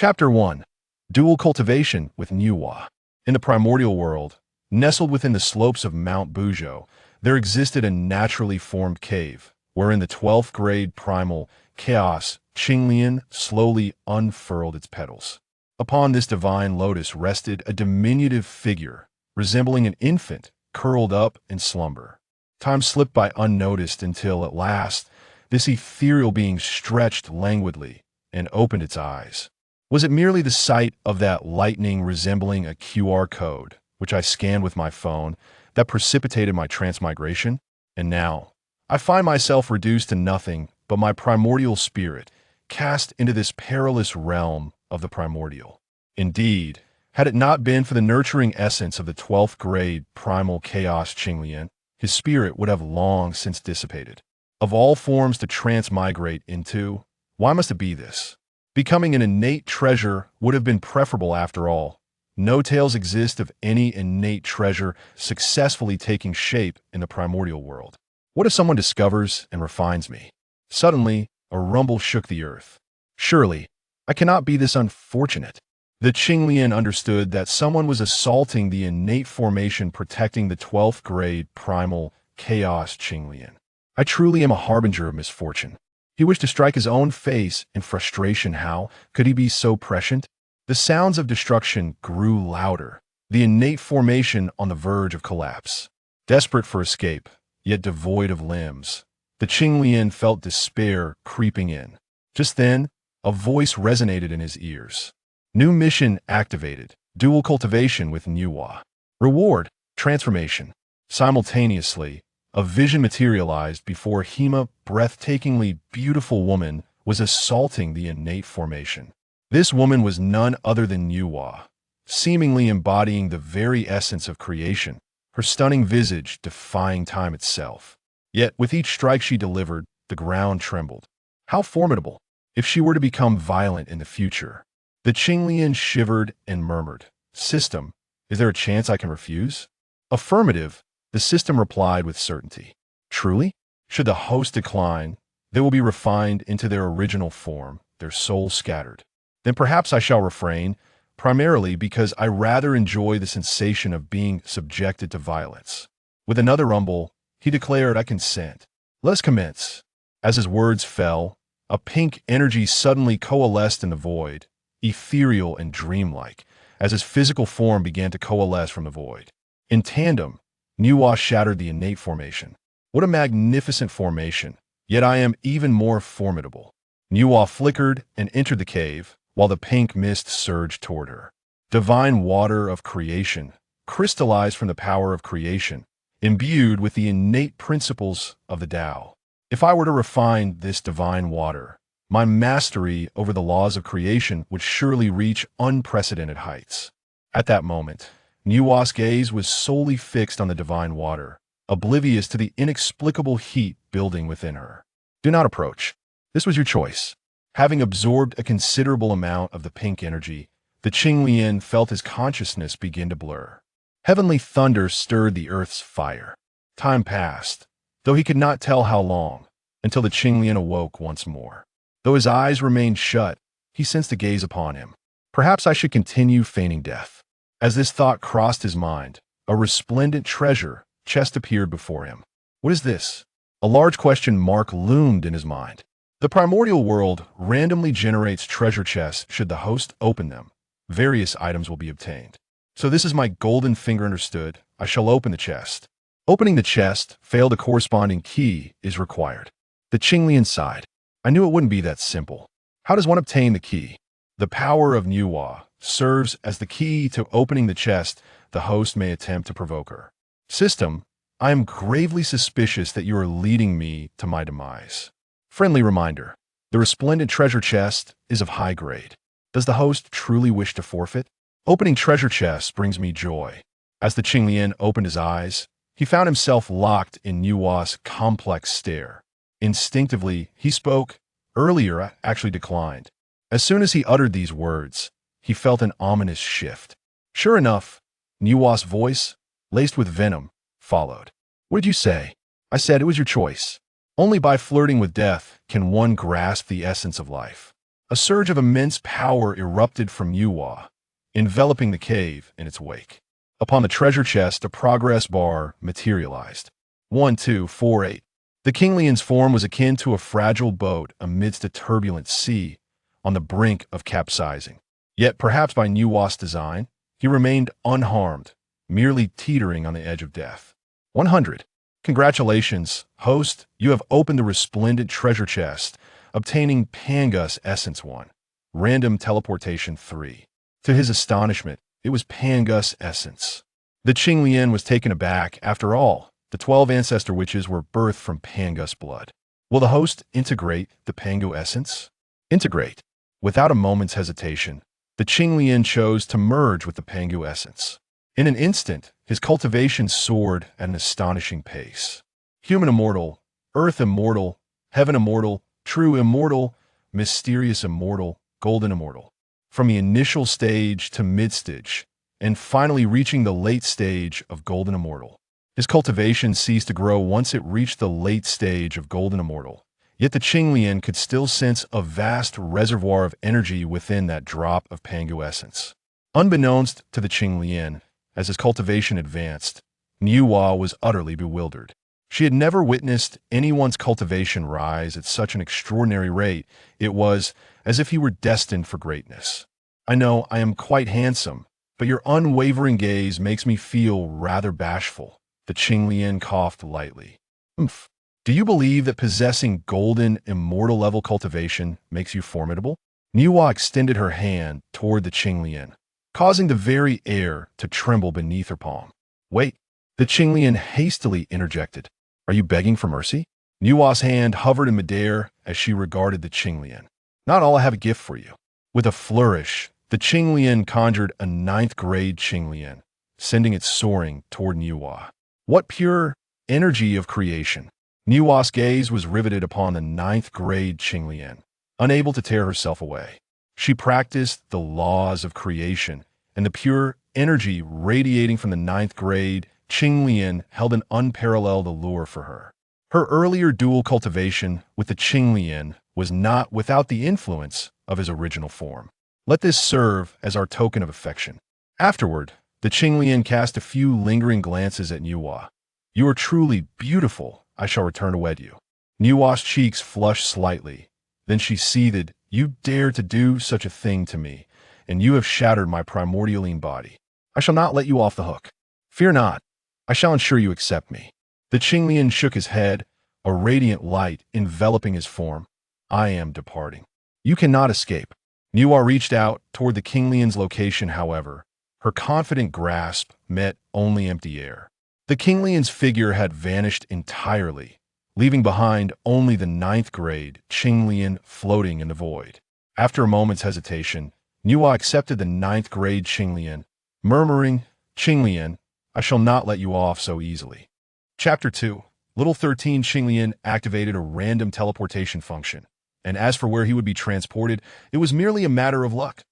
Chapter 1. Dual Cultivation with Nüwa. In the primordial world, nestled within the slopes of Mount Bujo, there existed a naturally formed cave, wherein the 12th grade primal chaos Qinglian slowly unfurled its petals. Upon this divine lotus rested a diminutive figure, resembling an infant, curled up in slumber. Time slipped by unnoticed until, at last, this ethereal being stretched languidly and opened its eyes. Was it merely the sight of that lightning resembling a QR code, which I scanned with my phone, that precipitated my transmigration? And now, I find myself reduced to nothing but my primordial spirit, cast into this perilous realm of the primordial. Indeed, had it not been for the nurturing essence of the 12th grade primal chaos Qinglian, his spirit would have long since dissipated. Of all forms to transmigrate into, why must it be this? Becoming an innate treasure would have been preferable after all. No tales exist of any innate treasure successfully taking shape in the primordial world. What if someone discovers and refines me? Suddenly, a rumble shook the earth. Surely, I cannot be this unfortunate. The Qinglian understood that someone was assaulting the innate formation protecting the 12th grade primal chaos Qinglian. I truly am a harbinger of misfortune. He wished to strike his own face in frustration. How could he be so prescient? The sounds of destruction grew louder, the innate formation on the verge of collapse. Desperate for escape, yet devoid of limbs, the Qinglian felt despair creeping in. Just then, a voice resonated in his ears. New mission activated. Dual cultivation with Nüwa. Reward, transformation. Simultaneously, a vision materialized before Hema, breathtakingly beautiful woman, was assaulting the innate formation. This woman was none other than Nüwa, seemingly embodying the very essence of creation, her stunning visage defying time itself. Yet with each strike she delivered, the ground trembled. How formidable, if she were to become violent in the future. The Qinglian shivered and murmured, "System, is there a chance I can refuse?" Affirmative, the system replied with certainty. Truly? Should the host decline, they will be refined into their original form, their souls scattered. Then perhaps I shall refrain, primarily because I rather enjoy the sensation of being subjected to violence. With another rumble, he declared, "I consent. Let us commence." As his words fell, a pink energy suddenly coalesced in the void, ethereal and dreamlike, as his physical form began to coalesce from the void. In tandem, Nüwa shattered the innate formation. What a magnificent formation, yet I am even more formidable. Nüwa flickered and entered the cave, while the pink mist surged toward her. Divine water of creation, crystallized from the power of creation, imbued with the innate principles of the Tao. If I were to refine this divine water, my mastery over the laws of creation would surely reach unprecedented heights. At that moment, Nüwa's gaze was solely fixed on the divine water, oblivious to the inexplicable heat building within her. Do not approach. This was your choice. Having absorbed a considerable amount of the pink energy, the Qinglian felt his consciousness begin to blur. Heavenly thunder stirred the earth's fire. Time passed, though he could not tell how long, until the Qinglian awoke once more. Though his eyes remained shut, he sensed a gaze upon him. Perhaps I should continue feigning death. As this thought crossed his mind, a resplendent treasure chest appeared before him. What is this? A large question mark loomed in his mind. The primordial world randomly generates treasure chests should the host open them. Various items will be obtained. So this is my golden finger understood. I shall open the chest. Opening the chest, failed a corresponding key is required. The Qinglian sighed. I knew it wouldn't be that simple. How does one obtain the key? The power of Nüwa serves as the key to opening the chest the host may attempt to provoke her. System, I am gravely suspicious that you are leading me to my demise. Friendly reminder, the resplendent treasure chest is of high grade. Does the host truly wish to forfeit? Opening treasure chests brings me joy. As the Qinglian opened his eyes, he found himself locked in Nüwa's complex stare. Instinctively, he spoke. Earlier, I actually declined. As soon as he uttered these words, he felt an ominous shift. Sure enough, Nüwa's voice, laced with venom, followed. What did you say? I said it was your choice. Only by flirting with death can one grasp the essence of life. A surge of immense power erupted from Nüwa, enveloping the cave in its wake. Upon the treasure chest, a progress bar materialized. 1248. The Kinglian's form was akin to a fragile boat amidst a turbulent sea, on the brink of capsizing. Yet, perhaps by Nüwa's design, he remained unharmed, merely teetering on the edge of death. 100. Congratulations, host, you have opened the resplendent treasure chest, obtaining Pangu's Essence 1. Random Teleportation 3. To his astonishment, it was Pangu's Essence. The Qinglian was taken aback. After all, the 12 ancestor witches were birthed from Pangu's blood. Will the host integrate the Pangu Essence? Integrate. Without a moment's hesitation, the Qinglian chose to merge with the Pangu Essence. In an instant, his cultivation soared at an astonishing pace. Human immortal, earth immortal, heaven immortal, true immortal, mysterious immortal, golden immortal. From the initial stage to mid-stage, and finally reaching the late stage of golden immortal. His cultivation ceased to grow once it reached the late stage of golden immortal. Yet the Qinglian could still sense a vast reservoir of energy within that drop of Pangu Essence. Unbeknownst to the Qinglian, as his cultivation advanced, Nüwa was utterly bewildered. She had never witnessed anyone's cultivation rise at such an extraordinary rate. It was as if he were destined for greatness. I know I am quite handsome, but your unwavering gaze makes me feel rather bashful. The Qinglian coughed lightly. Umph. Do you believe that possessing golden, immortal level cultivation makes you formidable? Nüwa extended her hand toward the Qinglian, causing the very air to tremble beneath her palm. Wait, the Qinglian hastily interjected. Are you begging for mercy? Nüwa's hand hovered in midair as she regarded the Qinglian. Not all, I have a gift for you. With a flourish, the Qinglian conjured a 9th grade Qinglian, sending it soaring toward Nüwa. What pure energy of creation! Nüwa's gaze was riveted upon the 9th grade Qinglian, unable to tear herself away. She practiced the laws of creation, and the pure energy radiating from the 9th grade Qinglian held an unparalleled allure for her. Her earlier dual cultivation with the Qinglian was not without the influence of his original form. Let this serve as our token of affection. Afterward, the Qinglian cast a few lingering glances at Nüwa. You are truly beautiful. I shall return to wed you. Nüwa's cheeks flushed slightly. Then she seethed. You dare to do such a thing to me, and you have shattered my primordialine body. I shall not let you off the hook. Fear not. I shall ensure you accept me. The Qinglian shook his head, a radiant light enveloping his form. I am departing. You cannot escape. Nüwa reached out toward the Qinglian's location, however. Her confident grasp met only empty air. The Qinglian's figure had vanished entirely, leaving behind only the 9th grade Qinglian floating in the void. After a moment's hesitation, Nüwa accepted the 9th grade Qinglian, murmuring, Qinglian, I shall not let you off so easily. Chapter 2. Little 13 Qinglian activated a random teleportation function, and as for where he would be transported, it was merely a matter of luck.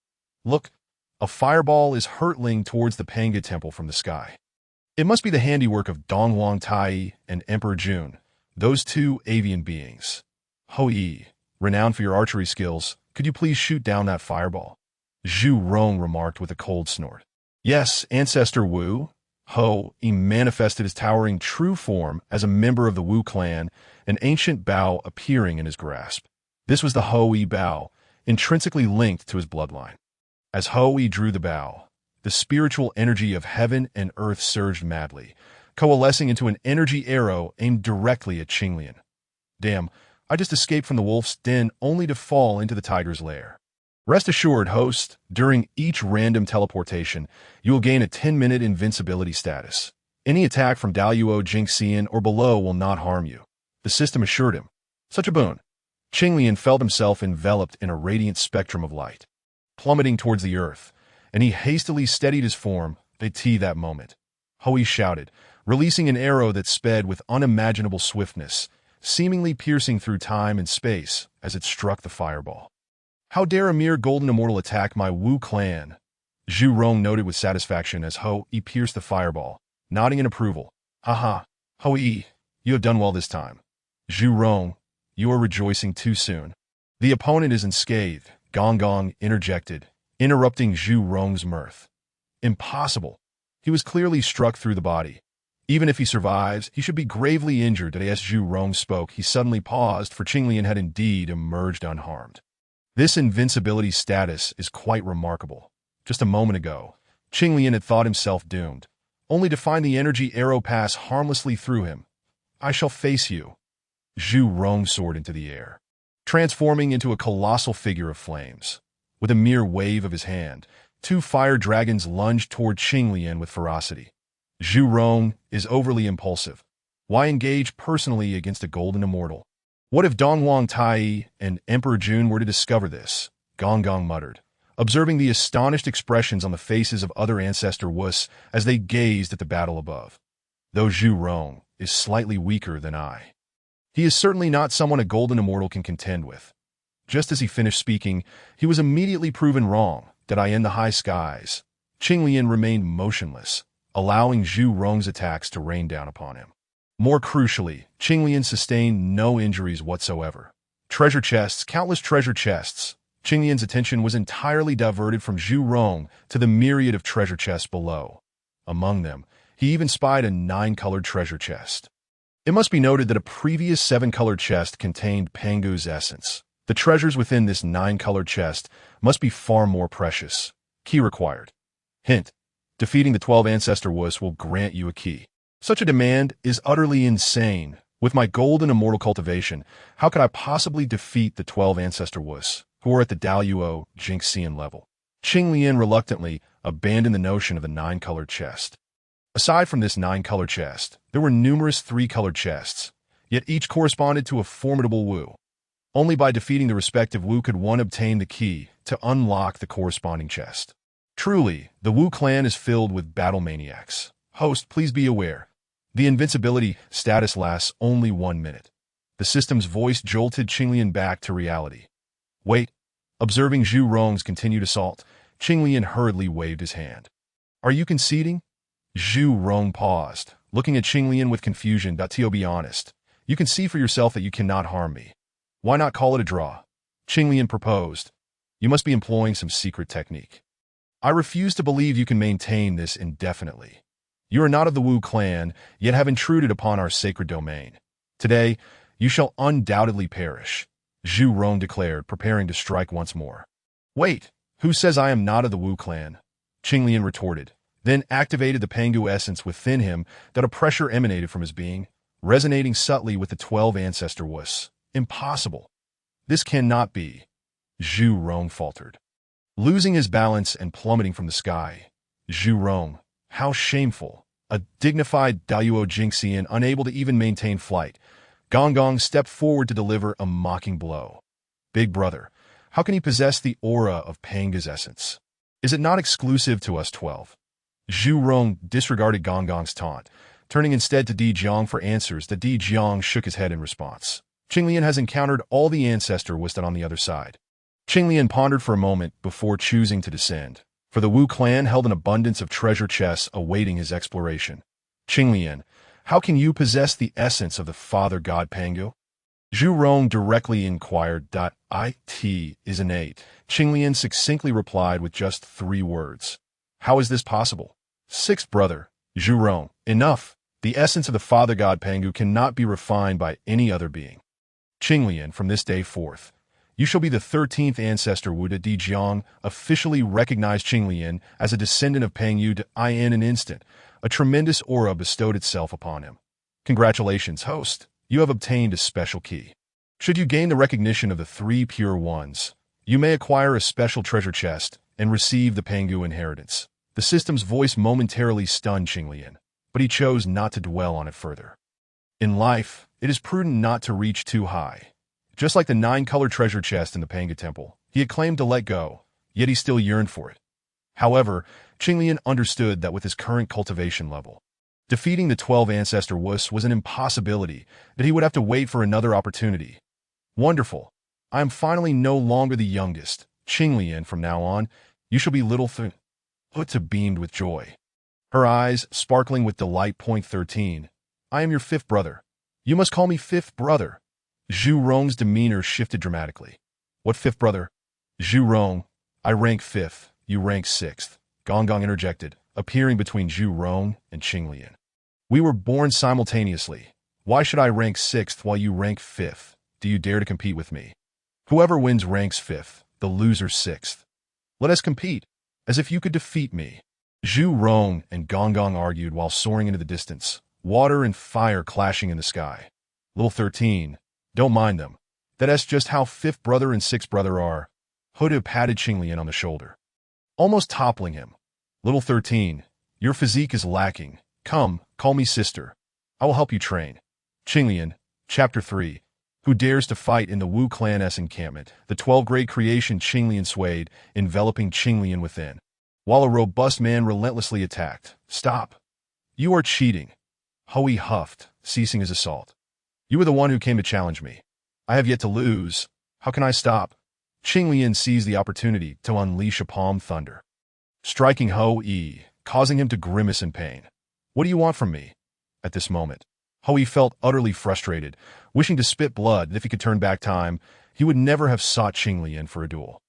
Look, a fireball is hurtling towards the Pangu temple from the sky. It must be the handiwork of Donghuang Tai and Emperor Jun, those two avian beings. Ho-yi, renowned for your archery skills, could you please shoot down that fireball? Zhu Rong remarked with a cold snort. Yes, Ancestor Wu. Ho-yi manifested his towering true form as a member of the Wu clan, an ancient bow appearing in his grasp. This was the Ho-yi bow, intrinsically linked to his bloodline. As Ho-yi drew the bow, the spiritual energy of heaven and earth surged madly, coalescing into an energy arrow aimed directly at Qinglian. Damn, I just escaped from the wolf's den only to fall into the tiger's lair. Rest assured, host, during each random teleportation, you will gain a 10-minute invincibility status. Any attack from Daluo, Jinxian, or below will not harm you. The system assured him. Such a boon. Qinglian felt himself enveloped in a radiant spectrum of light, plummeting towards the earth, and he hastily steadied his form. That moment. Ho-yi shouted, releasing an arrow that sped with unimaginable swiftness, seemingly piercing through time and space as it struck the fireball. How dare a mere golden immortal attack my Wu clan? Zhu Rong noted with satisfaction as Ho-yi pierced the fireball, nodding in approval. Haha, Ho-yi, you have done well this time. Zhu Rong, you are rejoicing too soon. The opponent is unscathed, Donghuang interjected, interrupting Zhu Rong's mirth. Impossible. He was clearly struck through the body. Even if he survives, he should be gravely injured. As Zhu Rong spoke, he suddenly paused, for Qinglian had indeed emerged unharmed. This invincibility status is quite remarkable. Just a moment ago, Qinglian had thought himself doomed, only to find the energy arrow pass harmlessly through him. I shall face you. Zhu Rong soared into the air, transforming into a colossal figure of flames. With a mere wave of his hand, two fire dragons lunged toward Qinglian with ferocity. Zhu Rong is overly impulsive. Why engage personally against a golden immortal? What if Donghuang Tai and Emperor Jun were to discover this? Donghuang muttered, observing the astonished expressions on the faces of other ancestor Wus as they gazed at the battle above. Though Zhu Rong is slightly weaker than I, he is certainly not someone a golden immortal can contend with. Just as he finished speaking, he was immediately proven wrong. Did I in the high skies? Qinglian remained motionless, allowing Zhu Rong's attacks to rain down upon him. More crucially, Qinglian sustained no injuries whatsoever. Treasure chests, countless treasure chests. Qinglian's attention was entirely diverted from Zhu Rong to the myriad of treasure chests below. Among them, he even spied a 9-colored treasure chest. It must be noted that a previous 7-colored chest contained Pangu's essence. The treasures within this 9-colored chest must be far more precious. Key required. Hint: defeating the 12 ancestor Wus will grant you a key. Such a demand is utterly insane. With my golden immortal cultivation, how could I possibly defeat the 12 ancestor Wus, who are at the Daluo Jinxian level? Qinglian reluctantly abandoned the notion of the 9-colored chest. Aside from this 9-colored chest, there were numerous 3-colored chests, yet each corresponded to a formidable Wu. Only by defeating the respective Wu could one obtain the key to unlock the corresponding chest. Truly, the Wu clan is filled with battle maniacs. Host, please be aware. The invincibility status lasts only 1 minute. The system's voice jolted Qinglian back to reality. Wait. Observing Zhu Rong's continued assault, Qinglian hurriedly waved his hand. Are you conceding? Zhu Rong paused, looking at Qinglian with confusion. To be honest, you can see for yourself that you cannot harm me. Why not call it a draw? Qinglian proposed. You must be employing some secret technique. I refuse to believe you can maintain this indefinitely. You are not of the Wu clan, yet have intruded upon our sacred domain. Today, you shall undoubtedly perish, Zhu Rong declared, preparing to strike once more. Wait, who says I am not of the Wu clan? Qinglian retorted, then activated the Pangu essence within him that a pressure emanated from his being, resonating subtly with the 12 ancestor Wus. Impossible. This cannot be, Zhu Rong faltered. Losing his balance and plummeting from the sky. Zhu Rong, how shameful. A dignified Daluo Jinxian unable to even maintain flight. Donghuang stepped forward to deliver a mocking blow. Big brother, how can he possess the aura of Pangu's essence? Is it not exclusive to us 12? Zhu Rong disregarded Donghuang's taunt, turning instead to Di Jiang for answers. Di Jiang shook his head in response. Qinglian has encountered all the ancestor Wus on the other side. Qinglian pondered for a moment before choosing to descend, for the Wu clan held an abundance of treasure chests awaiting his exploration. Qinglian, how can you possess the essence of the father god Pangu? Zhu Rong directly inquired. It is innate. Qinglian succinctly replied with just 3 words. How is this possible? Sixth brother, Zhu Rong, enough. The essence of the father god Pangu cannot be refined by any other being. Qinglian, from this day forth, you shall be the 13th ancestor Wu. Di Jiang officially recognized Qinglian as a descendant of Pangu. In an instant, a tremendous aura bestowed itself upon him. Congratulations, host. You have obtained a special key. Should you gain the recognition of the 3 pure ones, you may acquire a special treasure chest and receive the Pangu inheritance. The system's voice momentarily stunned Qinglian, but he chose not to dwell on it further. In life, it is prudent not to reach too high. Just like the 9-colored treasure chest in the Pangu temple, he had claimed to let go, yet he still yearned for it. However, Qinglian understood that with his current cultivation level, defeating the 12 ancestor Wus was an impossibility, that he would have to wait for another opportunity. Wonderful. I am finally no longer the youngest. Qinglian, from now on, you shall be little Hutta beamed with joy, her eyes sparkling with delight. 13. I am your 5th brother. You must call me 5th brother. Zhu Rong's demeanor shifted dramatically. What 5th brother? Zhu, I rank 5th, you rank 6th, Gong interjected, appearing between Zhu and Qinglian. We were born simultaneously. Why should I rank 6th while you rank 5th? Do you dare to compete with me? Whoever wins ranks 5th, the loser 6th. Let us compete, as if you could defeat me. Zhu and Gong argued while soaring into the distance, water and fire clashing in the sky. Little 13, don't mind them. That's just how 5th brother and 6th brother are. Huda patted Qinglian on the shoulder, almost toppling him. Little 13, your physique is lacking. Come, call me sister. I will help you train. Qinglian, Chapter 3. Who dares to fight in the Wu clan's encampment? The 12-grade creation Qinglian swayed, enveloping Qinglian within, while a robust man relentlessly attacked. Stop. You are cheating. Hui huffed, ceasing his assault. You were the one who came to challenge me. I have yet to lose. How can I stop? Qinglian seized the opportunity to unleash a palm thunder, striking Hui, causing him to grimace in pain. What do you want from me? At this moment, Hui felt utterly frustrated, wishing to spit blood that if he could turn back time, he would never have sought Qinglian for a duel.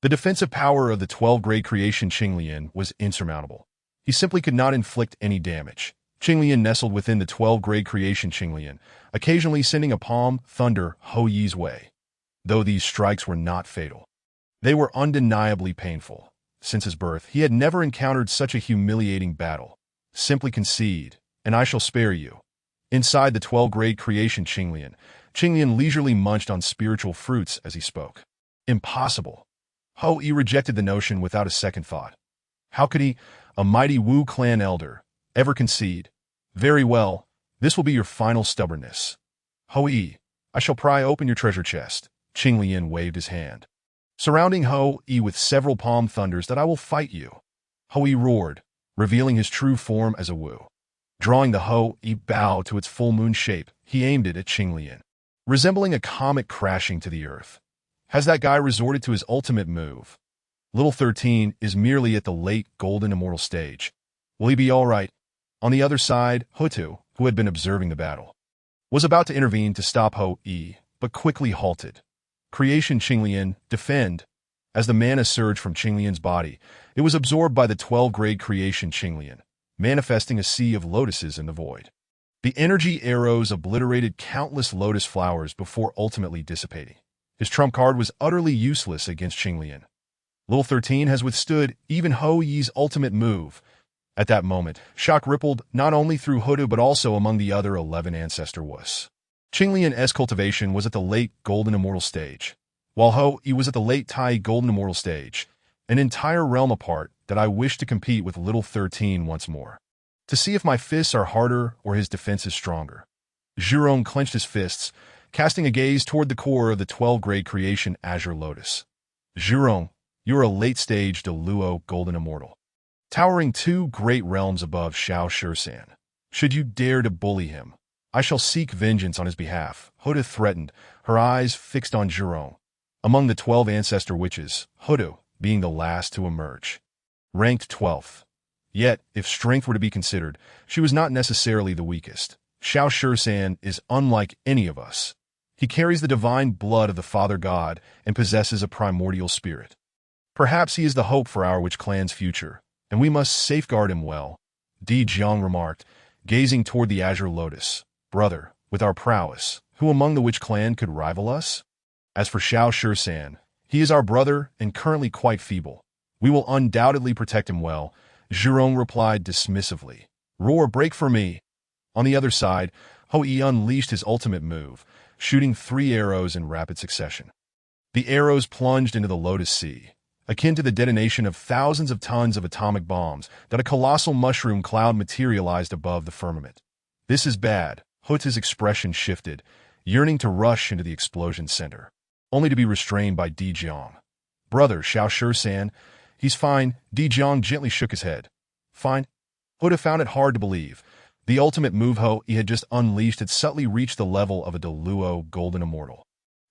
The defensive power of the 12-grade creation Qinglian was insurmountable. He simply could not inflict any damage. Qinglian nestled within the 12-grade creation Qinglian, occasionally sending a palm thunder Hui's way. Though these strikes were not fatal, they were undeniably painful. Since his birth, he had never encountered such a humiliating battle. Simply concede, and I shall spare you. Inside the 12-grade creation Qinglian leisurely munched on spiritual fruits as he spoke. Impossible. Hui rejected the notion without a second thought. How could he, a mighty Wu clan elder, ever concede? Very well, this will be your final stubbornness. Hui, I shall pry open your treasure chest. Qinglian waved his hand, surrounding Hui with several palm thunders that I will fight you. Hui roared, revealing his true form as a Wu. Drawing the Hui bow to its full moon shape, he aimed it at Qinglian, resembling a comet crashing to the earth. Has that guy resorted to his ultimate move? Little 13 is merely at the late golden immortal stage. Will he be all right? On the other side, Hutu, who had been observing the battle, was about to intervene to stop Hui, but quickly halted. Creation Qinglian, defend. As the mana surged from Qinglian's body, it was absorbed by the 12-grade creation Qinglian, manifesting a sea of lotuses in the void. The energy arrows obliterated countless lotus flowers before ultimately dissipating. His trump card was utterly useless against Qinglian. Little 13 has withstood even Hui's ultimate move. At that moment, shock rippled not only through Hudu but also among the other 11 ancestor Wus. Qinglian's cultivation was at the late golden immortal stage, while Hui was at the late Tai golden immortal stage, an entire realm apart that I wish to compete with Little 13 once more, to see if my fists are harder or his defense is stronger. Zhu clenched his fists, casting a gaze toward the core of the 12-grade creation Azure Lotus. Zhu, you are a late-stage Deluo golden immortal, towering 2 great realms above Xiao Shisan. Should you dare to bully him, I shall seek vengeance on his behalf, Huda threatened, her eyes fixed on Zhu. Among the 12 ancestor witches, Huda being the last to emerge, ranked 12th. Yet, if strength were to be considered, she was not necessarily the weakest. Xiao Shisan is unlike any of us. He carries the divine blood of the Father God and possesses a primordial spirit. Perhaps he is the hope for our witch clan's future, and we must safeguard him well, Di Jiang remarked, gazing toward the Azure Lotus. Brother, with our prowess, who among the witch clan could rival us? As for Xiao Shisan, he is our brother and currently quite feeble. We will undoubtedly protect him well, Zhu replied dismissively. Roar, break for me. On the other side, Hui unleashed his ultimate move, shooting 3 arrows in rapid succession. The arrows plunged into the Lotus Sea, akin to the detonation of thousands of tons of atomic bombs that a colossal mushroom cloud materialized above the firmament. This is bad. Huta's expression shifted, yearning to rush into the explosion center, only to be restrained by Di Jiang. Brother, Xiao Shisan, he's fine. Di Jiang gently shook his head. Fine? Huda found it hard to believe. The ultimate move he had just unleashed had subtly reached the level of a Deluo golden immortal.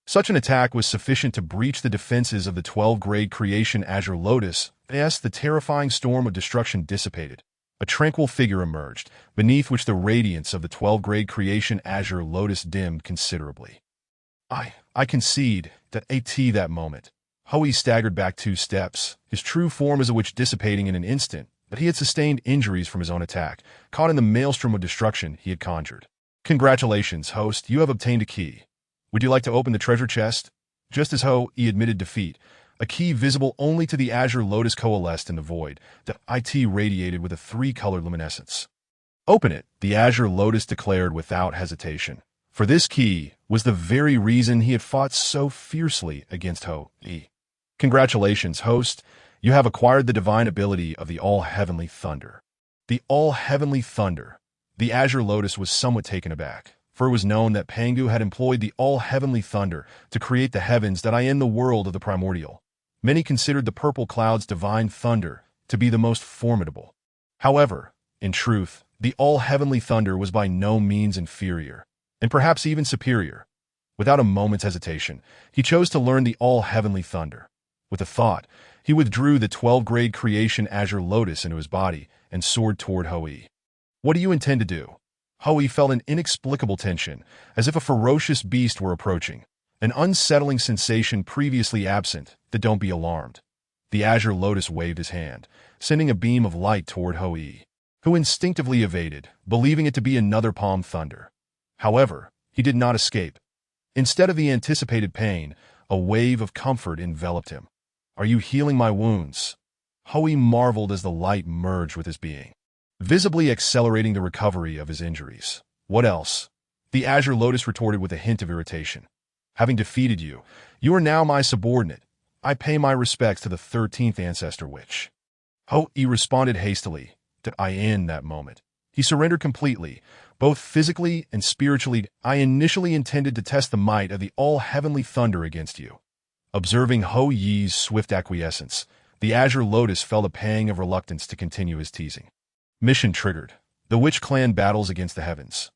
Such an attack was sufficient to breach the defenses of the 12-grade creation Azure Lotus. As the terrifying storm of destruction dissipated, a tranquil figure emerged, beneath which the radiance of the 12-grade creation Azure Lotus dimmed considerably. I concede that that moment, Hui staggered back 2 steps, his true form as a witch dissipating in an instant, but he had sustained injuries from his own attack, caught in the maelstrom of destruction he had conjured. Congratulations, host, you have obtained a key. Would you like to open the treasure chest? Just as Hui admitted defeat, a key visible only to the azure lotus coalesced in the void, that it radiated with a 3-colored luminescence. Open it, the azure lotus declared without hesitation. For this key was the very reason he had fought so fiercely against Hui. Congratulations, host. You have acquired the divine ability of the All-Heavenly Thunder. The All-Heavenly Thunder. The azure lotus was somewhat taken aback, for it was known that Pangu had employed the All-Heavenly Thunder to create the heavens that end the world of the Primordial. Many considered the purple cloud's divine thunder to be the most formidable. However, in truth, the All-Heavenly Thunder was by no means inferior, and perhaps even superior. Without a moment's hesitation, he chose to learn the All-Heavenly Thunder. With a thought, he withdrew the 12-grade creation azure lotus into his body and soared toward Hui. What do you intend to do? Hui felt an inexplicable tension, as if a ferocious beast were approaching, an unsettling sensation previously absent. That don't be alarmed. The azure lotus waved his hand, sending a beam of light toward Hui, who instinctively evaded, believing it to be another palm thunder. However, he did not escape. Instead of the anticipated pain, a wave of comfort enveloped him. Are you healing my wounds? Hui marveled as the light merged with his being, visibly accelerating the recovery of his injuries. What else? The azure lotus retorted with a hint of irritation. Having defeated you, you are now my subordinate. I pay my respects to the 13th ancestor witch. Hui responded hastily. Did I end that moment? He surrendered completely, both physically and spiritually. I initially intended to test the might of the all-heavenly thunder against you. Observing Hui's swift acquiescence, the azure lotus felt a pang of reluctance to continue his teasing. Mission triggered. The witch clan battles against the heavens.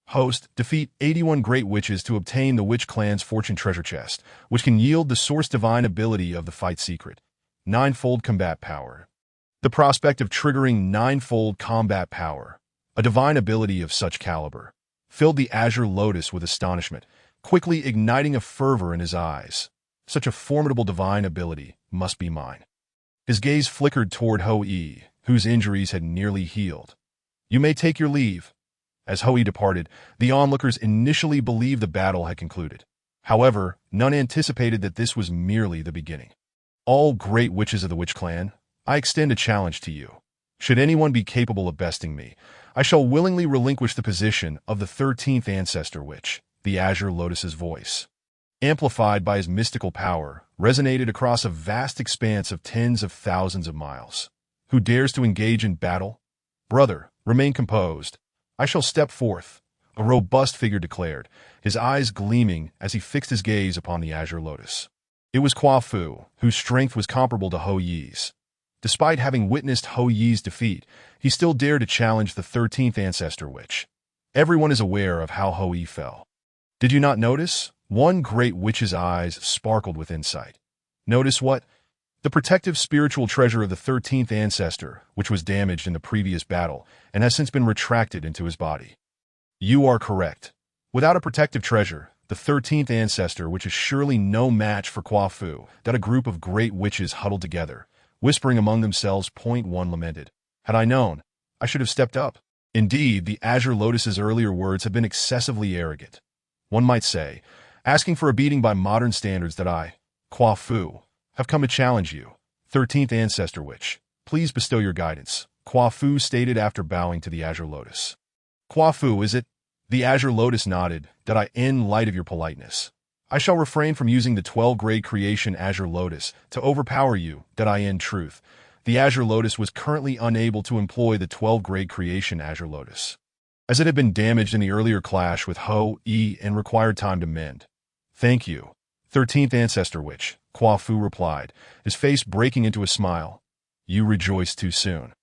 Host, defeat 81 great witches to obtain the witch clan's fortune treasure chest, which can yield the source divine ability of the fight secret. 9-fold combat power. The prospect of triggering 9-fold combat power, a divine ability of such caliber, filled the azure lotus with astonishment, quickly igniting a fervor in his eyes. Such a formidable divine ability must be mine. His gaze flickered toward Hui, whose injuries had nearly healed. You may take your leave. As Hui departed, the onlookers initially believed the battle had concluded. However, none anticipated that this was merely the beginning. All great witches of the Witch Clan, I extend a challenge to you. Should anyone be capable of besting me, I shall willingly relinquish the position of the 13th Ancestor Witch. The Azure Lotus's voice, amplified by his mystical power, resonated across a vast expanse of tens of thousands of miles. Who dares to engage in battle? Brother, remain composed. I shall step forth, a robust figure declared, his eyes gleaming as he fixed his gaze upon the Azure Lotus. It was Kuo Fu, whose strength was comparable to Hui's. Despite having witnessed Hui's defeat, he still dared to challenge the 13th Ancestor Witch. Everyone is aware of how Hui fell. Did you not notice? One great witch's eyes sparkled with insight. Notice what? The protective spiritual treasure of the 13th Ancestor, which was damaged in the previous battle and has since been retracted into his body. You are correct. Without a protective treasure, the 13th Ancestor, which is surely no match for Kuo Fu, that a group of great witches huddled together, whispering among themselves. One lamented. Had I known, I should have stepped up. Indeed, the Azure Lotus's earlier words have been excessively arrogant. One might say, asking for a beating by modern standards that I, Kuo Fu, have come to challenge you. 13th Ancestor Witch, please bestow your guidance, Kuo Fu stated after bowing to the Azure Lotus. Kuo Fu, is it? The Azure Lotus nodded. Did I in light of your politeness? I shall refrain from using the 12-grade creation Azure Lotus to overpower you. Did I in truth? The Azure Lotus was currently unable to employ the 12-grade creation Azure Lotus, as it had been damaged in the earlier clash with Hui and required time to mend. Thank you, 13th Ancestor Witch, Kuo Fu replied, his face breaking into a smile. You rejoice too soon.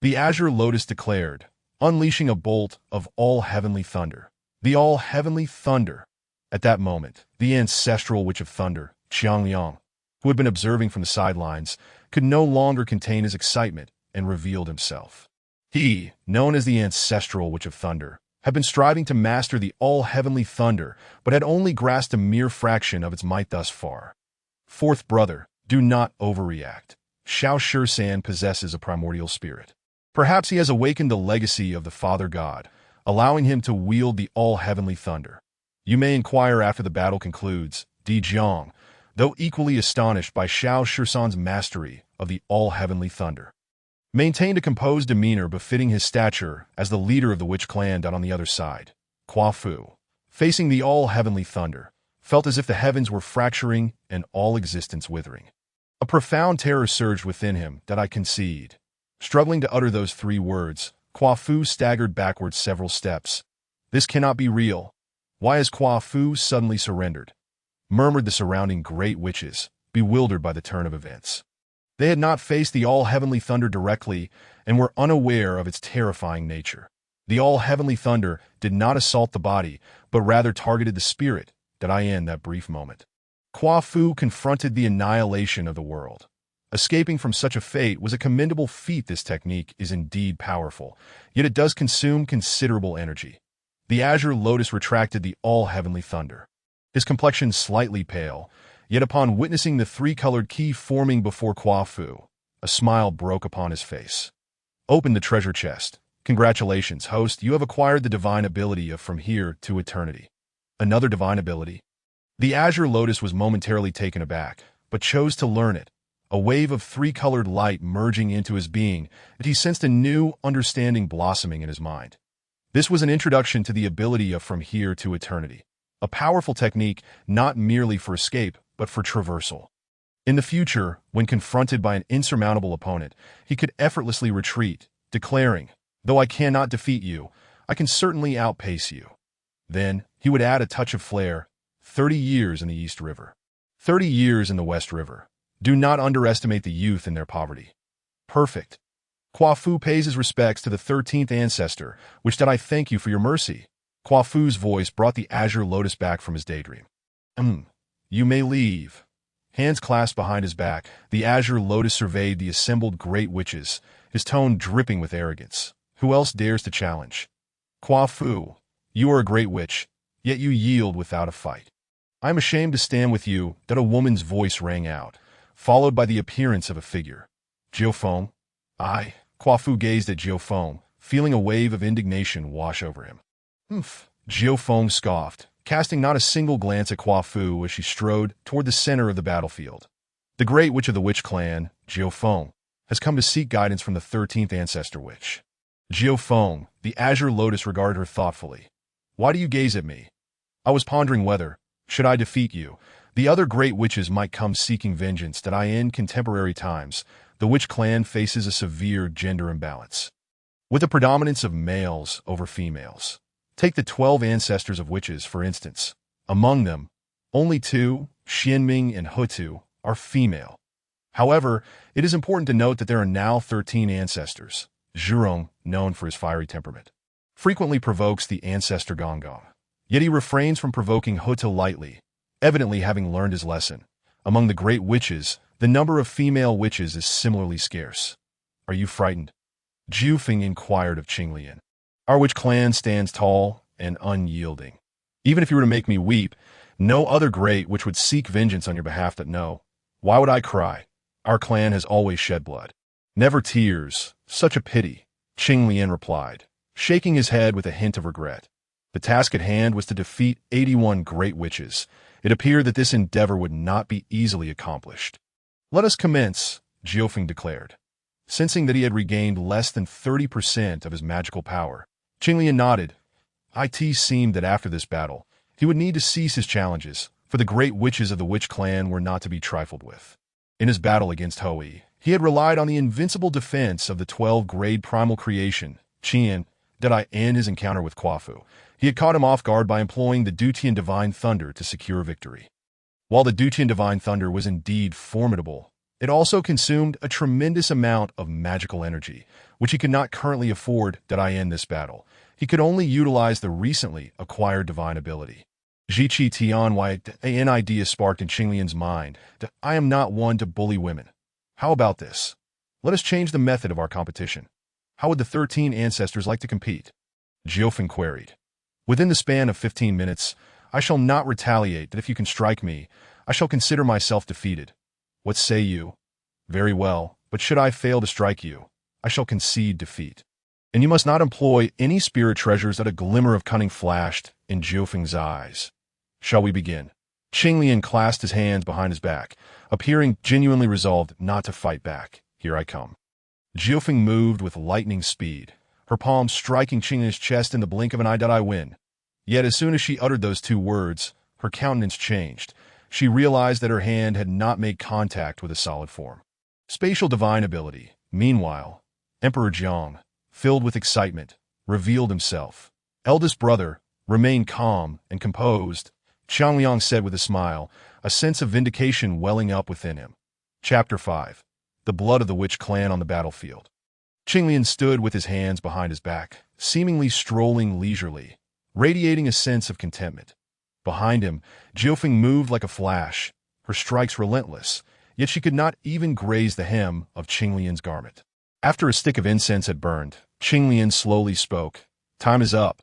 The Azure Lotus declared, unleashing a bolt of all-heavenly thunder. The all-heavenly thunder. At that moment, the ancestral Witch of Thunder, Qiangliang, who had been observing from the sidelines, could no longer contain his excitement and revealed himself. He, known as the Ancestral Witch of Thunder, had been striving to master the all-heavenly thunder, but had only grasped a mere fraction of its might thus far. Fourth brother, Do not overreact. Xiao Shisan possesses a primordial spirit. Perhaps he has awakened the legacy of the Father God, allowing him to wield the all-heavenly thunder. You may inquire after the battle concludes, Di Jiang, though equally astonished by Xiao Shisan's mastery of the all-heavenly thunder. Maintained a composed demeanor befitting his stature as the leader of the witch clan. On the other side, Kwa Fu, facing the all-heavenly thunder, felt as if the heavens were fracturing and all existence withering. A profound terror surged within him. That I concede. Struggling to utter those 3 words, Kwa Fu staggered backwards several steps. This cannot be real. Why has Kwa Fu suddenly surrendered? Murmured the surrounding great witches, bewildered by the turn of events. They had not faced the all-heavenly thunder directly and were unaware of its terrifying nature. The all-heavenly thunder did not assault the body, but rather targeted the spirit. In that brief moment, Kwa Fu confronted the annihilation of the world. Escaping from such a fate was a commendable feat. This technique is indeed powerful, yet it does consume considerable energy. The azure lotus retracted the all-heavenly thunder. His complexion slightly pale, yet upon witnessing the 3-colored key forming before Kwa Fu, a smile broke upon his face. Open the treasure chest. Congratulations, host, you have acquired the divine ability of From Here to Eternity. Another divine ability? The azure lotus was momentarily taken aback, but chose to learn it. A wave of 3-colored light merging into his being, that he sensed a new understanding blossoming in his mind. This was an introduction to the ability of From Here to Eternity, a powerful technique not merely for escape, but for traversal. In the future, when confronted by an insurmountable opponent, he could effortlessly retreat, declaring, "Though I cannot defeat you, I can certainly outpace you." Then, he would add a touch of flair, 30 years in the East River. 30 years in the West River. Do not underestimate the youth in their poverty. Perfect. Kwa Fu pays his respects to the 13th ancestor, which did I thank you for your mercy. Kwa Fu's voice brought the azure lotus back from his daydream. You may leave. Hands clasped behind his back, the azure lotus surveyed the assembled great witches, his tone dripping with arrogance. Who else dares to challenge? Kwa Fu, you are a great witch, yet you yield without a fight. I am ashamed to stand with you. That a woman's voice rang out, followed by the appearance of a figure. Jiufeng? I. Kwa Fu gazed at Jiufeng, feeling a wave of indignation wash over him. Jiufeng scoffed, casting not a single glance at Kwa Fu as she strode toward the center of the battlefield. The great witch of the witch clan, Jiufeng, has come to seek guidance from the 13th ancestor witch. Jiufeng, the azure lotus regarded her thoughtfully. Why do you gaze at me? I was pondering whether, should I defeat you, the other great witches might come seeking vengeance. That in contemporary times, the witch clan faces a severe gender imbalance, with a predominance of males over females. Take the 12 ancestors of witches, for instance. Among them, only 2, Xianming and Hutu, are female. However, it is important to note that there are now 13 ancestors. Zhurong, known for his fiery temperament, frequently provokes the ancestor donghuang. Yet he refrains from provoking Hutu lightly, evidently having learned his lesson. Among the great witches, the number of female witches is similarly scarce. Are you frightened? Jiufeng inquired of Qinglian. Our witch clan stands tall and unyielding. Even if you were to make me weep, no other great witch would seek vengeance on your behalf. No. Why would I cry? Our clan has always shed blood. Never tears. Such a pity, Qinglian replied, shaking his head with a hint of regret. The task at hand was to defeat 81 great witches. It appeared that this endeavor would not be easily accomplished. Let us commence, Jiufeng declared. Sensing that he had regained less than 30% of his magical power, Qinglian nodded. It seemed that after this battle, he would need to cease his challenges, for the great witches of the witch clan were not to be trifled with. In his battle against Hui, he had relied on the invincible defense of the 12-grade primal creation, Qian, and his encounter with Kwa Fu. He had caught him off guard by employing the Dutian Divine Thunder to secure victory. While the Dutian Divine Thunder was indeed formidable, it also consumed a tremendous amount of magical energy, which he could not currently afford. In this battle, he could only utilize the recently acquired divine ability. Jiqi Tianwai, an idea sparked in Qinglian's mind. I am not one to bully women. How about this? Let us change the method of our competition. How would the 13 ancestors like to compete? Jiufeng queried. Within the span of 15 minutes, I shall not retaliate. That if you can strike me, I shall consider myself defeated. What say you? Very well, but should I fail to strike you, I shall concede defeat. And you must not employ any spirit treasures that a glimmer of cunning flashed in Jiufeng's eyes. Shall we begin? Qinglian clasped his hands behind his back, appearing genuinely resolved not to fight back. Here I come. Jiufeng moved with lightning speed, her palm striking Qinglian's chest in the blink of an eye. I win. Yet as soon as she uttered those two words, her countenance changed. She realized that her hand had not made contact with a solid form. Spatial divine ability. Meanwhile, Emperor Jiang, filled with excitement, revealed himself. Eldest brother, remain calm and composed, Qiangliang said with a smile, a sense of vindication welling up within him. Chapter 5. The Blood of the Witch Clan on the Battlefield. Qinglian stood with his hands behind his back, seemingly strolling leisurely, radiating a sense of contentment. Behind him, Jiufeng moved like a flash, her strikes relentless, yet she could not even graze the hem of Qinglian's garment. After a stick of incense had burned, Qinglian slowly spoke. Time is up.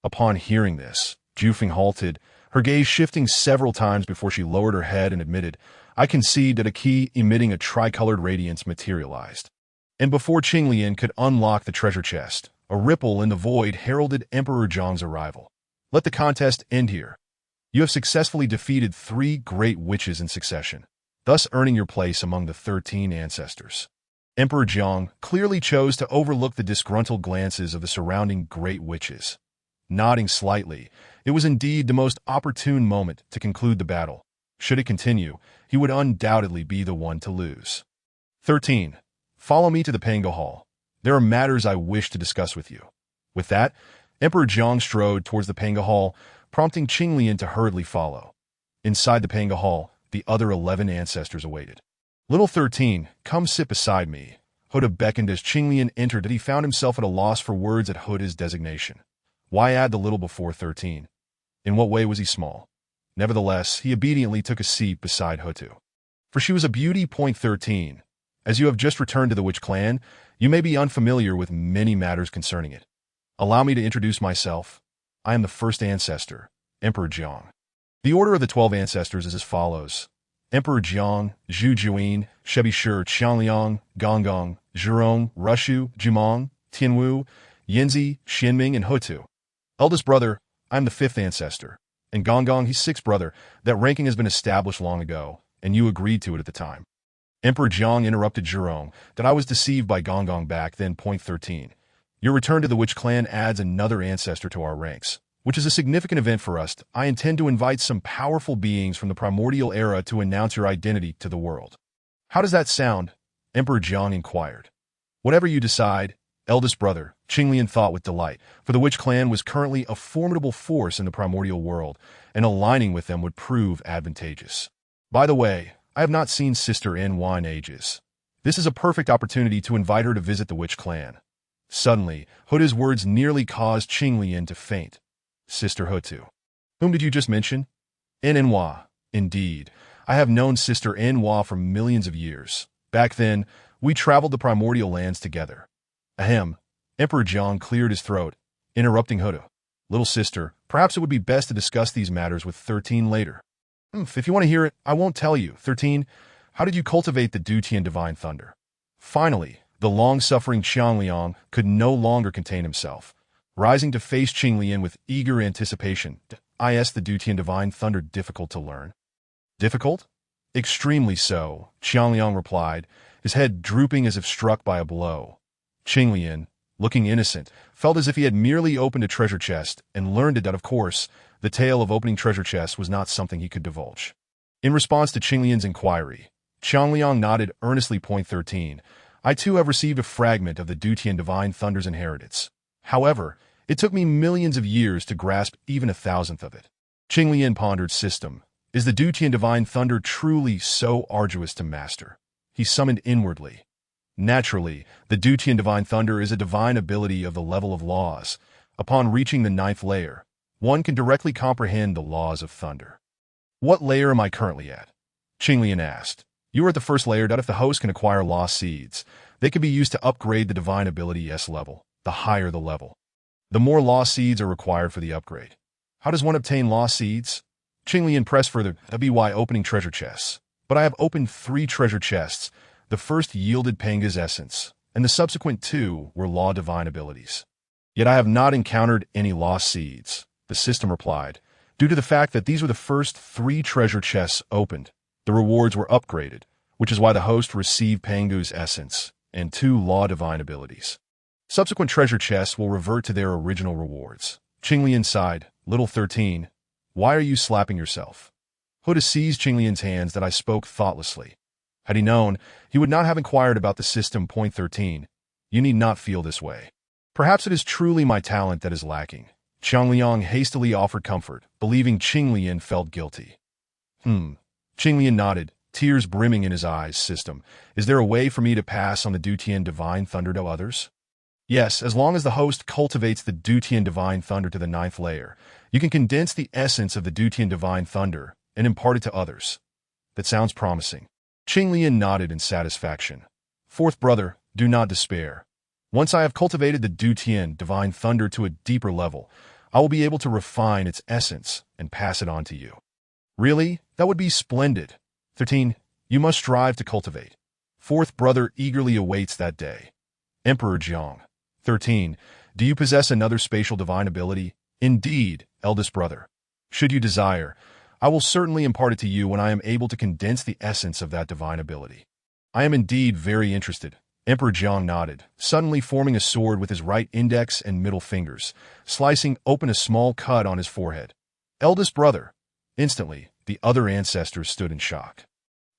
Upon hearing this, Jiufeng halted, her gaze shifting several times before she lowered her head and admitted, I concede that a key emitting a tricolored radiance materialized. And before Qinglian could unlock the treasure chest, a ripple in the void heralded Emperor Jiang's arrival. Let the contest end here. You have successfully defeated 3 great witches in succession, thus earning your place among the 13 ancestors. Emperor Jiang clearly chose to overlook the disgruntled glances of the surrounding great witches. Nodding slightly, it was indeed the most opportune moment to conclude the battle. Should it continue, he would undoubtedly be the one to lose. 13. Follow me to the Pangu Hall. There are matters I wish to discuss with you. With that, Emperor Jiang strode towards the Pangu Hall, prompting Qinglian to hurriedly follow. Inside the Pangu Hall, the other 11 ancestors awaited. Little 13, come sit beside me. Huda beckoned as Qinglian entered, that he found himself at a loss for words at Huda's designation. Why add the little before 13? In what way was he small? Nevertheless, he obediently took a seat beside Hutu. For she was a beauty. 13. As you have just returned to the Witch Clan, you may be unfamiliar with many matters concerning it. Allow me to introduce myself. I am the first ancestor, Emperor Jiang. The order of the 12 ancestors is as follows. Emperor Jiang, Zhu Juyin, Shebi Shi, Qiangliang, Gonghuang, Zhurong, Rushu, Jumong, Tianwu, Yanzi, Xianming, and Hutu. Eldest brother, I am the 5th ancestor, and Gonghuang, he's 6th brother. That ranking has been established long ago, and you agreed to it at the time. Emperor Jiang interrupted Zhurong that I was deceived by Gonghuang back then. 13. Your return to the Witch Clan adds another ancestor to our ranks, which is a significant event for us. I intend to invite some powerful beings from the Primordial era to announce your identity to the world. How does that sound? Emperor Jiang inquired. Whatever you decide, eldest brother, Qinglian thought with delight, for the Witch Clan was currently a formidable force in the primordial world, and aligning with them would prove advantageous. By the way, I have not seen Sister Nüwa in ages. This is a perfect opportunity to invite her to visit the Witch Clan. Suddenly, Huda's words nearly caused Qinglian to faint. Sister Hutu. Whom did you just mention? Nüwa. Indeed. I have known Sister Nüwa for millions of years. Back then, we traveled the primordial lands together. Ahem. Emperor Jiang cleared his throat, interrupting Huda. Little sister, perhaps it would be best to discuss these matters with 13 later. If you want to hear it, I won't tell you. 13. How did you cultivate the Donghuang divine thunder? Finally, the long-suffering Qiangliang could no longer contain himself. Rising to face Qinglian with eager anticipation, is the Donghuang divine thunder difficult to learn? Difficult? Extremely so, Qiangliang replied, his head drooping as if struck by a blow. Qinglian, looking innocent, felt as if he had merely opened a treasure chest and learned it that, of course, the tale of opening treasure chests was not something he could divulge. In response to Qinglian's inquiry, Qiangliang nodded earnestly. 13. I too have received a fragment of the Donghuang divine thunder's inheritance. However, it took me millions of years to grasp even 1,000th of it. Qinglian pondered. System. Is the Donghuang divine thunder truly so arduous to master? He summoned inwardly. Naturally, the Donghuang divine thunder is a divine ability of the level of laws. Upon reaching the 9th layer, one can directly comprehend the laws of thunder. What layer am I currently at? Qinglian asked. You are at the 1st layer. If the host can acquire lost seeds, they can be used to upgrade the divine ability S level. The higher the level, the more lost seeds are required for the upgrade. How does one obtain lost seeds? Qinglian pressed further. By opening treasure chests. but I have opened 3 treasure chests. The first yielded Pangu's essence, and the subsequent 2 were law divine abilities. Yet I have not encountered any lost seeds, the system replied. Due to the fact that these were the first 3 treasure chests opened, the rewards were upgraded, which is why the host received Pangu's essence and 2 law divine abilities. Subsequent treasure chests will revert to their original rewards. Qinglian sighed. Little 13, why are you slapping yourself? Huda seized Qinglian's hands that I spoke thoughtlessly. Had he known, he would not have inquired about the system. Point 13. You need not feel this way. Perhaps it is truly my talent that is lacking. Qiangliang hastily offered comfort, believing Qinglian felt guilty. Qinglian nodded, tears brimming in his eyes. System, is there a way for me to pass on the Dutian Divine Thunder to others? Yes, as long as the host cultivates the Dutian Divine Thunder to the 9th layer, you can condense the essence of the Dutian Divine Thunder and impart it to others. That sounds promising. Qinglian nodded in satisfaction. 4th brother, do not despair. Once I have cultivated the Dutian Divine Thunder to a deeper level, I will be able to refine its essence and pass it on to you. Really? That would be splendid. 13. You must strive to cultivate. 4th brother eagerly awaits that day. Emperor Jiang. 13. Do you possess another spatial divine ability? Indeed, eldest brother. Should you desire, I will certainly impart it to you when I am able to condense the essence of that divine ability. I am indeed very interested. Emperor Jiang nodded, suddenly forming a sword with his right index and middle fingers, slicing open a small cut on his forehead. Eldest brother. Instantly, the other ancestors stood in shock.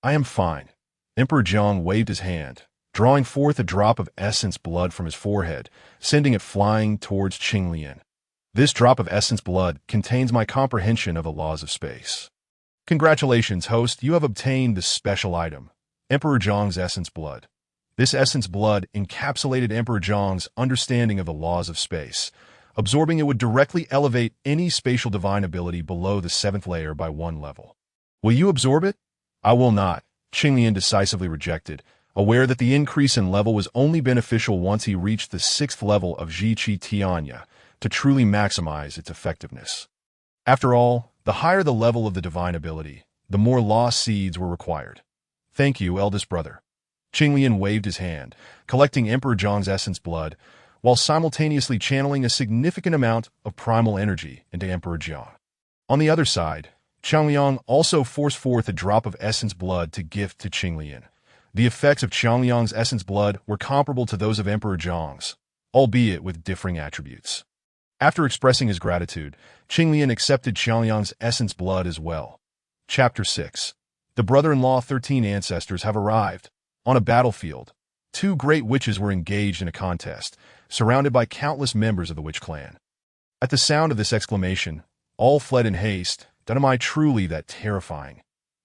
I am fine. Emperor Jiang waved his hand, drawing forth a drop of essence blood from his forehead, sending it flying towards Qinglian. This drop of essence blood contains my comprehension of the laws of space. Congratulations, host, you have obtained the special item, Emperor Jiang's essence blood. This essence blood encapsulated Emperor Jiang's understanding of the laws of space. Absorbing it would directly elevate any spatial divine ability below the 7th layer by 1 level. Will you absorb it? I will not, Qinglian decisively rejected, aware that the increase in level was only beneficial once he reached the 6th level of Zhiqi Tianya to truly maximize its effectiveness. After all, the higher the level of the divine ability, the more lost seeds were required. Thank you, eldest brother. Qinglian waved his hand, collecting Emperor Jiang's essence blood, while simultaneously channeling a significant amount of primal energy into Emperor Jiang. On the other side, Qiangliang also forced forth a drop of essence blood to gift to Qinglian. The effects of Qiangliang's essence blood were comparable to those of Emperor Jiang's, albeit with differing attributes. After expressing his gratitude, Qinglian accepted Qiangliang's essence blood as well. Chapter 6. The brother-in-law 13 ancestors have arrived. On a battlefield, 2 great witches were engaged in a contest, surrounded by countless members of the witch clan. At the sound of this exclamation, all fled in haste. Am I truly that terrifying?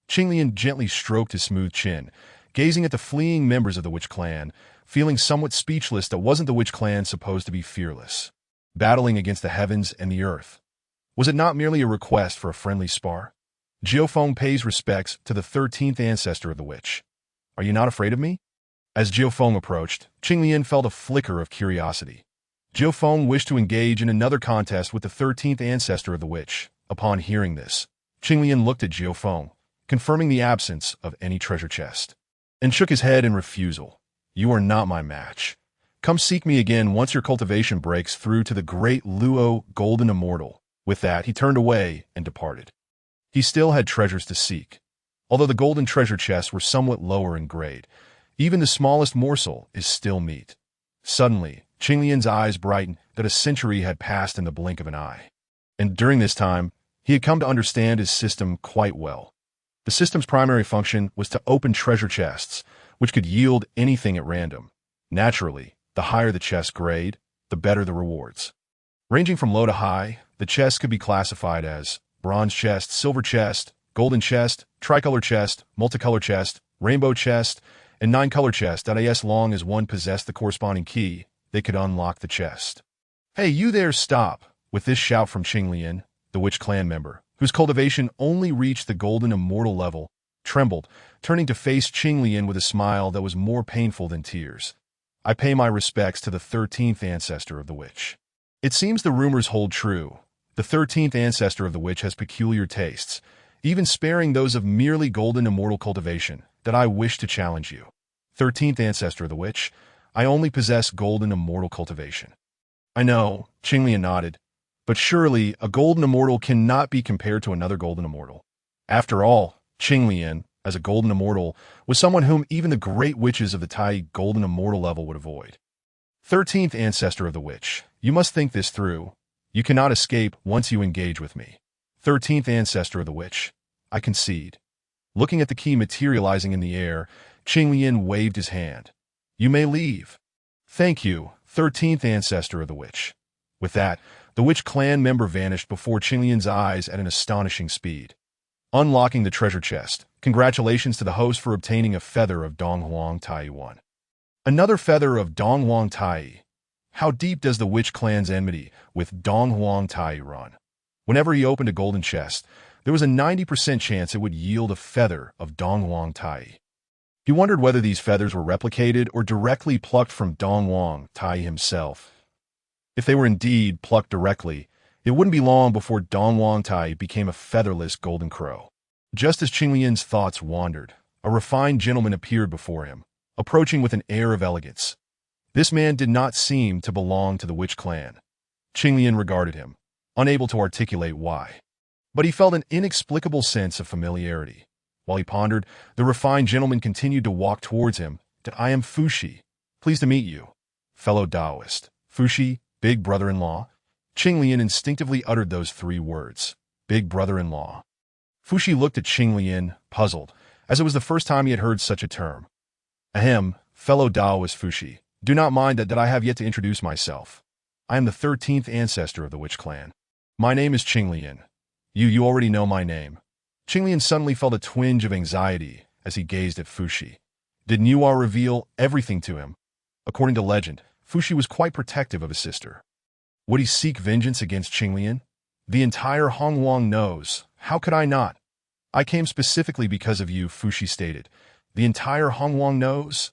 Qinglian gently stroked his smooth chin, gazing at the fleeing members of the witch clan, feeling somewhat speechless that wasn't the witch clan supposed to be fearless, battling against the heavens and the earth. Was it not merely a request for a friendly spar? Jiufeng pays respects to the 13th ancestor of the witch. Are you not afraid of me? As Jiufeng approached, Qinglian felt a flicker of curiosity. Jiufeng wished to engage in another contest with the 13th ancestor of the witch. Upon hearing this, Qinglian looked at Jiufeng, confirming the absence of any treasure chest, and shook his head in refusal. You are not my match. Come seek me again once your cultivation breaks through to the great Luo Golden Immortal. With that, he turned away and departed. He still had treasures to seek. Although the golden treasure chests were somewhat lower in grade, even the smallest morsel is still meat. Suddenly, Qinglian's eyes brightened that a century had passed in the blink of an eye. And during this time, he had come to understand his system quite well. The system's primary function was to open treasure chests, which could yield anything at random. Naturally, the higher the chest grade, the better the rewards. Ranging from low to high, the chests could be classified as bronze chest, silver chest, golden chest, tricolor chest, multicolor chest, rainbow chest, and 9-color chest. As long as one possessed the corresponding key, they could unlock the chest. Hey, you there, stop! With this shout from Qinglian, the witch clan member, whose cultivation only reached the golden immortal level, trembled, turning to face Qinglian with a smile that was more painful than tears. I pay my respects to the 13th ancestor of the witch. It seems the rumors hold true. The 13th ancestor of the witch has peculiar tastes, even sparing those of merely golden immortal cultivation, that I wish to challenge you. 13th Ancestor of the Witch, I only possess golden immortal cultivation. I know, Qinglian nodded, but surely a golden immortal cannot be compared to another golden immortal. After all, Qinglian, as a golden immortal, was someone whom even the great witches of the Tai golden immortal level would avoid. 13th Ancestor of the Witch, you must think this through. You cannot escape once you engage with me. 13th Ancestor of the Witch, I concede. Looking at the key materializing in the air, Qinglian waved his hand. You may leave. Thank you, 13th Ancestor of the Witch. With that, the Witch clan member vanished before Qinglian's eyes at an astonishing speed. Unlocking the treasure chest, congratulations to the host for obtaining a feather of donghuang tai Yuan. Another feather of donghuang tai. How deep does the Witch clan's enmity with donghuang tai run? Whenever he opened a golden chest, there was a 90% chance it would yield a feather of donghuang tai. He wondered whether these feathers were replicated or directly plucked from donghuang tai himself. If they were indeed plucked directly, it wouldn't be long before donghuang tai became a featherless golden crow. Just as Qinglian's thoughts wandered, a refined gentleman appeared before him, approaching with an air of elegance. This man did not seem to belong to the Witch clan. Qinglian regarded him, unable to articulate why. But he felt an inexplicable sense of familiarity. While he pondered, the refined gentleman continued to walk towards him. I am Fuxi. Pleased to meet you. Fellow Taoist. Fuxi, big brother-in-law. Qinglian instinctively uttered those three words. Big brother-in-law. Fuxi looked at Qinglian, puzzled, as it was the first time he had heard such a term. Ahem, fellow Taoist Fuxi. Do not mind that I have yet to introduce myself. I am the 13th Ancestor of the Witch clan. My name is Qinglian. You already know my name. Qinglian suddenly felt a twinge of anxiety as he gazed at Fuxi. Did Nüwa reveal everything to him? According to legend, Fuxi was quite protective of his sister. Would he seek vengeance against Qinglian? The entire Donghuang knows. How could I not? I came specifically because of you, Fuxi stated. The entire Donghuang knows?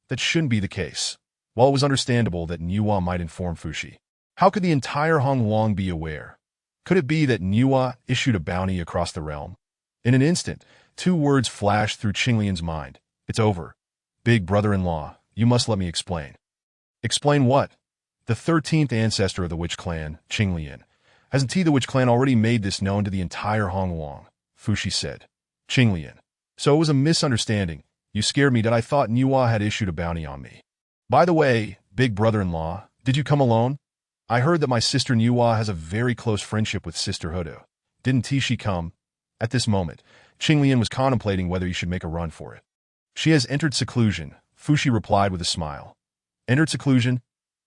That shouldn't be the case. While it was understandable that Nüwa might inform Fuxi, how could the entire Donghuang be aware? Could it be that Nüwa issued a bounty across the realm? In an instant, two words flashed through Qinglian's mind. It's over. Big brother-in-law, you must let me explain. Explain what? The 13th Ancestor of the Witch clan, Qinglian. Hasn't the Witch clan already made this known to the entire Donghuang? Fuxi said. Qinglian. So it was a misunderstanding. You scared me that I thought Nüwa had issued a bounty on me. By the way, big brother-in-law, did you come alone? I heard that my sister Nüwa has a very close friendship with Sister Hudu. Didn't she come? At this moment, Qinglian was contemplating whether he should make a run for it. She has entered seclusion, Fuxi replied with a smile. Entered seclusion?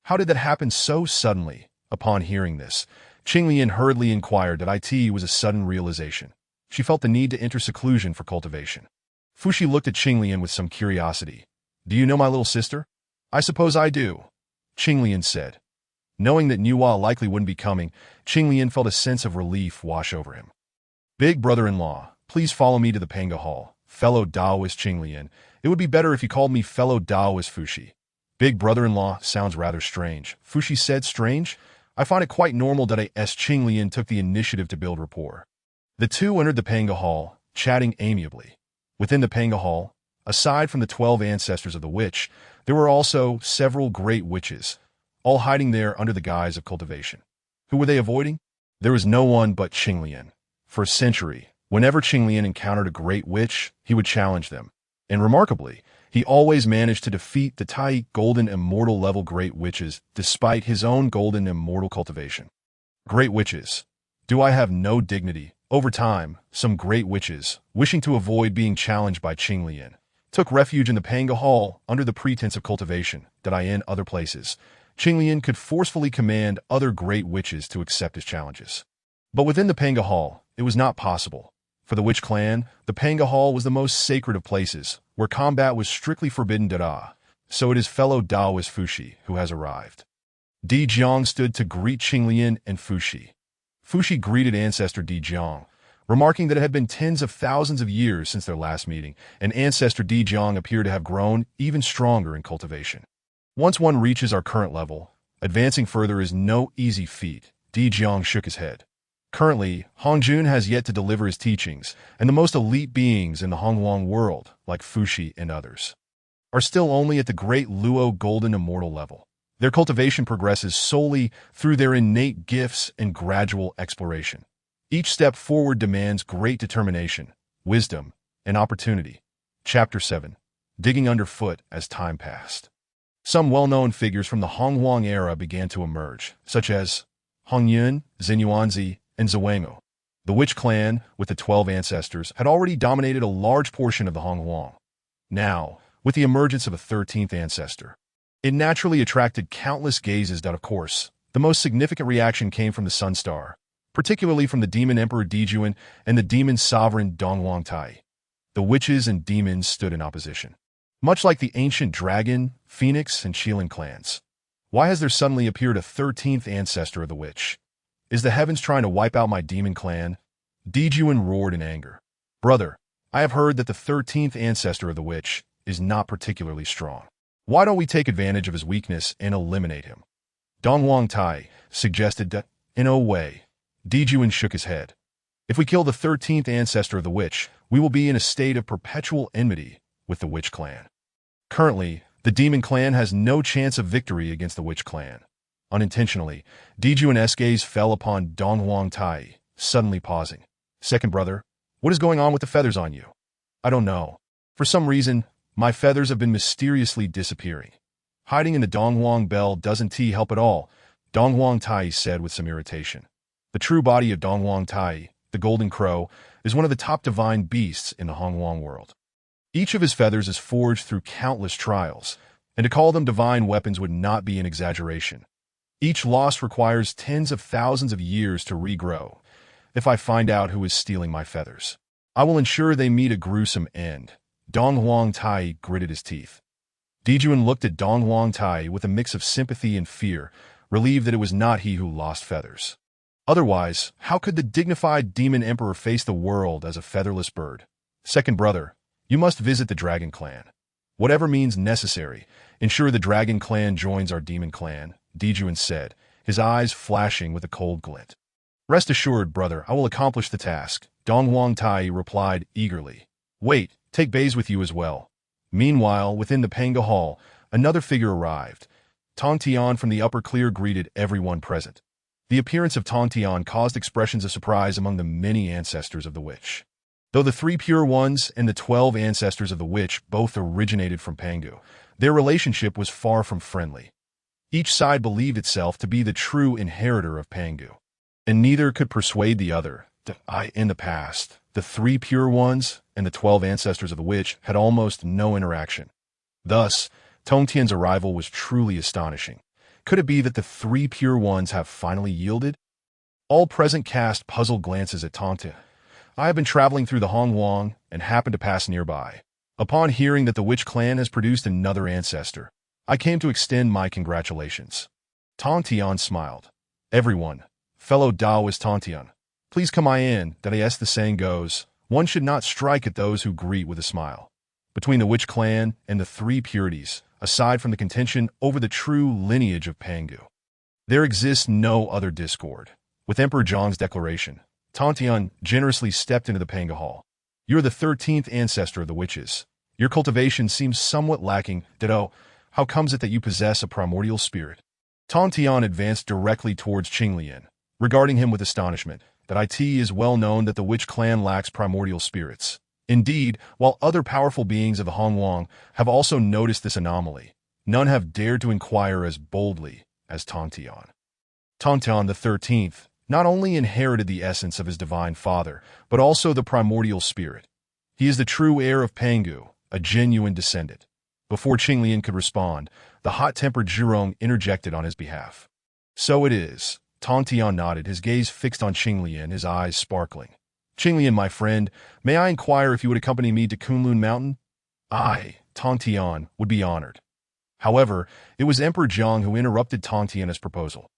How did that happen so suddenly? Upon hearing this, Qinglian hurriedly inquired that it was a sudden realization. She felt the need to enter seclusion for cultivation. Fuxi looked at Qinglian with some curiosity. Do you know my little sister? I suppose I do, Qinglian said. Knowing that Nüwa likely wouldn't be coming, Qinglian felt a sense of relief wash over him. Big brother-in-law, please follow me to the Pangu Hall. Fellow Taoist Qinglian, it would be better if you called me fellow Taoist Fuxi. Big brother-in-law sounds rather strange. Fuxi said strange? I find it quite normal that Qinglian took the initiative to build rapport. The two entered the Pangu Hall, chatting amiably. Within the Pangu Hall, aside from the 12 ancestors of the witch, there were also several great witches, all hiding there under the guise of cultivation. Who were they avoiding? There was no one but Qinglian. For a century, whenever Qinglian encountered a great witch, he would challenge them. And remarkably, he always managed to defeat the Tai golden immortal level great witches despite his own golden immortal cultivation. Great witches. Do I have no dignity? Over time, some great witches, wishing to avoid being challenged by Qinglian, took refuge in the Pangu Hall under the pretense of cultivation, in other places. Qinglian could forcefully command other great witches to accept his challenges. But within the Pangu Hall, it was not possible. For the Witch clan, the Pangu Hall was the most sacred of places, where combat was strictly forbidden. So it is fellow Taoist Fuxi who has arrived. Jiang stood to greet Qinglian and Fuxi. Fuxi greeted Ancestor Jiang, remarking that it had been tens of thousands of years since their last meeting, and Ancestor Jiang appeared to have grown even stronger in cultivation. Once one reaches our current level, advancing further is no easy feat. Jiang shook his head. Currently, Hongjun has yet to deliver his teachings, and the most elite beings in the Donghuang world, like Fuxi and others, are still only at the great Luo Golden Immortal level. Their cultivation progresses solely through their innate gifts and gradual exploration. Each step forward demands great determination, wisdom, and opportunity. Chapter 7. Digging underfoot as time passed. Some well-known figures from the Donghuang era began to emerge, such as Hongyun, Xinyuanzi, and Zhuangmu. The Witch clan, with the 12 ancestors, had already dominated a large portion of the Donghuang. Now, with the emergence of a 13th ancestor, it naturally attracted countless gazes. Of course, the most significant reaction came from the Sun Star, particularly from the Demon Emperor Dijuan and the Demon Sovereign Donghuang Tai. The witches and demons stood in opposition, much like the ancient Dragon, Phoenix, and Qilin clans. Why has there suddenly appeared a 13th ancestor of the witch? Is the heavens trying to wipe out my demon clan? Dijuan roared in anger. Brother, I have heard that the 13th ancestor of the witch is not particularly strong. Why don't we take advantage of his weakness and eliminate him? Donghuang Tai suggested that, in a way. Dijuan shook his head. If we kill the 13th ancestor of the witch, we will be in a state of perpetual enmity with the Witch clan. Currently, the Demon clan has no chance of victory against the Witch clan. Unintentionally, Dijuan's gaze fell upon Donghuang Tai, suddenly pausing. Second brother, what is going on with the feathers on you? I don't know. For some reason, my feathers have been mysteriously disappearing. Hiding in the Donghuang bell doesn't help at all, Donghuang Tai said with some irritation. The true body of Donghuang Tai, the Golden Crow, is one of the top divine beasts in the Donghuang world. Each of his feathers is forged through countless trials, and to call them divine weapons would not be an exaggeration. Each loss requires tens of thousands of years to regrow. If I find out who is stealing my feathers, I will ensure they meet a gruesome end. Donghuang Tai gritted his teeth. Dijuan looked at Donghuang Tai with a mix of sympathy and fear, relieved that it was not he who lost feathers. Otherwise, how could the dignified Demon Emperor face the world as a featherless bird? Second brother, you must visit the Dragon clan. Whatever means necessary, ensure the Dragon clan joins our Demon clan, Dijuan said, his eyes flashing with a cold glint. Rest assured, brother, I will accomplish the task, Donghuang Tai replied eagerly. Wait, take Bays with you as well. Meanwhile, within the Pangu Hall, another figure arrived. Tongtian from the upper clear greeted everyone present. The appearance of Tongtian caused expressions of surprise among the many ancestors of the witch. Though the 3 pure ones and the 12 ancestors of the witch both originated from Pangu, their relationship was far from friendly. Each side believed itself to be the true inheritor of Pangu, and neither could persuade the other that in the past, the 3 pure ones and the 12 ancestors of the witch had almost no interaction. Thus, Tongtian's arrival was truly astonishing. Could it be that the 3 pure ones have finally yielded? All present cast puzzled glances at Tongtian. I have been traveling through the Donghuang and happened to pass nearby. Upon hearing that the Witch clan has produced another ancestor, I came to extend my congratulations. Tongtian smiled. Everyone, fellow Taoist Tongtian, please come in, that as the saying goes, one should not strike at those who greet with a smile. Between the Witch clan and the 3 purities, aside from the contention over the true lineage of Pangu, there exists no other discord. With Emperor Zhang's declaration, Tongtian generously stepped into the Pangu Hall. You are the 13th ancestor of the witches. Your cultivation seems somewhat lacking. Ditto, how comes it that you possess a primordial spirit? Tongtian advanced directly towards Qinglian, regarding him with astonishment. That it is well known that the Witch clan lacks primordial spirits. Indeed, while other powerful beings of the Donghuang have also noticed this anomaly, none have dared to inquire as boldly as Tongtian. Tongtian the 13th not only inherited the essence of his divine father, but also the primordial spirit. He is the true heir of Pangu, a genuine descendant. Before Qinglian could respond, the hot-tempered Zhurong interjected on his behalf. So it is. Tongtian nodded, his gaze fixed on Qinglian, his eyes sparkling. Qinglian, my friend, may I inquire if you would accompany me to Kunlun Mountain? I, Tongtian, would be honored. However, it was Emperor Zhang who interrupted Tongtian's proposal,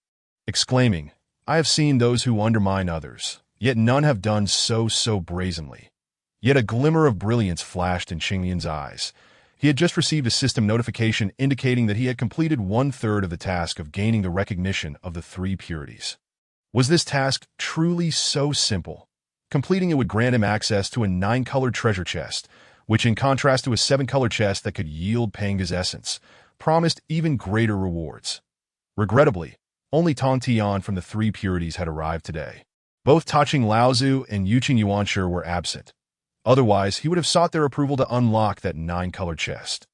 exclaiming, I have seen those who undermine others, yet none have done so brazenly. Yet a glimmer of brilliance flashed in Qinglian's eyes. He had just received a system notification indicating that he had completed 1/3 of the task of gaining the recognition of the 3 purities. Was this task truly so simple? Completing it would grant him access to a 9-colored treasure chest, which in contrast to a 7-color chest that could yield Pangu's essence, promised even greater rewards. Regrettably, only Tongtian from the 3 purities had arrived today. Both Taching Laozu and Yuqing Yuanshi were absent. Otherwise, he would have sought their approval to unlock that 9-colored chest.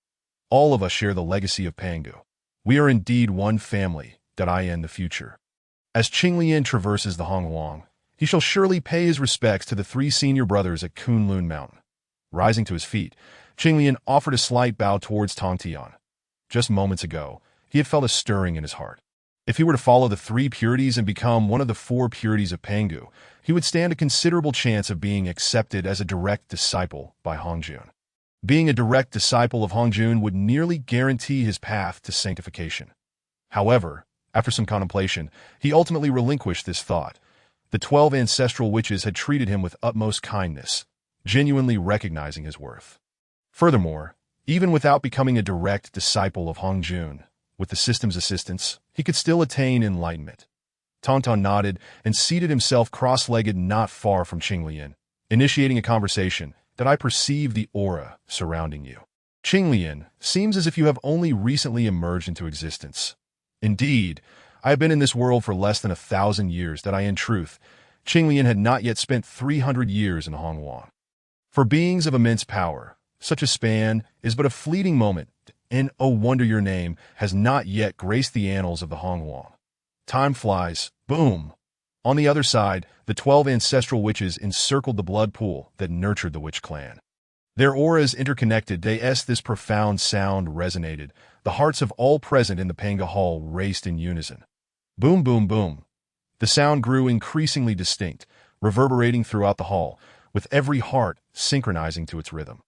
All of us share the legacy of Pangu. We are indeed one family, in the future. As Qinglian traverses the Donghuang, he shall surely pay his respects to the 3 senior brothers at Kunlun Mountain. Rising to his feet, Qinglian offered a slight bow towards Tongtian. Just moments ago, he had felt a stirring in his heart. If he were to follow the 3 purities and become one of the 4 purities of Pangu, he would stand a considerable chance of being accepted as a direct disciple by Hongjun. Being a direct disciple of Hongjun would nearly guarantee his path to sanctification. However, after some contemplation, he ultimately relinquished this thought. The 12 ancestral witches had treated him with utmost kindness, genuinely recognizing his worth. Furthermore, even without becoming a direct disciple of Hongjun, with the system's assistance, he could still attain enlightenment. Tongtian nodded and seated himself cross-legged not far from Qinglian, initiating a conversation. That I perceive the aura surrounding you. Qinglian, seems as if you have only recently emerged into existence. Indeed, I have been in this world for less than 1,000 years. In truth, Qinglian had not yet spent 300 years in Donghuang. For beings of immense power, such a span is but a fleeting moment, and oh wonder your name has not yet graced the annals of the Donghuang. Time flies, boom! On the other side, the 12 ancestral witches encircled the blood pool that nurtured the witch clan. Their auras interconnected, this profound sound resonated. The hearts of all present in the Pangu Hall raced in unison. Boom, boom, boom. The sound grew increasingly distinct, reverberating throughout the hall, with every heart synchronizing to its rhythm.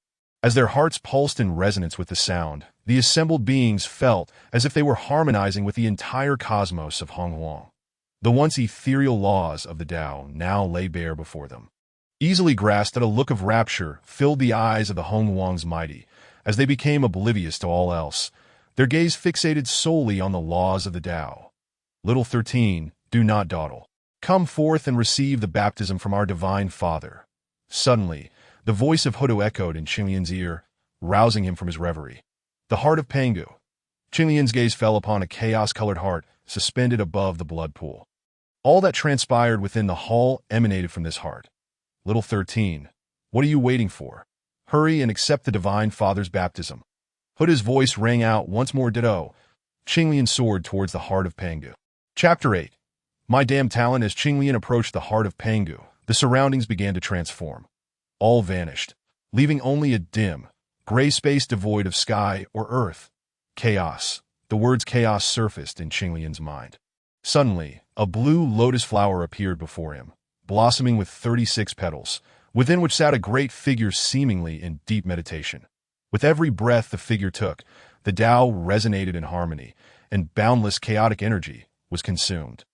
As their hearts pulsed in resonance with the sound, the assembled beings felt as if they were harmonizing with the entire cosmos of Donghuang. The once ethereal laws of the Tao now lay bare before them. Easily grasped, that a look of rapture filled the eyes of the Donghuang's mighty, as they became oblivious to all else, their gaze fixated solely on the laws of the Tao. Little 13, do not dawdle. Come forth and receive the baptism from our Divine Father. Suddenly, the voice of Hudo echoed in Qinglian's ear, rousing him from his reverie. The heart of Pangu. Qinglian's gaze fell upon a chaos-colored heart suspended above the blood pool. All that transpired within the hall emanated from this heart. Little 13, what are you waiting for? Hurry and accept the Divine Father's baptism. Huda's voice rang out once more. Ditto. Qinglian soared towards the heart of Pangu. Chapter 8. My damn talent. As Qinglian approached the heart of Pangu, the surroundings began to transform. All vanished, leaving only a dim, gray space devoid of sky or earth. Chaos. The words chaos surfaced in Qinglian's mind. Suddenly, a blue lotus flower appeared before him, blossoming with 36 petals, within which sat a great figure seemingly in deep meditation. With every breath the figure took, the Tao resonated in harmony, and boundless chaotic energy was consumed.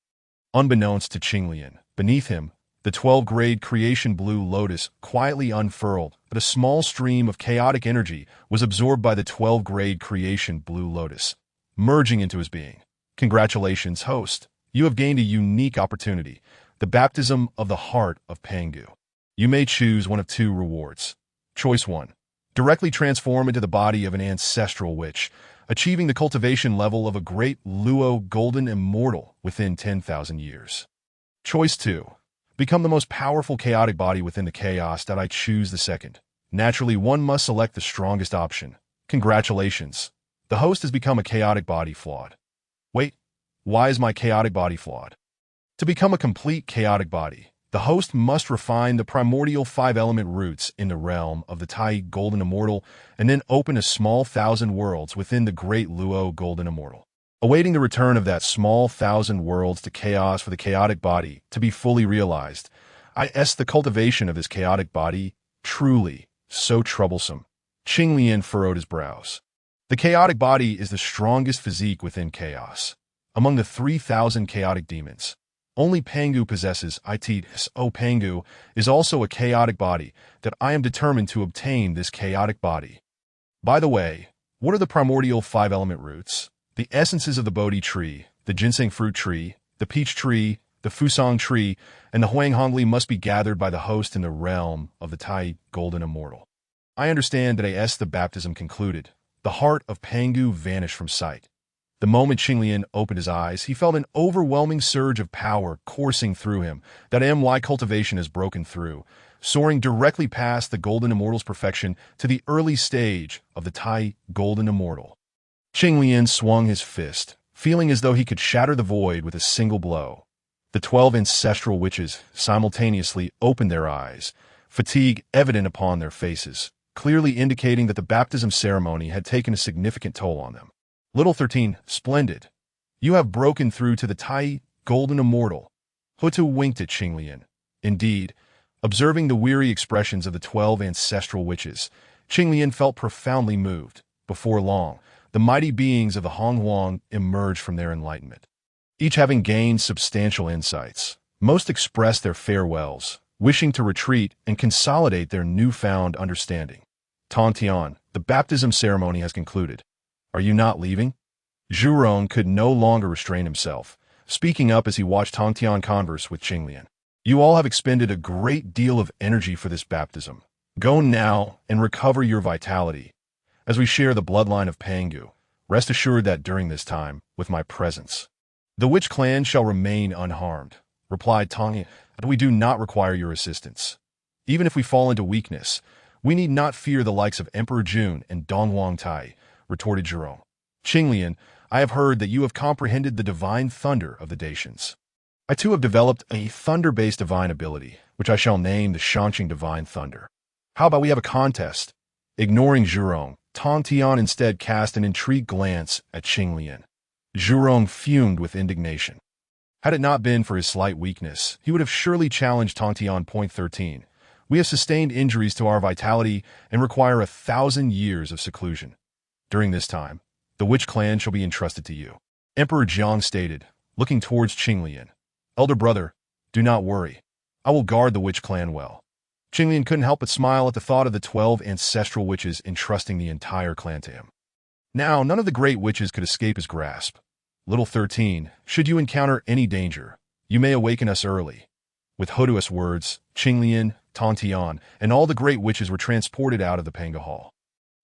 Unbeknownst to Qinglian, beneath him, the 12-grade creation blue lotus quietly unfurled, but a small stream of chaotic energy was absorbed by the 12-grade creation blue lotus, merging into his being. Congratulations, host. You have gained a unique opportunity, the baptism of the heart of Pangu. You may choose one of 2 rewards. Choice 1. Directly transform into the body of an ancestral witch, achieving the cultivation level of a great Luo golden immortal within 10,000 years. Choice 2. Become the most powerful chaotic body within the chaos. I choose the second. Naturally, one must select the strongest option. Congratulations. The host has become a chaotic body flawed. Wait, why is my chaotic body flawed? To become a complete chaotic body, the host must refine the primordial 5-element roots in the realm of the Tai Golden Immortal and then open a small 1,000 worlds within the great Luo Golden Immortal. Awaiting the return of that small 1,000 worlds to chaos for the chaotic body to be fully realized, the cultivation of this chaotic body truly so troublesome. Qinglian furrowed his brows. The chaotic body is the strongest physique within chaos. Among the 3,000 chaotic demons, only Pangu possesses it. Pangu is also a chaotic body, that I am determined to obtain this chaotic body. By the way, what are the primordial 5-element roots? The essences of the Bodhi tree, the ginseng fruit tree, the peach tree, the Fusang tree, and the Huanghongli must be gathered by the host in the realm of the Tai Golden Immortal. I understand that as the baptism concluded, the heart of Pangu vanished from sight. The moment Qinglian opened his eyes, he felt an overwhelming surge of power coursing through him that MY cultivation has broken through, soaring directly past the Golden Immortal's perfection to the early stage of the Tai Golden Immortal. Qinglian swung his fist, feeling as though he could shatter the void with a single blow. The 12 ancestral witches simultaneously opened their eyes, fatigue evident upon their faces, clearly indicating that the baptism ceremony had taken a significant toll on them. Little 13, splendid. You have broken through to the Tai Golden Immortal. Hutu winked at Qinglian. Indeed, observing the weary expressions of the 12 ancestral witches, Qinglian felt profoundly moved. Before long, the mighty beings of the donghuang emerged from their enlightenment. Each having gained substantial insights, most expressed their farewells, wishing to retreat and consolidate their newfound understanding. Tongtian, the baptism ceremony has concluded. Are you not leaving? Zhurong could no longer restrain himself, speaking up as he watched Tongtian converse with Qinglian. You all have expended a great deal of energy for this baptism. Go now and recover your vitality. As we share the bloodline of Pangu, rest assured that during this time, with my presence, the witch clan shall remain unharmed, replied Tongtian, but we do not require your assistance. Even if we fall into weakness, we need not fear the likes of Emperor Jun and Donghuang Tai, retorted Zhurong. Qinglian, I have heard that you have comprehended the divine thunder of the Dacians. I too have developed a thunder-based divine ability, which I shall name the Shangqing Divine Thunder. How about we have a contest? Ignoring Zhurong, Tongtian instead cast an intrigued glance at Qinglian. Zhurong fumed with indignation. Had it not been for his slight weakness, he would have surely challenged Tongtian. Point 13. We have sustained injuries to our vitality and require 1,000 years of seclusion. During this time, the witch clan shall be entrusted to you. Emperor Jiang stated, looking towards Qinglian. Elder brother, do not worry. I will guard the witch clan well. Qinglian couldn't help but smile at the thought of the 12 ancestral witches entrusting the entire clan to him. Now, none of the great witches could escape his grasp. Little 13, should you encounter any danger, you may awaken us early. With Hutu's words, Qinglian, Tongtian, and all the great witches were transported out of the Pangu Hall.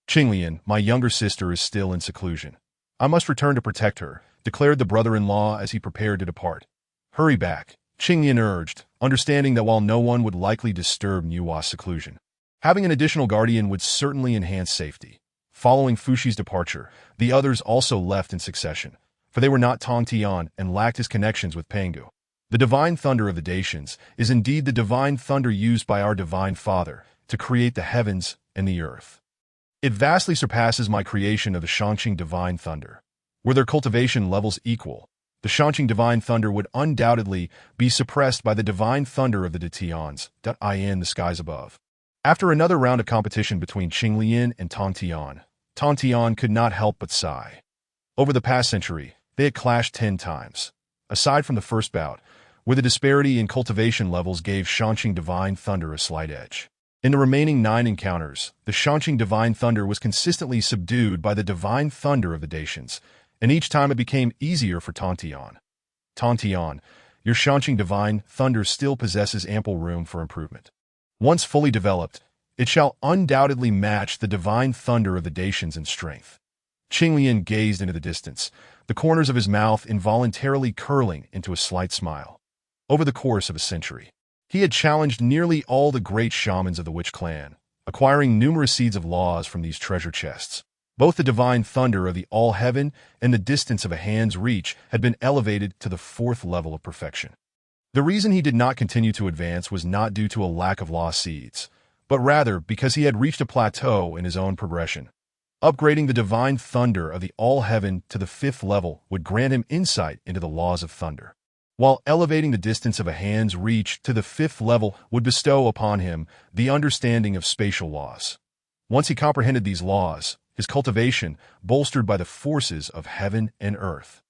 Qinglian, my younger sister is still in seclusion. I must return to protect her, declared the brother-in-law as he prepared to depart. Hurry back, Qinglian urged, understanding that while no one would likely disturb Nüwa's seclusion, having an additional guardian would certainly enhance safety. Following Fuxi's departure, the others also left in succession, for they were not Tongtian and lacked his connections with Pangu. The divine thunder of the Dacians is indeed the divine thunder used by our divine Father to create the heavens and the earth. It vastly surpasses my creation of the Shangqing Divine Thunder. Were their cultivation levels equal, the Shangqing Divine Thunder would undoubtedly be suppressed by the Divine Thunder of the Detians, in the skies above. After another round of competition between Qinglian and Tongtian, Tongtian could not help but sigh. Over the past century, they had clashed 10 times. Aside from the first bout, where the disparity in cultivation levels gave Shangqing Divine Thunder a slight edge. In the remaining 9 encounters, the Shangqing Divine Thunder was consistently subdued by the Divine Thunder of the Dacians, and each time it became easier for Tongtian. Tongtian, your Shangqing Divine Thunder still possesses ample room for improvement. Once fully developed, it shall undoubtedly match the Divine Thunder of the Dacians in strength. Qinglian gazed into the distance, the corners of his mouth involuntarily curling into a slight smile. Over the course of a century, he had challenged nearly all the great shamans of the witch clan, acquiring numerous seeds of laws from these treasure chests. Both the divine thunder of the all-heaven and the distance of a hand's reach had been elevated to the 4th level of perfection. The reason he did not continue to advance was not due to a lack of law seeds, but rather because he had reached a plateau in his own progression. Upgrading the divine thunder of the all-heaven to the 5th level would grant him insight into the laws of thunder, while elevating the distance of a hand's reach to the 5th level would bestow upon him the understanding of spatial laws. Once he comprehended these laws, his cultivation, bolstered by the forces of heaven and earth,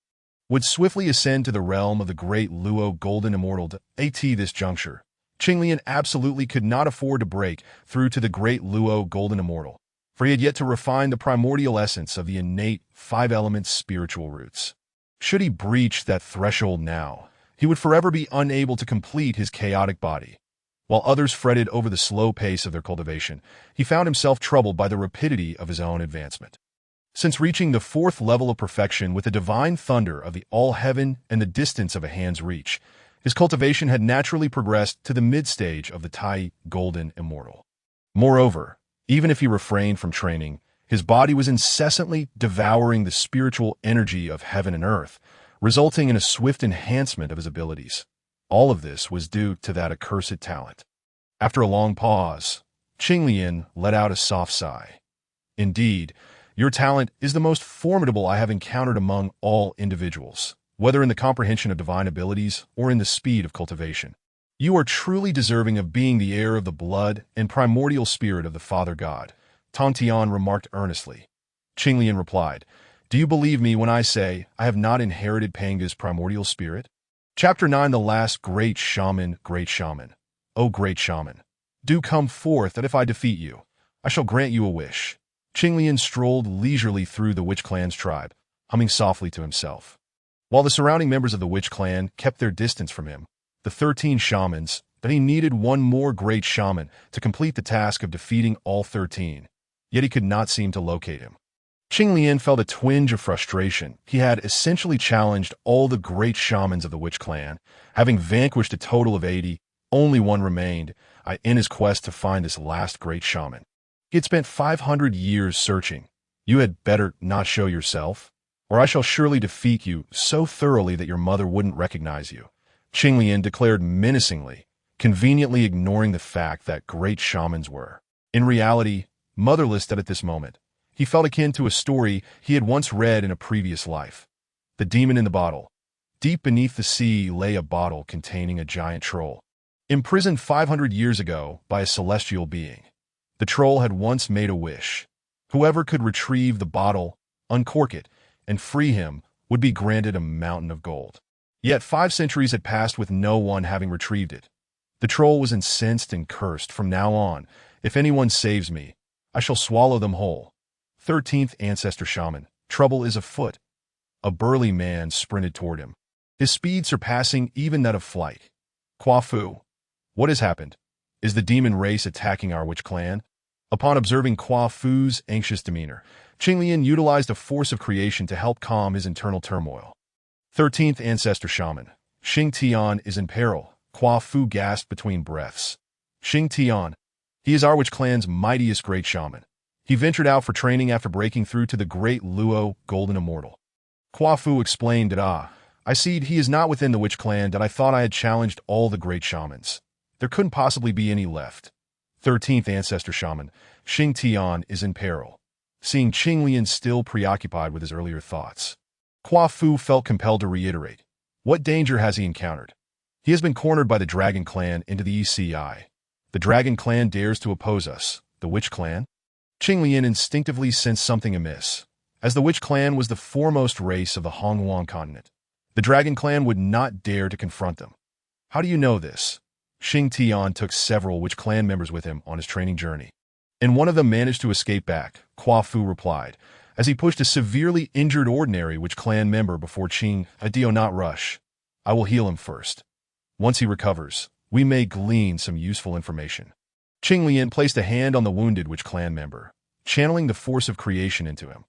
would swiftly ascend to the realm of the great Luo Golden Immortal. At this juncture, Qinglian absolutely could not afford to break through to the great Luo Golden Immortal, for he had yet to refine the primordial essence of the innate 5 elements spiritual roots. Should he breach that threshold now, he would forever be unable to complete his chaotic body. While others fretted over the slow pace of their cultivation, he found himself troubled by the rapidity of his own advancement. Since reaching the 4th level of perfection with the divine thunder of the all-heaven and the distance of a hand's reach, his cultivation had naturally progressed to the mid-stage of the Tai Golden Immortal. Moreover, even if he refrained from training, his body was incessantly devouring the spiritual energy of heaven and earth, resulting in a swift enhancement of his abilities. All of this was due to that accursed talent. After a long pause, Qinglian let out a soft sigh. Indeed, your talent is the most formidable I have encountered among all individuals, whether in the comprehension of divine abilities or in the speed of cultivation. You are truly deserving of being the heir of the blood and primordial spirit of the Father God, Tongtian remarked earnestly. Qinglian replied, Do you believe me when I say I have not inherited Pangu's primordial spirit? Chapter 9 The Last Great Shaman. O great shaman, do come forth that if I defeat you, I shall grant you a wish. Qinglian strolled leisurely through the Witch Clan's tribe, humming softly to himself. While the surrounding members of the Witch Clan kept their distance from him, the 13 shamans, that he needed one more great shaman to complete the task of defeating all 13, yet he could not seem to locate him. Qinglian felt a twinge of frustration. He had essentially challenged all the great shamans of the Witch Clan. Having vanquished a total of 80, only one remained, in his quest to find this last great shaman. He had spent 500 years searching. You had better not show yourself, or I shall surely defeat you so thoroughly that your mother wouldn't recognize you, Qinglian declared menacingly, conveniently ignoring the fact that great shamans were, in reality, motherless at this moment. He felt akin to a story he had once read in a previous life. The demon in the bottle. Deep beneath the sea lay a bottle containing a giant troll, imprisoned 500 years ago by a celestial being. The troll had once made a wish. Whoever could retrieve the bottle, uncork it, and free him would be granted a mountain of gold. Yet 5 centuries had passed with no one having retrieved it. The troll was incensed and cursed. From now on, if anyone saves me, I shall swallow them whole. 13th Ancestor Shaman, trouble is afoot. A burly man sprinted toward him, his speed surpassing even that of flight. Kwafu, what has happened? Is the demon race attacking our Witch Clan? Upon observing Kwafu's anxious demeanor, Qinglian utilized a force of creation to help calm his internal turmoil. 13th Ancestor Shaman, Xingtian is in peril. Kwafu gasped between breaths. Xingtian, he is our Witch Clan's mightiest great shaman. He ventured out for training after breaking through to the great Luo Golden Immortal. Kwafu explained that, I see he is not within the Witch Clan that I thought I had challenged all the great shamans. There couldn't possibly be any left. 13th Ancestor Shaman, Xingtian is in peril. Seeing Qinglian still preoccupied with his earlier thoughts, Kwafu felt compelled to reiterate. What danger has he encountered? He has been cornered by the Dragon Clan into the ECI. The Dragon Clan dares to oppose us. The Witch Clan? Qinglian instinctively sensed something amiss. As the Witch Clan was the foremost race of the Donghuang continent, the Dragon Clan would not dare to confront them. How do you know this? Xingtian took several Witch Clan members with him on his training journey, and one of them managed to escape back, Kwafu replied, as he pushed a severely injured ordinary Witch Clan member before Qing. Do not rush. I will heal him first. Once he recovers, we may glean some useful information. Qinglian placed a hand on the wounded Witch Clan member, channeling the force of creation into him.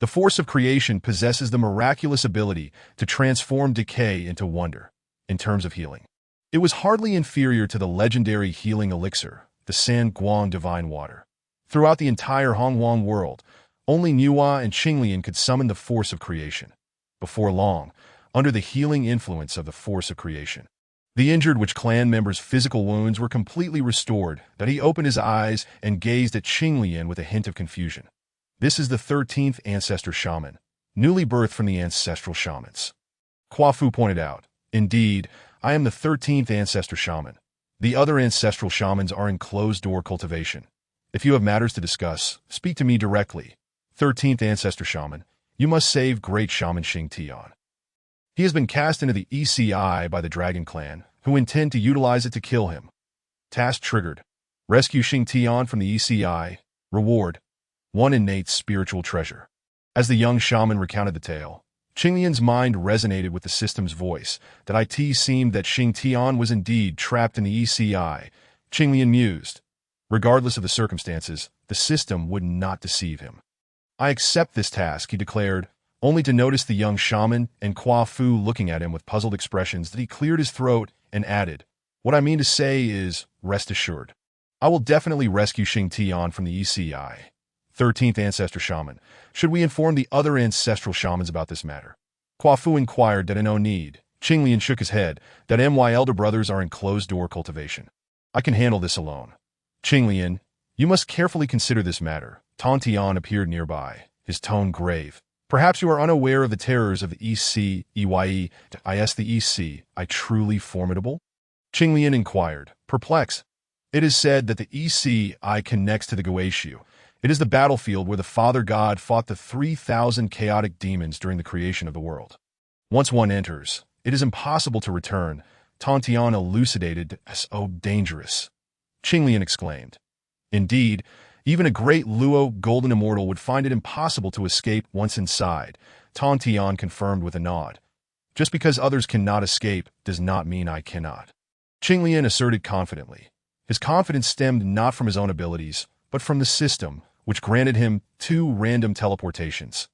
The force of creation possesses the miraculous ability to transform decay into wonder, in terms of healing. It was hardly inferior to the legendary healing elixir, the Sanguang Divine Water. Throughout the entire Donghuang world, only Nüwa and Qinglian could summon the force of creation. Before long, under the healing influence of the force of creation, the injured Witch Clan member's physical wounds were completely restored, that he opened his eyes and gazed at Qinglian with a hint of confusion. This is the 13th Ancestor Shaman, newly birthed from the Ancestral Shamans. Kwafu pointed out, Indeed, I am the 13th Ancestor Shaman. The other Ancestral Shamans are in closed-door cultivation. If you have matters to discuss, speak to me directly. 13th Ancestor Shaman, you must save Great Shaman Xingtian. He has been cast into the ECI by the Dragon Clan, who intend to utilize it to kill him. Task triggered. Rescue Xingtian from the ECI. Reward: 1 innate spiritual treasure. As the young shaman recounted the tale, Qinglian's mind resonated with the system's voice, that it seemed that Xingtian was indeed trapped in the ECI. Qinglian mused. Regardless of the circumstances, the system would not deceive him. I accept this task, he declared, only to notice the young shaman and Kwa Fu looking at him with puzzled expressions that he cleared his throat and added, what I mean to say is, rest assured. I will definitely rescue Xingtian from the ECI. 13th Ancestor Shaman. Should we inform the other ancestral shamans about this matter? Kwa Fu inquired that no need. Qinglian shook his head, that my elder brothers are in closed-door cultivation. I can handle this alone. Qinglian, you must carefully consider this matter. Tongtian appeared nearby, his tone grave. Perhaps you are unaware of the terrors of the ECEYE. Is the ECI truly formidable? Qinglian inquired, perplexed. It is said that the ECI connects to the Guishu. It is the battlefield where the Father God fought the 3,000 chaotic demons during the creation of the world. Once one enters, it is impossible to return. Tongtian elucidated as dangerous. Qinglian exclaimed. Indeed, even a great Luo golden immortal would find it impossible to escape once inside, Tongtian confirmed with a nod. Just because others cannot escape does not mean I cannot. Qinglian asserted confidently. His confidence stemmed not from his own abilities, but from the system, which granted him 2 random teleportations.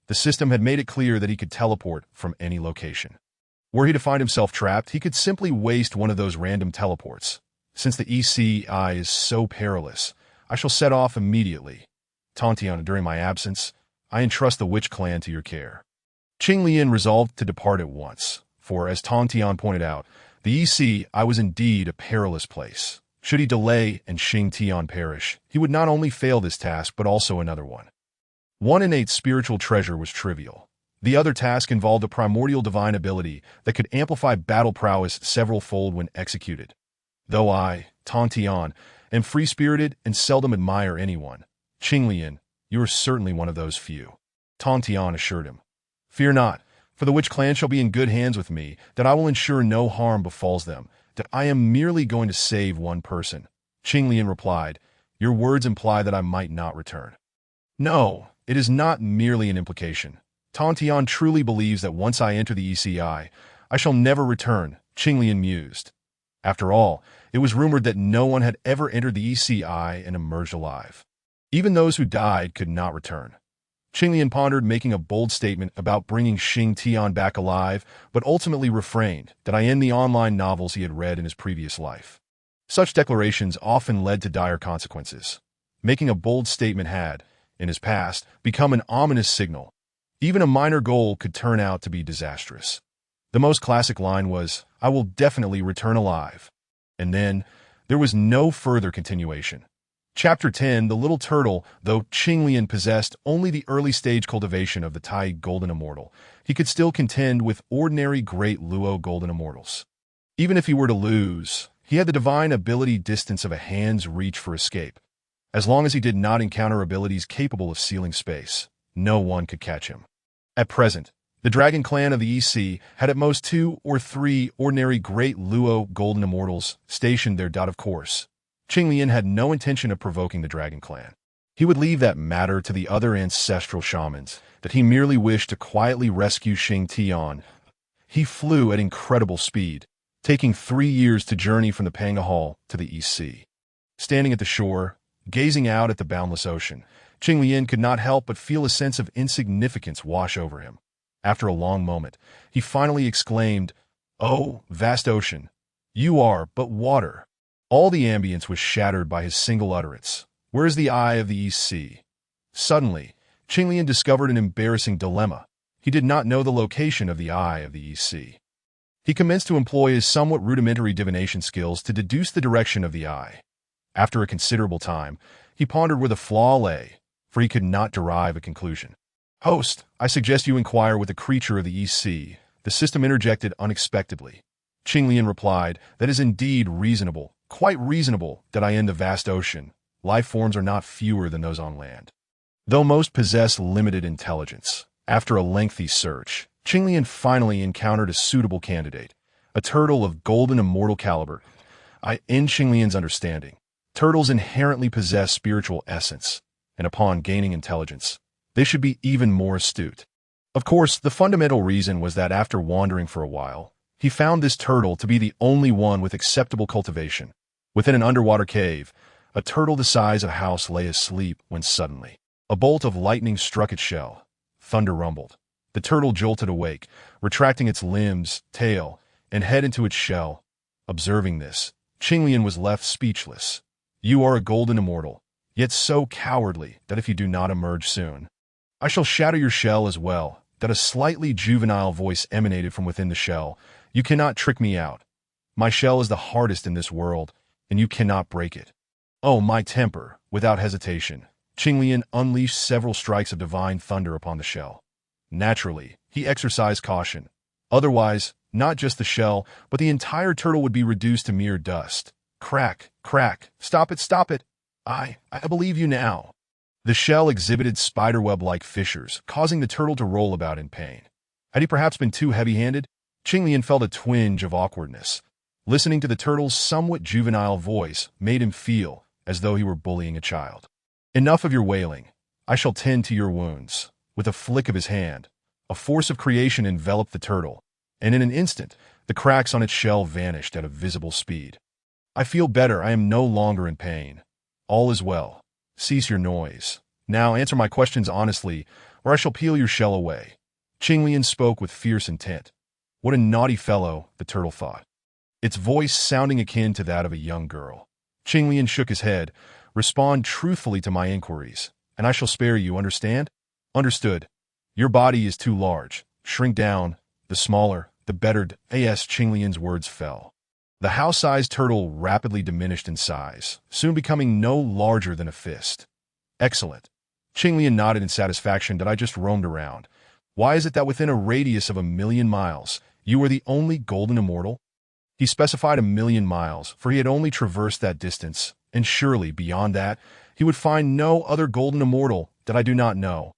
The system had made it clear that he could teleport from any location. Were he to find himself trapped, he could simply waste one of those random teleports. Since the ECI is so perilous, I shall set off immediately. Tongtian, during my absence, I entrust the witch clan to your care. Qinglian resolved to depart at once, for, as Tongtian pointed out, the ECI was indeed a perilous place. Should he delay and Xingtian perish, he would not only fail this task but also another one. One innate spiritual treasure was trivial. The other task involved a primordial divine ability that could amplify battle prowess several-fold when executed. Though I, Tongtian, am free-spirited and seldom admire anyone, Qinglian, you are certainly one of those few. Tongtian assured him. Fear not, for the witch clan shall be in good hands with me, that I will ensure no harm befalls them, that I am merely going to save one person. Qinglian replied, your words imply that I might not return. No, it is not merely an implication. Tongtian truly believes that once I enter the ECI, I shall never return, Qinglian mused. After all, it was rumored that no one had ever entered the ECI and emerged alive. Even those who died could not return. Qinglian pondered making a bold statement about bringing Xingtian back alive, but ultimately refrained, that in the online novels he had read in his previous life. Such declarations often led to dire consequences. Making a bold statement had, in his past, become an ominous signal. Even a minor goal could turn out to be disastrous. The most classic line was, I will definitely return alive. And then, there was no further continuation. Chapter 10, The Little Turtle. Though Qinglian possessed only the early-stage cultivation of the Tai Golden Immortal, he could still contend with ordinary great Luo Golden Immortals. Even if he were to lose, he had the divine ability distance of a hand's reach for escape. As long as he did not encounter abilities capable of sealing space, no one could catch him. At present, the Dragon Clan of the EC had at most 2 or 3 ordinary great Luo Golden Immortals stationed there. Of course, Qinglian had no intention of provoking the Dragon Clan. He would leave that matter to the other ancestral shamans, that he merely wished to quietly rescue Xingtian. He flew at incredible speed, taking 3 years to journey from the Pangu Hall to the EC. Standing at the shore, gazing out at the boundless ocean, Qinglian could not help but feel a sense of insignificance wash over him. After a long moment, he finally exclaimed, Oh, vast ocean, you are but water. All the ambience was shattered by his single utterance. Where is the eye of the EC? Suddenly, Qinglian discovered an embarrassing dilemma. He did not know the location of the eye of the EC. He commenced to employ his somewhat rudimentary divination skills to deduce the direction of the eye. After a considerable time, he pondered where the flaw lay, for he could not derive a conclusion. Host, I suggest you inquire with the creature of the EC. The system interjected unexpectedly. Qinglian replied, that is indeed reasonable, quite reasonable, that in the vast ocean, life forms are not fewer than those on land. Though most possess limited intelligence, after a lengthy search, Qinglian finally encountered a suitable candidate, a turtle of golden immortal caliber. In Qinglian's understanding, turtles inherently possess spiritual essence, and upon gaining intelligence, they should be even more astute. Of course, the fundamental reason was that after wandering for a while, he found this turtle to be the only one with acceptable cultivation. Within an underwater cave, a turtle the size of a house lay asleep when suddenly a bolt of lightning struck its shell. Thunder rumbled. The turtle jolted awake, retracting its limbs, tail, and head into its shell. Observing this, Qinglian was left speechless. You are a golden immortal, yet so cowardly that if you do not emerge soon, I shall shatter your shell as well. That a slightly juvenile voice emanated from within the shell. You cannot trick me out. My shell is the hardest in this world, and you cannot break it. Oh, my temper! Without hesitation, Qinglian unleashed several strikes of divine thunder upon the shell. Naturally, he exercised caution. Otherwise, not just the shell, but the entire turtle would be reduced to mere dust. Crack, crack, stop it, stop it! I believe you now. The shell exhibited spiderweb-like fissures, causing the turtle to roll about in pain. Had he perhaps been too heavy-handed? Qinglian felt a twinge of awkwardness. Listening to the turtle's somewhat juvenile voice made him feel as though he were bullying a child. Enough of your wailing. I shall tend to your wounds. With a flick of his hand, a force of creation enveloped the turtle, and in an instant, the cracks on its shell vanished at a visible speed. I feel better. I am no longer in pain. All is well. Cease your noise. Now answer my questions honestly, or I shall peel your shell away. Qinglian spoke with fierce intent. What a naughty fellow, the turtle thought. Its voice sounding akin to that of a young girl. Qinglian shook his head. Respond truthfully to my inquiries, and I shall spare you, understand? Understood. Your body is too large. Shrink down. The smaller, the better. Qinglian's words fell. The house-sized turtle rapidly diminished in size, soon becoming no larger than a fist. Excellent. Qinglian nodded in satisfaction that I just roamed around. Why is it that within a radius of 1,000,000 miles, you are the only golden immortal? He specified 1,000,000 miles, for he had only traversed that distance, and surely beyond that, he would find no other golden immortal that I do not know.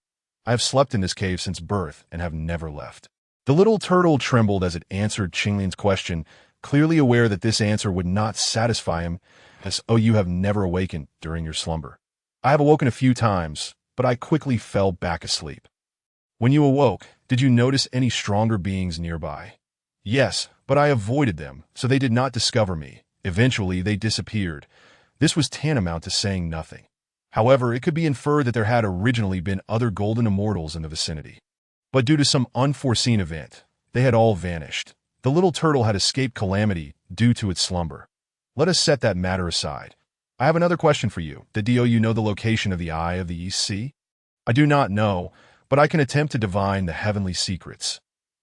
I have slept in this cave since birth and have never left. The little turtle trembled as it answered Qinglian's question, clearly aware that this answer would not satisfy him, as, oh, you have never awakened during your slumber. I have awoken a few times, but I quickly fell back asleep. When you awoke, did you notice any stronger beings nearby? Yes, but I avoided them, so they did not discover me. Eventually, they disappeared. This was tantamount to saying nothing. However, it could be inferred that there had originally been other golden immortals in the vicinity. But due to some unforeseen event, they had all vanished. The little turtle had escaped calamity due to its slumber. Let us set that matter aside. I have another question for you. Did you know the location of the Eye of the East Sea? I do not know, but I can attempt to divine the heavenly secrets.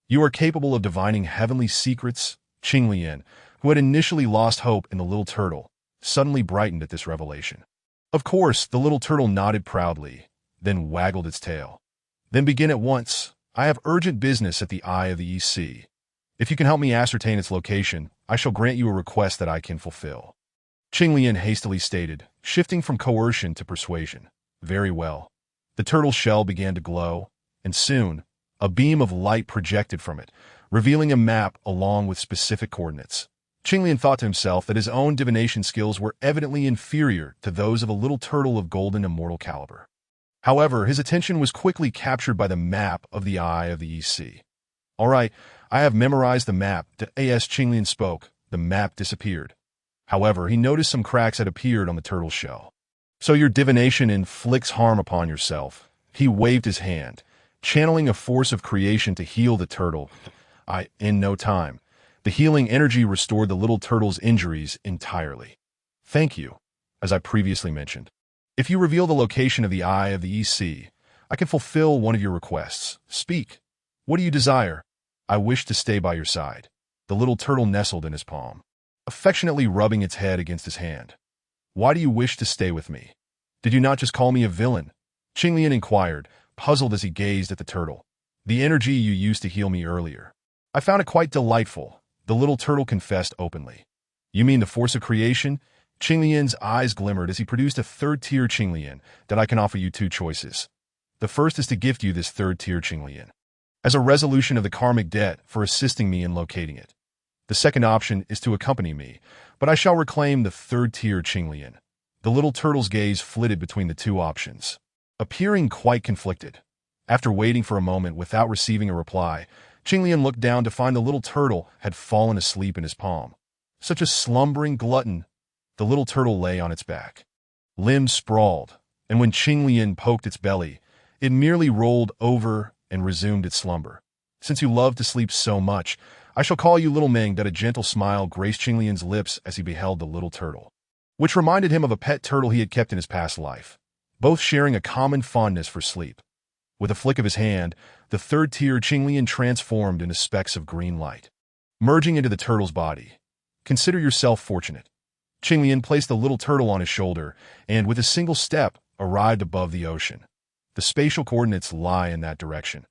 You are capable of divining heavenly secrets? Qinglian, who had initially lost hope in the little turtle, suddenly brightened at this revelation. Of course, the little turtle nodded proudly, then waggled its tail. Then begin at once. I have urgent business at the Eye of the East Sea. If you can help me ascertain its location, I shall grant you a request that I can fulfill. Qinglian hastily stated, shifting from coercion to persuasion. Very well. The turtle's shell began to glow, and soon, a beam of light projected from it, revealing a map along with specific coordinates. Qinglian thought to himself that his own divination skills were evidently inferior to those of a little turtle of golden immortal caliber. However, his attention was quickly captured by the map of the Eye of the East Sea. All right, I have memorized the map. As Qinglian spoke, the map disappeared. However, he noticed some cracks had appeared on the turtle's shell. So your divination inflicts harm upon yourself. He waved his hand, channeling a force of creation to heal the turtle. In no time, the healing energy restored the little turtle's injuries entirely. Thank you, as I previously mentioned. If you reveal the location of the Eye of the East Sea, I can fulfill one of your requests. Speak. What do you desire? I wish to stay by your side. The little turtle nestled in his palm, affectionately rubbing its head against his hand. Why do you wish to stay with me? Did you not just call me a villain? Qinglian inquired, puzzled as he gazed at the turtle. The energy you used to heal me earlier. I found it quite delightful, the little turtle confessed openly. You mean the force of creation? Qinglian's eyes glimmered as he produced a third-tier Qinglian that I can offer you two choices. The first is to gift you this third-tier Qinglian as a resolution of the karmic debt for assisting me in locating it. The second option is to accompany me, but I shall reclaim the third-tier Qinglian. The little turtle's gaze flitted between the two options, appearing quite conflicted. After waiting for a moment without receiving a reply, Qinglian looked down to find the little turtle had fallen asleep in his palm. Such a slumbering glutton, the little turtle lay on its back. Limbs sprawled, and when Qinglian poked its belly, it merely rolled over and resumed its slumber. Since you love to sleep so much, I shall call you Little Ming. That a gentle smile graced Qinglian's lips as he beheld the little turtle, which reminded him of a pet turtle he had kept in his past life, both sharing a common fondness for sleep. With a flick of his hand, the third-tier Qinglian transformed into specks of green light, merging into the turtle's body. Consider yourself fortunate. Qinglian placed the little turtle on his shoulder and, with a single step, arrived above the ocean. The spatial coordinates lie in that direction.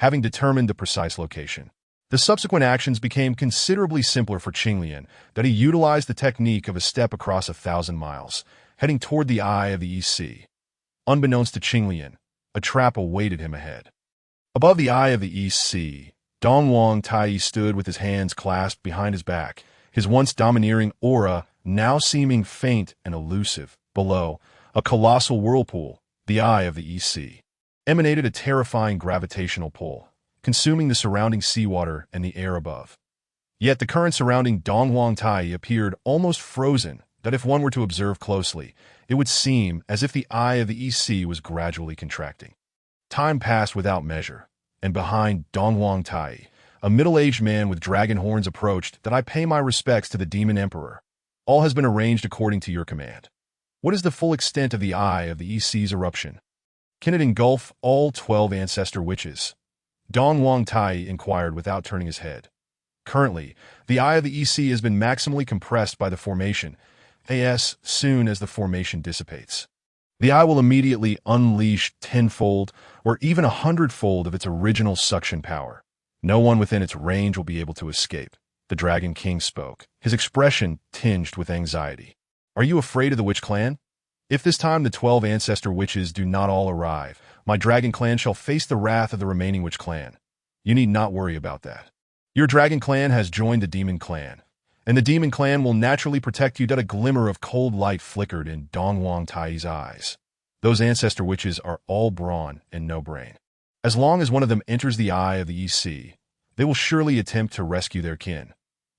Having determined the precise location, the subsequent actions became considerably simpler for Qinglian, that he utilized the technique of a step across 1,000 miles, heading toward the eye of the East Sea. Unbeknownst to Qinglian, a trap awaited him ahead. Above the eye of the East Sea, Donghuang Tai stood with his hands clasped behind his back, his once domineering aura now seeming faint and elusive. Below, a colossal whirlpool, the eye of the East Sea, emanated a terrifying gravitational pull, consuming the surrounding seawater and the air above. Yet the current surrounding Donghuang Tai appeared almost frozen, that if one were to observe closely, it would seem as if the eye of the East Sea was gradually contracting. Time passed without measure, and behind Donghuang Tai, a middle-aged man with dragon horns approached. That I pay my respects to the Demon Emperor. All has been arranged according to your command. What is the full extent of the eye of the East Sea's eruption? Can it engulf all 12 ancestor witches? Donghuang Tai inquired without turning his head. Currently, the eye of the East Sea has been maximally compressed by the formation. As soon as the formation dissipates, the eye will immediately unleash tenfold or even 100-fold of its original suction power. No one within its range will be able to escape. The Dragon King spoke, his expression tinged with anxiety. Are you afraid of the Witch Clan? If this time the 12 ancestor witches do not all arrive, my Dragon Clan shall face the wrath of the remaining Witch Clan. You need not worry about that. Your Dragon Clan has joined the Demon Clan, and the Demon Clan will naturally protect you. That a glimmer of cold light flickered in Donghuang Tai's eyes. Those ancestor witches are all brawn and no brain. As long as one of them enters the eye of the East Sea, they will surely attempt to rescue their kin.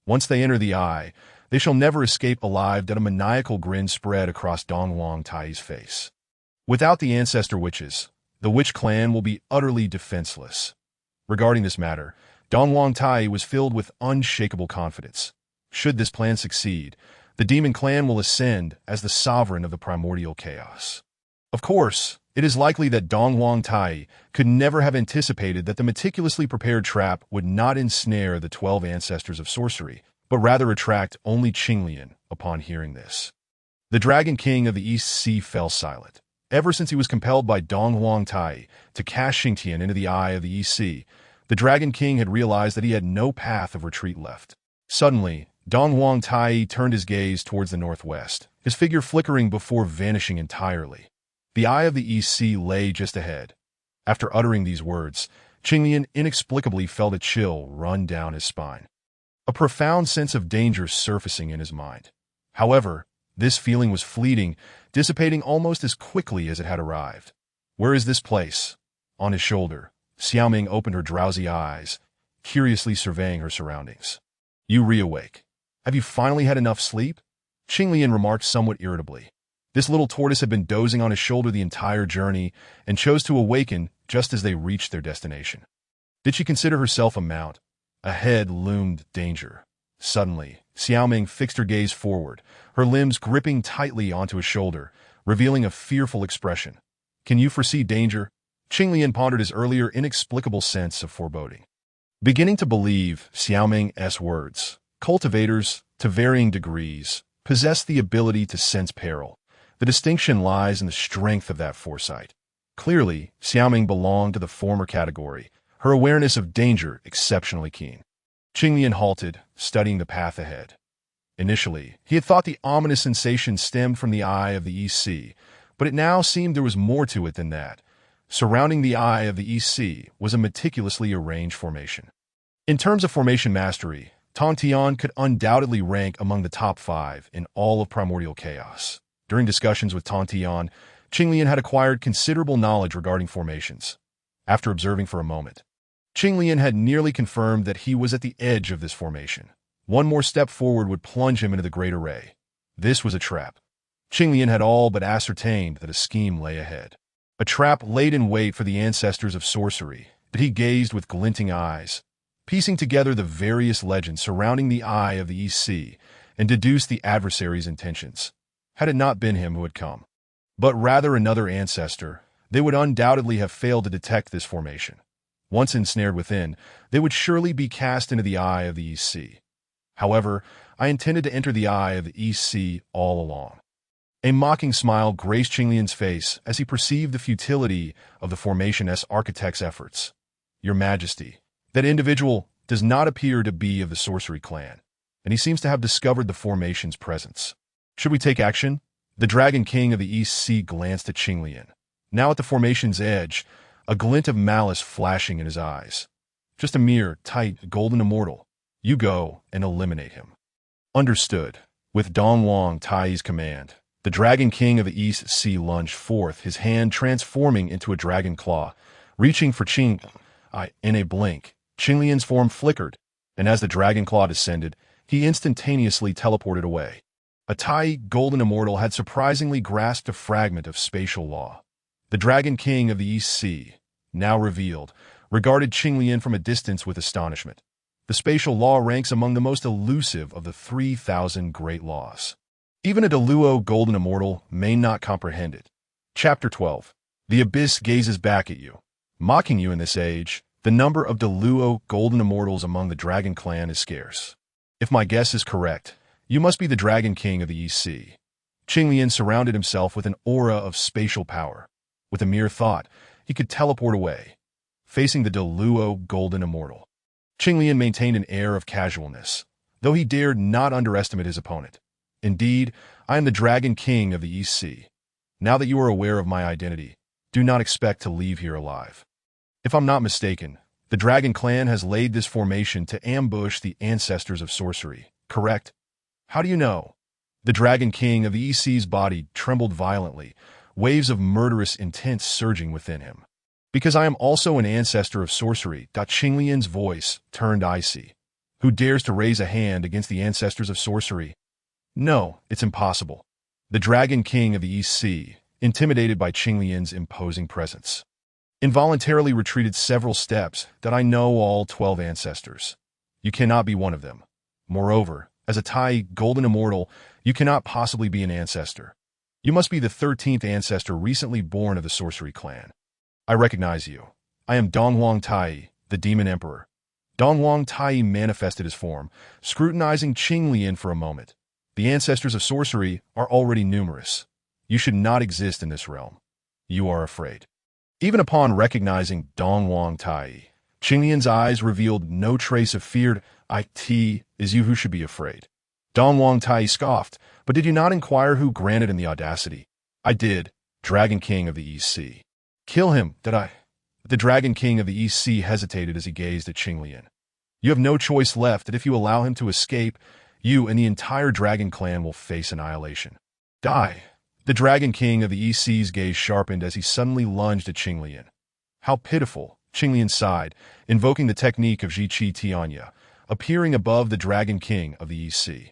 Once they enter the eye, they shall never escape alive. That a maniacal grin spread across Donghuang Tai's face. Without the ancestor witches, the Witch Clan will be utterly defenseless. Regarding this matter, Donghuang Tai was filled with unshakable confidence. Should this plan succeed, the Demon Clan will ascend as the sovereign of the primordial chaos. Of course, it is likely that Donghuang Tai could never have anticipated that the meticulously prepared trap would not ensnare the 12 ancestors of sorcery, but rather attract only Qinglian upon hearing this. The Dragon King of the East Sea fell silent. Ever since he was compelled by Donghuang Tai to cast Tongtian into the eye of the East Sea, the Dragon King had realized that he had no path of retreat left. Suddenly, Donghuang Tai turned his gaze towards the northwest, his figure flickering before vanishing entirely. The eye of the East Sea lay just ahead. After uttering these words, Qinglian inexplicably felt a chill run down his spine. A profound sense of danger surfacing in his mind. However, this feeling was fleeting, dissipating almost as quickly as it had arrived. Where is this place? On his shoulder, Xiaoming opened her drowsy eyes, curiously surveying her surroundings. You reawake. Have you finally had enough sleep? Qinglian remarked somewhat irritably. This little tortoise had been dozing on his shoulder the entire journey and chose to awaken just as they reached their destination. Did she consider herself a mount? Ahead loomed danger. Suddenly, Xiaoming fixed her gaze forward, her limbs gripping tightly onto his shoulder, revealing a fearful expression. Can you foresee danger? Qinglian pondered his earlier inexplicable sense of foreboding. Beginning to believe Xiaoming's words, cultivators, to varying degrees, possess the ability to sense peril. The distinction lies in the strength of that foresight. Clearly, Xiaoming belonged to the former category, her awareness of danger exceptionally keen. Qinglian halted, studying the path ahead. Initially, he had thought the ominous sensation stemmed from the eye of the East Sea, but it now seemed there was more to it than that. Surrounding the eye of the East Sea was a meticulously arranged formation. In terms of formation mastery, Tongtian could undoubtedly rank among the top 5 in all of primordial chaos. During discussions with Tongtian, Qinglian had acquired considerable knowledge regarding formations. after observing for a moment. Qinglian had nearly confirmed that he was at the edge of this formation. One more step forward would plunge him into the great array. This was a trap. Qinglian had all but ascertained that a scheme lay ahead. A trap laid in wait for the ancestors of sorcery, but he gazed with glinting eyes, piecing together the various legends surrounding the Eye of the East Sea, and deduced the adversary's intentions. Had it not been him who had come, but rather another ancestor, they would undoubtedly have failed to detect this formation. Once ensnared within, they would surely be cast into the Eye of the East Sea. However, I intended to enter the Eye of the East Sea all along. A mocking smile graced Qinglian's face as he perceived the futility of the formation's architect's efforts. Your Majesty, that individual does not appear to be of the sorcery clan, and he seems to have discovered the formation's presence. Should we take action? The Dragon King of the East Sea glanced at Qinglian, now at the formation's edge, a glint of malice flashing in his eyes. Just a mere, tight, golden immortal. You go and eliminate him. Understood. With Donghuang Tai's command, the Dragon King of the East Sea lunged forth, his hand transforming into a dragon claw, reaching for Qing. In a blink, Qinglian's form flickered, and as the dragon claw descended, he instantaneously teleported away. A Tai golden immortal had surprisingly grasped a fragment of spatial law. The Dragon King of the East Sea, now revealed, regarded Qinglian from a distance with astonishment. The spatial law ranks among the most elusive of the 3,000 great laws. Even a Deluo golden immortal may not comprehend it. Chapter 12. The Abyss gazes back at you. Mocking you in this age, the number of Deluo golden immortals among the Dragon Clan is scarce. If my guess is correct, you must be the Dragon King of the East Sea. Qinglian surrounded himself with an aura of spatial power. With a mere thought, he could teleport away. Facing the Deluo golden immortal, Qinglian maintained an air of casualness, though he dared not underestimate his opponent. Indeed, I am the Dragon King of the East Sea. Now that you are aware of my identity, do not expect to leave here alive. If I'm not mistaken, the Dragon Clan has laid this formation to ambush the ancestors of sorcery, correct? How do you know? The Dragon King of the East Sea's body trembled violently, waves of murderous intent surging within him. Because I am also an ancestor of sorcery, Qinglian's voice turned icy. Who dares to raise a hand against the ancestors of sorcery? No, it's impossible. The Dragon King of the East Sea, intimidated by Qinglian's imposing presence, involuntarily retreated several steps. That I know all 12 ancestors. You cannot be one of them. Moreover, as a Tai golden immortal, you cannot possibly be an ancestor. You must be the 13th ancestor recently born of the sorcery clan. I recognize you. I am Donghuang Tai, the Demon Emperor. Donghuang Tai manifested his form, scrutinizing Qinglian for a moment. The ancestors of sorcery are already numerous. You should not exist in this realm. You are afraid. Even upon recognizing Donghuang Tai, Qinglian's eyes revealed no trace of fear. It is you who should be afraid. Donghuang Tai scoffed, but did you not inquire who granted him the audacity? I did, Dragon King of the East Sea. Kill him, did I? The Dragon King of the East Sea hesitated as he gazed at Qinglian. You have no choice left, that if you allow him to escape, you and the entire Dragon Clan will face annihilation. Die. The Dragon King of the East Sea's gaze sharpened as he suddenly lunged at Qinglian. How pitiful, Qinglian sighed, invoking the technique of Zhiqi Tianya, appearing above the Dragon King of the East Sea.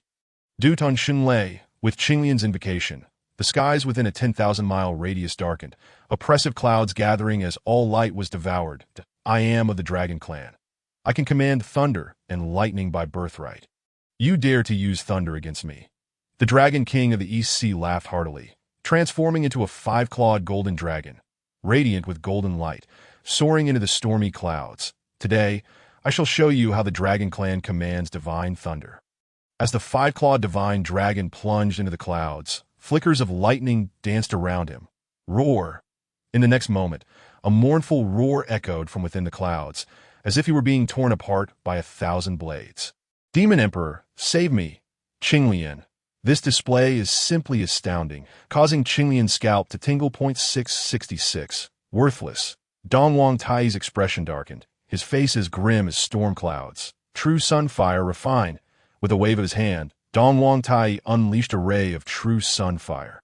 Duton Xunlei, with Qinglian's invocation, the skies within a 10,000-mile radius darkened, oppressive clouds gathering as all light was devoured. I am of the Dragon Clan. I can command thunder and lightning by birthright. You dare to use thunder against me. The Dragon King of the East Sea laughed heartily, transforming into a 5-clawed golden dragon, radiant with golden light, soaring into the stormy clouds. Today, I shall show you how the Dragon Clan commands divine thunder. As the 5-clawed divine dragon plunged into the clouds, flickers of lightning danced around him. Roar! In the next moment, a mournful roar echoed from within the clouds, as if he were being torn apart by 1,000 blades. Demon Emperor, save me! Qinglian. This display is simply astounding, causing Qinglian's scalp to tingle. 666. Worthless. Donghuang Tai's expression darkened, his face as grim as storm clouds. True sunfire refined. With a wave of his hand, Donghuang Tai unleashed a ray of true sunfire,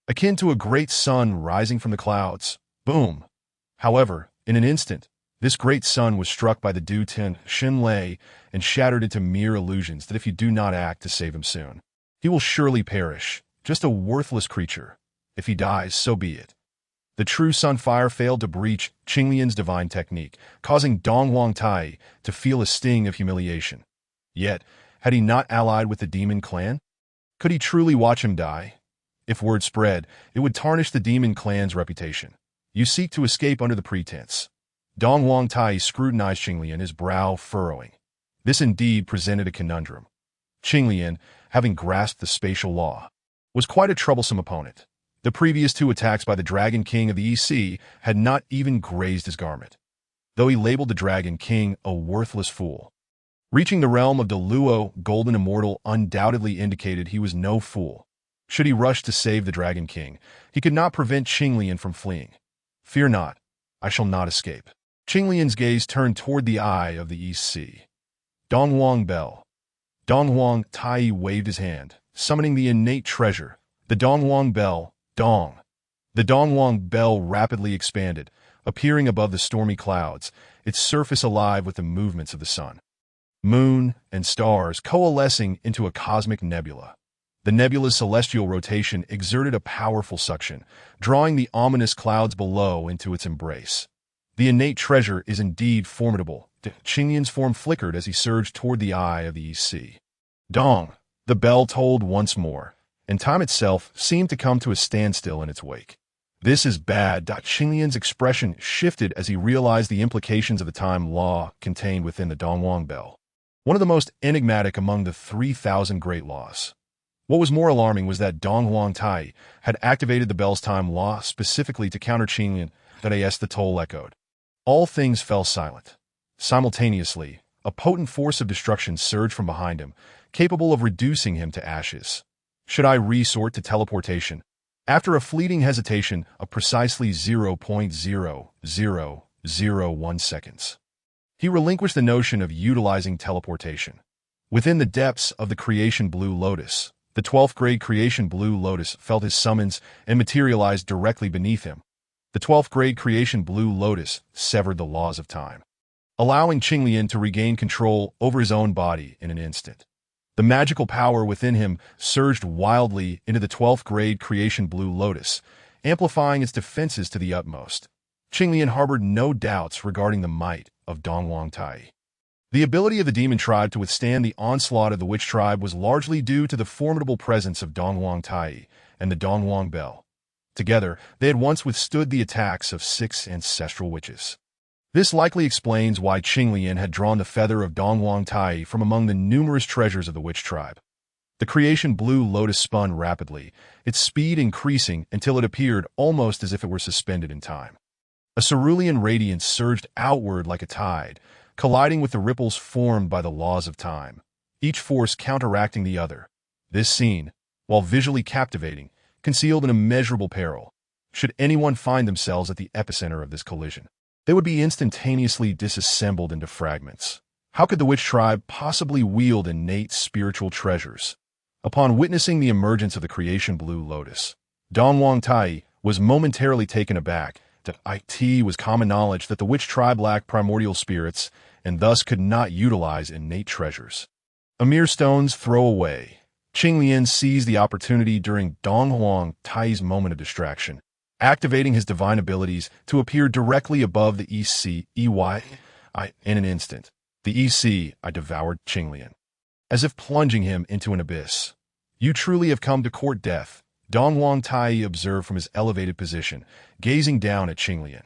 akin to a great sun rising from the clouds. Boom! However, In an instant, this great sun was struck by the Tongtian Shinlei and shattered into mere illusions that if you do not act to save him soon, he will surely perish, just a worthless creature. If he dies, so be it. The true sunfire failed to breach Qinglian's divine technique, causing Donghuang Tai to feel a sting of humiliation. Yet, had he not allied with the demon clan? Could he truly watch him die? If word spread, it would tarnish the demon clan's reputation. You seek to escape under the pretense. Donghuang Tai scrutinized Qinglian, his brow furrowing. This indeed presented a conundrum. Qinglian, having grasped the spatial law, was quite a troublesome opponent. The previous two attacks by the Dragon King of the EC had not even grazed his garment, though he labeled the Dragon King a worthless fool. Reaching the realm of the Luo Golden Immortal undoubtedly indicated he was no fool. Should he rush to save the Dragon King, he could not prevent Qinglian from fleeing. Fear not, I shall not escape. Qinglian's gaze turned toward the eye of the EC. Donghuang Bell. Donghuang Tai waved his hand, summoning the innate treasure, the Donghuang Bell. Dong. The Donghuang Bell rapidly expanded, appearing above the stormy clouds, its surface alive with the movements of the sun, moon, and stars coalescing into a cosmic nebula. The nebula's celestial rotation exerted a powerful suction, drawing the ominous clouds below into its embrace. The innate treasure is indeed formidable. Qinglian's form flickered as he surged toward the eye of the EC. Dong! The bell tolled once more, and time itself seemed to come to a standstill in its wake. This is bad. Qinglian's expression shifted as he realized the implications of the time law contained within the Donghuang Bell, one of the most enigmatic among the 3,000 great laws. What was more alarming was that Donghuang Tai had activated the bell's time law specifically to counter Qinglian. As the toll echoed, all things fell silent. Simultaneously, a potent force of destruction surged from behind him, capable of reducing him to ashes. Should I resort to teleportation? After a fleeting hesitation of precisely 0.0001 seconds, he relinquished the notion of utilizing teleportation. Within the depths of the Creation Blue Lotus, the 12th grade Creation Blue Lotus felt his summons and materialized directly beneath him. The 12th grade Creation Blue Lotus severed the laws of time, allowing Qinglian to regain control over his own body in an instant. The magical power within him surged wildly into the 12th grade Creation Blue Lotus, amplifying its defenses to the utmost. Qinglian harbored no doubts regarding the might of Donghuang Tai. The ability of the demon tribe to withstand the onslaught of the witch tribe was largely due to the formidable presence of Donghuang Tai and the Donghuang Bell. Together, they had once withstood the attacks of 6 ancestral witches. This likely explains why Qinglian had drawn the feather of Donghuang Tai from among the numerous treasures of the witch tribe. The Creation Blue Lotus spun rapidly, its speed increasing until it appeared almost as if it were suspended in time. A cerulean radiance surged outward like a tide, colliding with the ripples formed by the laws of time, each force counteracting the other. This scene, while visually captivating, concealed an immeasurable peril. Should anyone find themselves at the epicenter of this collision, they would be instantaneously disassembled into fragments. How could the witch tribe possibly wield innate spiritual treasures? Upon witnessing the emergence of the Creation Blue Lotus, Donghuang Tai was momentarily taken aback. It was common knowledge that the witch tribe lacked primordial spirits and thus could not utilize innate treasures. A mere stone's throw away, Qinglian seized the opportunity during Donghuang Tai's moment of distraction, activating his divine abilities to appear directly above the EC. In an instant, the EC devoured Qinglian, as if plunging him into an abyss. You truly have come to court death, Donghuang Tai observed from his elevated position, gazing down at Qinglian.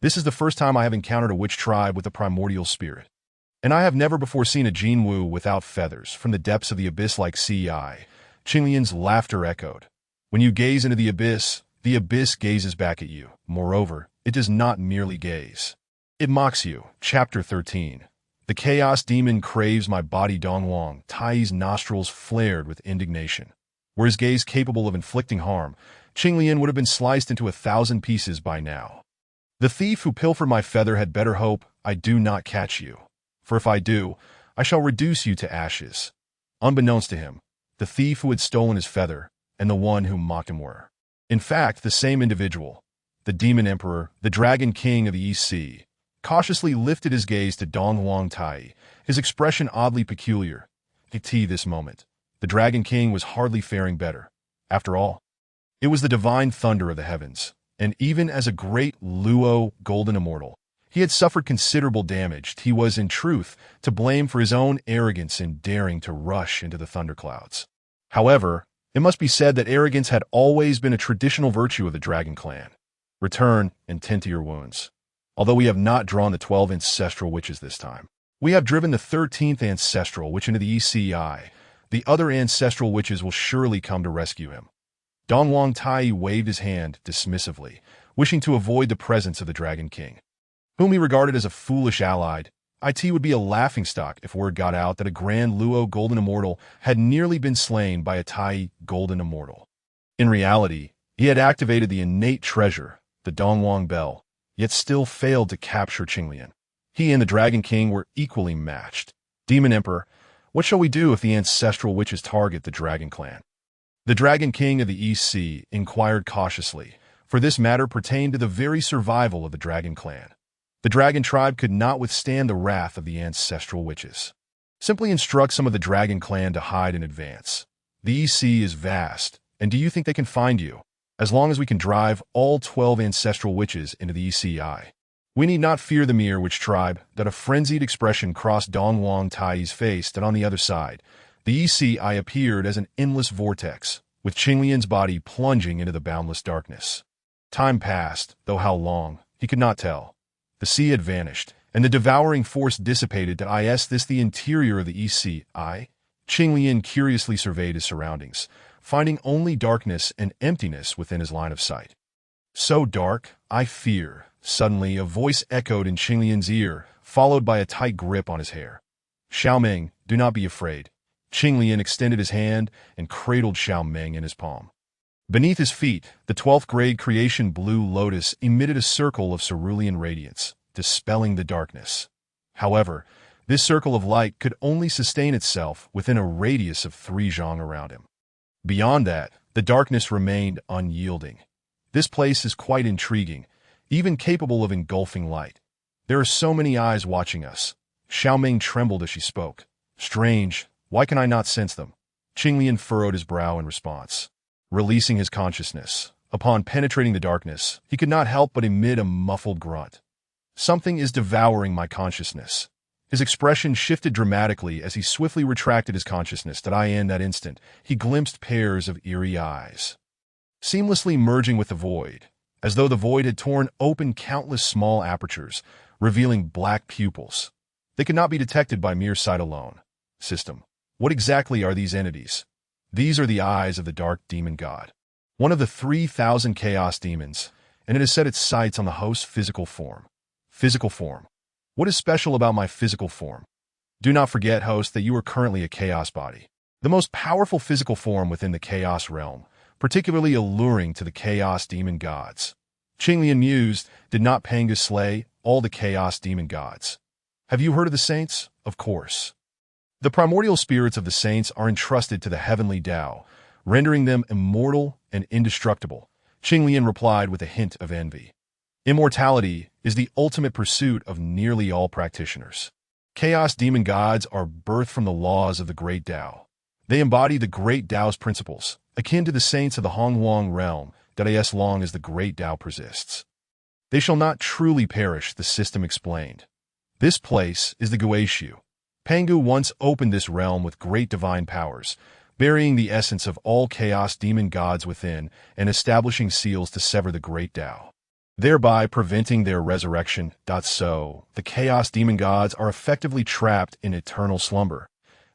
This is the first time I have encountered a witch tribe with a primordial spirit, and I have never before seen a Jinwu without feathers from the depths of the abyss like CI. Qinglian's laughter echoed. When you gaze into the abyss gazes back at you. Moreover, it does not merely gaze. It mocks you. Chapter 13. The chaos demon craves my body. Donghuang Tai's nostrils flared with indignation. Were his gaze capable of inflicting harm, Qinglian would have been sliced into 1,000 pieces by now. The thief who pilfered my feather had better hope I do not catch you. For if I do, I shall reduce you to ashes. Unbeknownst to him, the thief who had stolen his feather and the one who mocked him were, in fact, the same individual. the demon emperor, the dragon king of the East Sea, cautiously lifted his gaze to donghuang tai, his expression oddly peculiar. At this moment, the dragon king was hardly faring better. After all, it was the divine thunder of the heavens, and even as a great Luo golden immortal, he had suffered considerable damage. He was, in truth, to blame for his own arrogance in daring to rush into the thunderclouds. However, it must be said that arrogance had always been a traditional virtue of the Dragon Clan. Return and tend to your wounds. Although we have not drawn the 12 ancestral witches this time, we have driven the 13th ancestral witch into the ECI. The other ancestral witches will surely come to rescue him. Donghuang Tai waved his hand dismissively, wishing to avoid the presence of the Dragon King, whom he regarded as a foolish ally. It would be a laughingstock if word got out that a Grand Luo Golden Immortal had nearly been slain by a Tai Golden Immortal. In reality, he had activated the innate treasure, the Donghuang Bell, yet still failed to capture Qinglian. He and the Dragon King were equally matched. Demon Emperor, what shall we do if the ancestral witches target the Dragon Clan? The Dragon King of the East Sea inquired cautiously, for this matter pertained to the very survival of the Dragon Clan. The Dragon tribe could not withstand the wrath of the ancestral witches. Simply instruct some of the Dragon Clan to hide in advance. The East Sea is vast, and do you think they can find you? As long as we can drive all 12 ancestral witches into the ECI. We need not fear the mere witch tribe. That a frenzied expression crossed Donghuang Tai's face, that on the other side, the ECI appeared as an endless vortex, with Qinglian's body plunging into the boundless darkness. Time passed, though how long, he could not tell. The sea had vanished, and the devouring force dissipated. The interior of the ECI. Qinglian curiously surveyed his surroundings, finding only darkness and emptiness within his line of sight. So dark, I fear. Suddenly, a voice echoed in Qinglian's ear, followed by a tight grip on his hair. Xiaoming, do not be afraid. Qinglian extended his hand and cradled Xiaoming in his palm. Beneath his feet, the 12th grade creation Blue Lotus emitted a circle of cerulean radiance, dispelling the darkness. However, this circle of light could only sustain itself within a radius of 3 zhang around him. Beyond that, the darkness remained unyielding. This place is quite intriguing, even capable of engulfing light. There are so many eyes watching us. Xiaoming trembled as she spoke. Strange, why can I not sense them? Qinglian furrowed his brow in response. Releasing his consciousness, upon penetrating the darkness, he could not help but emit a muffled grunt. Something is devouring my consciousness. His expression shifted dramatically as he swiftly retracted his consciousness. In that instant, he glimpsed pairs of eerie eyes, seamlessly merging with the void, as though the void had torn open countless small apertures, revealing black pupils. They could not be detected by mere sight alone. System. What exactly are these entities? These are the eyes of the dark demon god, one of the 3,000 chaos demons, and it has set its sights on the host's physical form. Physical form. What is special about my physical form? Do not forget, host, that you are currently a chaos body, the most powerful physical form within the chaos realm, particularly alluring to the chaos demon gods. Qinglian mused, did not Pangu slay all the chaos demon gods? Have you heard of the saints? Of course. The primordial spirits of the saints are entrusted to the heavenly Tao, rendering them immortal and indestructible. Qinglian replied with a hint of envy. Immortality is the ultimate pursuit of nearly all practitioners. Chaos demon gods are birthed from the laws of the great Tao. They embody the great Tao's principles, akin to the saints of the Donghuang realm, that as long as the great Tao persists. They shall not truly perish, the system explained. This place is the Guishu. Pangu once opened this realm with great divine powers, burying the essence of all chaos demon gods within and establishing seals to sever the great Tao, thereby preventing their resurrection. So, the chaos demon gods are effectively trapped in eternal slumber.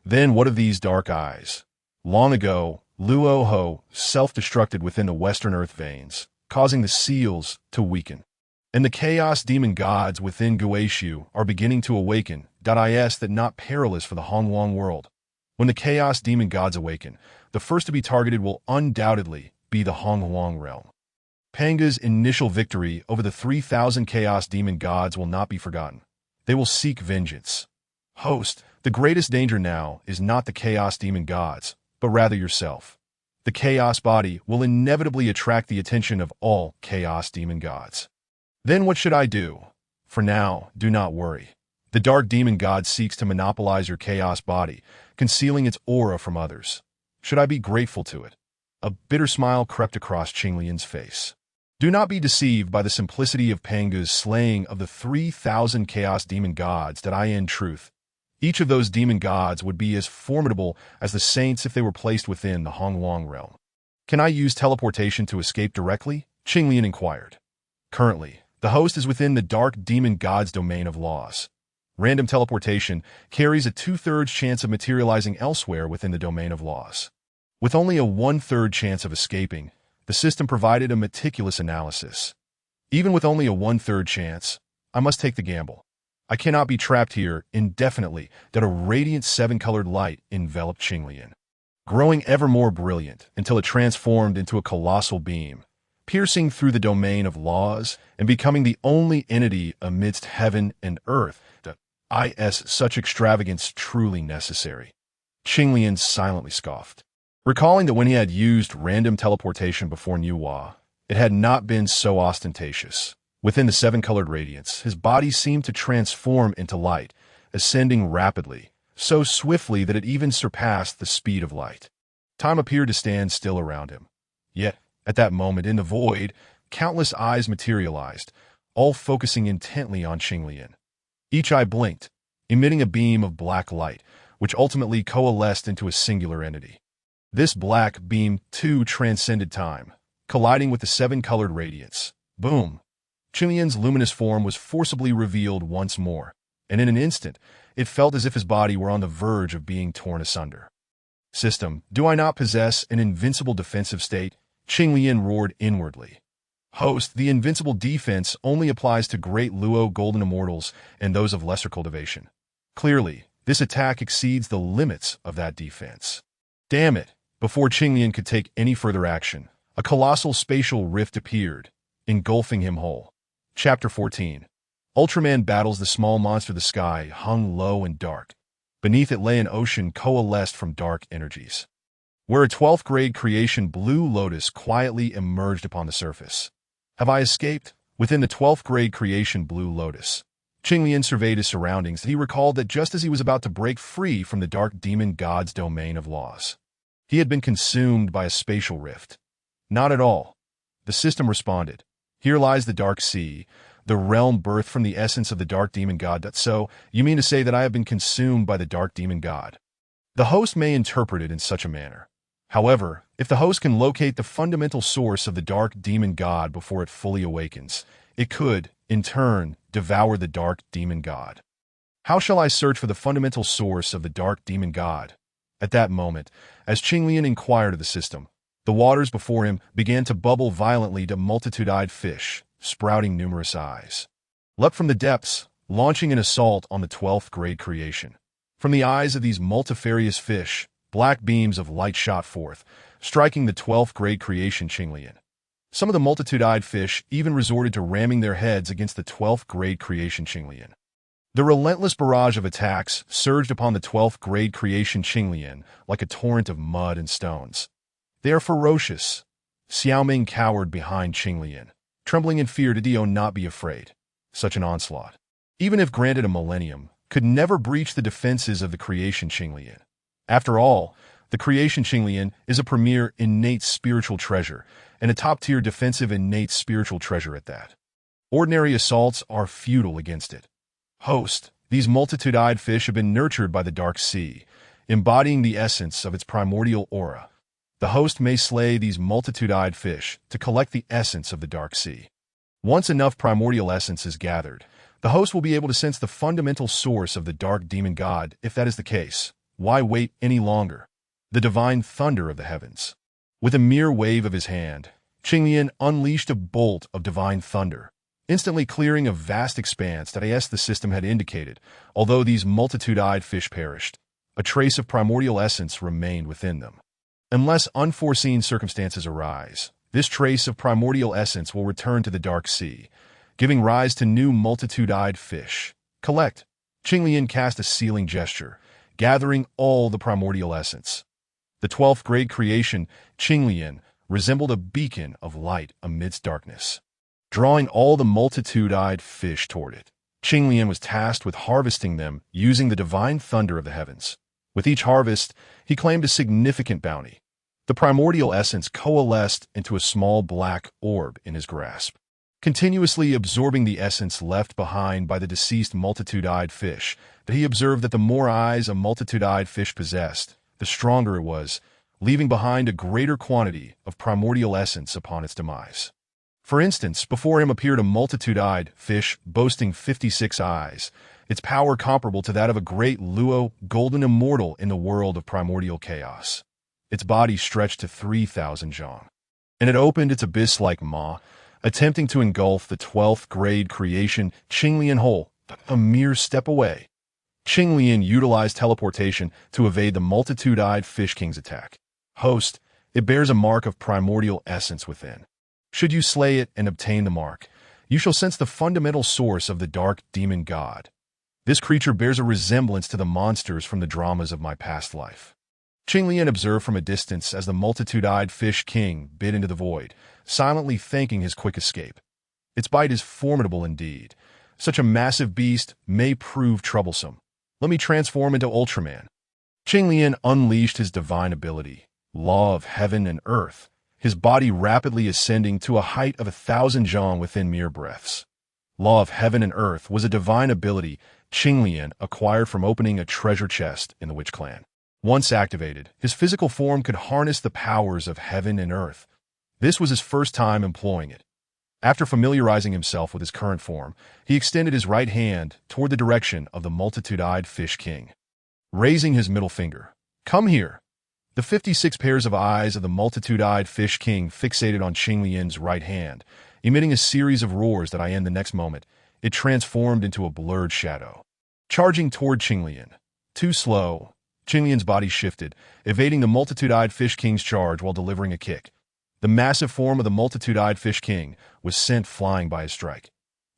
Then what of these dark eyes? Long ago, Luo Ho self-destructed within the western earth veins, causing the seals to weaken. And the chaos demon gods within Guishu are beginning to awaken. That not perilous for the Donghuang world. When the chaos demon gods awaken, the first to be targeted will undoubtedly be the Donghuang realm. Pangu's initial victory over the 3,000 chaos demon gods will not be forgotten. They will seek vengeance. Host, the greatest danger now is not the chaos demon gods, but rather yourself. The chaos body will inevitably attract the attention of all chaos demon gods. Then what should I do? For now, do not worry. The dark demon god seeks to monopolize your chaos body, concealing its aura from others. Should I be grateful to it? A bitter smile crept across Qinglian's face. Do not be deceived by the simplicity of Pangu's slaying of the 3,000 chaos demon gods that I in truth. Each of those demon gods would be as formidable as the saints if they were placed within the donghuang realm. Can I use teleportation to escape directly? Qinglian inquired. Currently, the host is within the dark demon god's domain of laws. Random teleportation carries a 2/3 chance of materializing elsewhere within the domain of laws. With only a 1/3 chance of escaping, the system provided a meticulous analysis. Even with only a 1/3 chance, I must take the gamble. I cannot be trapped here indefinitely that a radiant 7-colored light enveloped Qinglian, growing ever more brilliant until it transformed into a colossal beam, piercing through the domain of laws and becoming the only entity amidst heaven and earth that is such extravagance truly necessary. Qinglian silently scoffed, recalling that when he had used random teleportation before Nüwa, it had not been so ostentatious. Within the 7-colored radiance, his body seemed to transform into light, ascending rapidly, so swiftly that it even surpassed the speed of light. Time appeared to stand still around him. Yet, at that moment in the void, countless eyes materialized, all focusing intently on Qinglian. Each eye blinked, emitting a beam of black light, which ultimately coalesced into a singular entity. This black beam, too, transcended time, colliding with the 7-colored radiance. Boom! Qinglian's luminous form was forcibly revealed once more, and in an instant, it felt as if his body were on the verge of being torn asunder. System, do I not possess an invincible defensive state? Qinglian roared inwardly. Host, the invincible defense only applies to great Luo golden immortals and those of lesser cultivation. Clearly, this attack exceeds the limits of that defense. Damn it! Before Qinglian could take any further action, a colossal spatial rift appeared, engulfing him whole. Chapter 14. Ultraman battles the small monster. The sky hung low and dark. Beneath it lay an ocean coalesced from dark energies, where a 12th grade creation blue lotus quietly emerged upon the surface. Have I escaped? Within the 12th grade creation blue lotus, Qinglian surveyed his surroundings. He recalled that just as he was about to break free from the dark demon god's domain of laws, he had been consumed by a spatial rift. Not at all. The system responded. Here lies the dark sea, the realm birthed from the essence of the dark demon god. So, you mean to say that I have been consumed by the dark demon god? The host may interpret it in such a manner. However, if the host can locate the fundamental source of the dark demon god before it fully awakens, it could, in turn, devour the dark demon god. How shall I search for the fundamental source of the dark demon god? At that moment, as Qinglian inquired of the system, the waters before him began to bubble violently to multitude-eyed fish, sprouting numerous eyes. Leapt from the depths, launching an assault on the 12th grade creation. From the eyes of these multifarious fish, black beams of light shot forth, striking the 12th grade creation Qinglian. Some of the multitude-eyed fish even resorted to ramming their heads against the 12th grade creation Qinglian. The relentless barrage of attacks surged upon the 12th grade creation Qinglian like a torrent of mud and stones. They are ferocious. Xiaoming cowered behind Qinglian, trembling in fear. Did Dio not be afraid? Such an onslaught, even if granted a millennium, could never breach the defenses of the creation Qinglian. After all, the creation Qinglian is a premier innate spiritual treasure, and a top-tier defensive innate spiritual treasure at that. Ordinary assaults are futile against it. Host, these multitude-eyed fish have been nurtured by the dark sea, embodying the essence of its primordial aura. The host may slay these multitude-eyed fish to collect the essence of the dark sea. Once enough primordial essence is gathered, the host will be able to sense the fundamental source of the dark demon god. If that is the case, why wait any longer? The divine thunder of the heavens. With a mere wave of his hand, Qinglian unleashed a bolt of divine thunder, instantly clearing a vast expanse that the system had indicated. Although these multitude-eyed fish perished, a trace of primordial essence remained within them. Unless unforeseen circumstances arise, this trace of primordial essence will return to the dark sea, giving rise to new multitude-eyed fish. Collect. Qinglian cast a sealing gesture, gathering all the primordial essence. The 12th grade creation, Qinglian, resembled a beacon of light amidst darkness, drawing all the multitude-eyed fish toward it. Qinglian was tasked with harvesting them using the divine thunder of the heavens. With each harvest, he claimed a significant bounty. The primordial essence coalesced into a small black orb in his grasp, continuously absorbing the essence left behind by the deceased multitude-eyed fish. But he observed that the more eyes a multitude-eyed fish possessed, the stronger it was, leaving behind a greater quantity of primordial essence upon its demise. For instance, before him appeared a multitude-eyed fish boasting 56 eyes, its power comparable to that of a great Luo, golden immortal in the world of primordial chaos. Its body stretched to 3,000 zhang, and it opened its abyss-like maw, attempting to engulf the 12th grade creation Qinglian whole, a mere step away. Qinglian utilized teleportation to evade the multitude-eyed Fish King's attack. Host, it bears a mark of primordial essence within. Should you slay it and obtain the mark, you shall sense the fundamental source of the dark demon god. This creature bears a resemblance to the monsters from the dramas of my past life. Qinglian observed from a distance as the multitude-eyed Fish King bit into the void, silently thanking his quick escape. Its bite is formidable indeed. Such a massive beast may prove troublesome. Let me transform into Ultraman. Qinglian unleashed his divine ability, law of heaven and earth, his body rapidly ascending to a height of 1,000 zhang within mere breaths. Law of heaven and earth was a divine ability Qinglian acquired from opening a treasure chest in the Witch Clan. Once activated, his physical form could harness the powers of heaven and earth. This was his first time employing it. After familiarizing himself with his current form, he extended his right hand toward the direction of the multitude-eyed Fish King, raising his middle finger. Come here. The 56 pairs of eyes of the multitude-eyed Fish King fixated on Qinglian's right hand, emitting a series of roars that in the next moment, it transformed into a blurred shadow. Charging toward Qinglian. Too slow, Qinglian's body shifted, evading the multitude-eyed Fish King's charge while delivering a kick. The massive form of the multitude-eyed Fish King was sent flying by his strike.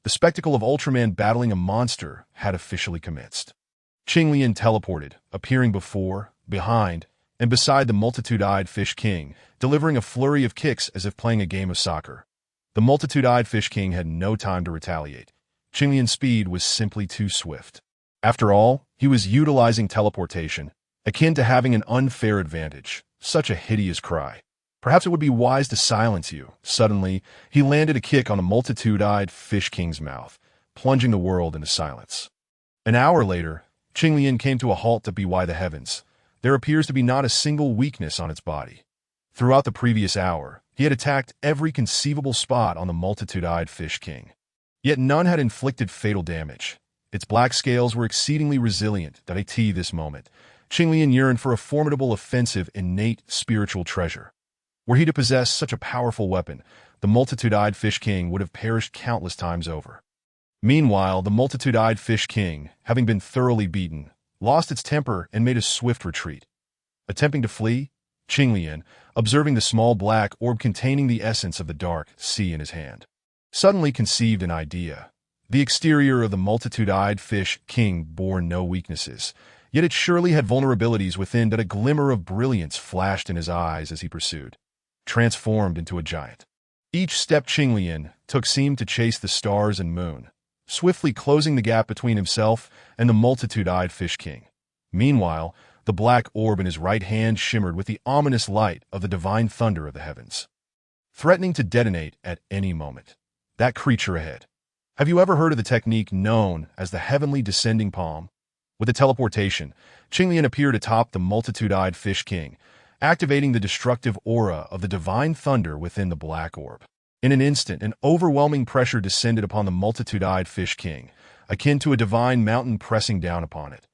The spectacle of Ultraman battling a monster had officially commenced. Qinglian teleported, appearing before, behind, and beside the multitude-eyed Fish King, delivering a flurry of kicks as if playing a game of soccer. The multitude-eyed Fish King had no time to retaliate. Qinglian's speed was simply too swift. After all, he was utilizing teleportation, akin to having an unfair advantage. Such a hideous cry. Perhaps it would be wise to silence you. Suddenly, he landed a kick on the multitude-eyed Fish King's mouth, plunging the world into silence. An hour later, Qinglian came to a halt to bewie the heavens. There appears to be not a single weakness on its body. Throughout the previous hour, he had attacked every conceivable spot on the multitude-eyed Fish King. Yet none had inflicted fatal damage. Its black scales were exceedingly resilient at this moment. Qinglian yearned for a formidable offensive innate spiritual treasure. Were he to possess such a powerful weapon, the multitude-eyed Fish King would have perished countless times over. Meanwhile, the multitude-eyed Fish King, having been thoroughly beaten, lost its temper and made a swift retreat. Attempting to flee, Qinglian, observing the small black orb containing the essence of the dark sea in his hand, suddenly conceived an idea. The exterior of the multitude-eyed Fish King bore no weaknesses, yet it surely had vulnerabilities within that a glimmer of brilliance flashed in his eyes as he pursued, transformed into a giant. Each step Qinglian took seemed to chase the stars and moon, swiftly closing the gap between himself and the multitude-eyed Fish King. Meanwhile, the black orb in his right hand shimmered with the ominous light of the divine thunder of the heavens, threatening to detonate at any moment. That creature ahead. Have you ever heard of the technique known as the heavenly descending palm? With the teleportation, Qinglian appeared atop the multitude-eyed Fish King, activating the destructive aura of the divine thunder within the black orb. In an instant, an overwhelming pressure descended upon the multitude-eyed Fish King, akin to a divine mountain pressing down upon it.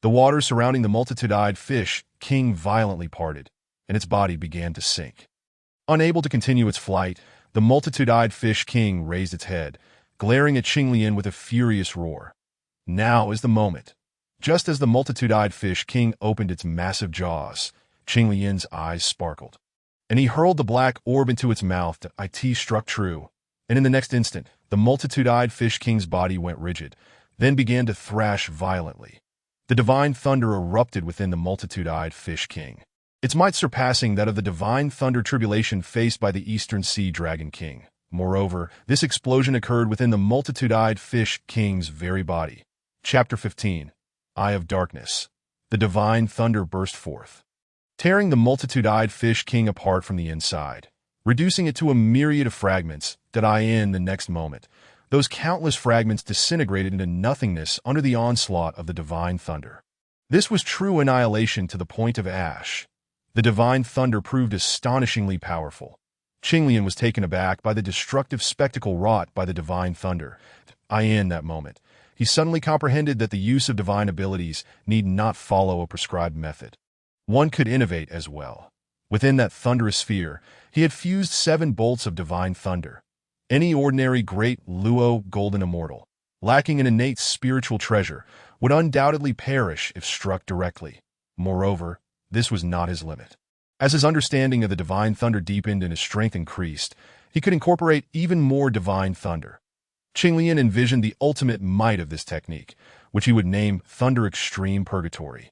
The water surrounding the multitude-eyed Fish King violently parted, and its body began to sink. Unable to continue its flight, the multitude-eyed Fish King raised its head, glaring at Qinglian with a furious roar. Now is the moment. Just as the multitude-eyed Fish King opened its massive jaws, Qinglian's eyes sparkled, and he hurled the black orb into its mouth. It struck true, and in the next instant, the multitude-eyed Fish King's body went rigid, then began to thrash violently. The divine thunder erupted within the multitude-eyed Fish King. its might surpassing that of the divine thunder tribulation faced by the Eastern Sea Dragon King. Moreover, this explosion occurred within the multitude-eyed fish king's very body. Chapter 15. Eye of Darkness. The divine thunder burst forth, tearing the multitude-eyed fish king apart from the inside, reducing it to a myriad of fragments that in the next moment. Those countless fragments disintegrated into nothingness under the onslaught of the divine thunder. This was true annihilation to the point of ash. The divine thunder proved astonishingly powerful. Qinglian was taken aback by the destructive spectacle wrought by the divine thunder. In that moment, he suddenly comprehended that the use of divine abilities need not follow a prescribed method. One could innovate as well. Within that thunderous sphere, he had fused 7 bolts of divine thunder. Any ordinary great Luo golden immortal, lacking an innate spiritual treasure, would undoubtedly perish if struck directly. Moreover, this was not his limit. As his understanding of the divine thunder deepened and his strength increased, he could incorporate even more divine thunder. Qinglian envisioned the ultimate might of this technique, which he would name Thunder Extreme Purgatory,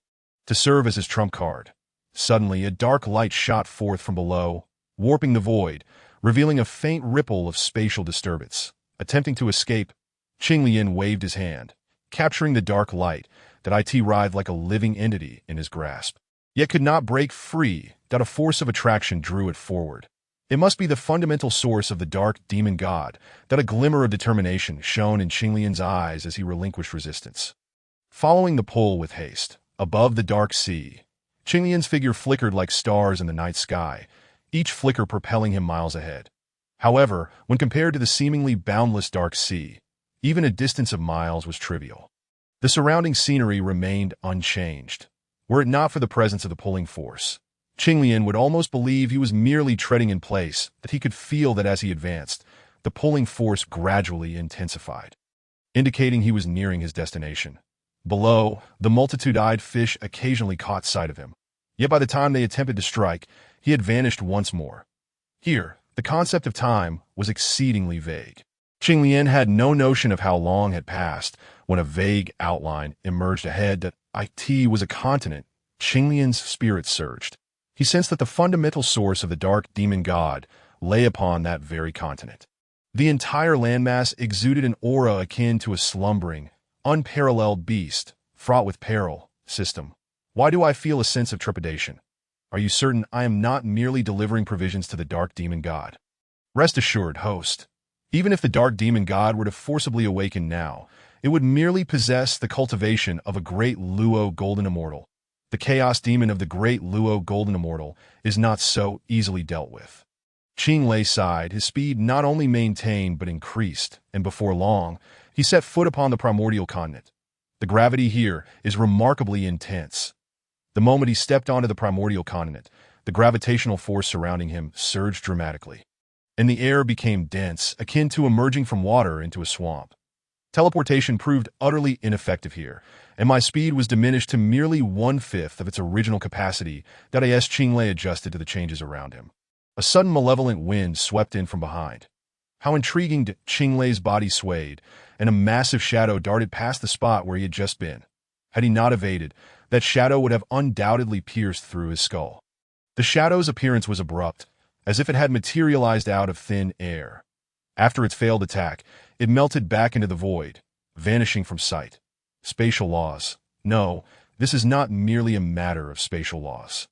to serve as his trump card. Suddenly, a dark light shot forth from below, warping the void, revealing a faint ripple of spatial disturbance. Attempting to escape, Qinglian waved his hand, capturing the dark light that writhed like a living entity in his grasp, yet could not break free. That a force of attraction drew it forward. It must be the fundamental source of the dark demon god. That a glimmer of determination shone in Qinglian's eyes as he relinquished resistance. Following the pull with haste, above the dark sea, Qinglian's figure flickered like stars in the night sky, each flicker propelling him miles ahead. However, when compared to the seemingly boundless dark sea, even a distance of miles was trivial. The surrounding scenery remained unchanged. Were it not for the presence of the pulling force, Qinglian would almost believe he was merely treading in place, that he could feel that as he advanced, the pulling force gradually intensified, indicating he was nearing his destination. Below, the multitude-eyed fish occasionally caught sight of him. Yet by the time they attempted to strike, he had vanished once more. Here, the concept of time was exceedingly vague. Qinglian had no notion of how long had passed when a vague outline emerged ahead that it was a continent. Qinglian's spirit surged. He sensed that the fundamental source of the dark demon god lay upon that very continent. The entire landmass exuded an aura akin to a slumbering, unparalleled beast, fraught with peril. System. Why do I feel a sense of trepidation? Are you certain I am not merely delivering provisions to the dark demon god? Rest assured, host. Even if the dark demon god were to forcibly awaken now, it would merely possess the cultivation of a great Luo golden immortal. The chaos demon of the great Luo golden immortal is not so easily dealt with. Qinglian sighed, his speed not only maintained but increased, and before long, he set foot upon the primordial continent. The gravity here is remarkably intense. The moment he stepped onto the primordial continent, the gravitational force surrounding him surged dramatically, and the air became dense, akin to emerging from water into a swamp. Teleportation proved utterly ineffective here, and my speed was diminished to merely 1/5 of its original capacity. Qinglian adjusted to the changes around him. A sudden malevolent wind swept in from behind. How intriguing! Qinglian's body swayed, and a massive shadow darted past the spot where he had just been. Had he not evaded, that shadow would have undoubtedly pierced through his skull. The shadow's appearance was abrupt, as if it had materialized out of thin air. After its failed attack, it melted back into the void, vanishing from sight. Spatial laws. No, this is not merely a matter of spatial laws.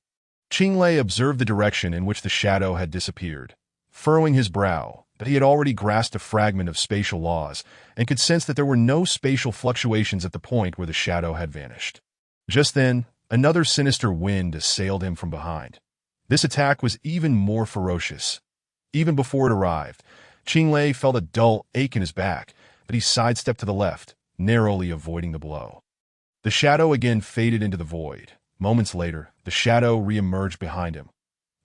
Qinglian observed the direction in which the shadow had disappeared, furrowing his brow, but he had already grasped a fragment of spatial laws and could sense that there were no spatial fluctuations at the point where the shadow had vanished. Just then, another sinister wind assailed him from behind. This attack was even more ferocious. Even before it arrived, Qinglian felt a dull ache in his back, but he sidestepped to the left, narrowly avoiding the blow. The shadow again faded into the void. Moments later, the shadow re-emerged behind him.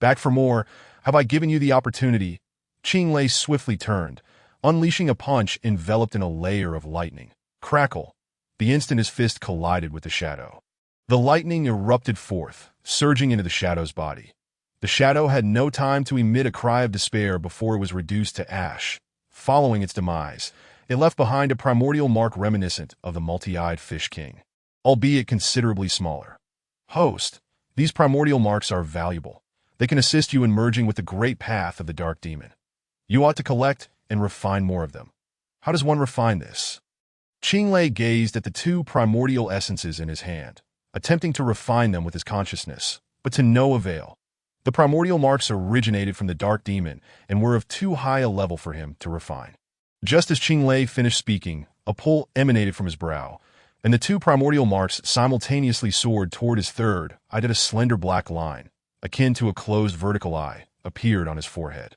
Back for more. Have I given you the opportunity? Qinglian swiftly turned, unleashing a punch enveloped in a layer of lightning. Crackle! The instant his fist collided with the shadow, the lightning erupted forth, surging into the shadow's body. The shadow had no time to emit a cry of despair before it was reduced to ash. Following its demise, it left behind a primordial mark reminiscent of the multi-eyed fish king, albeit considerably smaller. Host, These primordial marks are valuable. They can assist you in merging with the great path of the dark demon. You ought to collect and refine more of them. How does one refine this? Qinglei gazed at the two primordial essences in his hand, attempting to refine them with his consciousness, but to no avail. The primordial marks originated from the dark demon and were of too high a level for him to refine. Just as Qinglei finished speaking, a pull emanated from his brow, and the two primordial marks simultaneously soared toward his third eye. A slender black line, akin to a closed vertical eye, appeared on his forehead,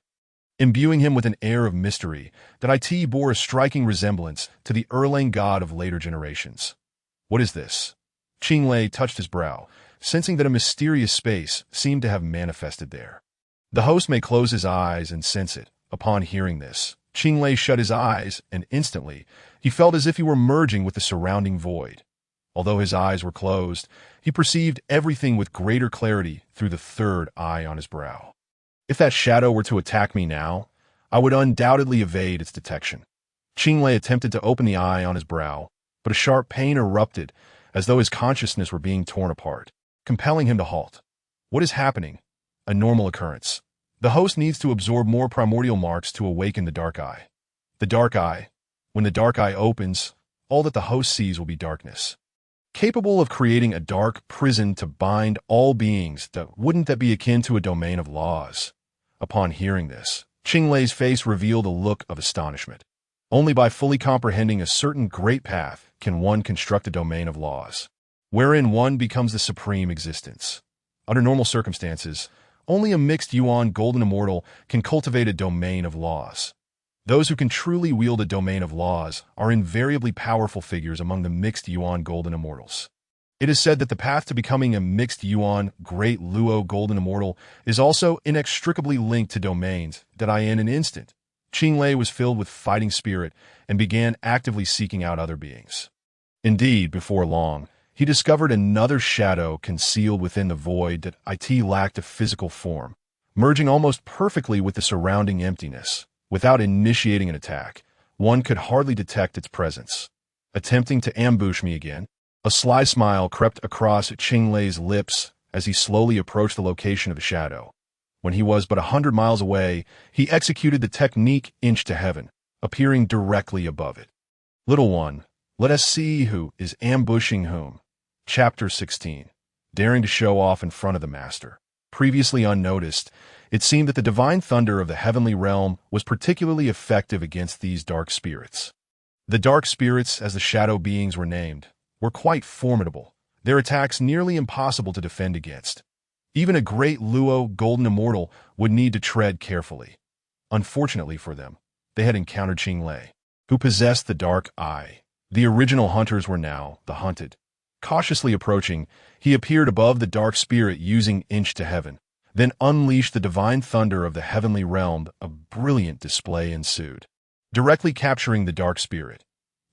imbuing him with an air of mystery that bore a striking resemblance to the Erlang god of later generations. What is this? Qinglei touched his brow, sensing that a mysterious space seemed to have manifested there. The host may close his eyes and sense it. Upon hearing this, Qinglei shut his eyes, and instantly, he felt as if he were merging with the surrounding void. Although his eyes were closed, he perceived everything with greater clarity through the third eye on his brow. If that shadow were to attack me now, I would undoubtedly evade its detection. Qinglei attempted to open the eye on his brow, but a sharp pain erupted, as though his consciousness were being torn apart, compelling him to halt. What is happening? A normal occurrence. The host needs to absorb more primordial marks to awaken the dark eye. The dark eye. When the dark eye opens, all that the host sees will be darkness. Capable of creating a dark prison to bind all beings, wouldn't that be akin to a domain of laws? Upon hearing this, Qinglei's face revealed a look of astonishment. Only by fully comprehending a certain great path can one construct a domain of laws, wherein one becomes the supreme existence. Under normal circumstances, only a mixed Yuan golden immortal can cultivate a domain of laws. Those who can truly wield a domain of laws are invariably powerful figures among the mixed Yuan golden immortals. It is said that the path to becoming a mixed Yuan great Luo golden immortal is also inextricably linked to domains that in an instant. Qinglei was filled with fighting spirit and began actively seeking out other beings. Indeed, before long, he discovered another shadow concealed within the void that lacked a physical form, merging almost perfectly with the surrounding emptiness. Without initiating an attack, one could hardly detect its presence. Attempting to ambush me again, a sly smile crept across Qinglei's lips as he slowly approached the location of the shadow. When he was but 100 miles away, he executed the technique inch to heaven, appearing directly above it. Little one, let us see who is ambushing whom. Chapter 16. Daring to show off in front of the master. Previously unnoticed, it seemed that the divine thunder of the heavenly realm was particularly effective against these dark spirits. The dark spirits, as the shadow beings were named, were quite formidable, their attacks nearly impossible to defend against. Even a great Luo golden immortal would need to tread carefully. Unfortunately for them, they had encountered Qinglei, who possessed the dark eye. The original hunters were now the hunted. Cautiously approaching, he appeared above the dark spirit using inch to heaven, then unleashed the divine thunder of the heavenly realm. A brilliant display ensued. Directly capturing the dark spirit,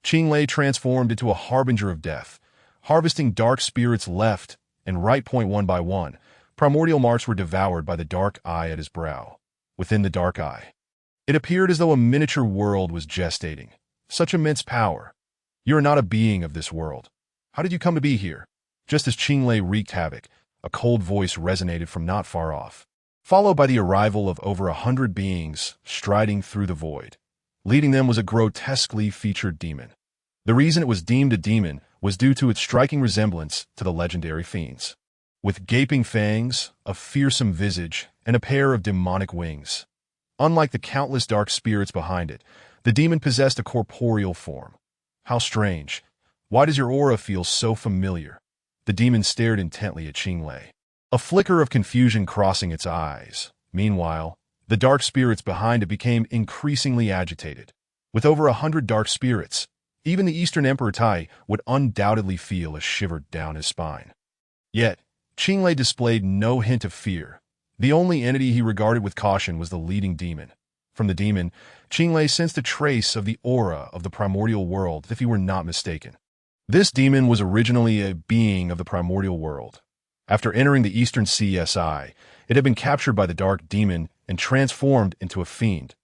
Qinglei transformed into a harbinger of death, harvesting dark spirits left and right. One by one, primordial marks were devoured by the dark eye at his brow. Within the dark eye, it appeared as though a miniature world was gestating. Such immense power. You are not a being of this world. How did you come to be here? Just as Qinglei wreaked havoc, a cold voice resonated from not far off, followed by the arrival of over 100 beings striding through the void. Leading them was a grotesquely featured demon. The reason it was deemed a demon was due to its striking resemblance to the legendary fiends. With gaping fangs, a fearsome visage, and a pair of demonic wings. Unlike the countless dark spirits behind it, the demon possessed a corporeal form. How strange. Why does your aura feel so familiar? The demon stared intently at Qinglei, a flicker of confusion crossing its eyes. Meanwhile, the dark spirits behind it became increasingly agitated. With over 100 dark spirits, even the Eastern Emperor Tai would undoubtedly feel a shiver down his spine. Yet, Qinglei displayed no hint of fear. The only entity he regarded with caution was the leading demon. From the demon, Qinglei sensed a trace of the aura of the primordial world, if he were not mistaken. This demon was originally a being of the primordial world. After entering the Eastern CSI, it had been captured by the dark demon and transformed into a fiend.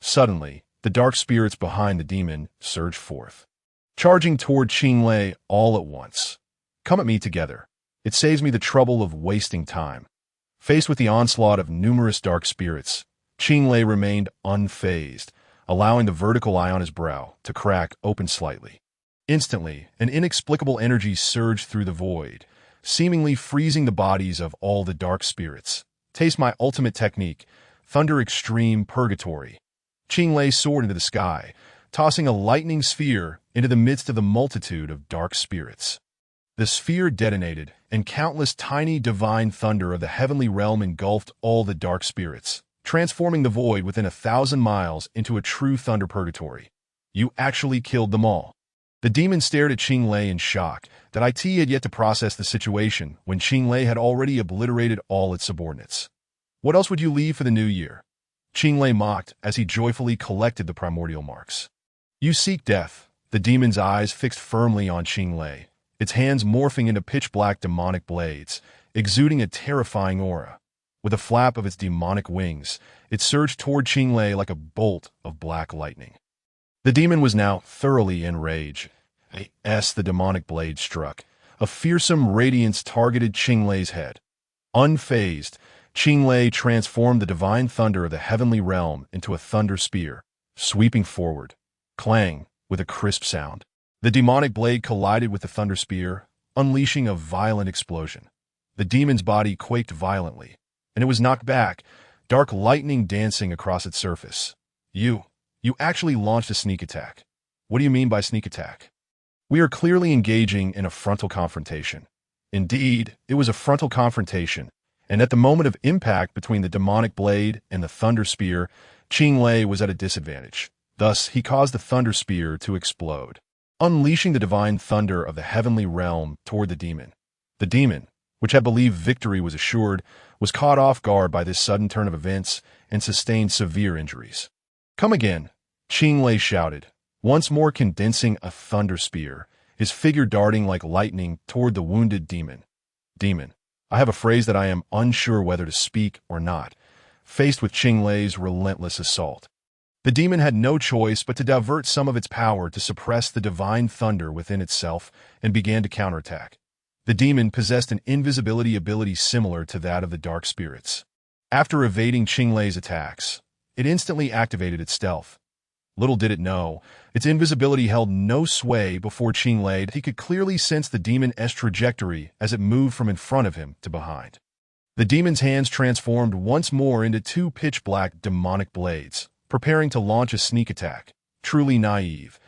Suddenly, the dark spirits behind the demon surged forth, charging toward Qinglei all at once. Come at me together. It saves me the trouble of wasting time. Faced with the onslaught of numerous dark spirits, Qinglei remained unfazed, allowing the vertical eye on his brow to crack open slightly. Instantly, an inexplicable energy surged through the void, seemingly freezing the bodies of all the dark spirits. Taste my ultimate technique, Thunder Extreme Purgatory. Qinglei soared into the sky, tossing a lightning sphere into the midst of the multitude of dark spirits. The sphere detonated, and countless tiny divine thunder of the heavenly realm engulfed all the dark spirits, transforming the void within 1,000 miles into a true thunder purgatory. You actually killed them all. The demon stared at Qinglei in shock that IT had yet to process the situation when Qinglei had already obliterated all its subordinates. What else would you leave for the new year? Qinglei mocked as he joyfully collected the primordial marks. You seek death. The demon's eyes fixed firmly on Qinglei, its hands morphing into pitch-black demonic blades, exuding a terrifying aura. With a flap of its demonic wings, it surged toward Qinglei like a bolt of black lightning. The demon was now thoroughly enraged. As the demonic blade struck, a fearsome radiance targeted Qinglei's head. Unfazed, Qinglei transformed the divine thunder of the heavenly realm into a thunder spear, sweeping forward. Clang, with a crisp sound. The demonic blade collided with the thunder spear, unleashing a violent explosion. The demon's body quaked violently, and it was knocked back, dark lightning dancing across its surface. You actually launched a sneak attack. What do you mean by sneak attack? We are clearly engaging in a frontal confrontation. Indeed, it was a frontal confrontation, and at the moment of impact between the demonic blade and the thunder spear, Qinglei was at a disadvantage. Thus, he caused the thunder spear to explode, unleashing the divine thunder of the heavenly realm toward the demon. The demon, which had believed victory was assured, was caught off guard by this sudden turn of events and sustained severe injuries. Come again, Qinglei shouted, once more condensing a thunder spear, his figure darting like lightning toward the wounded demon. Demon, I have a phrase that I am unsure whether to speak or not, faced with Qinglei's relentless assault. The demon had no choice but to divert some of its power to suppress the divine thunder within itself and began to counterattack. The demon possessed an invisibility ability similar to that of the dark spirits. After evading Qinglei's attacks, it instantly activated its stealth. Little did it know, its invisibility held no sway before Qinglei. He could clearly sense the demon's trajectory as it moved from in front of him to behind. The demon's hands transformed once more into two pitch-black demonic blades, preparing to launch a sneak attack. Truly naive,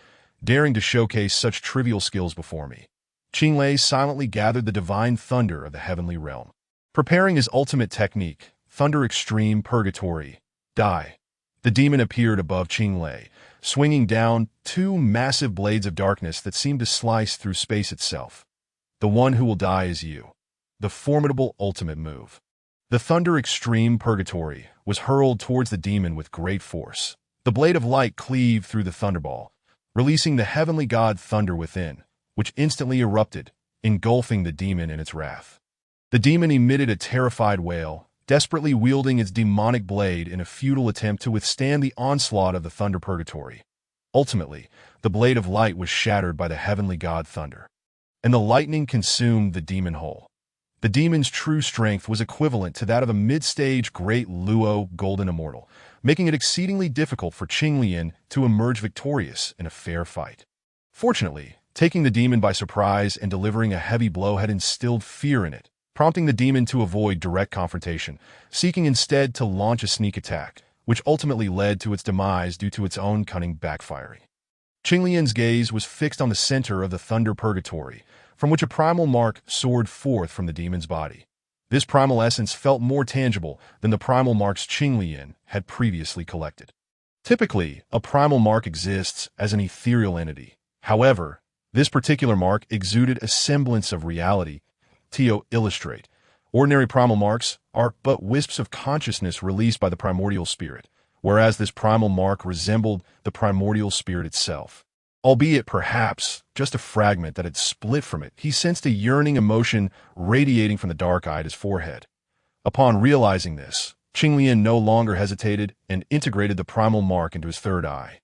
daring to showcase such trivial skills before me. Qinglei silently gathered the divine thunder of the heavenly realm. Preparing his ultimate technique, Thunder Extreme Purgatory, Die. The demon appeared above Qinglei, swinging down two massive blades of darkness that seemed to slice through space itself. The one who will die is you. The formidable ultimate move. The Thunder Extreme Purgatory was hurled towards the demon with great force. The blade of light cleaved through the thunderball, releasing the heavenly god thunder within, which instantly erupted, engulfing the demon in its wrath. The demon emitted a terrified wail, desperately wielding its demonic blade in a futile attempt to withstand the onslaught of the Thunder Purgatory. Ultimately, the blade of light was shattered by the heavenly god thunder, and the lightning consumed the demon whole. The demon's true strength was equivalent to that of a mid-stage Great Luo Golden Immortal, making it exceedingly difficult for Qinglian to emerge victorious in a fair fight. Fortunately, taking the demon by surprise and delivering a heavy blow had instilled fear in it, prompting the demon to avoid direct confrontation, seeking instead to launch a sneak attack, which ultimately led to its demise due to its own cunning backfiring. Qinglian's gaze was fixed on the center of the Thunder Purgatory, from which a primal mark soared forth from the demon's body. This primal essence felt more tangible than the primal marks Qinglian had previously collected. Typically, a primal mark exists as an ethereal entity. However, this particular mark exuded a semblance of reality. To illustrate, ordinary primal marks are but wisps of consciousness released by the primordial spirit, whereas this primal mark resembled the primordial spirit itself. Albeit perhaps just a fragment that had split from it, he sensed a yearning emotion radiating from the dark eye at his forehead. Upon realizing this, Qinglian no longer hesitated and integrated the primal mark into his third eye.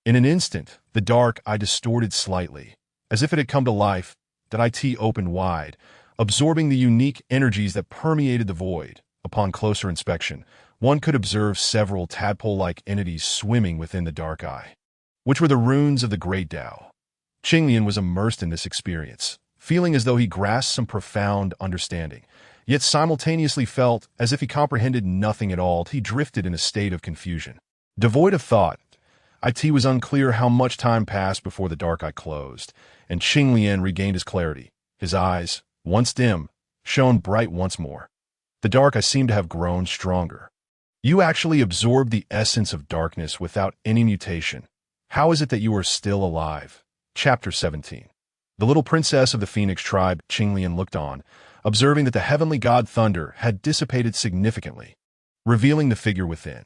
In an instant, the dark eye distorted slightly, as if it had come to life. That eye opened wide, absorbing the unique energies that permeated the void. Upon closer inspection, one could observe several tadpole-like entities swimming within the dark eye, which were the runes of the Great Tao. Qinglian was immersed in this experience, feeling as though he grasped some profound understanding, yet simultaneously felt as if he comprehended nothing at all. He drifted in a state of confusion. Devoid of thought, it was unclear how much time passed before the dark eye closed, and Qinglian regained his clarity. His eyes, once dim, shone bright once more. The dark eye seemed to have grown stronger. You actually absorbed the essence of darkness without any mutation. How is it that you are still alive? Chapter 17. The little princess of the Phoenix tribe, Qinglian, looked on, observing that the heavenly god Thunder had dissipated significantly, revealing the figure within.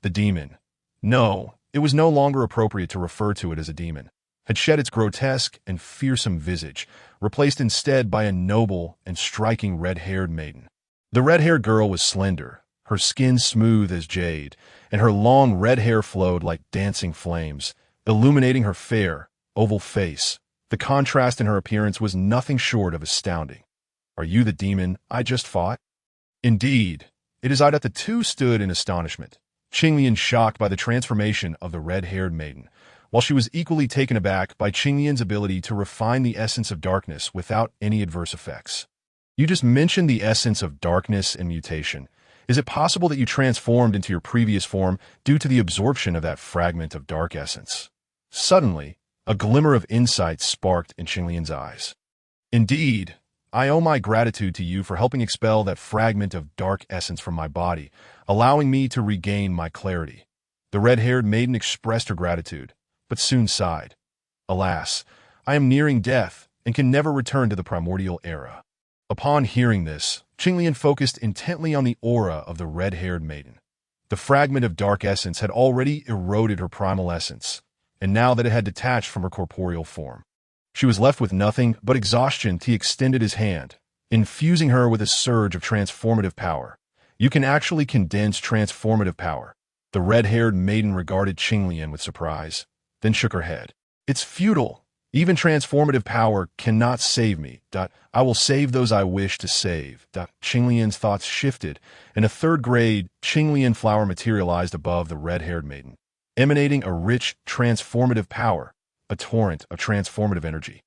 The demon. No, it was no longer appropriate to refer to it as a demon. Had shed its grotesque and fearsome visage, replaced instead by a noble and striking red-haired maiden. The red-haired girl was slender, her skin smooth as jade, and her long red hair flowed like dancing flames, illuminating her fair, oval face. The contrast in her appearance was nothing short of astounding. Are you the demon I just fought? Indeed, it is I. The two stood in astonishment, Qinglian shocked by the transformation of the red-haired maiden, while she was equally taken aback by Qinglian's ability to refine the essence of darkness without any adverse effects. You just mentioned the essence of darkness and mutation. Is it possible that you transformed into your previous form due to the absorption of that fragment of dark essence? Suddenly, a glimmer of insight sparked in Qinglian's eyes. Indeed, I owe my gratitude to you for helping expel that fragment of dark essence from my body, allowing me to regain my clarity. The red-haired maiden expressed her gratitude, but soon sighed. Alas, I am nearing death and can never return to the primordial era. Upon hearing this, Qinglian focused intently on the aura of the red-haired maiden. The fragment of dark essence had already eroded her primal essence, and now that it had detached from her corporeal form, she was left with nothing but exhaustion. He extended his hand, infusing her with a surge of transformative power. You can actually condense transformative power. The red-haired maiden regarded Qinglian with surprise, then shook her head. It's futile. Even transformative power cannot save me. I will save those I wish to save. Qinglian's thoughts shifted, and a third-grade Qinglian flower materialized above the red-haired maiden, emanating a rich, transformative power, a torrent of transformative energy.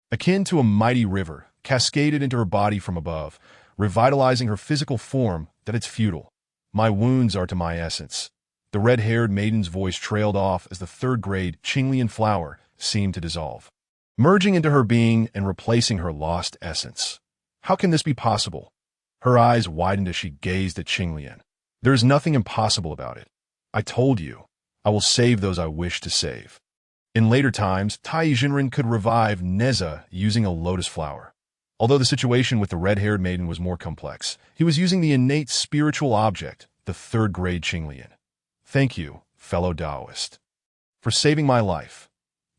Akin to a mighty river, cascaded into her body from above, revitalizing her physical form. That it's futile. My wounds are to my essence. The red-haired maiden's voice trailed off as the third-grade Qinglian flower seemed to dissolve, merging into her being and replacing her lost essence. How can this be possible? Her eyes widened as she gazed at Qinglian. There is nothing impossible about it. I told you, I will save those I wish to save. In later times, Tai Jinren could revive Neza using a lotus flower. Although the situation with the red-haired maiden was more complex, he was using the innate spiritual object, the third-grade Qinglian. Thank you, fellow Taoist, for saving my life.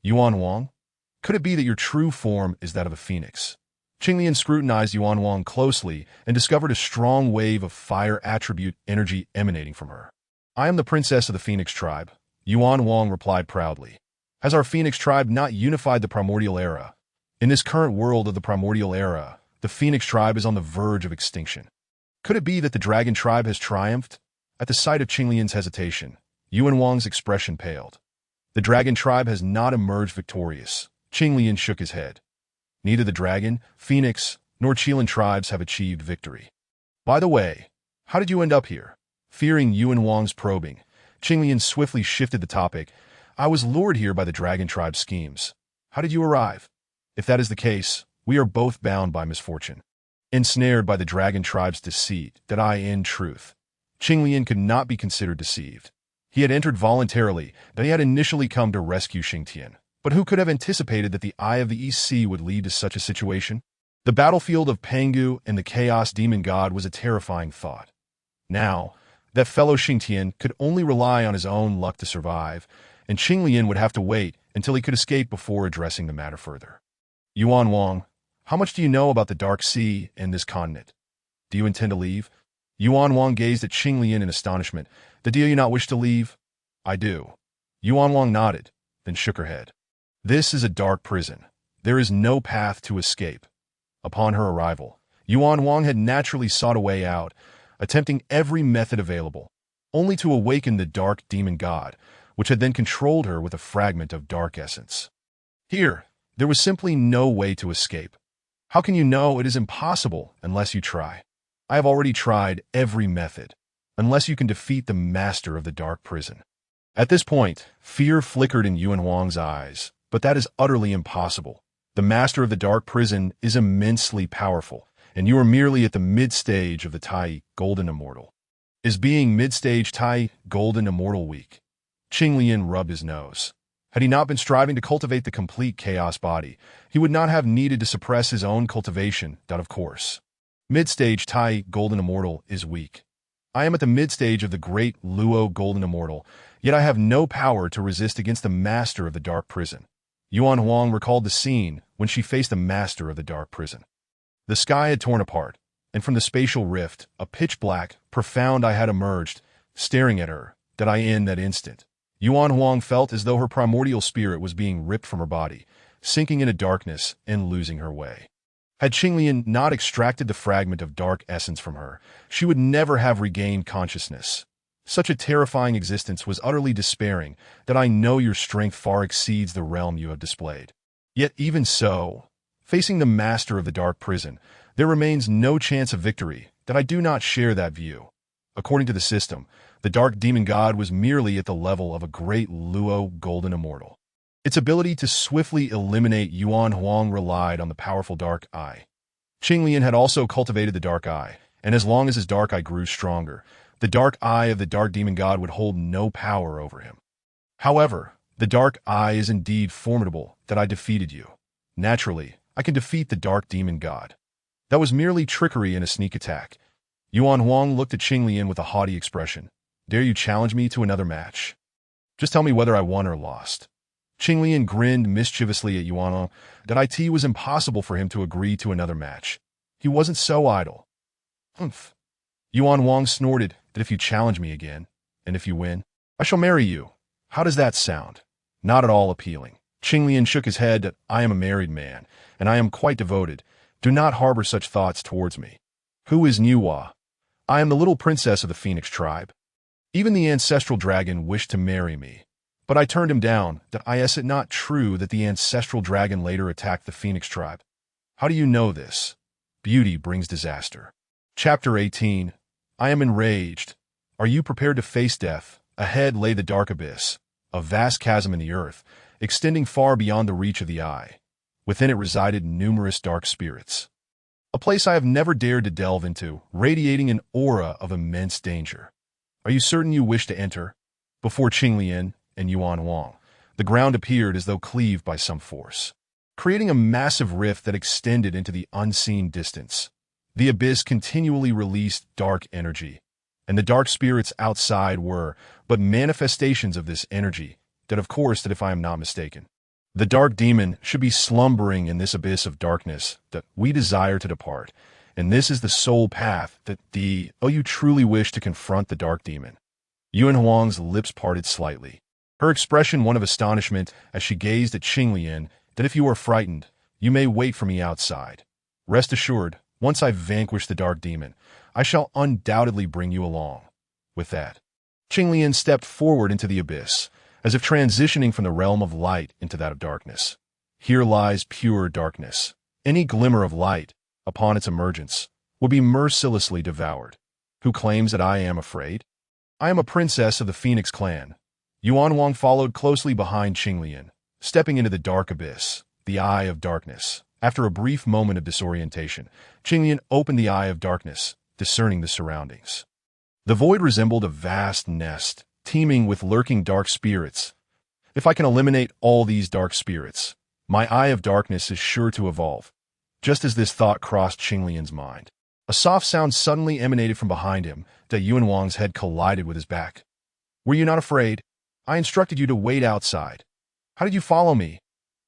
Yuan Wong? Could it be that your true form is that of a phoenix? Qinglian scrutinized Yuan Wong closely and discovered a strong wave of fire attribute energy emanating from her. I am the princess of the Phoenix tribe, Yuan Wong replied proudly. Has our Phoenix tribe not unified the primordial era? In this current world of the primordial era, the Phoenix tribe is on the verge of extinction. Could it be that the dragon tribe has triumphed? At the sight of Qinglian's hesitation, Yuan Wong's expression paled. The dragon tribe has not emerged victorious. Qinglian shook his head. Neither the dragon, phoenix, nor Qilin tribes have achieved victory. By the way, how did you end up here? Fearing Yuan Wong's probing, Qinglian swiftly shifted the topic. I was lured here by the dragon tribe's schemes. How did you arrive? If that is the case, we are both bound by misfortune. Ensnared by the dragon tribe's deceit, that I, in truth, Qinglian could not be considered deceived. He had entered voluntarily, that he had initially come to rescue Xingtian. But who could have anticipated that the Eye of the East Sea would lead to such a situation? The battlefield of Pangu and the Chaos Demon God was a terrifying thought. Now, that fellow Xingtian could only rely on his own luck to survive, and Qinglian would have to wait until he could escape before addressing the matter further. Yuan Wong, how much do you know about the Dark Sea and this continent? Do you intend to leave? Yuan Wong gazed at Qinglian in astonishment. Do you not wish to leave? I do. Yuan Wong nodded, then shook her head. This is a dark prison. There is no path to escape. Upon her arrival, Yuan Wong had naturally sought a way out, attempting every method available, only to awaken the dark demon god, which had then controlled her with a fragment of dark essence. Here, there was simply no way to escape. How can you know it is impossible unless you try? I have already tried every method, unless you can defeat the master of the dark prison. At this point, fear flickered in Yuan Wang's eyes, but that is utterly impossible. The master of the dark prison is immensely powerful, and you are merely at the mid-stage of the Tai Golden Immortal. Is being mid-stage Tai Golden Immortal weak? Qinglian rubbed his nose. Had he not been striving to cultivate the complete chaos body, he would not have needed to suppress his own cultivation, of course. Mid-stage Tai Golden Immortal is weak. I am at the mid-stage of the great Luo Golden Immortal, yet I have no power to resist against the master of the dark prison. Yuan Wang recalled the scene when she faced the master of the dark prison. The sky had torn apart, and from the spatial rift, a pitch-black, profound eye had emerged, staring at her, in that instant. Yuan Wang felt as though her primordial spirit was being ripped from her body, sinking into darkness and losing her way. Had Qinglian not extracted the fragment of dark essence from her, she would never have regained consciousness. Such a terrifying existence was utterly despairing, I know your strength far exceeds the realm you have displayed. Yet even so, facing the master of the dark prison, there remains no chance of victory, I do not share that view. According to the system, the dark demon god was merely at the level of a great Luo Golden Immortal. Its ability to swiftly eliminate Yuan Huang relied on the powerful dark eye. Qinglian had also cultivated the dark eye, and as long as his dark eye grew stronger, the dark eye of the dark demon god would hold no power over him. However, the dark eye is indeed formidable, I defeated you. Naturally, I can defeat the dark demon god. That was merely trickery and a sneak attack. Yuan Huang looked at Qinglian with a haughty expression. Dare you challenge me to another match? Just tell me whether I won or lost. Qinglian grinned mischievously at Yuan Huang. It was impossible for him to agree to another match. He wasn't so idle. Humph. Yuan Huang snorted that if you challenge me again, and if you win, I shall marry you. How does that sound? Not at all appealing. Qinglian shook his head. I am a married man, and I am quite devoted. Do not harbor such thoughts towards me. Who is Nüwa? I am the little princess of the Phoenix tribe. Even the ancestral dragon wished to marry me, but I turned him down. Is it not true that the ancestral dragon later attacked the Phoenix tribe? How do you know this? Beauty brings disaster. Chapter 18. I am enraged. Are you prepared to face death? Ahead lay the dark abyss, a vast chasm in the earth, extending far beyond the reach of the eye. Within it resided numerous dark spirits. A place I have never dared to delve into, radiating an aura of immense danger. Are you certain you wish to enter? Before Qinglian and Yuan Wang, the ground appeared as though cleaved by some force, creating a massive rift that extended into the unseen distance. The abyss continually released dark energy, and the dark spirits outside were but manifestations of this energy, that if I am not mistaken, the dark demon should be slumbering in this abyss of darkness that we desire to depart, and this is the sole path you truly wish to confront the dark demon. Yuan Huang's lips parted slightly, her expression one of astonishment as she gazed at Qinglian. If you are frightened, you may wait for me outside. Rest assured, once I vanquish the dark demon, I shall undoubtedly bring you along. With that, Qinglian stepped forward into the abyss, as if transitioning from the realm of light into that of darkness. Here lies pure darkness. Any glimmer of light, upon its emergence, will be mercilessly devoured. Who claims that I am afraid? I am a princess of the Phoenix clan. Yuan Wang followed closely behind Qinglian, stepping into the dark abyss, the Eye of Darkness. After a brief moment of disorientation, Qinglian opened the Eye of Darkness, discerning the surroundings. The void resembled a vast nest, teeming with lurking dark spirits. If I can eliminate all these dark spirits, my Eye of Darkness is sure to evolve. Just as this thought crossed Qinglian's mind, a soft sound suddenly emanated from behind him. Yuan Wang's head collided with his back. Were you not afraid? I instructed you to wait outside. How did you follow me?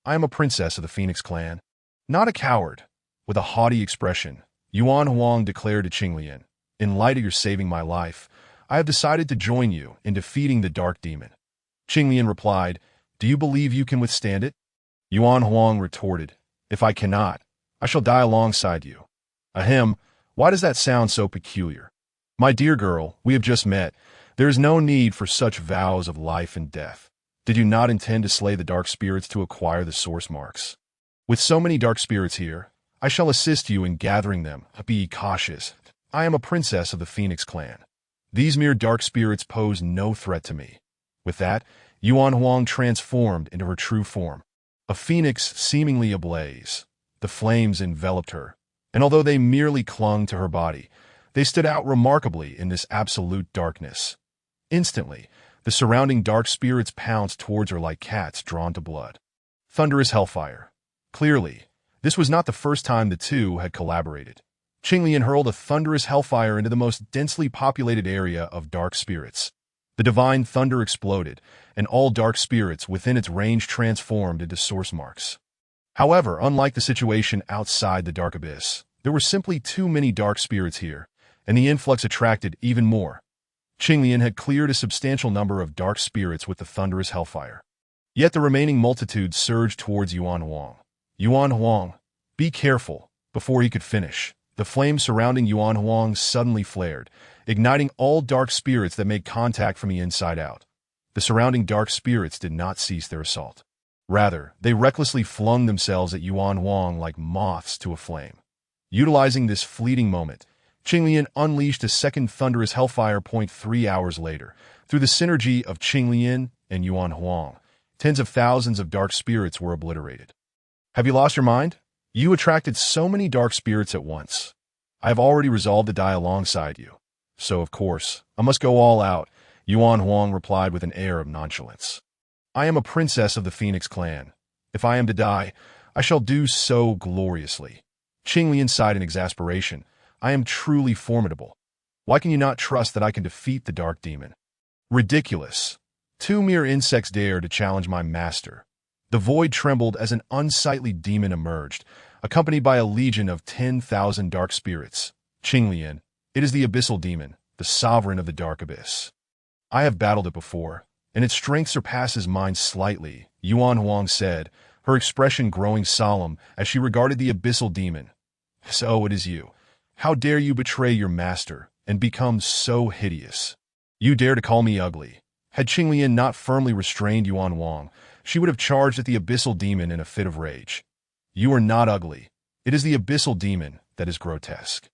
I am a princess of the Phoenix clan, not a coward. With a haughty expression, Yuan Huang declared to Qinglian, in light of your saving my life, I have decided to join you in defeating the dark demon. Qinglian replied, do you believe you can withstand it? Yuan Huang retorted, if I cannot, I shall die alongside you. Ahem, why does that sound so peculiar? My dear girl, we have just met. There is no need for such vows of life and death. Did you not intend to slay the dark spirits to acquire the source marks? With so many dark spirits here, I shall assist you in gathering them. Be cautious. I am a princess of the Phoenix clan. These mere dark spirits pose no threat to me. With that, Yuan transformed into her true form. A phoenix seemingly ablaze. The flames enveloped her, and although they merely clung to her body, they stood out remarkably in this absolute darkness. Instantly, the surrounding dark spirits pounced towards her like cats drawn to blood. Thunderous hellfire. Clearly, this was not the first time the two had collaborated. Qinglian hurled a thunderous hellfire into the most densely populated area of dark spirits. The divine thunder exploded, and all dark spirits within its range transformed into source marks. However, unlike the situation outside the dark abyss, there were simply too many dark spirits here, and the influx attracted even more. Qinglian had cleared a substantial number of dark spirits with the thunderous hellfire. Yet the remaining multitude surged towards Yuan. Yuan, be careful. Before he could finish, the flame surrounding Yuan suddenly flared, igniting all dark spirits that made contact from the inside out. The surrounding dark spirits did not cease their assault. Rather, they recklessly flung themselves at Yuan like moths to a flame. Utilizing this fleeting moment, Qinglian unleashed a second thunderous hellfire. 3 hours later, through the synergy of Qinglian and Yuan, tens of thousands of dark spirits were obliterated. Have you lost your mind? You attracted so many dark spirits at once. I have already resolved to die alongside you. So, of course, I must go all out, Yuan replied with an air of nonchalance. I am a princess of the Phoenix clan. If I am to die, I shall do so gloriously. Qinglian sighed in exasperation. I am truly formidable. Why can you not trust that I can defeat the dark demon? Ridiculous. 2 mere insects dare to challenge my master. The void trembled as an unsightly demon emerged, accompanied by a legion of 10,000 dark spirits. Qinglian, it is the abyssal demon, the sovereign of the dark abyss. I have battled it before, and its strength surpasses mine slightly, Yuan said, her expression growing solemn as she regarded the abyssal demon. So it is you. How dare you betray your master and become so hideous? You dare to call me ugly. Had Qinglian not firmly restrained Yuan, she would have charged at the abyssal demon in a fit of rage. You are not ugly. It is the abyssal demon that is grotesque.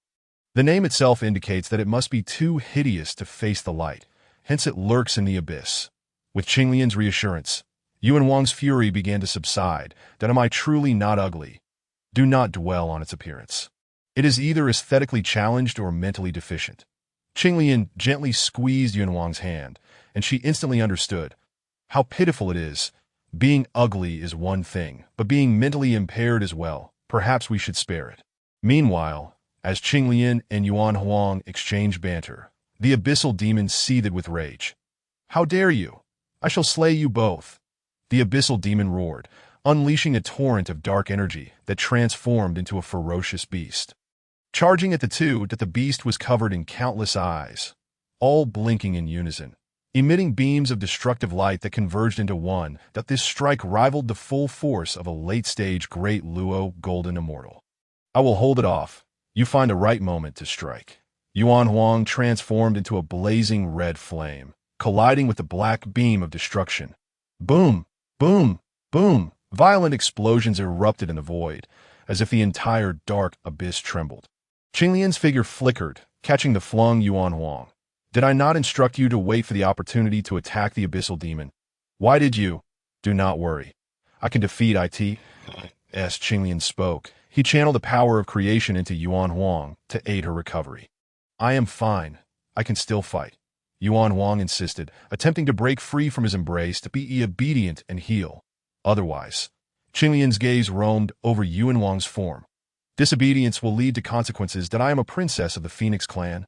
The name itself indicates that it must be too hideous to face the light, hence it lurks in the abyss. With Qinglian's reassurance, Yuan's fury began to subside. That am I truly not ugly? Do not dwell on its appearance. It is either aesthetically challenged or mentally deficient. Qinglian gently squeezed Yuan's hand, and she instantly understood. How pitiful it is. Being ugly is one thing, but being mentally impaired as well. Perhaps we should spare it. Meanwhile, as Qinglian and Yuan exchanged banter, the abyssal demon seethed with rage. How dare you? I shall slay you both. The abyssal demon roared, unleashing a torrent of dark energy that transformed into a ferocious beast. Charging at the two, that the beast was covered in countless eyes, all blinking in unison, emitting beams of destructive light that converged into one. That this strike rivaled the full force of a late-stage Great Luo Golden Immortal. I will hold it off. You find the right moment to strike. Yuan transformed into a blazing red flame, colliding with the black beam of destruction. Boom! Boom! Boom! Violent explosions erupted in the void, as if the entire dark abyss trembled. Qinglian's figure flickered, catching the flung Yuan. Did I not instruct you to wait for the opportunity to attack the abyssal demon? Why did you? Do not worry. I can defeat it. As Qinglian spoke, he channeled the power of creation into Yuan to aid her recovery. I am fine. I can still fight. Yuan insisted, attempting to break free from his embrace to be obedient and heal. Otherwise, Qinglian's gaze roamed over Yuan's form. Disobedience will lead to consequences. That I am a princess of the Phoenix clan.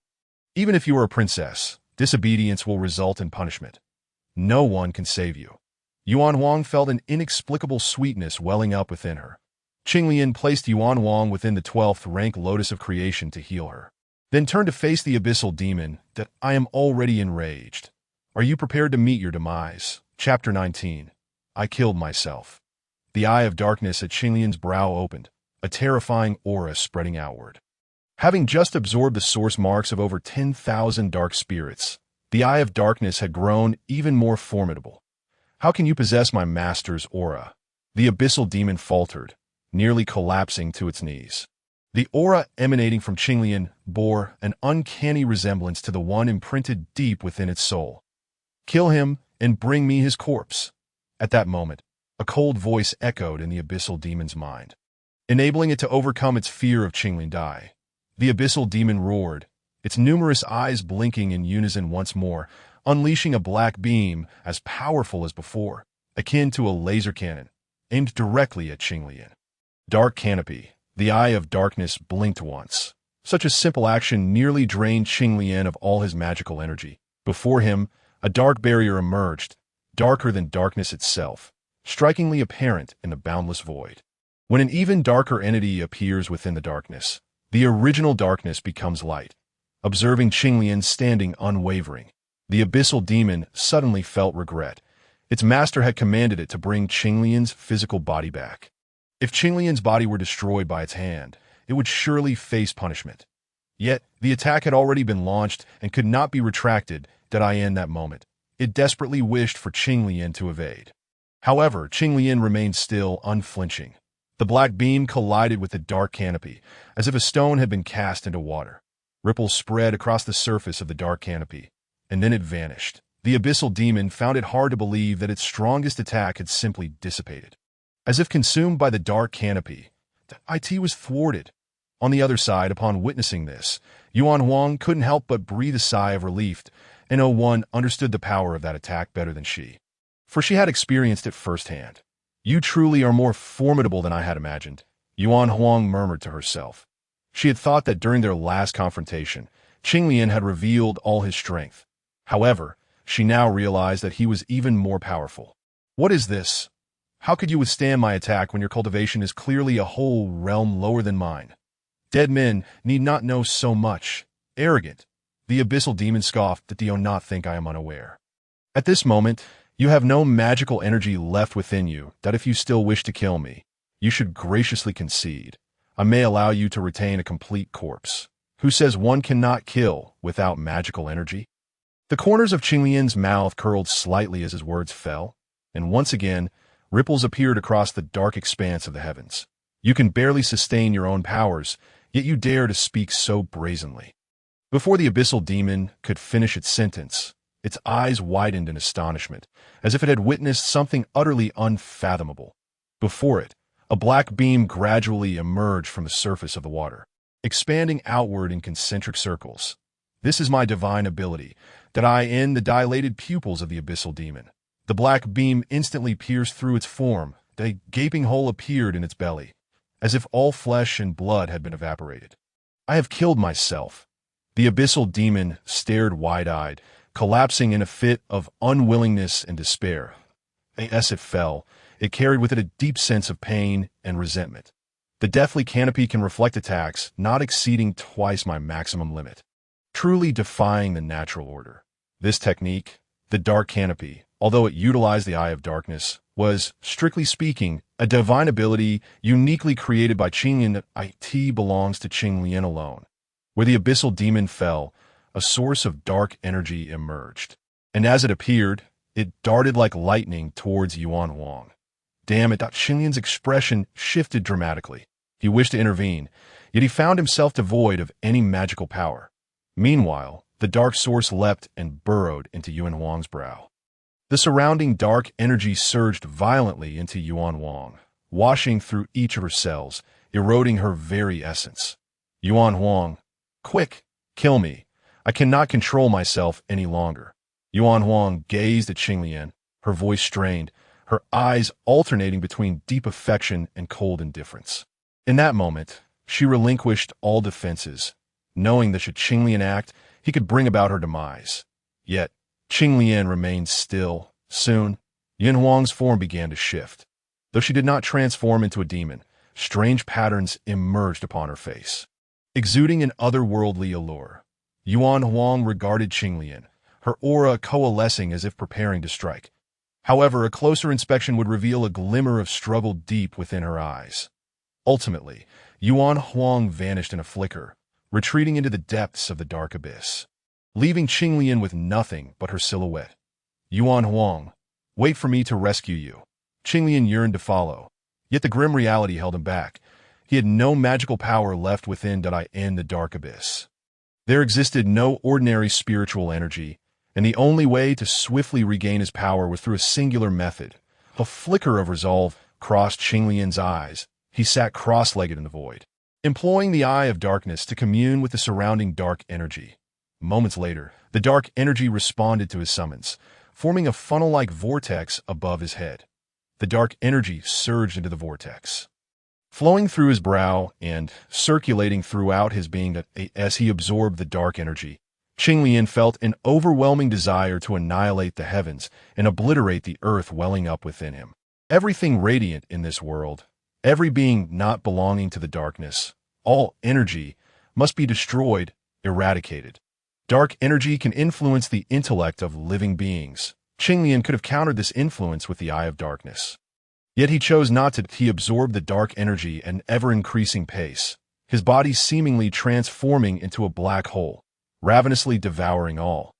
Even if you are a princess, disobedience will result in punishment. No one can save you. Yuan felt an inexplicable sweetness welling up within her. Qinglian placed Yuan within the 12th rank lotus of creation to heal her. Then turned to face the abyssal demon. That I am already enraged. Are you prepared to meet your demise? Chapter 19. I killed myself. The eye of darkness at Qinglian's brow opened, a terrifying aura spreading outward. Having just absorbed the source marks of over 10,000 dark spirits, the Eye of Darkness had grown even more formidable. "How can you possess my master's aura?" The abyssal demon faltered, nearly collapsing to its knees. The aura emanating from Qinglian bore an uncanny resemblance to the one imprinted deep within its soul. "Kill him and bring me his corpse." At that moment, a cold voice echoed in the abyssal demon's mind, enabling it to overcome its fear of Qinglian Dai. The abyssal demon roared, its numerous eyes blinking in unison once more, unleashing a black beam as powerful as before, akin to a laser cannon, aimed directly at Qinglian. Dark Canopy. The Eye of Darkness blinked once. Such a simple action nearly drained Qinglian of all his magical energy. Before him, a dark barrier emerged, darker than darkness itself, strikingly apparent in the boundless void. When an even darker entity appears within the darkness, the original darkness becomes light. Observing Qinglian standing unwavering, the abyssal demon suddenly felt regret. Its master had commanded it to bring Qinglian's physical body back. If Qinglian's body were destroyed by its hand, it would surely face punishment. Yet, the attack had already been launched and could not be retracted in that moment. It desperately wished for Qinglian to evade. However, Qinglian remained still, unflinching. The black beam collided with the dark canopy, as if a stone had been cast into water. Ripples spread across the surface of the dark canopy, and then it vanished. The abyssal demon found it hard to believe that its strongest attack had simply dissipated. As if consumed by the dark canopy, the IT was thwarted. On the other side, upon witnessing this, Wong couldn't help but breathe a sigh of relief, and One understood the power of that attack better than she, for she had experienced it firsthand. "You truly are more formidable than I had imagined," Huang murmured to herself. She had thought that during their last confrontation, Qinglian had revealed all his strength. However, she now realized that he was even more powerful. "What is this? How could you withstand my attack when your cultivation is clearly a whole realm lower than mine? Dead men need not know so much. Arrogant." The abyssal demon scoffed. "Do you not think I am unaware? At this moment, you have no magical energy left within you, that if you still wish to kill me, you should graciously concede. I may allow you to retain a complete corpse. Who says one cannot kill without magical energy?" The corners of Qinglian's mouth curled slightly as his words fell, and once again, ripples appeared across the dark expanse of the heavens. "You can barely sustain your own powers, yet you dare to speak so brazenly." Before the abyssal demon could finish its sentence, its eyes widened in astonishment, as if it had witnessed something utterly unfathomable. Before it, a black beam gradually emerged from the surface of the water, expanding outward in concentric circles. "This is my divine ability, that I in the dilated pupils of the abyssal demon." The black beam instantly pierced through its form. A gaping hole appeared in its belly, as if all flesh and blood had been evaporated. "I have killed myself." The abyssal demon stared wide-eyed, collapsing in a fit of unwillingness and despair. As it fell, it carried with it a deep sense of pain and resentment. "The deathly canopy can reflect attacks not exceeding twice my maximum limit, truly defying the natural order. This technique, the dark canopy, although it utilized the Eye of Darkness, was, strictly speaking, a divine ability uniquely created by Qinglian. It belongs to Qinglian alone." Where the abyssal demon fell, a source of dark energy emerged, and as it appeared, it darted like lightning towards Yuan Wong. "Damn it!" Qinglian's expression shifted dramatically. He wished to intervene, yet he found himself devoid of any magical power. Meanwhile, the dark source leapt and burrowed into Yuan Wong's brow. The surrounding dark energy surged violently into Yuan Wong, washing through each of her cells, eroding her very essence. "Yuan Wong, quick, kill me. I cannot control myself any longer." Yuan Wong gazed at Qinglian, her voice strained, her eyes alternating between deep affection and cold indifference. In that moment, she relinquished all defenses, knowing that should Qinglian act, he could bring about her demise. Yet, Qinglian remained still. Soon, Yuan Wang's form began to shift. Though she did not transform into a demon, strange patterns emerged upon her face, exuding an otherworldly allure. Yuan Wang regarded Qinglian, her aura coalescing as if preparing to strike. However, a closer inspection would reveal a glimmer of struggle deep within her eyes. Ultimately, Yuan Wang vanished in a flicker, retreating into the depths of the dark abyss, leaving Qinglian with nothing but her silhouette. Yuan Huang, wait for me to rescue you. Qinglian yearned to follow, yet the grim reality held him back. He had no magical power left within the dark abyss. There existed no ordinary spiritual energy, and the only way to swiftly regain his power was through a singular method. A flicker of resolve crossed Qinglian's eyes. He sat cross-legged in the void, employing the Eye of Darkness to commune with the surrounding dark energy. Moments later, the dark energy responded to his summons, forming a funnel-like vortex above his head. The dark energy surged into the vortex, flowing through his brow and circulating throughout his being. As he absorbed the dark energy, Qinglian felt an overwhelming desire to annihilate the heavens and obliterate the earth welling up within him. Everything radiant in this world, every being not belonging to the darkness, all energy must be destroyed, eradicated. Dark energy can influence the intellect of living beings. Qinglian could have countered this influence with the Eye of Darkness. Yet he chose not to. He absorbed the dark energy at an ever-increasing pace, his body seemingly transforming into a black hole, ravenously devouring all.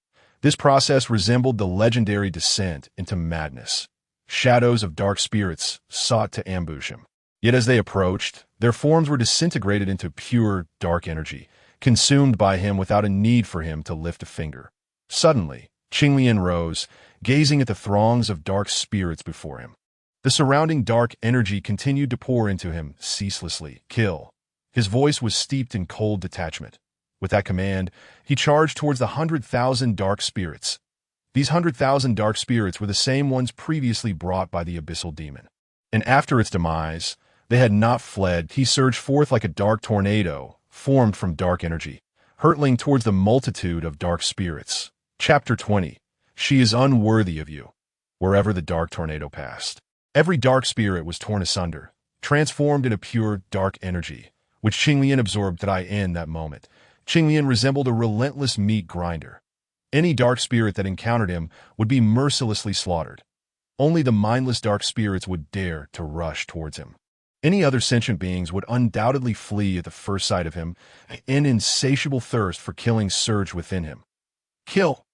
This process resembled the legendary descent into madness. Shadows of dark spirits sought to ambush him. Yet as they approached, their forms were disintegrated into pure, dark energy, consumed by him without a need for him to lift a finger. Suddenly, Qinglian rose, gazing at the throngs of dark spirits before him. The surrounding dark energy continued to pour into him ceaselessly. Kill. His voice was steeped in cold detachment. With that command, he charged towards the 100,000 dark spirits. These 100,000 dark spirits were the same ones previously brought by the abyssal demon. And after its demise, they had not fled. He surged forth like a dark tornado, formed from dark energy, hurtling towards the multitude of dark spirits. Chapter 20. She is unworthy of you. Wherever the dark tornado passed, every dark spirit was torn asunder, transformed into pure dark energy, which Qinglian absorbed in that moment. Qinglian resembled a relentless meat grinder. Any dark spirit that encountered him would be mercilessly slaughtered. Only the mindless dark spirits would dare to rush towards him. Any other sentient beings would undoubtedly flee at the first sight of him. An insatiable thirst for killing surged within him. Kill!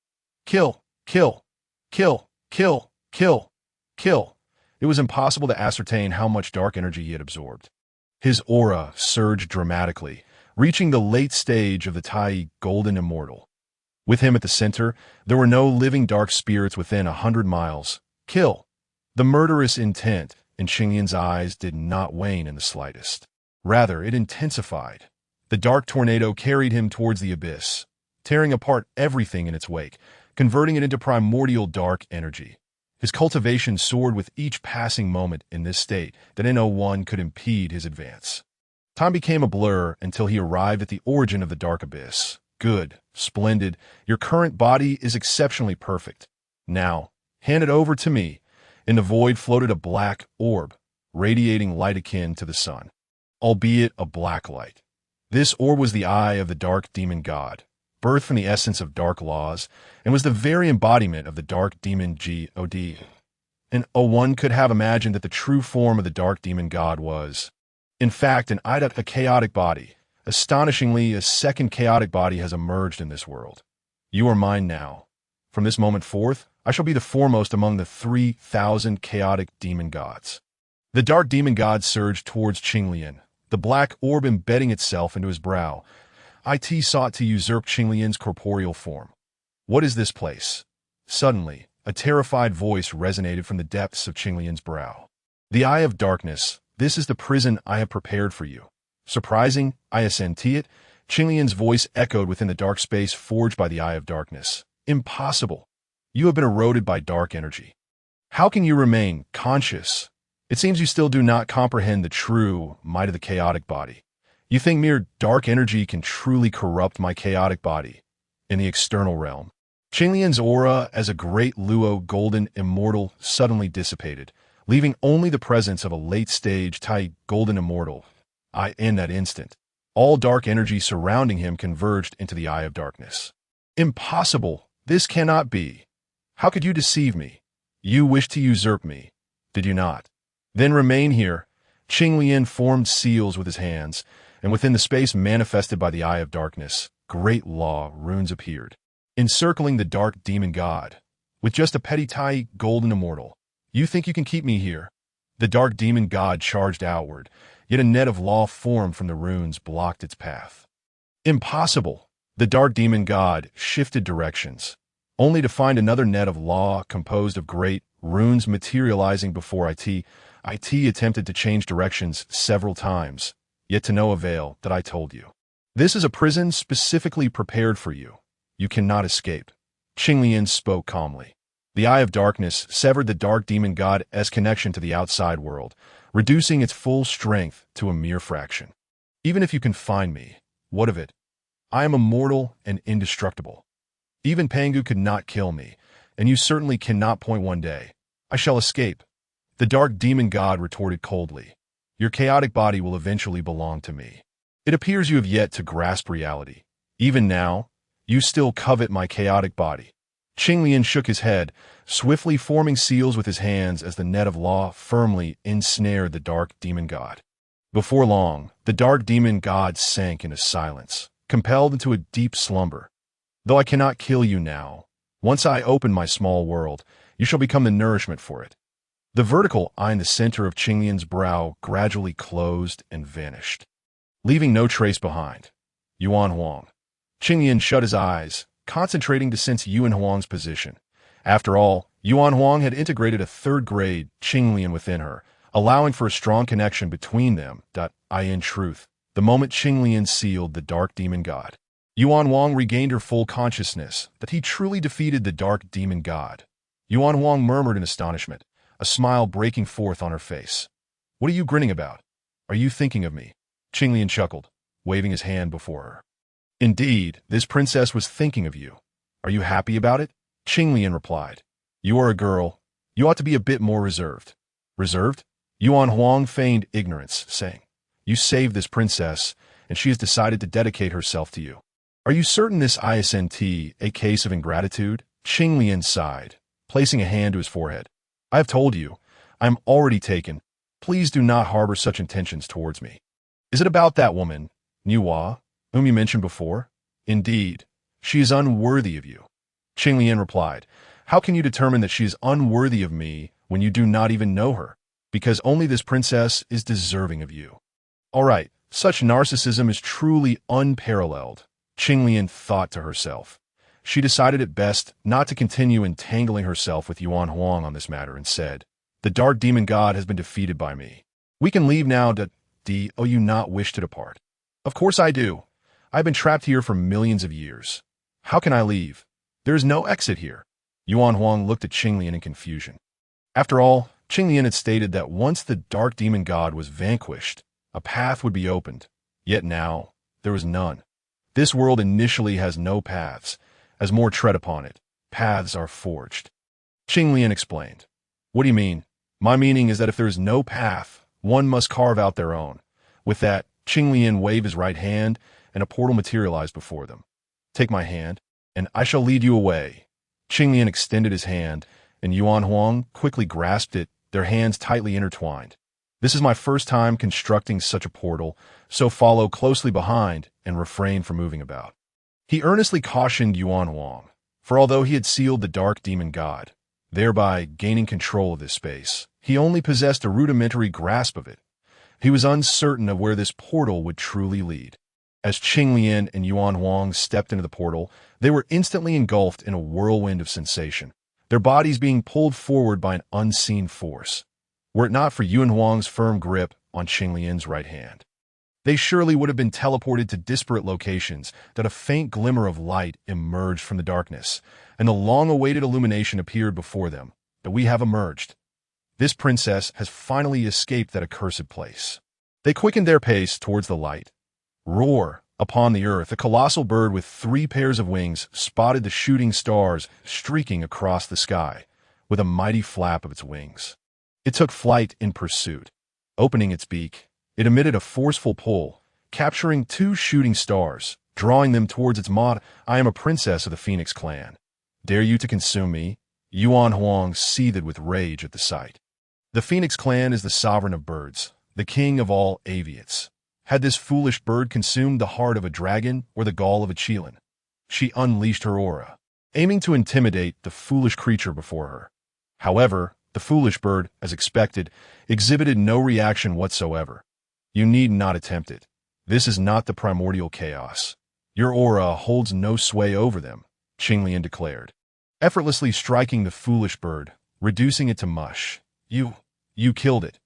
Kill! Kill! Kill! Kill! Kill! Kill! It was impossible to ascertain how much dark energy he had absorbed. His aura surged dramatically, reaching the late stage of the Tai Golden Immortal. With him at the center, there were no living dark spirits within 100 miles. Kill! The murderous intent in Qinglian's eyes did not wane in the slightest. Rather, it intensified. The dark tornado carried him towards the abyss, tearing apart everything in its wake, converting it into primordial dark energy. His cultivation soared with each passing moment in this state that no one could impede his advance. Time became a blur until he arrived at the origin of the dark abyss. Good, splendid, your current body is exceptionally perfect. Now, hand it over to me. In the void floated a black orb, radiating light akin to the sun, albeit a black light. This orb was the eye of the dark demon god, birthed from the essence of dark laws, and was the very embodiment of the dark demon god. And one could have imagined that the true form of the dark demon god was, in fact, a chaotic body. Astonishingly, a second chaotic body has emerged in this world. You are mine now. From this moment forth, I shall be the foremost among the 3,000 chaotic demon gods. The dark demon god surged towards Qinglian, the black orb embedding itself into his brow. It sought to usurp Qinglian's corporeal form. What is this place? Suddenly, a terrified voice resonated from the depths of Qinglian's brow. The Eye of Darkness, this is the prison I have prepared for you. Surprising, I assent it. Qinglian's voice echoed within the dark space forged by the Eye of Darkness. Impossible. You have been eroded by dark energy. How can you remain conscious? It seems you still do not comprehend the true might of the chaotic body. You think mere dark energy can truly corrupt my chaotic body in the external realm. Qinglian's aura as a great Luo golden immortal suddenly dissipated, leaving only the presence of a late-stage Tai golden immortal. In that instant, all dark energy surrounding him converged into the Eye of Darkness. Impossible! This cannot be. How could you deceive me? You wished to usurp me, did you not? Then remain here. Qinglian formed seals with his hands, and within the space manifested by the Eye of Darkness, great law runes appeared, encircling the dark demon god. With just a petty tie, golden immortal. You think you can keep me here? The dark demon god charged outward, yet a net of law formed from the runes blocked its path. Impossible! The dark demon god shifted directions, only to find another net of law composed of great runes materializing before it. It attempted to change directions several times, yet to no avail. That I told you. This is a prison specifically prepared for you. You cannot escape. Qinglian spoke calmly. The Eye of Darkness severed the dark demon god's connection to the outside world, reducing its full strength to a mere fraction. Even if you can find me, what of it? I am immortal and indestructible. Even Pangu could not kill me, and you certainly cannot point one day. I shall escape. The dark demon god retorted coldly. Your chaotic body will eventually belong to me. It appears you have yet to grasp reality. Even now, you still covet my chaotic body. Qinglian shook his head, swiftly forming seals with his hands as the net of law firmly ensnared the dark demon god. Before long, the dark demon god sank into silence, compelled into a deep slumber. Though I cannot kill you now, once I open my small world, you shall become the nourishment for it. The vertical eye in the center of Qinglian's brow gradually closed and vanished, leaving no trace behind. Yuan Wong. Qinglian shut his eyes, concentrating to sense Yuan Huang's position. After all, Yuan Huang had integrated a third-grade Qinglian within her, allowing for a strong connection between them. In truth, the moment Qinglian sealed the dark demon god, Yuan Huang regained her full consciousness that he truly defeated the dark demon god. Yuan Huang murmured in astonishment, a smile breaking forth on her face. What are you grinning about? Are you thinking of me? Qinglian chuckled, waving his hand before her. Indeed, this princess was thinking of you. Are you happy about it? Qinglian replied. You are a girl. You ought to be a bit more reserved. Reserved? Yuan Huang feigned ignorance, saying, You saved this princess, and she has decided to dedicate herself to you. Are you certain this isn't a case of ingratitude? Qinglian sighed, placing a hand to his forehead. I have told you, I am already taken. Please do not harbor such intentions towards me. Is it about that woman, Nüwa, whom you mentioned before? Indeed, she is unworthy of you. Qinglian replied, How can you determine that she is unworthy of me when you do not even know her? Because only this princess is deserving of you. All right, such narcissism is truly unparalleled, Qinglian thought to herself. She decided it best not to continue entangling herself with Yuan Huang on this matter and said, The dark demon god has been defeated by me. We can leave now. Do you not wish to depart? Of course I do. I've been trapped here for millions of years. How can I leave? There is no exit here. Yuan Huang looked at Qinglian in confusion. After all, Qinglian had stated that once the dark demon god was vanquished, a path would be opened. Yet now, there was none. This world initially has no paths. As more tread upon it, paths are forged. Qinglian explained. What do you mean? My meaning is that if there is no path, one must carve out their own. With that, Qinglian waved his right hand, and a portal materialized before them. Take my hand, and I shall lead you away. Qinglian extended his hand, and Yuan Huang quickly grasped it, their hands tightly intertwined. This is my first time constructing such a portal, so follow closely behind and refrain from moving about. He earnestly cautioned Yuan Huang, for although he had sealed the dark demon god, thereby gaining control of this space, he only possessed a rudimentary grasp of it. He was uncertain of where this portal would truly lead. As Qinglian and Yuan Huang stepped into the portal, they were instantly engulfed in a whirlwind of sensation, their bodies being pulled forward by an unseen force. Were it not for Yuan Huang's firm grip on Qinglian's right hand, they surely would have been teleported to disparate locations. That a faint glimmer of light emerged from the darkness, and the long-awaited illumination appeared before them. That we have emerged. This princess has finally escaped that accursed place. They quickened their pace towards the light. Roar! Upon the earth, a colossal bird with 3 pairs of wings spotted the shooting stars streaking across the sky, with a mighty flap of its wings. It took flight in pursuit. Opening its beak, it emitted a forceful pull, capturing 2 shooting stars, drawing them towards its maw. I am a princess of the Phoenix clan. Dare you to consume me? Yuan Huang seethed with rage at the sight. The Phoenix clan is the sovereign of birds, the king of all aviates. Had this foolish bird consumed the heart of a dragon or the gall of a qilin? She unleashed her aura, aiming to intimidate the foolish creature before her. However, the foolish bird, as expected, exhibited no reaction whatsoever. You need not attempt it. This is not the primordial chaos. Your aura holds no sway over them, Qinglian declared, effortlessly striking the foolish bird, reducing it to mush. You killed it.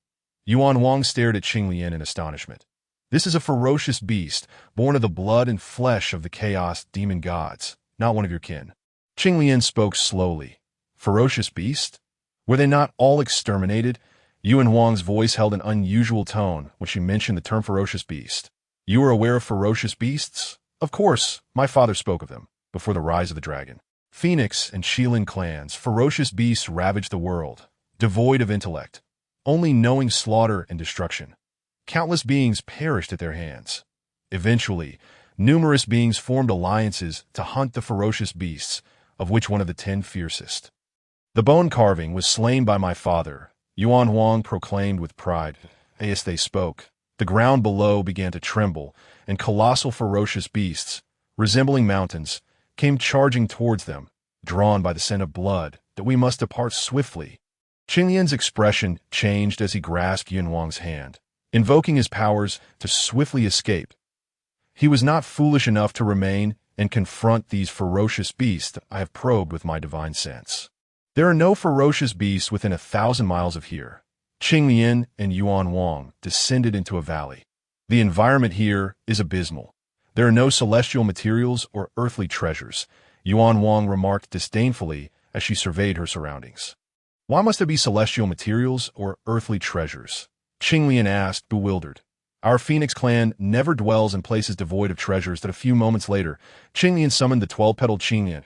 Yuan Wong stared at Qinglian in astonishment. This is a ferocious beast, born of the blood and flesh of the chaos demon gods, not one of your kin. Qinglian spoke slowly. Ferocious beast? Were they not all exterminated? Yuan Wang's voice held an unusual tone when she mentioned the term ferocious beast. You are aware of ferocious beasts? Of course, my father spoke of them, before the rise of the dragon. Phoenix and Qilin clans, ferocious beasts ravaged the world, devoid of intellect, only knowing slaughter and destruction. Countless beings perished at their hands. Eventually, numerous beings formed alliances to hunt the ferocious beasts, of which one of the 10 fiercest. The bone carving was slain by my father, Yuan Huang proclaimed with pride. As they spoke, the ground below began to tremble, and colossal ferocious beasts, resembling mountains, came charging towards them, drawn by the scent of blood that we must depart swiftly. Qinglian's expression changed as he grasped Yuan Wang's hand, invoking his powers to swiftly escape. He was not foolish enough to remain and confront these ferocious beasts I have probed with my divine sense. There are no ferocious beasts within 1,000 miles of here. Qinglian and Yuan Wang descended into a valley. The environment here is abysmal. There are no celestial materials or earthly treasures, Yuan Wang remarked disdainfully as she surveyed her surroundings. Why must there be celestial materials or earthly treasures? Qinglian asked, bewildered. Our Phoenix clan never dwells in places devoid of treasures. That a few moments later, Qinglian summoned the 12-petaled Qinglian.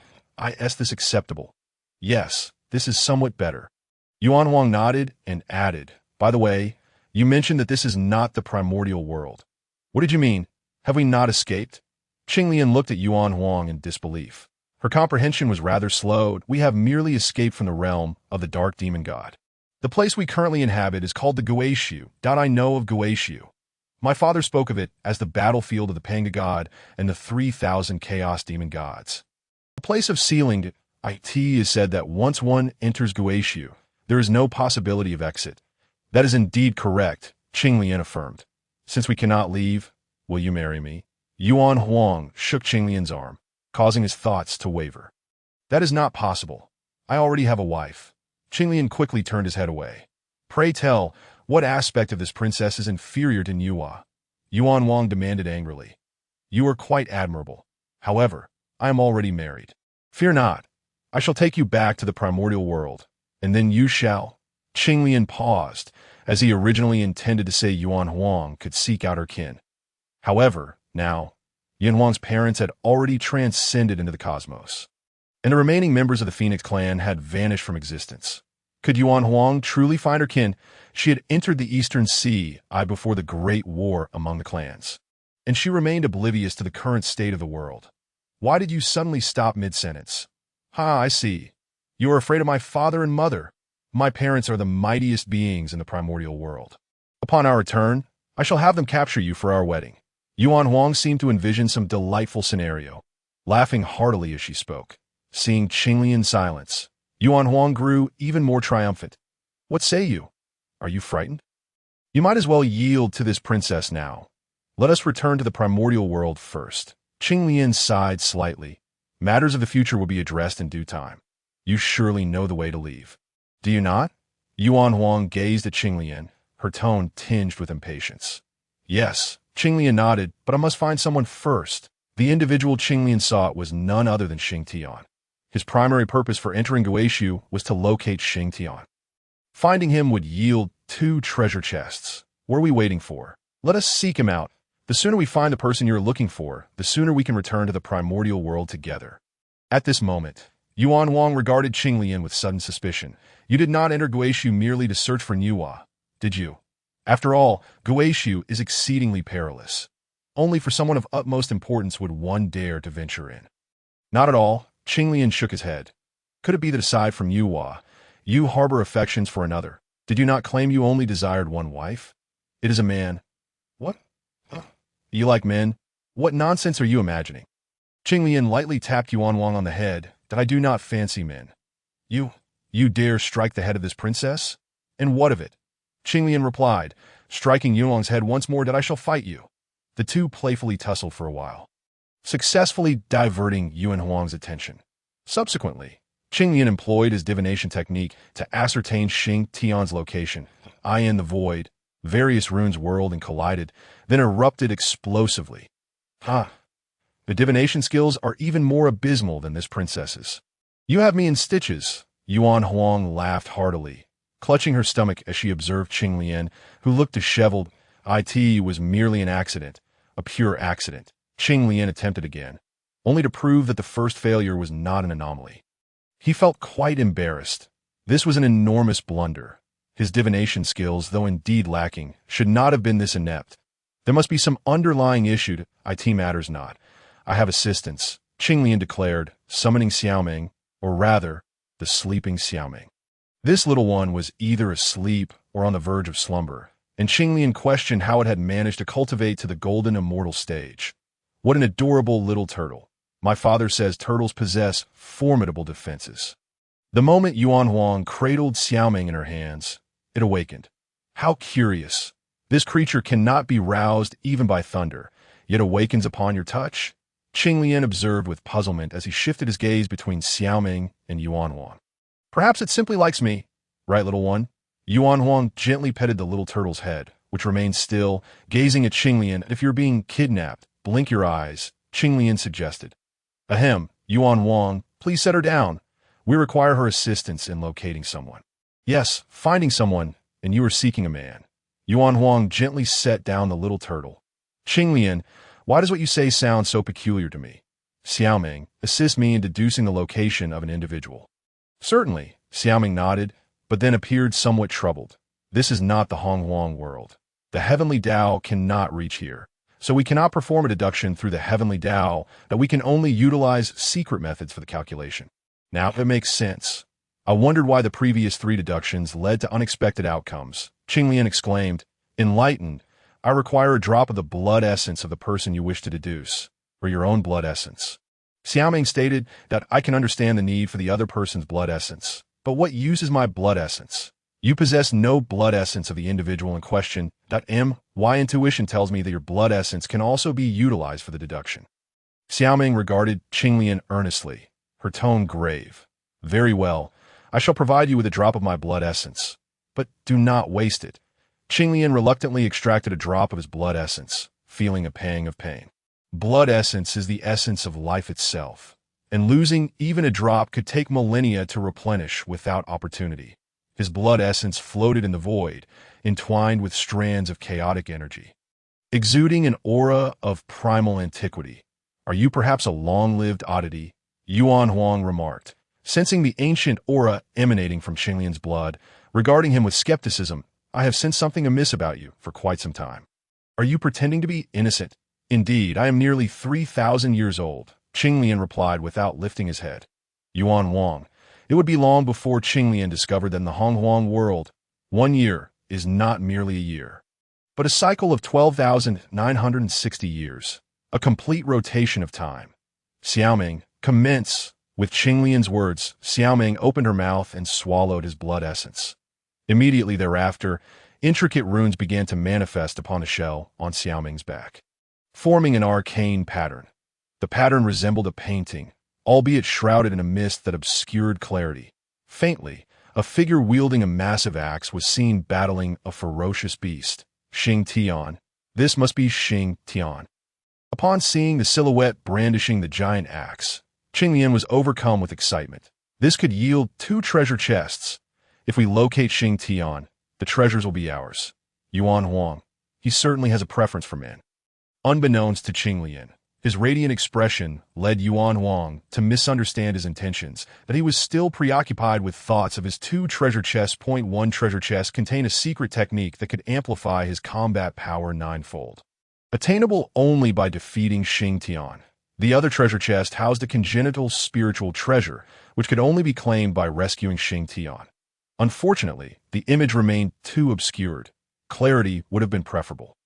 Is this acceptable? Yes, this is somewhat better. Yuan Wang nodded and added, by the way, you mentioned that this is not the primordial world. What did you mean? Have we not escaped? Qinglian looked at Yuan Huang in disbelief. Her comprehension was rather slowed. We have merely escaped from the realm of the dark demon god. The place we currently inhabit is called the Guaishu. I know of Guaishu. My father spoke of it as the battlefield of the Pangu god and the 3,000 chaos demon gods. A place of sealing. It is said that once one enters Guaishu, there is no possibility of exit. That is indeed correct, Qinglian affirmed. Since we cannot leave, will you marry me? Yuan Huang shook Qinglian's arm, causing his thoughts to waver. That is not possible. I already have a wife. Qinglian quickly turned his head away. Pray tell, what aspect of this princess is inferior to Nüwa? Yuan Wang demanded angrily. You are quite admirable. However, I am already married. Fear not. I shall take you back to the primordial world, and then you shall. Qinglian paused, as he originally intended to say Yuan Huang could seek out her kin. However, now, Yuan Huang's parents had already transcended into the cosmos, and the remaining members of the Phoenix clan had vanished from existence. Could Yuan Huang truly find her kin? She had entered the Eastern Sea before the Great War among the clans, and she remained oblivious to the current state of the world. Why did you suddenly stop mid-sentence? I see. You are afraid of my father and mother. My parents are the mightiest beings in the primordial world. Upon our return, I shall have them capture you for our wedding. Yuan Huang seemed to envision some delightful scenario, laughing heartily as she spoke. Seeing Qinglian's silence, Yuan Huang grew even more triumphant. What say you? Are you frightened? You might as well yield to this princess now. Let us return to the primordial world first. Qinglian sighed slightly. Matters of the future will be addressed in due time. You surely know the way to leave. Do you not? Yuan Huang gazed at Qinglian, her tone tinged with impatience. Yes, Qinglian nodded, but I must find someone first. The individual Qinglian sought was none other than Xingtian. His primary purpose for entering Guaishu was to locate Xingtian. Finding him would yield 2 treasure chests. What are we waiting for? Let us seek him out. The sooner we find the person you're looking for, the sooner we can return to the primordial world together. At this moment, Yuan Wang regarded Qinglian with sudden suspicion. You did not enter Guaishu merely to search for Nüwa, did you? After all, Guaishu is exceedingly perilous. Only for someone of utmost importance would one dare to venture in. Not at all, Qinglian shook his head. Could it be that aside from Nüwa, you harbor affections for another? Did you not claim you only desired one wife? It is a man. What? You like men? What nonsense are you imagining? Qinglian lightly tapped Wong on the head, that I do not fancy men. You dare strike the head of this princess? And what of it? Qinglian replied, striking Yuan's head once more, that I shall fight you. The two playfully tussled for a while, successfully diverting Yuan's attention. Subsequently, Qinglian employed his divination technique to ascertain Xing Tian's location. In the void, various runes whirled and collided, then erupted explosively. The divination skills are even more abysmal than this princess's. You have me in stitches. Yuan laughed heartily, clutching her stomach as she observed Qinglian, who looked disheveled. It was merely an accident, a pure accident. Qinglian attempted again, only to prove that the first failure was not an anomaly. He felt quite embarrassed. This was an enormous blunder. His divination skills, though indeed lacking, should not have been this inept. There must be some underlying issue. It matters not. I have assistance, Qinglian declared, summoning Xiaoming, or rather, the sleeping Xiaoming. This little one was either asleep or on the verge of slumber, and Qinglian questioned how it had managed to cultivate to the golden immortal stage. What an adorable little turtle. My father says turtles possess formidable defenses. The moment Yuan cradled Xiaoming in her hands, it awakened. How curious. This creature cannot be roused even by thunder, yet awakens upon your touch? Qinglian observed with puzzlement as he shifted his gaze between Xiaoming and Yuan. Perhaps it simply likes me, right, little one? Yuan gently petted the little turtle's head, which remained still, gazing at Qinglian. If you're being kidnapped, blink your eyes, Qinglian suggested. Ahem, Yuan, please set her down. We require her assistance in locating someone. Yes, finding someone, and you are seeking a man. Yuan gently set down the little turtle. Qinglian, why does what you say sound so peculiar to me? Xiaoming, assist me in deducing the location of an individual. Certainly, Xiaoming nodded, but then appeared somewhat troubled. This is not the Donghuang world. The heavenly Tao cannot reach here, so we cannot perform a deduction through the heavenly Tao, that we can only utilize secret methods for the calculation. Now it makes sense. I wondered why the previous 3 deductions led to unexpected outcomes. Qinglian exclaimed, enlightened, I require a drop of the blood essence of the person you wish to deduce, or your own blood essence. Xiaoming stated that I can understand the need for the other person's blood essence, but what use is my blood essence? You possess no blood essence of the individual in question. My intuition tells me that your blood essence can also be utilized for the deduction. Xiaoming regarded Qinglian earnestly, her tone grave. Very well, I shall provide you with a drop of my blood essence, but do not waste it. Qinglian reluctantly extracted a drop of his blood essence, feeling a pang of pain. Blood essence is the essence of life itself, and losing even a drop could take millennia to replenish without opportunity. His blood essence floated in the void, entwined with strands of chaotic energy, exuding an aura of primal antiquity. Are you perhaps a long-lived oddity? Yuan remarked, sensing the ancient aura emanating from Qinglian's blood. Regarding him with skepticism, I have sensed something amiss about you for quite some time. Are you pretending to be innocent? Indeed, I am nearly 3,000 years old, Qinglian replied without lifting his head. Yuan, it would be long before Qinglian discovered that in the Donghuang world, 1 year is not merely a year, but a cycle of 12,960 years, a complete rotation of time. Xiaoming, commence. With Qinglian's words, Xiaoming opened her mouth and swallowed his blood essence. Immediately thereafter, intricate runes began to manifest upon a shell on Xiaoming's back, forming an arcane pattern. The pattern resembled a painting, albeit shrouded in a mist that obscured clarity. Faintly, a figure wielding a massive axe was seen battling a ferocious beast. Xing Tian. This must be Xing Tian. Upon seeing the silhouette brandishing the giant axe, Qinglian was overcome with excitement. This could yield 2 treasure chests. If we locate Xing Tian, the treasures will be ours. Yuan, he certainly has a preference for men. Unbeknownst to Qinglian, his radiant expression led Yuan to misunderstand his intentions, that he was still preoccupied with thoughts of his 2 treasure chests. One treasure chest contained a secret technique that could amplify his combat power 9-fold, attainable only by defeating Xing Tian. The other treasure chest housed a congenital spiritual treasure, which could only be claimed by rescuing Xing Tian. Unfortunately, the image remained too obscured. Clarity would have been preferable.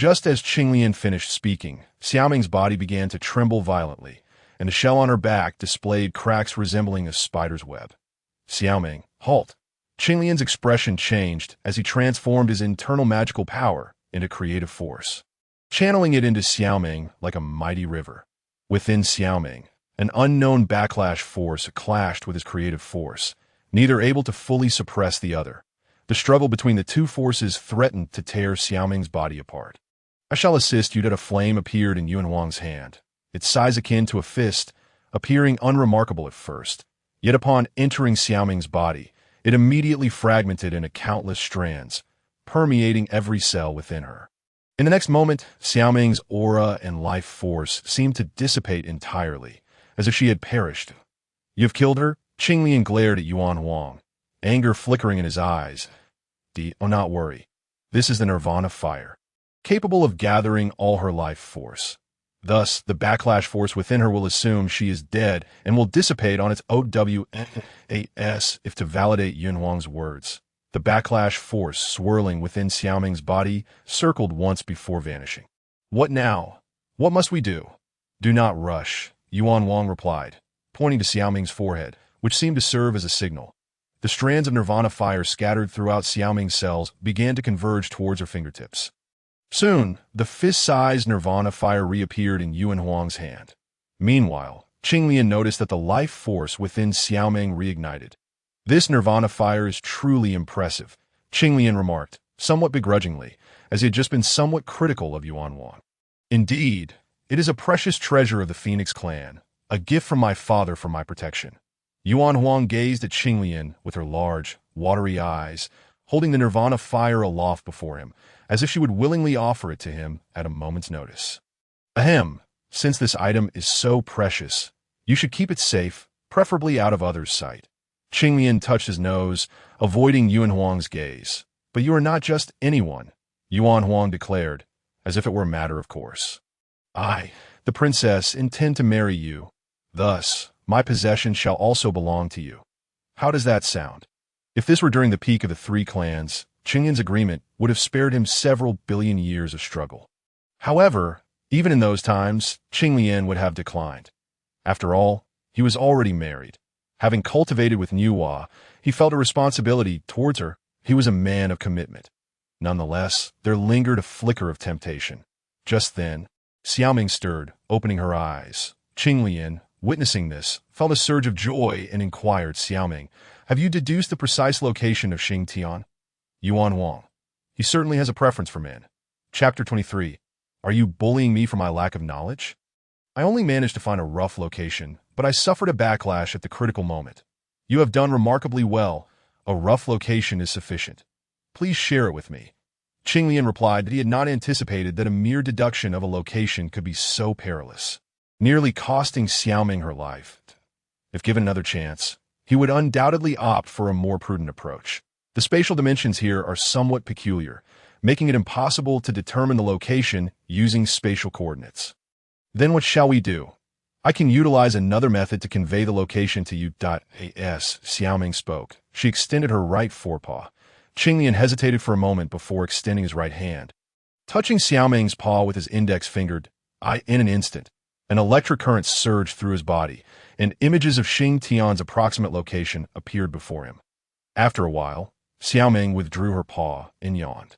Just as Qinglian finished speaking, Xiaoming's body began to tremble violently, and the shell on her back displayed cracks resembling a spider's web. Xiaoming, halt! Qinglian's expression changed as he transformed his internal magical power into creative force, channeling it into Xiaoming like a mighty river. Within Xiaoming, an unknown backlash force clashed with his creative force, neither able to fully suppress the other. The struggle between the two forces threatened to tear Xiaoming's body apart. I shall assist you that a flame appeared in Yuan's hand, its size akin to a fist, appearing unremarkable at first. Yet upon entering Xiaoming's body, it immediately fragmented into countless strands, permeating every cell within her. In the next moment, Xiaoming's aura and life force seemed to dissipate entirely, as if she had perished. "You've killed her?" Qinglian glared at Wong, anger flickering in his eyes. "Oh, not worry. This is the Nirvana fire, capable of gathering all her life force. Thus, the backlash force within her will assume she is dead and will dissipate on its OWAS if to validate Yuan's words. The backlash force swirling within Xiaoming's body circled once before vanishing. "What now? What must we do?" "Do not rush," Wong replied, pointing to Xiaoming's forehead, which seemed to serve as a signal. The strands of Nirvana fire scattered throughout Xiaoming's cells began to converge towards her fingertips. Soon, the fist-sized Nirvana fire reappeared in Yuan's hand. Meanwhile, Qinglian noticed that the life force within Xiaoming reignited. "This Nirvana fire is truly impressive," Qinglian remarked, somewhat begrudgingly, as he had just been somewhat critical of Yuan. "Indeed, it is a precious treasure of the Phoenix clan, a gift from my father for my protection." Yuan gazed at Qinglian with her large, watery eyes, holding the Nirvana fire aloft before him, as if she would willingly offer it to him at a moment's notice. "Ahem, since this item is so precious, you should keep it safe, preferably out of others' sight." Qinglian touched his nose, avoiding Yuan's gaze. "But you are not just anyone," Yuan declared, as if it were a matter of course. "I, the princess, intend to marry you. Thus, my possession shall also belong to you. How does that sound?" If this were during the peak of the three clans, Qinglian's agreement would have spared him several billion years of struggle. However, even in those times, Qinglian would have declined. After all, he was already married. Having cultivated with Nüwa, he felt a responsibility towards her. He was a man of commitment. Nonetheless, there lingered a flicker of temptation. Just then, Xiaoming stirred, opening her eyes. Qinglian, witnessing this, felt a surge of joy and inquired, "Xiaoming, have you deduced the precise location of Tongtian?" Wong. "He certainly has a preference for men." Chapter 23. Are you bullying me for my lack of knowledge? I only managed to find a rough location, but I suffered a backlash at the critical moment. You have done remarkably well. A rough location is sufficient. Please share it with me. Qinglian replied that he had not anticipated that a mere deduction of a location could be so perilous, nearly costing Xiaoming her life. If given another chance, he would undoubtedly opt for a more prudent approach. The spatial dimensions here are somewhat peculiar, making it impossible to determine the location using spatial coordinates. Then what shall we do? I can utilize another method to convey the location to you. As Xiaoming spoke, she extended her right forepaw. Qinglian hesitated for a moment before extending his right hand. Touching Xiaoming's paw with his index finger, in an instant, an electric current surged through his body, and images of Tongtian's approximate location appeared before him. After a while, Xiaoming withdrew her paw and yawned.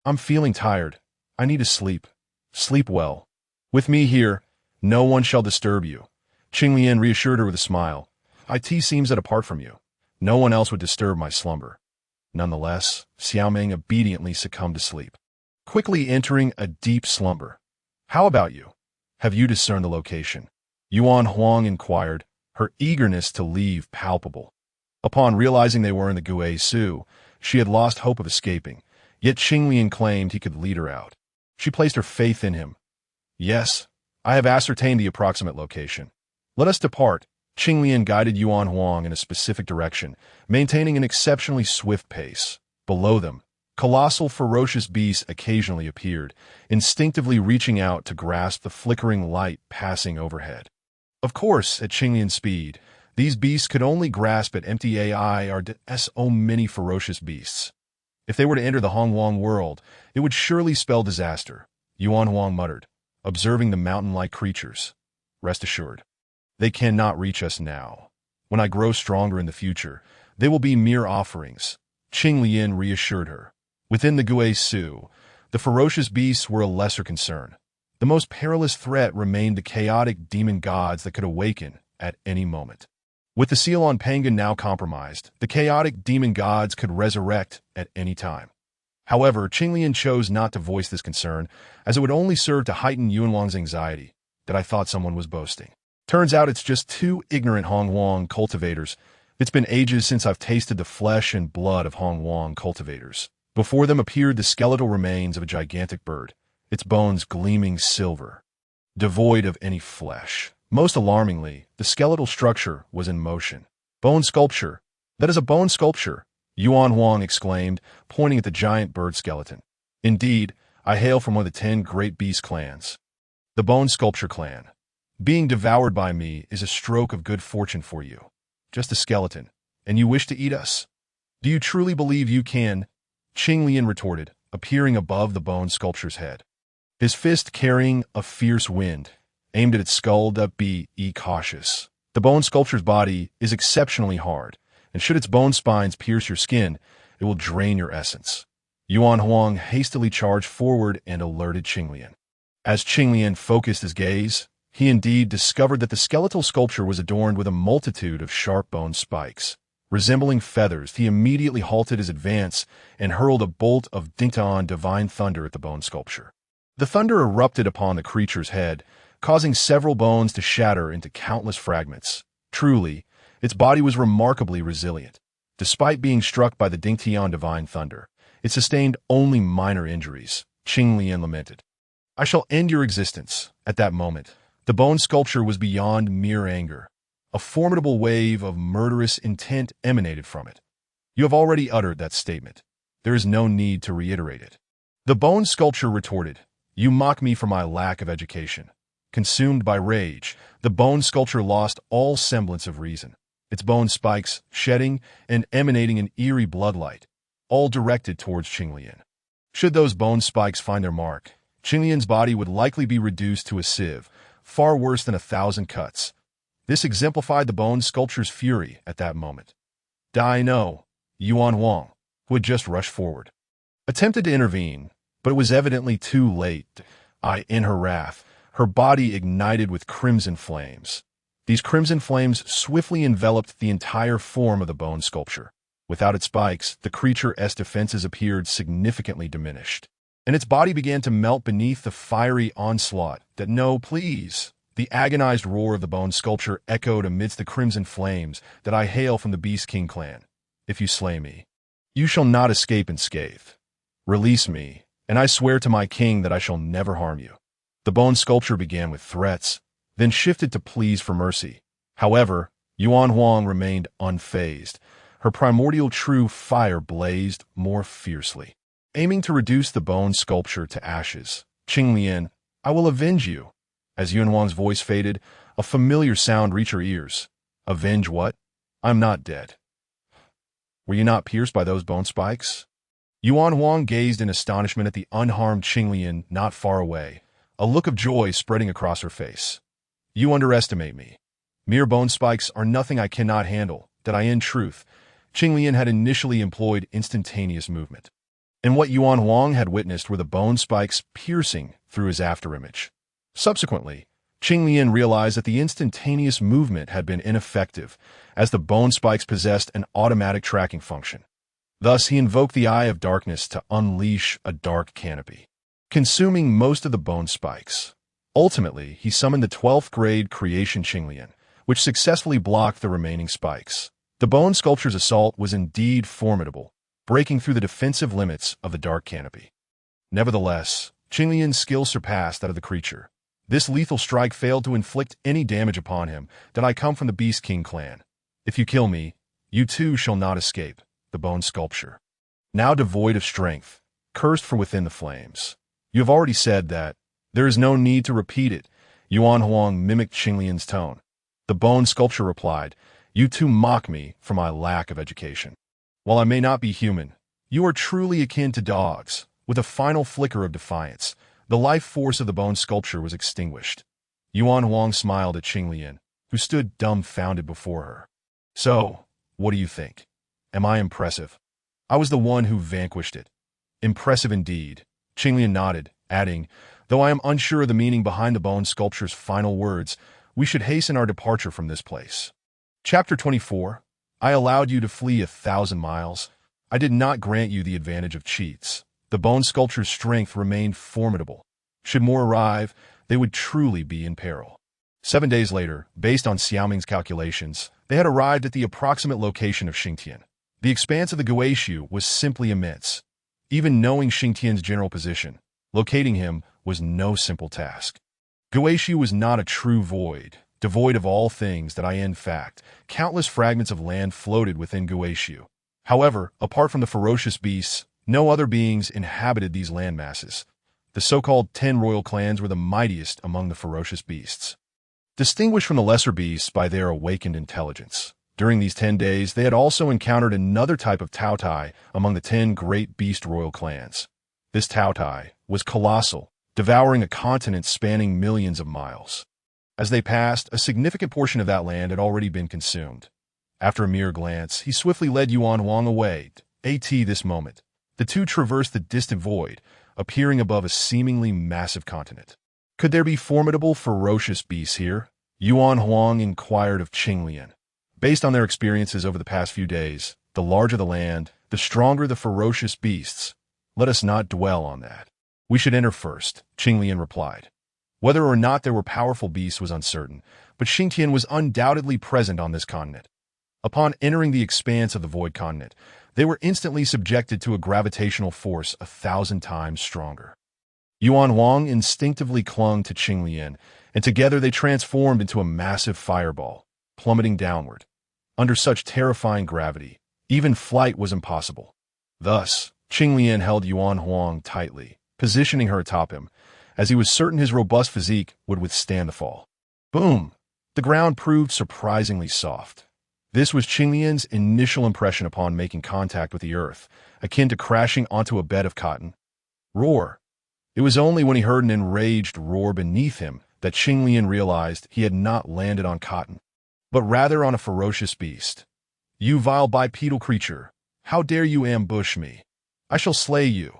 "I'm feeling tired. I need to sleep. Sleep well. With me here, no one shall disturb you." Qinglian reassured her with a smile. "It seems that apart from you, no one else would disturb my slumber." Nonetheless, Xiaoming obediently succumbed to sleep, quickly entering a deep slumber. "How about you? Have you discerned the location?" Huang inquired, her eagerness to leave palpable. Upon realizing they were in the Gui Su, she had lost hope of escaping, yet Qinglian claimed he could lead her out. She placed her faith in him. "Yes, I have ascertained the approximate location. Let us depart." Qinglian guided Huang in a specific direction, maintaining an exceptionally swift pace. Below them, colossal ferocious beasts occasionally appeared, instinctively reaching out to grasp the flickering light passing overhead. Of course, at Qinglian's speed, these beasts could only grasp at empty AI or so many ferocious beasts. If they were to enter the Hongwang world, it would surely spell disaster. Yuan muttered, observing the mountain-like creatures. Rest assured, they cannot reach us now. When I grow stronger in the future, they will be mere offerings, Qinglian reassured her. Within the Guisu, the ferocious beasts were a lesser concern. The most perilous threat remained the chaotic demon gods that could awaken at any moment. With the seal on Pangu now compromised, the chaotic demon gods could resurrect at any time. However, Qinglian chose not to voice this concern, as it would only serve to heighten Yuan's anxiety that I thought someone was boasting. Turns out it's just two ignorant donghuang cultivators. It's been ages since I've tasted the flesh and blood of donghuang cultivators. Before them appeared the skeletal remains of a gigantic bird, its bones gleaming silver, devoid of any flesh. Most alarmingly, the skeletal structure was in motion. Bone sculpture. That is a bone sculpture, Yuan exclaimed, pointing at the giant bird skeleton. Indeed, I hail from one of the 10 great beast clans. The Bone Sculpture clan. Being devoured by me is a stroke of good fortune for you. Just a skeleton, and you wish to eat us? Do you truly believe you can? Qinglian retorted, appearing above the bone sculpture's head. His fist carrying a fierce wind, aimed at its skull. Be cautious. The bone sculpture's body is exceptionally hard, and should its bone spines pierce your skin, it will drain your essence. Yuan hastily charged forward and alerted Qinglian. As Qinglian focused his gaze, he indeed discovered that the skeletal sculpture was adorned with a multitude of sharp bone spikes. Resembling feathers, he immediately halted his advance and hurled a bolt of Donghuang divine thunder at the bone sculpture. The thunder erupted upon the creature's head, causing several bones to shatter into countless fragments. Truly, its body was remarkably resilient. Despite being struck by the Donghuang divine thunder, it sustained only minor injuries, Qinglian lamented. I shall end your existence. At that moment, the bone sculpture was beyond mere anger. A formidable wave of murderous intent emanated from it. You have already uttered that statement. There is no need to reiterate it. The bone sculpture retorted, You mock me for my lack of education. Consumed by rage, the bone sculpture lost all semblance of reason. Its bone spikes, shedding and emanating an eerie bloodlight, all directed towards Qinglian. Should those bone spikes find their mark, Qinglian's body would likely be reduced to a sieve, far worse than 1,000 cuts. This exemplified the bone sculpture's fury at that moment. Dai no, Yuan, who had just rushed forward, attempted to intervene, but it was evidently too late. In her wrath, her body ignited with crimson flames. These crimson flames swiftly enveloped the entire form of the bone sculpture. Without its spikes, the creature's defenses appeared significantly diminished, and its body began to melt beneath the fiery onslaught. Please. The agonized roar of the bone sculpture echoed amidst the crimson flames. That I hail from the Beast King clan. If you slay me, you shall not escape unscathed. Release me, and I swear to my king that I shall never harm you. The bone sculpture began with threats, then shifted to pleas for mercy. However, Yuan remained unfazed. Her primordial true fire blazed more fiercely. Aiming to reduce the bone sculpture to ashes, Qinglian, I will avenge you. As Yuan's voice faded, a familiar sound reached her ears. Avenge what? I'm not dead. Were you not pierced by those bone spikes? Yuan gazed in astonishment at the unharmed Qinglian not far away, a look of joy spreading across her face. You underestimate me. Mere bone spikes are nothing I cannot handle. In truth, Qinglian had initially employed instantaneous movement, and what Yuan had witnessed were the bone spikes piercing through his afterimage. Subsequently, Qinglian realized that the instantaneous movement had been ineffective, as the bone spikes possessed an automatic tracking function. Thus, he invoked the Eye of Darkness to unleash a dark canopy, consuming most of the bone spikes. Ultimately, he summoned the 12th grade creation Qinglian, which successfully blocked the remaining spikes. The bone sculpture's assault was indeed formidable, breaking through the defensive limits of the dark canopy. Nevertheless, Qinglian's skill surpassed that of the creature. This lethal strike failed to inflict any damage upon him. I come from the Beast King clan. If you kill me, you too shall not escape. The bone sculpture, now devoid of strength, cursed from within the flames. You have already said that. There is no need to repeat it. Yuan mimicked Qinglian's tone. The bone sculpture replied, You too mock me for my lack of education. While I may not be human, you are truly akin to dogs. With a final flicker of defiance, The life force of the bone sculpture was extinguished. Yuan Wong smiled at Qinglian, who stood dumbfounded before her. So, what do you think? Am I impressive? I was the one who vanquished it. Impressive indeed. Qinglian nodded, adding, though I am unsure of the meaning behind the bone sculpture's final words, we should hasten our departure from this place. Chapter 24. I allowed you to flee 1,000 miles. I did not grant you the advantage of cheats. The bone sculpture's strength remained formidable. Should more arrive, they would truly be in peril. 7 days later, based on Xiaoming's calculations, they had arrived at the approximate location of Xingtian. The expanse of the Guishu was simply immense. Even knowing Xingtian's general position, locating him was no simple task. Guishu was not a true void, devoid of all things that in fact, countless fragments of land floated within Guishu. However, apart from the ferocious beasts, no other beings inhabited these landmasses. The so-called 10 royal clans were the mightiest among the ferocious beasts, distinguished from the lesser beasts by their awakened intelligence. During these 10 days, they had also encountered another type of Taotai among the 10 great beast royal clans. This Taotai was colossal, devouring a continent spanning millions of miles. As they passed, a significant portion of that land had already been consumed. After a mere glance, he swiftly led Yuan Wong away. This moment, the two traversed the distant void, appearing above a seemingly massive continent. Could there be formidable, ferocious beasts here? Yuan Huang inquired of Qinglian. Based on their experiences over the past few days, the larger the land, the stronger the ferocious beasts. Let us not dwell on that. We should enter first, Qinglian replied. Whether or not there were powerful beasts was uncertain, but Xingtian was undoubtedly present on this continent. Upon entering the expanse of the void continent, they were instantly subjected to a gravitational force 1,000 times stronger. Yuan Wang instinctively clung to Qinglian, and together they transformed into a massive fireball, plummeting downward. Under such terrifying gravity, even flight was impossible. Thus, Qinglian held Yuan Huang tightly, positioning her atop him, as he was certain his robust physique would withstand the fall. Boom! The ground proved surprisingly soft. This was Qinglian's initial impression upon making contact with the earth, akin to crashing onto a bed of cotton. Roar! It was only when he heard an enraged roar beneath him that Qinglian realized he had not landed on cotton, but rather on a ferocious beast. You vile bipedal creature! How dare you ambush me? I shall slay you!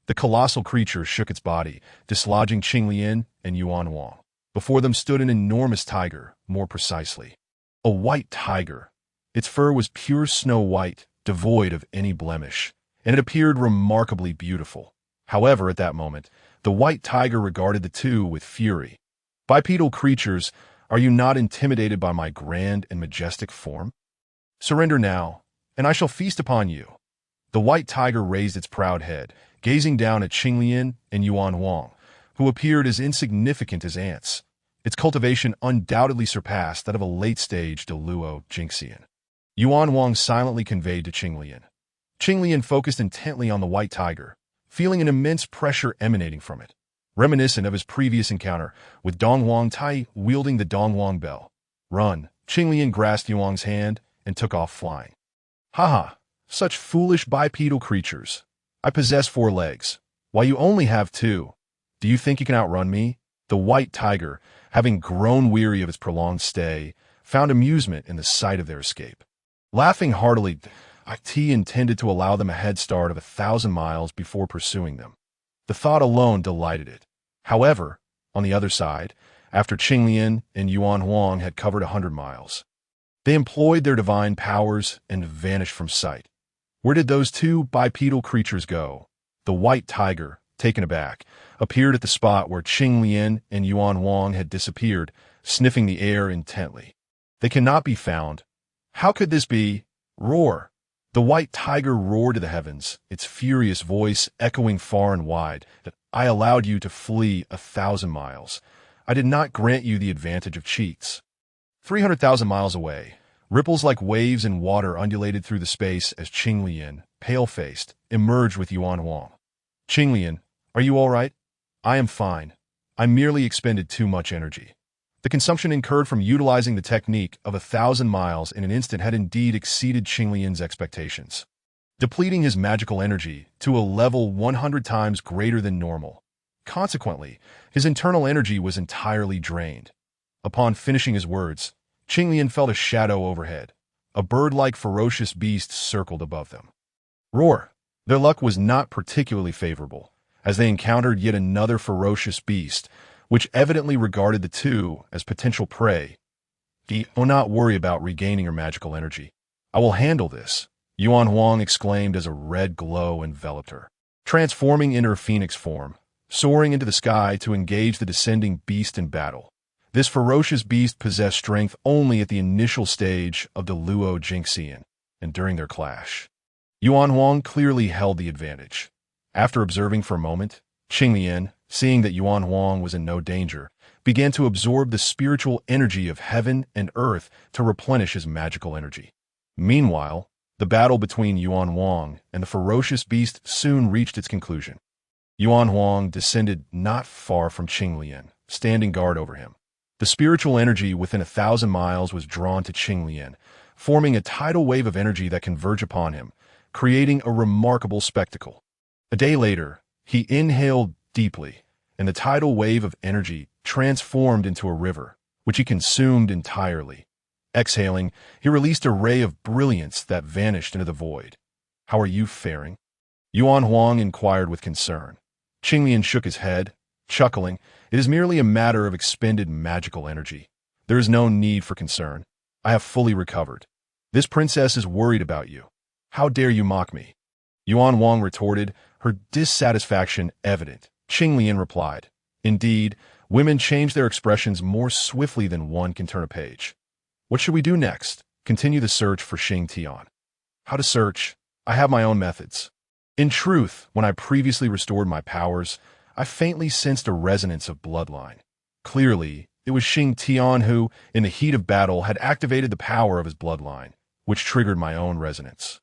The colossal creature shook its body, dislodging Qinglian and Yuan Wang. Before them stood an enormous tiger, more precisely, a white tiger. Its fur was pure snow white, devoid of any blemish, and it appeared remarkably beautiful. However, at that moment, the white tiger regarded the two with fury. Bipedal creatures, are you not intimidated by my grand and majestic form? Surrender now, and I shall feast upon you. The white tiger raised its proud head, gazing down at Qinglian and Yuan Wang, who appeared as insignificant as ants. Its cultivation undoubtedly surpassed that of a late-stage Deluo Jinxian. Yuan Wang silently conveyed to Qinglian. Qinglian focused intently on the white tiger, feeling an immense pressure emanating from it, reminiscent of his previous encounter with Donghuang Tai wielding the donghuang bell. Run! Qinglian grasped Yuan's hand and took off flying. Haha! Such foolish bipedal creatures. I possess 4 legs, while you only have 2. Do you think you can outrun me? The white tiger, having grown weary of its prolonged stay, found amusement in the sight of their escape. Laughing heartily, IT intended to allow them a head start of 1,000 miles before pursuing them. The thought alone delighted it. However, on the other side, after Qinglian and Yuan Huang had covered 100 miles, they employed their divine powers and vanished from sight. Where did those 2 bipedal creatures go? The white tiger, taken aback, appeared at the spot where Qinglian and Yuan Wang had disappeared, sniffing the air intently. They cannot be found. How could this be? Roar! The white tiger roared to the heavens, its furious voice echoing far and wide, that I allowed you to flee 1,000 miles. I did not grant you the advantage of cheats. 300,000 miles away, ripples like waves in water undulated through the space as Qinglian, pale-faced, emerged with Yuan Wang. Qinglian, are you all right? I am fine. I merely expended too much energy. The consumption incurred from utilizing the technique of 1,000 miles in an instant had indeed exceeded Qinglian's expectations, depleting his magical energy to a level 100 times greater than normal. Consequently, his internal energy was entirely drained. Upon finishing his words, Qinglian felt a shadow overhead. A bird-like ferocious beast circled above them. Roar! Their luck was not particularly favorable, as they encountered yet another ferocious beast, which evidently regarded the two as potential prey. Do not worry about regaining your magical energy. I will handle this, Yuan Wong exclaimed as a red glow enveloped her. Transforming into her phoenix form, soaring into the sky to engage the descending beast in battle. This ferocious beast possessed strength only at the initial stage of the Luo Jingxian, and during their clash, Yuan Wong clearly held the advantage. After observing for a moment, Qinglian, seeing that Yuan Wong was in no danger, began to absorb the spiritual energy of heaven and earth to replenish his magical energy. Meanwhile, the battle between Yuan Wong and the ferocious beast soon reached its conclusion. Yuan Wong descended not far from Qinglian, standing guard over him. The spiritual energy within 1,000 miles was drawn to Qinglian, forming a tidal wave of energy that converged upon him, creating a remarkable spectacle. A day later, he inhaled deeply, and the tidal wave of energy transformed into a river, which he consumed entirely. Exhaling, he released a ray of brilliance that vanished into the void. How are you faring? Yuan Huang inquired with concern. Qinglian shook his head, chuckling. It is merely a matter of expended magical energy. There is no need for concern. I have fully recovered. This princess is worried about you. How dare you mock me? Yuan Wang retorted, her dissatisfaction evident. Qinglian replied, Indeed, women change their expressions more swiftly than one can turn a page. What should we do next? Continue the search for Xingtian. How to search? I have my own methods. In truth, when I previously restored my powers, I faintly sensed a resonance of bloodline. Clearly, it was Xingtian who, in the heat of battle, had activated the power of his bloodline, which triggered my own resonance.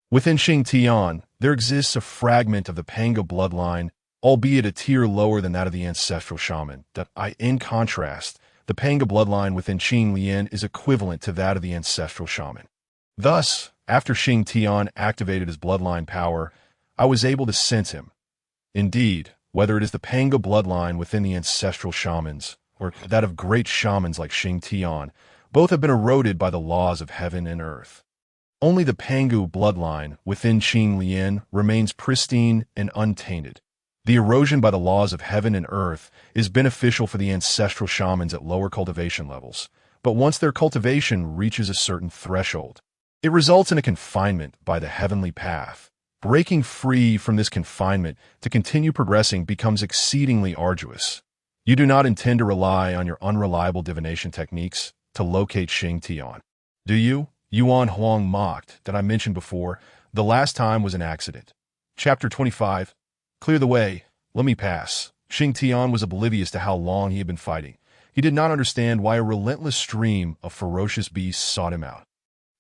Within Xingtian, there exists a fragment of the Pangu bloodline, albeit a tier lower than that of the ancestral shaman, in contrast, the Pangu bloodline within Qinglian is equivalent to that of the ancestral shaman. Thus, after Xingtian activated his bloodline power, I was able to sense him. Indeed, whether it is the Pangu bloodline within the ancestral shamans, or that of great shamans like Xingtian, both have been eroded by the laws of heaven and earth. Only the Pangu bloodline within Qinglian remains pristine and untainted. The erosion by the laws of heaven and earth is beneficial for the ancestral shamans at lower cultivation levels, but once their cultivation reaches a certain threshold, it results in a confinement by the heavenly path. Breaking free from this confinement to continue progressing becomes exceedingly arduous. You do not intend to rely on your unreliable divination techniques to locate Xingtian, do you? Yuan Huang mocked that I mentioned before. The last time was an accident. Chapter 25. Clear the way. Let me pass. Xingtian was oblivious to how long he had been fighting. He did not understand why a relentless stream of ferocious beasts sought him out,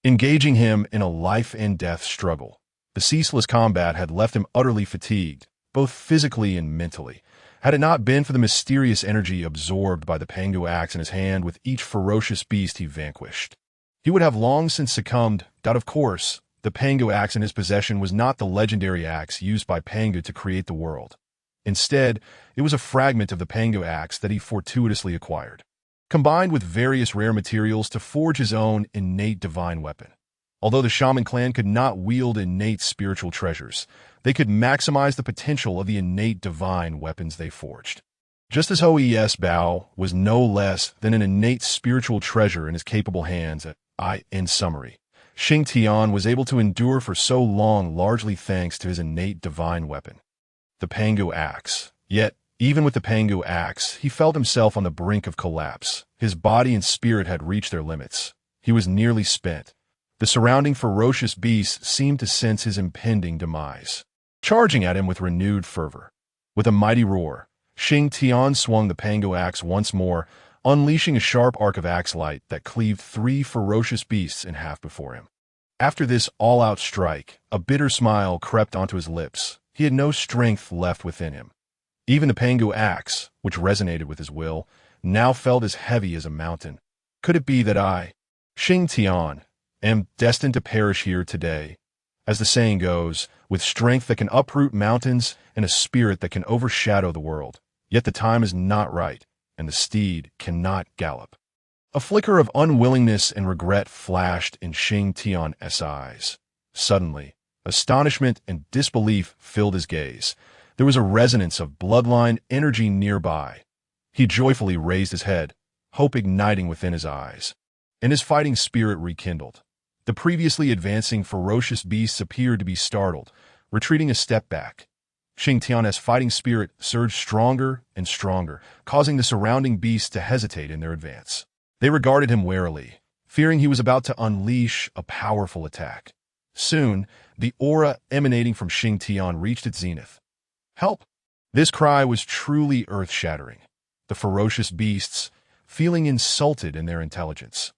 engaging him in a life-and-death struggle. The ceaseless combat had left him utterly fatigued, both physically and mentally. Had it not been for the mysterious energy absorbed by the Pangu axe in his hand with each ferocious beast he vanquished, he would have long since succumbed. Of course, the Pangu axe in his possession was not the legendary axe used by Pangu to create the world. Instead, it was a fragment of the Pangu axe that he fortuitously acquired, combined with various rare materials to forge his own innate divine weapon. Although the shaman clan could not wield innate spiritual treasures, they could maximize the potential of the innate divine weapons they forged. Just as Hoes Bao was no less than an innate spiritual treasure in his capable hands, in summary, Xingtian was able to endure for so long largely thanks to his innate divine weapon, the Pangu axe. Yet, even with the Pangu axe, he felt himself on the brink of collapse. His body and spirit had reached their limits. He was nearly spent. The surrounding ferocious beasts seemed to sense his impending demise, charging at him with renewed fervor. With a mighty roar, Xingtian swung the Pangu axe once more, unleashing a sharp arc of axe light that cleaved 3 ferocious beasts in half before him. After this all-out strike, a bitter smile crept onto his lips. He had no strength left within him. Even the Pangu axe, which resonated with his will, now felt as heavy as a mountain. Could it be that I, Xingtian, am destined to perish here today? As the saying goes, with strength that can uproot mountains and a spirit that can overshadow the world, Yet the time is not right, and the steed cannot gallop. A flicker of unwillingness and regret flashed in Tongtian's eyes. Suddenly, astonishment and disbelief filled his gaze. There was a resonance of bloodline energy nearby. He joyfully raised his head, hope igniting within his eyes, and his fighting spirit rekindled. The previously advancing ferocious beasts appeared to be startled, retreating a step back. Tongtian's fighting spirit surged stronger and stronger, causing the surrounding beasts to hesitate in their advance. They regarded him warily, fearing he was about to unleash a powerful attack. Soon, the aura emanating from Tongtian reached its zenith. "Help!" This cry was truly earth-shattering. The ferocious beasts, feeling insulted in their intelligence,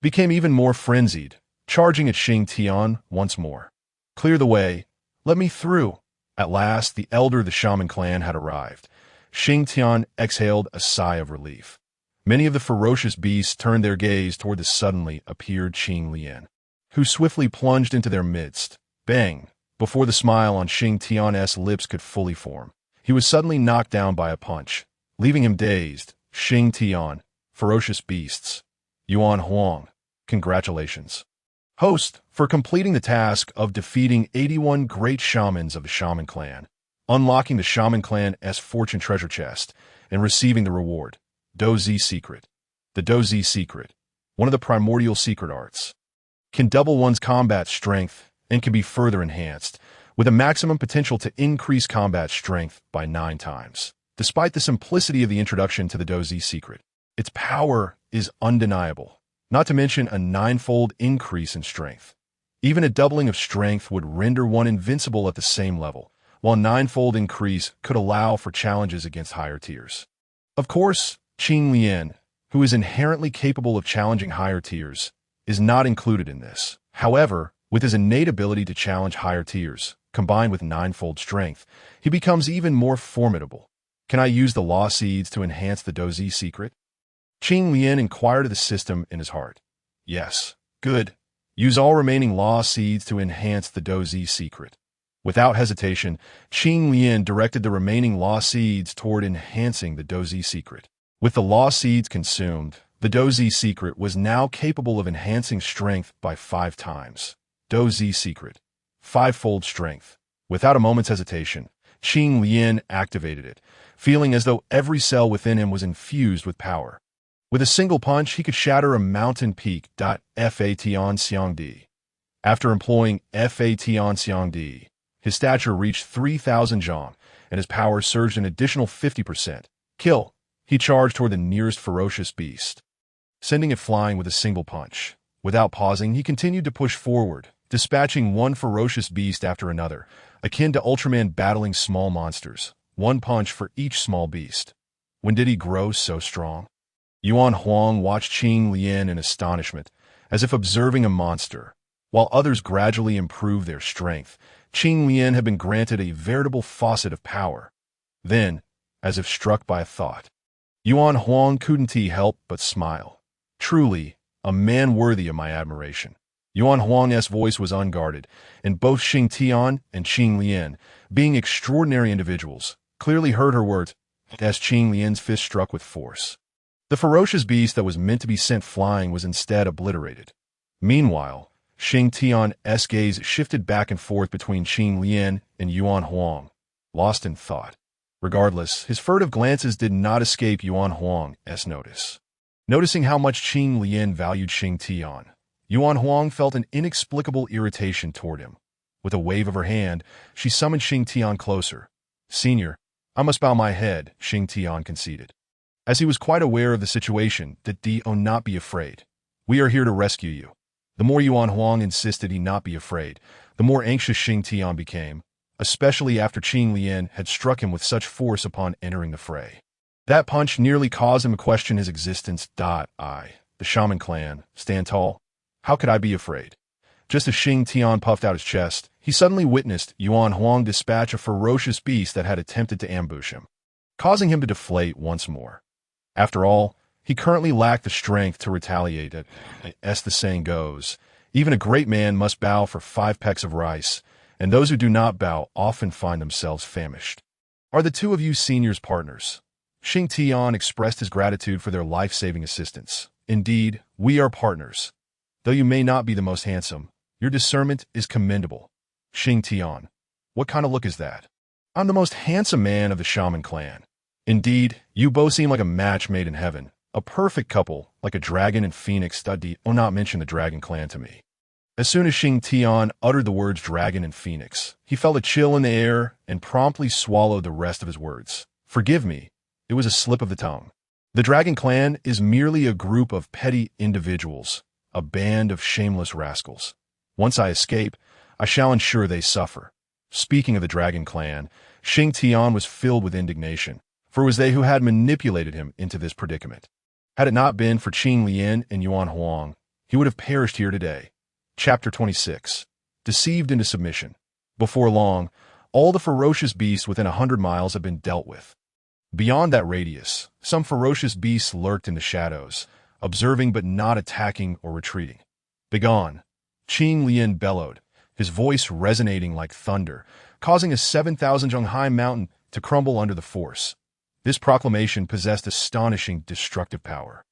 became even more frenzied, charging at Tongtian once more. "Clear the way! Let me through!" At last, the elder of the shaman clan had arrived. Tongtian exhaled a sigh of relief. Many of the ferocious beasts turned their gaze toward the suddenly appeared Yuan, who swiftly plunged into their midst. Bang! Before the smile on Tongtian's lips could fully form, he was suddenly knocked down by a punch, leaving him dazed. Tongtian, ferocious beasts. Yuan Huang, congratulations, host, for completing the task of defeating 81 great shamans of the shaman clan, unlocking the shaman clan's fortune treasure chest, and receiving the reward. Dozi secret. The Dozi secret, one of the primordial secret arts, can double one's combat strength and can be further enhanced, with a maximum potential to increase combat strength by 9 times. Despite the simplicity of the introduction to the Dozi secret, its power is undeniable, not to mention a 9-fold increase in strength. Even a doubling of strength would render one invincible at the same level, while a 9-fold increase could allow for challenges against higher tiers. Of course, Yuan, who is inherently capable of challenging higher tiers, is not included in this. However, with his innate ability to challenge higher tiers, combined with 9-fold strength, he becomes even more formidable. "Can I use the law seeds to enhance the Dozi secret?" Yuan inquired of the system in his heart. "Yes. Good. Use all remaining law seeds to enhance the Dozi secret." Without hesitation, Yuan directed the remaining law seeds toward enhancing the Dozi secret. With the law seeds consumed, the Dozi secret was now capable of enhancing strength by 5 times. Dozi secret. 5-fold strength. Without a moment's hesitation, Yuan activated it, feeling as though every cell within him was infused with power. With a single punch, he could shatter a mountain peak. Fation Xiangdi. After employing Fation Xiangdi, his stature reached 3,000 zhang, and his power surged an additional 50%. Kill! He charged toward the nearest ferocious beast, sending it flying with a single punch. Without pausing, he continued to push forward, dispatching one ferocious beast after another, akin to Ultraman battling small monsters, 1 punch for each small beast. When did he grow so strong? Yuan Huang watched Yuan in astonishment, as if observing a monster. While others gradually improved their strength, Yuan had been granted a veritable faucet of power. Then, as if struck by a thought, Yuan Huang couldn't help but smile. Truly, a man worthy of my admiration. Yuan Huang's voice was unguarded, and both Tongtian and Yuan, being extraordinary individuals, clearly heard her words as Yuan's fist struck with force. The ferocious beast that was meant to be sent flying was instead obliterated. Meanwhile, Tongtian's gaze shifted back and forth between Yuan and Yuan Huang, lost in thought. Regardless, his furtive glances did not escape Yuan Huang's notice. Noticing how much Yuan valued Tongtian, Yuan Huang felt an inexplicable irritation toward him. With a wave of her hand, she summoned Tongtian closer. "Senior, I must bow my head," Tongtian conceded. As he was quite aware of the situation, that do not be afraid. "We are here to rescue you." The more Yuan Huang insisted he not be afraid, the more anxious Tongtian became, especially after Yuan had struck him with such force upon entering the fray. That punch nearly caused him to question his existence. The shaman clan, stand tall. How could I be afraid? Just as Tongtian puffed out his chest, he suddenly witnessed Yuan Huang dispatch a ferocious beast that had attempted to ambush him, causing him to deflate once more. After all, he currently lacked the strength to retaliate. As the saying goes, even a great man must bow for 5 pecks of rice, and those who do not bow often find themselves famished. "Are the two of you seniors partners?" Xing Tian expressed his gratitude for their life-saving assistance. Indeed, we are partners. Though you may not be the most handsome, your discernment is commendable. Xing Tian. What kind of look is that? I'm the most handsome man of the shaman clan. Indeed, you both seem like a match made in heaven. A perfect couple, like a dragon and phoenix. Do not mention the dragon clan to me. As soon as Xing Tian uttered the words dragon and phoenix, he felt a chill in the air and promptly swallowed the rest of his words. Forgive me, it was a slip of the tongue. The dragon clan is merely a group of petty individuals, a band of shameless rascals. Once I escape, I shall ensure they suffer. Speaking of the dragon clan, Xing Tian was filled with indignation, for it was they who had manipulated him into this predicament. Had it not been for Qing Lian and Yuan Huang, he would have perished here today. Chapter 26. Deceived into submission. Before long, all the ferocious beasts within 100 miles had been dealt with. Beyond that radius, some ferocious beasts lurked in the shadows, observing but not attacking or retreating. Begone! Qing Lian bellowed, his voice resonating like thunder, causing a 7,000 zhonghai mountain to crumble under the force. This proclamation possessed astonishing destructive power.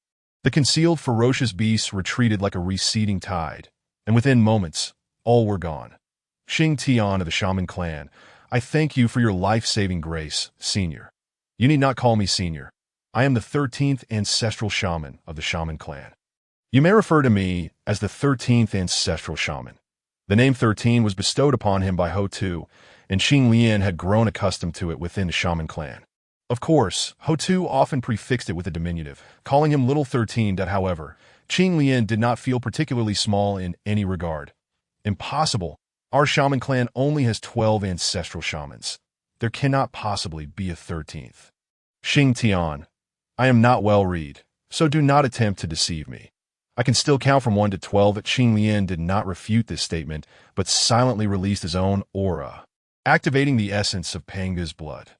The concealed ferocious beasts retreated like a receding tide, and within moments, all were gone. Xing Tian of the Shaman clan, I thank you for your life-saving grace, Senior. You need not call me Senior. I am the 13th Ancestral Shaman of the Shaman clan. You may refer to me as the 13th Ancestral Shaman. The name 13 was bestowed upon him by Ho-Tu, and Qing Lian had grown accustomed to it within the Shaman clan. Of course, Ho-Tu often prefixed it with a diminutive, calling him Little 13. However, Qing Lian did not feel particularly small in any regard. Impossible. Our shaman clan only has 12 ancestral shamans. There cannot possibly be a 13th. Xing Tian. I am not well read, so do not attempt to deceive me. I can still count from 1 to 12. Qing Lian did not refute this statement, but silently released his own aura, activating the essence of Pangu's blood.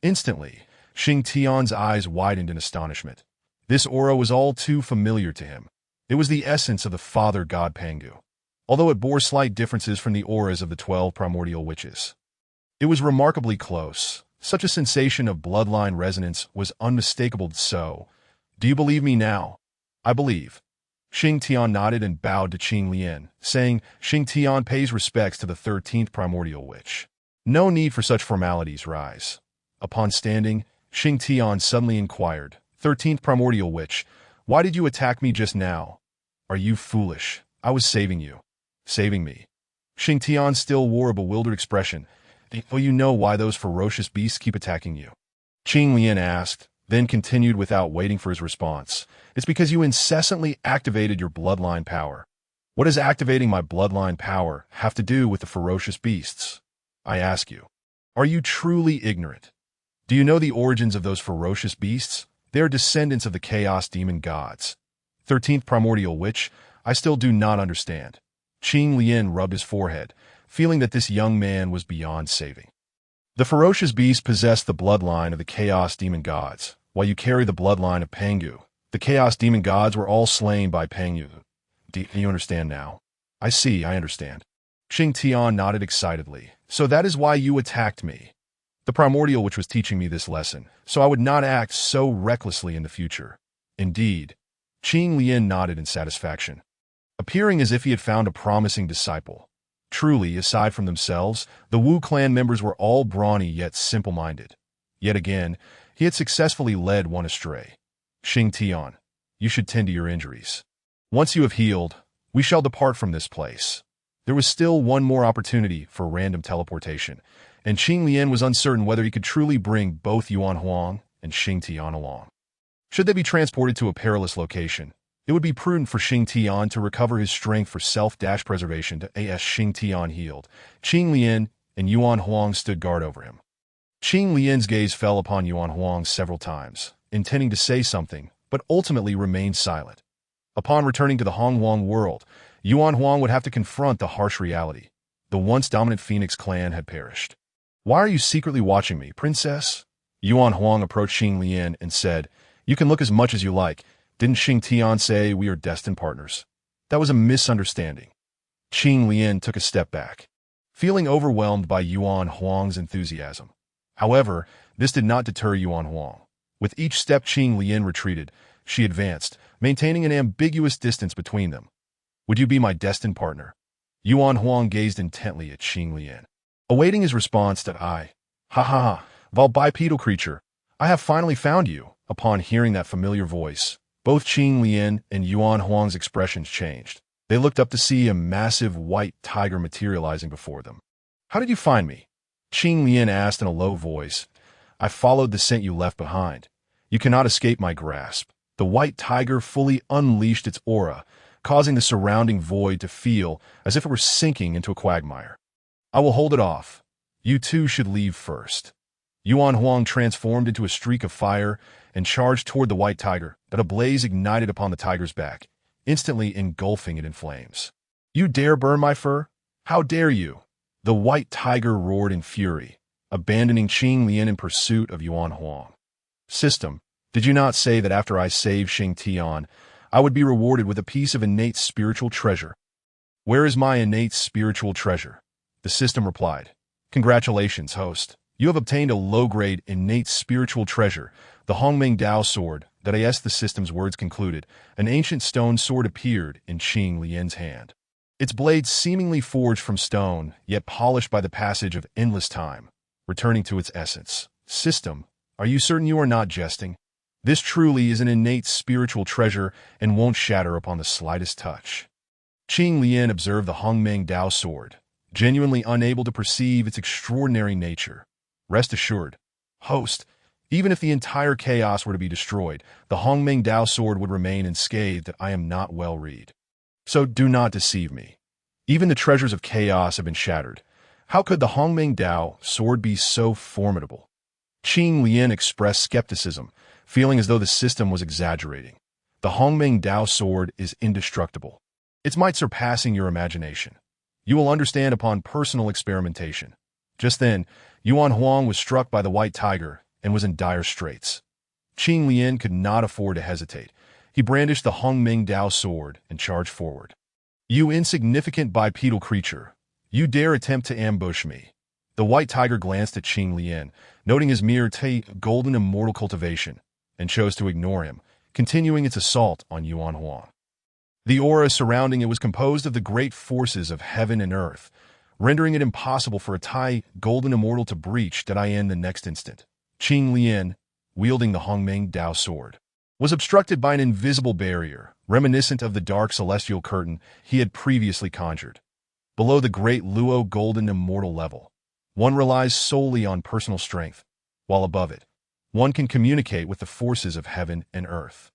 Instantly, Xing Tian's eyes widened in astonishment. This aura was all too familiar to him. It was the essence of the father god Pangu, although it bore slight differences from the auras of the 12 primordial witches. It was remarkably close. Such a sensation of bloodline resonance was unmistakable. So, do you believe me now? I believe. Xing Tian nodded and bowed to Qing Lian, saying, Xing Tian pays respects to the 13th primordial witch. No need for such formalities, rise. Upon standing, Xing Tian suddenly inquired, 13th primordial witch, why did you attack me just now? Are you foolish? I was saving you. Saving me. Xing Tian still wore a bewildered expression. Well, you know why those ferocious beasts keep attacking you? Qing Lian asked, then continued without waiting for his response. It's because you incessantly activated your bloodline power. What does activating my bloodline power have to do with the ferocious beasts? I ask you. Are you truly ignorant? Do you know the origins of those ferocious beasts? They are descendants of the chaos demon gods. 13th primordial witch, I still do not understand. Qing Lian rubbed his forehead, feeling that this young man was beyond saving. The ferocious beasts possess the bloodline of the chaos demon gods, while you carry the bloodline of Pangu. The chaos demon gods were all slain by Pangu. Do you understand now? I see, I understand. Xing Tian nodded excitedly. So that is why you attacked me. The primordial witch was teaching me this lesson, so I would not act so recklessly in the future. Indeed. Qing Lian nodded in satisfaction, appearing as if he had found a promising disciple. Truly, aside from themselves, the Wu clan members were all brawny yet simple-minded. Yet again, he had successfully led one astray. Xing Tian, you should tend to your injuries. Once you have healed, we shall depart from this place. There was still one more opportunity for random teleportation, and Qing Lian was uncertain whether he could truly bring both Yuan Huang and Xing Tian along. Should they be transported to a perilous location, it would be prudent for Xing Tian to recover his strength for self-preservation as Xing Tian healed. Qing Lian and Yuan Huang stood guard over him. Qing Lian's gaze fell upon Yuan Huang several times, intending to say something, but ultimately remained silent. Upon returning to the Hongwang world, Yuan Huang would have to confront the harsh reality. The once dominant Phoenix clan had perished. Why are you secretly watching me, princess? Yuan Huang approached Qing Lian and said, You can look as much as you like. Didn't Xing Tian say we are destined partners? That was a misunderstanding. Qing Lian took a step back, feeling overwhelmed by Yuan Huang's enthusiasm. However, this did not deter Yuan Huang. With each step Qing Lian retreated, she advanced, maintaining an ambiguous distance between them. Would you be my destined partner? Yuan Huang gazed intently at Qing Lian, awaiting his response to I. Ha ha ha, Val bipedal creature, I have finally found you. Upon hearing that familiar voice, both Qing Lian and Yuan Huang's expressions changed. They looked up to see a massive white tiger materializing before them. How did you find me? Qing Lian asked in a low voice. I followed the scent you left behind. You cannot escape my grasp. The white tiger fully unleashed its aura, causing the surrounding void to feel as if it were sinking into a quagmire. I will hold it off. You two should leave first. Yuan Huang transformed into a streak of fire and charged toward the white tiger, but a blaze ignited upon the tiger's back, instantly engulfing it in flames. You dare burn my fur? How dare you? The white tiger roared in fury, abandoning Qing Lian in pursuit of Yuan Huang. System, did you not say that after I saved Xingtian, I would be rewarded with a piece of innate spiritual treasure? Where is my innate spiritual treasure? The system replied. Congratulations, host. You have obtained a low-grade innate spiritual treasure, the Hongmeng Dao sword, that as the system's words concluded, an ancient stone sword appeared in Qing Lian's hand. Its blade seemingly forged from stone, yet polished by the passage of endless time, returning to its essence. System, are you certain you are not jesting? This truly is an innate spiritual treasure and won't shatter upon the slightest touch. Qing Lian observed the Hongmeng Dao sword, genuinely unable to perceive its extraordinary nature. Rest assured, host, even if the entire chaos were to be destroyed, the Hongmeng Dao sword would remain unscathed. I am not well read. So do not deceive me. Even the treasures of chaos have been shattered. How could the Hongmeng Dao sword be so formidable? Qing Lian expressed skepticism, feeling as though the system was exaggerating. The Hongmeng Dao sword is indestructible, its might surpassing your imagination. You will understand upon personal experimentation. Just then, Yuan Huang was struck by the white tiger and was in dire straits. Qing Lian could not afford to hesitate. He brandished the Hongmeng Dao sword and charged forward. You insignificant bipedal creature, you dare attempt to ambush me. The white tiger glanced at Qing Lian, noting his mere golden immortal cultivation, and chose to ignore him, continuing its assault on Yuan Huang. The aura surrounding it was composed of the great forces of heaven and earth, rendering it impossible for a golden immortal to breach Daiyan the next instant. Qing Lian, wielding the Hongmeng Dao sword, was obstructed by an invisible barrier, reminiscent of the dark celestial curtain he had previously conjured. Below the great Luo golden immortal level, one relies solely on personal strength, while above it, one can communicate with the forces of heaven and earth.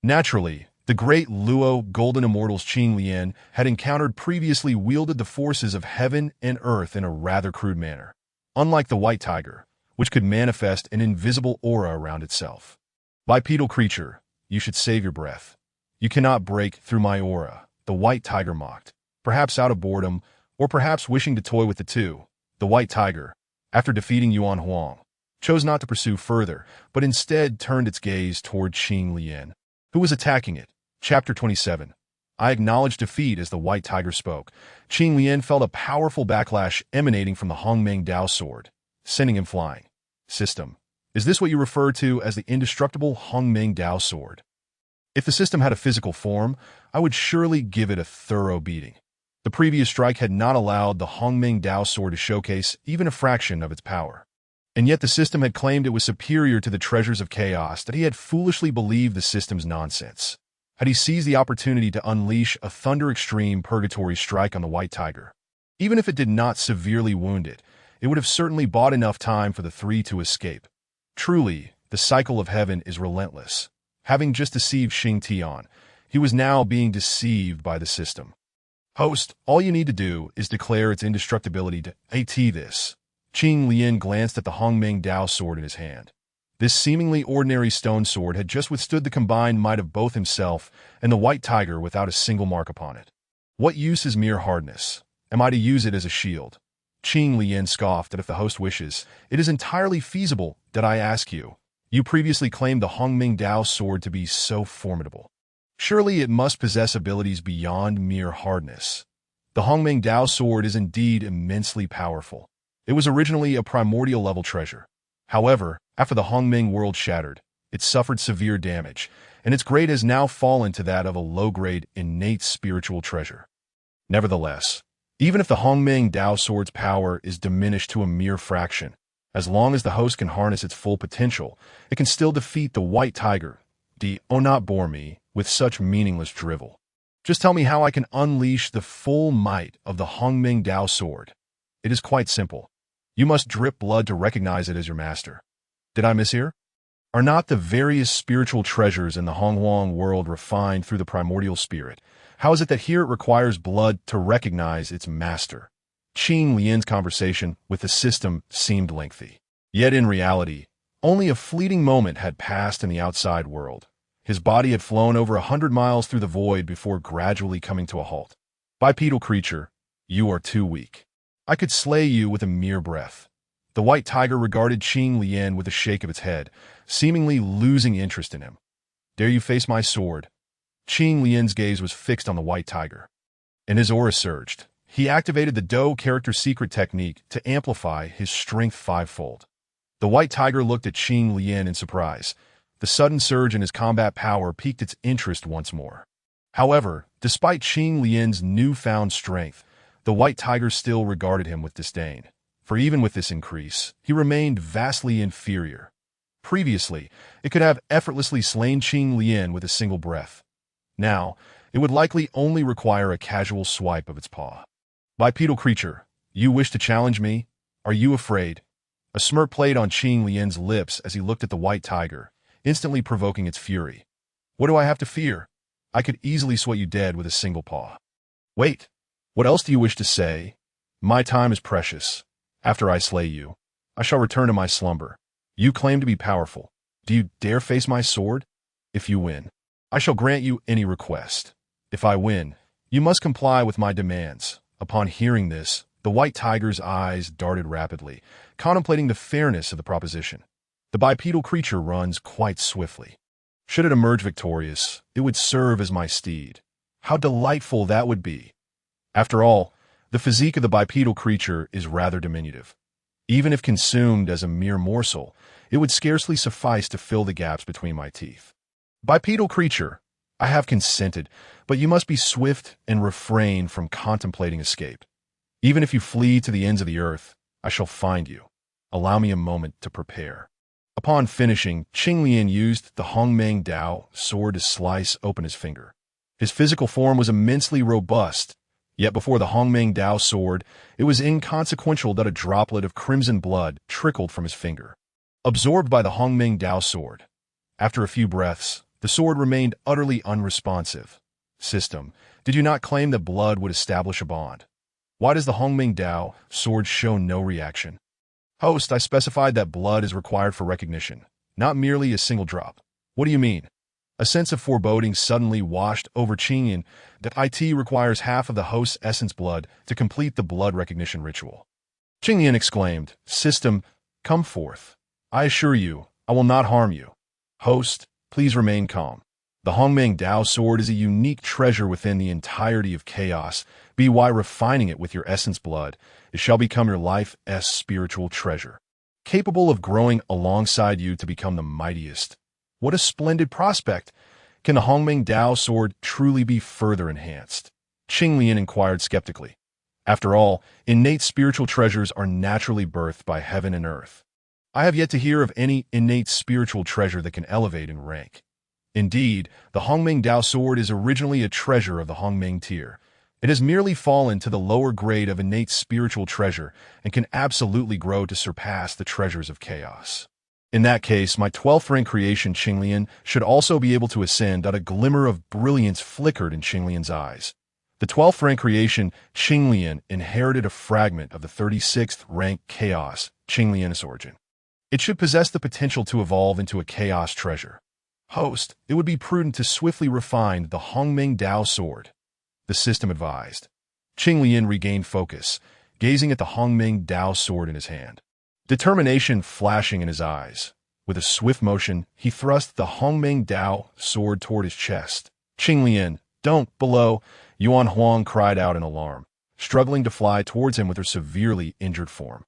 Naturally, the great Luo golden immortals Qing Lian had encountered previously wielded the forces of heaven and earth in a rather crude manner, unlike the white tiger, which could manifest an invisible aura around itself. Bipedal creature, you should save your breath. You cannot break through my aura, the white tiger mocked, perhaps out of boredom, or perhaps wishing to toy with the two. The white tiger, after defeating Yuan Huang, chose not to pursue further, but instead turned its gaze toward Qing Lian, who was attacking it. Chapter 27. I acknowledge defeat. As the white tiger spoke, Qing Lian felt a powerful backlash emanating from the Hongmeng Dao sword, sending him flying. System, is this what you refer to as the indestructible Hongmeng Dao sword? If the system had a physical form, I would surely give it a thorough beating. The previous strike had not allowed the Hongmeng Dao sword to showcase even a fraction of its power. And yet the system had claimed it was superior to the treasures of chaos that he had foolishly believed the system's nonsense. Had he seized the opportunity to unleash a thunder extreme purgatory strike on the white tiger, even if it did not severely wound it, it would have certainly bought enough time for the three to escape. Truly, the cycle of heaven is relentless. Having just deceived Xingtian, he was now being deceived by the system. Host, all you need to do is declare its indestructibility to AT this. Qing Lian glanced at the Hongmeng Dao sword in his hand. This seemingly ordinary stone sword had just withstood the combined might of both himself and the white tiger without a single mark upon it. What use is mere hardness? Am I to use it as a shield? Qing Lian scoffed that if the host wishes, it is entirely feasible that I ask you. You previously claimed the Hongmeng Dao sword to be so formidable. Surely it must possess abilities beyond mere hardness. The Hongmeng Dao sword is indeed immensely powerful. It was originally a primordial level treasure. However, after the Hongmeng world shattered, It suffered severe damage, and its grade has now fallen to that of a low-grade innate spiritual treasure. Nevertheless, even if the Hongmeng Dao Sword's power is diminished to a mere fraction, as long as the host can harness its full potential, it can still defeat the White Tiger. Oh, not bore me with such meaningless drivel. Just tell me how I can unleash the full might of the Hongmeng Dao Sword. It is quite simple. You must drip blood to recognize it as your master. Did I mishear? Are not the various spiritual treasures in the Donghuang world refined through the primordial spirit? How is it that here it requires blood to recognize its master? Qing Lian's conversation with the system seemed lengthy. Yet in reality, only a fleeting moment had passed in the outside world. His body had flown over 100 miles through the void before gradually coming to a halt. Bipedal creature, you are too weak. I could slay you with a mere breath. The White Tiger regarded Qing Lian with a shake of its head, seemingly losing interest in him. Dare you face my sword? Qing Lian's gaze was fixed on the White Tiger, and his aura surged. He activated the Do character secret technique to amplify his strength fivefold. The White Tiger looked at Qing Lian in surprise. The sudden surge in his combat power piqued its interest once more. However, despite Qing Lian's newfound strength, the White Tiger still regarded him with disdain. For even with this increase, he remained vastly inferior. Previously, it could have effortlessly slain Qing Lian with a single breath. Now, it would likely only require a casual swipe of its paw. Bipedal creature, you wish to challenge me? Are you afraid? A smirk played on Qing Lian's lips as he looked at the White Tiger, instantly provoking its fury. What do I have to fear? I could easily sweat you dead with a single paw. Wait, what else do you wish to say? My time is precious. After I slay you, I shall return to my slumber. You claim to be powerful. Do you dare face my sword? If you win, I shall grant you any request. If I win, you must comply with my demands. Upon hearing this, the White Tiger's eyes darted rapidly, contemplating the fairness of the proposition. The bipedal creature runs quite swiftly. Should it emerge victorious, it would serve as my steed. How delightful that would be! After all, the physique of the bipedal creature is rather diminutive. Even if consumed as a mere morsel, it would scarcely suffice to fill the gaps between my teeth. Bipedal creature, I have consented, but you must be swift and refrain from contemplating escape. Even if you flee to the ends of the earth, I shall find you. Allow me a moment to prepare. Upon finishing, Qing Lian used the Hongmeng Dao sword to slice open his finger. His physical form was immensely robust, yet before the Hongmeng Dao sword, it was inconsequential that a droplet of crimson blood trickled from his finger. Absorbed by the Hongmeng Dao sword, after a few breaths, the sword remained utterly unresponsive. System, did you not claim that blood would establish a bond? Why does the Hongmeng Dao sword show no reaction? Host, I specified that blood is required for recognition, not merely a single drop. What do you mean? A sense of foreboding suddenly washed over Qingyan that it requires half of the host's essence blood to complete the blood recognition ritual. Qingyan exclaimed, System, come forth. I assure you, I will not harm you. Host, please remain calm. The Hongmeng Dao sword is a unique treasure within the entirety of chaos. By refining it with your essence blood, it shall become your life's spiritual treasure, capable of growing alongside you to become the mightiest. What a splendid prospect! Can the Hongmeng Dao sword truly be further enhanced? Qing Lian inquired skeptically. After all, innate spiritual treasures are naturally birthed by heaven and earth. I have yet to hear of any innate spiritual treasure that can elevate in rank. Indeed, the Hongmeng Dao sword is originally a treasure of the Hongmeng tier. It has merely fallen to the lower grade of innate spiritual treasure and can absolutely grow to surpass the treasures of chaos. In that case, my 12th rank creation Qinglian should also be able to ascend. A glimmer of brilliance flickered in Qinglian's eyes. The 12th rank creation Qinglian inherited a fragment of the 36th rank chaos Qinglian's origin. It should possess the potential to evolve into a chaos treasure. Host, it would be prudent to swiftly refine the Hongmeng Dao sword, the system advised. Qinglian regained focus, gazing at the Hongmeng Dao sword in his hand. Determination flashing in his eyes. With a swift motion, he thrust the Hongmeng Dao sword toward his chest. Qinglian, don't, below, Yuan Huang cried out in alarm, struggling to fly towards him with her severely injured form.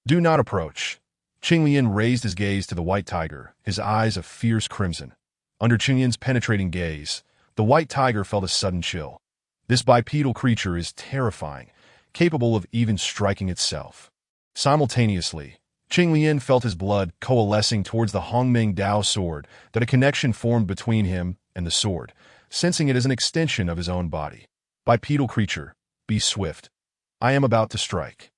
Do not approach. Qinglian raised his gaze to the white tiger, his eyes a fierce crimson. Under Qinglian's penetrating gaze, the white tiger felt a sudden chill. This bipedal creature is terrifying, capable of even striking itself. Simultaneously, Qinglian felt his blood coalescing towards the Hongmeng Dao sword, that a connection formed between him and the sword, sensing it as an extension of his own body. Bipedal creature, be swift. I am about to strike.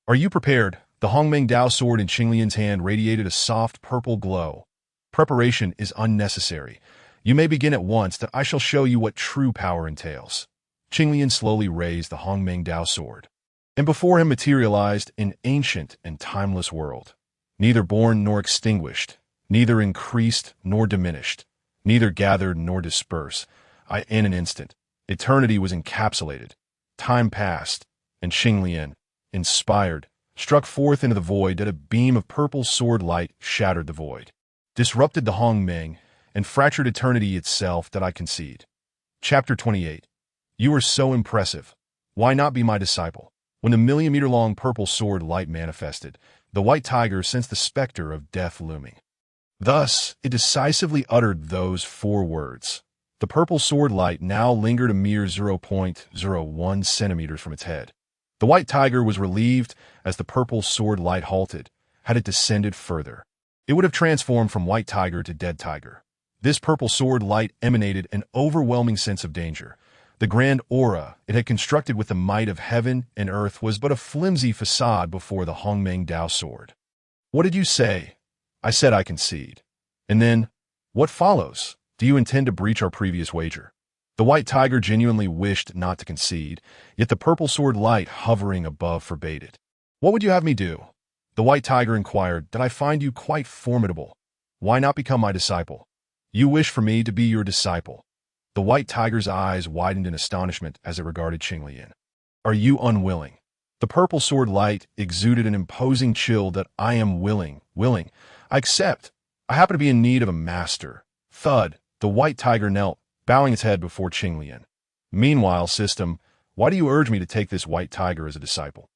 Are you prepared? The Hongmeng Dao sword in Qinglian's hand radiated a soft purple glow. Preparation is unnecessary. You may begin at once, that I shall show you what true power entails. Qinglian slowly raised the Hongmeng Dao sword, and before him materialized an ancient and timeless world, neither born nor extinguished, neither increased nor diminished, neither gathered nor dispersed. In an instant, eternity was encapsulated. Time passed, and Qinglian, inspired, struck forth into the void that a beam of purple sword light shattered the void, disrupted the Hongmeng, and fractured eternity itself. That I concede. Chapter 28. You are so impressive. Why not be my disciple? When the million-meter-long purple sword light manifested, the white tiger sensed the specter of death looming. Thus, it decisively uttered those 4 words. The purple sword light now lingered a mere 0.01 centimeters from its head. The white tiger was relieved as the purple sword light halted. Had it descended further, it would have transformed from white tiger to dead tiger. This purple sword light emanated an overwhelming sense of danger. The grand aura it had constructed with the might of heaven and earth was but a flimsy facade before the Hongmeng Dao sword. What did you say? I said I concede. And then, what follows? Do you intend to breach our previous wager? The white tiger genuinely wished not to concede, yet the purple sword light hovering above forbade it. What would you have me do? The white tiger inquired. That I find you quite formidable. Why not become my disciple? You wish for me to be your disciple. The white tiger's eyes widened in astonishment as it regarded Qinglian. Are you unwilling? The purple sword light exuded an imposing chill. That I am willing. I accept. I happen to be in need of a master. Thud. The white tiger knelt, bowing its head before Qinglian. Meanwhile, system, why do you urge me to take this white tiger as a disciple?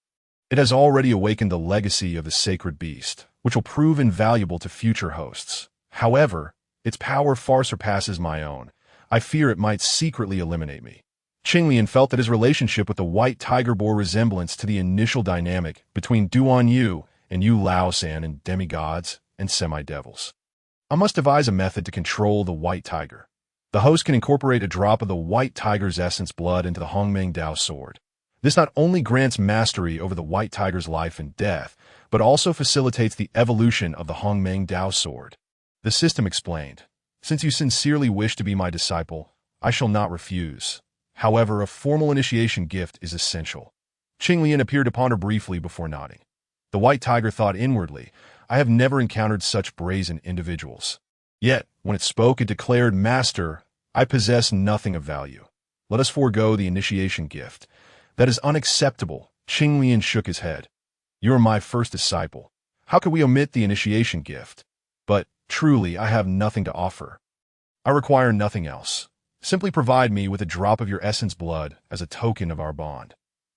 It has already awakened the legacy of the sacred beast, which will prove invaluable to future hosts. However, its power far surpasses my own. I fear it might secretly eliminate me. Qinglian felt that his relationship with the white tiger bore resemblance to the initial dynamic between Duan Yu and Yu Laosan and demigods and semi-devils. I must devise a method to control the white tiger. The host can incorporate a drop of the white tiger's essence blood into the Hongmeng Dao sword. This not only grants mastery over the white tiger's life and death, but also facilitates the evolution of the Hongmeng Dao sword. The system explained. Since you sincerely wish to be my disciple, I shall not refuse. However, a formal initiation gift is essential. Qinglian appeared to ponder briefly before nodding. The white tiger thought inwardly, I have never encountered such brazen individuals. Yet, when it spoke, it declared, Master, I possess nothing of value. Let us forego the initiation gift. That is unacceptable. Qinglian shook his head. You are my first disciple. How could we omit the initiation gift? But, truly, I have nothing to offer. I require nothing else. Simply provide me with a drop of your essence blood as a token of our bond.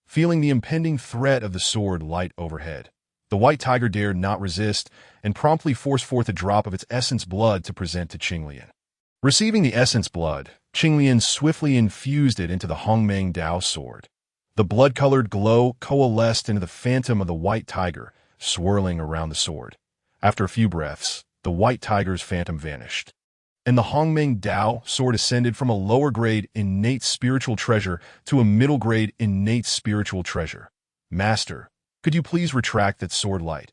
Feeling the impending threat of the sword light overhead, the white tiger dared not resist and promptly forced forth a drop of its essence blood to present to Qinglian. Receiving the essence blood, Qinglian swiftly infused it into the Hongmeng Dao sword. The blood-colored glow coalesced into the phantom of the white tiger, swirling around the sword. After a few breaths, the white tiger's phantom vanished, and the Hongmeng Dao sword ascended from a lower-grade innate spiritual treasure to a middle-grade innate spiritual treasure. Master, could you please retract that sword light?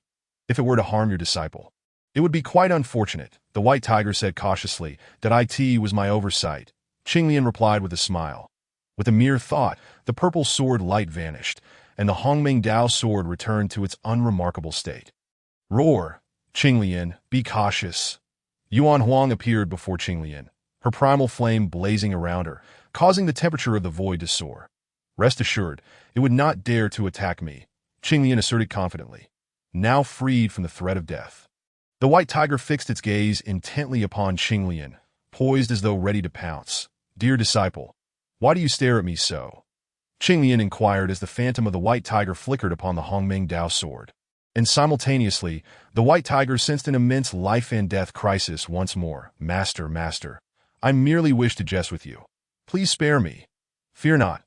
If it were to harm your disciple, it would be quite unfortunate, the white tiger said cautiously. That it was my oversight. Qinglian replied with a smile. With a mere thought, the purple sword light vanished, and the Hongmeng Dao sword returned to its unremarkable state. Roar! Qinglian, be cautious. Yuan Huang appeared before Qinglian, her primal flame blazing around her, causing the temperature of the void to soar. Rest assured, it would not dare to attack me, Qinglian asserted confidently, now freed from the threat of death. The white tiger fixed its gaze intently upon Qinglian, poised as though ready to pounce. Dear disciple, why do you stare at me so? Qinglian inquired as the phantom of the white tiger flickered upon the Hongmeng Dao sword. And simultaneously, the white tiger sensed an immense life-and-death crisis once more. Master, master, I merely wish to jest with you. Please spare me. Fear not.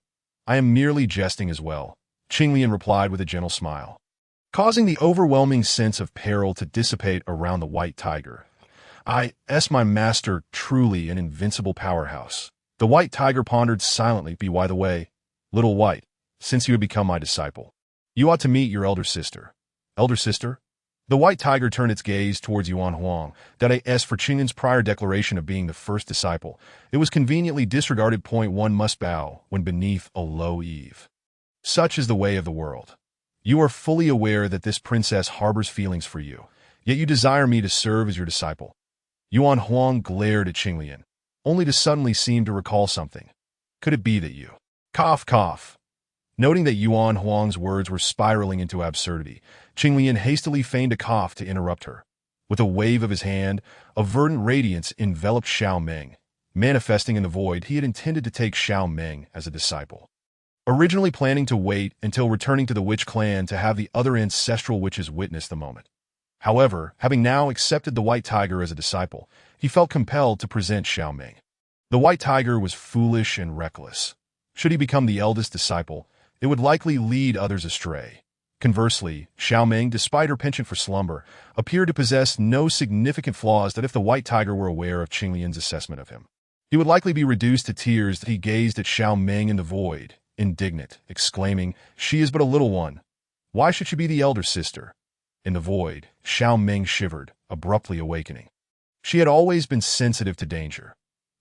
I am merely jesting as well, Qinglian replied with a gentle smile, causing the overwhelming sense of peril to dissipate around the white tiger. My master, truly an invincible powerhouse. The white tiger pondered silently. By the way, little white, since you have become my disciple, you ought to meet your elder sister. Elder sister? The white tiger turned its gaze towards Yuan Huang. That is for Qinglian's prior declaration of being the first disciple. It was conveniently disregarded. One must bow when beneath a low eave. Such is the way of the world. You are fully aware that this princess harbors feelings for you, yet you desire me to serve as your disciple. Yuan Huang glared at Qinglian, only to suddenly seem to recall something. Could it be that you... Cough, cough. Noting that Yuan Huang's words were spiraling into absurdity, Qinglian hastily feigned a cough to interrupt her. With a wave of his hand, a verdant radiance enveloped Xiao Meng. Manifesting in the void, he had intended to take Xiao Meng as a disciple, originally planning to wait until returning to the witch clan to have the other ancestral witches witness the moment. However, having now accepted the white tiger as a disciple, he felt compelled to present Xiao Meng. The white tiger was foolish and reckless. Should he become the eldest disciple, it would likely lead others astray. Conversely, Xiao Meng, despite her penchant for slumber, appeared to possess no significant flaws that if the white tiger were aware of Qinglian's assessment of him, he would likely be reduced to tears. He gazed at Xiao Meng in the void, indignant, exclaiming, "She is but a little one. Why should she be the elder sister?" In the void, Xiao Meng shivered, abruptly awakening. She had always been sensitive to danger.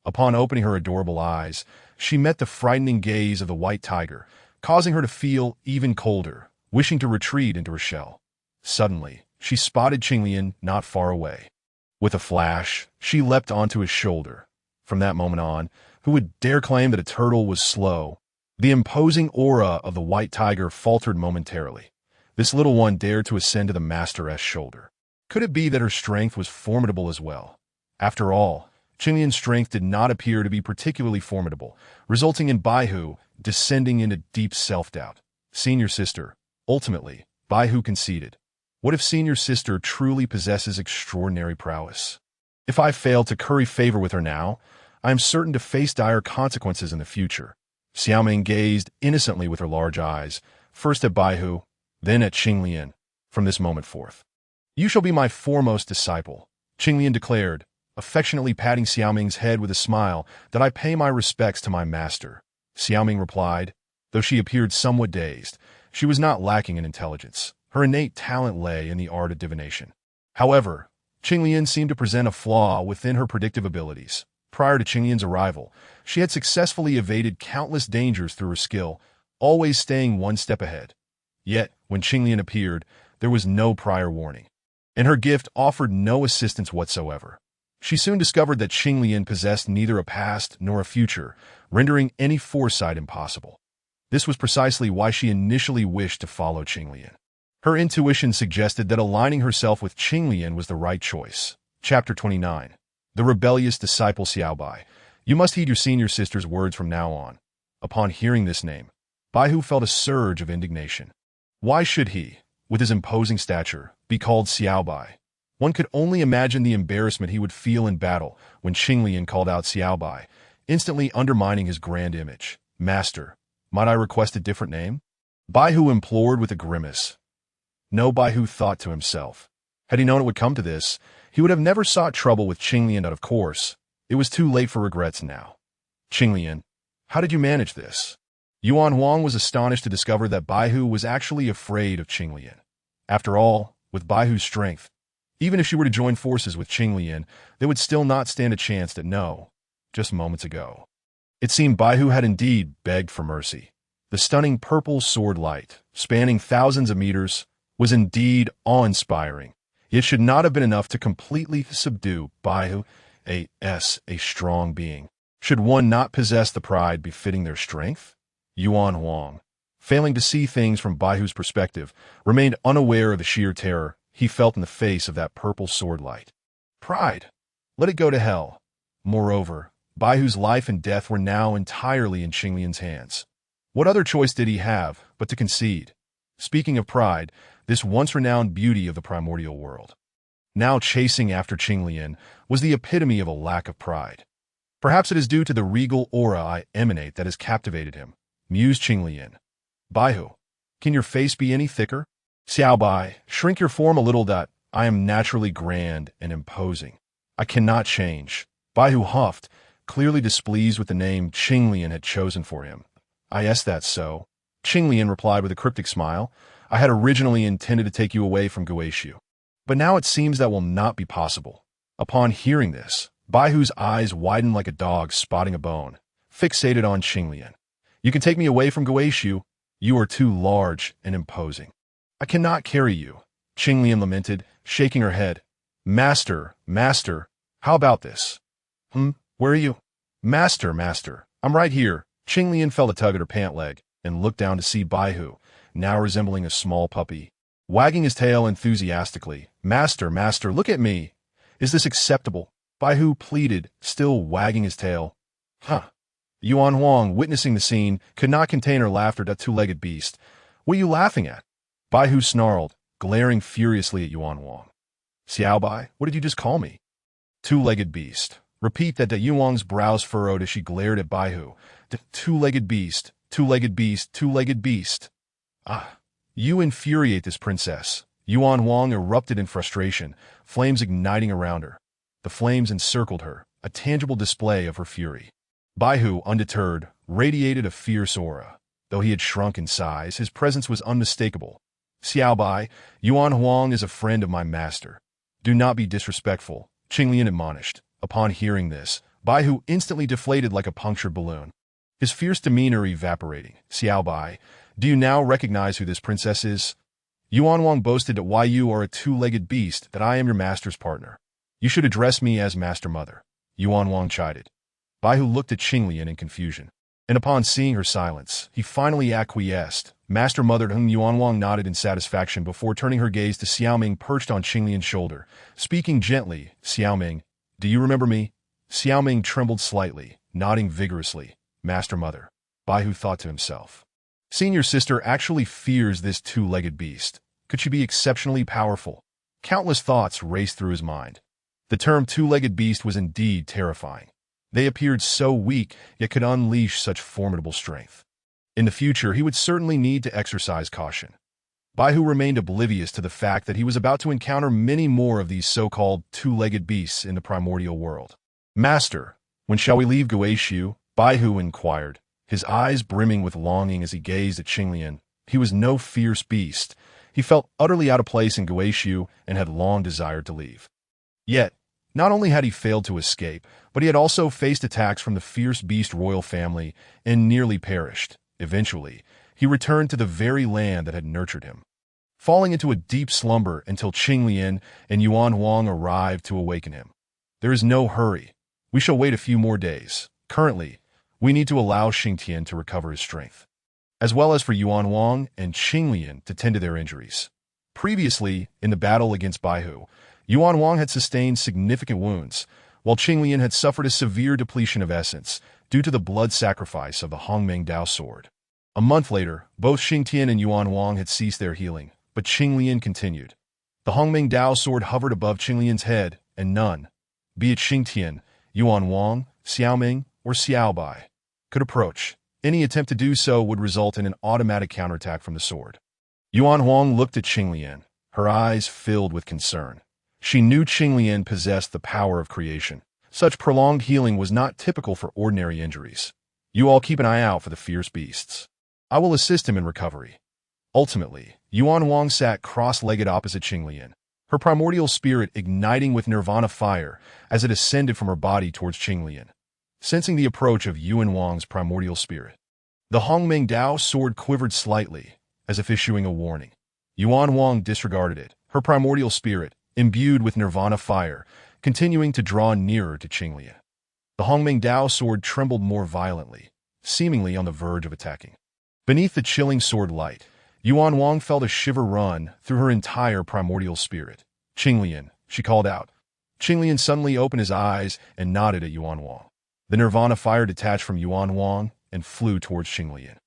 Upon opening her adorable eyes, she met the frightening gaze of the white tiger, causing her to feel even colder, wishing to retreat into her shell. Suddenly, she spotted Qinglian not far away. With a flash, she leapt onto his shoulder. From that moment on, who would dare claim that a turtle was slow? The imposing aura of the white tiger faltered momentarily. This little one dared to ascend to the master's shoulder. Could it be that her strength was formidable as well? After all, Qinglian's strength did not appear to be particularly formidable, resulting in Baihu descending into deep self-doubt. Senior sister. Ultimately, Baihu conceded. What if senior sister truly possesses extraordinary prowess? If I fail to curry favor with her now, I am certain to face dire consequences in the future. Xiaoming gazed innocently with her large eyes, first at Baihu, then at Qinglian. From this moment forth, you shall be my foremost disciple, Qinglian declared, affectionately patting Xiaoming's head with a smile. That I pay my respects to my master, Xiaoming replied. Though she appeared somewhat dazed, she was not lacking in intelligence. Her innate talent lay in the art of divination. However, Qinglian seemed to present a flaw within her predictive abilities. Prior to Qinglian's arrival, she had successfully evaded countless dangers through her skill, always staying one step ahead. Yet, when Qinglian appeared, there was no prior warning, and her gift offered no assistance whatsoever. She soon discovered that Qinglian possessed neither a past nor a future, rendering any foresight impossible. This was precisely why she initially wished to follow Qinglian. Her intuition suggested that aligning herself with Qinglian was the right choice. Chapter 29. The Rebellious Disciple Xiaobai. You must heed your senior sister's words from now on. Upon hearing this name, Baihu felt a surge of indignation. Why should he, with his imposing stature, be called Xiaobai? One could only imagine the embarrassment he would feel in battle when Qinglian called out Xiaobai, instantly undermining his grand image. Master, might I request a different name? Baihu implored with a grimace. No, Baihu thought to himself. Had he known it would come to this, he would have never sought trouble with Qinglian, but of course, it was too late for regrets now. Qinglian, how did you manage this? Yuan Huang was astonished to discover that Baihu was actually afraid of Qinglian. After all, with Baihu's strength, even if she were to join forces with Qinglian, they would still not stand a chance to know. Just moments ago, it seemed Baihu had indeed begged for mercy. The stunning purple sword light, spanning thousands of meters, was indeed awe-inspiring. It should not have been enough to completely subdue Baihu, a strong being. Should one not possess the pride befitting their strength? Yuan Huang, failing to see things from Baihu's perspective, remained unaware of the sheer terror he felt in the face of that purple sword light. Pride. Let it go to hell. Moreover, Baihu's life and death were now entirely in Qinglian's hands. What other choice did he have but to concede? Speaking of pride, this once-renowned beauty of the primordial world, now chasing after Qinglian, was the epitome of a lack of pride. Perhaps it is due to the regal aura I emanate that has captivated him, mused Qinglian. Baihu, can your face be any thicker? Xiaobai, shrink your form a little that I am naturally grand and imposing. I cannot change. Baihu huffed, clearly displeased with the name Qinglian had chosen for him. Yes, that's so. Qinglian replied with a cryptic smile. I had originally intended to take you away from Guishu, but now it seems that will not be possible. Upon hearing this, Baihu's eyes widened like a dog spotting a bone, fixated on Qinglian. You can take me away from Guishu. You are too large and imposing. I cannot carry you, Qinglian lamented, shaking her head. Master, how about this? Where are you? Master, I'm right here. Qinglian felt a tug at her pant leg and looked down to see Baihu, now resembling a small puppy, wagging his tail enthusiastically. Master, look at me. Is this acceptable? Baihu pleaded, still wagging his tail. Yuan Wong, witnessing the scene, could not contain her laughter at that two-legged beast. What are you laughing at? Baihu snarled, glaring furiously at Yuan Wong. Xiaobai, what did you just call me? Two-legged beast. Repeat that. Yuan's brows furrowed as she glared at Baihu. Two-legged beast, two-legged beast, two-legged beast. You infuriate this princess. Yuan Wong erupted in frustration, flames igniting around her. The flames encircled her, a tangible display of her fury. Baihu, undeterred, radiated a fierce aura. Though he had shrunk in size, his presence was unmistakable. Xiaobai, Yuan Wong is a friend of my master. Do not be disrespectful, Qinglian admonished. Upon hearing this, Baihu instantly deflated like a punctured balloon, his fierce demeanor evaporating. Xiaobai, do you now recognize who this princess is? Yuan Wong boasted that why you are a two-legged beast, that I am your master's partner. You should address me as Master Mother, Yuan Wong chided. Baihu looked at Qinglian in confusion, and upon seeing her silence, he finally acquiesced. Master Mother, to whom Yuan Wong nodded in satisfaction before turning her gaze to Xiaoming perched on Qinglian's shoulder, speaking gently. Xiaoming, do you remember me? Xiaoming trembled slightly, nodding vigorously. Master Mother, Baihu thought to himself. Senior sister actually fears this two-legged beast. Could she be exceptionally powerful? Countless thoughts raced through his mind. The term two-legged beast was indeed terrifying. They appeared so weak, yet could unleash such formidable strength. In the future, he would certainly need to exercise caution. Baihu remained oblivious to the fact that he was about to encounter many more of these so-called two-legged beasts in the primordial world. Master, when shall we leave Guishu? Baihu inquired, his eyes brimming with longing as he gazed at Qinglian. He was no fierce beast. He felt utterly out of place in Guishu and had long desired to leave. Yet, not only had he failed to escape, but he had also faced attacks from the fierce beast royal family and nearly perished. Eventually, he returned to the very land that had nurtured him, falling into a deep slumber until Qinglian and Yuan Wong arrived to awaken him. There is no hurry. We shall wait a few more days. Currently, we need to allow Xingtian to recover his strength, as well as for Yuan Wong and Qinglian to tend to their injuries. Previously, in the battle against Baihu, Yuan Wong had sustained significant wounds, while Qinglian had suffered a severe depletion of essence due to the blood sacrifice of the Hongmeng Dao sword. A month later, both Xingtian and Yuan Wong had ceased their healing, but Qinglian continued. The Hongmeng Dao sword hovered above Qinglian's head, and none, be it Xingtian, Yuan Wong, Xiaoming, or Xiaobai, could approach. Any attempt to do so would result in an automatic counterattack from the sword. Yuan Wong looked at Qinglian, her eyes filled with concern. She knew Qinglian possessed the power of creation. Such prolonged healing was not typical for ordinary injuries. You all keep an eye out for the fierce beasts. I will assist him in recovery. Ultimately, Yuan Wong sat cross-legged opposite Qinglian, her primordial spirit igniting with nirvana fire as it ascended from her body towards Qinglian. Sensing the approach of Yuan Wong's primordial spirit, the Hongmeng Dao sword quivered slightly, as if issuing a warning. Yuan Wong disregarded it, her primordial spirit, imbued with nirvana fire, continuing to draw nearer to Qinglian. The Hongmeng Dao sword trembled more violently, seemingly on the verge of attacking. Beneath the chilling sword light, Yuan Wong felt a shiver run through her entire primordial spirit. Qinglian, she called out. Qinglian suddenly opened his eyes and nodded at Yuan Wong. The nirvana fire detached from Yuan Wong and flew towards Qinglian.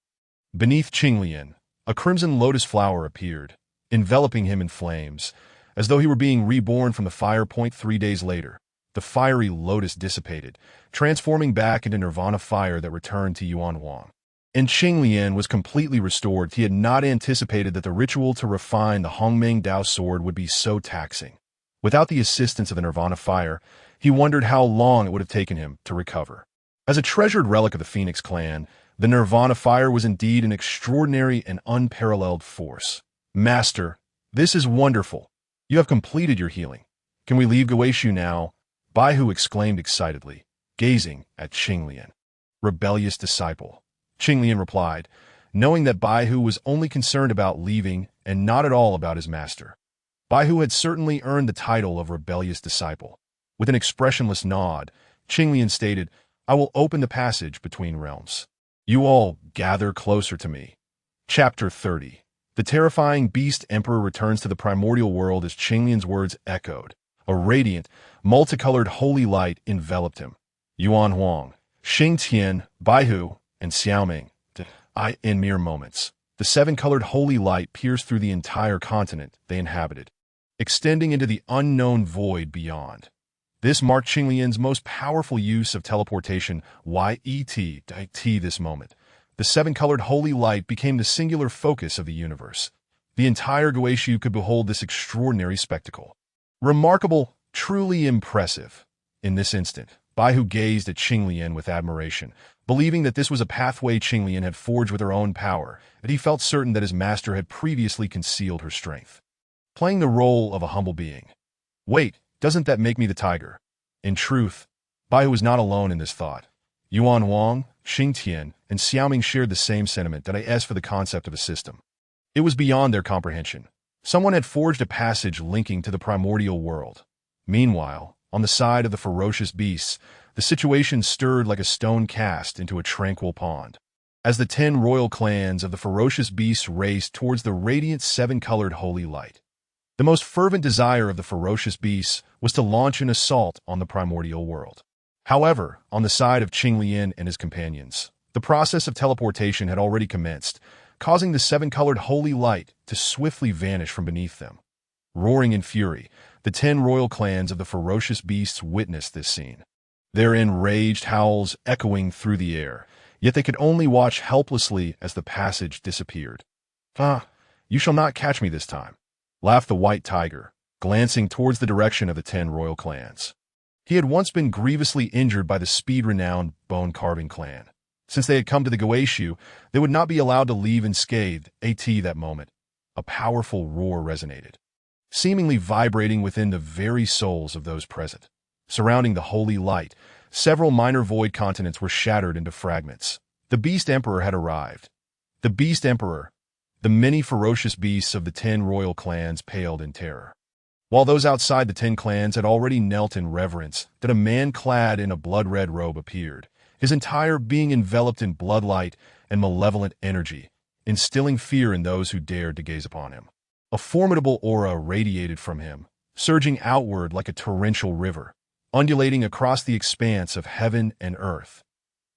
Beneath Qinglian, A crimson lotus flower appeared, enveloping him in flames, as though he were being reborn from the fire point 3 days later. The fiery lotus dissipated, transforming back into nirvana fire that returned to Wong. And Qinglian was completely restored. He had not anticipated that the ritual to refine the Hongmeng Dao sword would be so taxing. Without the assistance of the nirvana fire, he wondered how long it would have taken him to recover. As a treasured relic of the Phoenix clan, the nirvana fire was indeed an extraordinary and unparalleled force. Master, this is wonderful. You have completed your healing. Can we leave Goeishu now? Baihu exclaimed excitedly, gazing at Qinglian. Rebellious disciple. Qinglian replied, knowing that Baihu was only concerned about leaving and not at all about his master. Baihu had certainly earned the title of rebellious disciple. With an expressionless nod, Qinglian stated, I will open the passage between realms. You all gather closer to me. Chapter 30. The terrifying beast emperor returns to the primordial world as Qinglian's words echoed. A radiant, multicolored holy light enveloped him. Yuan Wong, Xingtian, Baihu, and Xiaoming. In mere moments, the seven-colored holy light pierced through the entire continent they inhabited, extending into the unknown void beyond. This marked Qinglian's most powerful use of teleportation. This moment, the seven-colored holy light became the singular focus of the universe. The entire Goeishu could behold this extraordinary spectacle. Remarkable, truly impressive. In this instant, Baihu gazed at Qinglian with admiration, believing that this was a pathway Qinglian had forged with her own power, and he felt certain that his master had previously concealed her strength. Playing the role of a humble being. Wait, doesn't that make me the tiger? In truth, Baihu was not alone in this thought. Yuan Wong, Xingtian, and Xiaoming shared the same sentiment that I asked for the concept of a system. It was beyond their comprehension. Someone had forged a passage linking to the primordial world. Meanwhile, on the side of the ferocious beasts, the situation stirred like a stone cast into a tranquil pond. As the 10 royal clans of the ferocious beasts raced towards the radiant seven-colored holy light, the most fervent desire of the ferocious beasts was to launch an assault on the primordial world. However, on the side of Qinglian and his companions, the process of teleportation had already commenced, causing the seven-colored holy light to swiftly vanish from beneath them. Roaring in fury, the 10 royal clans of the ferocious beasts witnessed this scene. Their enraged howls echoing through the air, yet they could only watch helplessly as the passage disappeared. You shall not catch me this time, laughed the white tiger, glancing towards the direction of the 10 royal clans. He had once been grievously injured by the speed-renowned bone-carving clan. Since they had come to the Goeishu, they would not be allowed to leave unscathed. That moment, a powerful roar resonated, seemingly vibrating within the very souls of those present. Surrounding the holy light, several minor void continents were shattered into fragments. The Beast Emperor had arrived. The Beast Emperor. The many ferocious beasts of the 10 royal clans paled in terror, while those outside the 10 clans had already knelt in reverence. That a man clad in a blood-red robe appeared, his entire being enveloped in bloodlight and malevolent energy, instilling fear in those who dared to gaze upon him. A formidable aura radiated from him, surging outward like a torrential river, undulating across the expanse of heaven and earth.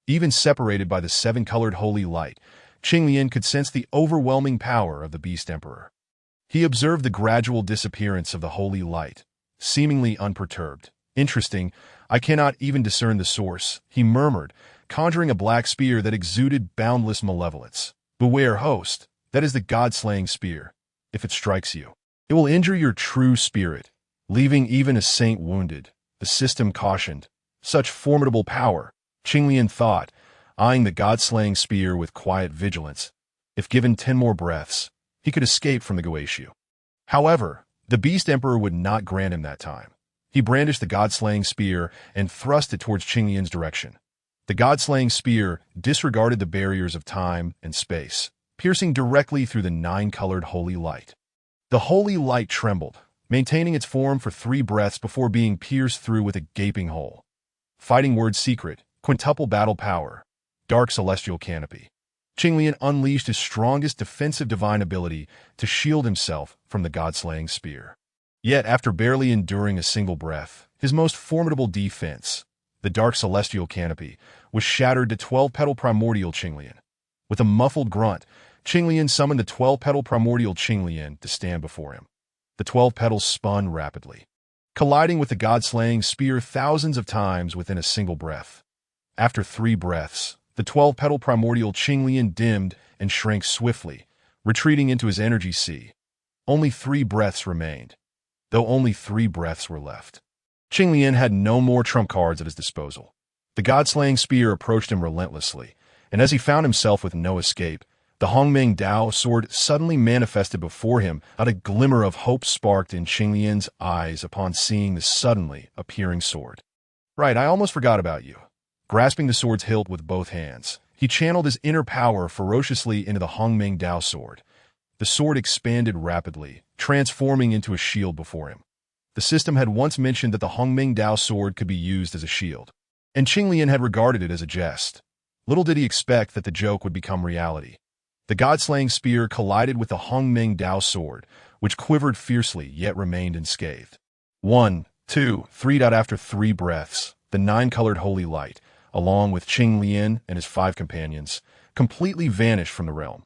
Even separated by the seven-colored holy light, Qinglian could sense the overwhelming power of the Beast Emperor. He observed the gradual disappearance of the holy light, seemingly unperturbed. Interesting, I cannot even discern the source, he murmured, conjuring a black spear that exuded boundless malevolence. Beware, host, that is the god-slaying spear. If it strikes you, it will injure your true spirit, leaving even a saint wounded, the system cautioned. Such formidable power, Qinglian thought, eyeing the god-slaying spear with quiet vigilance. If given 10 more breaths, he could escape from the Goeishu. However, the Beast Emperor would not grant him that time. He brandished the god-slaying spear and thrust it towards Qinglian's direction. The god-slaying spear disregarded the barriers of time and space, piercing directly through the 9-colored holy light. The holy light trembled, maintaining its form for 3 breaths before being pierced through with a gaping hole. Fighting word secret, quintuple battle power, dark celestial canopy. Qinglian unleashed his strongest defensive divine ability to shield himself from the god-slaying spear. Yet, after barely enduring a single breath, his most formidable defense, the dark celestial canopy, was shattered to 12-petal primordial Qinglian. With a muffled grunt, Qinglian summoned the 12-petal primordial Qinglian to stand before him. The 12 petals spun rapidly, colliding with the god-slaying spear thousands of times within a single breath. After 3 breaths, the 12-petal primordial Qinglian dimmed and shrank swiftly, retreating into his energy sea. Only 3 breaths remained, though only 3 breaths were left. Qinglian had no more trump cards at his disposal. The god-slaying spear approached him relentlessly, and as he found himself with no escape, the Hongmeng Dao sword suddenly manifested before him. A glimmer of hope sparked in Qinglian's eyes upon seeing the suddenly appearing sword. Right, I almost forgot about you. Grasping the sword's hilt with both hands, he channeled his inner power ferociously into the Hongmeng Dao sword. The sword expanded rapidly, transforming into a shield before him. The system had once mentioned that the Hongmeng Dao sword could be used as a shield, and Qinglian had regarded it as a jest. Little did he expect that the joke would become reality. The god-slaying spear collided with the Hongmeng Dao sword, which quivered fiercely yet remained unscathed. 1, 2, 3. After 3 breaths, the 9-colored holy light, along with Qinglian and his 5 companions, completely vanished from the realm.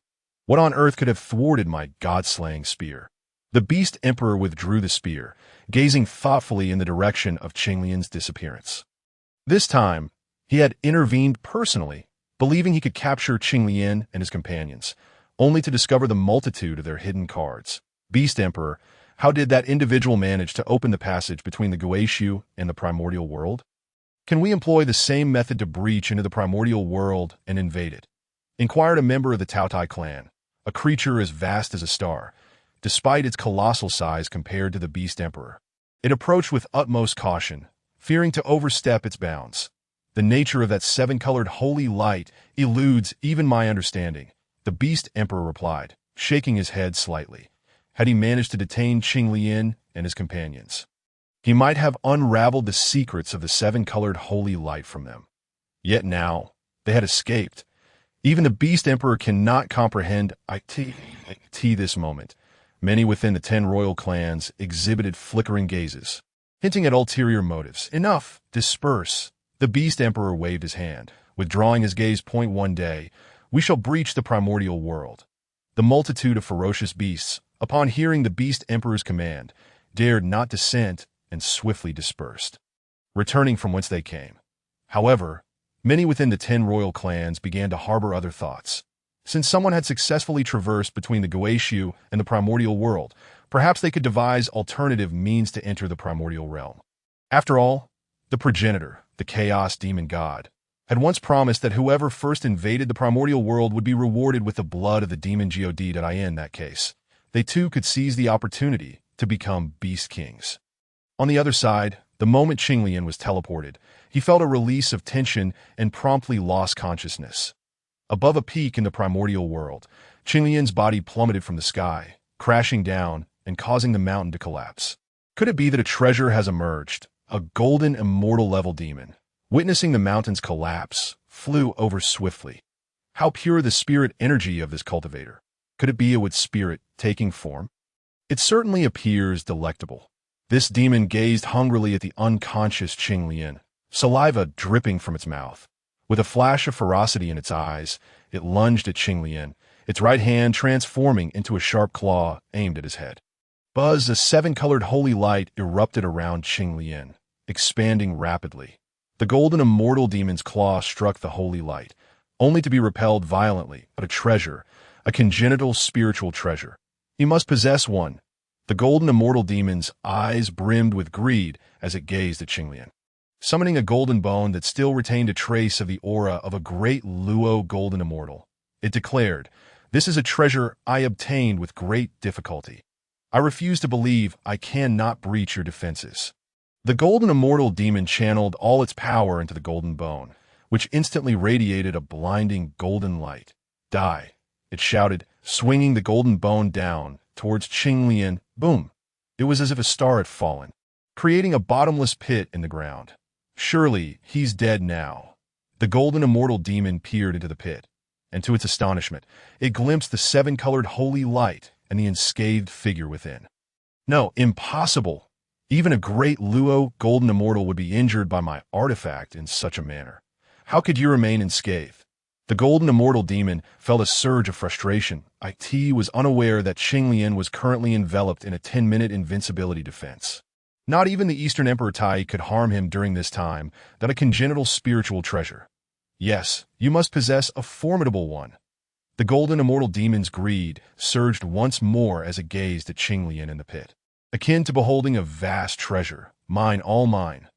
What on earth could have thwarted my god-slaying spear? The Beast Emperor withdrew the spear, gazing thoughtfully in the direction of Qinglian's disappearance. This time, he had intervened personally, believing he could capture Qinglian and his companions, only to discover the multitude of their hidden cards. Beast Emperor, how did that individual manage to open the passage between the Guishu and the primordial world? Can we employ the same method to breach into the primordial world and invade it? Inquired a member of the Taotai clan, a creature as vast as a star, despite its colossal size compared to the Beast Emperor. It approached with utmost caution, fearing to overstep its bounds. The nature of that 7-colored holy light eludes even my understanding, the Beast Emperor replied, shaking his head slightly. Had he managed to detain Qinglian and his companions, he might have unraveled the secrets of the 7-colored holy light from them. Yet now, they had escaped. Even the Beast Emperor cannot comprehend this moment. Many within the 10 royal clans exhibited flickering gazes, hinting at ulterior motives. Enough! Disperse! The Beast Emperor waved his hand, withdrawing his gaze. One day, we shall breach the primordial world. The multitude of ferocious beasts, upon hearing the Beast Emperor's command, dared not dissent and swiftly dispersed, returning from whence they came. However, many within the 10 royal clans began to harbor other thoughts. Since someone had successfully traversed between the Guishu and the primordial world, perhaps they could devise alternative means to enter the primordial realm. After all, the progenitor, the chaos demon god, had once promised that whoever first invaded the primordial world would be rewarded with the blood of the demon god. In that case, they too could seize the opportunity to become beast kings. On the other side, the moment Qinglian was teleported, he felt a release of tension and promptly lost consciousness. Above a peak in the primordial world, Qinglian's body plummeted from the sky, crashing down and causing the mountain to collapse. Could it be that a treasure has emerged? A golden immortal level demon, witnessing the mountain's collapse, flew over swiftly. How pure the spirit energy of this cultivator? Could it be a wood spirit taking form? It certainly appears delectable. This demon gazed hungrily at the unconscious Qinglian, saliva dripping from its mouth. With a flash of ferocity in its eyes, it lunged at Qinglian, its right hand transforming into a sharp claw aimed at his head. Buzz, a 7-colored holy light erupted around Qinglian, expanding rapidly. The golden immortal demon's claw struck the holy light, only to be repelled violently. But a treasure, a congenital spiritual treasure. He must possess one. The golden immortal demon's eyes brimmed with greed as it gazed at Qinglian. Summoning a golden bone that still retained a trace of the aura of a great Luo golden immortal, it declared, "This is a treasure I obtained with great difficulty. I refuse to believe I cannot breach your defenses." The golden immortal demon channeled all its power into the golden bone, which instantly radiated a blinding golden light. "Die!" it shouted, swinging the golden bone down towards Qinglian. Boom! It was as if a star had fallen, creating a bottomless pit in the ground. Surely he's dead now. The golden immortal demon peered into the pit, and to its astonishment, it glimpsed the 7-colored holy light and the unscathed figure within. No, impossible! Even a great Luo golden immortal would be injured by my artifact in such a manner. How could you remain unscathed? The golden immortal demon felt a surge of frustration. It was unaware that Qinglian was currently enveloped in a 10-minute invincibility defense. Not even the Eastern Emperor Tai could harm him during this time, that a congenital spiritual treasure. Yes, you must possess a formidable one. The golden immortal demon's greed surged once more as it gazed at Qinglian in the pit. Akin to beholding a vast treasure, mine all mine.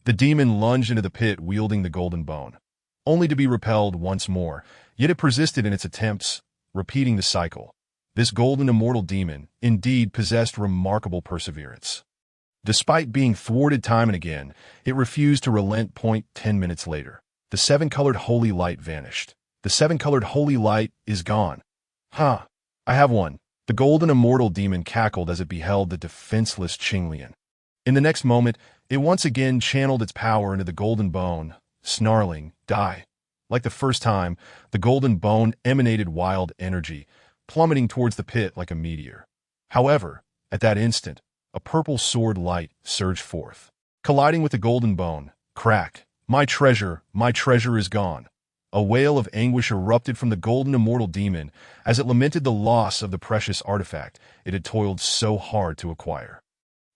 The demon lunged into the pit wielding the golden bone, only to be repelled once more, yet it persisted in its attempts, repeating the cycle. This golden immortal demon indeed possessed remarkable perseverance. Despite being thwarted time and again, it refused to relent. 10 minutes later, the seven-colored holy light vanished. The seven-colored holy light is gone. I have one. The golden immortal demon cackled as it beheld the defenseless Qinglian. In the next moment, it once again channeled its power into the golden bone, snarling, "Die." Like the first time, the golden bone emanated wild energy, plummeting towards the pit like a meteor. However, at that instant, a purple sword light surged forth. Colliding with the golden bone, crack, my treasure is gone." A wail of anguish erupted from the golden immortal demon as it lamented the loss of the precious artifact it had toiled so hard to acquire.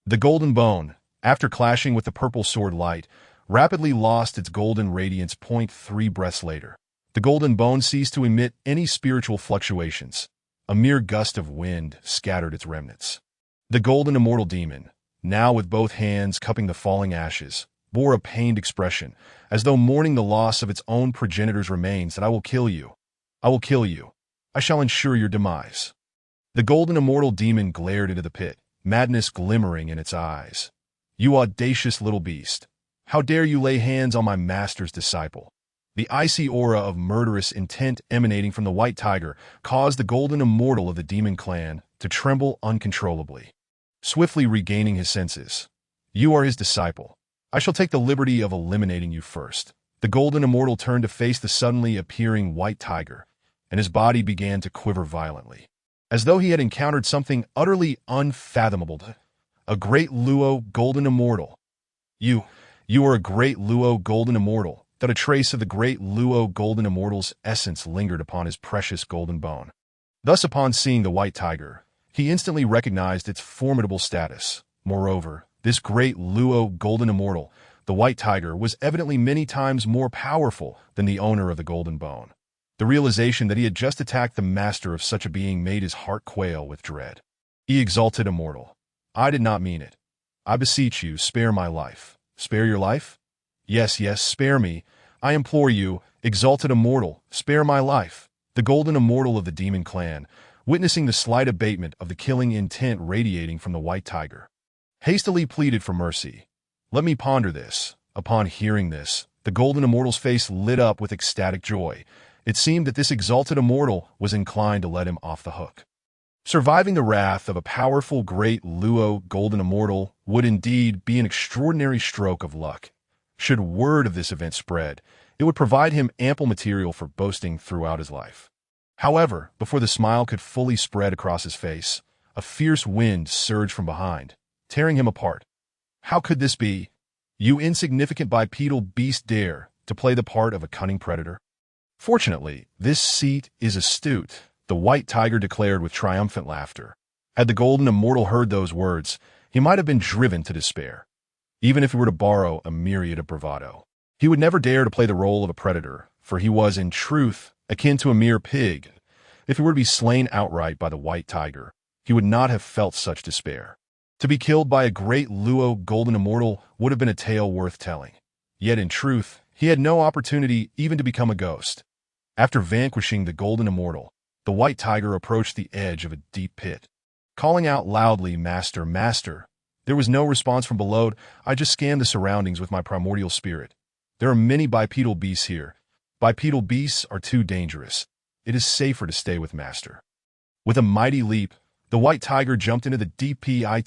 The golden bone, after clashing with the purple sword light, rapidly lost its golden radiance. 3 breaths later, the golden bone ceased to emit any spiritual fluctuations. A mere gust of wind scattered its remnants. The golden immortal demon, now with both hands cupping the falling ashes, bore a pained expression, as though mourning the loss of its own progenitor's remains. "That I will kill you. I will kill you. I shall ensure your demise." The golden immortal demon glared into the pit, madness glimmering in its eyes. "You audacious little beast. How dare you lay hands on my master's disciple?" The icy aura of murderous intent emanating from the white tiger caused the golden immortal of the demon clan to tremble uncontrollably. Swiftly regaining his senses, "You are his disciple. I shall take the liberty of eliminating you first." The golden immortal turned to face the suddenly appearing white tiger, and his body began to quiver violently, as though he had encountered something utterly unfathomable. A great Luo golden immortal. You are a great Luo golden immortal. That a trace of the great Luo golden immortal's essence lingered upon his precious golden bone. Thus, upon seeing the white tiger, he instantly recognized its formidable status. Moreover, this great Luo golden immortal, the white tiger, was evidently many times more powerful than the owner of the golden bone. The realization that he had just attacked the master of such a being made his heart quail with dread. "Ye exalted immortal, I did not mean it. I beseech you, spare my life." "Spare your life?" Yes, spare me. I implore you, exalted immortal, spare my life." The golden immortal of the demon clan, witnessing the slight abatement of the killing intent radiating from the white tiger, hastily pleaded for mercy. "Let me ponder this." Upon hearing this, the golden immortal's face lit up with ecstatic joy. It seemed that this exalted immortal was inclined to let him off the hook. Surviving the wrath of a powerful great Luo golden immortal would indeed be an extraordinary stroke of luck. Should word of this event spread, it would provide him ample material for boasting throughout his life. However, before the smile could fully spread across his face, a fierce wind surged from behind, tearing him apart. How could this be? "You insignificant bipedal beast dare to play the part of a cunning predator?" "Fortunately, this seat is astute," the white tiger declared with triumphant laughter. Had the golden immortal heard those words, he might have been driven to despair. Even if he were to borrow a myriad of bravado, he would never dare to play the role of a predator, for he was, in truth, akin to a mere pig. If he were to be slain outright by the white tiger, he would not have felt such despair. To be killed by a great Luo golden immortal would have been a tale worth telling. Yet, in truth, he had no opportunity even to become a ghost. After vanquishing the golden immortal, the white tiger approached the edge of a deep pit. Calling out loudly, "Master, master!" There was no response from below. I just scanned the surroundings with my primordial spirit. There are many bipedal beasts here. Bipedal beasts are too dangerous. It is safer to stay with master. With a mighty leap, the white tiger jumped into the deep pit.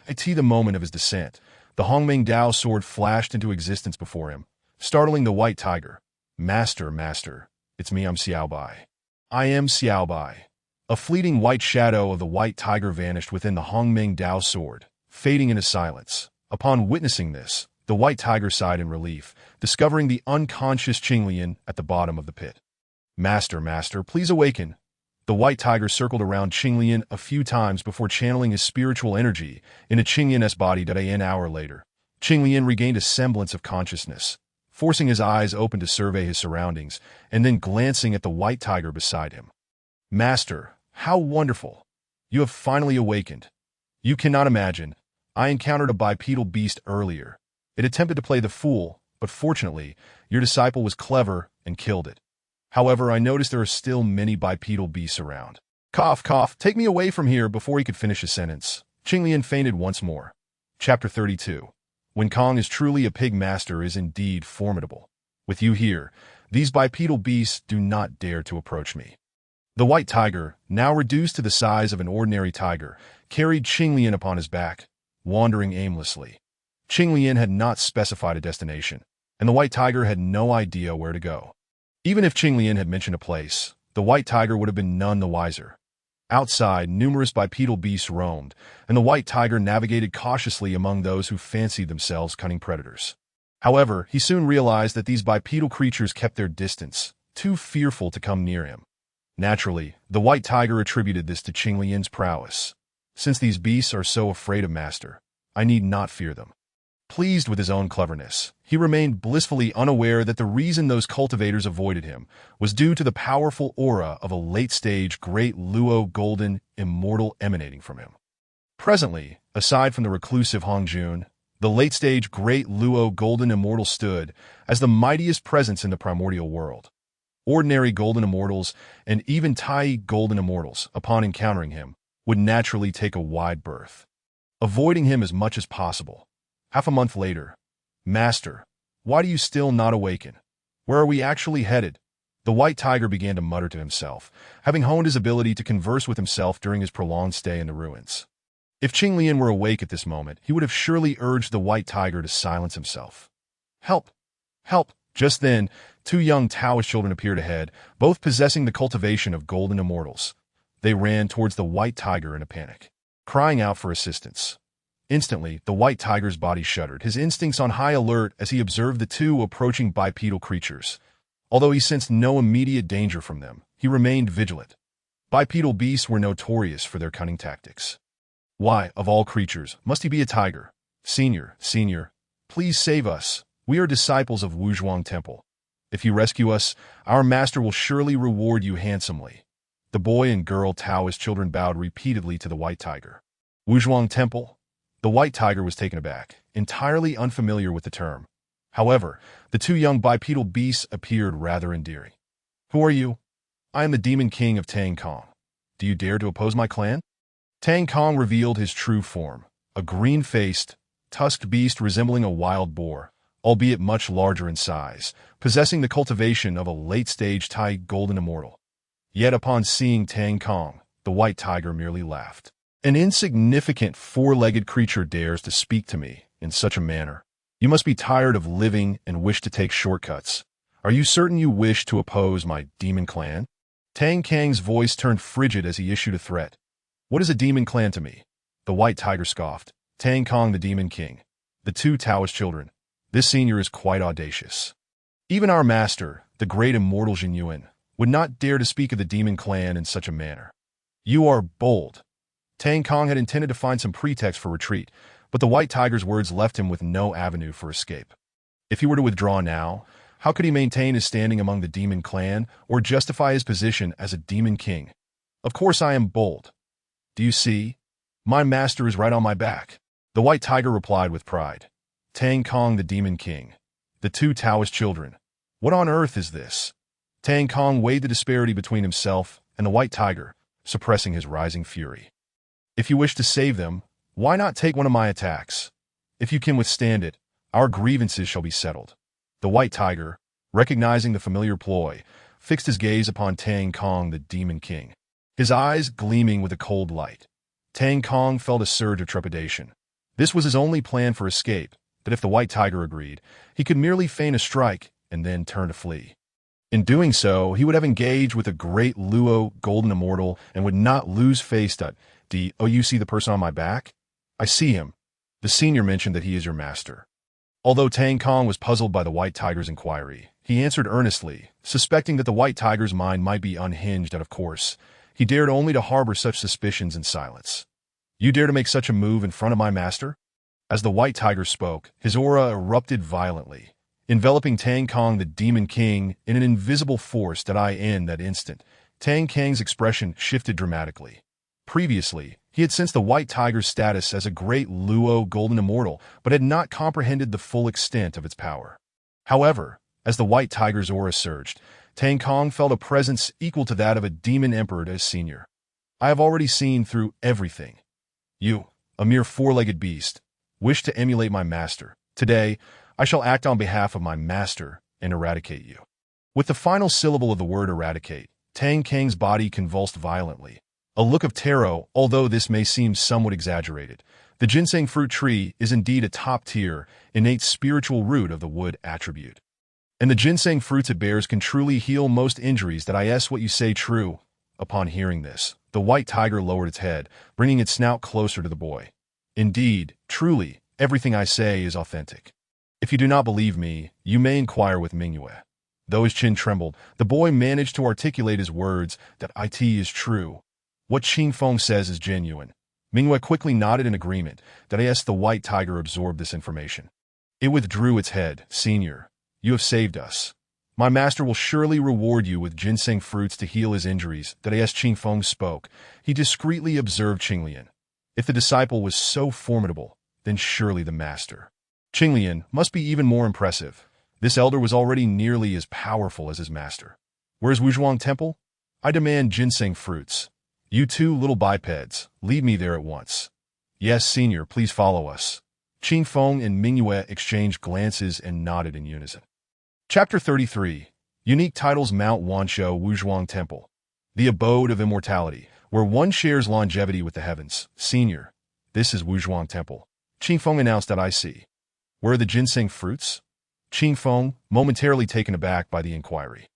The moment of his descent, the Hongmeng Dao sword flashed into existence before him, startling the white tiger. "Master, master, it's me, I'm Xiaobai. I am Xiaobai." A fleeting white shadow of the white tiger vanished within the Hongmeng Dao sword, fading into silence. Upon witnessing this, the white tiger sighed in relief, discovering the unconscious Qinglian at the bottom of the pit. Master, master, please awaken. The white tiger circled around Qinglian a few times before channeling his spiritual energy into Qinglian's body. An hour later, Qinglian regained a semblance of consciousness, forcing his eyes open to survey his surroundings and then glancing at the white tiger beside him. Master, how wonderful! You have finally awakened. You cannot imagine. I encountered a bipedal beast earlier. It attempted to play the fool, but fortunately, your disciple was clever and killed it. However, I noticed there are still many bipedal beasts around. Cough, cough, take me away from here. Before he could finish his sentence, Qinglian fainted once more. Chapter 32. When Kong is truly a pig, master is indeed formidable. With you here, these bipedal beasts do not dare to approach me. The white tiger, now reduced to the size of an ordinary tiger, carried Qinglian upon his back, wandering aimlessly. Qinglian had not specified a destination, and the white tiger had no idea where to go. Even if Qinglian had mentioned a place, the white tiger would have been none the wiser. Outside, numerous bipedal beasts roamed, and the white tiger navigated cautiously among those who fancied themselves cunning predators. However, he soon realized that these bipedal creatures kept their distance, too fearful to come near him. Naturally, the white tiger attributed this to Qinglian's prowess. Since these beasts are so afraid of master, I need not fear them. Pleased with his own cleverness, he remained blissfully unaware that the reason those cultivators avoided him was due to the powerful aura of a late-stage great Luo golden immortal emanating from him. Presently, aside from the reclusive Hongjun, the late-stage great Luo golden immortal stood as the mightiest presence in the primordial world. Ordinary golden immortals and even Tai golden immortals, upon encountering him, would naturally take a wide berth, avoiding him as much as possible. Half a month later, Master, why do you still not awaken? Where are we actually headed? The white tiger began to mutter to himself, having honed his ability to converse with himself during his prolonged stay in the ruins. If Qinglian were awake at this moment, he would have surely urged the white tiger to silence himself. Help! Help! Just then, two young Taoist children appeared ahead, both possessing the cultivation of golden immortals. They ran towards the white tiger in a panic, crying out for assistance. Instantly, the white tiger's body shuddered, his instincts on high alert as he observed the two approaching bipedal creatures. Although he sensed no immediate danger from them, he remained vigilant. Bipedal beasts were notorious for their cunning tactics. Why, of all creatures, must he be a tiger? Senior, please save us. We are disciples of Wuzhuang Temple. If you rescue us, our master will surely reward you handsomely. The boy and girl Taoist children bowed repeatedly to the white tiger. Wuzhuang Temple? The white tiger was taken aback, entirely unfamiliar with the term. However, the two young bipedal beasts appeared rather endearing. Who are you? I am the demon king of Tang Kong. Do you dare to oppose my clan? Tang Kong revealed his true form, a green-faced, tusked beast resembling a wild boar, albeit much larger in size, possessing the cultivation of a late-stage Tai golden immortal. Yet upon seeing Tang Kong, the white tiger merely laughed. An insignificant four-legged creature dares to speak to me in such a manner. You must be tired of living and wish to take shortcuts. Are you certain you wish to oppose my demon clan? Tang Kang's voice turned frigid as he issued a threat. What is a demon clan to me? The white tiger scoffed. Tang Kong the demon king. The two Taoist children. This senior is quite audacious. Even our master, the great immortal Yuan, would not dare to speak of the demon clan in such a manner. You are bold. Tang Kong had intended to find some pretext for retreat, but the white tiger's words left him with no avenue for escape. If he were to withdraw now, how could he maintain his standing among the demon clan or justify his position as a demon king? Of course I am bold. Do you see? My master is right on my back. The white tiger replied with pride. Tang Kong the demon king. The two Taoist children. What on earth is this? Tang Kong weighed the disparity between himself and the white tiger, suppressing his rising fury. If you wish to save them, why not take one of my attacks? If you can withstand it, our grievances shall be settled. The white tiger, recognizing the familiar ploy, fixed his gaze upon Tang Kong the demon king, his eyes gleaming with a cold light. Tang Kong felt a surge of trepidation. This was his only plan for escape, but if the white tiger agreed, he could merely feign a strike and then turn to flee. In doing so, he would have engaged with a great Luo golden immortal and would not lose face. Oh, you see the person on my back? I see him. The senior mentioned that he is your master. Although Tang Kong was puzzled by the white tiger's inquiry, he answered earnestly, suspecting that the white tiger's mind might be unhinged, and of course, he dared only to harbor such suspicions in silence. You dare to make such a move in front of my master? As the white tiger spoke, his aura erupted violently, enveloping Tang Kong the Demon King in an invisible force in that instant. Tang Kang's expression shifted dramatically. Previously, he had sensed the white tiger's status as a great Luo golden immortal, but had not comprehended the full extent of its power. However, as the white tiger's aura surged, Tang Kong felt a presence equal to that of a demon emperor as senior. I have already seen through everything. You, a mere four-legged beast, wish to emulate my master. Today, I shall act on behalf of my master and eradicate you. With the final syllable of the word eradicate, Tang Kang's body convulsed violently. A look of terror, although this may seem somewhat exaggerated. The ginseng fruit tree is indeed a top-tier, innate spiritual root of the wood attribute. And the ginseng fruits it bears can truly heal most injuries. That is what you say true. Upon hearing this, the white tiger lowered its head, bringing its snout closer to the boy. Indeed, truly, everything I say is authentic. If you do not believe me, you may inquire with Nüwa. Though his chin trembled, the boy managed to articulate his words that it is true. What Qing Feng says is genuine. Nüwa quickly nodded in agreement. The white tiger absorbed this information. It withdrew its head. Senior, you have saved us. My master will surely reward you with ginseng fruits to heal his injuries. Qing Feng spoke. He discreetly observed Qinglian. If the disciple was so formidable, then surely the master. Qinglian must be even more impressive. This elder was already nearly as powerful as his master. Where's Wuzhuang Temple? I demand ginseng fruits. You two little bipeds, lead me there at once. Yes, senior, please follow us. Qing Feng and Nüwa exchanged glances and nodded in unison. Chapter 33. Unique Titles. Mount Wanshou Wuzhuang Temple. The abode of immortality, where one shares longevity with the heavens. Senior, this is Wuzhuang Temple. Qing Feng announced. I see. Where are the ginseng fruits? Qing Feng, momentarily taken aback by the inquiry,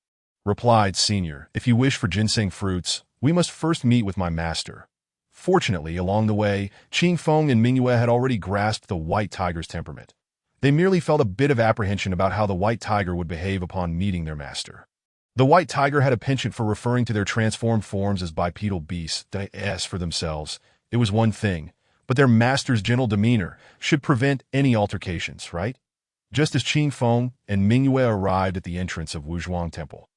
replied, Senior, if you wish for ginseng fruits, we must first meet with my master. Fortunately, along the way, Qing Feng and Nüwa had already grasped the white tiger's temperament. They merely felt a bit of apprehension about how the white tiger would behave upon meeting their master. The white tiger had a penchant for referring to their transformed forms as bipedal beasts. For themselves, it was one thing, but their master's gentle demeanor should prevent any altercations, right? Just as Qing Feng and Nüwa arrived at the entrance of Wuzhuang Temple,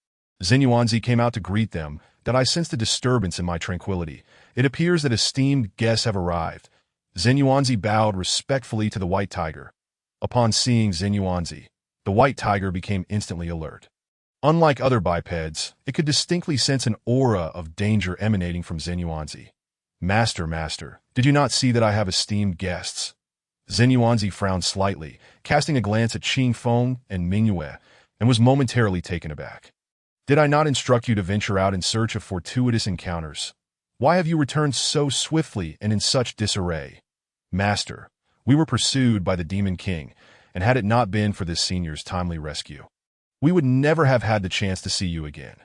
Yuan came out to greet them. I sensed a disturbance in my tranquility. It appears that esteemed guests have arrived. Yuan bowed respectfully to the white tiger. Upon seeing Yuan, the white tiger became instantly alert. Unlike other bipeds, it could distinctly sense an aura of danger emanating from Yuan. Master, did you not see that I have esteemed guests? Yuan frowned slightly, casting a glance at Qing Feng and Nüwa, and was momentarily taken aback. Did I not instruct you to venture out in search of fortuitous encounters? Why have you returned so swiftly and in such disarray? Master, we were pursued by the Demon King, and had it not been for this senior's timely rescue, we would never have had the chance to see you again.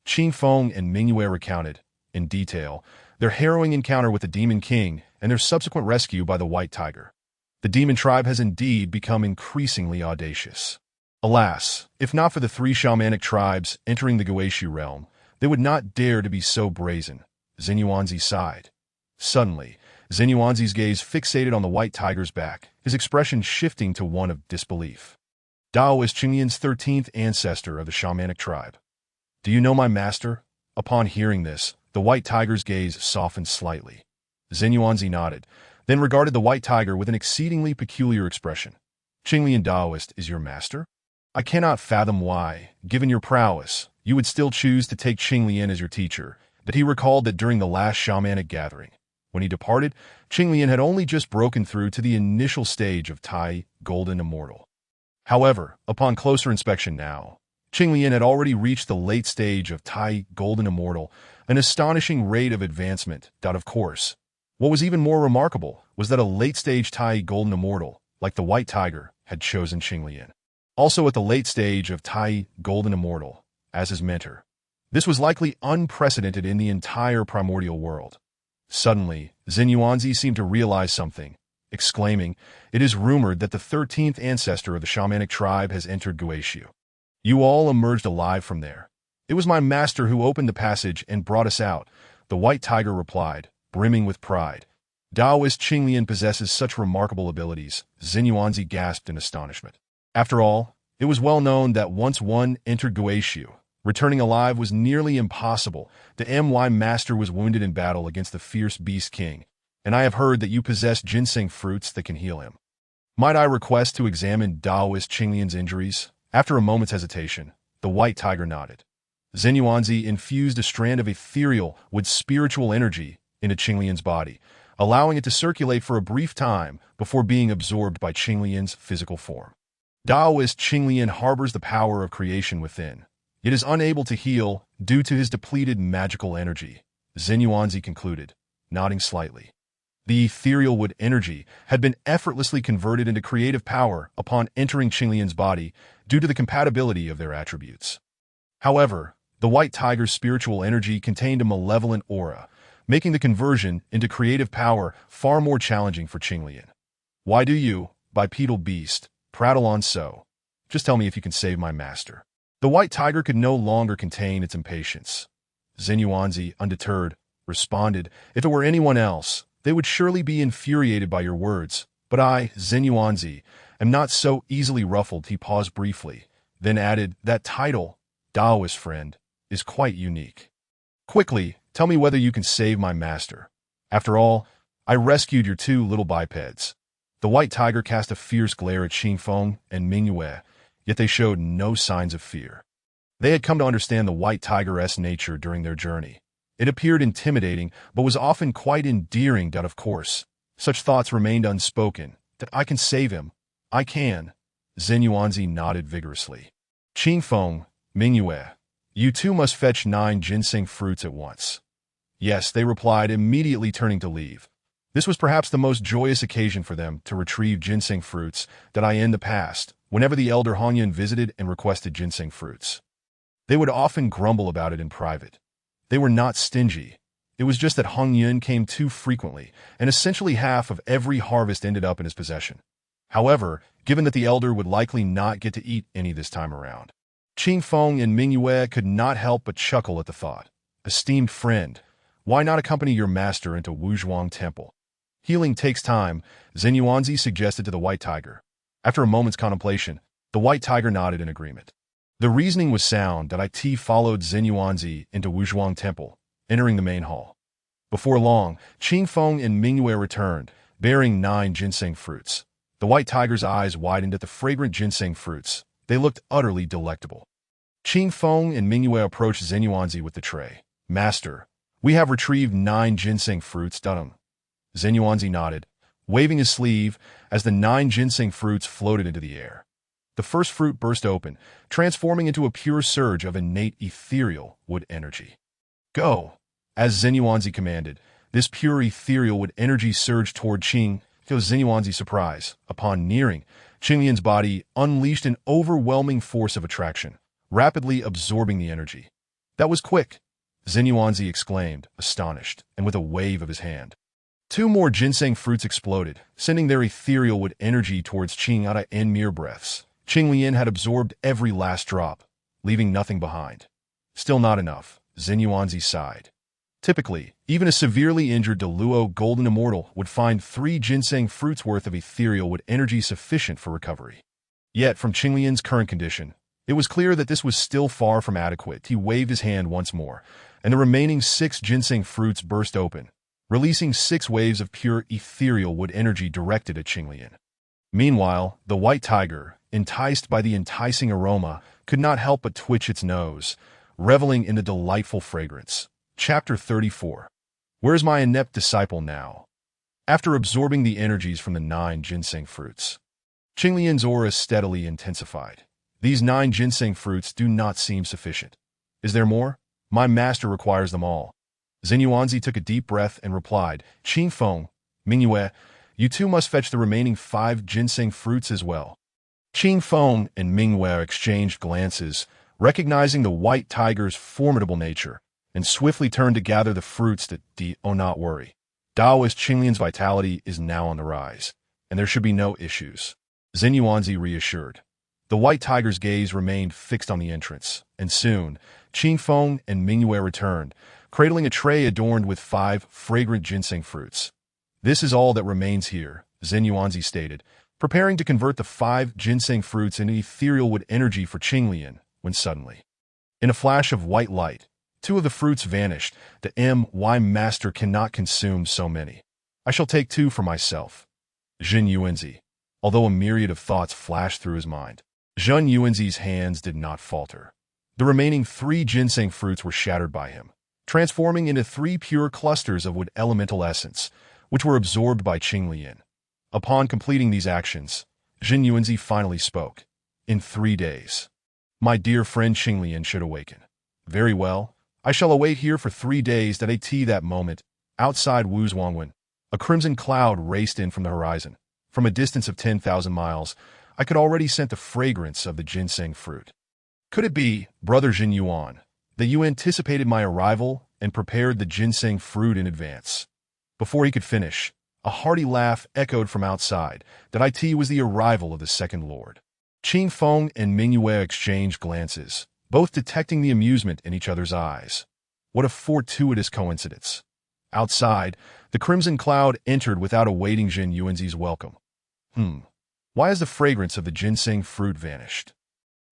Qing Feng and Nüwa recounted, in detail, their harrowing encounter with the Demon King and their subsequent rescue by the white tiger. The demon tribe has indeed become increasingly audacious. Alas, if not for the three shamanic tribes entering the Guishu realm, they would not dare to be so brazen. Yuan sighed. Suddenly, Yuan's gaze fixated on the white tiger's back, his expression shifting to one of disbelief. Dao is Qinglian's 13th ancestor of the shamanic tribe. Do you know my master? Upon hearing this, the white tiger's gaze softened slightly. Yuan nodded, then regarded the white tiger with an exceedingly peculiar expression. Qinglian Daoist is your master? I cannot fathom why, given your prowess, you would still choose to take Qinglian as your teacher. But he recalled that during the last shamanic gathering, when he departed, Qinglian had only just broken through to the initial stage of Tai Golden Immortal. However, upon closer inspection now, Qinglian had already reached the late stage of Tai Golden Immortal, an astonishing rate of advancement. Of course, what was even more remarkable was that a late-stage Tai Golden Immortal, like the white tiger, had chosen Qinglian. Also at the late stage of Tai Golden Immortal, as his mentor. This was likely unprecedented in the entire primordial world. Suddenly, Yuan seemed to realize something, exclaiming, it is rumored that the 13th ancestor of the shamanic tribe has entered Guishu. You all emerged alive from there. It was my master who opened the passage and brought us out, the white tiger replied, brimming with pride. Taoist Qinglian possesses such remarkable abilities, Xinyuanzi gasped in astonishment. After all, it was well known that once one entered Guishu, returning alive was nearly impossible. The My master was wounded in battle against the fierce beast king, and I have heard that you possess ginseng fruits that can heal him. Might I request to examine Taoist Qinglian's injuries? After a moment's hesitation, the white tiger nodded. Xinyuanzi infused a strand of ethereal with spiritual energy into Qinglian's body, allowing it to circulate for a brief time before being absorbed by Qinglian's physical form. Taoist Qinglian harbors the power of creation within. It is unable to heal due to his depleted magical energy, Xinyuanzi concluded, nodding slightly. The ethereal wood energy had been effortlessly converted into creative power upon entering Qinglian's body due to the compatibility of their attributes. However, the white tiger's spiritual energy contained a malevolent aura, making the conversion into creative power far more challenging for Qinglian. Why do you, bipedal beast, prattle on so? Just tell me if you can save my master. The white tiger could no longer contain its impatience. Xinyuanzi, undeterred, responded, if it were anyone else, they would surely be infuriated by your words, but I, Xinyuanzi, am not so easily ruffled. He paused briefly, then added, that title, Taoist friend, is quite unique. Quickly, tell me whether you can save my master. After all, I rescued your two little bipeds. The white tiger cast a fierce glare at Xingfeng and Mingyue, yet they showed no signs of fear. They had come to understand the white tiger's nature during their journey. It appeared intimidating, but was often quite endearing. Of course, such thoughts remained unspoken. That I can save him. I can. Xinyuanzi nodded vigorously. Xingfeng, Mingyue, you two must fetch 9 ginseng fruits at once. Yes, they replied, immediately turning to leave. This was perhaps the most joyous occasion for them to retrieve ginseng fruits that I in the past, whenever the elder Hongyun visited and requested ginseng fruits. They would often grumble about it in private. They were not stingy. It was just that Hongyun came too frequently, and essentially half of every harvest ended up in his possession. However, given that the elder would likely not get to eat any this time around, Qingfeng and Mingyue could not help but chuckle at the thought. Esteemed friend, why not accompany your master into Wuzhuang Temple? Healing takes time, Xinyuanzi suggested to the white tiger. After a moment's contemplation, the white tiger nodded in agreement. The reasoning was sound. It followed Xinyuanzi into Wuzhuang Temple, entering the main hall. Before long, Qingfeng and Mingyue returned, bearing 9 ginseng fruits. The white tiger's eyes widened at the fragrant ginseng fruits. They looked utterly delectable. Qingfeng and Mingyue approached Xinyuanzi with the tray. Master, we have retrieved 9 ginseng fruits. Xinyuanzi nodded, waving his sleeve as the 9 ginseng fruits floated into the air. The first fruit burst open, transforming into a pure surge of innate ethereal wood energy. Go! As Xinyuanzi commanded, this pure ethereal wood energy surged toward Qing. To Xinyuanzi's surprise, upon nearing, Qinglian's body unleashed an overwhelming force of attraction, rapidly absorbing the energy. That was quick, Xinyuanzi exclaimed, astonished, and with a wave of his hand. 2 more ginseng fruits exploded, sending their ethereal wood energy towards Qing in mere breaths. Qinglian had absorbed every last drop, leaving nothing behind. Still not enough, Xinyuanzi sighed. Typically, even a severely injured Deluo Golden Immortal would find 3 ginseng fruits worth of ethereal wood energy sufficient for recovery. Yet, from Qinglian's current condition, it was clear that this was still far from adequate. He waved his hand once more, and the remaining 6 ginseng fruits burst open, releasing 6 waves of pure ethereal wood energy directed at Qinglian. Meanwhile, the white tiger, enticed by the enticing aroma, could not help but twitch its nose, reveling in the delightful fragrance. Chapter 34. Where's my inept disciple now? After absorbing the energies from the 9 ginseng fruits, Qinglian's aura steadily intensified. These 9 ginseng fruits do not seem sufficient. Is there more? My master requires them all. Xinyuanzi took a deep breath and replied, Qingfeng, Mingyue, you two must fetch the remaining 5 ginseng fruits as well. Qingfeng and Mingyue exchanged glances, recognizing the white tiger's formidable nature, and swiftly turned to gather the fruits that not worry. Taoist Qinglian's vitality is now on the rise, and there should be no issues. Xinyuanzi reassured. The white tiger's gaze remained fixed on the entrance, and soon, Qingfeng and Mingyue returned, cradling a tray adorned with 5 fragrant ginseng fruits. "This is all that remains here," Zhen Yuanzi stated, preparing to convert the 5 ginseng fruits into ethereal wood energy for Qinglian, when suddenly, in a flash of white light, 2 of the fruits vanished. "My master cannot consume so many. I shall take 2 for myself." Zhen Yuanzi, although a myriad of thoughts flashed through his mind. Zhen Yuanzi's hands did not falter. The remaining 3 ginseng fruits were shattered by him, transforming into 3 pure clusters of wood elemental essence, which were absorbed by Qinglian. Upon completing these actions, Zhen Yuanzi finally spoke. "In 3 days, my dear friend Qinglian should awaken." "Very well. I shall await here for 3 days." That moment, outside Wuzhuangwen, a crimson cloud raced in from the horizon. From a distance of 10,000 miles, I could already scent the fragrance of the ginseng fruit. "Could it be, Brother Zhen Yuan, that you anticipated my arrival and prepared the ginseng fruit in advance?" Before he could finish, a hearty laugh echoed from outside. That was the arrival of the second lord. Qingfeng and Mingyue exchanged glances, both detecting the amusement in each other's eyes. What a fortuitous coincidence. Outside, the crimson cloud entered without awaiting Zhen Yuanzi's welcome. Why has the fragrance of the ginseng fruit vanished?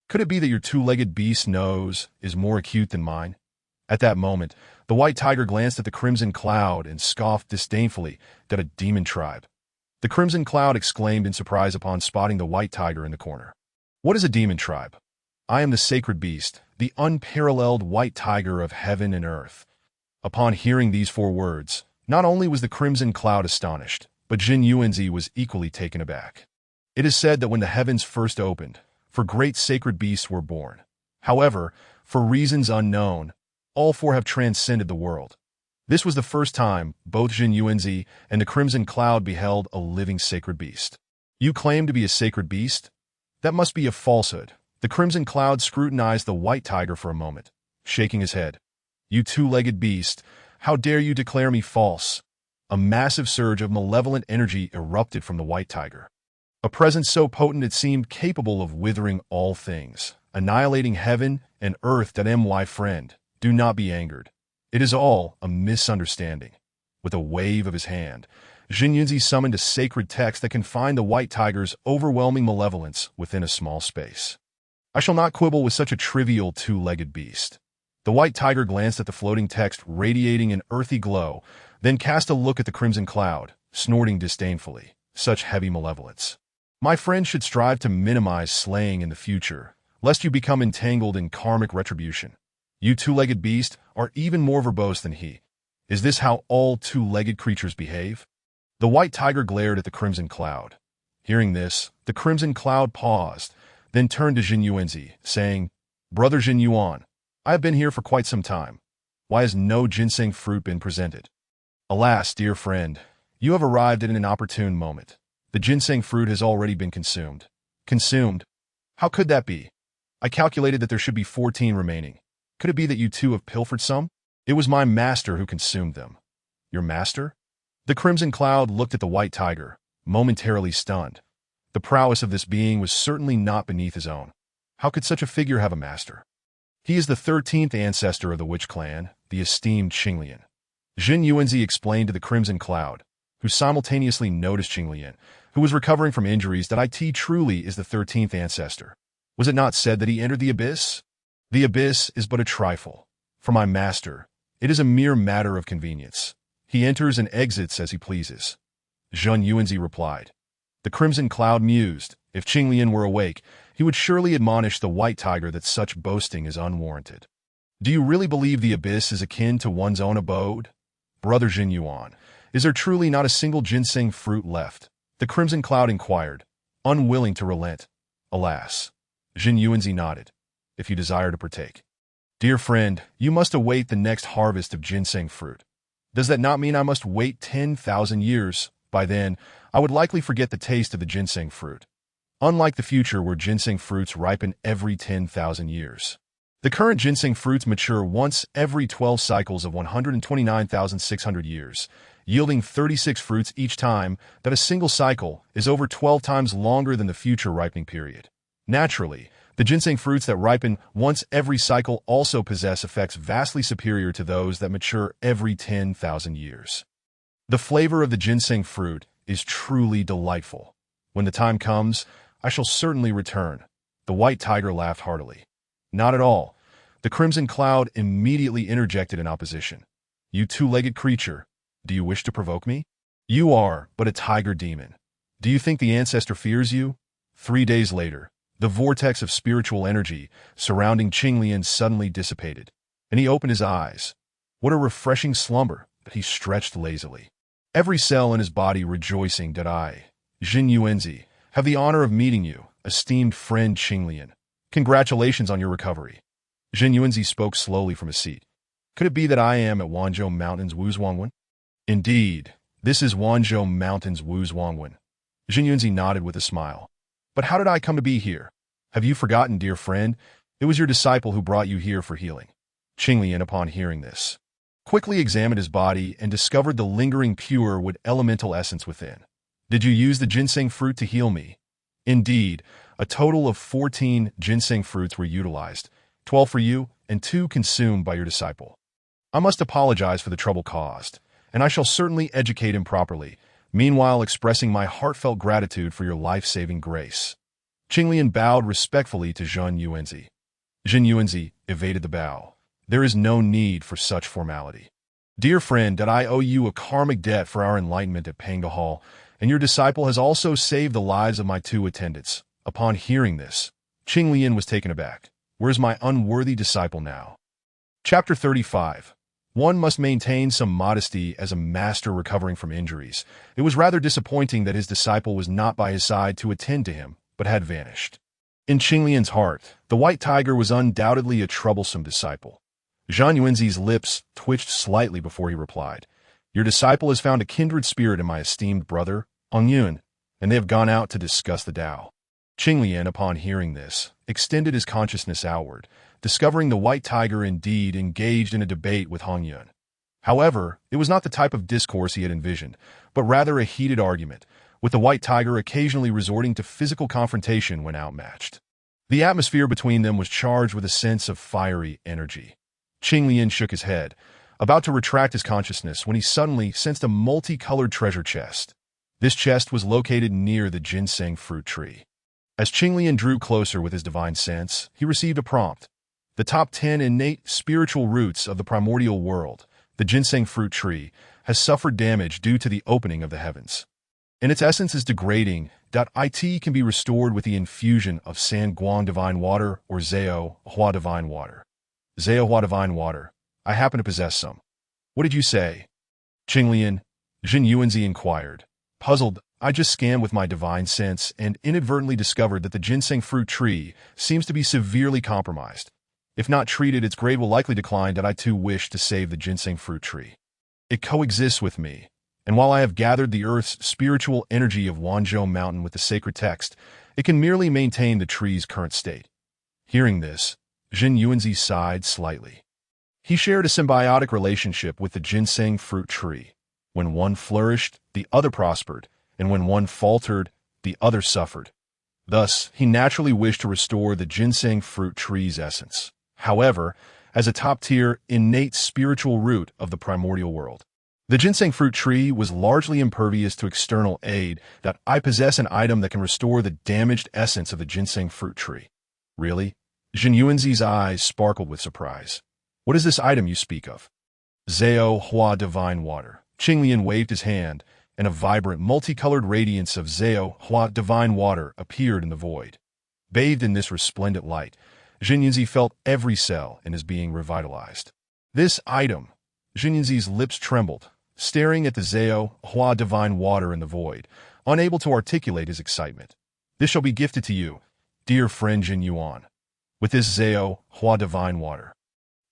Could it be that your 2-legged beast's nose is more acute than mine?" At that moment, the white tiger glanced at the crimson cloud and scoffed disdainfully. "That a demon tribe." The crimson cloud exclaimed in surprise upon spotting the white tiger in the corner. "What is a demon tribe? I am the sacred beast, the unparalleled white tiger of heaven and earth." Upon hearing these 4 words, not only was the crimson cloud astonished, but Zhen Yuanzi was equally taken aback. It is said that when the heavens first opened, 4 great sacred beasts were born. However, for reasons unknown, all 4 have transcended the world. This was the first time both Zhen Yuanzi and the crimson cloud beheld a living sacred beast. "You claim to be a sacred beast? That must be a falsehood." The crimson cloud scrutinized the white tiger for a moment, shaking his head. "You 2-legged beast, how dare you declare me false?" A massive surge of malevolent energy erupted from the white tiger. A presence so potent it seemed capable of withering all things, annihilating heaven and earth. "My friend, do not be angered. It is all a misunderstanding." With a wave of his hand, Zhen Yuanzi summoned a sacred text that confined the white tiger's overwhelming malevolence within a small space. "I shall not quibble with such a trivial 2-legged beast." The white tiger glanced at the floating text radiating an earthy glow, then cast a look at the crimson cloud, snorting disdainfully. "Such heavy malevolence. My friend should strive to minimize slaying in the future, lest you become entangled in karmic retribution. You 2-legged beast are even more verbose than he. Is this how all 2-legged creatures behave?" The white tiger glared at the crimson cloud. Hearing this, the crimson cloud paused, then turned to Zhen Yuanzi, saying, "Brother Zhen Yuan, I have been here for quite some time. Why has no ginseng fruit been presented?" "Alas, dear friend, you have arrived at an opportune moment. The ginseng fruit has already been consumed." "Consumed? How could that be? I calculated that there should be 14 remaining. Could it be that you 2 have pilfered some?" "It was my master who consumed them." "Your master?" The crimson cloud looked at the white tiger, momentarily stunned. The prowess of this being was certainly not beneath his own. How could such a figure have a master? "He is the 13th ancestor of the witch clan, the esteemed Qinglian." Zhen Yuanzi explained to the crimson cloud, who simultaneously noticed Qinglian, who was recovering from injuries, that it truly is the 13th ancestor. Was it not said that he entered the abyss? "The abyss is but a trifle. For my master, it is a mere matter of convenience. He enters and exits as he pleases." Zhen Yuanzi replied. The crimson cloud mused. If Qinglian were awake, he would surely admonish the white tiger that such boasting is unwarranted. "Do you really believe the abyss is akin to one's own abode? Brother Zhen Yuan, is there truly not a single ginseng fruit left?" The crimson cloud inquired, unwilling to relent. "Alas." Zhen Yuanzi nodded. "If you desire to partake." "Dear friend, you must await the next harvest of ginseng fruit." "Does that not mean I must wait 10,000 years? By then, I would likely forget the taste of the ginseng fruit. Unlike the future where ginseng fruits ripen every 10,000 years. The current ginseng fruits mature once every 12 cycles of 129,600 years, yielding 36 fruits each time. That a single cycle is over 12 times longer than the future ripening period. Naturally, the ginseng fruits that ripen once every cycle also possess effects vastly superior to those that mature every 10,000 years. The flavor of the ginseng fruit is truly delightful. When the time comes, I shall certainly return. The white tiger laughed heartily. Not at all. The crimson cloud immediately interjected in opposition. You two-legged creature, do you wish to provoke me? You are but a tiger demon. Do you think the ancestor fears you? 3 days later, the vortex of spiritual energy surrounding Qinglian suddenly dissipated, and he opened his eyes. What a refreshing slumber, but he stretched lazily. Every cell in his body rejoicing that I, Jin Yuanzi, have the honor of meeting you, esteemed friend Qinglian. Congratulations on your recovery. Jin Yuanzi spoke slowly from his seat. Could it be that I am at Wanzhou Mountains Wuzhuangwen? Indeed, this is Wanzhou Mountains Wuzhuangwen. Jin Yuanzi nodded with a smile. But how did I come to be here? Have you forgotten, dear friend? It was your disciple who brought you here for healing. Qinglian, upon hearing this, quickly examined his body and discovered the lingering pure wood elemental essence within. Did you use the ginseng fruit to heal me? Indeed, a total of 14 ginseng fruits were utilized, 12 for you and 2 consumed by your disciple. I must apologize for the trouble caused, and I shall certainly educate him properly, meanwhile expressing my heartfelt gratitude for your life-saving grace. Qinglian bowed respectfully to Jin Yuanzi. Jin Yuanzi evaded the bow. There is no need for such formality. Dear friend, that I owe you a karmic debt for our enlightenment at Pangu Hall, and your disciple has also saved the lives of my 2 attendants. Upon hearing this, Qinglian was taken aback. Where's my unworthy disciple now? Chapter 35. One must maintain some modesty as a master recovering from injuries. It was rather disappointing that his disciple was not by his side to attend to him, but had vanished. In Qinglian's heart, the white tiger was undoubtedly a troublesome disciple. Jin Yuanzi's lips twitched slightly before he replied. Your disciple has found a kindred spirit in my esteemed brother, Yuan, and they have gone out to discuss the Tao. Qinglian, upon hearing this, extended his consciousness outward, discovering the white tiger indeed engaged in a debate with Yuan. However, it was not the type of discourse he had envisioned, but rather a heated argument, with the white tiger occasionally resorting to physical confrontation when outmatched. The atmosphere between them was charged with a sense of fiery energy. Qinglian shook his head, about to retract his consciousness when he suddenly sensed a multicolored treasure chest. This chest was located near the ginseng fruit tree. As Qinglian drew closer with his divine sense, he received a prompt. The top 10 innate spiritual roots of the primordial world, the ginseng fruit tree, has suffered damage due to the opening of the heavens. And its essence is degrading. It can be restored with the infusion of Sanguang divine water or Zhao Hua divine water. Zhao Hua divine water. I happen to possess some. What did you say? Qinglian, Jin Yuanzi inquired. Puzzled, I just scanned with my divine sense and inadvertently discovered that the ginseng fruit tree seems to be severely compromised. If not treated, its grade will likely decline. I too wish to save the ginseng fruit tree. It coexists with me, and while I have gathered the earth's spiritual energy of Wanzhou Mountain with the sacred text, it can merely maintain the tree's current state. Hearing this, Jin Yuanzi sighed slightly. He shared a symbiotic relationship with the ginseng fruit tree. When one flourished, the other prospered, and when one faltered, the other suffered. Thus, he naturally wished to restore the ginseng fruit tree's essence. However, as a top-tier, innate spiritual root of the primordial world, the ginseng fruit tree was largely impervious to external aid. That I possess an item that can restore the damaged essence of the ginseng fruit tree. Really? Jin Yuanzi's eyes sparkled with surprise. What is this item you speak of? Zhao Hua divine water. Qinglian waved his hand, and a vibrant, multicolored radiance of Zhao Hua divine water appeared in the void. Bathed in this resplendent light, Jin Yuanzi felt every cell in his being revitalized. This item, Jin Yuanzi's lips trembled, staring at the Zhao Hua divine water in the void, unable to articulate his excitement. This shall be gifted to you, dear friend Jin Yuan. With this Zhao Hua divine water,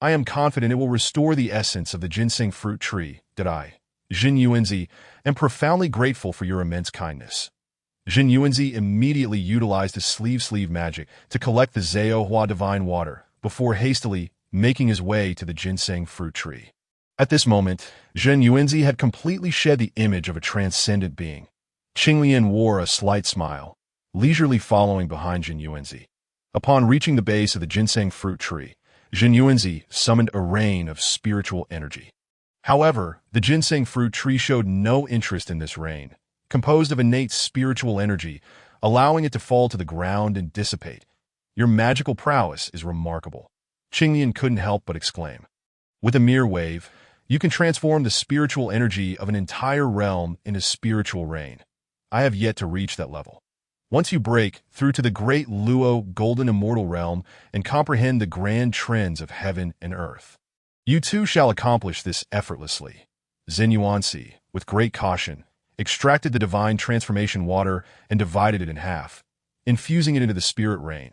I am confident it will restore the essence of the ginseng fruit tree. That I, Jin Yuanzi, am profoundly grateful for your immense kindness. Jin Yuanzi immediately utilized his sleeve magic to collect the Zhao Hua divine water before hastily making his way to the ginseng fruit tree. At this moment, Jin Yuanzi had completely shed the image of a transcendent being. Qinglian wore a slight smile. leisurely following behind Jin Yuanzi. Upon reaching the base of the ginseng fruit tree, Jin Yuanzi summoned a rain of spiritual energy. However, the ginseng fruit tree showed no interest in this rain, composed of innate spiritual energy, allowing it to fall to the ground and dissipate. Your magical prowess is remarkable. Qingyan couldn't help but exclaim. With a mere wave, you can transform the spiritual energy of an entire realm into spiritual rain. I have yet to reach that level. Once you break through to the great Luo golden immortal realm and comprehend the grand trends of heaven and earth, you too shall accomplish this effortlessly. Zhen Yuanzi, with great caution, extracted the divine transformation water and divided it in half, infusing it into the spirit rain.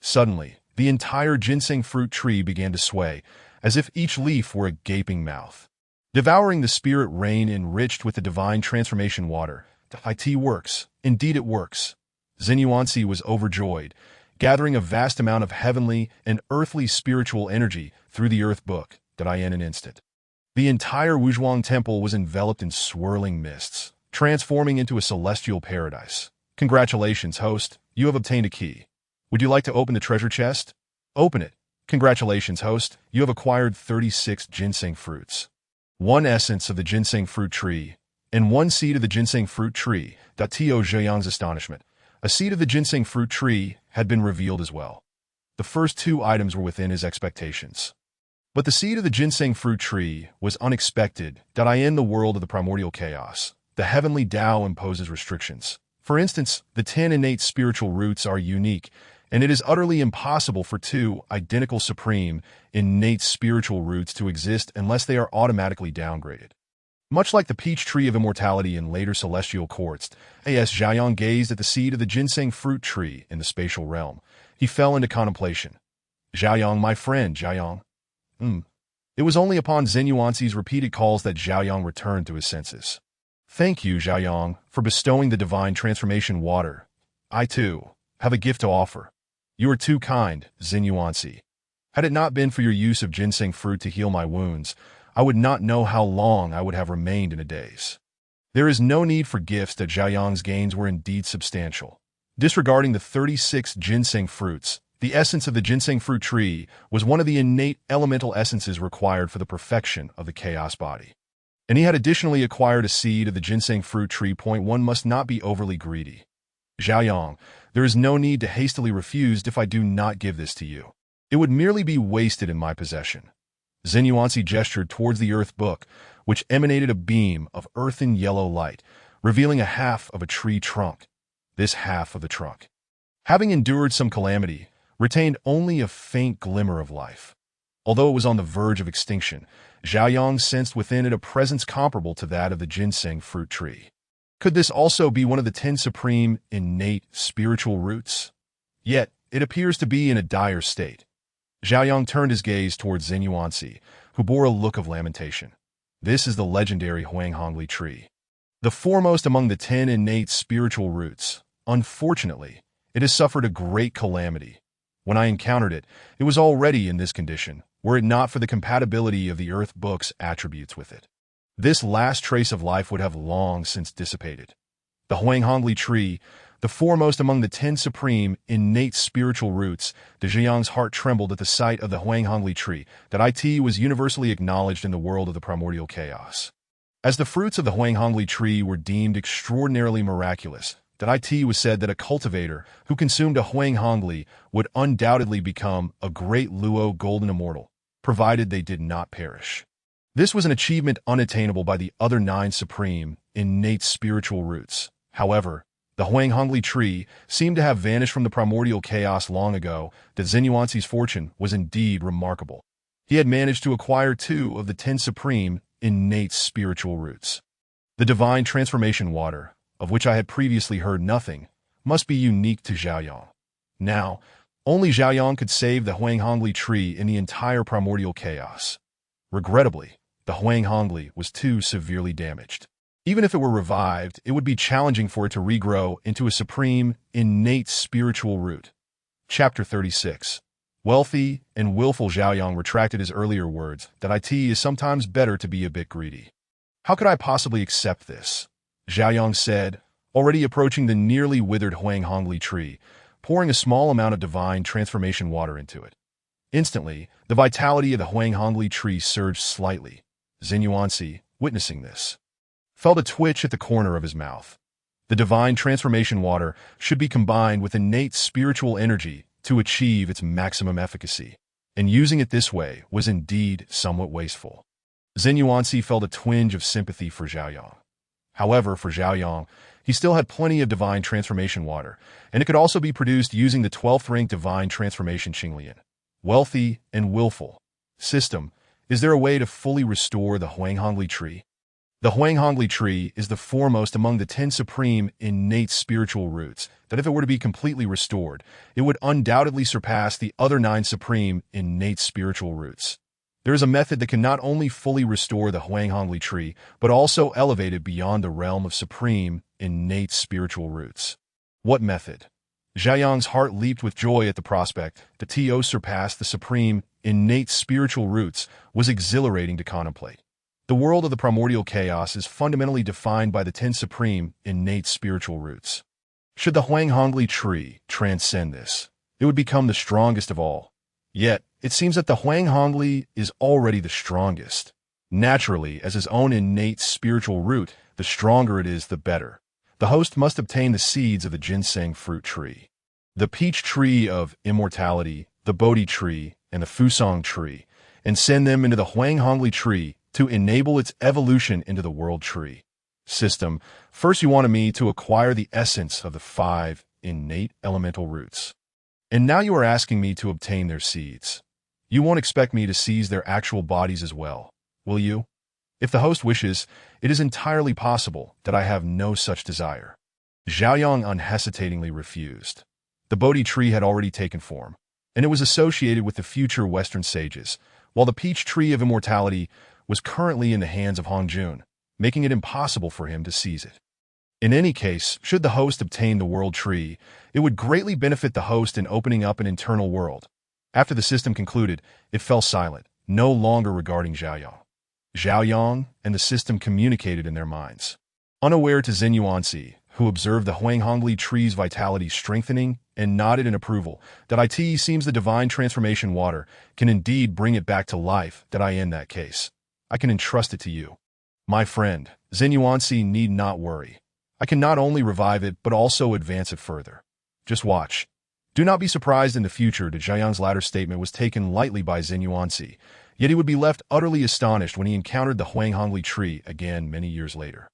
Suddenly, the entire ginseng fruit tree began to sway, as if each leaf were a gaping mouth. Devouring the spirit rain enriched with the divine transformation water, it works. Indeed it works. Zhen Yuanzi was overjoyed, gathering a vast amount of heavenly and earthly spiritual energy through the earth book in an instant. The entire Wuzhuang temple was enveloped in swirling mists, transforming into a celestial paradise. Congratulations, host, you have obtained a key. Would you like to open the treasure chest? Open it. Congratulations, host, you have acquired 36 ginseng fruits. 1 essence of the ginseng fruit tree, and 1 seed of the ginseng fruit tree. To Zhejiang's astonishment, a seed of the ginseng fruit tree had been revealed as well. The first 2 items were within his expectations. But the seed of the ginseng fruit tree was unexpected. In the world of the primordial chaos, the heavenly Tao imposes restrictions. For instance, the 10 innate spiritual roots are unique, and it is utterly impossible for 2 identical supreme innate spiritual roots to exist unless they are automatically downgraded. Much like the peach tree of immortality in later celestial courts, as Xiaoyang gazed at the seed of the ginseng fruit tree in the spatial realm, he fell into contemplation. Xiaoyang, my friend, Xiaoyang. It was only upon Zhen Yuanzi's repeated calls that Xiaoyang returned to his senses. Thank you, Xiaoyang, for bestowing the divine transformation water. I, too, have a gift to offer. You are too kind, Zhen Yuanzi. Had it not been for your use of ginseng fruit to heal my wounds, I would not know how long I would have remained in a daze. There is no need for gifts. That Xiaoyang's gains were indeed substantial. Disregarding the 36 ginseng fruits, the essence of the ginseng fruit tree was one of the innate elemental essences required for the perfection of the chaos body. And he had additionally acquired a seed of the ginseng fruit tree. One must not be overly greedy. Xiaoyang, there is no need to hastily refuse if I do not give this to you. It would merely be wasted in my possession. Zhen Yuanzi gestured towards the earth book, which emanated a beam of earthen yellow light, revealing a half of a tree trunk. This half of the trunk, having endured some calamity, retained only a faint glimmer of life. Although it was on the verge of extinction, Xiaoyang sensed within it a presence comparable to that of the ginseng fruit tree. Could this also be one of the 10 supreme, innate, spiritual roots? Yet, it appears to be in a dire state. Xiaoyang turned his gaze towards Zhen Yuanzi, who bore a look of lamentation. This is the legendary Huanghongli tree, the foremost among the 10 innate spiritual roots. Unfortunately, it has suffered a great calamity. When I encountered it, it was already in this condition, were it not for the compatibility of the earth book's attributes with it. This last trace of life would have long since dissipated. The Huanghongli tree, the foremost among the 10 supreme, innate spiritual roots, Zhejiang's heart trembled at the sight of the Huanghongli tree, that it was universally acknowledged in the world of the primordial chaos. As the fruits of the Huanghongli tree were deemed extraordinarily miraculous, that it was said that a cultivator who consumed a Huanghongli would undoubtedly become a great Luo golden immortal, provided they did not perish. This was an achievement unattainable by the other 9 supreme, innate spiritual roots. However, the Huanghongli tree seemed to have vanished from the primordial chaos long ago. That Zhen Yuanzi's fortune was indeed remarkable. He had managed to acquire 2 of the 10 supreme, innate spiritual roots. The divine transformation water, of which I had previously heard nothing, must be unique to Xiaoyang. Now, only Xiaoyang could save the Huanghongli tree in the entire primordial chaos. Regrettably, the Huanghongli was too severely damaged. Even if it were revived, it would be challenging for it to regrow into a supreme, innate spiritual root. Chapter 36. Wealthy and willful Xiaoyang retracted his earlier words that it is sometimes better to be a bit greedy. How could I possibly accept this? Xiaoyang said, already approaching the nearly withered Huang Hongli tree, pouring a small amount of divine transformation water into it. Instantly, the vitality of the Huang Hongli tree surged slightly. Yuan, witnessing this, felt a twitch at the corner of his mouth. The divine transformation water should be combined with innate spiritual energy to achieve its maximum efficacy, and using it this way was indeed somewhat wasteful. Yuan felt a twinge of sympathy for Xiaoyang. However, for Xiaoyang, he still had plenty of divine transformation water, and it could also be produced using the 12th rank divine transformation Qinglian. Wealthy and willful. System, is there a way to fully restore the Huang Hongli tree? The Huang Hongli tree is the foremost among the 10 supreme innate spiritual roots that if it were to be completely restored, it would undoubtedly surpass the other 9 supreme innate spiritual roots. There is a method that can not only fully restore the Huang Hongli tree, but also elevate it beyond the realm of supreme innate spiritual roots. What method? Xiaoyang's heart leaped with joy at the prospect that To surpass the supreme innate spiritual roots was exhilarating to contemplate. The world of the primordial chaos is fundamentally defined by the 10 supreme innate spiritual roots. Should the Huang Hongli tree transcend this, it would become the strongest of all. Yet, it seems that the Huang Hongli is already the strongest. Naturally, as his own innate spiritual root, the stronger it is, the better. The host must obtain the seeds of the ginseng fruit tree, the peach tree of immortality, the Bodhi tree, and the Fusang tree, and send them into the Huang Hongli tree to enable its evolution into the world tree. System, first you wanted me to acquire the essence of the 5 innate elemental roots. And now you are asking me to obtain their seeds. You won't expect me to seize their actual bodies as well, will you? If the host wishes, it is entirely possible that I have no such desire. Xiaoyang unhesitatingly refused. The Bodhi tree had already taken form, and it was associated with the future Western sages, while the peach tree of immortality was currently in the hands of Hongjun, making it impossible for him to seize it. In any case, should the host obtain the world tree, it would greatly benefit the host in opening up an internal world. After the system concluded, it fell silent, no longer regarding Xiaoyang. Xiaoyang and the system communicated in their minds. Unaware to Yuan, who observed the Huang Hongli tree's vitality strengthening and nodded in approval, that it seems the divine transformation water can indeed bring it back to life, that in that case, I can entrust it to you. My friend, Yuan need not worry. I can not only revive it, but also advance it further. Just watch. Do not be surprised in the future that Xiaoyang's latter statement was taken lightly by Yuan, yet he would be left utterly astonished when he encountered the Huang Hongli tree again many years later.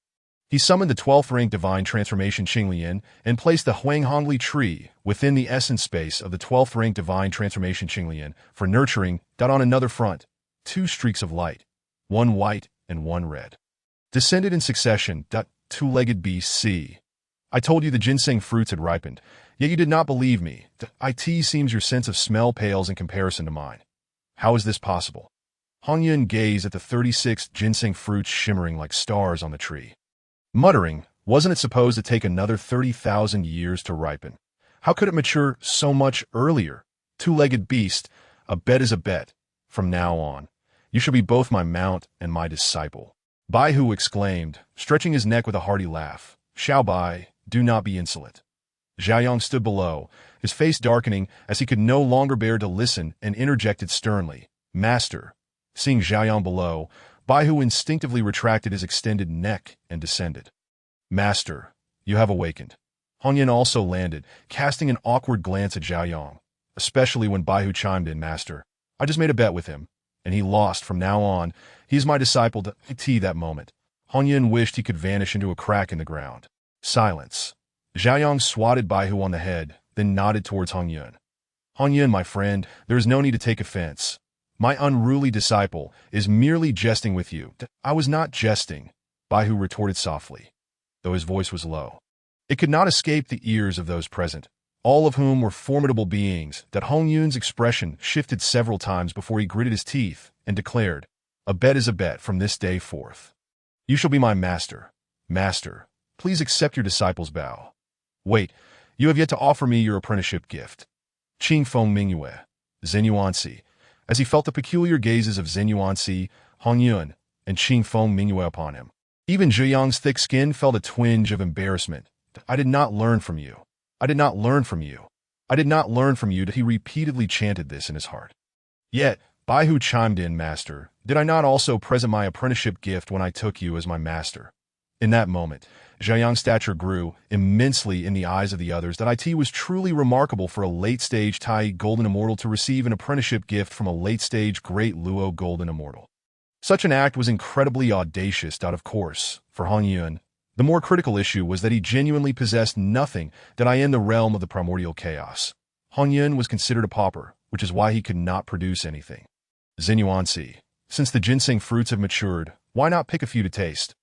He summoned the 12th rank divine transformation Qinglian and placed the Huang Hongli tree within the essence space of the 12th rank divine transformation Qinglian for nurturing. On another front, 2 streaks of light, one white and one red, descended in succession. 2-legged beast C. I told you the ginseng fruits had ripened, yet you did not believe me. It seems your sense of smell pales in comparison to mine. How is this possible? Hongyun gazed at the 36 ginseng fruits shimmering like stars on the tree. Muttering, wasn't it supposed to take another 30,000 years to ripen? How could it mature so much earlier? 2-legged beast, a bet is a bet. From now on, you shall be both my mount and my disciple. Baihu exclaimed, stretching his neck with a hearty laugh. Xiao Bai, do not be insolent. Xiaoyang stood below, his face darkening as he could no longer bear to listen, and interjected sternly, Master. Seeing Xiaoyang below, Baihu instinctively retracted his extended neck and descended. Master, you have awakened. Hongyun also landed, casting an awkward glance at Xiaoyang, especially when Baihu chimed in, Master, I just made a bet with him, and he lost. From now on, he is my disciple. That moment, Hongyun wished he could vanish into a crack in the ground. Silence. Xiaoyang swatted Baihu on the head, then nodded towards Hongyun. Hongyun, my friend, there is no need to take offense. My unruly disciple is merely jesting with you. I was not jesting, Baihu retorted softly, though his voice was low. It could not escape the ears of those present, all of whom were formidable beings, that Hongyun's expression shifted several times before he gritted his teeth and declared, A bet is a bet from this day forth. You shall be my master. Master, please accept your disciple's bow. Wait, you have yet to offer me your apprenticeship gift. Qing Feng Mingyue, Yuan, as he felt the peculiar gazes of Yuan, Hongyun, and Qing Feng Mingyue upon him. Even Zhiyang's thick skin felt a twinge of embarrassment I did not learn from you. I did not learn from you. I did not learn from you. He repeatedly chanted this in his heart. Yet, Baihu chimed in, Master, did I not also present my apprenticeship gift when I took you as my master? In that moment, Zhayang's stature grew immensely in the eyes of the others that it was truly remarkable for a late-stage Tai Golden Immortal to receive an apprenticeship gift from a late-stage Great Luo Golden Immortal. Such an act was incredibly audacious. Of course, for Han Yuan, the more critical issue was that he genuinely possessed nothing that in the realm of the primordial chaos. Han Yuan was considered a pauper, which is why he could not produce anything. Yuan, since the ginseng fruits have matured, why not pick a few to taste?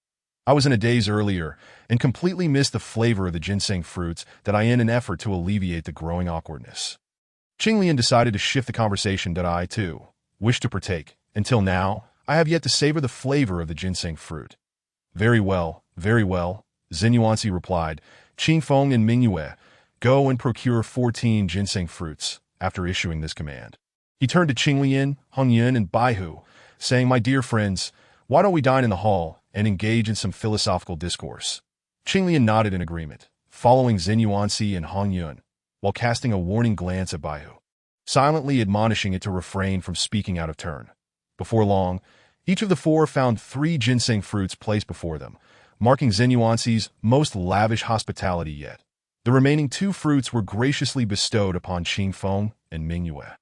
I was in a daze earlier and completely missed the flavor of the ginseng fruits in an effort to alleviate the growing awkwardness. Qinglian decided to shift the conversation that I, too, wished to partake. Until now, I have yet to savor the flavor of the ginseng fruit. Very well, Yuan replied. Qingfeng and Mingyue, go and procure 14 ginseng fruits. After issuing this command, he turned to Qinglian, Hongyun, and Baihu, saying, my dear friends, why don't we dine in the hall and engage in some philosophical discourse? Qinglian nodded in agreement, following Yuan and Hongyun, while casting a warning glance at Baihu, silently admonishing it to refrain from speaking out of turn. Before long, each of the four found 3 ginseng fruits placed before them, marking Yuan's most lavish hospitality yet. The remaining 2 fruits were graciously bestowed upon Qingfeng and Mingyue.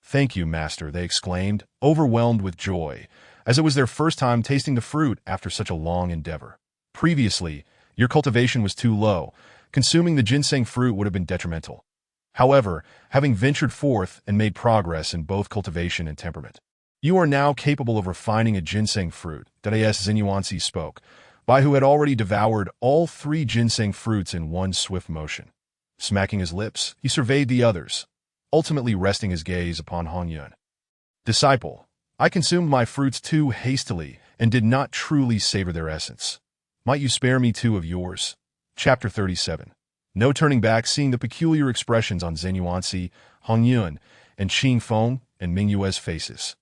Thank you, Master, they exclaimed, overwhelmed with joy, as it was their first time tasting the fruit after such a long endeavor. Previously, your cultivation was too low. Consuming the ginseng fruit would have been detrimental. However, having ventured forth and made progress in both cultivation and temperament, you are now capable of refining a ginseng fruit. Yuan spoke. Baihu had already devoured all 3 ginseng fruits in one swift motion. Smacking his lips, he surveyed the others, ultimately resting his gaze upon Hongyun. Disciple, I consumed my fruits too hastily and did not truly savor their essence. Might you spare me 2 of yours? Chapter 37. No turning back. Seeing the peculiar expressions on Yuan, Hongyun, and Qingfeng and Mingyue's faces,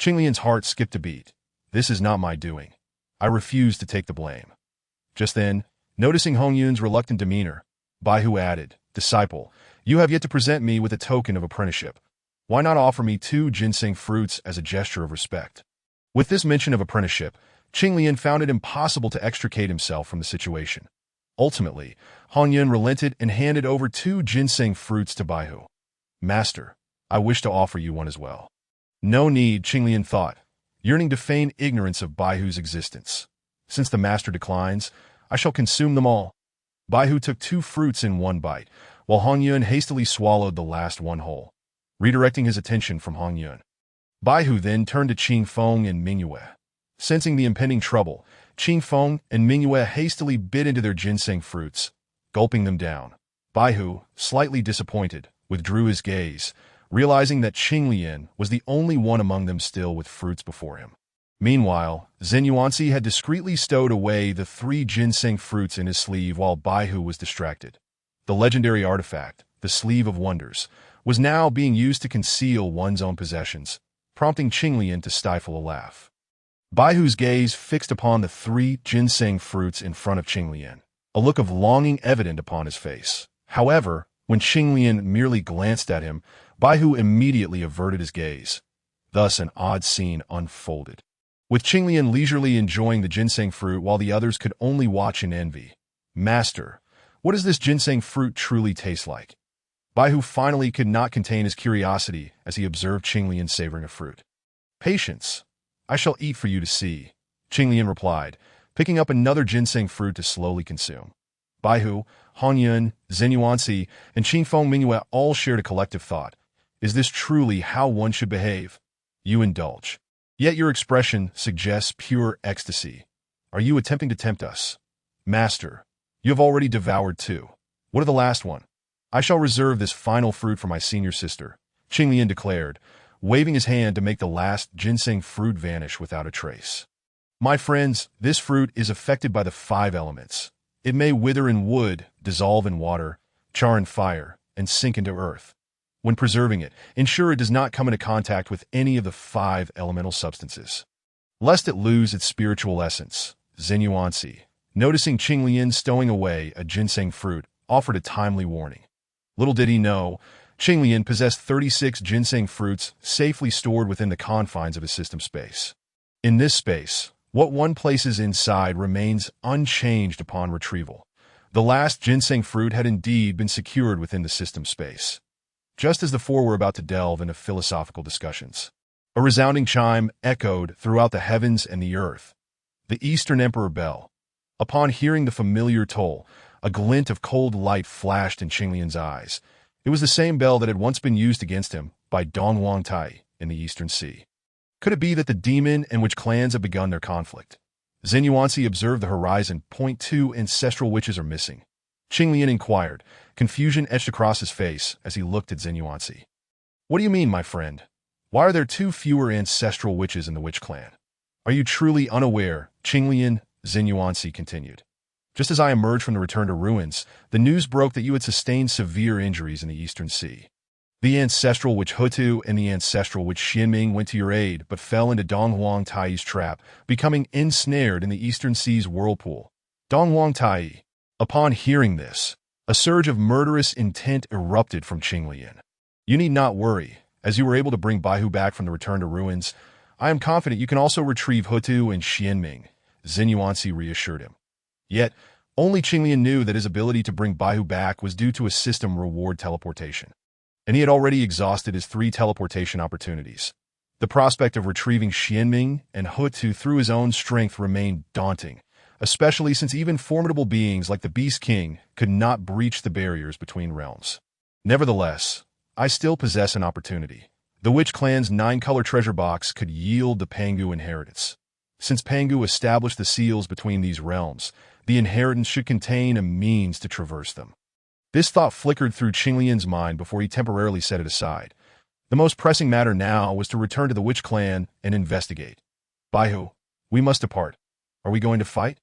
Qinglian's heart skipped a beat. This is not my doing. I refuse to take the blame. Just then, noticing Hongyun's reluctant demeanor, Baihu added, Disciple, you have yet to present me with a token of apprenticeship. Why not offer me 2 ginseng fruits as a gesture of respect? With this mention of apprenticeship, Qinglian found it impossible to extricate himself from the situation. Ultimately, Hongyun relented and handed over 2 ginseng fruits to Baihu. Master, I wish to offer you one as well. No need, Qinglian thought, yearning to feign ignorance of Baihu's existence. Since the master declines, I shall consume them all. Baihu took 2 fruits in one bite, while Hongyun hastily swallowed the last one whole, redirecting his attention from Hongyun. Baihu then turned to Qingfeng and Mingyue. Sensing the impending trouble, Qingfeng and Mingyue hastily bit into their ginseng fruits, gulping them down. Baihu, slightly disappointed, withdrew his gaze, realizing that Qinglian was the only one among them still with fruits before him. Meanwhile, Yuan had discreetly stowed away the 3 ginseng fruits in his sleeve while Baihu was distracted. The legendary artifact, the Sleeve of Wonders, was now being used to conceal one's own possessions, prompting Qinglian to stifle a laugh. Baihu's gaze fixed upon the 3 ginseng fruits in front of Qinglian, a look of longing evident upon his face. However, when Qinglian merely glanced at him, Baihu immediately averted his gaze. Thus an odd scene unfolded, with Qinglian leisurely enjoying the ginseng fruit while the others could only watch in envy. Master, what does this ginseng fruit truly taste like? Baihu finally could not contain his curiosity as he observed Qinglian savoring a fruit. Patience. I shall eat for you to see, Qinglian replied, picking up another ginseng fruit to slowly consume. Baihu, Hongyun, Yuan, and Qingfeng Mingyue all shared a collective thought. Is this truly how one should behave? You indulge. Yet your expression suggests pure ecstasy. Are you attempting to tempt us? Master, you have already devoured 2. What of the last one? I shall reserve this final fruit for my senior sister, Qinglian declared, waving his hand to make the last ginseng fruit vanish without a trace. My friends, this fruit is affected by the 5 elements. It may wither in wood, dissolve in water, char in fire, and sink into earth. When preserving it, ensure it does not come into contact with any of the 5 elemental substances, lest it lose its spiritual essence. Yuan, Noticing Qinglian stowing away a ginseng fruit offered a timely warning. Little did he know, Qinglian possessed 36 ginseng fruits safely stored within the confines of his system space. In this space, what one places inside remains unchanged upon retrieval. The last ginseng fruit had indeed been secured within the system space. Just as the four were about to delve into philosophical discussions, a resounding chime echoed throughout the heavens and the earth. The Eastern Emperor bell. Upon hearing the familiar toll, a glint of cold light flashed in Qinglian's eyes. It was the same bell that had once been used against him by donghuang in the Eastern Sea. Could it be that the demon and witch clans have begun their conflict? Yuan observed the horizon. Two ancestral witches are missing. Qinglian inquired, confusion etched across his face as he looked at Yuan. What do you mean, my friend? Why are there 2 fewer ancestral witches in the witch clan? Are you truly unaware? Qinglian, Yuan continued. Just as I emerged from the return to ruins, the news broke that you had sustained severe injuries in the Eastern Sea. The ancestral witch Hutu and the ancestral witch Xianming went to your aid but fell into donghuang trap, becoming ensnared in the Eastern Sea's whirlpool. Donghuang. Upon hearing this, a surge of murderous intent erupted from Qinglian. You need not worry, as you were able to bring Baihu back from the return to ruins. I am confident you can also retrieve Hutu and Xianming, Yuan reassured him. Yet, only Qinglian knew that his ability to bring Baihu back was due to a system reward teleportation. And he had already exhausted his 3 teleportation opportunities. The prospect of retrieving Xianming and Hutu through his own strength remained daunting, especially since even formidable beings like the Beast King could not breach the barriers between realms. Nevertheless, I still possess an opportunity. The Witch Clan's 9-color treasure box could yield the Pangu inheritance. Since Pangu established the seals between these realms, the inheritance should contain a means to traverse them. This thought flickered through Qinglian's mind before he temporarily set it aside. The most pressing matter now was to return to the Witch Clan and investigate. Baihu, we must depart. Are we going to fight?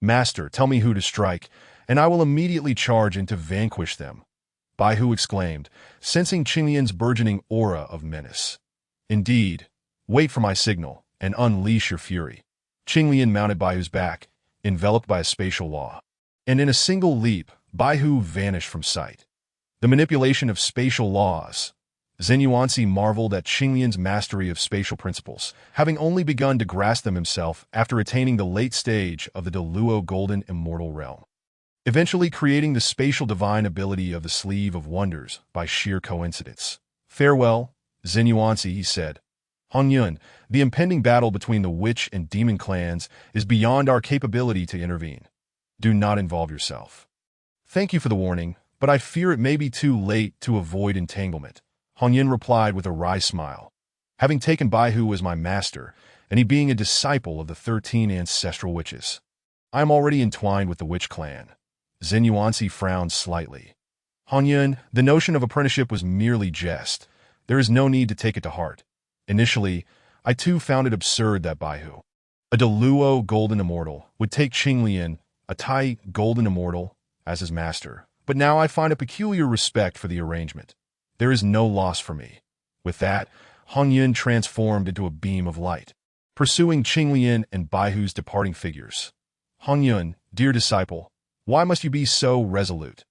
Master, tell me who to strike, and I will immediately charge in to vanquish them. Baihu exclaimed, sensing Qinglian's burgeoning aura of menace. Indeed, wait for my signal and unleash your fury. Qinglian mounted Baihu's back, enveloped by a spatial law. And in a single leap, Baihu vanished from sight. The manipulation of spatial laws. Yuan marveled at Qinglian's mastery of spatial principles, having only begun to grasp them himself after attaining the late stage of the Deluo Golden Immortal Realm, eventually creating the spatial divine ability of the Sleeve of Wonders by sheer coincidence. Farewell, Yuan, he said. Hongyun, the impending battle between the witch and demon clans is beyond our capability to intervene. Do not involve yourself. Thank you for the warning, but I fear it may be too late to avoid entanglement. Hongyun replied with a wry smile. Having taken Baihu as my master, and he being a disciple of the 13 ancestral witches, I am already entwined with the witch clan. Yuan frowned slightly. Hongyun, the notion of apprenticeship was merely jest. There is no need to take it to heart. Initially, I too found it absurd that Baihu, a Deluo Golden Immortal, would take Qinglian, a Tai Golden Immortal, as his master, but now I find a peculiar respect for the arrangement. There is no loss for me. With that, Hongyun transformed into a beam of light, pursuing Qinglian and Baihu's departing figures. Hongyun, dear disciple, why must you be so resolute?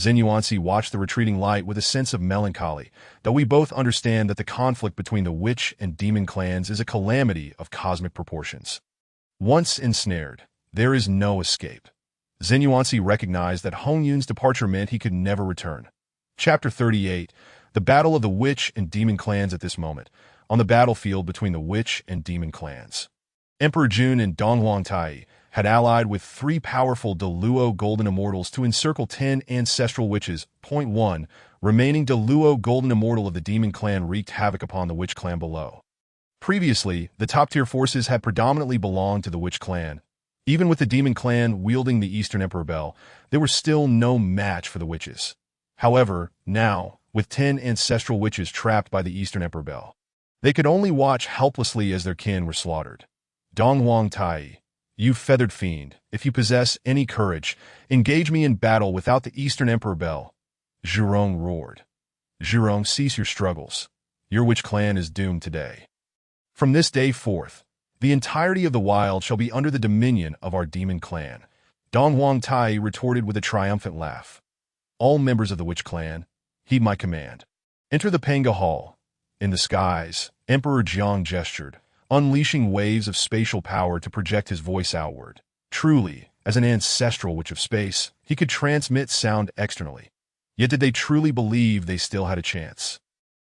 Yuan watched the retreating light with a sense of melancholy, though we both understand that the conflict between the witch and demon clans is a calamity of cosmic proportions. Once ensnared, there is no escape. Yuan recognized that Hongyun's departure meant he could never return. Chapter 38, The Battle of the Witch and Demon Clans at this moment, on the battlefield between the witch and demon clans. Emperor Jun and donghuang had allied with 3 powerful Deluo Golden Immortals to encircle 10 ancestral witches. 1. Remaining Deluo Golden Immortal of the demon clan wreaked havoc upon the witch clan below. Previously, the top-tier forces had predominantly belonged to the witch clan. Even with the demon clan wielding the Eastern Emperor Bell, they were still no match for the witches. However, now, with 10 ancestral witches trapped by the Eastern Emperor Bell, they could only watch helplessly as their kin were slaughtered. Donghuang, you feathered fiend, if you possess any courage, engage me in battle without the Eastern Emperor Bell. Zhurong roared. Zhurong, cease your struggles. Your witch clan is doomed today. From this day forth, the entirety of the wild shall be under the dominion of our demon clan. Donghuang Tai retorted with a triumphant laugh. All members of the witch clan, heed my command. Enter the Pangu Hall. In the skies, Emperor Jiang gestured, unleashing waves of spatial power to project his voice outward. Truly, as an ancestral witch of space, he could transmit sound externally. Yet did they truly believe they still had a chance?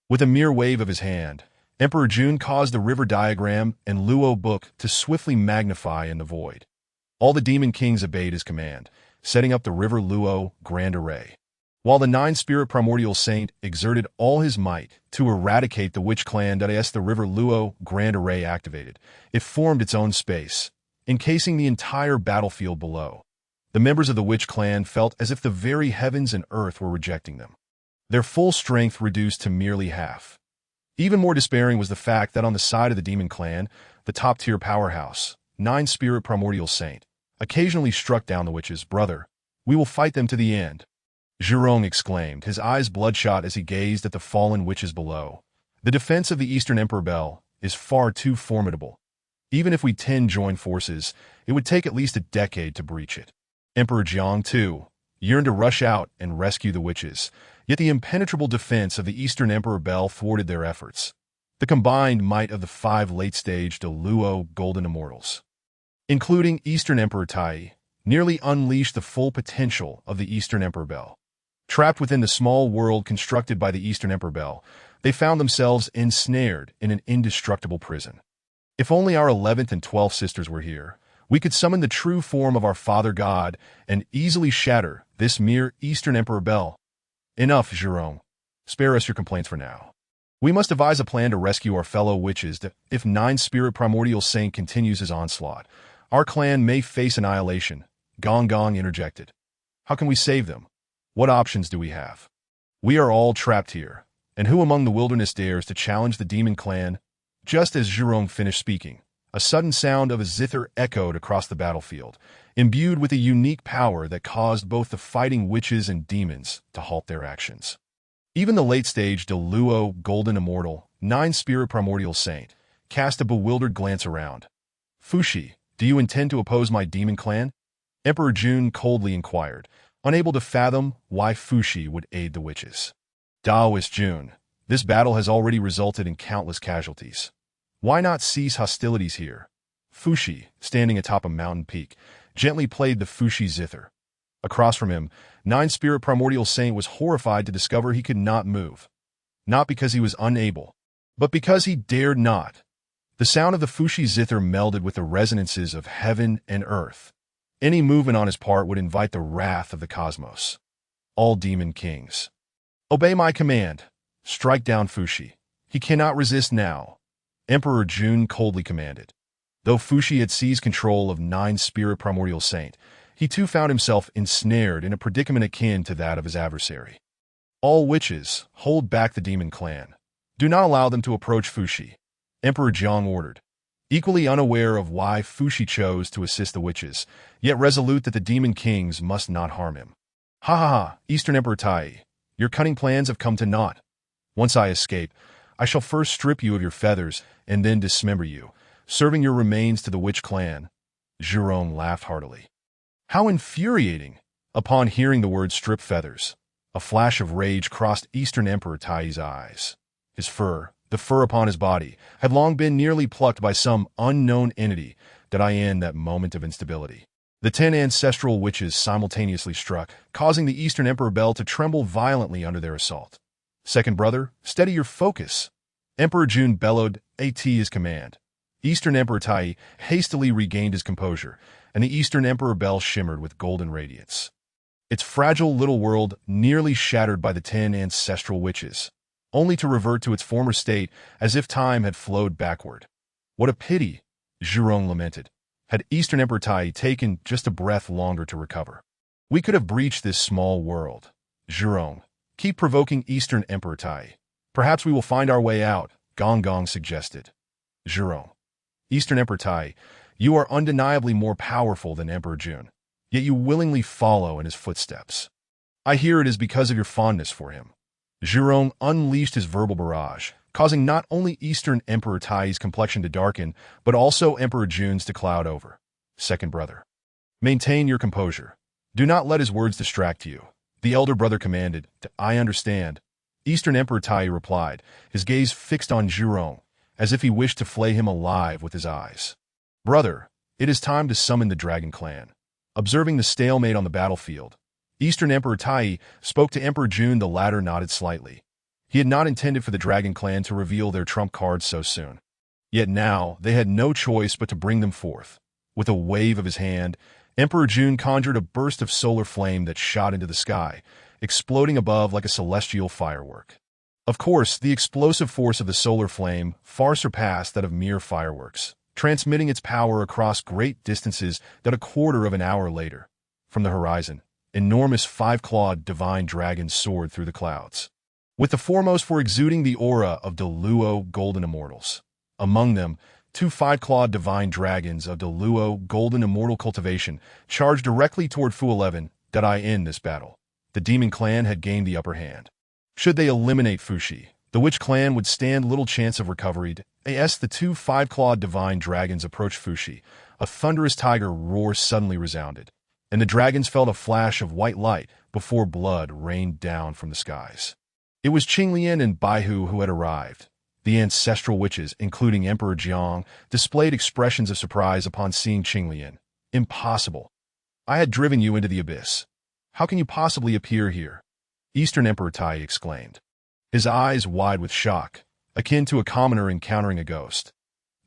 With a mere wave of his hand, Emperor Jun caused the river diagram and Luo book to swiftly magnify in the void. All the demon kings obeyed his command, setting up the river Luo grand array. While the nine-spirit primordial saint exerted all his might to eradicate the witch clan as the river Luo grand array activated, it formed its own space, encasing the entire battlefield below. The members of the witch clan felt as if the very heavens and earth were rejecting them. Their full strength reduced to merely half. Even more despairing was the fact that on the side of the demon clan, the top-tier powerhouse, nine-spirit primordial saint, occasionally struck down the witches. Brother, we will fight them to the end. Zhurong exclaimed, his eyes bloodshot as he gazed at the fallen witches below. The defense of the Eastern Emperor Bell is far too formidable. Even if we 10 join forces, it would take at least a decade to breach it. Emperor Jiang, too, yearned to rush out and rescue the witches, yet the impenetrable defense of the Eastern Emperor Bell thwarted their efforts. The combined might of the 5 late-stage Luo Golden Immortals, including Eastern Emperor Tai, nearly unleashed the full potential of the Eastern Emperor Bell. Trapped within the small world constructed by the Eastern Emperor Bell, they found themselves ensnared in an indestructible prison. If only our 11th and 12th sisters were here, we could summon the true form of our Father God and easily shatter this mere Eastern Emperor Bell. Enough, Zhurong. Spare us your complaints for now. We must devise a plan to rescue our fellow witches. If nine-spirit primordial saint continues his onslaught, our clan may face annihilation. Gong interjected. How can we save them? What options do we have? We are all trapped here, and who among the wilderness dares to challenge the demon clan? Just as Zhurong finished speaking, a sudden sound of a zither echoed across the battlefield, imbued with a unique power that caused both the fighting witches and demons to halt their actions. Even the late-stage Luo Golden Immortal, nine-spirit primordial saint, cast a bewildered glance around. Fuxi, do you intend to oppose my demon clan? Emperor Jun coldly inquired, unable to fathom why Fuxi would aid the witches. Taoist Jun, this battle has already resulted in countless casualties. Why not cease hostilities here? Fuxi, standing atop a mountain peak, gently played the Fuxi zither. Across from him, nine-spirit primordial saint was horrified to discover he could not move. Not because he was unable, but because he dared not. The sound of the Fuxi zither melded with the resonances of heaven and earth. Any movement on his part would invite the wrath of the cosmos. All demon kings, obey my command. Strike down Fuxi. He cannot resist now. Emperor Jun coldly commanded. Though Fuxi had seized control of nine-spirit primordial saint, he too found himself ensnared in a predicament akin to that of his adversary. All witches, hold back the demon clan. Do not allow them to approach Fuxi, Emperor Jiang ordered. Equally unaware of why Fuxi chose to assist the witches, yet resolute that the demon kings must not harm him. Ha ha ha, Eastern Emperor Tai, your cunning plans have come to naught. Once I escape, I shall first strip you of your feathers and then dismember you, serving your remains to the witch clan. Zhurong laughed heartily. How infuriating! Upon hearing the word strip feathers, a flash of rage crossed Eastern Emperor Tai's eyes. His fur, the fur upon his body, had long been nearly plucked by some unknown entity in that moment of instability. The 10 ancestral witches simultaneously struck, causing the Eastern Emperor Bell to tremble violently under their assault. Second brother, steady your focus. Emperor Jun bellowed, at his command. Eastern Emperor Tai hastily regained his composure, and the Eastern Emperor Bell shimmered with golden radiance. Its fragile little world nearly shattered by the 10 ancestral witches, only to revert to its former state as if time had flowed backward. What a pity, Zhurong lamented. Had Eastern Emperor Tai taken just a breath longer to recover, we could have breached this small world. Zhurong, keep provoking Eastern Emperor Tai. Perhaps we will find our way out, Gong suggested. Zhurong. Eastern Emperor Tai, you are undeniably more powerful than Emperor Jun, yet you willingly follow in his footsteps. I hear it is because of your fondness for him. Zhurong unleashed his verbal barrage, causing not only Eastern Emperor Tai's complexion to darken, but also Emperor Jun's to cloud over. Second brother. Maintain your composure. Do not let his words distract you. The elder brother commanded. I understand. Eastern Emperor Tai replied, his gaze fixed on Zhurong, as if he wished to flay him alive with his eyes. Brother, it is time to summon the Dragon Clan. Observing the stalemate on the battlefield, Eastern Emperor Tai spoke to Emperor Jun. The latter nodded slightly. He had not intended for the Dragon Clan to reveal their trump cards so soon. Yet now they had no choice but to bring them forth. With a wave of his hand, Emperor Jun conjured a burst of solar flame that shot into the sky, exploding above like a celestial firework. Of course, the explosive force of the solar flame far surpassed that of mere fireworks, transmitting its power across great distances that a quarter of an hour later. From the horizon, enormous five-clawed divine dragons soared through the clouds, with the foremost for exuding the aura of Deluo golden immortals. Among them, two five-clawed divine dragons of Deluo golden immortal cultivation charged directly toward Fu 11. I end this battle. The demon clan had gained the upper hand. Should they eliminate Fuxi, the witch clan would stand little chance of recovery. As the two five-clawed divine dragons approached Fuxi, a thunderous tiger roar suddenly resounded, and the dragons felt a flash of white light before blood rained down from the skies. It was Qinglian and Baihu who had arrived. The ancestral witches, including Emperor Jiang, displayed expressions of surprise upon seeing Qinglian. Impossible. I had driven you into the abyss. How can you possibly appear here? Eastern Emperor Tai exclaimed, his eyes wide with shock, akin to a commoner encountering a ghost.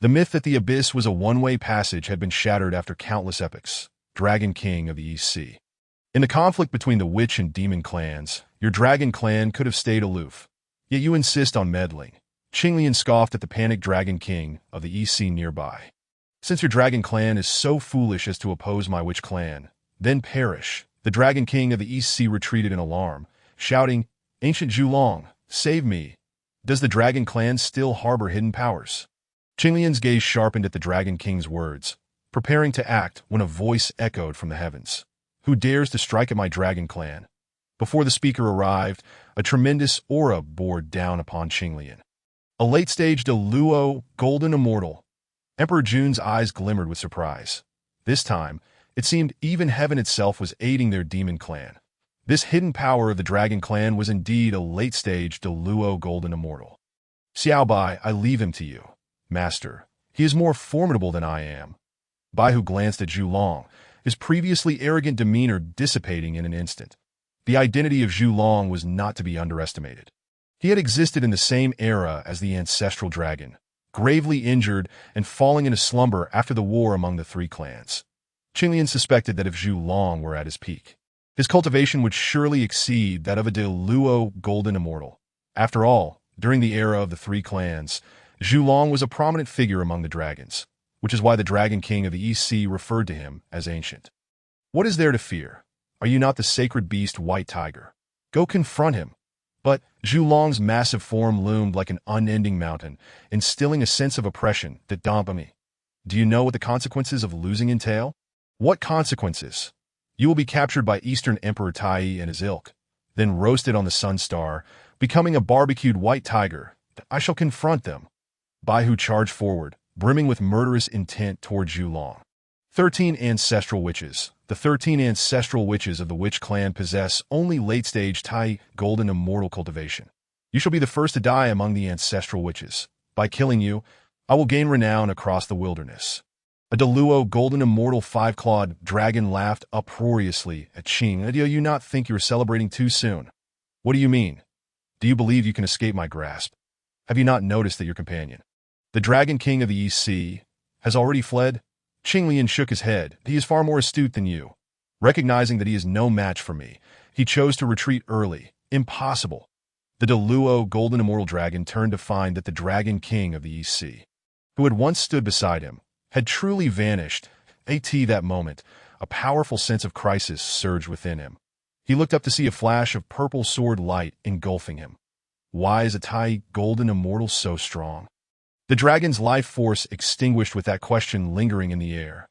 The myth that the abyss was a one-way passage had been shattered after countless epochs. Dragon King of the East Sea. In the conflict between the witch and demon clans, your dragon clan could have stayed aloof. Yet you insist on meddling. Qinglian scoffed at the panicked Dragon King of the East Sea nearby. Since your dragon clan is so foolish as to oppose my witch clan, then perish. The Dragon King of the East Sea retreated in alarm, shouting, Ancient Zhulong, save me. Does the Dragon Clan still harbor hidden powers? Qinglian's gaze sharpened at the Dragon King's words, preparing to act when a voice echoed from the heavens. Who dares to strike at my Dragon Clan? Before the speaker arrived, a tremendous aura bore down upon Qinglian. A late-stage Deluo golden immortal. Emperor Jun's eyes glimmered with surprise. This time, it seemed even heaven itself was aiding their demon clan. This hidden power of the Dragon Clan was indeed a late-stage Deluo golden immortal. Xiaobai, I leave him to you. Master, he is more formidable than I am. Baihu glanced at Zhulong, his previously arrogant demeanor dissipating in an instant. The identity of Zhulong was not to be underestimated. He had existed in the same era as the ancestral dragon, gravely injured and falling into slumber after the war among the three clans. Qinglian suspected that if Zhulong were at his peak, his cultivation would surely exceed that of a Deluo golden immortal. After all, during the era of the three clans, Zhulong was a prominent figure among the dragons, which is why the Dragon King of the East Sea referred to him as ancient. What is there to fear? Are you not the sacred beast White Tiger? Go confront him. But Zhulong's massive form loomed like an unending mountain, instilling a sense of oppression that daunted me. Do you know what the consequences of losing entail? What consequences? You will be captured by Eastern Emperor Tai and his ilk, then roasted on the Sun Star, becoming a barbecued white tiger. I shall confront them. Baihu charged forward, brimming with murderous intent toward Zhulong. 13 ancestral witches. The 13 ancestral witches of the Witch Clan possess only late-stage Tai golden immortal cultivation. You shall be the first to die among the ancestral witches. By killing you, I will gain renown across the wilderness. A Deluo golden immortal five-clawed dragon laughed uproariously at Qing. Do you not think you are celebrating too soon? What do you mean? Do you believe you can escape my grasp? Have you not noticed that your companion, the Dragon King of the East Sea, has already fled? Qinglian shook his head. He is far more astute than you. Recognizing that he is no match for me, he chose to retreat early. Impossible. The Deluo golden immortal dragon turned to find that the Dragon King of the East Sea, who had once stood beside him, had truly vanished. At that moment, a powerful sense of crisis surged within him. He looked up to see a flash of purple sword light engulfing him. Why is a Tai golden immortal so strong? The dragon's life force extinguished with that question lingering in the air.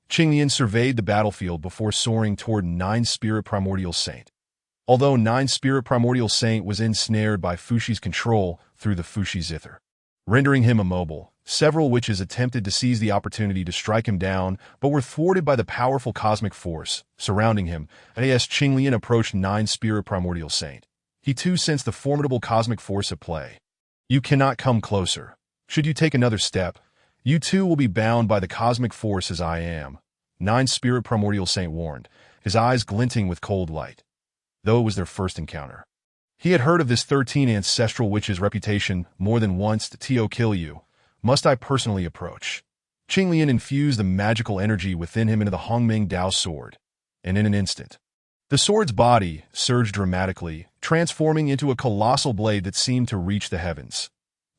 Qinglian surveyed the battlefield before soaring toward Nine-Spirit Primordial Saint. Although Nine-Spirit Primordial Saint was ensnared by Fuxi's control through the Fuxi Zither, rendering him immobile, Several witches attempted to seize the opportunity to strike him down, but were thwarted by the powerful cosmic force surrounding him as Qinglian approached Nine-Spirit Primordial Saint. He too sensed the formidable cosmic force at play. You cannot come closer. Should you take another step, you too will be bound by the cosmic force as I am, Nine-Spirit Primordial Saint warned, his eyes glinting with cold light. Though it was their first encounter, he had heard of this 13 ancestral witch's reputation more than once. To kill you, must I personally approach? Qinglian infused the magical energy within him into the Hongming Dao sword, and in an instant, the sword's body surged dramatically, transforming into a colossal blade that seemed to reach the heavens.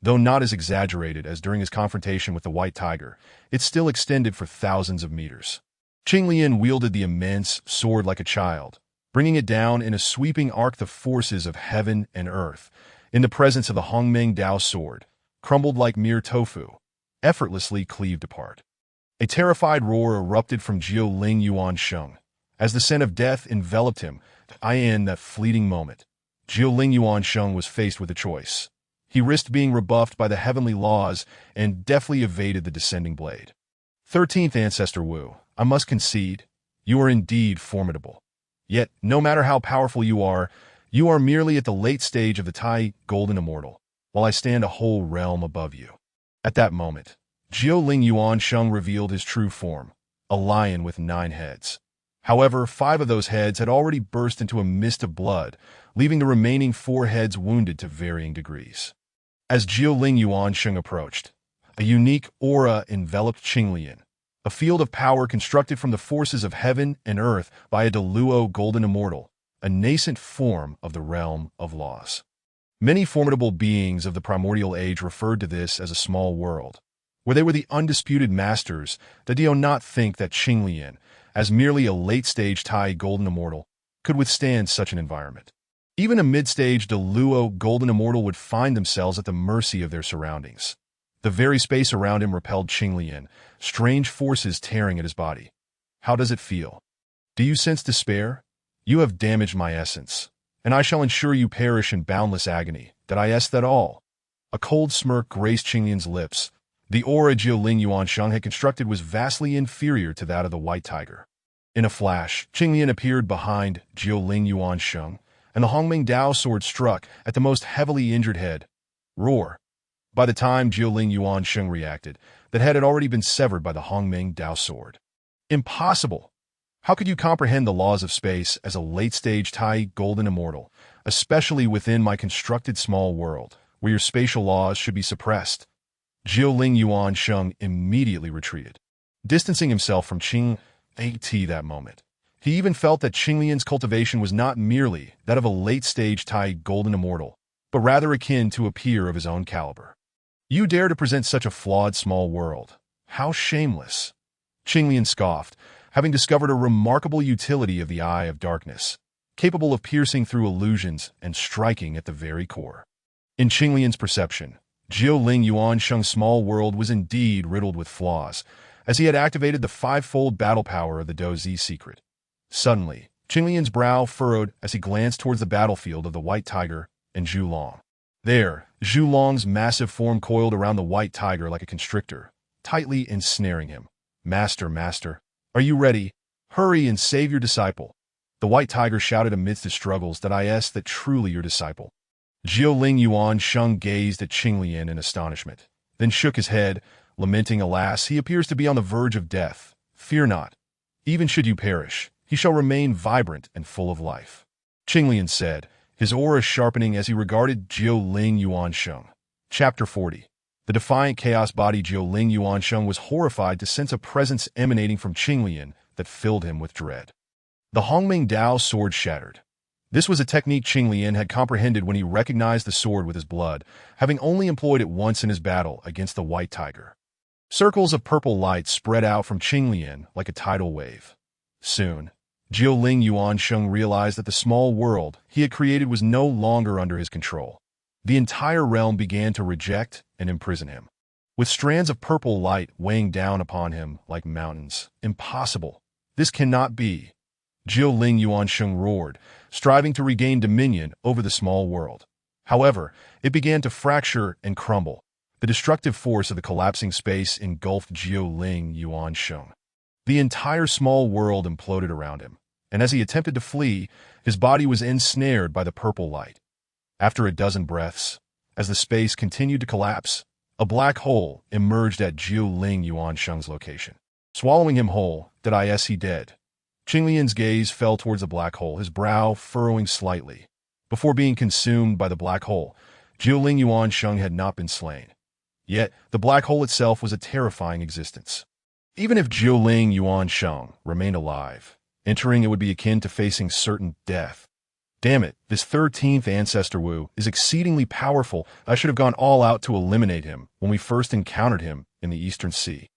Though not as exaggerated as during his confrontation with the white tiger, it still extended for thousands of meters. Qinglian wielded the immense sword like a child, bringing it down in a sweeping arc. The forces of heaven and earth, in the presence of the Hongming Dao sword, crumbled like mere tofu, effortlessly cleaved apart. A terrified roar erupted from Jiuling Yuan Sheng, as the scent of death enveloped him. In that fleeting moment, Jiuling Yuan Sheng was faced with a choice. He risked being rebuffed by the heavenly laws and deftly evaded the descending blade. 13th Ancestor Wu, I must concede, you are indeed formidable. Yet, no matter how powerful you are merely at the late stage of the Tai Golden Immortal, while I stand a whole realm above you. At that moment, Jiuling Yuan Sheng revealed his true form, a lion with 9 heads. However, 5 of those heads had already burst into a mist of blood, leaving the remaining 4 heads wounded to varying degrees. As Jiuling Yuan Sheng approached, a unique aura enveloped Qinglian, a field of power constructed from the forces of heaven and earth by a Deluo Golden Immortal, a nascent form of the realm of laws. Many formidable beings of the primordial age referred to this as a small world, where they were the undisputed masters. That do not think that Qinglian, as merely a late-stage Tai Golden Immortal, could withstand such an environment. Even a mid-stage Deluo Golden Immortal would find themselves at the mercy of their surroundings. The very space around him repelled Qinglian, strange forces tearing at his body. How does it feel? Do you sense despair? You have damaged my essence, and I shall ensure you perish in boundless agony. Did I ask that all? A cold smirk graced Qinglian's lips. The aura Jiuling Yuan Sheng had constructed was vastly inferior to that of the white tiger. In a flash, Qinglian appeared behind Jiuling Yuan Sheng, and the Hongming Dao sword struck at the most heavily injured head. Roar! By the time Jiuling Yuan Sheng reacted, that head had already been severed by the Hongming Dao sword. Impossible! How could you comprehend the laws of space as a late-stage Tai Golden Immortal, especially within my constructed small world, where your spatial laws should be suppressed? Jiuling Yuan Sheng immediately retreated, distancing himself from Qing At that moment. He even felt that Qinglian's cultivation was not merely that of a late-stage Tai Golden Immortal, but rather akin to a peer of his own caliber. You dare to present such a flawed small world. How shameless! Qinglian scoffed, having discovered a remarkable utility of the Eye of Darkness, capable of piercing through illusions and striking at the very core. In Qinglian's perception, Jiuling Yuan Sheng's small world was indeed riddled with flaws, as he had activated the 5-fold battle power of the Dozi secret. Suddenly, Qinglian's brow furrowed as he glanced towards the battlefield of the White Tiger and Zhu Long. There, Zhu Long's massive form coiled around the white tiger like a constrictor, tightly ensnaring him. Master, master, are you ready? Hurry and save your disciple. The white tiger shouted amidst his struggles. That I ask that truly your disciple. Jiuling Yuan Sheng gazed at Qinglian in astonishment, then shook his head, lamenting, alas, he appears to be on the verge of death. Fear not. Even should you perish, he shall remain vibrant and full of life. Qinglian said, his aura sharpening as he regarded Jiuling Yuan Sheng. Chapter 40. The defiant chaos body Jiuling Yuan Sheng was horrified to sense a presence emanating from Qinglian that filled him with dread. The Hongming Dao sword shattered. This was a technique Qinglian had comprehended when he recognized the sword with his blood, having only employed it once in his battle against the white tiger. Circles of purple light spread out from Qinglian like a tidal wave. Soon, Jiuling Yuan Sheng realized that the small world he had created was no longer under his control. The entire realm began to reject and imprison him, with strands of purple light weighing down upon him like mountains. Impossible! This cannot be! Jiuling Yuan Sheng roared, striving to regain dominion over the small world. However, it began to fracture and crumble. The destructive force of the collapsing space engulfed Yuan Sheng. The entire small world imploded around him, and as he attempted to flee, his body was ensnared by the purple light. After a dozen breaths, as the space continued to collapse, a black hole emerged at Yuan Sheng's location. Swallowing him whole, he dead. Qinglian's gaze fell towards the black hole, his brow furrowing slightly. Before being consumed by the black hole, Yuan Sheng had not been slain. Yet, the black hole itself was a terrifying existence. Even if Yuan Sheng remained alive, entering it would be akin to facing certain death. Damn it, this 13th ancestor Wu is exceedingly powerful. I should have gone all out to eliminate him when we first encountered him in the Eastern Sea.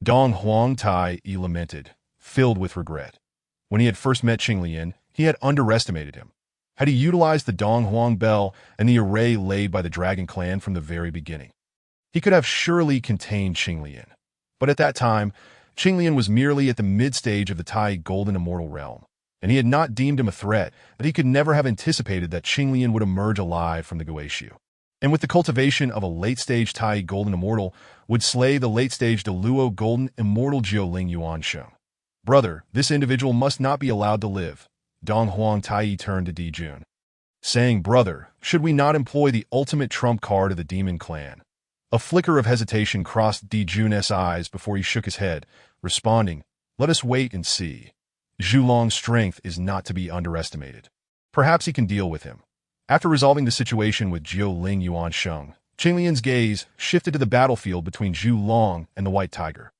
Donghuang lamented, filled with regret. When he had first met Qinglian, he had underestimated him. Had he utilized the donghuang bell and the array laid by the Dragon Clan from the very beginning, he could have surely contained Qinglian. But at that time, Qinglian was merely at the mid-stage of the Tai Golden Immortal realm, and he had not deemed him a threat, that he could never have anticipated that Qinglian would emerge alive from the Guishu. And with the cultivation of a late-stage Tai Golden Immortal, would slay the late-stage Deluo Golden Immortal Yuan Sheng. Brother, this individual must not be allowed to live. Donghuang Tai turned to Dijun, saying, Brother, should we not employ the ultimate trump card of the Demon Clan? A flicker of hesitation crossed Dijun's eyes before he shook his head, responding, Let us wait and see. Zhulong's strength is not to be underestimated. Perhaps he can deal with him. After resolving the situation with Yuan Sheng, Qinglian's gaze shifted to the battlefield between Zhulong and the White Tiger.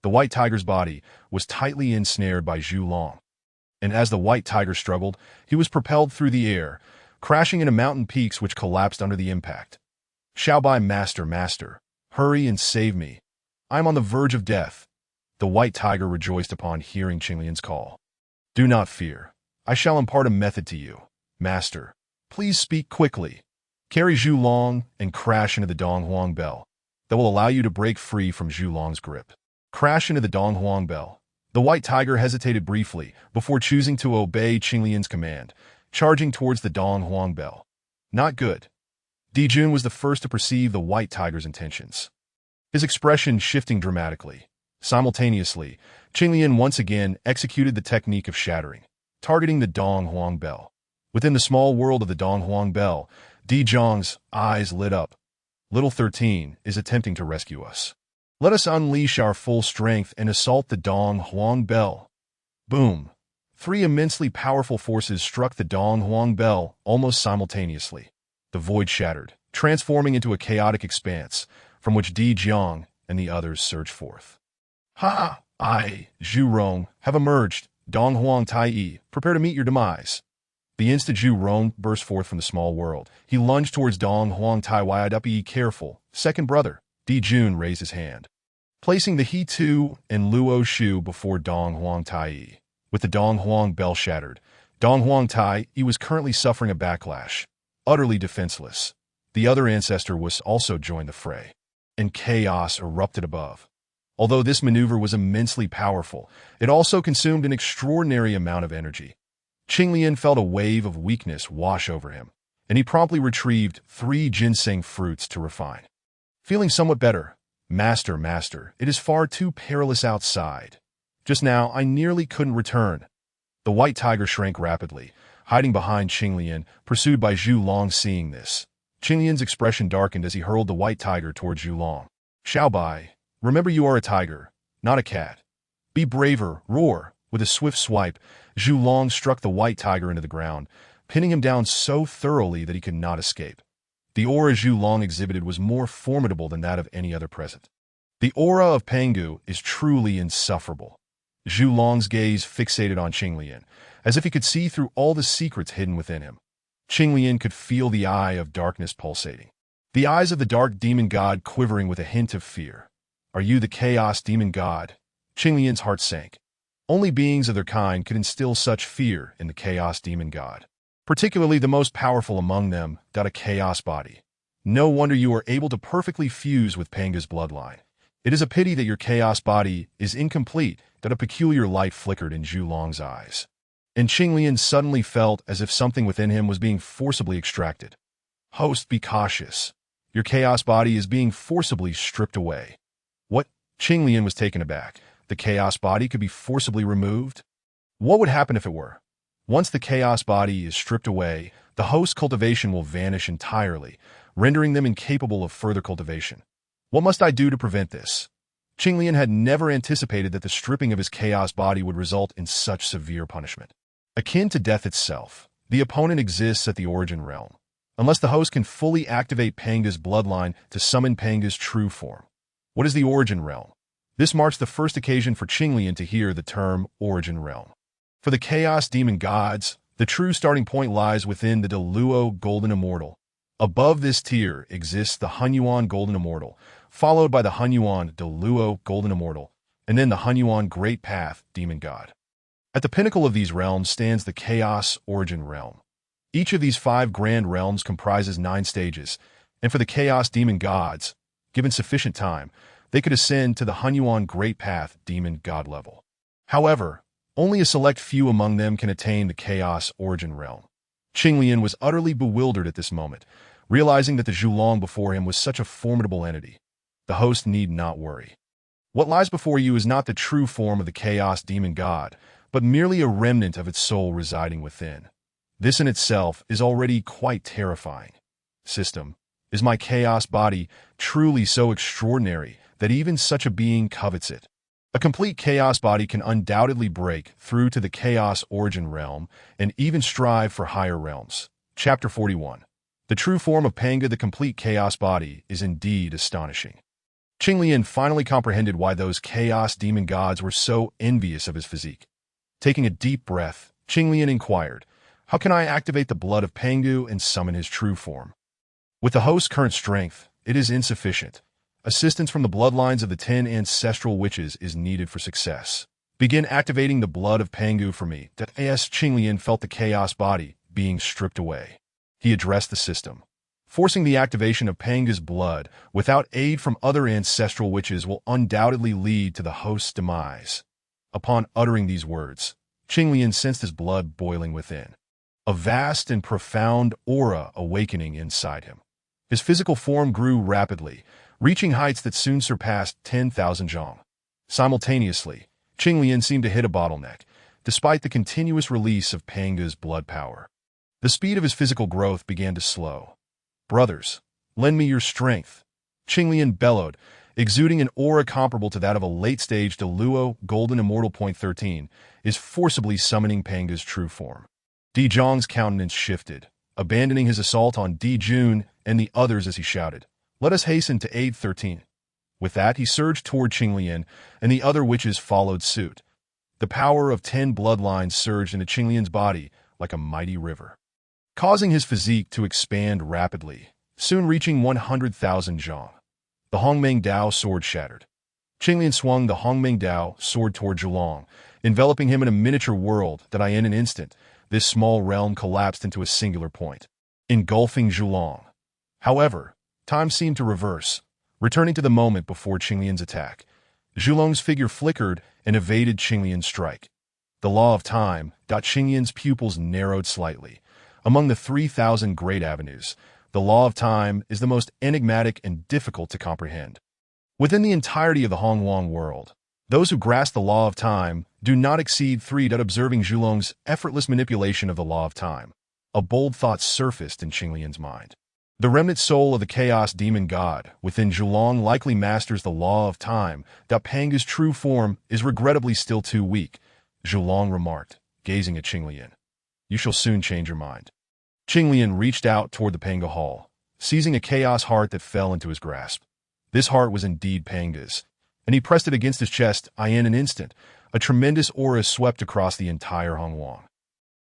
The White Tiger's body was tightly ensnared by Zhulong, and as the White Tiger struggled, he was propelled through the air, crashing into mountain peaks which collapsed under the impact. Xiaobai, Master, hurry and save me. I am on the verge of death. The White Tiger rejoiced upon hearing Qinglian's call. Do not fear. I shall impart a method to you. Master, please speak quickly. Carry Zhulong and crash into the donghuang bell. That will allow you to break free from Zhulong's grip. Crash into the donghuang bell. The White Tiger hesitated briefly before choosing to obey Qinglian's command, charging towards the donghuang bell. Not good. Dijun was the first to perceive the White Tiger's intentions, his expression shifting dramatically. Simultaneously, Qinglian once again executed the technique of shattering, targeting the donghuang bell. Within the small world of the donghuang bell, Dijong's eyes lit up. Little 13 is attempting to rescue us. Let us unleash our full strength and assault the donghuang bell. Boom! 3 immensely powerful forces struck the donghuang bell almost simultaneously. The void shattered, transforming into a chaotic expanse, from which Dijong and the others surged forth. Ha! Zhu Rong, have emerged. Donghuang Tai, prepare to meet your demise. The instant Zhu Rong burst forth from the small world, he lunged towards Donghuang Tai. Be careful, second brother. Dijun raised his hand, placing the He Tu and Luo Shu before Donghuang Tai. With the donghuang bell shattered, Donghuang Tai was currently suffering a backlash. Utterly defenseless, the other ancestor was also joined the fray, and chaos erupted above. Although this maneuver was immensely powerful, it also consumed an extraordinary amount of energy. Qinglian felt a wave of weakness wash over him, and he promptly retrieved 3 ginseng fruits to refine. Feeling somewhat better, Master, it is far too perilous outside. Just now, I nearly couldn't return. The White Tiger shrank rapidly, hiding behind Qinglian, pursued by Zhulong. Seeing this, Qinglian's expression darkened as he hurled the White Tiger towards Zhulong. Xiaobai, remember you are a tiger, not a cat. Be braver, roar. With a swift swipe, Zhulong struck the White Tiger into the ground, pinning him down so thoroughly that he could not escape. The aura Zhulong exhibited was more formidable than that of any other present. The aura of Pangu is truly insufferable. Zhulong's gaze fixated on Qinglian, as if he could see through all the secrets hidden within him. Qinglian could feel the eye of darkness pulsating, the eyes of the dark demon god quivering with a hint of fear. Are you the chaos demon god? Qinglian's heart sank. Only beings of their kind could instill such fear in the chaos demon god, particularly the most powerful among them, a chaos body. No wonder you are able to perfectly fuse with Pangu's bloodline. It is a pity that your chaos body is incomplete. A peculiar light flickered in Zhulong's eyes, and Qinglian suddenly felt as if something within him was being forcibly extracted. Host, be cautious. Your chaos body is being forcibly stripped away. What? Qinglian was taken aback. The chaos body could be forcibly removed? What would happen if it were? Once the chaos body is stripped away, the host's cultivation will vanish entirely, rendering them incapable of further cultivation. What must I do to prevent this? Qinglian had never anticipated that the stripping of his chaos body would result in such severe punishment. Akin to death itself, the opponent exists at the origin realm, unless the host can fully activate Pangu's bloodline to summon Pangu's true form. What is the origin realm? This marks the first occasion for Qinglian to hear the term origin realm. For the chaos demon gods, the true starting point lies within the Deluo Golden Immortal. Above this tier exists the Hunyuan Golden Immortal, followed by the Hunyuan Deluo Golden Immortal, and then the Hunyuan Great Path Demon God. At the pinnacle of these realms stands the Chaos Origin Realm. Each of these 5 grand realms comprises 9 stages, and for the Chaos Demon Gods, given sufficient time, they could ascend to the Hunyuan Great Path Demon God level. However, only a select few among them can attain the Chaos Origin Realm. Qinglian was utterly bewildered at this moment, realizing that the Zhulong before him was such a formidable entity. The host need not worry. What lies before you is not the true form of the Chaos Demon God, but merely a remnant of its soul residing within. This in itself is already quite terrifying. System, is my chaos body truly so extraordinary that even such a being covets it? A complete chaos body can undoubtedly break through to the chaos origin realm and even strive for higher realms. Chapter 41. The true form of Pangu, the complete chaos body, is indeed astonishing. Qinglian finally comprehended why those chaos demon gods were so envious of his physique. Taking a deep breath, Qinglian inquired, "How can I activate the blood of Pangu and summon his true form?" With the host's current strength, it is insufficient. Assistance from the bloodlines of the 10 ancestral witches is needed for success. Begin activating the blood of Pangu for me. As Qinglian felt the chaos body being stripped away, he addressed the system. Forcing the activation of Pangu's blood without aid from other ancestral witches will undoubtedly lead to the host's demise. Upon uttering these words, Qinglian sensed his blood boiling within, a vast and profound aura awakening inside him. His physical form grew rapidly, reaching heights that soon surpassed 10,000 zhang. Simultaneously, Qinglian seemed to hit a bottleneck, despite the continuous release of Pangu's blood power. The speed of his physical growth began to slow. "Brothers, lend me your strength," Qinglian bellowed, exuding an aura comparable to that of a late-stage Deluo Golden Immortal. 13 is forcibly summoning Pangu's true form. Di Zhang's countenance shifted, abandoning his assault on Di Jun and the others as he shouted, "Let us hasten to aid 13. With that, he surged toward Qinglian, and the other witches followed suit. The power of 10 bloodlines surged into Qinglian's body like a mighty river, causing his physique to expand rapidly, soon reaching 100,000 zhang. The Hongmeng Dao sword shattered. Qinglian swung the Hongmeng Dao sword toward Zhulong, enveloping him in a miniature world that in an instant, this small realm collapsed into a singular point, engulfing Zhulong. However, time seemed to reverse, returning to the moment before Qinglian's attack. Zhulong's figure flickered and evaded Qinglian's strike. The law of time. Qinglian's pupils narrowed slightly. Among the 3,000 great avenues, the law of time is the most enigmatic and difficult to comprehend. Within the entirety of the Donghuang world, those who grasp the law of time do not exceed 3. Observing Zhulong's effortless manipulation of the law of time, a bold thought surfaced in Qinglian's mind. The remnant soul of the chaos demon god within Zhulong likely masters the law of time. Pangu's true form is regrettably still too weak, Zhulong remarked, gazing at Qinglian. "You shall soon change your mind." Qinglian reached out toward the Pangu Hall, seizing a chaos heart that fell into his grasp. This heart was indeed Pangu's, and he pressed it against his chest. In an instant, a tremendous aura swept across the entire Donghuang.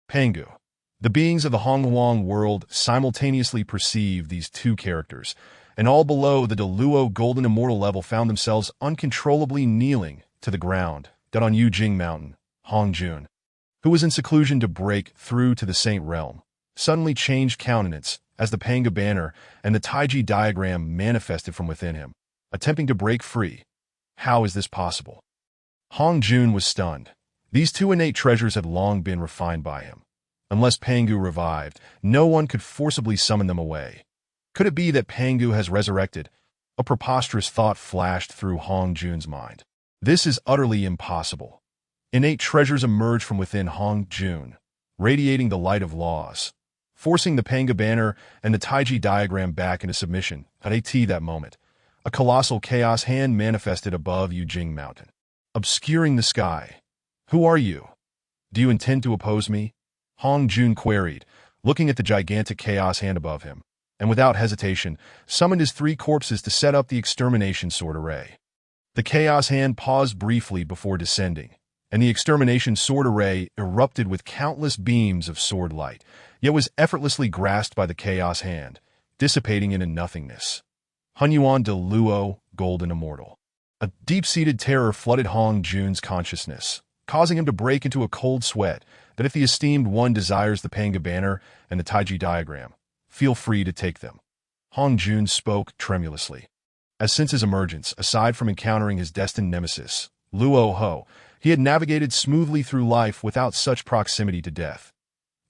Pangu. The beings of the Donghuang world simultaneously perceived these two characters, and all below the Deluo Golden Immortal level found themselves uncontrollably kneeling to the ground. On Yujing Mountain, Hongjun, who was in seclusion to break through to the Saint Realm, suddenly changed countenance as the Pangu banner and the Taiji diagram manifested from within him, attempting to break free. How is this possible? Hongjun was stunned. These two innate treasures had long been refined by him. Unless Pangu revived, no one could forcibly summon them away. Could it be that Pangu has resurrected? A preposterous thought flashed through Hong Jun's mind. This is utterly impossible. Innate treasures emerge from within Hong Jun, radiating the light of laws, forcing the Pangu banner and the Taiji diagram back into submission. At that moment, a colossal chaos hand manifested above Yujing Mountain, obscuring the sky. Who are you? Do you intend to oppose me? Hong Jun queried, looking at the gigantic chaos hand above him, and without hesitation, summoned his 3 corpses to set up the extermination sword array. The chaos hand paused briefly before descending, and the extermination sword array erupted with countless beams of sword light, yet was effortlessly grasped by the chaos hand, dissipating into nothingness. Yuan de Luo, golden immortal. A deep-seated terror flooded Hong Jun's consciousness, causing him to break into a cold sweat that if the esteemed one desires the Pangu banner and the Taiji diagram, feel free to take them. Hong Jun spoke tremulously. As since his emergence, aside from encountering his destined nemesis, Luo Ho, he had navigated smoothly through life without such proximity to death.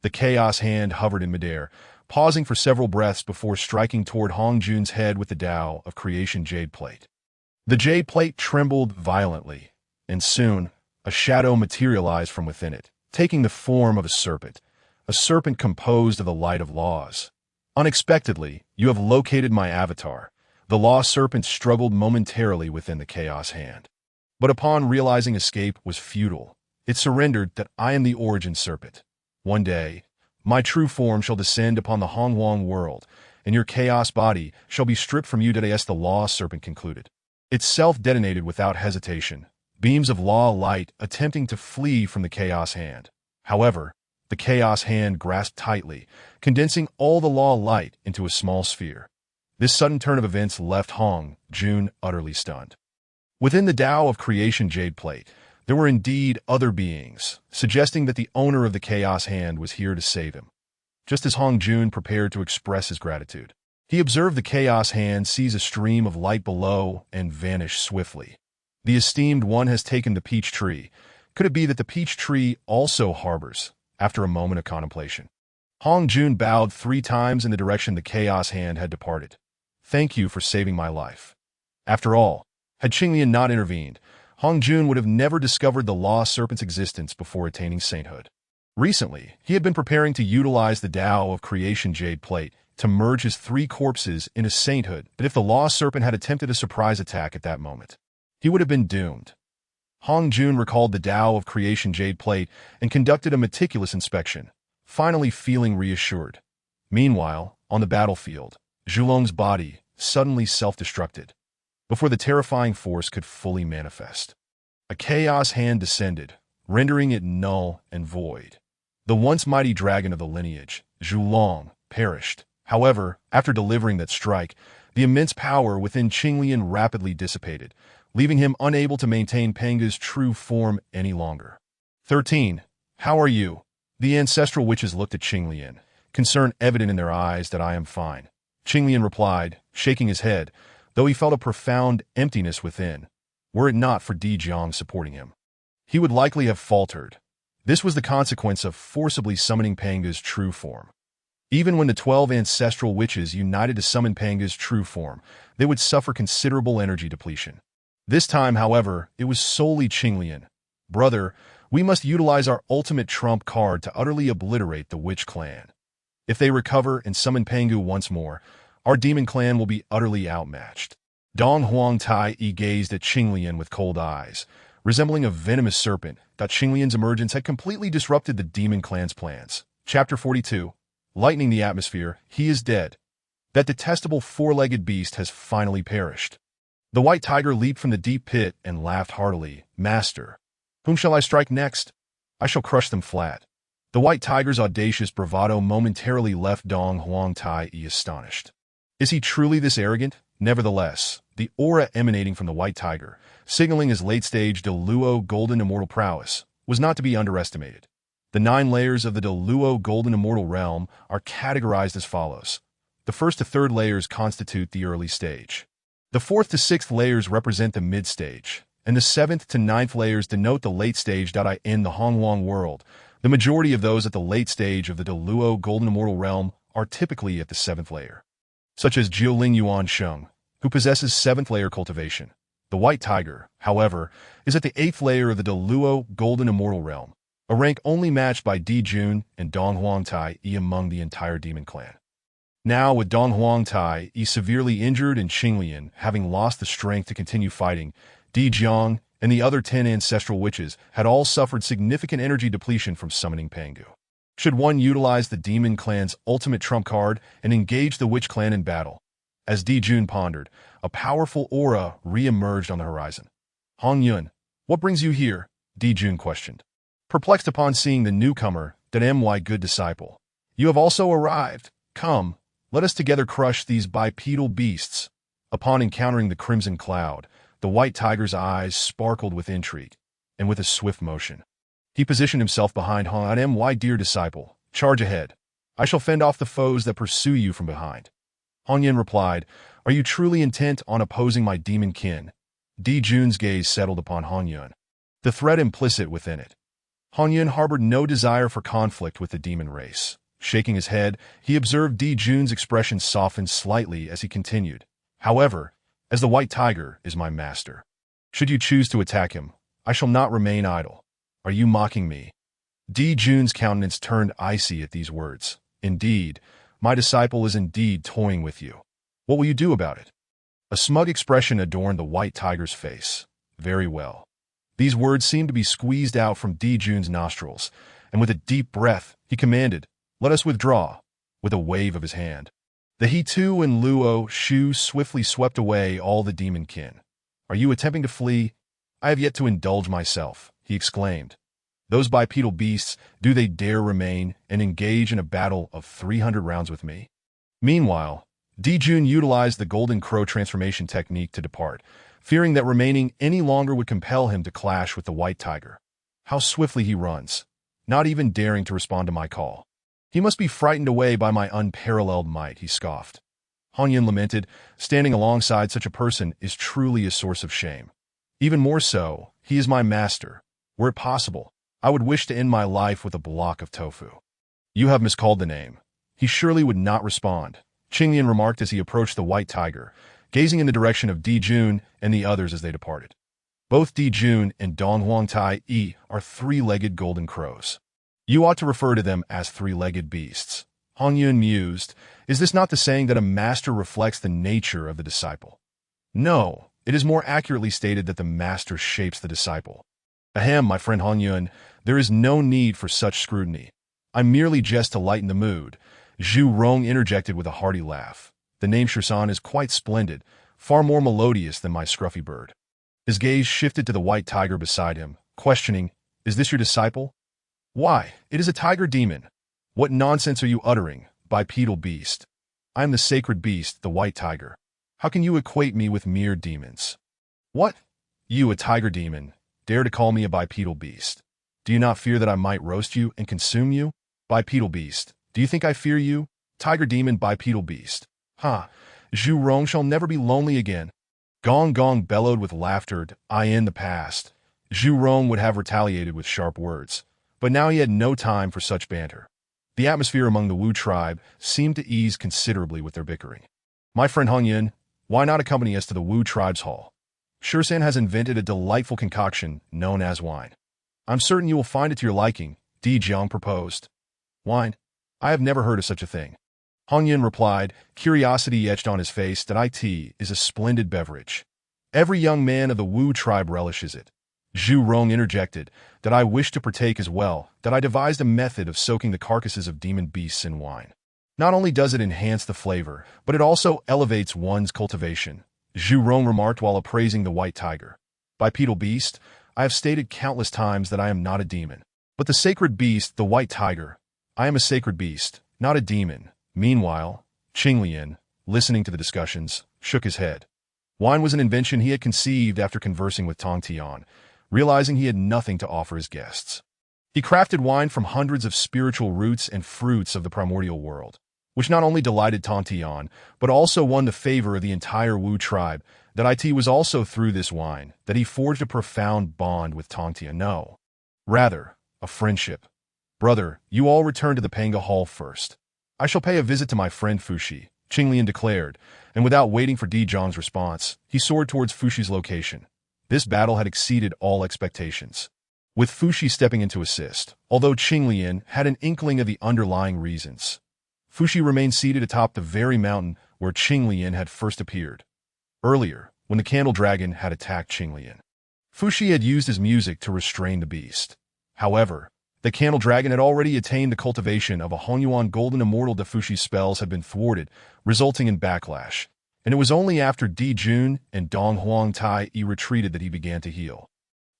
The chaos hand hovered in midair, pausing for several breaths before striking toward Hong Jun's head with the Tao of Creation Jade Plate. The Jade Plate trembled violently, and soon a shadow materialized from within it, taking the form of a serpent composed of the light of laws. Unexpectedly, you have located my avatar. The law serpent struggled momentarily within the chaos hand. But upon realizing escape was futile, it surrendered that I am the origin serpent. One day, my true form shall descend upon the Donghuang world, and your chaos body shall be stripped from you. As the law serpent concluded. Itself detonated without hesitation, beams of law light attempting to flee from the chaos hand. However, the chaos hand grasped tightly, condensing all the law light into a small sphere. This sudden turn of events left Hong Jun utterly stunned. Within the Tao of Creation Jade Plate, there were indeed other beings, suggesting that the owner of the chaos hand was here to save him. Just as Hong Jun prepared to express his gratitude, he observed the chaos hand seize a stream of light below and vanish swiftly. The esteemed one has taken the peach tree. Could it be that the peach tree also harbors? After a moment of contemplation, Hong Jun bowed 3 times in the direction the chaos hand had departed. Thank you for saving my life. After all, had Qinglian not intervened, Hong Jun would have never discovered the law serpent's existence before attaining sainthood. Recently, he had been preparing to utilize the Tao of Creation Jade Plate to merge his 3 corpses into sainthood, but if the law serpent had attempted a surprise attack at that moment, he would have been doomed. Hong Jun recalled the Tao of Creation Jade Plate and conducted a meticulous inspection, finally feeling reassured. Meanwhile, on the battlefield, Zhulong's body suddenly self-destructed, before the terrifying force could fully manifest. A chaos hand descended, rendering it null and void. The once mighty dragon of the lineage, Zhulong, perished. However, after delivering that strike, the immense power within Qinglian rapidly dissipated, leaving him unable to maintain Pangu's true form any longer. 13. How are you? The ancestral witches looked at Qinglian, concern evident in their eyes that I am fine. Qinglian replied, shaking his head, though he felt a profound emptiness within. Were it not for Di Jiang supporting him, he would likely have faltered. This was the consequence of forcibly summoning Pangu's true form. Even when the 12 ancestral witches united to summon Pangu's true form, they would suffer considerable energy depletion. This time, however, it was solely Qinglian. Brother, we must utilize our ultimate trump card to utterly obliterate the witch clan. If they recover and summon Pangu once more, our demon clan will be utterly outmatched. Donghuang Tai gazed at Qinglian with cold eyes, resembling a venomous serpent. Qinglian's emergence had completely disrupted the demon clan's plans. Chapter 42. Lightening the atmosphere, he is dead. That detestable 4-legged beast has finally perished. The white tiger leaped from the deep pit and laughed heartily. Master, whom shall I strike next? I shall crush them flat. The white tiger's audacious bravado momentarily left Donghuang Tai astonished. Is he truly this arrogant? Nevertheless, the aura emanating from the white tiger, signaling his late-stage Deluo golden immortal prowess, was not to be underestimated. The 9 layers of the Deluo golden immortal realm are categorized as follows. The 1st to 3rd layers constitute the early stage. The 4th to 6th layers represent the mid-stage, and the 7th to 9th layers denote the late stage. In the Donghuang world, the majority of those at the late stage of the Deluo golden immortal realm are typically at the 7th layer. such as Jiuling Yuan Sheng, who possesses 7th layer cultivation. The White Tiger, however, is at the 8th layer of the Deluo Golden Immortal Realm, a rank only matched by Dijun and donghuang Tai among the entire demon clan. Now, with donghuang Tai severely injured and Qinglian having lost the strength to continue fighting, Dijiang and the other 10 ancestral witches had all suffered significant energy depletion from summoning Pangu. Should one utilize the demon clan's ultimate trump card and engage the witch clan in battle? As Dijun pondered, a powerful aura re-emerged on the horizon. Hong Yun, what brings you here? Dijun questioned. Perplexed upon seeing the newcomer, that my good disciple. You have also arrived. Come, let us together crush these bipedal beasts. Upon encountering the crimson cloud, the white tiger's eyes sparkled with intrigue, and with a swift motion, he positioned himself behind Han my dear disciple. Charge ahead. I shall fend off the foes that pursue you from behind. Han Yin replied, Are you truly intent on opposing my demon kin? Dijun's gaze settled upon Han Yun, the threat implicit within it. Han Yun harbored no desire for conflict with the demon race. Shaking his head, he observed Dijun's expression soften slightly as he continued. However, as the White Tiger is my master. Should you choose to attack him, I shall not remain idle. Are you mocking me? Dijun's countenance turned icy at these words. Indeed, my disciple is indeed toying with you. What will you do about it? A smug expression adorned the White Tiger's face. Very well. These words seemed to be squeezed out from Dijun's nostrils, and with a deep breath, he commanded, Let us withdraw, with a wave of his hand. The He-Tu and Luo Shu swiftly swept away all the demon kin. Are you attempting to flee? I have yet to indulge myself, he exclaimed. Those bipedal beasts, do they dare remain and engage in a battle of 300 rounds with me? Meanwhile, Dijun utilized the Golden Crow transformation technique to depart, fearing that remaining any longer would compel him to clash with the White Tiger. How swiftly he runs, not even daring to respond to my call. He must be frightened away by my unparalleled might, he scoffed. Han Yin lamented, standing alongside such a person is truly a source of shame. Even more so, he is my master. Were it possible, I would wish to end my life with a block of tofu. You have miscalled the name. He surely would not respond, Qinglian remarked as he approached the White Tiger, gazing in the direction of Dijun and the others as they departed. Both Dijun and donghuang Tai are 3-legged golden crows. You ought to refer to them as 3-legged beasts. Han Yun mused, Is this not the saying that a master reflects the nature of the disciple? No, it is more accurately stated that the master shapes the disciple. Ahem, my friend Han Yun, there is no need for such scrutiny. I merely jest to lighten the mood. Zhu Rong interjected with a hearty laugh. The name Shirsan is quite splendid, far more melodious than my scruffy bird. His gaze shifted to the White Tiger beside him, questioning, Is this your disciple? Why, it is a tiger demon. What nonsense are you uttering, bipedal beast? I am the sacred beast, the White Tiger. How can you equate me with mere demons? What? You, a tiger demon, dare to call me a bipedal beast? Do you not fear that I might roast you and consume you? Bipedal beast, do you think I fear you? Tiger demon, bipedal beast. Ha! Zhu Rong shall never be lonely again. Gong Gong bellowed with laughter. In the past, Zhu Rong would have retaliated with sharp words, but now he had no time for such banter. The atmosphere among the Wu tribe seemed to ease considerably with their bickering. My friend Han Yun, why not accompany us to the Wu tribe's hall? Shirsan has invented a delightful concoction known as wine. I'm certain you will find it to your liking, Dijiang proposed. Wine? I have never heard of such a thing. Han Yun replied, curiosity etched on his face, that it is a splendid beverage. Every young man of the Wu tribe relishes it. Zhu Rong interjected, that I wish to partake as well, that I devised a method of soaking the carcasses of demon beasts in wine. Not only does it enhance the flavor, but it also elevates one's cultivation, Zhu Rong remarked while appraising the White Tiger. Bipedal beast, I have stated countless times that I am not a demon. But the sacred beast, the White Tiger, I am a sacred beast, not a demon. Meanwhile, Qinglian, listening to the discussions, shook his head. Wine was an invention he had conceived after conversing with Tongtian, realizing he had nothing to offer his guests. He crafted wine from hundreds of spiritual roots and fruits of the primordial world, which not only delighted Tongtian, but also won the favor of the entire Wu tribe. That it was also through this wine that he forged a profound bond with Tongtian. No, rather, a friendship. Brother, you all return to the Pangu Hall first. I shall pay a visit to my friend Fuxi, Qinglian declared, and without waiting for Di Zhang's response, he soared towards Fuxi's location. This battle had exceeded all expectations. With Fuxi stepping in to assist, although Qinglian had an inkling of the underlying reasons. Fuxi remained seated atop the very mountain where Qinglian had first appeared. Earlier, when the candle dragon had attacked Qinglian, Fuxi had used his music to restrain the beast. However, the candle dragon had already attained the cultivation of a Hongyuan golden immortal. The Fuxi's spells had been thwarted, resulting in backlash, and it was only after Di Jun and Donghuang Tai retreated that he began to heal.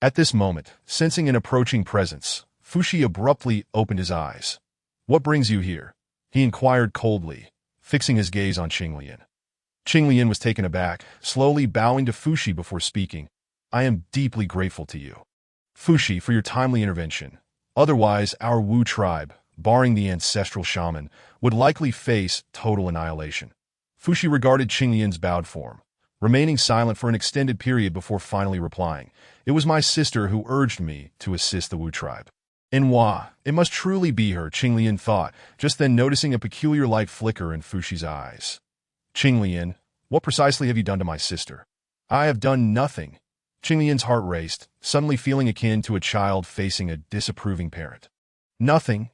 At this moment, sensing an approaching presence, Fuxi abruptly opened his eyes. "What brings you here?" he inquired coldly, fixing his gaze on Qinglian. Qinglian was taken aback, slowly bowing to Fuxi before speaking. "I am deeply grateful to you, Fuxi, for your timely intervention. Otherwise, our Wu tribe, barring the ancestral shaman, would likely face total annihilation." Fuxi regarded Qinglian's bowed form, remaining silent for an extended period before finally replying. "It was my sister who urged me to assist the Wu tribe." Nüwa, it must truly be her, Qinglian thought, just then noticing a peculiar light flicker in Fuxi's eyes. "Qinglian, what precisely have you done to my sister?" "I have done nothing." Qinglian's heart raced, suddenly feeling akin to a child facing a disapproving parent. "Nothing?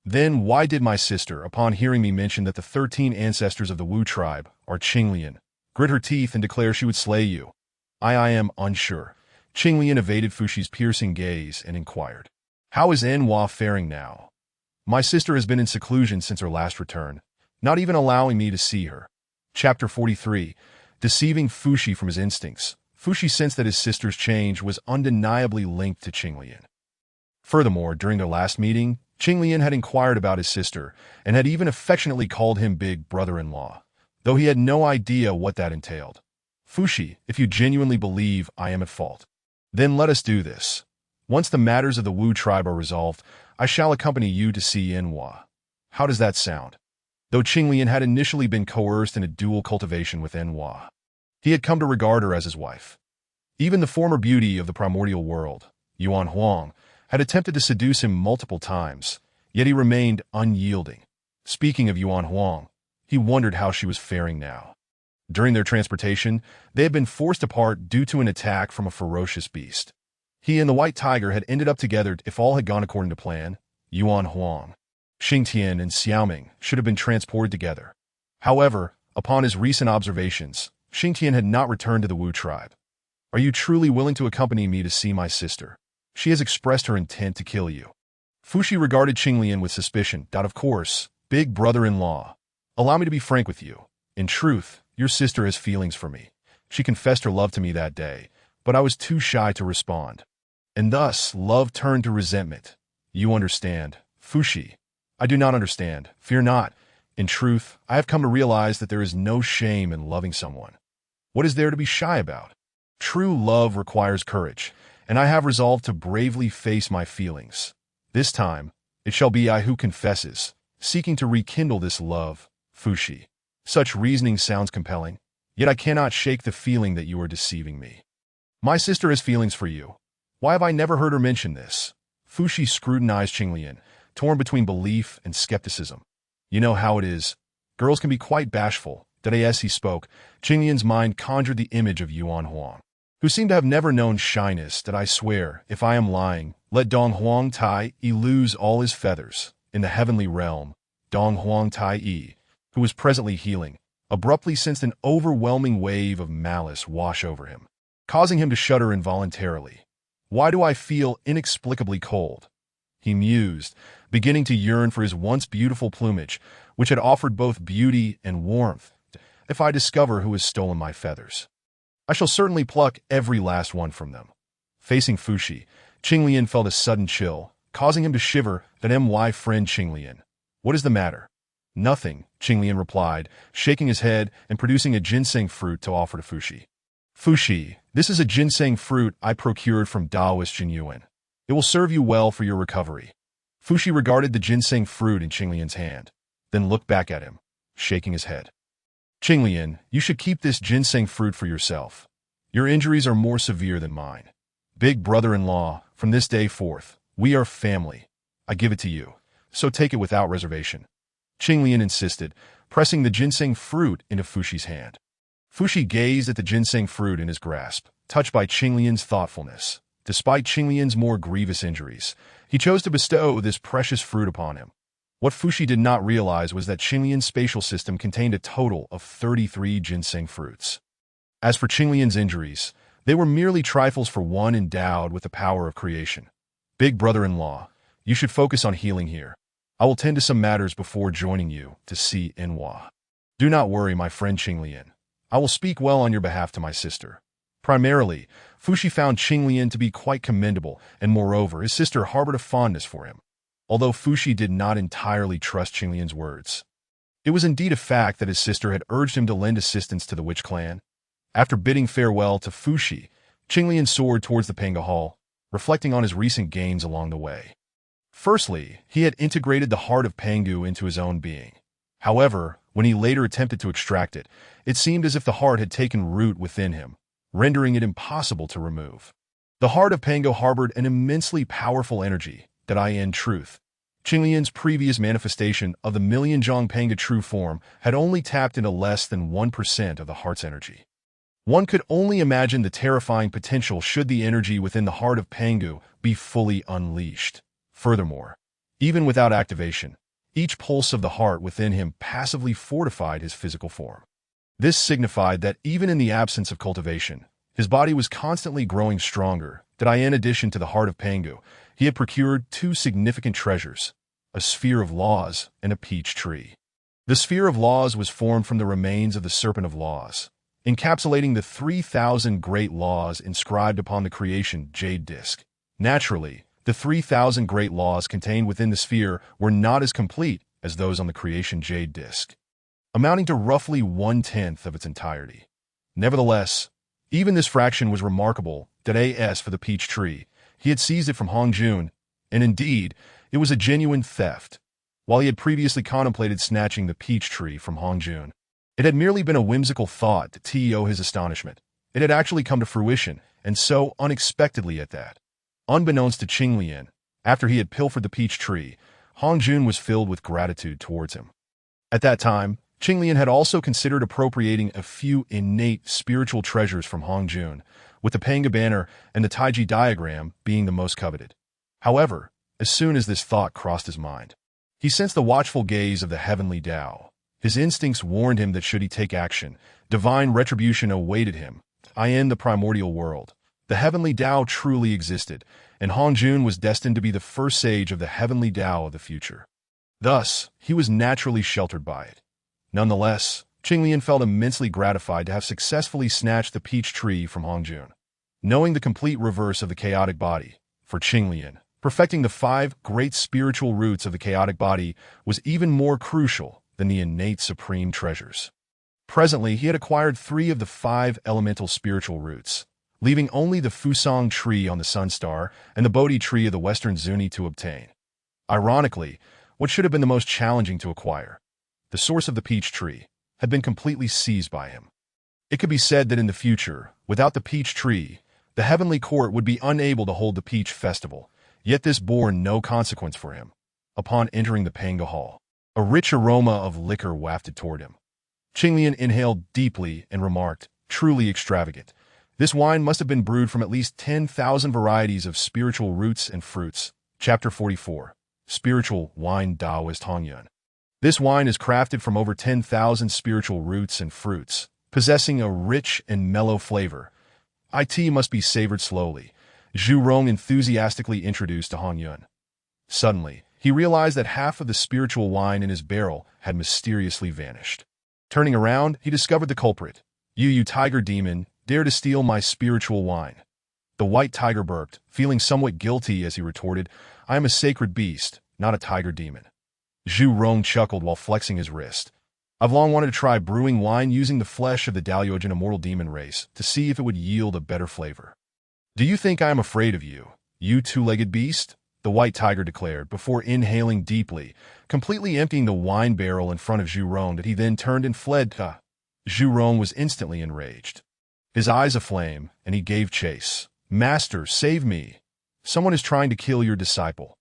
Then why did my sister, upon hearing me mention that the 13 ancestors of the Wu tribe are Qinglian, grit her teeth and declare she would slay you?" I am unsure." Qinglian evaded Fuxi's piercing gaze and inquired, "How is Nüwa faring now?" "My sister has been in seclusion since her last return, not even allowing me to see her." Chapter 43. Deceiving Fuxi from his instincts. Fuxi sensed that his sister's change was undeniably linked to Qinglian. Furthermore, during their last meeting, Qinglian had inquired about his sister and had even affectionately called him big brother-in-law, though he had no idea what that entailed. "Fuxi, if you genuinely believe I am at fault, then let us do this. Once the matters of the Wu tribe are resolved, I shall accompany you to see Nüwa. How does that sound?" Though Qinglian had initially been coerced in a dual cultivation with Nüwa, he had come to regard her as his wife. Even the former beauty of the primordial world, Yuan, had attempted to seduce him multiple times, yet he remained unyielding. Speaking of Yuan, he wondered how she was faring now. During their transportation, they had been forced apart due to an attack from a ferocious beast. He and the white tiger had ended up together. If all had gone according to plan, Yuan, Xingtian and Xiaoming should have been transported together. However, upon his recent observations, Xingtian had not returned to the Wu tribe. "Are you truly willing to accompany me to see my sister? She has expressed her intent to kill you." Fuxi regarded Qinglian with suspicion. "Of course, big brother-in-law. Allow me to be frank with you. In truth, your sister has feelings for me. She confessed her love to me that day, but I was too shy to respond. And thus, love turned to resentment. You understand, Fuxi." "I do not understand. Fear not. In truth, I have come to realize that there is no shame in loving someone. What is there to be shy about? True love requires courage, and I have resolved to bravely face my feelings. This time, it shall be I who confesses, seeking to rekindle this love, Fuxi." Such reasoning sounds compelling, yet I cannot shake the feeling that you are deceiving me. "My sister has feelings for you. Why have I never heard her mention this?" Fuxi scrutinized Qinglian, torn between belief and skepticism. "You know how it is. Girls can be quite bashful." As he spoke, Qinglian's mind conjured the image of Yuan, who seemed to have never known shyness. "I swear, if I am lying, let donghuang Tai lose all his feathers." In the heavenly realm, donghuang Tai, who was presently healing, abruptly sensed an overwhelming wave of malice wash over him, causing him to shudder involuntarily. "Why do I feel inexplicably cold?" he mused, beginning to yearn for his once beautiful plumage, which had offered both beauty and warmth. "If I discover who has stolen my feathers, I shall certainly pluck every last one from them." Facing Fuxi, Qinglian felt a sudden chill, causing him to shiver. "My friend Qinglian, what is the matter?" "Nothing," Qinglian replied, shaking his head and producing a ginseng fruit to offer to Fuxi. "Fuxi, this is a ginseng fruit I procured from Taoist Yuan. It will serve you well for your recovery." Fuxi regarded the ginseng fruit in Qinglian's hand, then looked back at him, shaking his head. "Qinglian, you should keep this ginseng fruit for yourself. Your injuries are more severe than mine. Big brother-in-law, from this day forth, we are family. I give it to you, so take it without reservation." Qinglian insisted, pressing the ginseng fruit into Fuxi's hand. Fuxi gazed at the ginseng fruit in his grasp, touched by Qinglian's thoughtfulness. Despite Qinglian's more grievous injuries, he chose to bestow this precious fruit upon him. What Fuxi did not realize was that Qinglian's spatial system contained a total of 33 ginseng fruits. As for Qinglian's injuries, they were merely trifles for one endowed with the power of creation. Big brother-in-law, you should focus on healing here. I will tend to some matters before joining you to see Nüwa. Do not worry, my friend Qinglian. I will speak well on your behalf to my sister. Primarily, Fuxi found Qinglian to be quite commendable, and moreover, his sister harbored a fondness for him. Although Fuxi did not entirely trust Qinglian's words, it was indeed a fact that his sister had urged him to lend assistance to the witch clan. After bidding farewell to Fuxi, Qinglian soared towards the Pangu Hall, reflecting on his recent gains along the way. Firstly, he had integrated the heart of Pangu into his own being. However, when he later attempted to extract it, it seemed as if the heart had taken root within him, rendering it impossible to remove. The heart of Pangu harbored an immensely powerful energy that in truth, Qinglian's previous manifestation of the Million-Zhong Pangu true form had only tapped into less than 1% of the heart's energy. One could only imagine the terrifying potential should the energy within the heart of Pangu be fully unleashed. Furthermore, even without activation, each pulse of the heart within him passively fortified his physical form. This signified that even in the absence of cultivation, his body was constantly growing stronger, that in addition to the heart of Pangu, he had procured two significant treasures, a sphere of laws and a peach tree. The sphere of laws was formed from the remains of the serpent of laws, encapsulating the 3,000 great laws inscribed upon the creation jade disc. Naturally, the 3,000 great laws contained within the sphere were not as complete as those on the creation jade disc, amounting to roughly 1/10 of its entirety. Nevertheless, even this fraction was remarkable that as for the peach tree, he had seized it from Hongjun, and indeed, it was a genuine theft. While he had previously contemplated snatching the peach tree from Hongjun, it had merely been a whimsical thought to his astonishment. It had actually come to fruition, and so unexpectedly at that. Unbeknownst to Qinglian, after he had pilfered the peach tree, Hongjun was filled with gratitude towards him. At that time, Qinglian had also considered appropriating a few innate spiritual treasures from Hongjun, with the Pangu banner and the Taiji diagram being the most coveted. However, as soon as this thought crossed his mind, he sensed the watchful gaze of the heavenly Tao. His instincts warned him that should he take action, divine retribution awaited him. In the primordial world, the heavenly Tao truly existed, and Hongjun was destined to be the first sage of the heavenly Tao of the future. Thus, he was naturally sheltered by it. Nonetheless, Qinglian felt immensely gratified to have successfully snatched the peach tree from Hongjun. Knowing the complete reverse of the chaotic body, for Qinglian, perfecting the 5 great spiritual roots of the chaotic body was even more crucial than the innate supreme treasures. Presently, he had acquired 3 of the 5 elemental spiritual roots, leaving only the Fusang tree on the Sun Star and the Bodhi tree of the Western Zuni to obtain. Ironically, what should have been the most challenging to acquire, the source of the peach tree, had been completely seized by him. It could be said that in the future, without the peach tree, the heavenly court would be unable to hold the peach festival, yet this bore no consequence for him. Upon entering the Pangu Hall, a rich aroma of liquor wafted toward him. Qinglian inhaled deeply and remarked, "Truly extravagant. This wine must have been brewed from at least 10,000 varieties of spiritual roots and fruits." Chapter 44. Spiritual Wine Taoist Tongtian. This wine is crafted from over 10,000 spiritual roots and fruits, possessing a rich and mellow flavor. It must be savored slowly, Zhu Rong enthusiastically introduced to Hongyun. Suddenly, he realized that half of the spiritual wine in his barrel had mysteriously vanished. Turning around, he discovered the culprit. You tiger demon, dare to steal my spiritual wine." The white tiger burped, feeling somewhat guilty as he retorted, "I am a sacred beast, not a tiger demon." Zhu Rong chuckled while flexing his wrist. "I've long wanted to try brewing wine using the flesh of the Daoyojin immortal demon race to see if it would yield a better flavor." "Do you think I am afraid of you, you two-legged beast?" the white tiger declared before inhaling deeply, completely emptying the wine barrel in front of Zhu Rong that he then turned and fled. Zhu Rong was instantly enraged, his eyes aflame, and he gave chase. "Master, save me! Someone is trying to kill your disciple."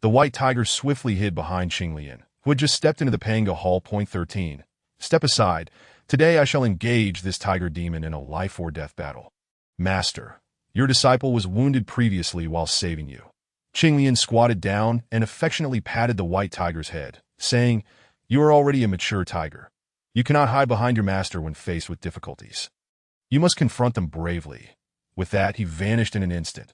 The white tiger swiftly hid behind Qinglian, who had just stepped into the Pangu Hall. 13. Step aside. Today I shall engage this tiger demon in a life-or-death battle. Master, your disciple was wounded previously while saving you. Qinglian squatted down and affectionately patted the white tiger's head, saying, "You are already a mature tiger. You cannot hide behind your master when faced with difficulties. You must confront them bravely." With that, he vanished in an instant.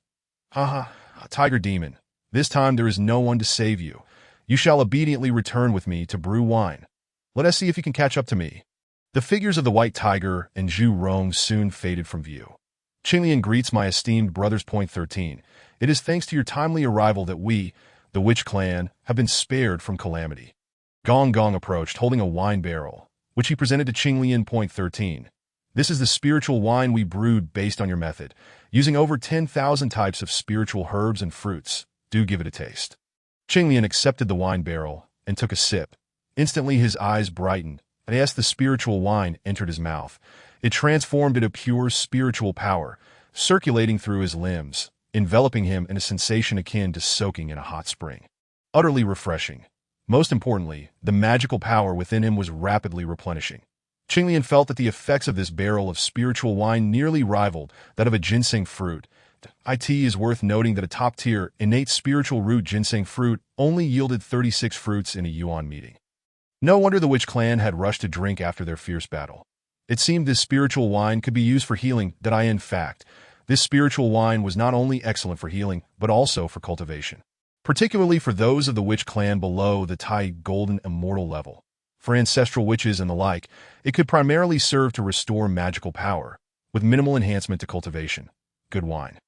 "Haha, tiger demon, this time there is no one to save you. You shall obediently return with me to brew wine. Let us see if you can catch up to me." The figures of the white tiger and Zhu Rong soon faded from view. Qinglian greets my esteemed brothers. Point 13. It is thanks to your timely arrival that we, the Witch Clan, have been spared from calamity. Gong Gong approached, holding a wine barrel, which he presented to Qinglian. Point 13. This is the spiritual wine we brewed based on your method, using over 10,000 types of spiritual herbs and fruits. Do give it a taste. Qinglian accepted the wine barrel and took a sip. Instantly his eyes brightened, and as the spiritual wine entered his mouth, it transformed into pure spiritual power, circulating through his limbs, enveloping him in a sensation akin to soaking in a hot spring. Utterly refreshing. Most importantly, the magical power within him was rapidly replenishing. Qinglian felt that the effects of this barrel of spiritual wine nearly rivaled that of a ginseng fruit. It is worth noting that a top-tier, innate spiritual root ginseng fruit only yielded 36 fruits in a Yuan meeting. No wonder the Witch Clan had rushed to drink after their fierce battle. It seemed this spiritual wine could be used for healing. In fact, this spiritual wine was not only excellent for healing, but also for cultivation, particularly for those of the Witch Clan below the Tai Golden Immortal level. For ancestral witches and the like, it could primarily serve to restore magical power, with minimal enhancement to cultivation. Good wine.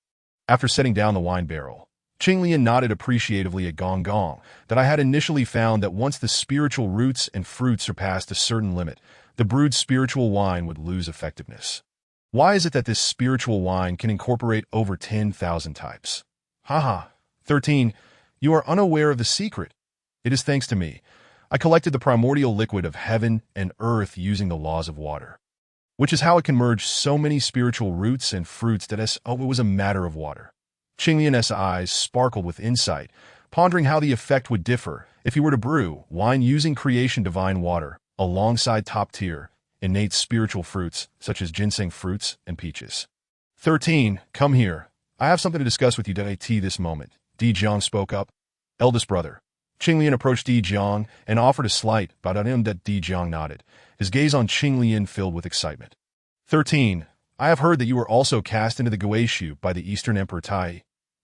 After setting down the wine barrel, Qinglian nodded appreciatively at Gong Gong that I had initially found that once the spiritual roots and fruits surpassed a certain limit, the brewed spiritual wine would lose effectiveness. Why is it that this spiritual wine can incorporate over 10,000 types? 13. You are unaware of the secret. It is thanks to me. I collected the primordial liquid of heaven and earth using the laws of water, which is how it can merge so many spiritual roots and fruits that it was a matter of water. Qinglian's eyes sparkled with insight, pondering how the effect would differ if he were to brew wine using creation divine water alongside top-tier, innate spiritual fruits such as ginseng fruits and peaches. 13. Come here. I have something to discuss with you this moment. Di Jiang spoke up. Eldest brother. Qinglian approached Di Jiang and offered a slight bow to him. Di Jiang nodded, his gaze on Qinglian filled with excitement. 13. I have heard that you were also cast into the Guishu by the Eastern Emperor Tai.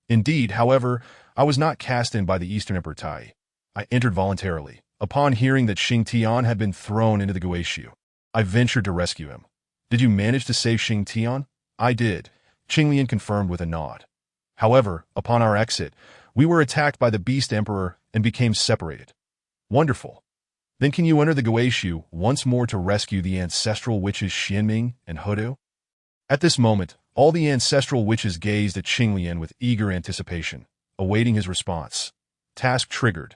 Indeed, however, I was not cast in by the Eastern Emperor Tai. I entered voluntarily. Upon hearing that Xingtian had been thrown into the Guishu, I ventured to rescue him. Did you manage to save Xingtian? I did, Qinglian confirmed with a nod. However, upon our exit, we were attacked by the Beast Emperor and became separated. Wonderful. Then can you enter the Guishu once more to rescue the ancestral witches Xianming and Hudu? At this moment, all the ancestral witches gazed at Qinglian with eager anticipation, awaiting his response. Task triggered.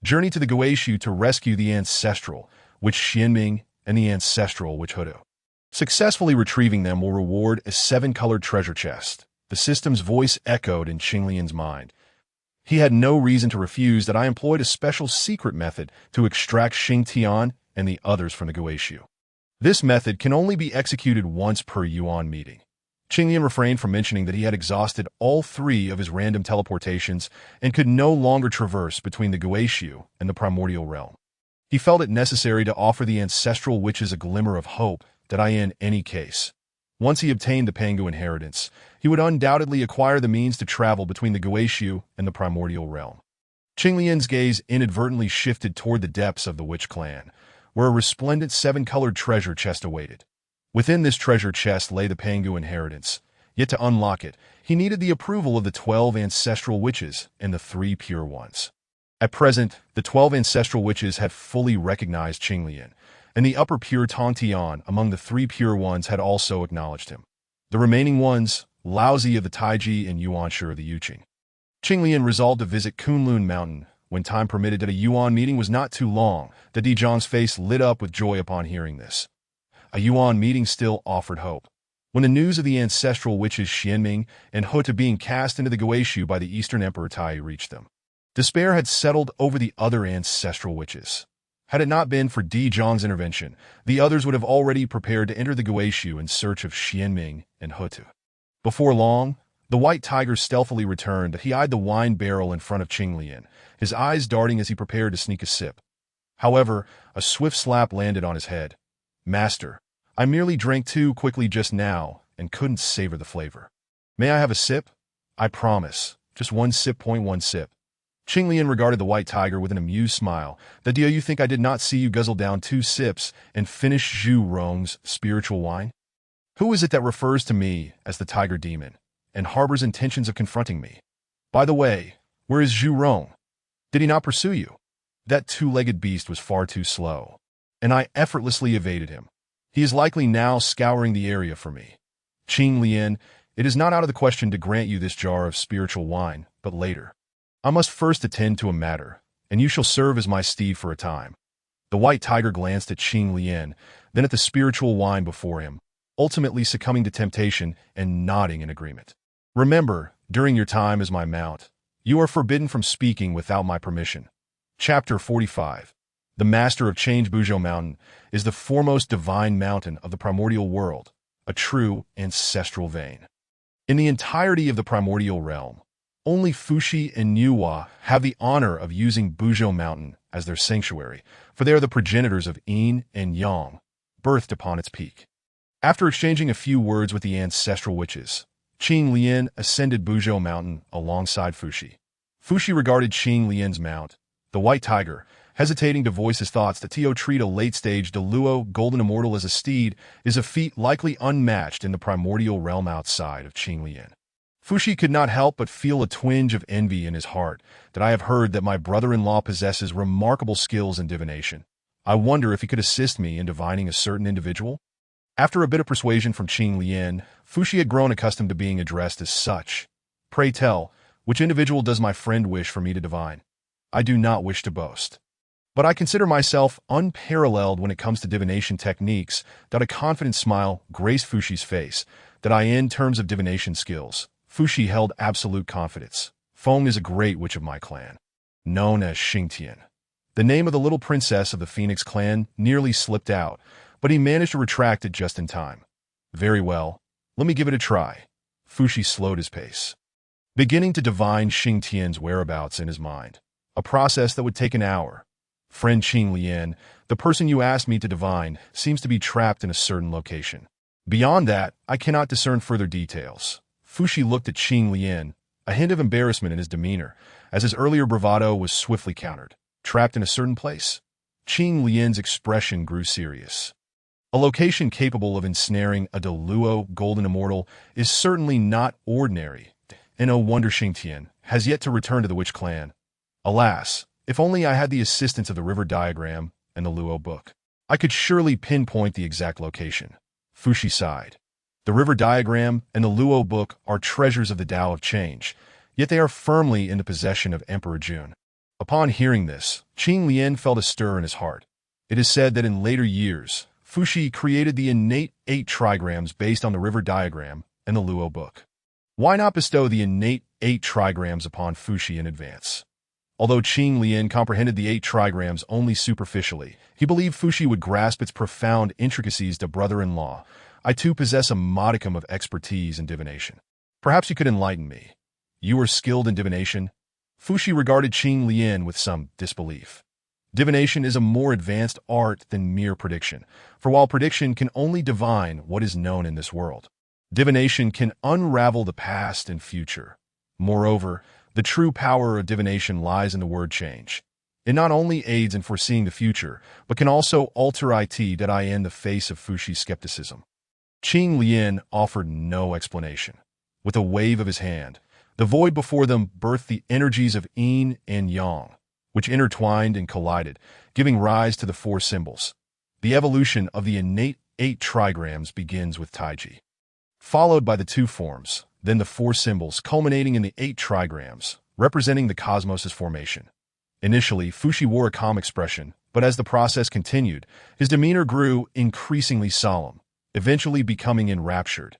Journey to the Guishu to rescue the ancestral witch Xianming and the ancestral witch Hudu. Successfully retrieving them will reward a 7-colored treasure chest. The system's voice echoed in Qinglian's mind. He had no reason to refuse that I employed a special secret method to extract Xingtian and the others from the Guishu. This method can only be executed once per Yuan meeting. Qinglian refrained from mentioning that he had exhausted all 3 of his random teleportations and could no longer traverse between the Guishu and the primordial realm. He felt it necessary to offer the ancestral witches a glimmer of hope that in any case, once he obtained the Pangu inheritance, he would undoubtedly acquire the means to travel between the Guishu and the primordial realm. Qinglian's gaze inadvertently shifted toward the depths of the Witch Clan, where a resplendent 7-colored treasure chest awaited. Within this treasure chest lay the Pangu inheritance, yet to unlock it, he needed the approval of the 12 ancestral witches and the 3 pure ones. At present, the 12 ancestral witches had fully recognized Qinglian, and the upper pure Tongtian among the 3 pure ones had also acknowledged him. The remaining ones, Laozi of the Taiji and Yuanshi of the Yuqing. Qinglian resolved to visit Kunlun Mountain when time permitted. That a Yuan meeting was not too long. The Di Jiang's face lit up with joy upon hearing this. A Yuan meeting still offered hope. When the news of the ancestral witches Xianming and Hutu being cast into the Guishu by the Eastern Emperor Tai reached them, despair had settled over the other ancestral witches. Had it not been for Di Zhang's intervention, the others would have already prepared to enter the Guishu in search of Xianming and Hutu. Before long, the white tiger stealthily returned. He eyed the wine barrel in front of Qinglian, his eyes darting as he prepared to sneak a sip. However, a swift slap landed on his head. "Master, I merely drank too quickly just now and couldn't savor the flavor. May I have a sip? I promise. Just one sip. One sip." Qinglian regarded the white tiger with an amused smile. "That do you think I did not see you guzzle down 2 sips and finish Zhu Rong's spiritual wine? Who is it that refers to me as the tiger demon and harbors intentions of confronting me? By the way, where is Zhu Rong? Did he not pursue you? That 2-legged beast was far too slow, and I effortlessly evaded him. He is likely now scouring the area for me. Qinglian, it is not out of the question to grant you this jar of spiritual wine, but later. I must first attend to a matter, and you shall serve as my steed for a time." The white tiger glanced at Qinglian, then at the spiritual wine before him, ultimately succumbing to temptation and nodding in agreement. "Remember, during your time as my mount, you are forbidden from speaking without my permission." Chapter 45. The Master of Change. Buzhou Mountain is the foremost divine mountain of the primordial world, a true ancestral vein. In the entirety of the primordial realm, only Fuxi and Nüwa have the honor of using Buzhou Mountain as their sanctuary, for they are the progenitors of Yin and Yang, birthed upon its peak. After exchanging a few words with the ancestral witches, Qinglian ascended Buzhou Mountain alongside Fuxi. Fuxi regarded Qinglian's mount, the white tiger, hesitating to voice his thoughts that to treat a late-stage Deluo golden immortal as a steed is a feat likely unmatched in the primordial realm outside of Qinglian. Fuxi could not help but feel a twinge of envy in his heart that I have heard that my brother-in-law possesses remarkable skills in divination. I wonder if he could assist me in divining a certain individual? After a bit of persuasion from Qinglian, Fuxi had grown accustomed to being addressed as such. "Pray tell, which individual does my friend wish for me to divine? I do not wish to boast, but I consider myself unparalleled when it comes to divination techniques." A confident smile graced Fuxi's face. In terms of divination skills, Fuxi held absolute confidence. "Feng is a great witch of my clan, known as Xingtian." The name of the little princess of the Phoenix clan nearly slipped out, but he managed to retract it just in time. "Very well, let me give it a try." Fuxi slowed his pace, beginning to divine Xingtian's whereabouts in his mind, a process that would take an hour. "Friend Qinglian, the person you asked me to divine seems to be trapped in a certain location. Beyond that, I cannot discern further details." Fuxi looked at Qinglian, a hint of embarrassment in his demeanor, as his earlier bravado was swiftly countered. "Trapped in a certain place?" Qinglian's expression grew serious. "A location capable of ensnaring a Deluo golden immortal is certainly not ordinary, and no wonder Xingtian has yet to return to the witch clan. Alas, if only I had the assistance of the river diagram and the Luo book, I could surely pinpoint the exact location." Fuxi sighed. The river diagram and the Luo book are treasures of the Tao of Change, yet they are firmly in the possession of Emperor Jun. Upon hearing this, Qinglian felt a stir in his heart. It is said that in later years, Fuxi created the innate 8 trigrams based on the river diagram and the Luo book. Why not bestow the innate 8 trigrams upon Fuxi in advance? Although Qinglian comprehended the 8 trigrams only superficially, he believed Fuxi would grasp its profound intricacies. To brother-in-law, I too possess a modicum of expertise in divination. Perhaps you could enlighten me. You are skilled in divination? Fuxi regarded Qinglian with some disbelief. Divination is a more advanced art than mere prediction, for while prediction can only divine what is known in this world, divination can unravel the past and future. Moreover, the true power of divination lies in the word change. It not only aids in foreseeing the future, but can also alter it in the face of Fuxi's skepticism. Qinglian offered no explanation. With a wave of his hand, the void before them birthed the energies of Yin and Yang, which intertwined and collided, giving rise to the 4 symbols. The evolution of the innate 8 trigrams begins with Taiji, followed by the 2 forms, then the 4 symbols culminating in the 8 trigrams, representing the cosmos' formation. Initially, Fuxi wore a calm expression, but as the process continued, his demeanor grew increasingly solemn, eventually becoming enraptured.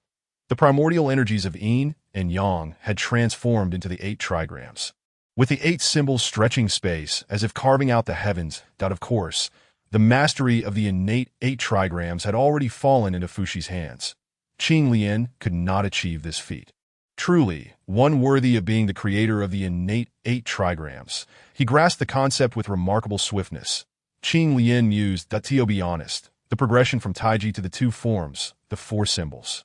The primordial energies of Yin and Yang had transformed into the 8 trigrams. with the 8 symbols stretching space as if carving out the heavens. Of course, the mastery of the innate 8 trigrams had already fallen into Fuxi's hands. Qing Lian could not achieve this feat. Truly, one worthy of being the creator of the innate 8 trigrams. He grasped the concept with remarkable swiftness. Qing Lian mused that, to be honest, the progression from Taiji to the 2 forms, the 4 symbols,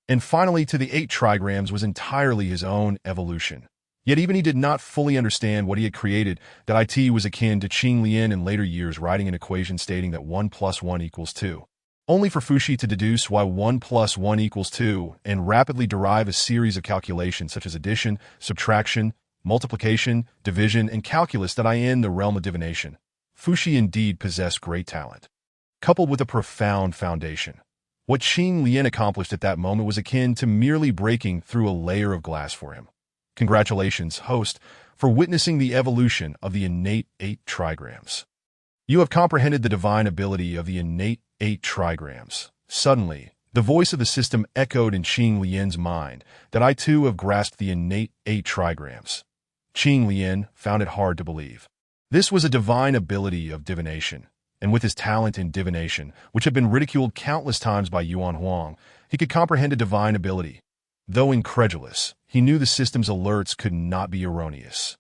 and finally to the 8 trigrams was entirely his own evolution. Yet even he did not fully understand what he had created. That it was akin to Qing Lian in later years writing an equation stating that 1 + 1 = 2. Only for Fuxi to deduce why 1 + 1 = 2 and rapidly derive a series of calculations such as addition, subtraction, multiplication, division, and calculus in the realm of divination. Fuxi indeed possessed great talent, coupled with a profound foundation. What Qing Lian accomplished at that moment was akin to merely breaking through a layer of glass for him. Congratulations, host, for witnessing the evolution of the innate 8 trigrams. You have comprehended the divine ability of the innate 8 trigrams. Suddenly, the voice of the system echoed in Qing Lian's mind that I too have grasped the innate 8 trigrams. Qing Lian found it hard to believe. This was a divine ability of divination, and with his talent in divination, which had been ridiculed countless times by Yuan Wong, he could comprehend a divine ability. Though incredulous, he knew the system's alerts could not be erroneous.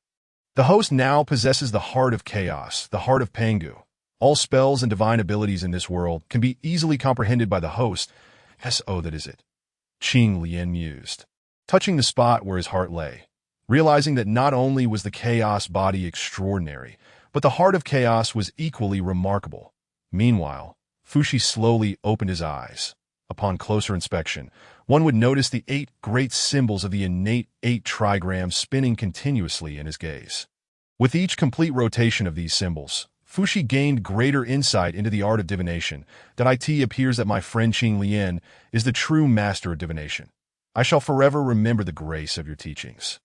The host now possesses the heart of chaos, the heart of Pangu. All spells and divine abilities in this world can be easily comprehended by the host. So that is it. Qing Lian mused, touching the spot where his heart lay, realizing that not only was the chaos body extraordinary, but the heart of chaos was equally remarkable. Meanwhile, Fuxi slowly opened his eyes. Upon closer inspection, one would notice the 8 great symbols of the innate 8 trigrams spinning continuously in his gaze. With each complete rotation of these symbols, Fuxi gained greater insight into the art of divination. That it appears that my friend Qing Lian is the true master of divination. I shall forever remember the grace of your teachings.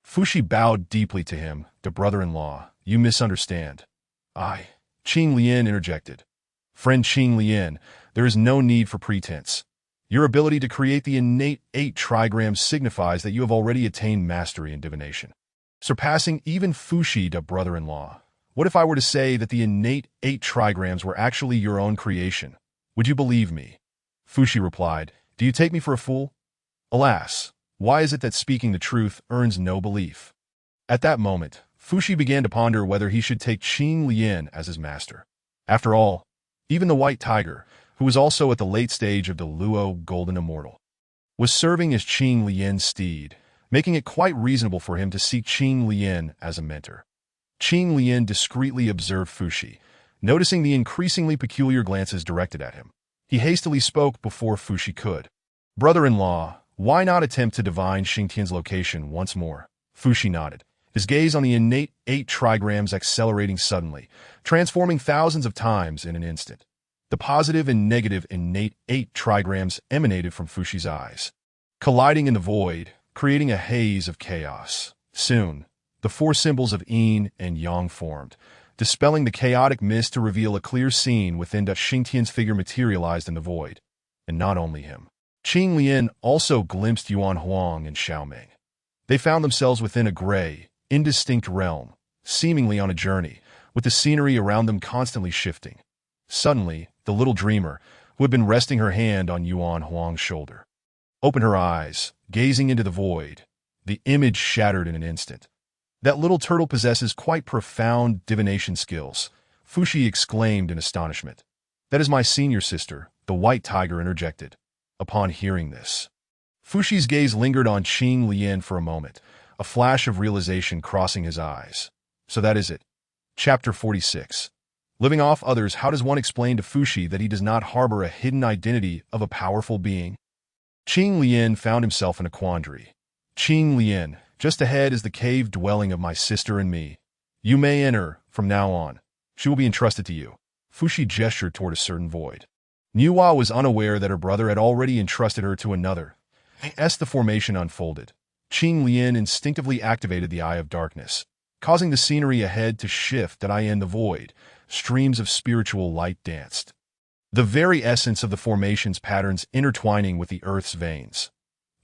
Fuxi bowed deeply to him. The brother-in-law, you misunderstand. Qing Lian interjected. Friend Qing Lian, there is no need for pretense. Your ability to create the innate 8 trigrams signifies that you have already attained mastery in divination, surpassing even Fuxi, the brother-in-law. What if I were to say that the innate 8 trigrams were actually your own creation? Would you believe me? Fuxi replied, do you take me for a fool? Alas, why is it that speaking the truth earns no belief? At that moment, Fuxi began to ponder whether he should take Qing Lian as his master. After all, even the White Tiger, who was also at the late stage of the Luo Golden Immortal, was serving as Qing Lian's steed, making it quite reasonable for him to seek Qing Lian as a mentor. Qing Lian discreetly observed Fuxi, noticing the increasingly peculiar glances directed at him. He hastily spoke before Fuxi could. Brother-in-law, why not attempt to divine Xingtian's location once more? Fuxi nodded, his gaze on the innate 8 trigrams accelerating suddenly, transforming thousands of times in an instant. The positive and negative innate 8 trigrams emanated from Fuxi's eyes, colliding in the void, creating a haze of chaos. Soon, the 4 symbols of yin and yang formed, dispelling the chaotic mist to reveal a clear scene within that Xingtian's figure materialized in the void. And not only him. Qing Lian also glimpsed Yuan and Xiaoming. They found themselves within a gray, indistinct realm, seemingly on a journey, with the scenery around them constantly shifting. Suddenly, the little dreamer, who had been resting her hand on Yuan Huang's shoulder, opened her eyes, gazing into the void. The image shattered in an instant. That little turtle possesses quite profound divination skills, Fuxi exclaimed in astonishment. That is my senior sister, the White Tiger interjected. Upon hearing this, Fuxi's gaze lingered on Qing Lian for a moment, a flash of realization crossing his eyes. So that is it. Chapter 46. Living off others, how does one explain to Fuxi that he does not harbor a hidden identity of a powerful being? Qing Lian found himself in a quandary. Qing Lian, just ahead is the cave dwelling of my sister and me. You may enter from now on. She will be entrusted to you. Fuxi gestured toward a certain void. Nüwa was unaware that her brother had already entrusted her to another. As the formation unfolded, Qing Lian instinctively activated the Eye of Darkness, causing the scenery ahead to shift. In the void, streams of spiritual light danced, the very essence of the formation's patterns intertwining with the Earth's veins.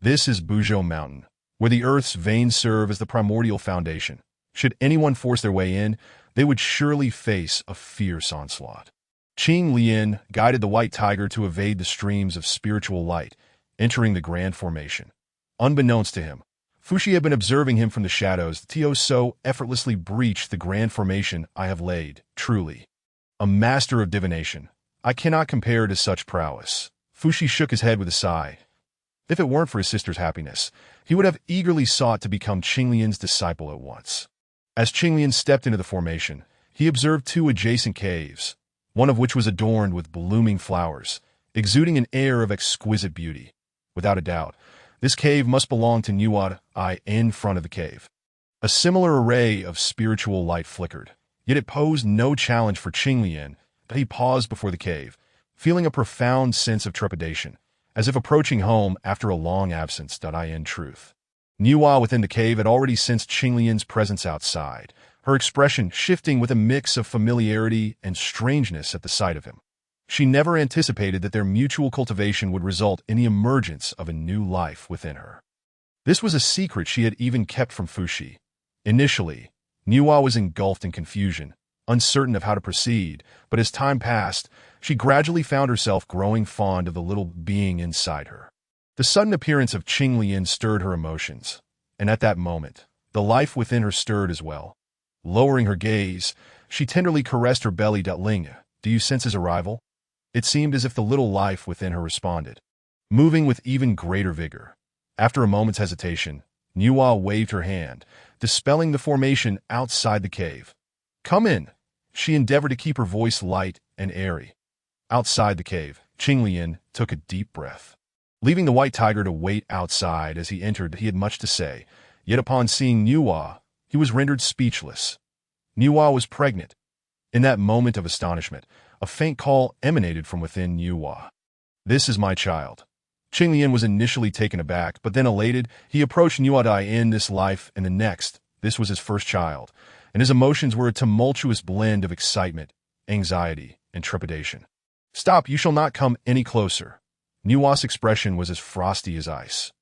This is Buzhou Mountain, where the Earth's veins serve as the primordial foundation. Should anyone force their way in, they would surely face a fierce onslaught. Qing Lian guided the white tiger to evade the streams of spiritual light, entering the grand formation. Unbeknownst to him, Fuxi had been observing him from the shadows. The Tio so effortlessly breached the grand formation I have laid, truly. A master of divination. I cannot compare to such prowess. Fuxi shook his head with a sigh. If it weren't for his sister's happiness, he would have eagerly sought to become Qinglian's disciple at once. As Qinglian stepped into the formation, he observed two adjacent caves, one of which was adorned with blooming flowers, exuding an air of exquisite beauty. Without a doubt, this cave must belong to Nuwa. In front of the cave, a similar array of spiritual light flickered, yet it posed no challenge for Qinglian. He paused before the cave, feeling a profound sense of trepidation, as if approaching home after a long absence. In truth, Nuwa within the cave had already sensed Qinglian's presence outside, her expression shifting with a mix of familiarity and strangeness at the sight of him. She never anticipated that their mutual cultivation would result in the emergence of a new life within her. This was a secret she had even kept from Fuxi. Initially, Nuwa was engulfed in confusion, uncertain of how to proceed, but as time passed, she gradually found herself growing fond of the little being inside her. The sudden appearance of Qinglian stirred her emotions, and at that moment, the life within her stirred as well. Lowering her gaze, she tenderly caressed her belly. Ling, do you sense his arrival? It seemed as if the little life within her responded, moving with even greater vigor. After a moment's hesitation, Nuwa waved her hand, dispelling the formation outside the cave. Come in. She endeavored to keep her voice light and airy. Outside the cave, Qinglian took a deep breath. Leaving the white tiger to wait outside as he entered, he had much to say, yet upon seeing Nuwa, he was rendered speechless. Nuwa was pregnant. In that moment of astonishment, a faint call emanated from within Nuwa. This is my child. Qinglian was initially taken aback, but then elated. He approached Nuwa in this life and the next. This was his first child, and his emotions were a tumultuous blend of excitement, anxiety, and trepidation. Stop, you shall not come any closer. Nuwa's expression was as frosty as ice.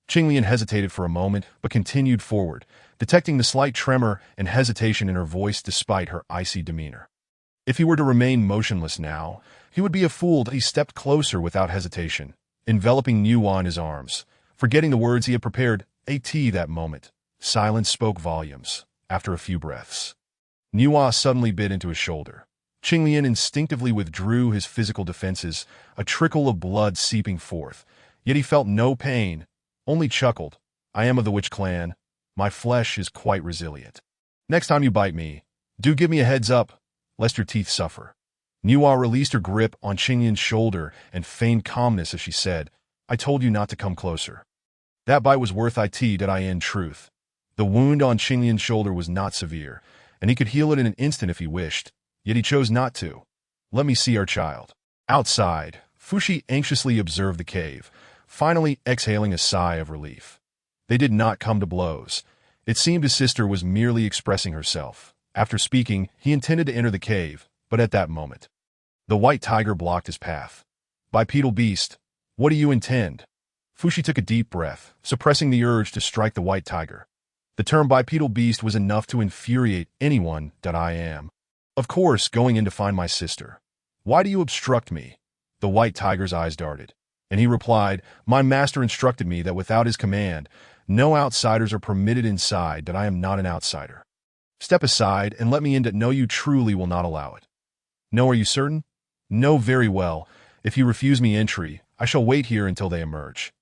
Qinglian hesitated for a moment, but continued forward, detecting the slight tremor and hesitation in her voice despite her icy demeanor. If he were to remain motionless now, he would be a fool. He stepped closer without hesitation, enveloping Nuwa in his arms, forgetting the words he had prepared. That moment, silence spoke volumes. After a few breaths, Nuwa suddenly bit into his shoulder. Qinglian instinctively withdrew his physical defenses, a trickle of blood seeping forth. Yet he felt no pain, only chuckled. I am of the witch clan. My flesh is quite resilient. Next time you bite me, do give me a heads up, lest your teeth suffer. Nuwa released her grip on Qinglian's shoulder and feigned calmness as she said, I told you not to come closer. That bite was worth it. In truth, the wound on Qinglian's shoulder was not severe, and he could heal it in an instant if he wished, yet he chose not to. Let me see our child. Outside, Fuxi anxiously observed the cave, finally exhaling a sigh of relief. They did not come to blows. It seemed his sister was merely expressing herself. After speaking, he intended to enter the cave, but at that moment, the white tiger blocked his path. Bipedal beast, what do you intend? Fuxi took a deep breath, suppressing the urge to strike the white tiger. The term bipedal beast was enough to infuriate anyone. I am, of course, going in to find my sister. Why do you obstruct me? The white tiger's eyes darted, and he replied, my master instructed me that without his command, no outsiders are permitted inside. I am not an outsider. Step aside and let me in. No, you truly will not allow it. No, are you certain? No, very well. If you refuse me entry, I shall wait here until they emerge.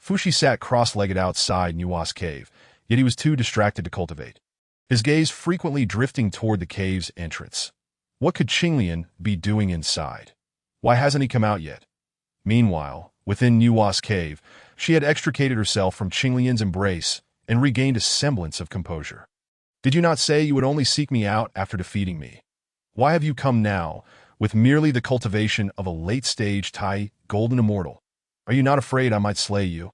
Fuxi sat cross-legged outside Nuwa's cave, yet he was too distracted to cultivate, his gaze frequently drifting toward the cave's entrance. What could Qinglian be doing inside? Why hasn't he come out yet? Meanwhile, within Nuwa's cave, she had extricated herself from Qinglian's embrace and regained a semblance of composure. Did you not say you would only seek me out after defeating me? Why have you come now, with merely the cultivation of a late-stage golden immortal? Are you not afraid I might slay you?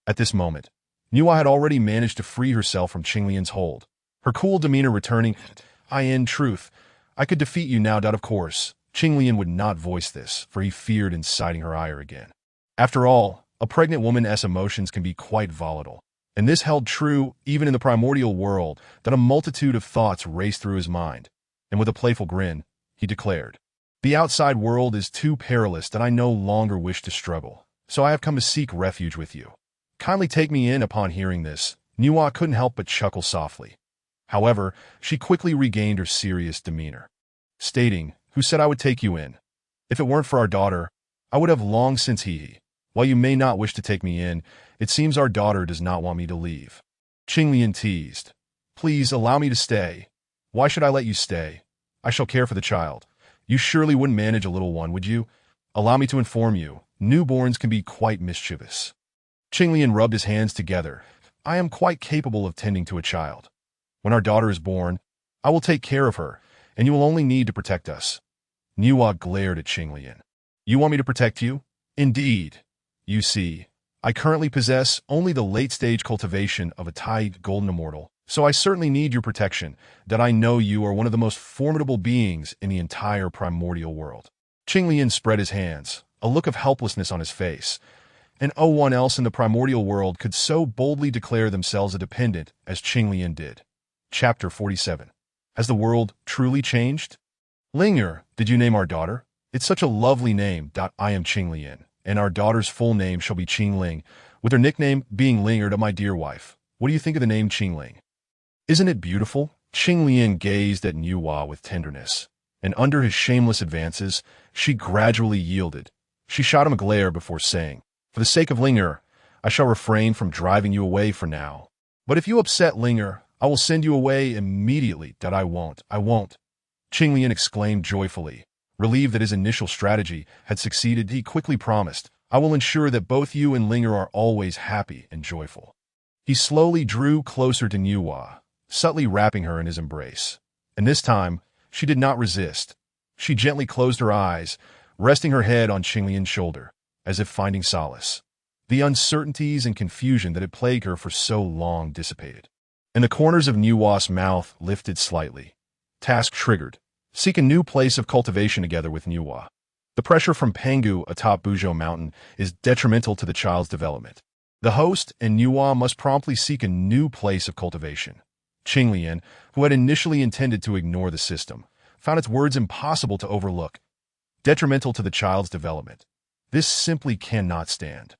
At this moment, Nuwa had already managed to free herself from Qinglian's hold, her cool demeanor returning. In truth, I could defeat you now. Of course, Qinglian would not voice this, for he feared inciting her ire again. After all, a pregnant woman's emotions can be quite volatile. And this held true even in the primordial world, that a multitude of thoughts raced through his mind. And with a playful grin, he declared, "The outside world is too perilous that I no longer wish to struggle, so I have come to seek refuge with you. Kindly take me in." Upon hearing this, Nüwa couldn't help but chuckle softly. However, she quickly regained her serious demeanor, stating, "Who said I would take you in? If it weren't for our daughter, I would have long since While you may not wish to take me in, it seems our daughter does not want me to leave." Qinglian teased, "Please allow me to stay." "Why should I let you stay? I shall care for the child. You surely wouldn't manage a little one, would you? Allow me to inform you, newborns can be quite mischievous." Qinglian rubbed his hands together. "I am quite capable of tending to a child. When our daughter is born, I will take care of her, and you will only need to protect us." Nüwa glared at Qinglian. "You want me to protect you? Indeed. You see, I currently possess only the late-stage cultivation of a tied golden immortal, so I certainly need your protection, that I know you are one of the most formidable beings in the entire primordial world." Qinglian spread his hands, a look of helplessness on his face, and no one else in the primordial world could so boldly declare themselves a dependent as Qinglian did. Chapter 47. Has the world truly changed? "Linger, did you name our daughter? It's such a lovely name. I am Qinglian, and our daughter's full name shall be Qingling, with her nickname being Linger to my dear wife. What do you think of the name Qingling?" "Isn't it beautiful?" Qinglian gazed at Nüwa with tenderness, and under his shameless advances, she gradually yielded. She shot him a glare before saying, "For the sake of Linger, I shall refrain from driving you away for now. But if you upset Linger, I will send you away immediately." "I won't. Qinglian exclaimed joyfully. Relieved that his initial strategy had succeeded, he quickly promised, "I will ensure that both you and Linger are always happy and joyful." He slowly drew closer to Nüwa, subtly wrapping her in his embrace. And this time, she did not resist. She gently closed her eyes, resting her head on Qinglian's shoulder, as if finding solace. The uncertainties and confusion that had plagued her for so long dissipated, and the corners of Nüwa's mouth lifted slightly. Task triggered. Seek a new place of cultivation together with Nüwa. The pressure from Pangu atop Buzhou Mountain is detrimental to the child's development. The host and Nüwa must promptly seek a new place of cultivation. Qinglian, who had initially intended to ignore the system, found its words impossible to overlook. Detrimental to the child's development. This simply cannot stand.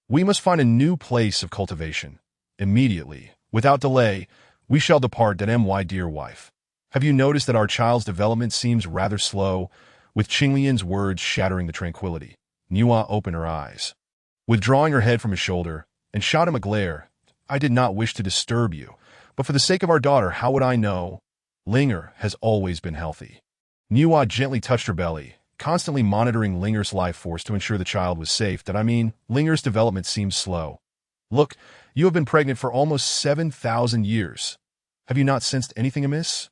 We must find a new place of cultivation. Immediately, without delay, we shall depart. My dear wife. Have you noticed that our child's development seems rather slow?" With Qinglian's words shattering the tranquility, Nüwa opened her eyes, withdrawing her head from his shoulder, and shot him a glare. "I did not wish to disturb you, but for the sake of our daughter, how would I know? Linger has always been healthy." Nüwa gently touched her belly, constantly monitoring Linger's life force to ensure the child was safe. Linger's development seems slow. "Look, you have been pregnant for almost 7,000 years. Have you not sensed anything amiss?"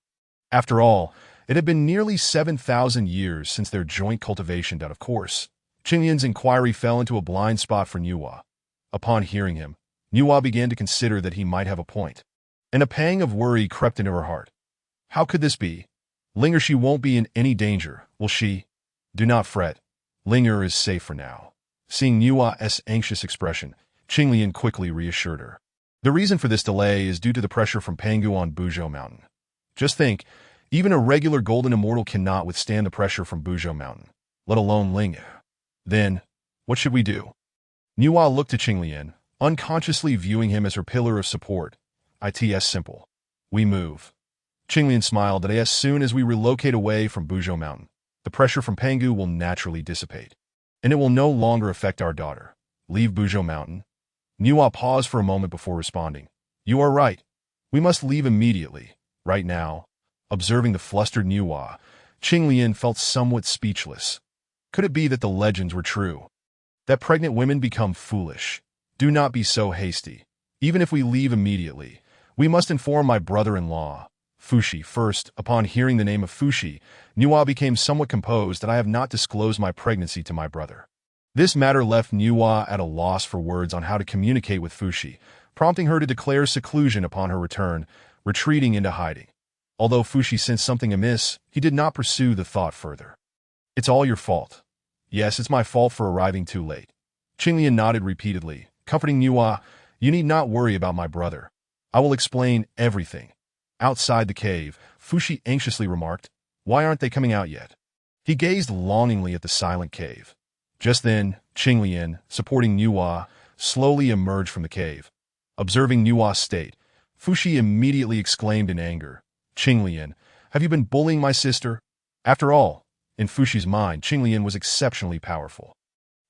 After all, it had been nearly 7,000 years since their joint cultivation. Of course, Qinglian's inquiry fell into a blind spot for Nüwa. Upon hearing him, Nüwa began to consider that he might have a point, and a pang of worry crept into her heart. How could this be? Linger, she won't be in any danger, will she? Do not fret. Linger is safe for now. Seeing Nüwa's anxious expression, Qinglian quickly reassured her. The reason for this delay is due to the pressure from Pangu on Buzhou Mountain. Just think, even a regular golden immortal cannot withstand the pressure from Buzhou Mountain, let alone Linger. Then, what should we do? Nüwa looked to Qinglian, unconsciously viewing him as her pillar of support. It's simple. We move. Qinglian smiled that as soon as we relocate away from Buzhou Mountain, the pressure from Pangu will naturally dissipate, and it will no longer affect our daughter. Leave Buzhou Mountain? Nüwa paused for a moment before responding. You are right. We must leave immediately. Right now, observing the flustered Nüwa, Qinglian felt somewhat speechless. Could it be that the legends were true? That pregnant women become foolish? Do not be so hasty. Even if we leave immediately, we must inform my brother-in-law, Fuxi. First, upon hearing the name of Fuxi, Nüwa became somewhat composed that I have not disclosed my pregnancy to my brother. This matter left Nüwa at a loss for words on how to communicate with Fuxi, prompting her to declare seclusion upon her return, retreating into hiding. Although Fuxi sensed something amiss, he did not pursue the thought further. It's all your fault. Yes, it's my fault for arriving too late. Qinglian nodded repeatedly, comforting Nüwa. You need not worry about my brother. I will explain everything. Outside the cave, Fuxi anxiously remarked, "Why aren't they coming out yet?" He gazed longingly at the silent cave. Just then, Qinglian, supporting Nüwa, slowly emerged from the cave. Observing Nüwa's state, Fuxi immediately exclaimed in anger, "Qinglian, have you been bullying my sister?" After all, in Fuxi's mind, Qinglian was exceptionally powerful.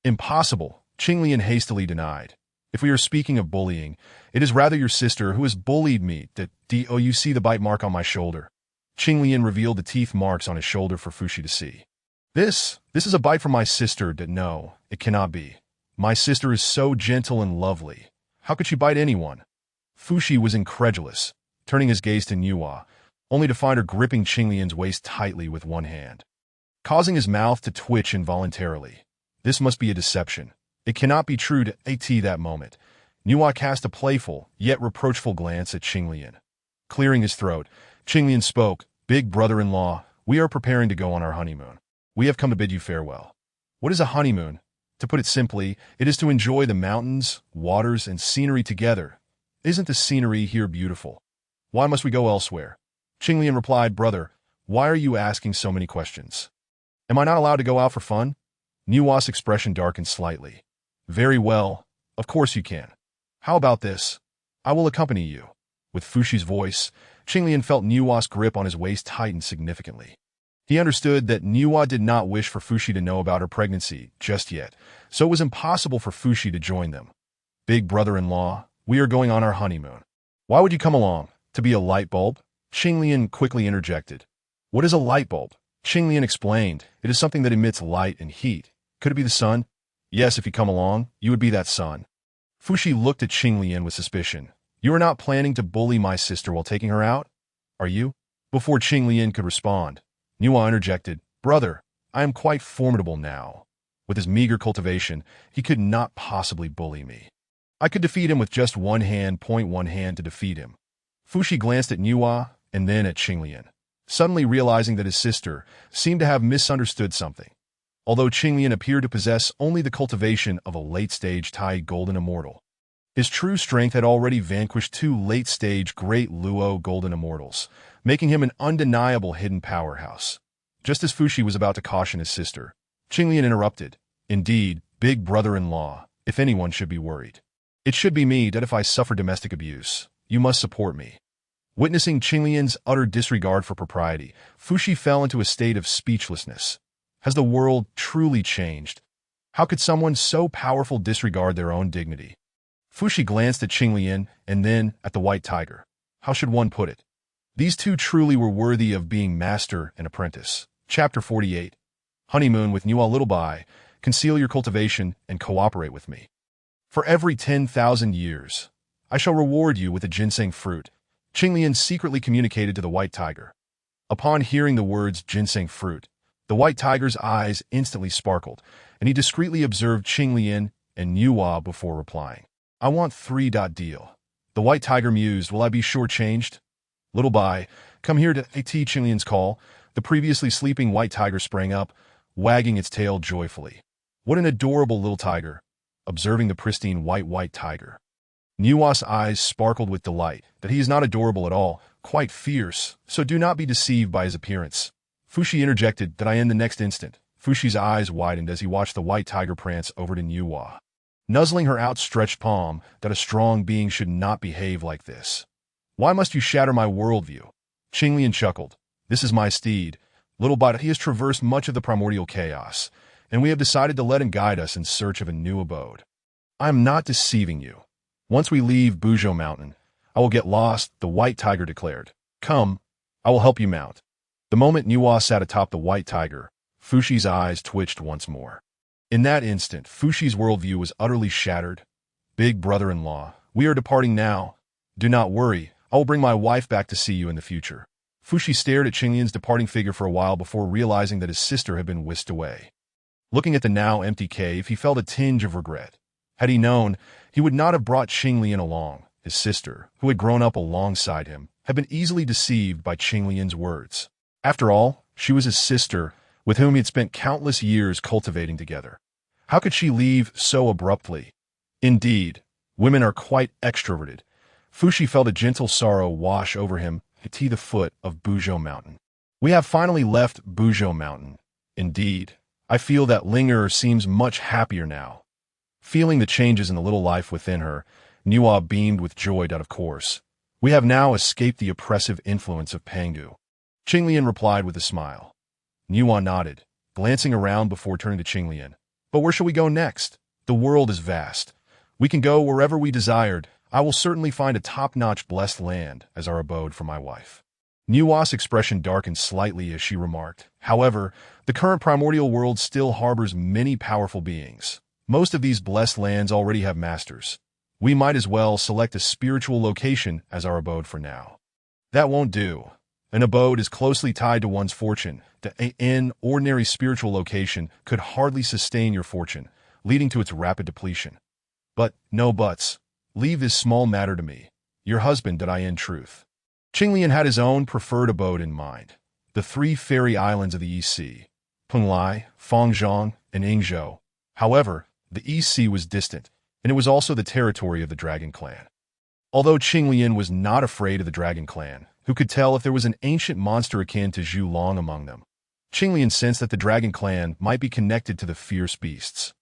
"Impossible," Qinglian hastily denied. "If we are speaking of bullying, it is rather your sister who has bullied me. Do you see the bite mark on my shoulder?" Qinglian revealed the teeth marks on his shoulder for Fuxi to see. This is a bite from my sister. No, it cannot be. My sister is so gentle and lovely. How could she bite anyone?" Fuxi was incredulous, turning his gaze to Nüwa, only to find her gripping Qinglian's waist tightly with one hand, causing his mouth to twitch involuntarily. This must be a deception. It cannot be true. That moment, Nüwa cast a playful, yet reproachful glance at Qinglian. Clearing his throat, Qinglian spoke, "Big brother-in-law, we are preparing to go on our honeymoon. We have come to bid you farewell." What is a honeymoon? To put it simply, it is to enjoy the mountains, waters, and scenery together. Isn't the scenery here beautiful? Why must we go elsewhere? Qinglian replied, "Brother, why are you asking so many questions? Am I not allowed to go out for fun?" Nüwa's expression darkened slightly. "Very well, of course you can. How about this? I will accompany you." With Fuxi's voice, Qinglian felt Nüwa's grip on his waist tighten significantly. He understood that Nüwa did not wish for Fuxi to know about her pregnancy just yet, so it was impossible for Fuxi to join them. "Big brother-in-law, we are going on our honeymoon. Why would you come along? To be a light bulb?" Qinglian quickly interjected. "What is a light bulb?" Qinglian explained, "It is something that emits light and heat. Could it be the sun?" "Yes, if you come along, you would be that sun." Fuxi looked at Qinglian with suspicion. "You are not planning to bully my sister while taking her out, are you?" Before Qinglian could respond, Nüwa interjected, "Brother, I am quite formidable now. With his meager cultivation, he could not possibly bully me. I could defeat him with just one hand to defeat him." Fuxi glanced at Nüwa and then at Qinglian, suddenly realizing that his sister seemed to have misunderstood something. Although Qinglian appeared to possess only the cultivation of a late-stage Tai Golden Immortal, his true strength had already vanquished 2 late-stage Great Luo Golden Immortals, making him an undeniable hidden powerhouse. Just as Fuxi was about to caution his sister, Qinglian interrupted, "Indeed, big brother-in-law, if anyone should be worried, it should be me. That if I suffer domestic abuse, you must support me." Witnessing Qinglian's utter disregard for propriety, Fuxi fell into a state of speechlessness. Has the world truly changed? How could someone so powerful disregard their own dignity? Fuxi glanced at Qinglian and then at the white tiger. How should one put it? These two truly were worthy of being master and apprentice. Chapter 48. Honeymoon with Nüwa. Little by, conceal your cultivation and cooperate with me. For every 10,000 years, I shall reward you with a ginseng fruit, Qinglian secretly communicated to the white tiger. Upon hearing the words ginseng fruit, the white tiger's eyes instantly sparkled, and he discreetly observed Qinglian and Nüwa before replying. "I want 3. Deal." The white tiger mused, "Will I be shortchanged?" Little by, come here to at Qinglian's call. The previously sleeping white tiger sprang up, wagging its tail joyfully. "What an adorable little tiger." Observing the pristine white tiger, Nüwa's eyes sparkled with delight. "That he is not adorable at all, quite fierce, so do not be deceived by his appearance." Fuxi interjected, "That I in the next instant." Fuxi's eyes widened as he watched the white tiger prance over to Nüwa, nuzzling her outstretched palm. "That a strong being should not behave like this. Why must you shatter my worldview?" Qinglian chuckled. "This is my steed, little but he has traversed much of the primordial chaos, and we have decided to let him guide us in search of a new abode. I am not deceiving you. Once we leave Buzhou Mountain, I will get lost," the white tiger declared. "Come, I will help you mount." The moment Nüwa sat atop the white tiger, Fuxi's eyes twitched once more. In that instant, Fuxi's worldview was utterly shattered. "Big brother-in-law, we are departing now. Do not worry, I will bring my wife back to see you in the future." Fuxi stared at Qinglian's departing figure for a while before realizing that his sister had been whisked away. Looking at the now empty cave, he felt a tinge of regret. Had he known, he would not have brought Qinglian along. His sister, who had grown up alongside him, had been easily deceived by Qinglian's words. After all, she was his sister, with whom he had spent countless years cultivating together. How could she leave so abruptly? Indeed, Women are quite extroverted. Fuxi felt a gentle sorrow wash over him at the foot of Buzhou Mountain. We have finally left Buzhou Mountain. Indeed, I feel that Lingerer seems much happier now. Feeling the changes in the little life within her, Nüwa beamed with joy. Of course, we have now escaped the oppressive influence of Pangu. Qinglian replied with a smile. Nüwa nodded, glancing around before turning to Qinglian. But where shall we go next? The world is vast. We can go wherever we desired. I will certainly find a top-notch blessed land as our abode for my wife. Nüwa's expression darkened slightly as she remarked. However, the current primordial world still harbors many powerful beings. Most of these blessed lands already have masters. We might as well select a spiritual location as our abode for now. That won't do. An abode is closely tied to one's fortune. An ordinary spiritual location could hardly sustain your fortune, leading to its rapid depletion. But, no buts. Leave this small matter to me. Your husband, in truth. Qinglian had his own preferred abode in mind. The 3 fairy islands of the East Sea, Penglai, Fangzhong, and Yingzhou. However, the East Sea was distant, and it was also the territory of the Dragon Clan. Although Qinglian was not afraid of the Dragon Clan, who could tell if there was an ancient monster akin to Zhu Long among them? Qinglian sensed that the Dragon Clan might be connected to the fierce beasts.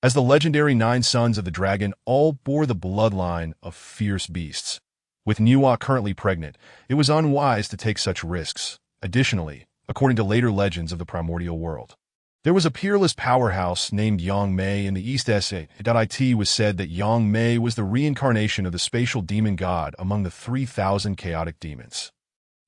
As the legendary 9 sons of the dragon all bore the bloodline of fierce beasts. With Nüwa currently pregnant, it was unwise to take such risks. Additionally, according to later legends of the primordial world, there was a peerless powerhouse named Yang Mei in the East. It was said that Yang Mei was the reincarnation of the spatial demon god among the 3,000 chaotic demons,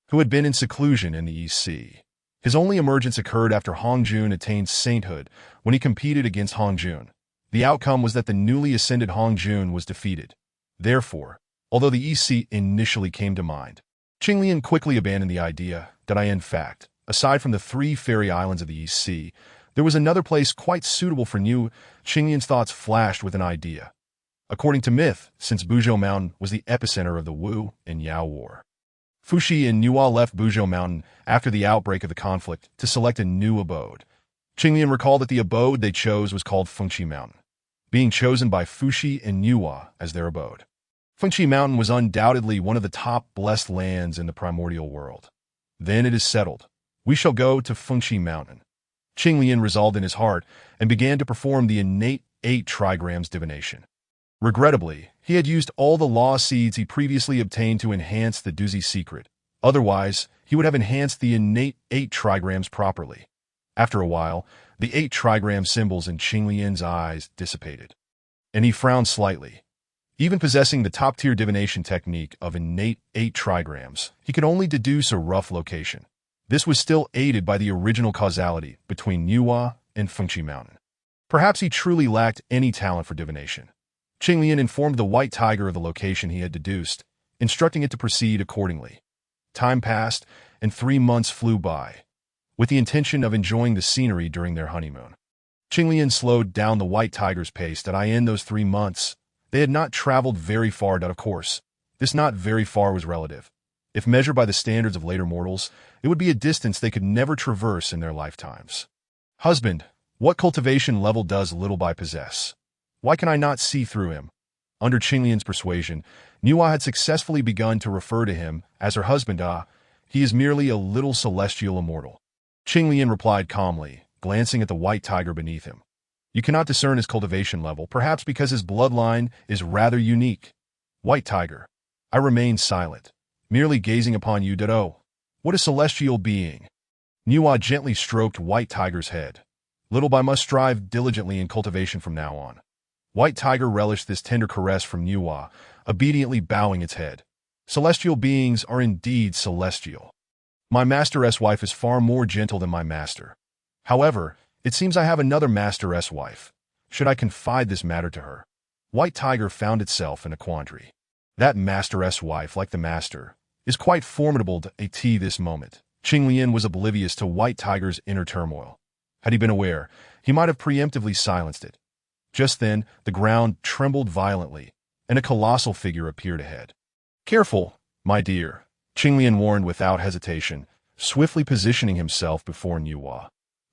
who had been in seclusion in the East Sea. His only emergence occurred after Hongjun attained sainthood when he competed against Hongjun. The outcome was that the newly ascended Hongjun was defeated. Therefore, although the East Sea initially came to mind, Qinglian quickly abandoned the idea that in fact, aside from the 3 fairy islands of the East Sea, there was another place quite suitable for Nüwa. Qinglian's thoughts flashed with an idea. According to myth, since Buzhou Mountain was the epicenter of the Wu and Yao War, Fuxi and Nüwa left Buzhou Mountain after the outbreak of the conflict to select a new abode. Qinglian recalled that the abode they chose was called Fuxi Mountain, being chosen by Fuxi and Nüwa as their abode. Fuxi Mountain was undoubtedly one of the top blessed lands in the primordial world. Then it is settled. We shall go to Fuxi Mountain. Qinglian resolved in his heart and began to perform the innate 8 trigrams divination. Regrettably, he had used all the law seeds he previously obtained to enhance the Duzi secret. Otherwise, he would have enhanced the innate 8 trigrams properly. After a while, the 8 trigram symbols in Qinglian's eyes dissipated, and he frowned slightly. Even possessing the top-tier divination technique of innate 8 trigrams, he could only deduce a rough location. This was still aided by the original causality between Nüwa and Fuxi Mountain. Perhaps he truly lacked any talent for divination. Qinglian informed the White Tiger of the location he had deduced, instructing it to proceed accordingly. Time passed, and 3 months flew by, with the intention of enjoying the scenery during their honeymoon. Qinglian slowed down the White Tiger's pace that in those 3 months, they had not traveled very far. Of course, this not very far was relative. If measured by the standards of later mortals, it would be a distance they could never traverse in their lifetimes. Husband, what cultivation level does Little Bai possess? Why can I not see through him? Under Qinglian's persuasion, Nüwa had successfully begun to refer to him as her husband. He is merely a little celestial immortal. Qinglian replied calmly, glancing at the White Tiger beneath him. You cannot discern his cultivation level, perhaps because his bloodline is rather unique. White Tiger. I remained silent, merely gazing upon you. What a celestial being. Nüwa gently stroked White Tiger's head. Little Bai must strive diligently in cultivation from now on. White Tiger relished this tender caress from Nüwa, obediently bowing its head. Celestial beings are indeed celestial. My master's wife is far more gentle than my master. However, it seems I have another master's wife. Should I confide this matter to her? White Tiger found itself in a quandary. That master's wife, like the master, is quite formidable to this moment. Qinglian was oblivious to White Tiger's inner turmoil. Had he been aware, he might have preemptively silenced it. Just then, the ground trembled violently, and a colossal figure appeared ahead. Careful, my dear, Qinglian warned without hesitation, swiftly positioning himself before Nüwa,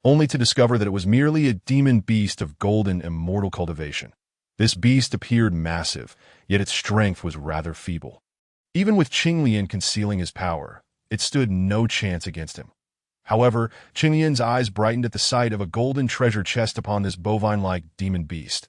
only to discover that it was merely a demon beast of golden immortal cultivation. This beast appeared massive, yet its strength was rather feeble. Even with Qinglian concealing his power, it stood no chance against him. However, Qinglian's eyes brightened at the sight of a golden treasure chest upon this bovine-like demon beast.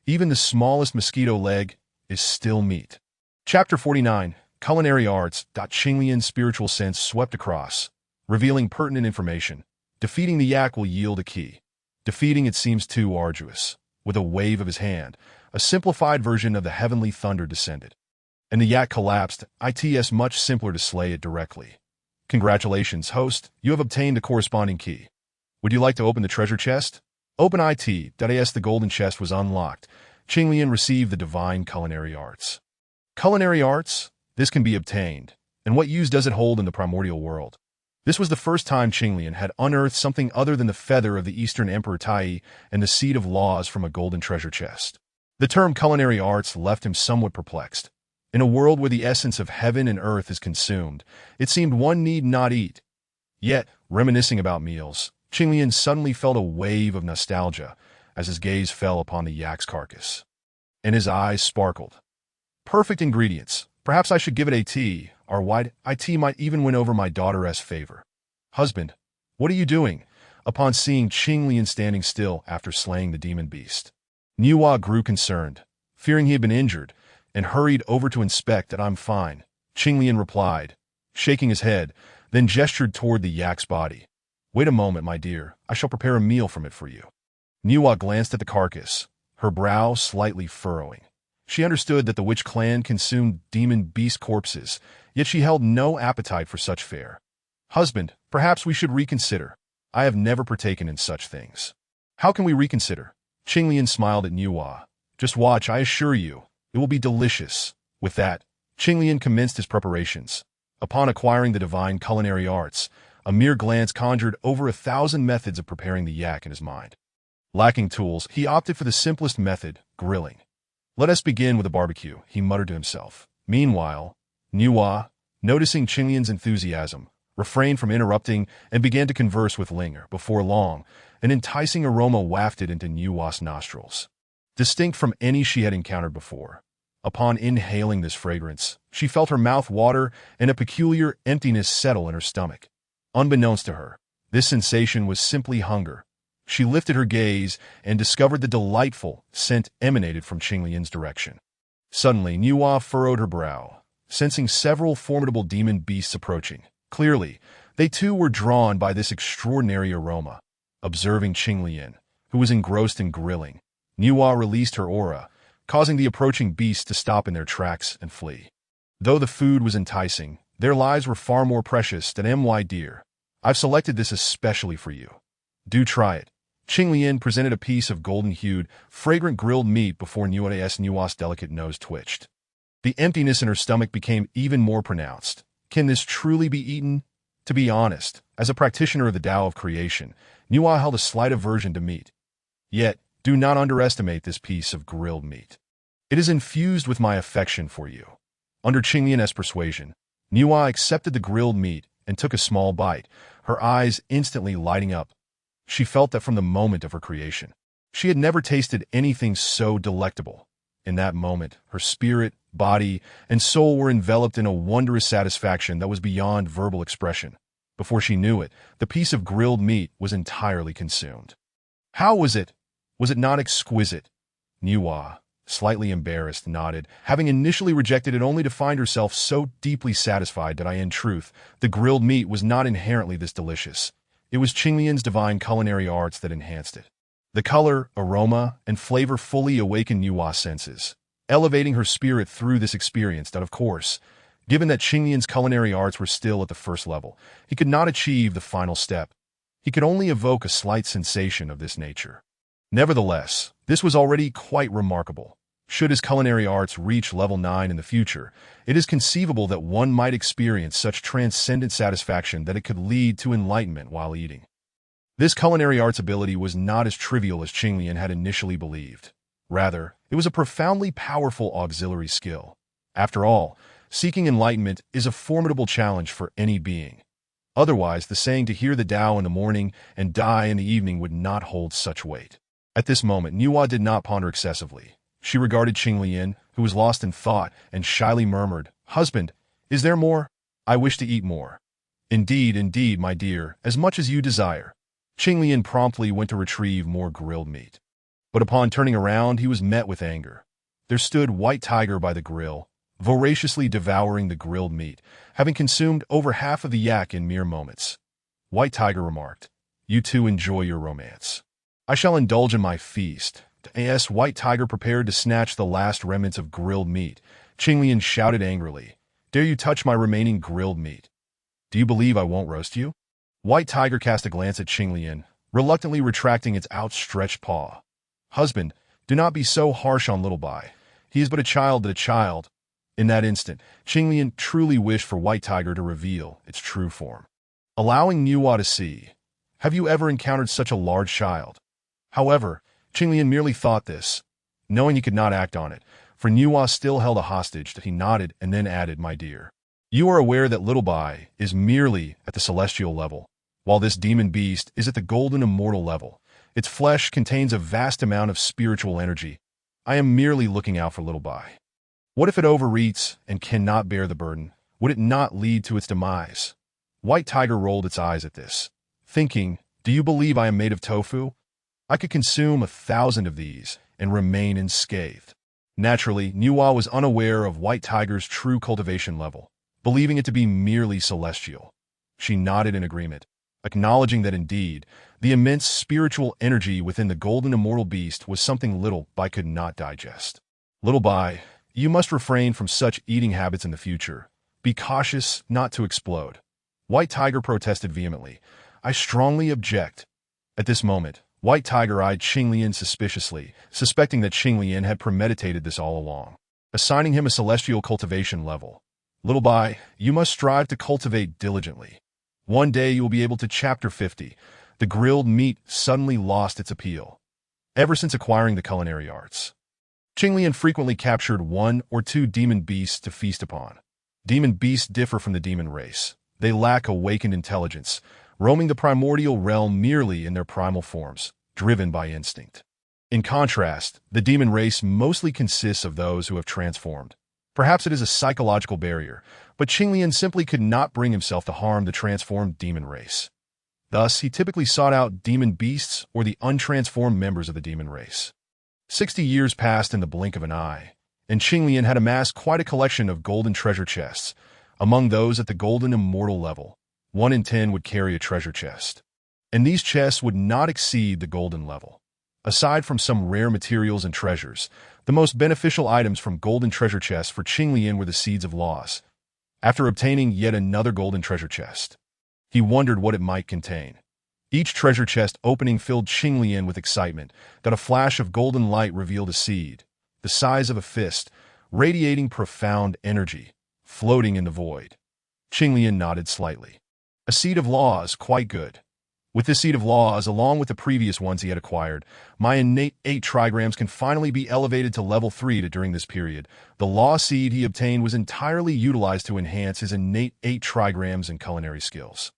Even the smallest mosquito leg is still meat. Chapter 49, Culinary Arts. Qinglian's spiritual sense swept across, revealing pertinent information. Defeating the yak will yield a key. Defeating it seems too arduous. With a wave of his hand, a simplified version of the heavenly thunder descended. And the yak collapsed. It's much simpler to slay it directly. Congratulations, host. You have obtained the corresponding key. Would you like to open the treasure chest? Open it. The golden chest was unlocked. Qinglian received the divine culinary arts. Culinary arts? This can be obtained. And what use does it hold in the primordial world? This was the first time Qinglian had unearthed something other than the feather of the Eastern Emperor Tai and the seed of laws from a golden treasure chest. The term culinary arts left him somewhat perplexed. In a world where the essence of heaven and earth is consumed, it seemed one need not eat. Yet, reminiscing about meals, Qinglian suddenly felt a wave of nostalgia as his gaze fell upon the yak's carcass. And his eyes sparkled. Perfect ingredients. Perhaps I should give it a tea, or white it might even win over my daughter's favor. Husband, what are you doing? Upon seeing Qinglian standing still after slaying the demon beast, Nüwa grew concerned, fearing he had been injured, and hurried over to inspect. That I'm fine, Qinglian replied, shaking his head, then gestured toward the yak's body. Wait a moment, my dear, I shall prepare a meal from it for you. Nüwa glanced at the carcass, her brow slightly furrowing. She understood that the witch clan consumed demon beast corpses, yet she held no appetite for such fare. Husband, perhaps we should reconsider. I have never partaken in such things. How can we reconsider? Qinglian smiled at Nüwa. Just watch, I assure you, it will be delicious. With that, Qinglian commenced his preparations. Upon acquiring the divine culinary arts, a mere glance conjured over 1,000 methods of preparing the yak in his mind. Lacking tools, he opted for the simplest method, grilling. Let us begin with a barbecue, he muttered to himself. Meanwhile, Nüwa, noticing Qinglian's enthusiasm, refrained from interrupting and began to converse with Linger. Before long, an enticing aroma wafted into Nüwa's nostrils, distinct from any she had encountered before. Upon inhaling this fragrance, she felt her mouth water and a peculiar emptiness settle in her stomach. Unbeknownst to her, this sensation was simply hunger. She lifted her gaze and discovered the delightful scent emanated from Qinglian's direction. Suddenly, Nüwa furrowed her brow, sensing several formidable demon beasts approaching. Clearly, they too were drawn by this extraordinary aroma. Observing Qinglian, who was engrossed in grilling, Nüwa released her aura, causing the approaching beasts to stop in their tracks and flee. Though the food was enticing, their lives were far more precious than my dear. I've selected this especially for you. Do try it. Qinglian presented a piece of golden-hued, fragrant grilled meat before Nüwa's delicate nose twitched. The emptiness in her stomach became even more pronounced. Can this truly be eaten? To be honest, as a practitioner of the Tao of creation, Nüwa held a slight aversion to meat. Yet, do not underestimate this piece of grilled meat. It is infused with my affection for you. Under Qinglian's persuasion, Nüwa accepted the grilled meat and took a small bite, her eyes instantly lighting up. She felt that from the moment of her creation, she had never tasted anything so delectable. In that moment, her spirit, body, and soul were enveloped in a wondrous satisfaction that was beyond verbal expression. Before she knew it, the piece of grilled meat was entirely consumed. How was it? Was it not exquisite? Nüwa, slightly embarrassed, nodded, having initially rejected it only to find herself so deeply satisfied that in truth, the grilled meat was not inherently this delicious. It was Qinglian's divine culinary arts that enhanced it. The color, aroma, and flavor fully awakened Nüwa's senses, elevating her spirit through this experience that, of course, given that Qinglian's culinary arts were still at the first level, he could not achieve the final step. He could only evoke a slight sensation of this nature. Nevertheless, this was already quite remarkable. Should his culinary arts reach level 9 in the future, it is conceivable that one might experience such transcendent satisfaction that it could lead to enlightenment while eating. This culinary arts ability was not as trivial as Qinglian had initially believed. Rather, it was a profoundly powerful auxiliary skill. After all, seeking enlightenment is a formidable challenge for any being. Otherwise, the saying to hear the Tao in the morning and die in the evening would not hold such weight. At this moment, Nüwa did not ponder excessively. She regarded Qinglian, who was lost in thought, and shyly murmured, "Husband, is there more? I wish to eat more." "Indeed, indeed, my dear, as much as you desire." Qinglian promptly went to retrieve more grilled meat. But upon turning around, he was met with anger. There stood White Tiger by the grill, voraciously devouring the grilled meat, having consumed over half of the yak in mere moments. White Tiger remarked, "You two enjoy your romance. I shall indulge in my feast." As White Tiger prepared to snatch the last remnants of grilled meat, Qinglian shouted angrily, "Dare you touch my remaining grilled meat? Do you believe I won't roast you?" White Tiger cast a glance at Qinglian, reluctantly retracting its outstretched paw. "Husband, do not be so harsh on little Bai. He is but a child. In that instant, Qinglian truly wished for White Tiger to reveal its true form. Allowing Nüwa to see, "Have you ever encountered such a large child?" However, Qinglian merely thought this, knowing he could not act on it, for Nüwa still held a hostage. That he nodded and then added, "My dear, you are aware that little Bai is merely at the celestial level, while this demon beast is at the golden immortal level. Its flesh contains a vast amount of spiritual energy. I am merely looking out for little Bai. What if it overeats and cannot bear the burden? Would it not lead to its demise?" White Tiger rolled its eyes at this, thinking, "Do you believe I am made of tofu? I could consume 1,000 of these and remain unscathed." Naturally, Nüwa was unaware of White Tiger's true cultivation level, believing it to be merely celestial. She nodded in agreement, acknowledging that indeed, the immense spiritual energy within the golden immortal beast was something little Bai could not digest. "Little Bai, you must refrain from such eating habits in the future. Be cautious not to explode." White Tiger protested vehemently, "I strongly object." At this moment, White Tiger eyed Qinglian suspiciously, suspecting that Qinglian had premeditated this all along, assigning him a celestial cultivation level. "Little Bai, you must strive to cultivate diligently. One day you will be able to." Chapter 50. The grilled meat suddenly lost its appeal. Ever since acquiring the culinary arts, Qinglian frequently captured 1 or 2 demon beasts to feast upon. Demon beasts differ from the demon race. They lack awakened intelligence, roaming the primordial realm merely in their primal forms, driven by instinct. In contrast, the demon race mostly consists of those who have transformed. Perhaps it is a psychological barrier, but Qinglian simply could not bring himself to harm the transformed demon race. Thus, he typically sought out demon beasts or the untransformed members of the demon race. 60 years passed in the blink of an eye, and Qinglian had amassed quite a collection of golden treasure chests. Among those at the golden immortal level, 1 in 10 would carry a treasure chest. And these chests would not exceed the golden level. Aside from some rare materials and treasures, the most beneficial items from golden treasure chests for Qinglian were the seeds of laws. After obtaining yet another golden treasure chest, he wondered what it might contain. Each treasure chest opening filled Qinglian with excitement that a flash of golden light revealed a seed, the size of a fist, radiating profound energy, floating in the void. Qinglian nodded slightly. A seed of laws, quite good. With this seed of laws, along with the previous ones he had acquired, my innate 8 trigrams can finally be elevated to level 3 during this period. The law seed he obtained was entirely utilized to enhance his innate 8 trigrams and culinary skills.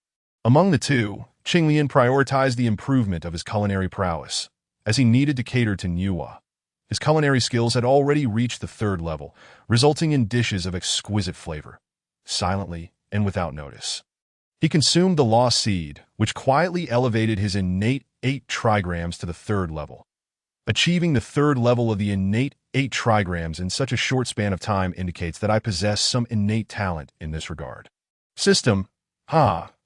Among the two, Qinglian prioritized the improvement of his culinary prowess, as he needed to cater to Nüwa. His culinary skills had already reached the 3rd level, resulting in dishes of exquisite flavor. Silently and without notice, he consumed the law seed, which quietly elevated his innate 8 trigrams to the 3rd level. Achieving the 3rd level of the innate 8 trigrams in such a short span of time indicates that I possess some innate talent in this regard. System.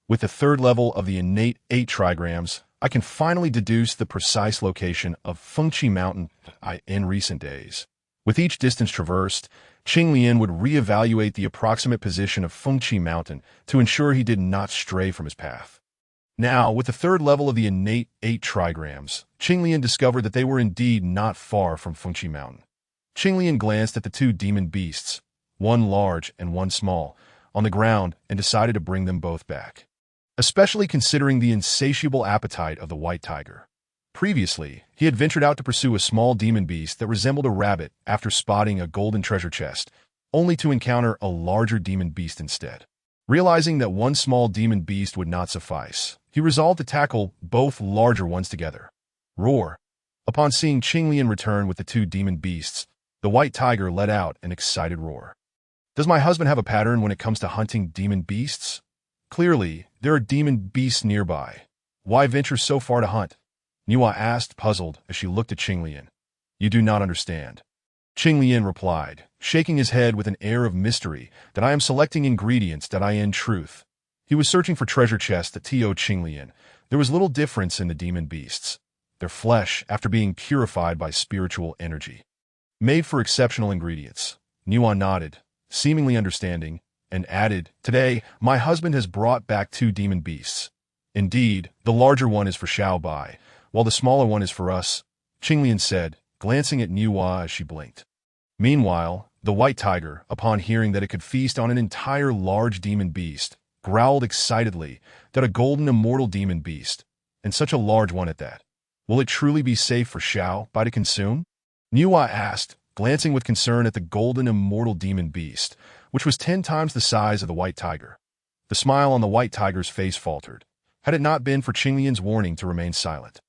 With the 3rd level of the innate 8 trigrams, I can finally deduce the precise location of Fuxi Mountain in recent days. With each distance traversed, Qinglian would reevaluate the approximate position of Fuxi Mountain to ensure he did not stray from his path. Now, with the 3rd level of the innate 8 trigrams, Qinglian discovered that they were indeed not far from Fuxi Mountain. Qinglian glanced at the 2 demon beasts, one large and one small, on the ground and decided to bring them both back, especially considering the insatiable appetite of the White Tiger. Previously, he had ventured out to pursue a small demon beast that resembled a rabbit after spotting a golden treasure chest, only to encounter a larger demon beast instead. Realizing that one small demon beast would not suffice, he resolved to tackle both larger ones together. Roar! Upon seeing Qinglian return with the 2 demon beasts, The white tiger let out an excited roar. Does my husband have a pattern when it comes to hunting demon beasts? Clearly, there are demon beasts nearby. Why venture so far to hunt? Nüwa asked, puzzled, as she looked at Qinglian. You do not understand. Qinglian replied, shaking his head with an air of mystery, that I am selecting ingredients that I in truth. He was searching for treasure chests that T.O. Qinglian. There was little difference in the demon beasts. Their flesh, after being purified by spiritual energy. Made for exceptional ingredients. Nüwa nodded, seemingly understanding, and added, Today, my husband has brought back 2 demon beasts. Indeed, the larger one is for Xiao Bai, while the smaller one is for us, Qinglian said, glancing at Nüwa as she blinked. Meanwhile, the white tiger, upon hearing that it could feast on an entire large demon beast, growled excitedly that a golden immortal demon beast, and such a large one at that. Will it truly be safe for Xiao Bai to consume? Nüwa asked, glancing with concern at the golden immortal demon beast, which was 10 times the size of the white tiger. The smile on the white tiger's face faltered. Had it not been for Qinglian's warning to remain silent,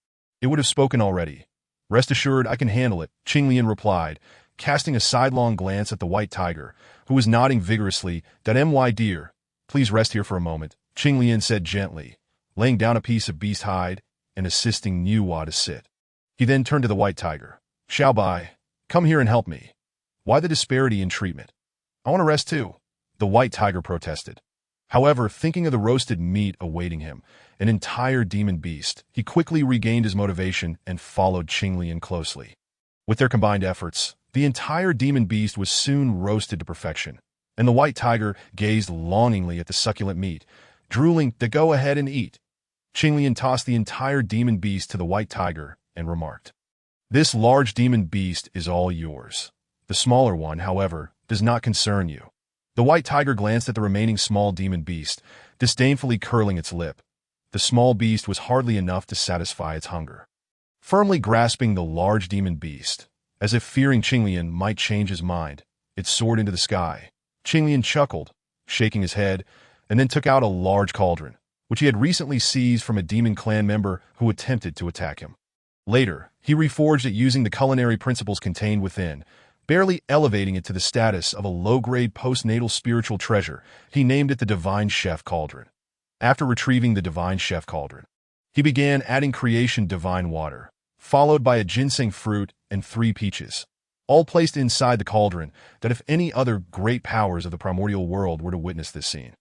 it would have spoken already. Rest assured I can handle it, Qinglian replied, casting a sidelong glance at the white tiger, who was nodding vigorously, that my dear, please rest here for a moment, Qinglian said gently, laying down a piece of beast hide and assisting Nüwa to sit. He then turned to the white tiger. Xiao Bai, come here and help me. Why the disparity in treatment? I want to rest too, the white tiger protested. However, thinking of the roasted meat awaiting him, an entire demon beast, he quickly regained his motivation and followed Qinglian closely. With their combined efforts, the entire demon beast was soon roasted to perfection, and the white tiger gazed longingly at the succulent meat, drooling to go ahead and eat. Qinglian tossed the entire demon beast to the white tiger and remarked, This large demon beast is all yours. The smaller one, however, does not concern you. The white tiger glanced at the remaining small demon beast, disdainfully curling its lip. The small beast was hardly enough to satisfy its hunger. Firmly grasping the large demon beast, as if fearing Qinglian might change his mind, it soared into the sky. Qinglian chuckled, shaking his head, and then took out a large cauldron, which he had recently seized from a demon clan member who attempted to attack him. Later, he reforged it using the culinary principles contained within, barely elevating it to the status of a low-grade postnatal spiritual treasure. He named it the Divine Chef Cauldron. After retrieving the Divine Chef Cauldron, he began adding creation divine water, followed by a ginseng fruit and 3 peaches, all placed inside the cauldron, that if any other great powers of the primordial world were to witness this scene,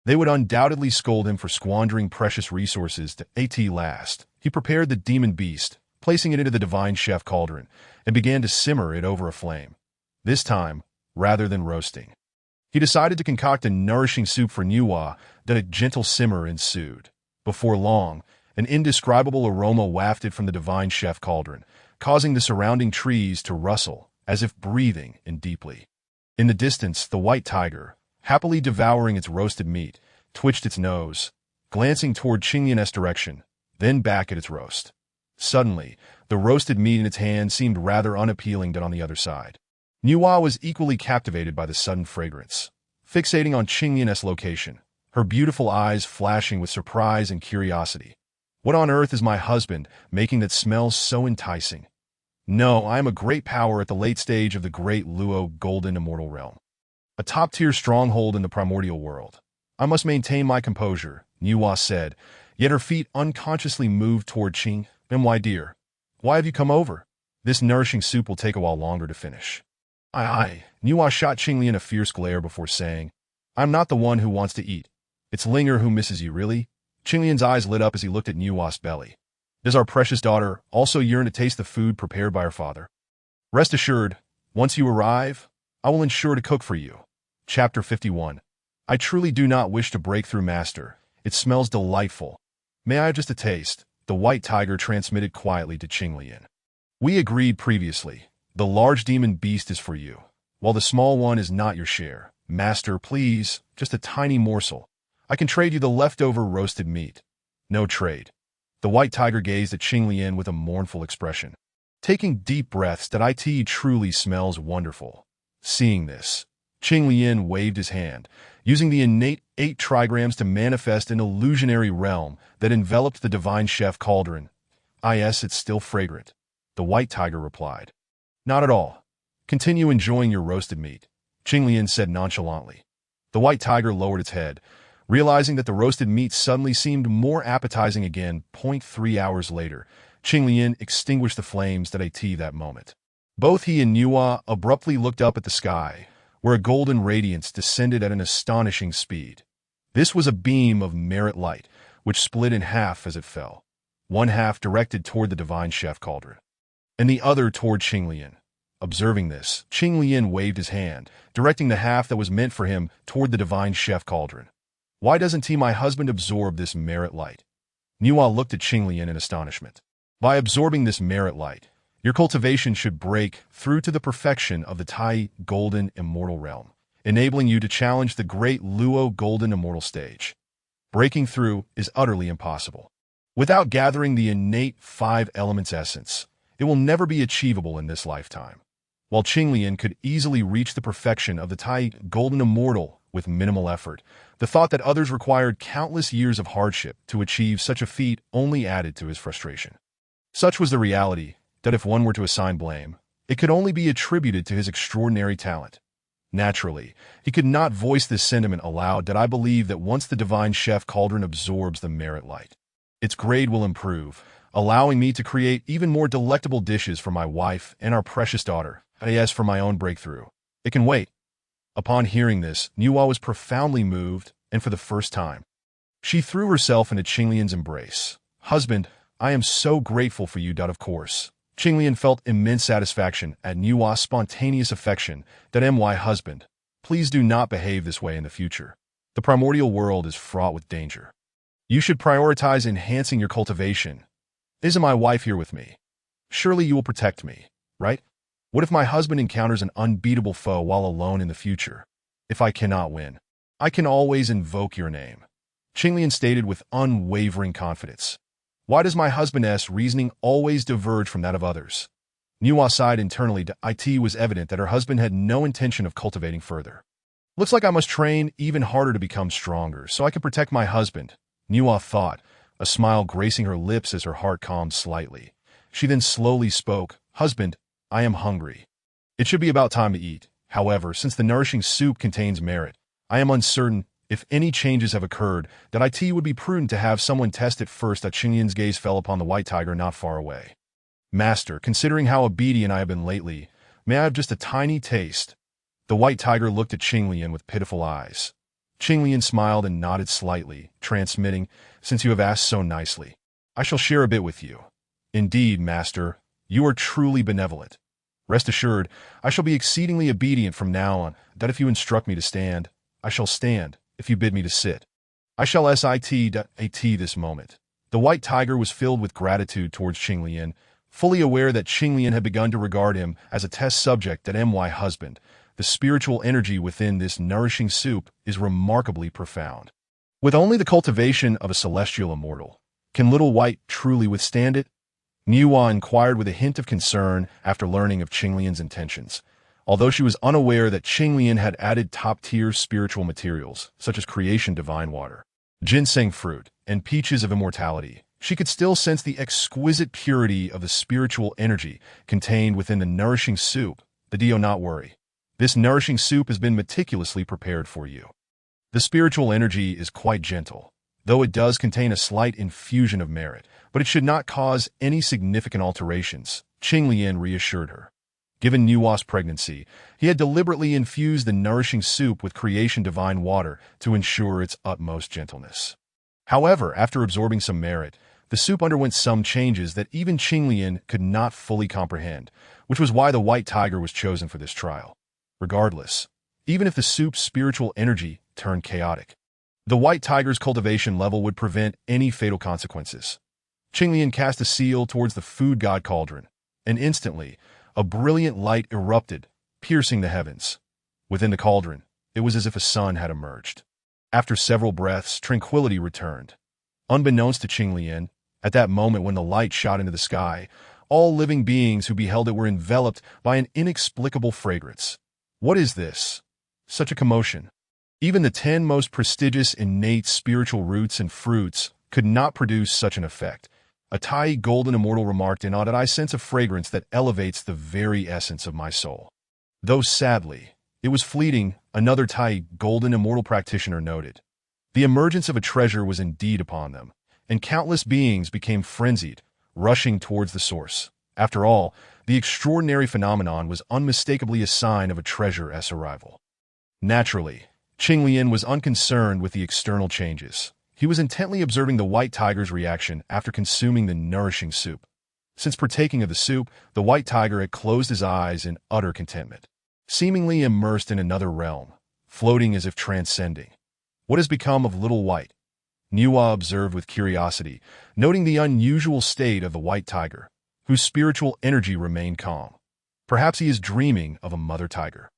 they would undoubtedly scold him for squandering precious resources to at last. He prepared the demon beast, placing it into the Divine Chef Cauldron, and began to simmer it over a flame. This time, rather than roasting, he decided to concoct a nourishing soup for Nüwa. That a gentle simmer ensued. Before long, an indescribable aroma wafted from the Divine Chef Cauldron, causing the surrounding trees to rustle, as if breathing in deeply. In the distance, the white tiger, happily devouring its roasted meat, twitched its nose, glancing toward Qinglian's direction, then back at its roast. Suddenly, the roasted meat in its hand seemed rather unappealing than on the other side. Nüwa was equally captivated by the sudden fragrance, fixating on Qinglian's location, her beautiful eyes flashing with surprise and curiosity. What on earth is my husband making that smells so enticing? No, I am a great power at the late stage of the great Luo Golden Immortal Realm, a top-tier stronghold in the primordial world. I must maintain my composure, Nüwa said, yet her feet unconsciously moved toward Qing. My dear, why have you come over? This nourishing soup will take a while longer to finish. Aye. Nüwa shot Qinglian a fierce glare before saying, I'm not the one who wants to eat. It's Linger who misses you, really? Qinglian's eyes lit up as he looked at Nüwa's belly. Does our precious daughter also yearn to taste the food prepared by her father? Rest assured, once you arrive, I will ensure to cook for you. Chapter 51. I truly do not wish to break through, master. It smells delightful. May I have just a taste? The white tiger transmitted quietly to Qinglian. We agreed previously. The large demon beast is for you, while the small one is not your share. Master, please, just a tiny morsel. I can trade you the leftover roasted meat. No trade. The white tiger gazed at Qinglian with a mournful expression, taking deep breaths that it truly smells wonderful. Seeing this, Qinglian waved his hand, using the innate 8 trigrams to manifest an illusionary realm that enveloped the Divine Chef Cauldron. Yes, it's still fragrant, the white tiger replied. Not at all. Continue enjoying your roasted meat, Qinglian said nonchalantly. The white tiger lowered its head, realizing that the roasted meat suddenly seemed more appetizing again. 3 hours later, Qinglian extinguished the flames that ate that moment. Both he and Nüwa abruptly looked up at the sky, where a golden radiance descended at an astonishing speed. This was a beam of merit light, which split in half as it fell. One half directed toward the divine chef cauldron, and the other toward Qinglian. Observing this, Qinglian waved his hand, directing the half that was meant for him toward the divine chef cauldron. Why doesn't my husband absorb this merit light? Nüwa looked at Qinglian in astonishment. By absorbing this merit light, your cultivation should break through to the perfection of the Tai Golden Immortal Realm, enabling you to challenge the great Luo Golden Immortal stage. Breaking through is utterly impossible. Without gathering the innate 5 elements essence, it will never be achievable in this lifetime. While Qinglian could easily reach the perfection of the Tai Golden Immortal with minimal effort, the thought that others required countless years of hardship to achieve such a feat only added to his frustration. Such was the reality that if one were to assign blame, it could only be attributed to his extraordinary talent. Naturally, he could not voice this sentiment aloud that I believe that once the divine chef cauldron absorbs the merit light, its grade will improve, allowing me to create even more delectable dishes for my wife and our precious daughter. As for my own breakthrough, it can wait. Upon hearing this, Nüwa was profoundly moved, and for the first time, she threw herself into Qinglian's embrace. Husband, I am so grateful for you. Of course. Qinglian felt immense satisfaction at Nüwa's spontaneous affection. Husband, please do not behave this way in the future. The primordial world is fraught with danger. You should prioritize enhancing your cultivation. Isn't my wife here with me? Surely you will protect me, right? What if my husband encounters an unbeatable foe while alone in the future? If I cannot win, I can always invoke your name. Qinglian stated with unwavering confidence. Why does my husband's reasoning always diverge from that of others? Nüwa sighed internally. It was evident that her husband had no intention of cultivating further. Looks like I must train even harder to become stronger so I can protect my husband, Nüwa thought, a smile gracing her lips as her heart calmed slightly. She then slowly spoke. Husband, I am hungry. It should be about time to eat. However, since the nourishing soup contains merit, I am uncertain if any changes have occurred that it would be prudent to have someone test it first. Qinglian's gaze fell upon the white tiger not far away. Master, considering how obedient I have been lately, may I have just a tiny taste? The white tiger looked at Qinglian with pitiful eyes. Qinglian smiled and nodded slightly, transmitting, since you have asked so nicely, I shall share a bit with you. Indeed, master, you are truly benevolent. Rest assured, I shall be exceedingly obedient from now on. If you instruct me to stand, I shall stand. If you bid me to sit, I shall sit at this moment. The white tiger was filled with gratitude towards Qinglian, fully aware that Qinglian had begun to regard him as a test subject. My husband, the spiritual energy within this nourishing soup is remarkably profound. With only the cultivation of a celestial immortal, can little white truly withstand it? Nüwa inquired with a hint of concern after learning of Qinglian's intentions. Although she was unaware that Qinglian had added top-tier spiritual materials, such as creation divine water, ginseng fruit, and peaches of immortality, she could still sense the exquisite purity of the spiritual energy contained within the nourishing soup. Do not worry. This nourishing soup has been meticulously prepared for you. The spiritual energy is quite gentle, though it does contain a slight infusion of merit, but it should not cause any significant alterations, Qinglian reassured her. Given Nüwa's pregnancy, he had deliberately infused the nourishing soup with creation divine water to ensure its utmost gentleness. However, after absorbing some merit, the soup underwent some changes that even Qinglian could not fully comprehend, which was why the white tiger was chosen for this trial. Regardless, even if the soup's spiritual energy turned chaotic, the white tiger's cultivation level would prevent any fatal consequences. Qinglian cast a seal towards the food god cauldron, and instantly, a brilliant light erupted, piercing the heavens. Within the cauldron, it was as if a sun had emerged. After several breaths, tranquility returned. Unbeknownst to Qinglian, at that moment when the light shot into the sky, all living beings who beheld it were enveloped by an inexplicable fragrance. What is this? Such a commotion. Even the 10 most prestigious innate spiritual roots and fruits could not produce such an effect. A Tai Golden Immortal remarked in awe that I sense a fragrance that elevates the very essence of my soul. Though sadly, it was fleeting, another Tai golden immortal practitioner noted. The emergence of a treasure was indeed upon them, and countless beings became frenzied, rushing towards the source. After all, the extraordinary phenomenon was unmistakably a sign of a treasure's arrival. Naturally, Qinglian was unconcerned with the external changes. He was intently observing the white tiger's reaction after consuming the nourishing soup. Since partaking of the soup, the white tiger had closed his eyes in utter contentment, seemingly immersed in another realm, floating as if transcending. What has become of little white? Nüwa observed with curiosity, noting the unusual state of the white tiger, whose spiritual energy remained calm. Perhaps he is dreaming of a mother tiger.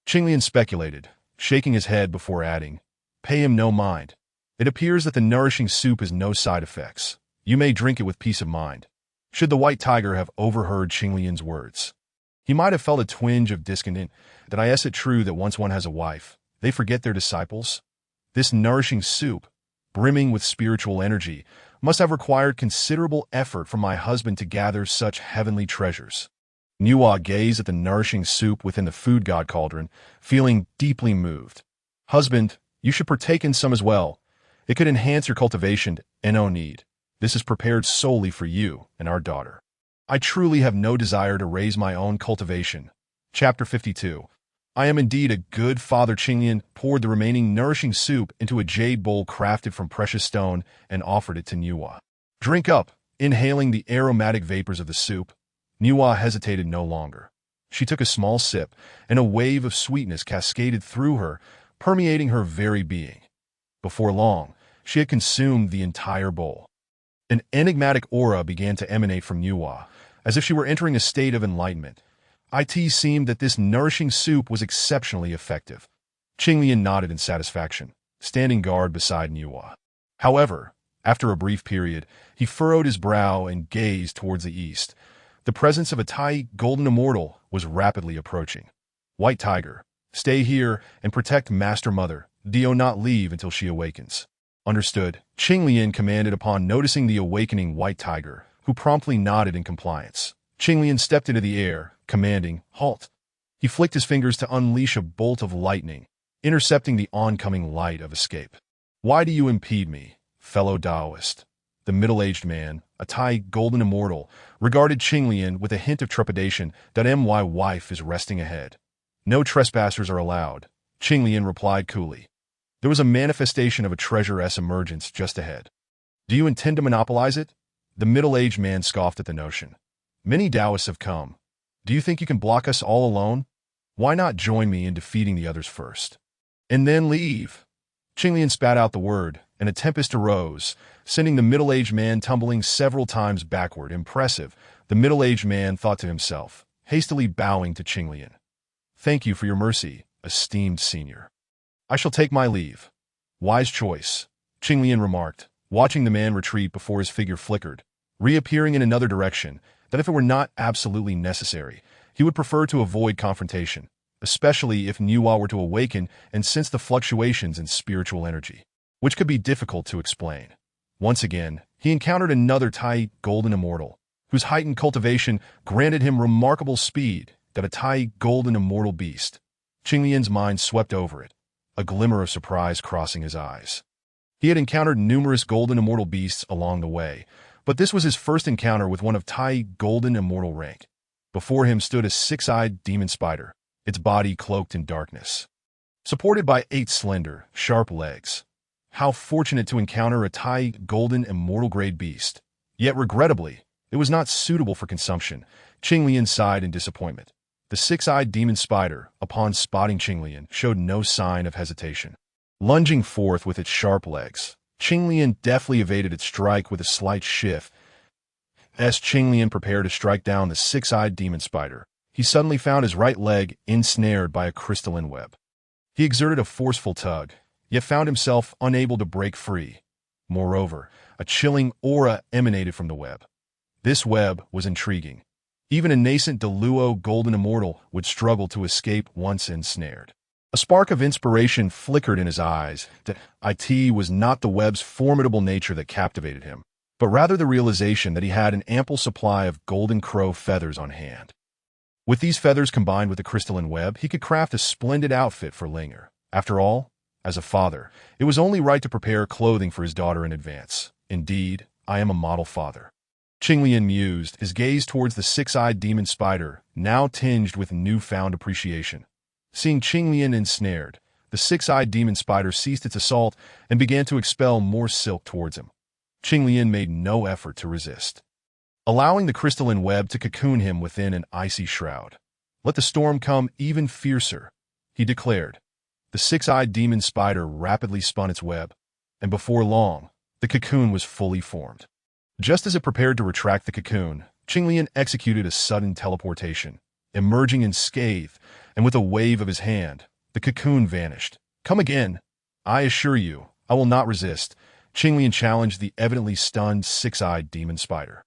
Qinglian speculated, shaking his head before adding, "Pay him no mind. It appears that the nourishing soup has no side effects. You may drink it with peace of mind." Should the white tiger have overheard Qinglian's words, he might have felt a twinge of discontent. That is it true that once one has a wife, they forget their disciples? This nourishing soup, brimming with spiritual energy, must have required considerable effort from my husband to gather such heavenly treasures. Nuwa gazed at the nourishing soup within the food god cauldron, feeling deeply moved. "Husband, you should partake in some as well. It could enhance your cultivation, and no need. This is prepared solely for you and our daughter. I truly have no desire to raise my own cultivation." Chapter 52. I am indeed a good father. Qinglian poured the remaining nourishing soup into a jade bowl crafted from precious stone and offered it to Nuwa. "Drink up." Inhaling the aromatic vapors of the soup, Nuwa hesitated no longer. She took a small sip, and a wave of sweetness cascaded through her, permeating her very being. Before long, she had consumed the entire bowl. An enigmatic aura began to emanate from Nuwa, as if she were entering a state of enlightenment. It seemed that this nourishing soup was exceptionally effective. Qinglian nodded in satisfaction, standing guard beside Nuwa. However, after a brief period, he furrowed his brow and gazed towards the east. The presence of a Tai golden immortal was rapidly approaching. "White tiger, stay here and protect Master Mother. Do not leave until she awakens." "Understood," Qinglian commanded upon noticing the awakening white tiger, who promptly nodded in compliance. Qinglian stepped into the air, commanding, "Halt." He flicked his fingers to unleash a bolt of lightning, intercepting the oncoming light of escape. "Why do you impede me, fellow Taoist?" The middle-aged man, a Tai golden immortal, regarded Qinglian with a hint of trepidation. My wife is resting ahead. "No trespassers are allowed," Qinglian replied coolly. There was a manifestation of a treasure's emergence just ahead. "Do you intend to monopolize it?" The middle-aged man scoffed at the notion. "Many Taoists have come. Do you think you can block us all alone? Why not join me in defeating the others first, and then leave?" Qinglian spat out the word, and a tempest arose, sending the middle-aged man tumbling several times backward. "Impressive," the middle-aged man thought to himself, hastily bowing to Qinglian. "Thank you for your mercy, esteemed senior. I shall take my leave." "Wise choice," Qinglian remarked, watching the man retreat before his figure flickered, reappearing in another direction. That if it were not absolutely necessary, he would prefer to avoid confrontation, especially if Nuwa were to awaken and sense the fluctuations in spiritual energy, which could be difficult to explain. Once again, he encountered another Tai golden immortal, whose heightened cultivation granted him remarkable speed. That a Tai golden immortal beast. Qinglian's mind swept over it, a glimmer of surprise crossing his eyes. He had encountered numerous golden immortal beasts along the way, but this was his first encounter with one of Tai golden immortal rank. Before him stood a six-eyed demon spider, its body cloaked in darkness, supported by 8 slender, sharp legs. How fortunate to encounter a Tai golden immortal grade beast. Yet regrettably, it was not suitable for consumption. Qinglian sighed in disappointment. The six-eyed demon spider, upon spotting Qinglian, showed no sign of hesitation. Lunging forth with its sharp legs, Qinglian deftly evaded its strike with a slight shift. As Qinglian prepared to strike down the six-eyed demon spider, he suddenly found his right leg ensnared by a crystalline web. He exerted a forceful tug, yet found himself unable to break free. Moreover, a chilling aura emanated from the web. This web was intriguing. Even a nascent Deluo golden immortal would struggle to escape once ensnared. A spark of inspiration flickered in his eyes. It was not the web's formidable nature that captivated him, but rather the realization that he had an ample supply of golden crow feathers on hand. With these feathers combined with the crystalline web, he could craft a splendid outfit for Linger. After all, as a father, it was only right to prepare clothing for his daughter in advance. Indeed, I am a model father. Qinglian mused, his gaze towards the six-eyed demon spider, now tinged with newfound appreciation. Seeing Qinglian ensnared, the six-eyed demon spider ceased its assault and began to expel more silk towards him. Qinglian made no effort to resist, allowing the crystalline web to cocoon him within an icy shroud. "Let the storm come even fiercer," he declared. The six-eyed demon spider rapidly spun its web, and before long, the cocoon was fully formed. Just as it prepared to retract the cocoon, Qinglian executed a sudden teleportation. Emerging unscathed, and with a wave of his hand, the cocoon vanished. "Come again. I assure you, I will not resist," Qinglian challenged the evidently stunned six-eyed demon spider.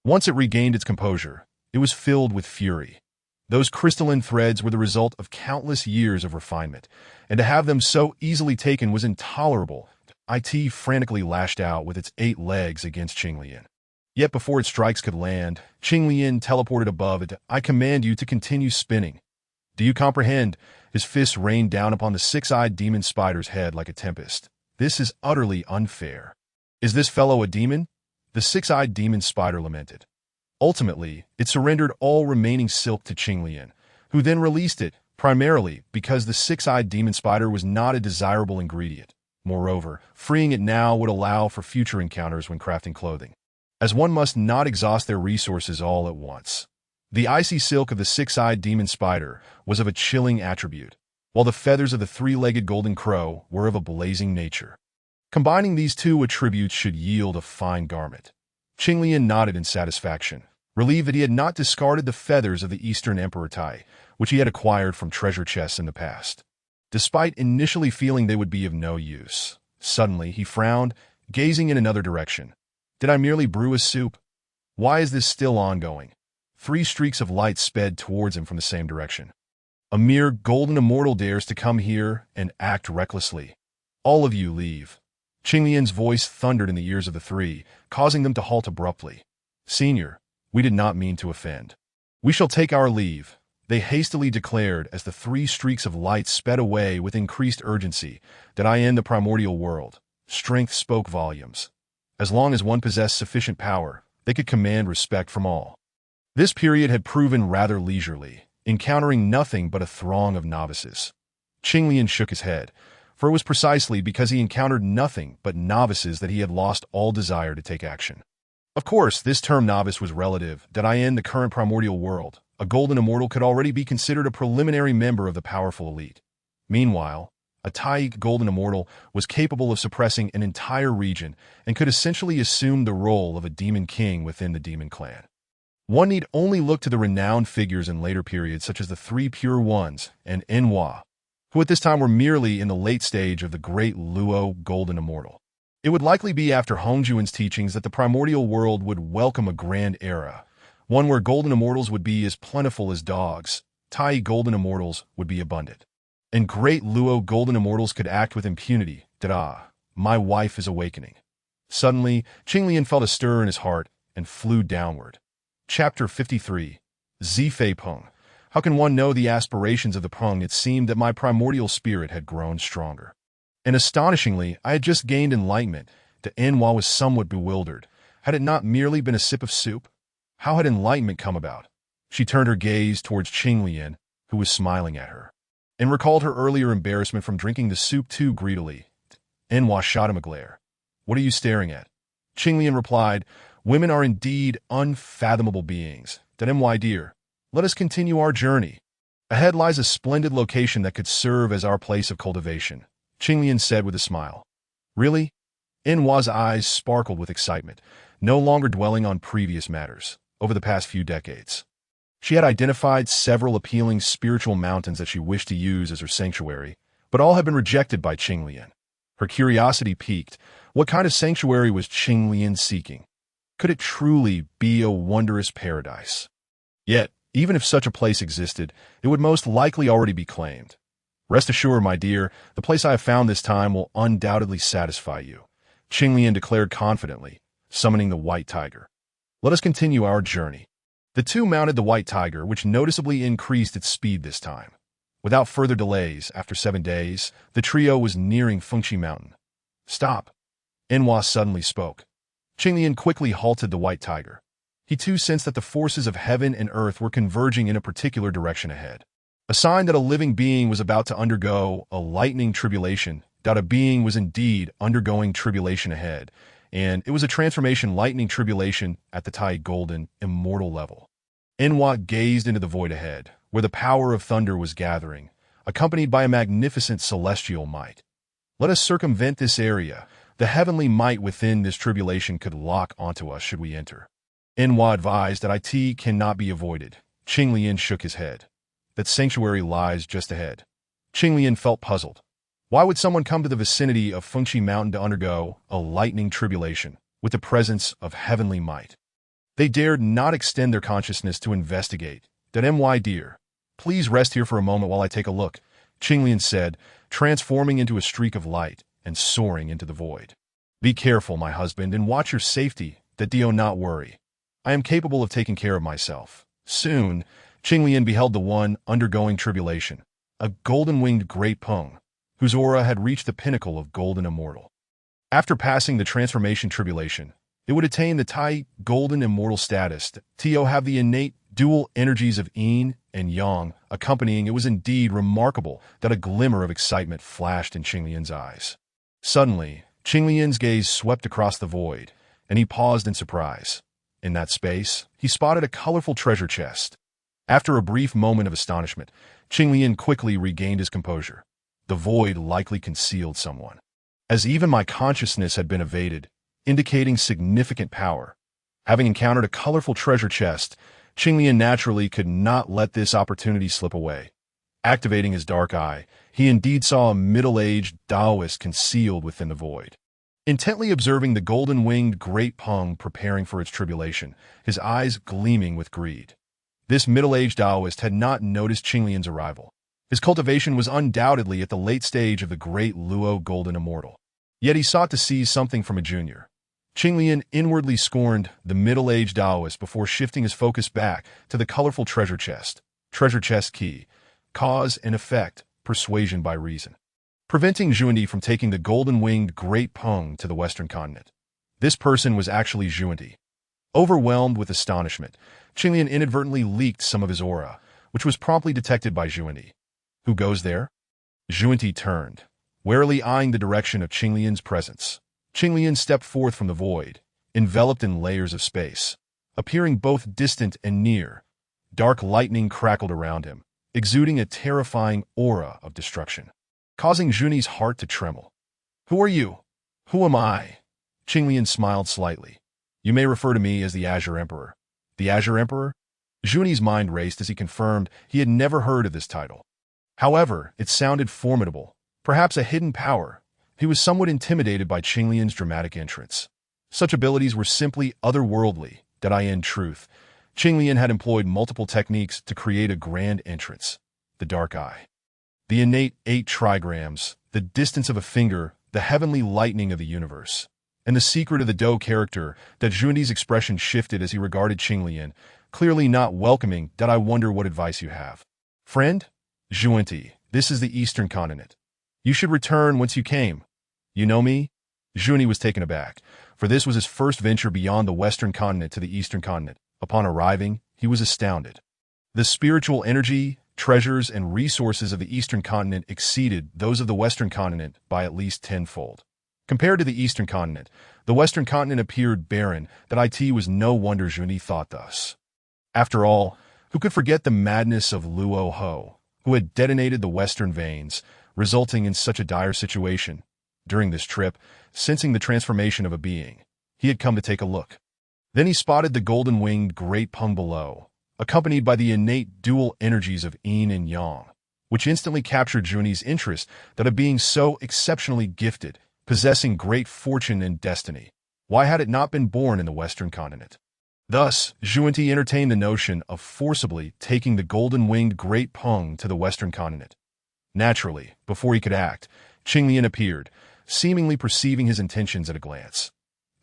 Once it regained its composure, it was filled with fury. Those crystalline threads were the result of countless years of refinement, and to have them so easily taken was intolerable. It frantically lashed out with its 8 legs against Qinglian. Yet before its strikes could land, Qinglian teleported above it. "I command you to continue spinning. Do you comprehend?" His fists rained down upon the six-eyed demon spider's head like a tempest. "This is utterly unfair. Is this fellow a demon?" The six-eyed demon spider lamented. Ultimately, it surrendered all remaining silk to Qinglian, who then released it, primarily because the six-eyed demon spider was not a desirable ingredient. Moreover, freeing it now would allow for future encounters when crafting clothing, as one must not exhaust their resources all at once. The icy silk of the six-eyed demon spider was of a chilling attribute, while the feathers of the three-legged golden crow were of a blazing nature. Combining these two attributes should yield a fine garment. Qinglian nodded in satisfaction, relieved that he had not discarded the feathers of the Eastern Emperor Tai, which he had acquired from treasure chests in the past. Despite initially feeling they would be of no use, suddenly he frowned, gazing in another direction. "Did I merely brew a soup? Why is this still ongoing?" 3 streaks of light sped towards him from the same direction. "A mere golden immortal dares to come here and act recklessly. All of you leave." Qinglian's voice thundered in the ears of the 3, causing them to halt abruptly. "Senior, we did not mean to offend. We shall take our leave," they hastily declared as the 3 streaks of light sped away with increased urgency. "Did I end the primordial world?" Strength spoke volumes. As long as one possessed sufficient power, they could command respect from all. This period had proven rather leisurely, encountering nothing but a throng of novices. Qinglian shook his head, for it was precisely because he encountered nothing but novices that he had lost all desire to take action. Of course, this term novice was relative. Did I end the current primordial world, a golden immortal could already be considered a preliminary member of the powerful elite. Meanwhile, a Taik golden immortal was capable of suppressing an entire region and could essentially assume the role of a demon king within the demon clan. One need only look to the renowned figures in later periods such as the 3 Pure Ones and Nüwa, who at this time were merely in the late stage of the great Luo golden immortal. It would likely be after Hongjuan's teachings that the primordial world would welcome a grand era, one where golden immortals would be as plentiful as dogs, Tai golden immortals would be abundant, and great Luo golden immortals could act with impunity. "Ta-da, my wife is awakening." Suddenly, Qinglian felt a stir in his heart and flew downward. Chapter 53. Zifei Peng. How can one know the aspirations of the Peng? It seemed that my primordial spirit had grown stronger. And astonishingly, I had just gained enlightenment. Nüwa was somewhat bewildered. Had it not merely been a sip of soup? How had enlightenment come about? She turned her gaze towards Qinglian, who was smiling at her, and recalled her earlier embarrassment from drinking the soup too greedily. Nüwa shot him a glare. "What are you staring at?" Qinglian replied, "Women are indeed unfathomable beings. Nüwa dear, let us continue our journey. Ahead lies a splendid location that could serve as our place of cultivation," Qinglian said with a smile. "Really?" Nüwa's eyes sparkled with excitement, no longer dwelling on previous matters. Over the past few decades, she had identified several appealing spiritual mountains that she wished to use as her sanctuary, but all had been rejected by Qinglian. Her curiosity piqued. What kind of sanctuary was Qinglian seeking? Could it truly be a wondrous paradise? Yet, even if such a place existed, it would most likely already be claimed. "Rest assured, my dear, the place I have found this time will undoubtedly satisfy you," Qinglian declared confidently, summoning the white tiger. "Let us continue our journey." The two mounted the white tiger, which noticeably increased its speed this time. Without further delays, after 7 days, the trio was nearing Fuxi Mountain. "Stop!" Nüwa suddenly spoke. Qinglian quickly halted the white tiger. He too sensed that the forces of heaven and earth were converging in a particular direction ahead. A sign that a living being was about to undergo a lightning tribulation, that a being was indeed undergoing tribulation ahead, and it was a transformation lightning tribulation at the Tai Golden Immortal level. Nüwa gazed into the void ahead, where the power of thunder was gathering, accompanied by a magnificent celestial might. "Let us circumvent this area. The heavenly might within this tribulation could lock onto us should we enter." Nüwa advised that it cannot be avoided. Qinglian shook his head. "That sanctuary lies just ahead." Qinglian felt puzzled. Why would someone come to the vicinity of Fuxi Mountain to undergo a lightning tribulation with the presence of heavenly might? They dared not extend their consciousness to investigate. "My dear, please rest here for a moment while I take a look," Qinglian said, transforming into a streak of light and soaring into the void. "Be careful, my husband, and watch your safety, that do not worry. I am capable of taking care of myself." Soon, Qinglian beheld the one undergoing tribulation, a golden-winged great Peng, whose aura had reached the pinnacle of golden immortal. After passing the transformation tribulation, it would attain the Tai Golden Immortal status, to have the innate dual energies of Yin and Yang accompanying. It was indeed remarkable that a glimmer of excitement flashed in Qinglian's eyes. Suddenly, Qinglian's gaze swept across the void, and he paused in surprise. In that space, he spotted a colorful treasure chest. After a brief moment of astonishment, Qinglian quickly regained his composure. The void likely concealed someone, as even my consciousness had been evaded, indicating significant power. Having encountered a colorful treasure chest, Qinglian naturally could not let this opportunity slip away. Activating his dark eye, he indeed saw a middle-aged Taoist concealed within the void. Intently observing the golden-winged great Peng preparing for its tribulation, his eyes gleaming with greed. This middle-aged Taoist had not noticed Qinglian's arrival. His cultivation was undoubtedly at the late stage of the great Luo Golden Immortal. Yet he sought to seize something from a junior. Qinglian inwardly scorned the middle-aged Taoist before shifting his focus back to the colorful treasure chest. Treasure chest key. Cause and effect. Persuasion by reason. Preventing Yuan from taking the golden-winged great Peng to the western continent. This person was actually Yuan. Overwhelmed with astonishment, Qinglian inadvertently leaked some of his aura, which was promptly detected by Yuan. "Who goes there?" Yuan turned, warily eyeing the direction of Qinglian's presence. Qinglian stepped forth from the void, enveloped in layers of space, appearing both distant and near. Dark lightning crackled around him, exuding a terrifying aura of destruction, causing Yuan's heart to tremble. "Who are you?" "Who am I?" Qinglian smiled slightly. "You may refer to me as the Azure Emperor." "The Azure Emperor?" Yuan's mind raced as he confirmed he had never heard of this title. However, it sounded formidable, perhaps a hidden power. He was somewhat intimidated by Qinglian's dramatic entrance. Such abilities were simply otherworldly, in truth. Qinglian had employed multiple techniques to create a grand entrance. The dark eye. The innate 8 trigrams, the distance of a finger, the heavenly lightning of the universe. And the secret of the Do character, that Yuan's expression shifted as he regarded Qinglian, clearly not welcoming. "I wonder what advice you have." "Friend?" "Yuan, this is the Eastern Continent. You should return whence you came." "You know me?" Yuan was taken aback, for this was his first venture beyond the Western Continent to the Eastern Continent. Upon arriving, he was astounded. The spiritual energy, treasures, and resources of the Eastern Continent exceeded those of the Western Continent by at least tenfold. Compared to the Eastern Continent, the Western Continent appeared barren. It was no wonder Yuan thought thus. After all, who could forget the madness of Luo Ho, who had detonated the Western veins, resulting in such a dire situation? During this trip, sensing the transformation of a being, he had come to take a look. Then he spotted the golden-winged great Peng below, accompanied by the innate dual energies of Yin and Yang, which instantly captured Yuan's interest. That a being so exceptionally gifted, possessing great fortune and destiny, why had it not been born in the Western Continent? Thus, Yuan entertained the notion of forcibly taking the golden-winged great Peng to the Western Continent. Naturally, before he could act, Qinglian appeared, seemingly perceiving his intentions at a glance.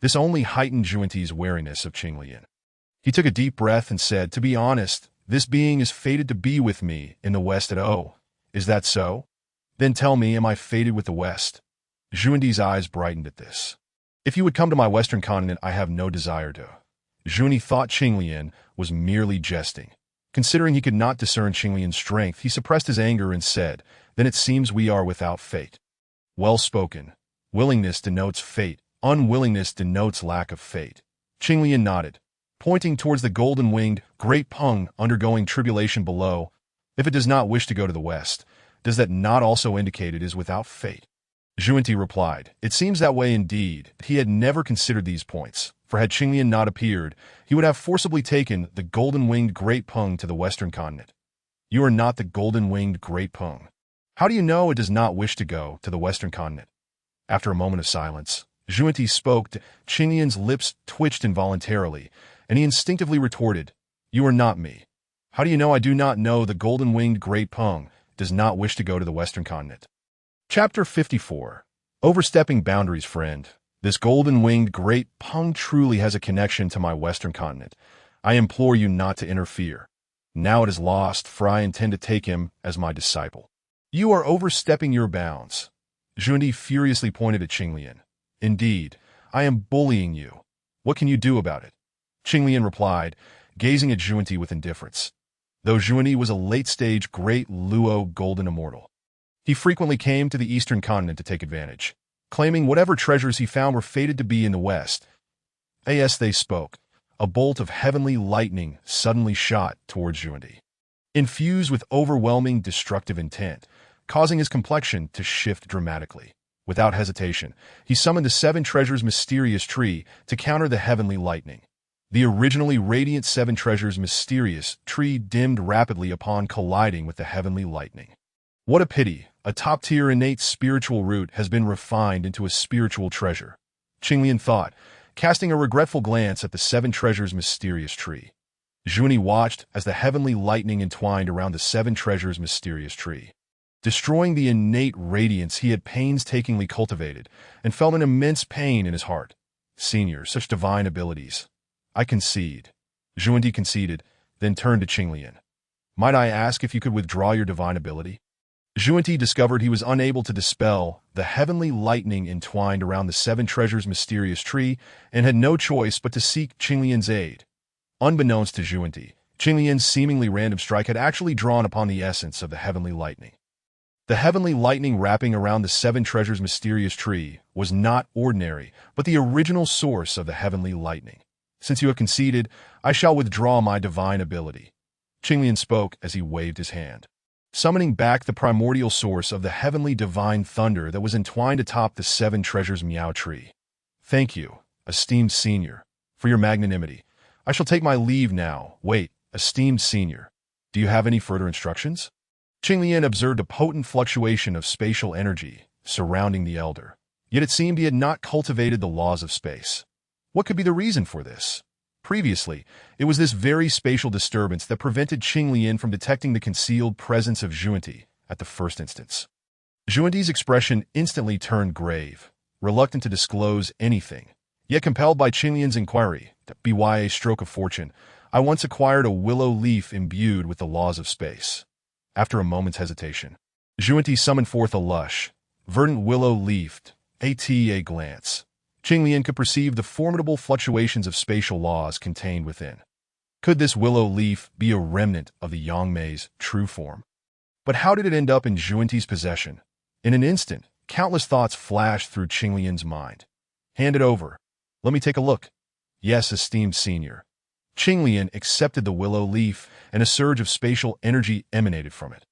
This only heightened Yuan's wariness of Qinglian. He took a deep breath and said, "To be honest, this being is fated to be with me in the West at O. Is that so? Then tell me, am I fated with the West?" Xuandi's eyes brightened at this. "If you would come to my Western continent, I have no desire to." Xuandi thought Qinglian was merely jesting. Considering he could not discern Qinglian's strength, he suppressed his anger and said, "Then it seems we are without fate." Well spoken. Willingness denotes fate. Unwillingness denotes lack of fate. Qinglian nodded, pointing towards the golden-winged great Peng undergoing tribulation below. "If it does not wish to go to the West, does that not also indicate it is without fate?" Xuandi replied, "It seems that way indeed." He had never considered these points, for had Qinglian not appeared, he would have forcibly taken the golden-winged great Peng to the Western continent. "You are not the golden-winged great Peng. How do you know it does not wish to go to the Western continent?" After a moment of silence, Xuandi spoke. Qinglian's lips twitched involuntarily, and he instinctively retorted, "You are not me. How do you know I do not know the golden-winged great Peng does not wish to go to the Western continent?" Chapter 54. Overstepping Boundaries. Friend, this golden-winged great Peng truly has a connection to my Western continent. I implore you not to interfere. Now it is lost, for I intend to take him as my disciple. "You are overstepping your bounds." Xuandi furiously pointed at Qinglian. "Indeed, I am bullying you. What can you do about it?" Qinglian replied, gazing at Xuandi with indifference. Though Xuandi was a late-stage great Luo golden immortal, he frequently came to the Eastern continent to take advantage, claiming whatever treasures he found were fated to be in the West. As they spoke, a bolt of heavenly lightning suddenly shot towards Xuandi, infused with overwhelming destructive intent, causing his complexion to shift dramatically. Without hesitation, he summoned the Seven Treasures Mysterious Tree to counter the heavenly lightning. The originally radiant Seven Treasures Mysterious Tree dimmed rapidly upon colliding with the heavenly lightning. What a pity! A top-tier innate spiritual root has been refined into a spiritual treasure, Qinglian thought, casting a regretful glance at the Seven Treasures Mysterious Tree. Xuandi watched as the heavenly lightning entwined around the Seven Treasures Mysterious Tree, destroying the innate radiance he had painstakingly cultivated, and felt an immense pain in his heart. "Senior, such divine abilities. I concede." Xuandi conceded, then turned to Qinglian. "Might I ask if you could withdraw your divine ability?" Xuandi discovered he was unable to dispel the heavenly lightning entwined around the Seven Treasures Mysterious Tree and had no choice but to seek Qinglian's aid. Unbeknownst to Xuandi, Qinglian's seemingly random strike had actually drawn upon the essence of the heavenly lightning. The heavenly lightning wrapping around the Seven Treasures Mysterious Tree was not ordinary, but the original source of the heavenly lightning. "Since you have conceded, I shall withdraw my divine ability." Qinglian spoke as he waved his hand, summoning back the primordial source of the heavenly divine thunder that was entwined atop the Seven Treasures Meow Tree. "Thank you, esteemed senior, for your magnanimity. I shall take my leave now." "Wait, esteemed senior. Do you have any further instructions?" Qinglian observed a potent fluctuation of spatial energy surrounding the elder, yet it seemed he had not cultivated the laws of space. What could be the reason for this? Previously, it was this very spatial disturbance that prevented Qinglian from detecting the concealed presence of Xuandi at the first instance. Xuandi's expression instantly turned grave, reluctant to disclose anything, yet compelled by Qinglian's inquiry. "By a stroke of fortune, I once acquired a willow leaf imbued with the laws of space." After a moment's hesitation, Xuandi summoned forth a lush, verdant willow leaf. At a glance, Qinglian could perceive the formidable fluctuations of spatial laws contained within. Could this willow leaf be a remnant of the Yangmei's true form? But how did it end up in Xuandi's possession? In an instant, countless thoughts flashed through Qinglian's mind. "Hand it over. Let me take a look." "Yes, esteemed senior." Qinglian accepted the willow leaf, and a surge of spatial energy emanated from it,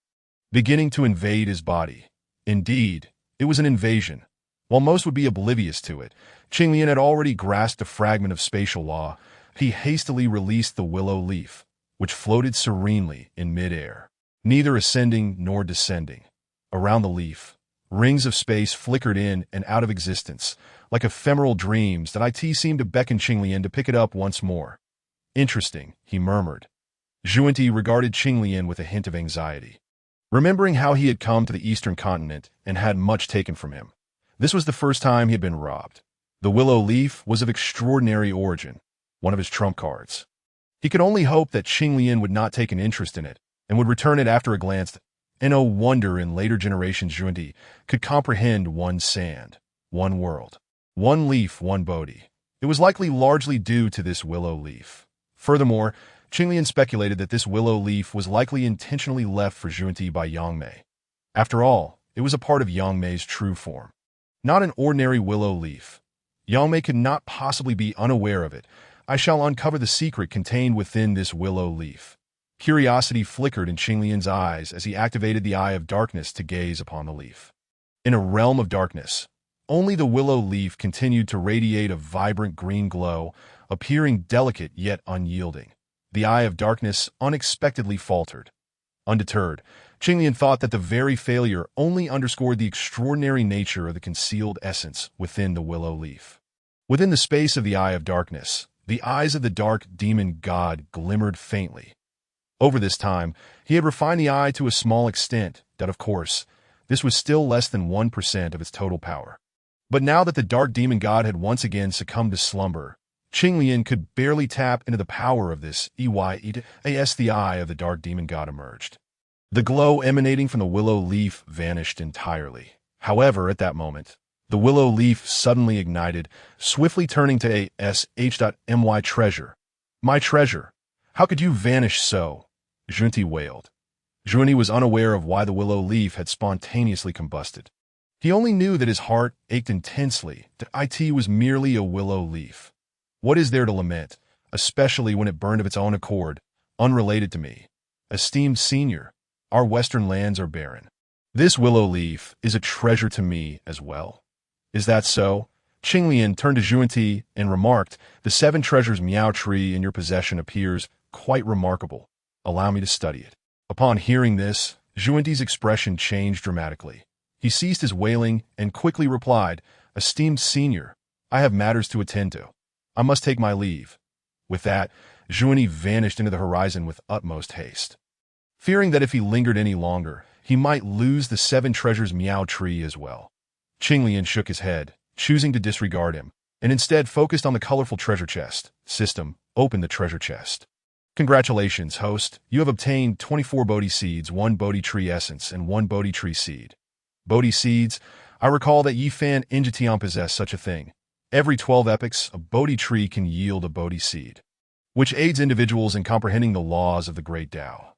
beginning to invade his body. Indeed, it was an invasion. While most would be oblivious to it, Qinglian had already grasped a fragment of spatial law. He hastily released the willow leaf, which floated serenely in midair, neither ascending nor descending. Around the leaf, rings of space flickered in and out of existence, like ephemeral dreams that seemed to beckon Qinglian to pick it up once more. "Interesting," he murmured. Xuandi regarded Qinglian with a hint of anxiety, remembering how he had come to the Eastern continent and had much taken from him. This was the first time he had been robbed. The willow leaf was of extraordinary origin, one of his trump cards. He could only hope that Qinglian would not take an interest in it, and would return it after a glance, and no wonder in later generations Zhuanti could comprehend one sand, one world, one leaf, one Bodhi. It was likely largely due to this willow leaf. Furthermore, Qinglian speculated that this willow leaf was likely intentionally left for Zhuanti by Yangmei. After all, it was a part of Yangmei's true form. Not an ordinary willow leaf. Yangmei could not possibly be unaware of it. I shall uncover the secret contained within this willow leaf. Curiosity flickered in Qinglian's eyes as he activated the Eye of Darkness to gaze upon the leaf. In a realm of darkness, only the willow leaf continued to radiate a vibrant green glow, appearing delicate yet unyielding. The Eye of Darkness unexpectedly faltered. Undeterred, Qinglian thought that the very failure only underscored the extraordinary nature of the concealed essence within the willow leaf. Within the space of the Eye of Darkness, the eyes of the dark demon god glimmered faintly. Over this time, he had refined the eye to a small extent that, of course, this was still less than 1% of its total power. But now that the dark demon god had once again succumbed to slumber, Qinglian could barely tap into the power of this as the eye of the dark demon god emerged. The glow emanating from the willow leaf vanished entirely. However, at that moment, the willow leaf suddenly ignited, swiftly turning to my treasure. My treasure. How could you vanish so? Zhuanti wailed. Zhuanti was unaware of why the willow leaf had spontaneously combusted. He only knew that his heart ached intensely, that it was merely a willow leaf. What is there to lament, especially when it burned of its own accord, unrelated to me? Esteemed senior, our western lands are barren. This willow leaf is a treasure to me as well. Is that so? Qinglian turned to Zhuanti and remarked, the 7 treasures meow tree in your possession appears quite remarkable. Allow me to study it. Upon hearing this, Zhuanti's expression changed dramatically. He ceased his wailing and quickly replied, esteemed senior, I have matters to attend to. I must take my leave. With that, Zhuanti vanished into the horizon with utmost haste. Fearing that if he lingered any longer, he might lose the 7 treasures meow tree as well. Qinglian shook his head, choosing to disregard him, and instead focused on the colorful treasure chest. System, open the treasure chest. Congratulations, host. You have obtained 24 Bodhi seeds, 1 Bodhi tree essence, and 1 Bodhi tree seed. Bodhi seeds, I recall that Yifan Injitian possessed such a thing. Every 12 epochs, a Bodhi tree can yield a Bodhi seed, which aids individuals in comprehending the laws of the Great Tao.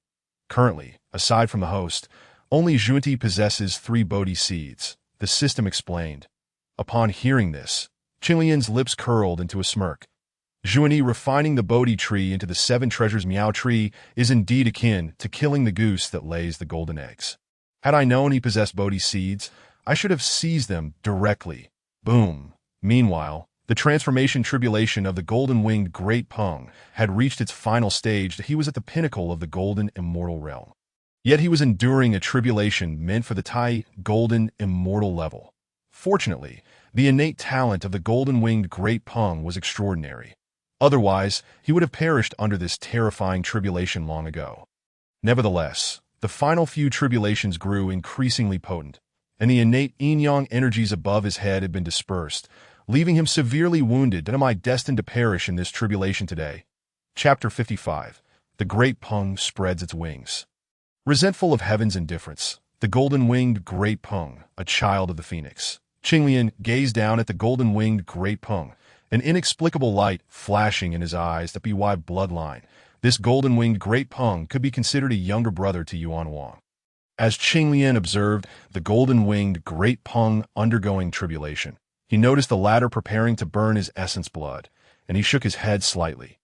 Currently, aside from the host, only Zhuanti possesses 3 Bodhi seeds, the system explained. Upon hearing this, Qinglian's lips curled into a smirk. Zhuanti refining the Bodhi tree into the 7 treasures meow tree is indeed akin to killing the goose that lays the golden eggs. Had I known he possessed Bodhi seeds, I should have seized them directly. Boom. Meanwhile, the transformation tribulation of the golden-winged Great Peng had reached its final stage. He was at the pinnacle of the golden immortal realm. Yet he was enduring a tribulation meant for the Tai golden immortal level. Fortunately, the innate talent of the golden-winged Great Peng was extraordinary. Otherwise, he would have perished under this terrifying tribulation long ago. Nevertheless, the final few tribulations grew increasingly potent, and the innate yin-yang energies above his head had been dispersed, leaving him severely wounded. Am I destined to perish in this tribulation today? Chapter 55. The Great Peng spreads its wings. Resentful of heaven's indifference, the golden-winged Great Peng, a child of the phoenix, Qinglian gazed down at the golden-winged Great Peng, an inexplicable light flashing in his eyes. The BY bloodline. This golden-winged Great Peng could be considered a younger brother to Yuan Wong. As Qinglian observed the golden-winged Great Peng undergoing tribulation, he noticed the latter preparing to burn his essence blood, and he shook his head slightly.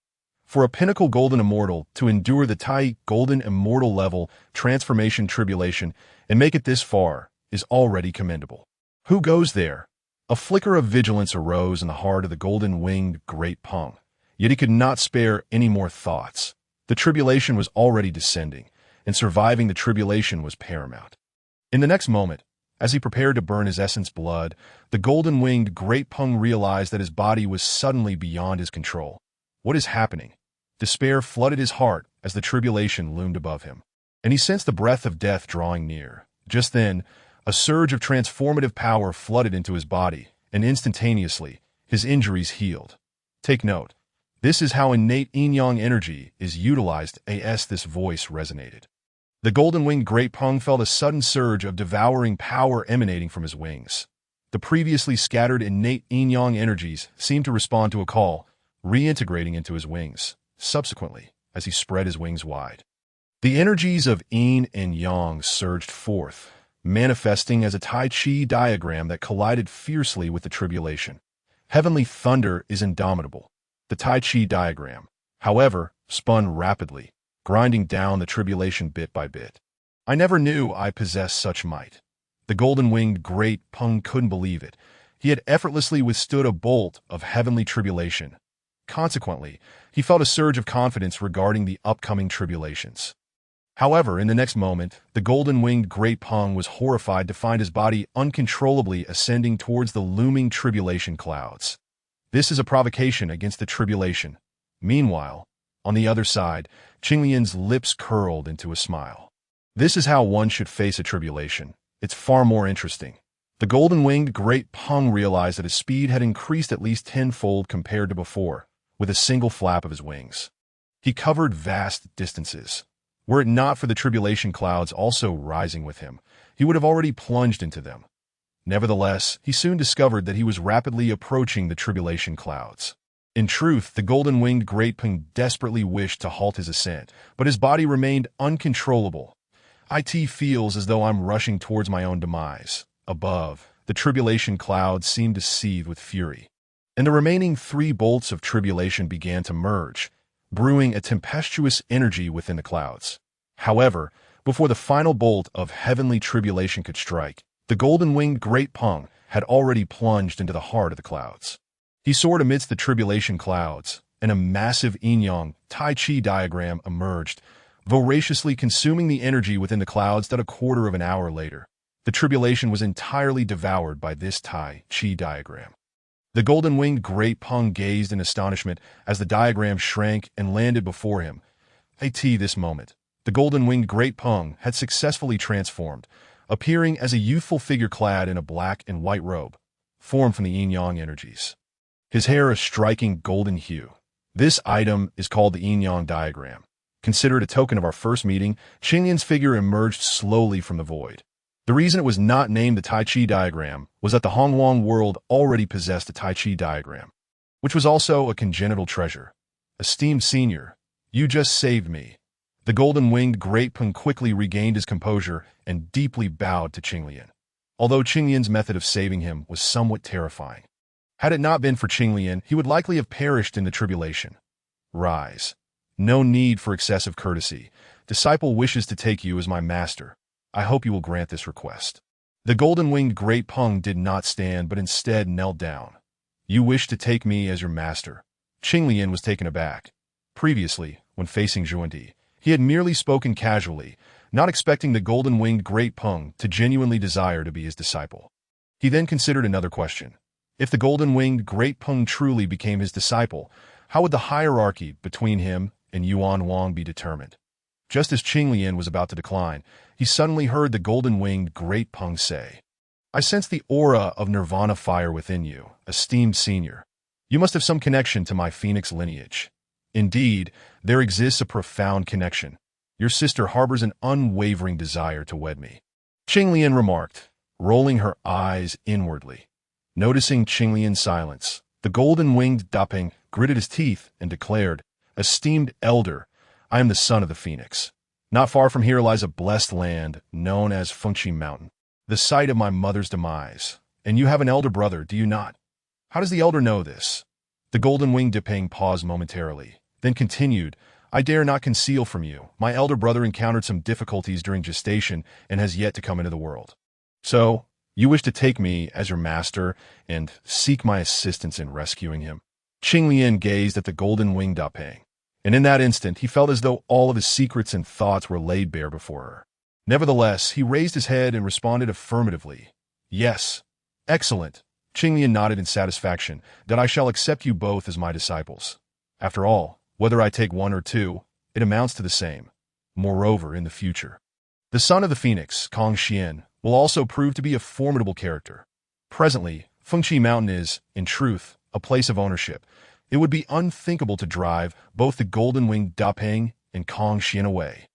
For a pinnacle golden immortal to endure the Tai golden immortal level transformation tribulation and make it this far is already commendable. Who goes there? A flicker of vigilance arose in the heart of the golden-winged Great Peng, yet he could not spare any more thoughts. The tribulation was already descending, and surviving the tribulation was paramount. In the next moment, as he prepared to burn his essence blood, the golden-winged Great Peng realized that his body was suddenly beyond his control. What is happening? Despair flooded his heart as the tribulation loomed above him, and he sensed the breath of death drawing near. Just then, a surge of transformative power flooded into his body, and instantaneously, his injuries healed. Take note, This is how innate yin-yang energy is utilized as this voice resonated. The golden-winged Great Peng felt a sudden surge of devouring power emanating from his wings. The previously scattered innate yin-yang energies seemed to respond to a call, reintegrating into his wings, subsequently, as he spread his wings wide. The energies of yin and yang surged forth, manifesting as a Tai Chi diagram that collided fiercely with the tribulation. Heavenly thunder is indomitable. The Tai Chi diagram, however, spun rapidly, grinding down the tribulation bit by bit. I never knew I possessed such might. The golden-winged Great Peng couldn't believe it. He had effortlessly withstood a bolt of heavenly tribulation. Consequently, he felt a surge of confidence regarding the upcoming tribulations. However, in the next moment, the golden-winged Great Peng was horrified to find his body uncontrollably ascending towards the looming tribulation clouds. This is a provocation against the tribulation. Meanwhile, on the other side, Qinglian's lips curled into a smile. This is how one should face a tribulation. It's far more interesting. The golden-winged Great Peng realized that his speed had increased at least tenfold compared to before, with a single flap of his wings. He covered vast distances. Were it not for the tribulation clouds also rising with him, he would have already plunged into them. Nevertheless, he soon discovered that he was rapidly approaching the tribulation clouds. In truth, the golden-winged Great Peng desperately wished to halt his ascent, but his body remained uncontrollable. It feels as though I'm rushing towards my own demise. Above, the tribulation clouds seemed to seethe with fury, and the remaining 3 bolts of tribulation began to merge, brewing a tempestuous energy within the clouds. However, before the final bolt of heavenly tribulation could strike, the golden-winged Great Peng had already plunged into the heart of the clouds. He soared amidst the tribulation clouds, and a massive yin-yang Tai Chi diagram emerged, voraciously consuming the energy within the clouds that a quarter of an hour later, the tribulation was entirely devoured by this Tai Chi diagram. The golden-winged Great Peng gazed in astonishment as the diagram shrank and landed before him. This moment, the golden-winged Great Peng had successfully transformed, appearing as a youthful figure clad in a black and white robe, formed from the yin-yang energies. His hair a striking golden hue. This item is called the yin-yang diagram. Considered a token of our first meeting, Qinglian's figure emerged slowly from the void. The reason it was not named the Tai Chi diagram was that the donghuang world already possessed a Tai Chi diagram, which was also a congenital treasure. Esteemed senior, you just saved me. The golden-winged Great Peng quickly regained his composure and deeply bowed to Qinglian, although Qinglian's method of saving him was somewhat terrifying. Had it not been for Qinglian, he would likely have perished in the tribulation. Rise. No need for excessive courtesy. Disciple wishes to take you as my master. I hope you will grant this request. The golden-winged Great Peng did not stand, but instead knelt down. You wish to take me as your master. Qinglian was taken aback. Previously, when facing Zhuandi, he had merely spoken casually, not expecting the golden-winged Great Peng to genuinely desire to be his disciple. He then considered another question. If the golden-winged Great Peng truly became his disciple, how would the hierarchy between him and Yuan Wong be determined? Just as Qinglian was about to decline, he suddenly heard the golden-winged Great Peng say, I sense the aura of nirvana fire within you, esteemed senior. You must have some connection to my phoenix lineage. Indeed, there exists a profound connection. Your sister harbors an unwavering desire to wed me. Qinglian remarked, rolling her eyes inwardly. Noticing Qinglian's silence, the golden-winged Dapeng gritted his teeth and declared, Esteemed elder, I am the son of the phoenix. Not far from here lies a blessed land known as Fuxi Mountain, the site of my mother's demise. And you have an elder brother, do you not? How does the elder know this? The golden-winged Dapeng paused momentarily, then continued, I dare not conceal from you, my elder brother encountered some difficulties during gestation and has yet to come into the world. So, you wish to take me as your master and seek my assistance in rescuing him? Qinglian gazed at the golden-winged Dapeng, and in that instant he felt as though all of his secrets and thoughts were laid bare before her. Nevertheless, he raised his head and responded affirmatively. Yes. Excellent. Qinglian nodded in satisfaction, that I shall accept you both as my disciples. After all, whether I take one or two, it amounts to the same. Moreover, in the future, the son of the phoenix, Kong Xian, will also prove to be a formidable character. Presently, Fuxi Mountain is, in truth, a place of ownership, It would be unthinkable to drive both the golden-winged Dapeng and Tongtian away.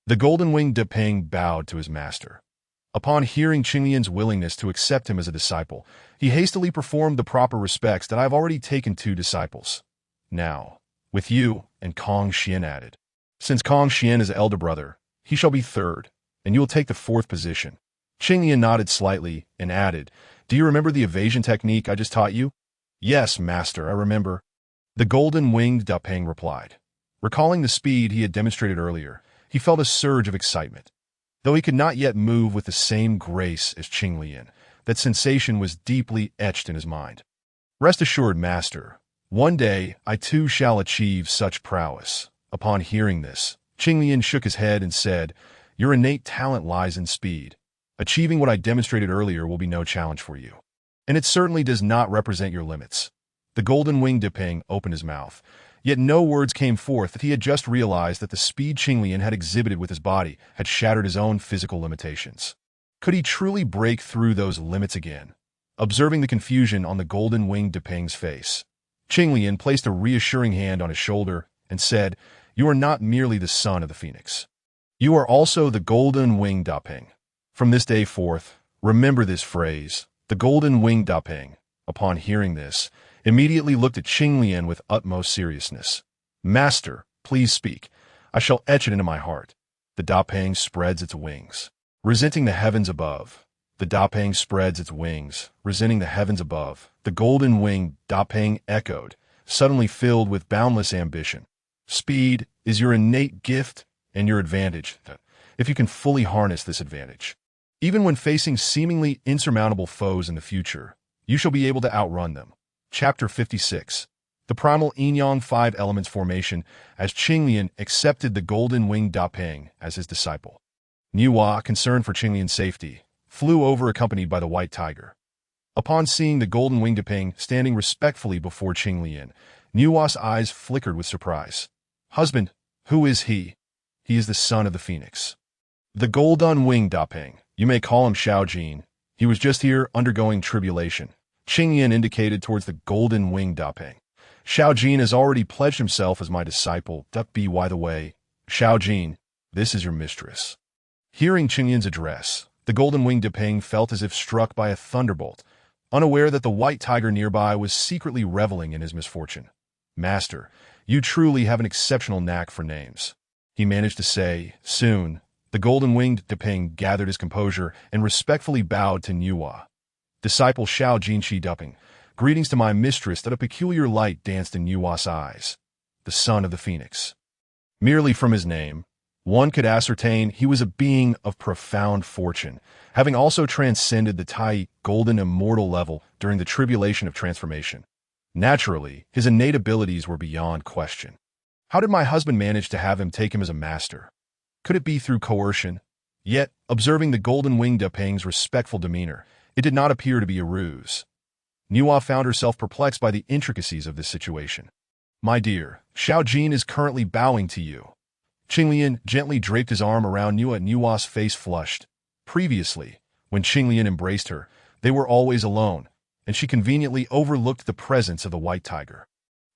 The golden-winged Dapeng bowed to his master. Upon hearing Qinglian's willingness to accept him as a disciple, he hastily performed the proper respects that I have already taken 2 disciples. Now, with you, and Tongtian added. Since Tongtian is elder brother, he shall be 3rd, and you will take the 4th position. Qinglian nodded slightly and added, Do you remember the evasion technique I just taught you? Yes, master, I remember. The golden-winged Dapeng replied. Recalling the speed he had demonstrated earlier, he felt a surge of excitement. Though he could not yet move with the same grace as Qinglian, that sensation was deeply etched in his mind. Rest assured, master, one day I too shall achieve such prowess. Upon hearing this, Qinglian shook his head and said, Your innate talent lies in speed. Achieving what I demonstrated earlier will be no challenge for you. And it certainly does not represent your limits. The golden-winged Dapeng opened his mouth, yet no words came forth that he had just realized that the speed Qinglian had exhibited with his body had shattered his own physical limitations. Could he truly break through those limits again? Observing the confusion on the golden-winged Dapeng's face, Qinglian placed a reassuring hand on his shoulder and said, You are not merely the son of the phoenix. You are also the golden-winged Dapeng. From this day forth, remember this phrase, the golden-winged Dapeng. Upon hearing this, immediately looked at Qinglian with utmost seriousness. Master, please speak. I shall etch it into my heart. The Dapeng spreads its wings, resenting the heavens above. The Dapeng spreads its wings, resenting the heavens above. The golden-winged Dapeng echoed, suddenly filled with boundless ambition. Speed is your innate gift and your advantage, if you can fully harness this advantage. Even when facing seemingly insurmountable foes in the future, you shall be able to outrun them. Chapter 56. The primal yin-yang 5 elements formation as Qinglian accepted the golden-winged Dapeng as his disciple. Nüwa, concerned for Qinglian's safety, flew over accompanied by the white tiger. Upon seeing the golden-winged Dapeng standing respectfully before Qinglian, Nüwa's eyes flickered with surprise. Husband, who is he? He is the son of the phoenix. The golden-winged Dapeng, you may call him Xiaojin. He was just here undergoing tribulation. Qinglian indicated towards the golden-winged Dapeng. Xiaojin has already pledged himself as my disciple. By the way, Xiaojin, this is your mistress. Hearing Qinglian's address, the golden-winged Dapeng felt as if struck by a thunderbolt, unaware that the white tiger nearby was secretly reveling in his misfortune. Master, you truly have an exceptional knack for names. He managed to say, soon. The golden-winged Dapeng gathered his composure and respectfully bowed to Nüwa. Disciple Xiaojin Shi Dapeng, greetings to my mistress. That a peculiar light danced in Nüwa's eyes. The son of the phoenix. Merely from his name, one could ascertain he was a being of profound fortune, having also transcended the Tai golden immortal level during the tribulation of transformation. Naturally, his innate abilities were beyond question. How did my husband manage to have him take him as a master? Could it be through coercion? Yet, observing the golden-winged Dapeng's respectful demeanor, it did not appear to be a ruse. Nüwa found herself perplexed by the intricacies of this situation. My dear, Xiaojin is currently bowing to you. Qinglian gently draped his arm around Nüwa. Nüwa's face flushed. Previously, when Qinglian embraced her, they were always alone, and she conveniently overlooked the presence of the white tiger.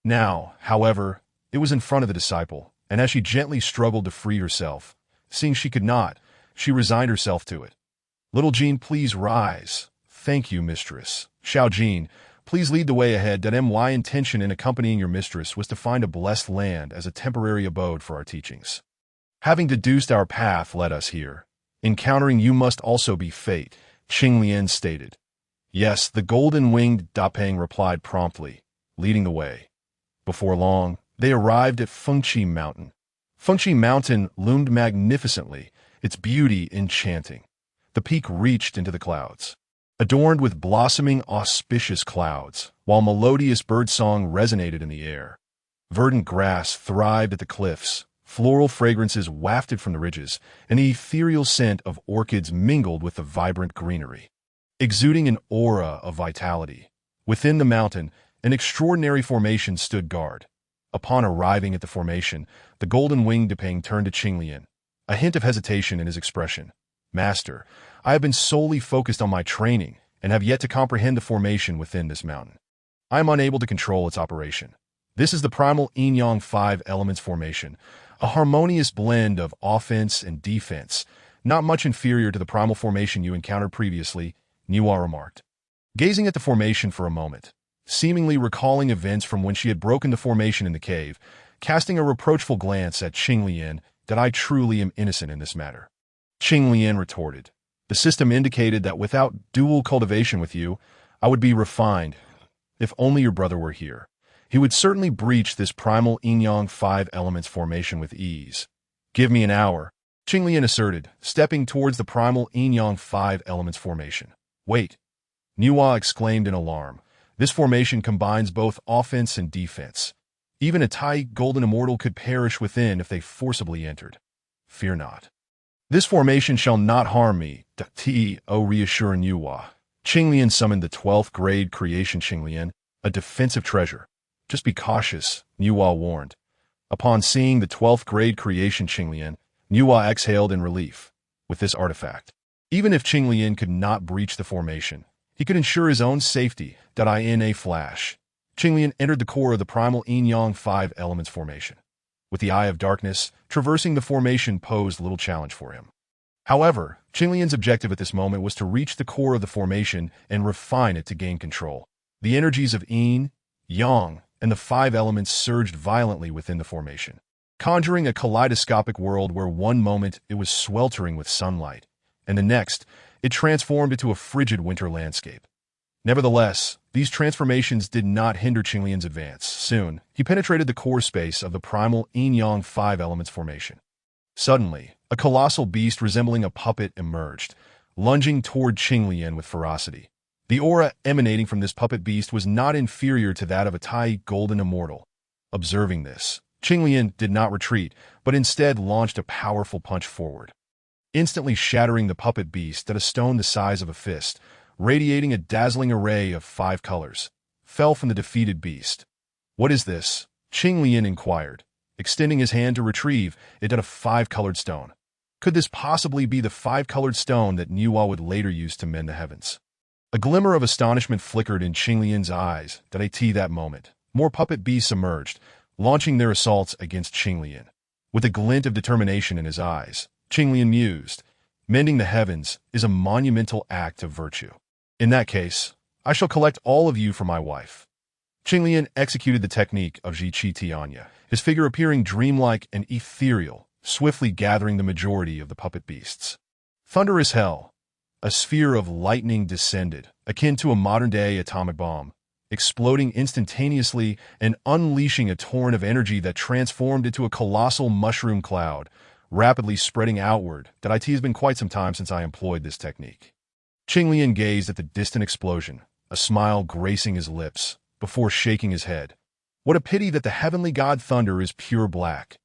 Now, however, it was in front of the disciple, and as she gently struggled to free herself, seeing she could not, she resigned herself to it. Little Jean, please rise. Thank you, mistress. Xiaojin, please lead the way ahead. My intention in accompanying your mistress was to find a blessed land as a temporary abode for our teachings. Having deduced our path led us here. Encountering you must also be fate, Qinglian stated. Yes, the golden-winged Dapeng replied promptly, leading the way. Before long, they arrived at Fuxi Mountain. Fuxi Mountain loomed magnificently, its beauty enchanting. The peak reached into the clouds, adorned with blossoming auspicious clouds, while melodious birdsong resonated in the air. Verdant grass thrived at the cliffs, floral fragrances wafted from the ridges, and the ethereal scent of orchids mingled with the vibrant greenery, exuding an aura of vitality. Within the mountain, an extraordinary formation stood guard. Upon arriving at the formation, the golden-winged Dapeng turned to Qinglian, a hint of hesitation in his expression. Master, I have been solely focused on my training and have yet to comprehend the formation within this mountain. I am unable to control its operation. This is the primal yin-yang 5 elements formation, a harmonious blend of offense and defense, not much inferior to the primal formation you encountered previously, Nüwa remarked. Gazing at the formation for a moment, seemingly recalling events from when she had broken the formation in the cave, casting a reproachful glance at Qinglian, that I truly am innocent in this matter. Qinglian retorted. The system indicated that without dual cultivation with you, I would be refined. If only your brother were here. He would certainly breach this primal yin-yang 5 elements formation with ease. Give me an hour, Qinglian asserted, stepping towards the primal yin-yang 5 elements formation. Wait, Nuwa exclaimed in alarm. This formation combines both offense and defense. Even a Tai golden immortal could perish within if they forcibly entered. Fear not. This formation shall not harm me, T.O. reassure Nuwa. Qinglian summoned the 12th grade creation Qinglian, a defensive treasure. Just be cautious, Nuwa warned. Upon seeing the 12th grade creation Qinglian, Nuwa exhaled in relief. With this artifact, even if Qinglian could not breach the formation, he could ensure his own safety. In a flash, Qinglian entered the core of the primal yin-yang 5 elements formation. With the Eye of Darkness, traversing the formation posed little challenge for him. However, Qinglian's objective at this moment was to reach the core of the formation and refine it to gain control. The energies of yin, yang, and the 5 elements surged violently within the formation, conjuring a kaleidoscopic world where one moment it was sweltering with sunlight, and the next, it transformed into a frigid winter landscape. Nevertheless, these transformations did not hinder Qinglian's advance. Soon, he penetrated the core space of the primal yin-yang 5 elements formation. Suddenly, a colossal beast resembling a puppet emerged, lunging toward Qinglian with ferocity. The aura emanating from this puppet beast was not inferior to that of a Tai golden immortal. Observing this, Qinglian did not retreat, but instead launched a powerful punch forward, instantly shattering the puppet beast at a stone the size of a fist, radiating a dazzling array of 5 colors, fell from the defeated beast. What is this? Qinglian inquired, extending his hand to retrieve it at a 5-colored stone. Could this possibly be the 5-colored stone that Nuwa would later use to mend the heavens? A glimmer of astonishment flickered in Qinglian's eyes that moment. More puppet beasts emerged, launching their assaults against Qinglian. With a glint of determination in his eyes, Qinglian mused, mending the heavens is a monumental act of virtue. In that case, I shall collect all of you for my wife. Qinglian executed the technique of Zhiqi, his figure appearing dreamlike and ethereal, swiftly gathering the majority of the puppet beasts. Thunderous hell. A sphere of lightning descended, akin to a modern-day atomic bomb, exploding instantaneously and unleashing a torrent of energy that transformed into a colossal mushroom cloud, rapidly spreading outward. It has been quite some time since I employed this technique. Qinglian gazed at the distant explosion, a smile gracing his lips, before shaking his head. What a pity that the heavenly god Thunder is pure black.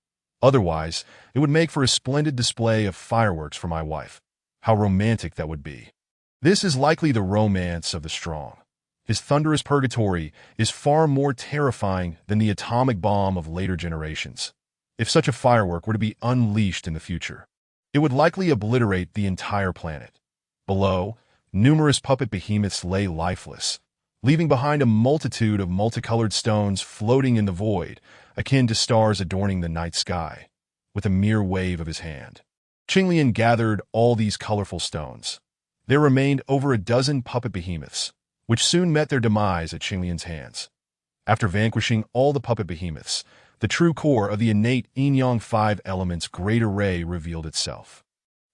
Otherwise, it would make for a splendid display of fireworks for my wife. How romantic that would be. This is likely the romance of the strong. His thunderous purgatory is far more terrifying than the atomic bomb of later generations. If such a firework were to be unleashed in the future, it would likely obliterate the entire planet. Below, numerous puppet behemoths lay lifeless, leaving behind a multitude of multicolored stones floating in the void, akin to stars adorning the night sky. With a mere wave of his hand, Qinglian gathered all these colorful stones. There remained over a dozen puppet behemoths, which soon met their demise at Qinglian's hands. After vanquishing all the puppet behemoths, the true core of the innate yin-yang 5 elements great array revealed itself.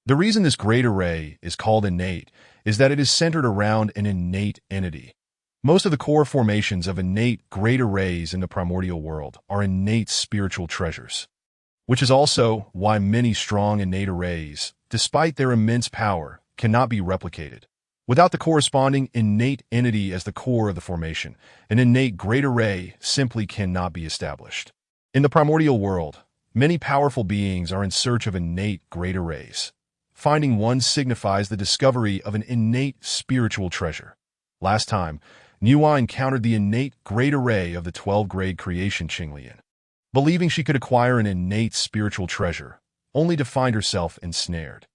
The reason this great array is called innate is that it is centered around an innate entity. Most of the core formations of innate great arrays in the primordial world are innate spiritual treasures, which is also why many strong innate arrays, despite their immense power, cannot be replicated. Without the corresponding innate entity as the core of the formation, an innate great array simply cannot be established. In the primordial world, many powerful beings are in search of innate great arrays. Finding one signifies the discovery of an innate spiritual treasure. Last time, Nuwa encountered the innate great array of the 12th-grade creation Qinglian, believing she could acquire an innate spiritual treasure, only to find herself ensnared.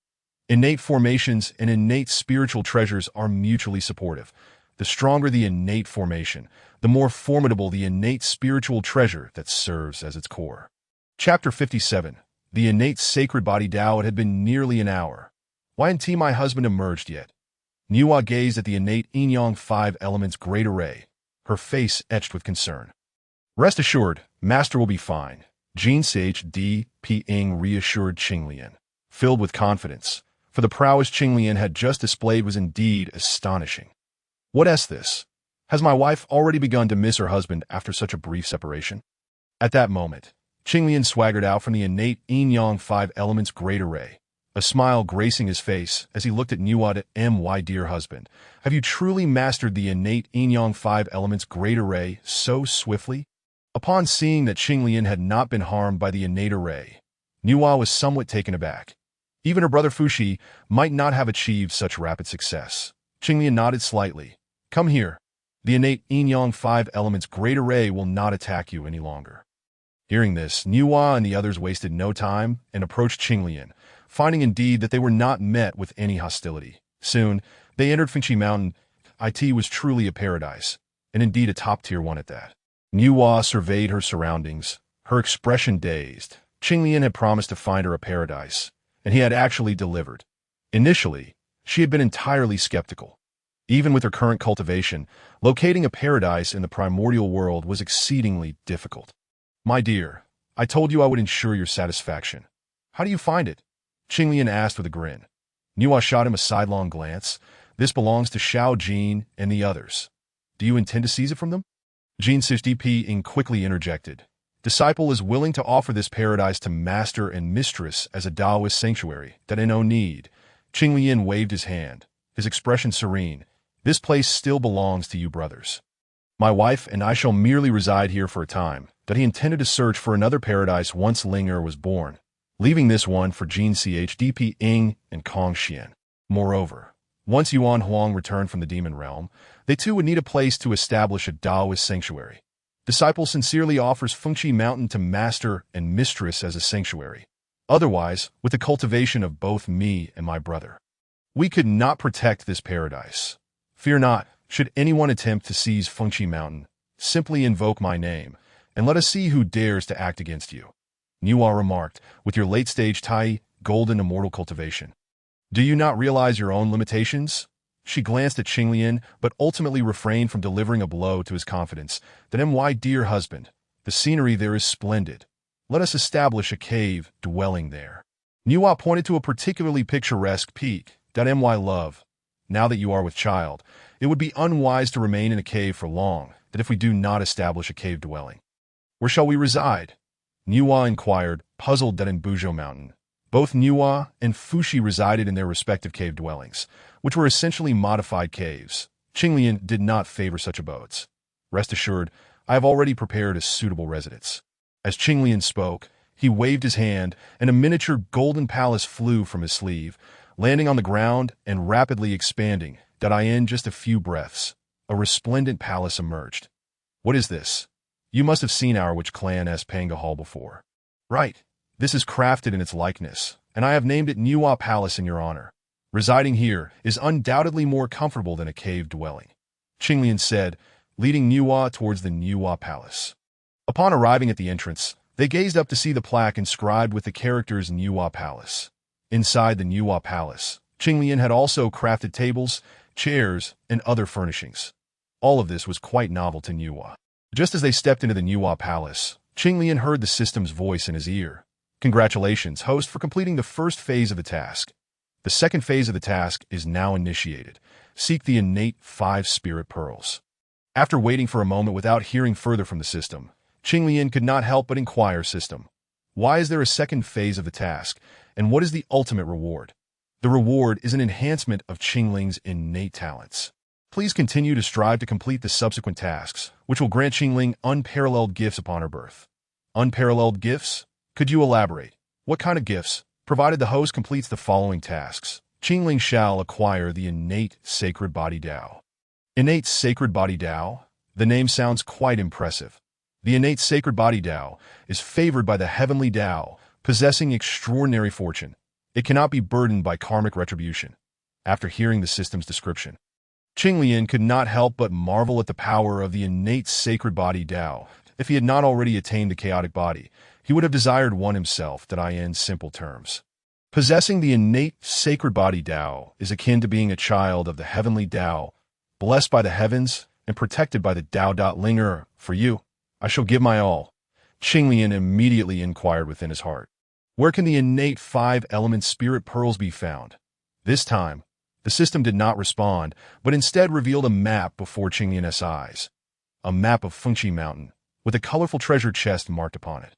Innate formations and innate spiritual treasures are mutually supportive. The stronger the innate formation, the more formidable the innate spiritual treasure that serves as its core. Chapter 57. The innate sacred body Tao. It had been nearly an hour. Why hadn't my husband emerged yet? Nüwa gazed at the innate yin-yang 5 elements great array, her face etched with concern. Rest assured, Master will be fine, Jin Chd Ping reassured Qinglian, filled with confidence, for the prowess Qinglian had just displayed was indeed astonishing. What's this? Has my wife already begun to miss her husband after such a brief separation? At that moment, Qinglian swaggered out from the innate yin-yang 5 elements great array, a smile gracing his face as he looked at Nüwa. My dear husband, have you truly mastered the innate yin-yang 5 elements great array so swiftly? Upon seeing that Qinglian had not been harmed by the innate array, Nüwa was somewhat taken aback. Even her brother Fuxi might not have achieved such rapid success. Qinglian nodded slightly. Come here. The innate yin-yang 5 elements great array will not attack you any longer. Hearing this, Nüwa and the others wasted no time and approached Qinglian, finding indeed that they were not met with any hostility. Soon, they entered Fuxi Mountain. It was truly a paradise, and indeed a top-tier one at that. Nüwa surveyed her surroundings, her expression dazed. Qinglian had promised to find her a paradise, and he had actually delivered. Initially, she had been entirely skeptical. Even with her current cultivation, locating a paradise in the primordial world was exceedingly difficult. My dear, I told you I would ensure your satisfaction. How do you find it? Qinglian asked with a grin. Nüwa shot him a sidelong glance. This belongs to Xiao Jin and the others. Do you intend to seize it from them? Jin Ping quickly interjected. Disciple is willing to offer this paradise to master and mistress as a Taoist sanctuary. That no need. Qinglian waved his hand, his expression serene. This place still belongs to you brothers. My wife and I shall merely reside here for a time. That he intended to search for another paradise once Linger was born, leaving this one for Jin Chd Ping and Tongtian. Moreover, once Yuan Huang returned from the demon realm, they too would need a place to establish a Taoist sanctuary. Disciple sincerely offers Fuxi Mountain to master and mistress as a sanctuary. Otherwise, with the cultivation of both me and my brother, we could not protect this paradise. Fear not, should anyone attempt to seize Fuxi Mountain, simply invoke my name, and let us see who dares to act against you. Nüwa remarked, with your late-stage Tai, golden immortal cultivation. Do you not realize your own limitations? She glanced at Qinglian, but ultimately refrained from delivering a blow to his confidence. That my dear husband, the scenery there is splendid. Let us establish a cave dwelling there. Nüwa pointed to a particularly picturesque peak. My love, now that you are with child, it would be unwise to remain in a cave for long, that if we do not establish a cave dwelling. Where shall we reside? Nüwa inquired, puzzled that in Buzhou Mountain, both Nüwa and Fuxi resided in their respective cave dwellings, which were essentially modified caves. Qinglian did not favor such abodes. Rest assured, I have already prepared a suitable residence. As Qinglian spoke, he waved his hand, and a miniature golden palace flew from his sleeve, landing on the ground and rapidly expanding. In just a few breaths, a resplendent palace emerged. What is this? You must have seen our witch clan's Pangu Hall before. Right. This is crafted in its likeness, and I have named it Nüwa Palace in your honor. Residing here is undoubtedly more comfortable than a cave dwelling, Qinglian said, leading Nüwa towards the Nüwa Palace. Upon arriving at the entrance, they gazed up to see the plaque inscribed with the characters Nüwa Palace. Inside the Nüwa Palace, Qinglian had also crafted tables, chairs, and other furnishings. All of this was quite novel to Nüwa. Just as they stepped into the Nüwa Palace, Qinglian heard the system's voice in his ear. Congratulations, host, for completing the first phase of the task. The second phase of the task is now initiated. Seek the innate 5 spirit pearls. After waiting for a moment without hearing further from the system, Qinglian could not help but inquire, system. Why is there a second phase of the task, and what is the ultimate reward? The reward is an enhancement of Qingling's innate talents. Please continue to strive to complete the subsequent tasks, which will grant Qingling unparalleled gifts upon her birth. Unparalleled gifts? Could you elaborate? What kind of gifts? Provided the host completes the following tasks, Qingling shall acquire the innate sacred body Tao. Innate sacred body Tao? The name sounds quite impressive. The innate sacred body Tao is favored by the heavenly Tao, possessing extraordinary fortune. It cannot be burdened by karmic retribution. After hearing the system's description, Qinglian could not help but marvel at the power of the innate sacred body Tao. If he had not already attained the chaotic body, he would have desired one himself, that I in simple terms. Possessing the innate sacred body Tao is akin to being a child of the heavenly Tao, blessed by the heavens and protected by the Tao. Linger, for you, I shall give my all. Qinglian immediately inquired within his heart. Where can the innate five-element spirit pearls be found? This time, the system did not respond, but instead revealed a map before Qinglian's eyes. A map of Fuxi Mountain, with a colorful treasure chest marked upon it.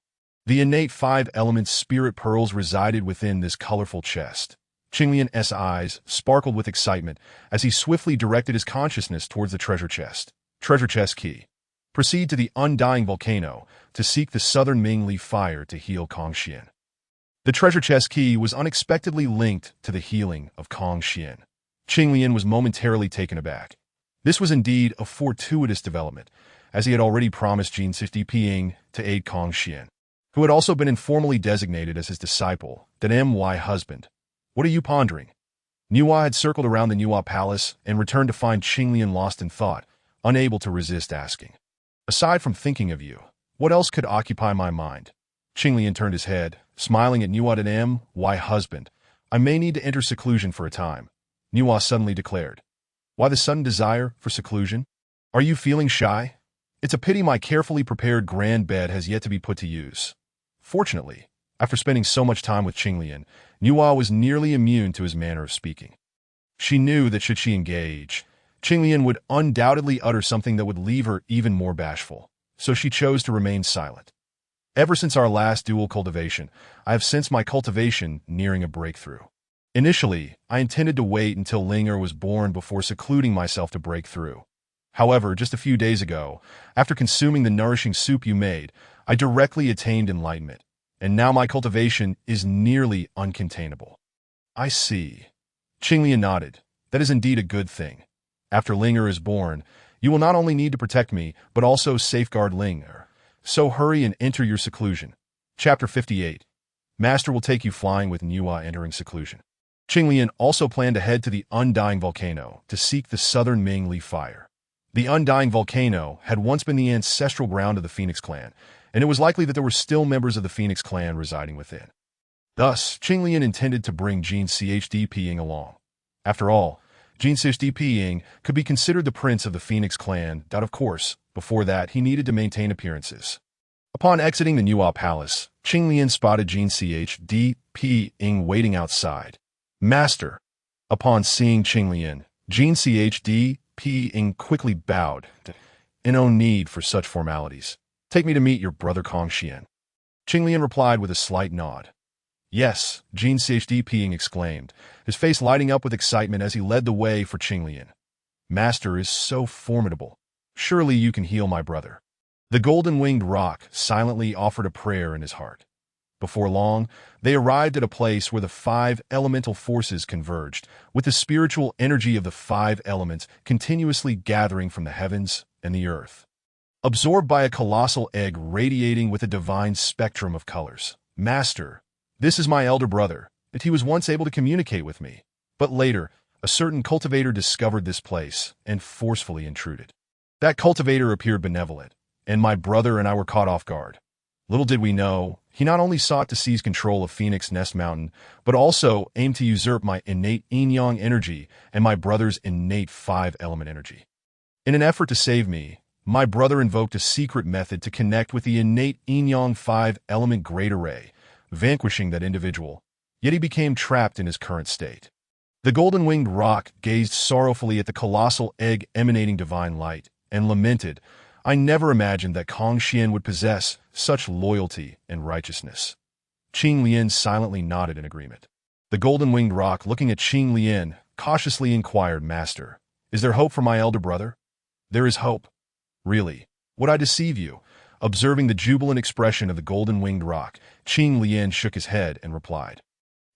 The innate five-element spirit pearls resided within this colorful chest. Qinglian's eyes sparkled with excitement as he swiftly directed his consciousness towards the treasure chest. Treasure chest key. Proceed to the undying volcano to seek the southern Mingli fire to heal Tongtian. The treasure chest key was unexpectedly linked to the healing of Tongtian. Qinglian was momentarily taken aback. This was indeed a fortuitous development, as he had already promised Jin Ping to aid Tongtian, who had also been informally designated as his disciple, my husband. What are you pondering? Nüwa had circled around the Nüwa palace and returned to find Qinglian lost in thought, unable to resist asking. Aside from thinking of you, what else could occupy my mind? Qinglian turned his head, smiling at Nüwa. My husband, I may need to enter seclusion for a time, Nüwa suddenly declared. Why the sudden desire for seclusion? Are you feeling shy? It's a pity my carefully prepared grand bed has yet to be put to use. Fortunately, after spending so much time with Qinglian, Nüwa was nearly immune to his manner of speaking. She knew that should she engage, Qinglian would undoubtedly utter something that would leave her even more bashful, so she chose to remain silent. Ever since our last dual cultivation, I have sensed my cultivation nearing a breakthrough. Initially, I intended to wait until Linger was born before secluding myself to break through. However, just a few days ago, after consuming the nourishing soup you made, I directly attained enlightenment, and now my cultivation is nearly uncontainable. I see. Qinglian nodded. That is indeed a good thing. After Linger is born, you will not only need to protect me, but also safeguard Linger. So hurry and enter your seclusion. Chapter 58. Master will take you flying with Nüwa entering seclusion. Qinglian also planned to head to the Undying Volcano to seek the southern Mingli fire. The Undying Volcano had once been the ancestral ground of the Phoenix clan, and it was likely that there were still members of the Phoenix clan residing within. Thus, Qinglian intended to bring Jin Ping along. After all, Jin Ping could be considered the prince of the Phoenix clan, that of course, before that he needed to maintain appearances. Upon exiting the Nüwa palace, Qinglian spotted Jin Ping waiting outside. Master. Upon seeing Qinglian, Jin Ping quickly bowed. No need for such formalities. Take me to meet your brother Tongtian. Qinglian replied with a slight nod. Yes, Jin Ping exclaimed, his face lighting up with excitement as he led the way for Qinglian. Master is so formidable. Surely you can heal my brother. The golden-winged rock silently offered a prayer in his heart. Before long, they arrived at a place where the five elemental forces converged, with the spiritual energy of the five elements continuously gathering from the heavens and the earth. Absorbed by a colossal egg radiating with a divine spectrum of colors. Master, this is my elder brother, and he was once able to communicate with me. But later, a certain cultivator discovered this place and forcefully intruded. That cultivator appeared benevolent, and my brother and I were caught off guard. Little did we know, he not only sought to seize control of Phoenix Nest Mountain, but also aimed to usurp my innate yin-yang energy and my brother's innate five-element energy. In an effort to save me, my brother invoked a secret method to connect with the innate yin-yang five-element great array, vanquishing that individual, yet he became trapped in his current state. The golden-winged rock gazed sorrowfully at the colossal egg emanating divine light, and lamented, I never imagined that Tongtian would possess such loyalty and righteousness. Qinglian silently nodded in agreement. The golden-winged rock, looking at Qinglian, cautiously inquired, Master, is there hope for my elder brother? There is hope. Really, would I deceive you? Observing the jubilant expression of the golden-winged rock, Qinglian shook his head and replied.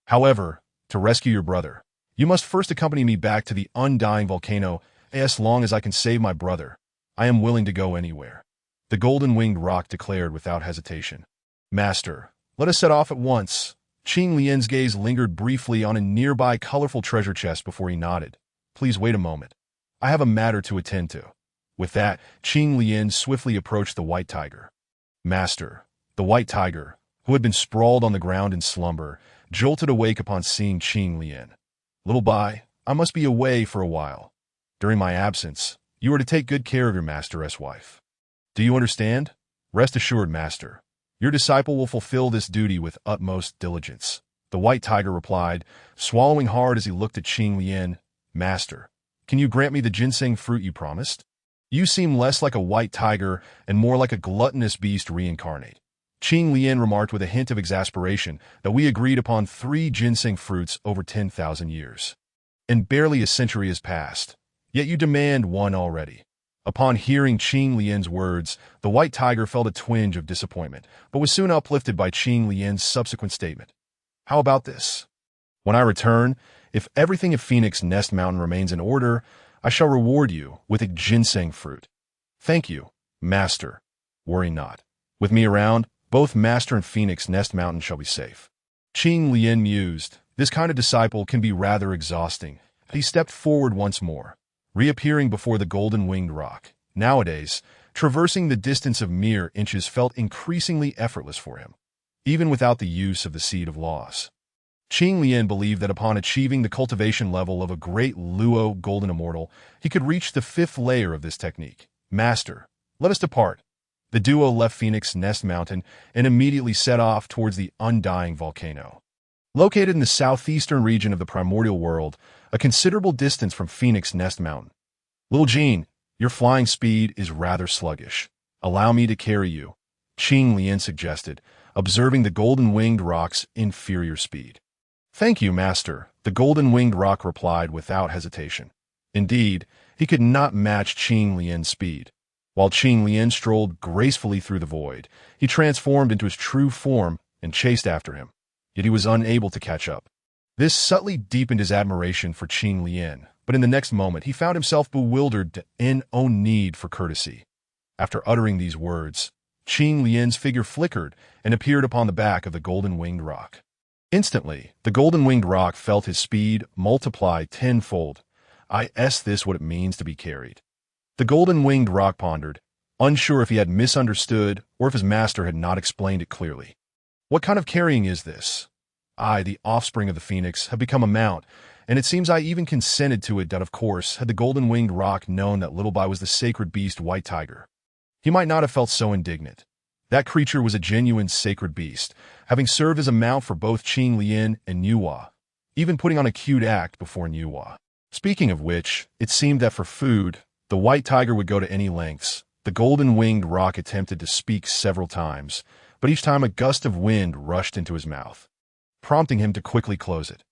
However, to rescue your brother, you must first accompany me back to the Undying Volcano. As long as I can save my brother, I am willing to go anywhere. The golden-winged rock declared without hesitation. Master, let us set off at once. Qinglian's gaze lingered briefly on a nearby colorful treasure chest before he nodded. Please wait a moment. I have a matter to attend to. With that, Qing Lian swiftly approached the white tiger. Master, the white tiger, who had been sprawled on the ground in slumber, jolted awake upon seeing Qing Lian. Little Bai, I must be away for a while. During my absence, you are to take good care of your master's wife. Do you understand? Rest assured, master. Your disciple will fulfill this duty with utmost diligence. The white tiger replied, swallowing hard as he looked at Qing Lian. Master, can you grant me the ginseng fruit you promised? You seem less like a white tiger and more like a gluttonous beast reincarnate. Qing Lian remarked with a hint of exasperation that we agreed upon 3 ginseng fruits over 10,000 years. And barely a century has passed, yet you demand 1 already. Upon hearing Qing Lian's words, the white tiger felt a twinge of disappointment, but was soon uplifted by Qing Lian's subsequent statement. How about this? When I return, if everything at Phoenix Nest Mountain remains in order, I shall reward you with a ginseng fruit. Thank you, master. Worry not. With me around, both master and Phoenix Nest Mountain shall be safe. Qing Lian mused. This kind of disciple can be rather exhausting. He stepped forward once more, reappearing before the golden-winged rock. Nowadays, traversing the distance of mere inches felt increasingly effortless for him, even without the use of the Seed of Laws. Qing Lian believed that upon achieving the cultivation level of a great Luo golden immortal, he could reach the 5th layer of this technique. Master, let us depart. The duo left Phoenix Nest Mountain and immediately set off towards the undying volcano. Located in the southeastern region of the primordial world, a considerable distance from Phoenix Nest Mountain. Little Jean, your flying speed is rather sluggish. Allow me to carry you, Qing Lian suggested, observing the golden-winged rock's inferior speed. Thank you, master, the golden-winged rock replied without hesitation. Indeed, he could not match Qing Lian's speed. While Qing Lian strolled gracefully through the void, he transformed into his true form and chased after him. Yet he was unable to catch up. This subtly deepened his admiration for Qing Lian, but in the next moment he found himself bewildered in own need for courtesy. After uttering these words, Qing Lian's figure flickered and appeared upon the back of the golden-winged rock. Instantly, the golden-winged rock felt his speed multiply tenfold. Is this what it means to be carried? The golden-winged rock pondered, unsure if he had misunderstood or if his master had not explained it clearly. What kind of carrying is this? I, the offspring of the phoenix, have become a mount, and it seems I even consented to it that, of course, had the golden-winged rock known that Little Bai was the sacred beast white tiger, he might not have felt so indignant. That creature was a genuine sacred beast, having served as a mount for both Qing Lian and Nüwa, even putting on a cute act before Nüwa. Speaking of which, it seemed that for food, the white tiger would go to any lengths. The golden-winged rock attempted to speak several times, but each time a gust of wind rushed into his mouth, prompting him to quickly close it.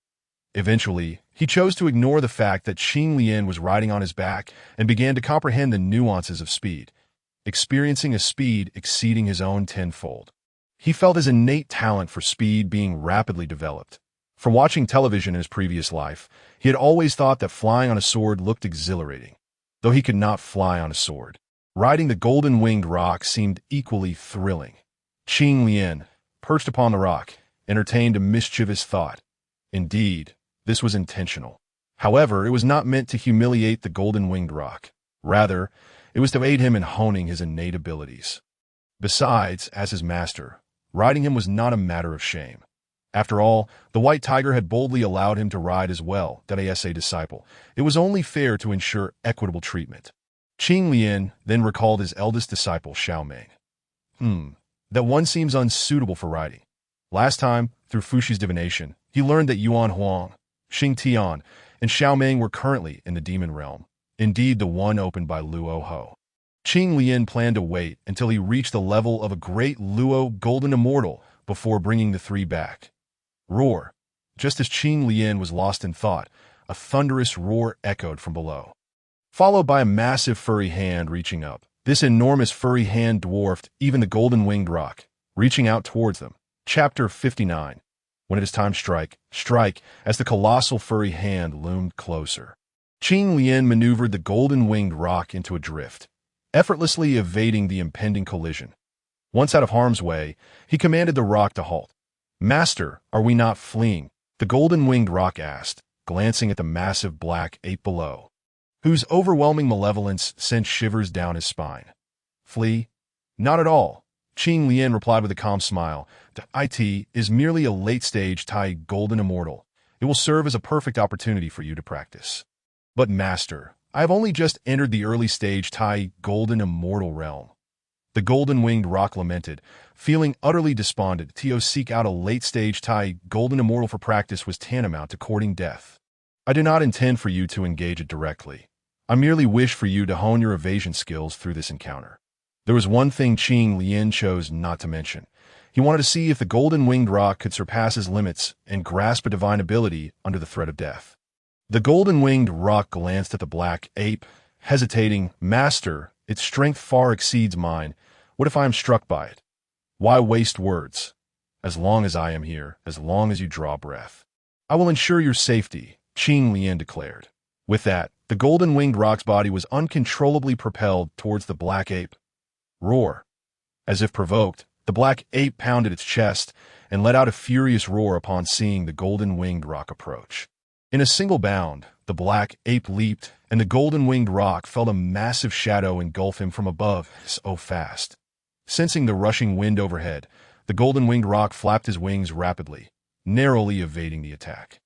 Eventually, he chose to ignore the fact that Qing Lian was riding on his back and began to comprehend the nuances of speed, experiencing a speed exceeding his own tenfold. He felt his innate talent for speed being rapidly developed. From watching television in his previous life, he had always thought that flying on a sword looked exhilarating, though he could not fly on a sword. Riding the golden-winged rock seemed equally thrilling. Qing Lian, perched upon the rock, entertained a mischievous thought. Indeed, this was intentional. However, it was not meant to humiliate the golden-winged rock. Rather, it was to aid him in honing his innate abilities. Besides, as his master, riding him was not a matter of shame. After all, the white tiger had boldly allowed him to ride as well, that as a disciple. It was only fair to ensure equitable treatment. Qing Lian then recalled his eldest disciple, Xiaomeng. That one seems unsuitable for riding. Last time, through Fuxi's divination, he learned that Yuan Huang, Xingtian, and Xiaomeng were currently in the demon realm. Indeed, the one opened by Luo Ho. Qing Lian planned to wait until he reached the level of a great Luo golden immortal before bringing the 3 back. Roar. Just as Qing Lian was lost in thought, a thunderous roar echoed from below, followed by a massive furry hand reaching up. This enormous furry hand dwarfed even the golden-winged rock, reaching out towards them. Chapter 59. When it is time to strike, strike, as the colossal furry hand loomed closer. Qing Lian maneuvered the golden-winged rock into a drift, effortlessly evading the impending collision. Once out of harm's way, he commanded the rock to halt. Master, are we not fleeing? The golden-winged rock asked, glancing at the massive black ape below. whose overwhelming malevolence sent shivers down his spine. Flee? Not at all. Qing Lian replied with a calm smile. It is merely a late-stage Tai Golden Immortal. It will serve as a perfect opportunity for you to practice. But Master, I have only just entered the early-stage Tai Golden Immortal realm. The golden-winged rock lamented, feeling utterly despondent. To seek out a late-stage Tai Golden Immortal for practice was tantamount to courting death. I do not intend for you to engage it directly. I merely wish for you to hone your evasion skills through this encounter. There was one thing Qing Lian chose not to mention. He wanted to see if the golden-winged rock could surpass his limits and grasp a divine ability under the threat of death. The golden-winged rock glanced at the black ape, hesitating. Master, its strength far exceeds mine. What if I am struck by it? Why waste words? As long as I am here, as long as you draw breath, I will ensure your safety, Qing Lian declared. With that, the golden-winged rock's body was uncontrollably propelled towards the black ape. Roar. As if provoked, the black ape pounded its chest and let out a furious roar upon seeing the golden-winged rock approach. In a single bound, the black ape leaped, and the golden-winged rock felt a massive shadow engulf him from above, so fast. Sensing the rushing wind overhead, the golden-winged rock flapped his wings rapidly, narrowly evading the attack.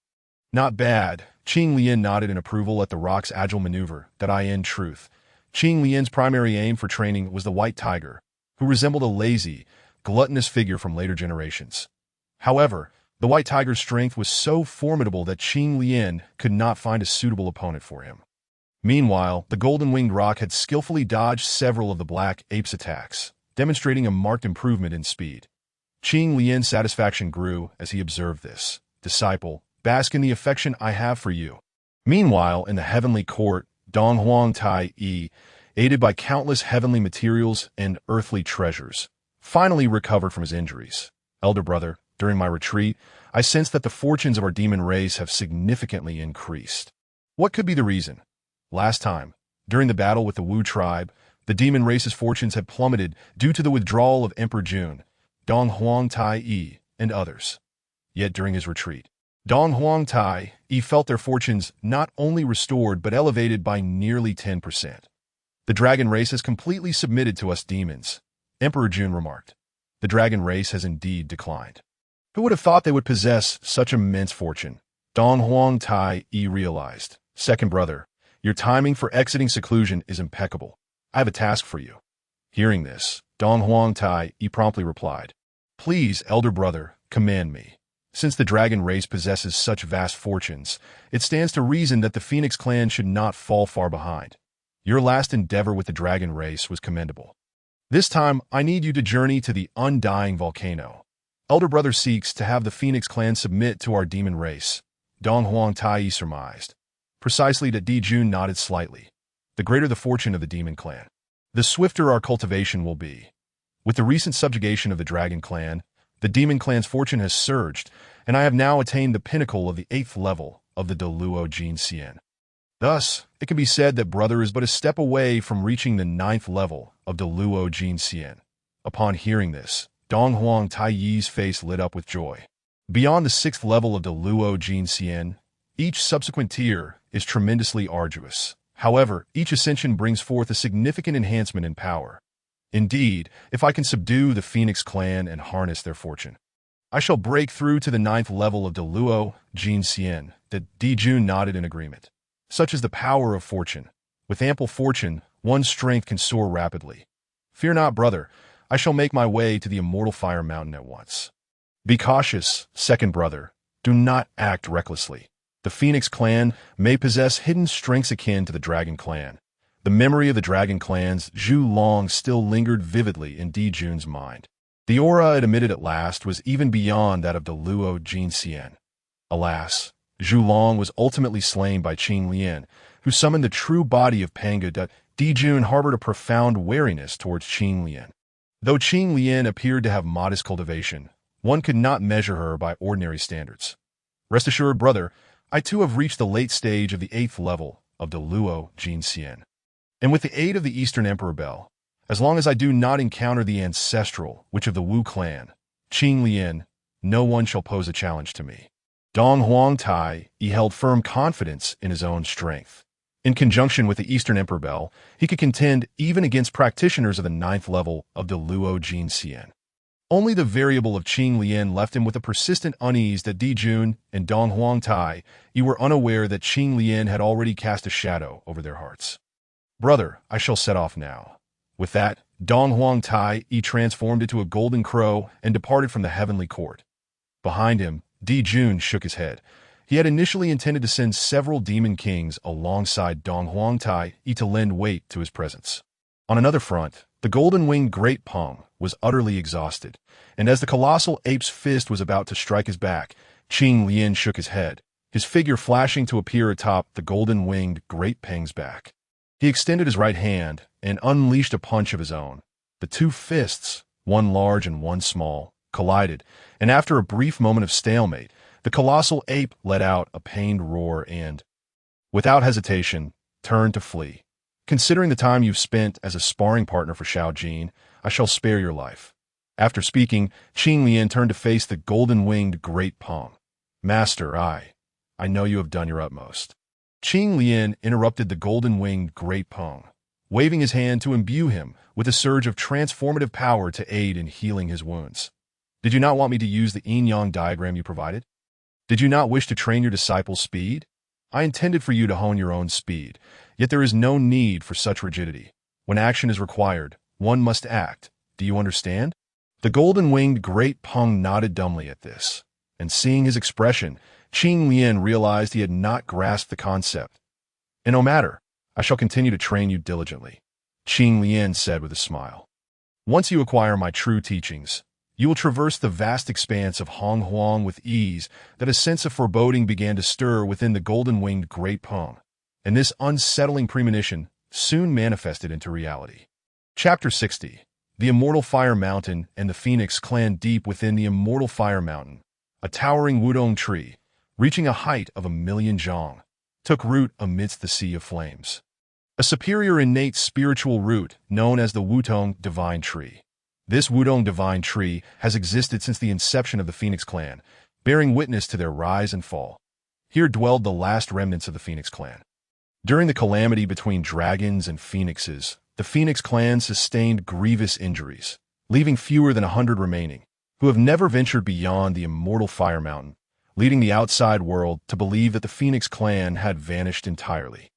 Not bad. Qing Lian nodded in approval at the rock's agile maneuver. In truth, Qing Lian's primary aim for training was the white tiger, who resembled a lazy, gluttonous figure from later generations. However, the white tiger's strength was so formidable that Qing Lian could not find a suitable opponent for him. Meanwhile, the golden-winged rock had skillfully dodged several of the black ape's attacks, demonstrating a marked improvement in speed. Qing Lian's satisfaction grew as he observed this. Disciple, bask in the affection I have for you. Meanwhile, in the heavenly court, Donghuang Tai Yi, aided by countless heavenly materials and earthly treasures, finally recovered from his injuries. Elder brother, during my retreat, I sense that the fortunes of our demon race have significantly increased. What could be the reason? Last time, during the battle with the Wu tribe, the demon race's fortunes had plummeted due to the withdrawal of Emperor Jun, Donghuang Tai Yi, and others. Yet during his retreat, Donghuang Tai Yi felt their fortunes not only restored but elevated by nearly 10%. The dragon race has completely submitted to us demons, Emperor Jun remarked. The dragon race has indeed declined. Who would have thought they would possess such immense fortune? Donghuang Tai Yi realized. Second brother, your timing for exiting seclusion is impeccable. I have a task for you. Hearing this, Donghuang Tai Yi promptly replied. Please, elder brother, command me. Since the dragon race possesses such vast fortunes, it stands to reason that the Phoenix clan should not fall far behind. Your last endeavor with the dragon race was commendable. This time, I need you to journey to the undying volcano. Elder brother seeks to have the Phoenix clan submit to our demon race, Donghuang Tai Yi surmised. Precisely that Jun nodded slightly. The greater the fortune of the demon clan, the swifter our cultivation will be. With the recent subjugation of the dragon clan, the demon clan's fortune has surged, and I have now attained the pinnacle of the 8th level of the Deluo Jinxian. Thus, it can be said that brother is but a step away from reaching the 9th level of Deluo Jinxian. Upon hearing this, Donghuang Tai Yi's face lit up with joy. Beyond the 6th level of Deluo Jinxian, each subsequent tier is tremendously arduous. However, each ascension brings forth a significant enhancement in power. Indeed, if I can subdue the Phoenix clan and harness their fortune, I shall break through to the 9th level of Deluo Jinxian. Jun nodded in agreement. Such is the power of fortune. With ample fortune, one's strength can soar rapidly. Fear not, brother. I shall make my way to the immortal fire mountain at once. Be cautious, second brother. Do not act recklessly. The Phoenix clan may possess hidden strengths akin to the Dragon clan. The memory of the Dragon clan's Zhu Long still lingered vividly in Jun's mind. The aura it emitted at last was even beyond that of Deluo Jinxian. Alas, Zhu Long was ultimately slain by Qing Lian, who summoned the true body of Pangu. Jun harbored a profound wariness towards Qing Lian. Though Qing Lian appeared to have modest cultivation, one could not measure her by ordinary standards. Rest assured, brother, I too have reached the late stage of the 8th level of Deluo Jinxian. And with the aid of the Eastern Emperor Bell, as long as I do not encounter the Ancestral, which of the Wu clan, Qing Lian, no one shall pose a challenge to me. Donghuang Tai Yi held firm confidence in his own strength. In conjunction with the Eastern Emperor Bell, he could contend even against practitioners of the 9th level of Deluo Jinxian. Only the variable of Qing Lian left him with a persistent unease that Dijun and Donghuang Tai were unaware that Qing Lian had already cast a shadow over their hearts. "Brother, I shall set off now." With that, Donghuang Tai transformed into a golden crow and departed from the heavenly court. Behind him, Dijun shook his head. He had initially intended to send several demon kings alongside Donghuang Tai to lend weight to his presence. On another front, the golden-winged Great Peng was utterly exhausted, and as the colossal ape's fist was about to strike his back, Qing Lian shook his head, his figure flashing to appear atop the golden-winged Great Peng's back. He extended his right hand and unleashed a punch of his own. The two fists, one large and one small, collided, and after a brief moment of stalemate, the colossal ape let out a pained roar and, without hesitation, turned to flee. "Considering the time you've spent as a sparring partner for Xiao Jin, I shall spare your life." After speaking, Qing Lian turned to face the golden-winged Great Peng. "Master, I know you have done your utmost." Qing Lian interrupted the golden-winged Great Peng, waving his hand to imbue him with a surge of transformative power to aid in healing his wounds. "Did you not want me to use the yin-yang diagram you provided? Did you not wish to train your disciples' speed? I intended for you to hone your own speed, yet there is no need for such rigidity. When action is required, one must act. Do you understand?" The golden-winged Great Peng nodded dumbly at this, and seeing his expression, Qing Lian realized he had not grasped the concept. "And no matter, I shall continue to train you diligently," Qing Lian said with a smile. "Once you acquire my true teachings, you will traverse the vast expanse of Honghuang with ease." That a sense of foreboding began to stir within the golden-winged Great Peng, and this unsettling premonition soon manifested into reality. Chapter 60. The Immortal Fire Mountain and the Phoenix Clan. Deep within the Immortal Fire Mountain, a towering wudong tree, reaching a height of 1,000,000 zhang, took root amidst the sea of flames. A superior innate spiritual root known as the Wudong Divine Tree. This Wudong Divine Tree has existed since the inception of the Phoenix Clan, bearing witness to their rise and fall. Here dwelled the last remnants of the Phoenix Clan. During the calamity between dragons and phoenixes, the Phoenix Clan sustained grievous injuries, leaving fewer than 100 remaining, who have never ventured beyond the Immortal Fire Mountain, leading the outside world to believe that the Phoenix Clan had vanished entirely.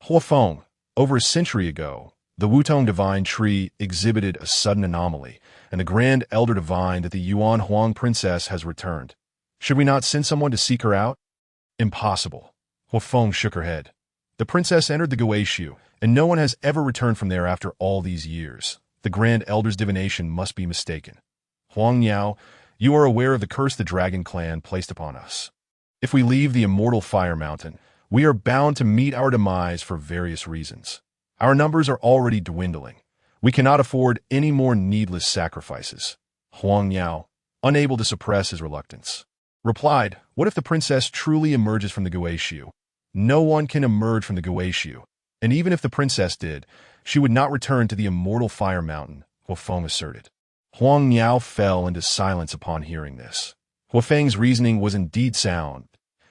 Huafeng, over a century ago, the Wudong Divine Tree exhibited a sudden anomaly, and the Grand Elder divined that the Yuan Huang Princess has returned. Should we not send someone to seek her out? Impossible. Huafeng shook her head. The princess entered the Guishu, and no one has ever returned from there after all these years. The Grand Elder's divination must be mistaken. Huang Niao, you are aware of the curse the Dragon Clan placed upon us. If we leave the Immortal Fire Mountain, we are bound to meet our demise for various reasons. Our numbers are already dwindling. We cannot afford any more needless sacrifices. Huang Niao, unable to suppress his reluctance, replied, "What if the princess truly emerges from the Guishu? No one can emerge from the Guishu, and even if the princess did, she would not return to the Immortal Fire Mountain," Huafeng asserted. Huang Niao fell into silence upon hearing this. Huafeng's reasoning was indeed sound.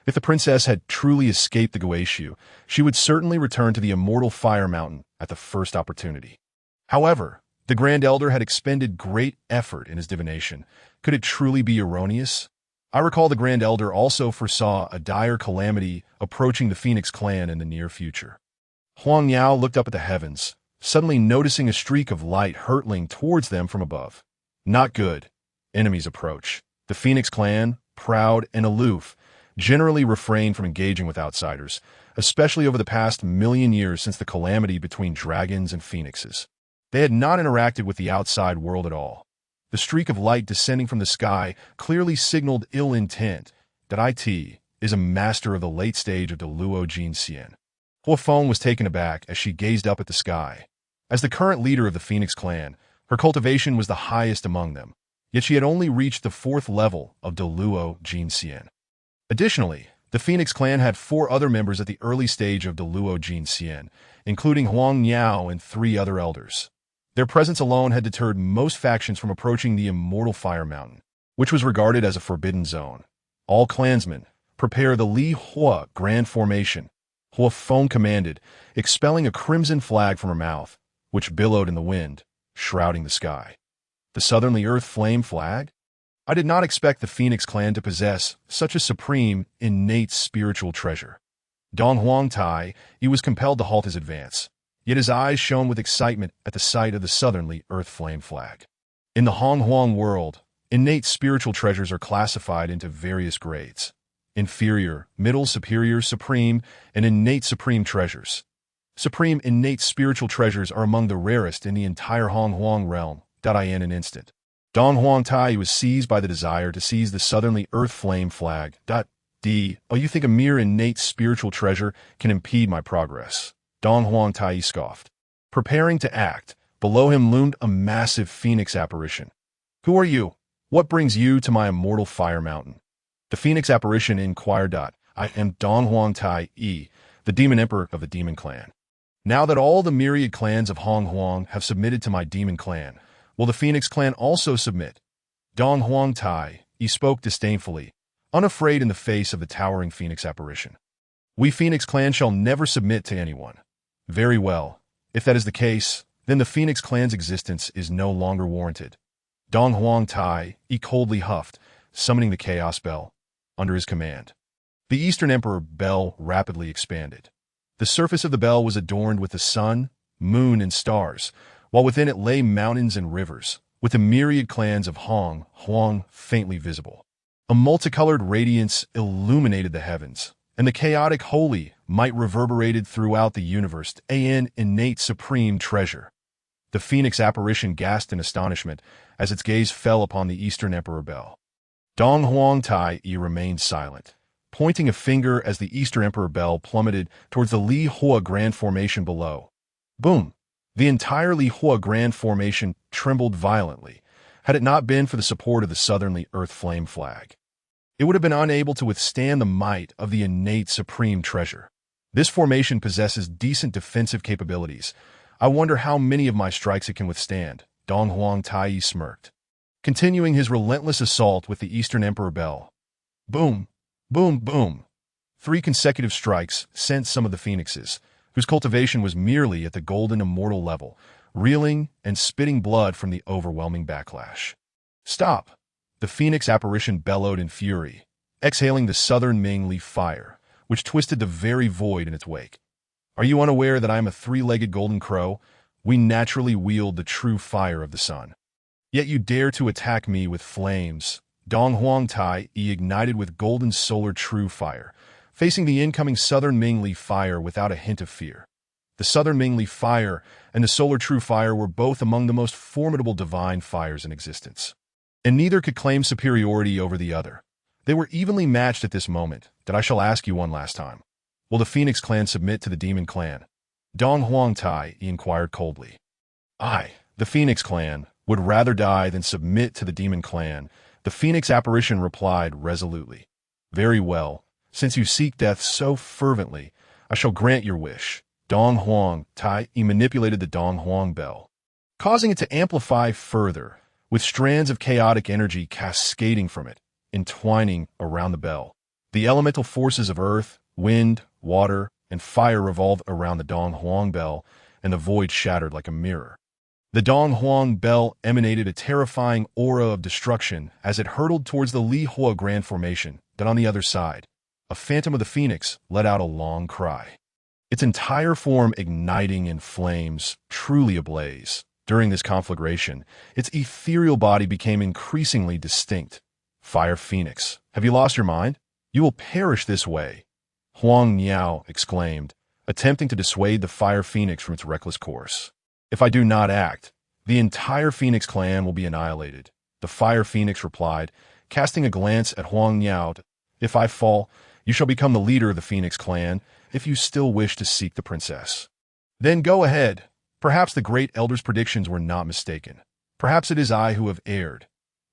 If the princess had truly escaped the Guishu, she would certainly return to the Immortal Fire Mountain at the first opportunity. However, the Grand Elder had expended great effort in his divination. Could it truly be erroneous? I recall the Grand Elder also foresaw a dire calamity approaching the Phoenix Clan in the near future. Huang Niao looked up at the heavens, suddenly noticing a streak of light hurtling towards them from above. Not good. Enemies approach. The Phoenix Clan, proud and aloof, generally refrained from engaging with outsiders, especially over the past 1,000,000 years since the calamity between dragons and phoenixes. They had not interacted with the outside world at all. The streak of light descending from the sky clearly signaled ill intent. That IT is a master of the late stage of Deluo Jinxian. Huafeng was taken aback as she gazed up at the sky. As the current leader of the Phoenix Clan, her cultivation was the highest among them, yet she had only reached the 4th level of Deluo Jinxian. Additionally, the Phoenix Clan had 4 other members at the early stage of Deluo Jinxian, including Huang Niao and 3 other elders. Their presence alone had deterred most factions from approaching the Immortal Fire Mountain, which was regarded as a forbidden zone. All clansmen, prepare the Li Hua Grand Formation. Feng commanded, expelling a crimson flag from her mouth, which billowed in the wind, shrouding the sky. The Southernly Earth Flame flag? I did not expect the Phoenix clan to possess such a supreme, innate spiritual treasure. Donghuang Tai, he was compelled to halt his advance, yet his eyes shone with excitement at the sight of the Southernly Earth Flame flag. In the Honghuang world, innate spiritual treasures are classified into various grades: inferior, middle, superior, supreme, and innate supreme treasures. Supreme innate spiritual treasures are among the rarest in the entire Honghuang realm. In an instant, Donghuang Tai was seized by the desire to seize the Southernly Earth Flame flag. Oh, you think a mere innate spiritual treasure can impede my progress? Donghuang Tai scoffed. Preparing to act, below him loomed a massive phoenix apparition. Who are you? What brings you to my immortal fire mountain? The phoenix apparition inquired. I am Donghuang Tai, the demon emperor of the demon clan. Now that all the myriad clans of Honghuang have submitted to my demon clan, will the Phoenix clan also submit? Donghuang Tai, he spoke disdainfully, unafraid in the face of the towering Phoenix apparition. We Phoenix clan shall never submit to anyone. Very well. If that is the case, then the Phoenix clan's existence is no longer warranted. Donghuang Tai, he coldly huffed, summoning the Chaos Bell under his command. The Eastern Emperor Bell rapidly expanded. The surface of the bell was adorned with the sun, moon, and stars, while within it lay mountains and rivers, with the myriad clans of Huang faintly visible. A multicolored radiance illuminated the heavens, and the chaotic holy might reverberated throughout the universe, an innate supreme treasure. The Phoenix apparition gasped in astonishment as its gaze fell upon the Eastern Emperor Bell. Donghuang Tai remained silent, pointing a finger as the Eastern Emperor Bell plummeted towards the Li Hua Grand Formation below. Boom! The entire Li Hua Grand Formation trembled violently, had it not been for the support of the Southernly Earth Flame flag. It would have been unable to withstand the might of the innate supreme treasure. This formation possesses decent defensive capabilities. I wonder how many of my strikes it can withstand, Donghuang Tai smirked, continuing his relentless assault with the Eastern Emperor Bell. Boom! Boom! Boom! 3 consecutive strikes sent some of the phoenixes, whose cultivation was merely at the golden immortal level, reeling and spitting blood from the overwhelming backlash. Stop! The phoenix apparition bellowed in fury, exhaling the southern Ming leaf fire, which twisted the very void in its wake. Are you unaware that I am a 3-legged golden crow? We naturally wield the true fire of the sun. Yet you dare to attack me with flames. Donghuang Tai ignited with golden solar true fire, facing the incoming southern Ming leaf fire without a hint of fear. The southern Ming leaf fire and the solar true fire were both among the most formidable divine fires in existence, and neither could claim superiority over the other. They were evenly matched at this moment. That I shall ask you one last time. Will the Phoenix clan submit to the Demon clan? Donghuang Tai inquired coldly. I, the Phoenix clan, would rather die than submit to the Demon clan, the Phoenix apparition replied resolutely. Very well. Since you seek death so fervently, I shall grant your wish. Donghuang Tai manipulated the Donghuang bell, causing it to amplify further, with strands of chaotic energy cascading from it, entwining around the bell. The elemental forces of earth, wind, water, and fire revolved around the Donghuang bell, and the void shattered like a mirror. The Donghuang bell emanated a terrifying aura of destruction as it hurtled towards the Li Hua Grand Formation. Then on the other side, a phantom of the phoenix let out a long cry, its entire form igniting in flames, truly ablaze. During this conflagration, its ethereal body became increasingly distinct. Fire Phoenix, have you lost your mind? You will perish this way, Huang Niao exclaimed, attempting to dissuade the Fire Phoenix from its reckless course. If I do not act, the entire Phoenix clan will be annihilated, the Fire Phoenix replied, casting a glance at Huang Niao. If I fall, you shall become the leader of the Phoenix clan if you still wish to seek the princess. Then go ahead. Perhaps the great elder's predictions were not mistaken. Perhaps it is I who have erred.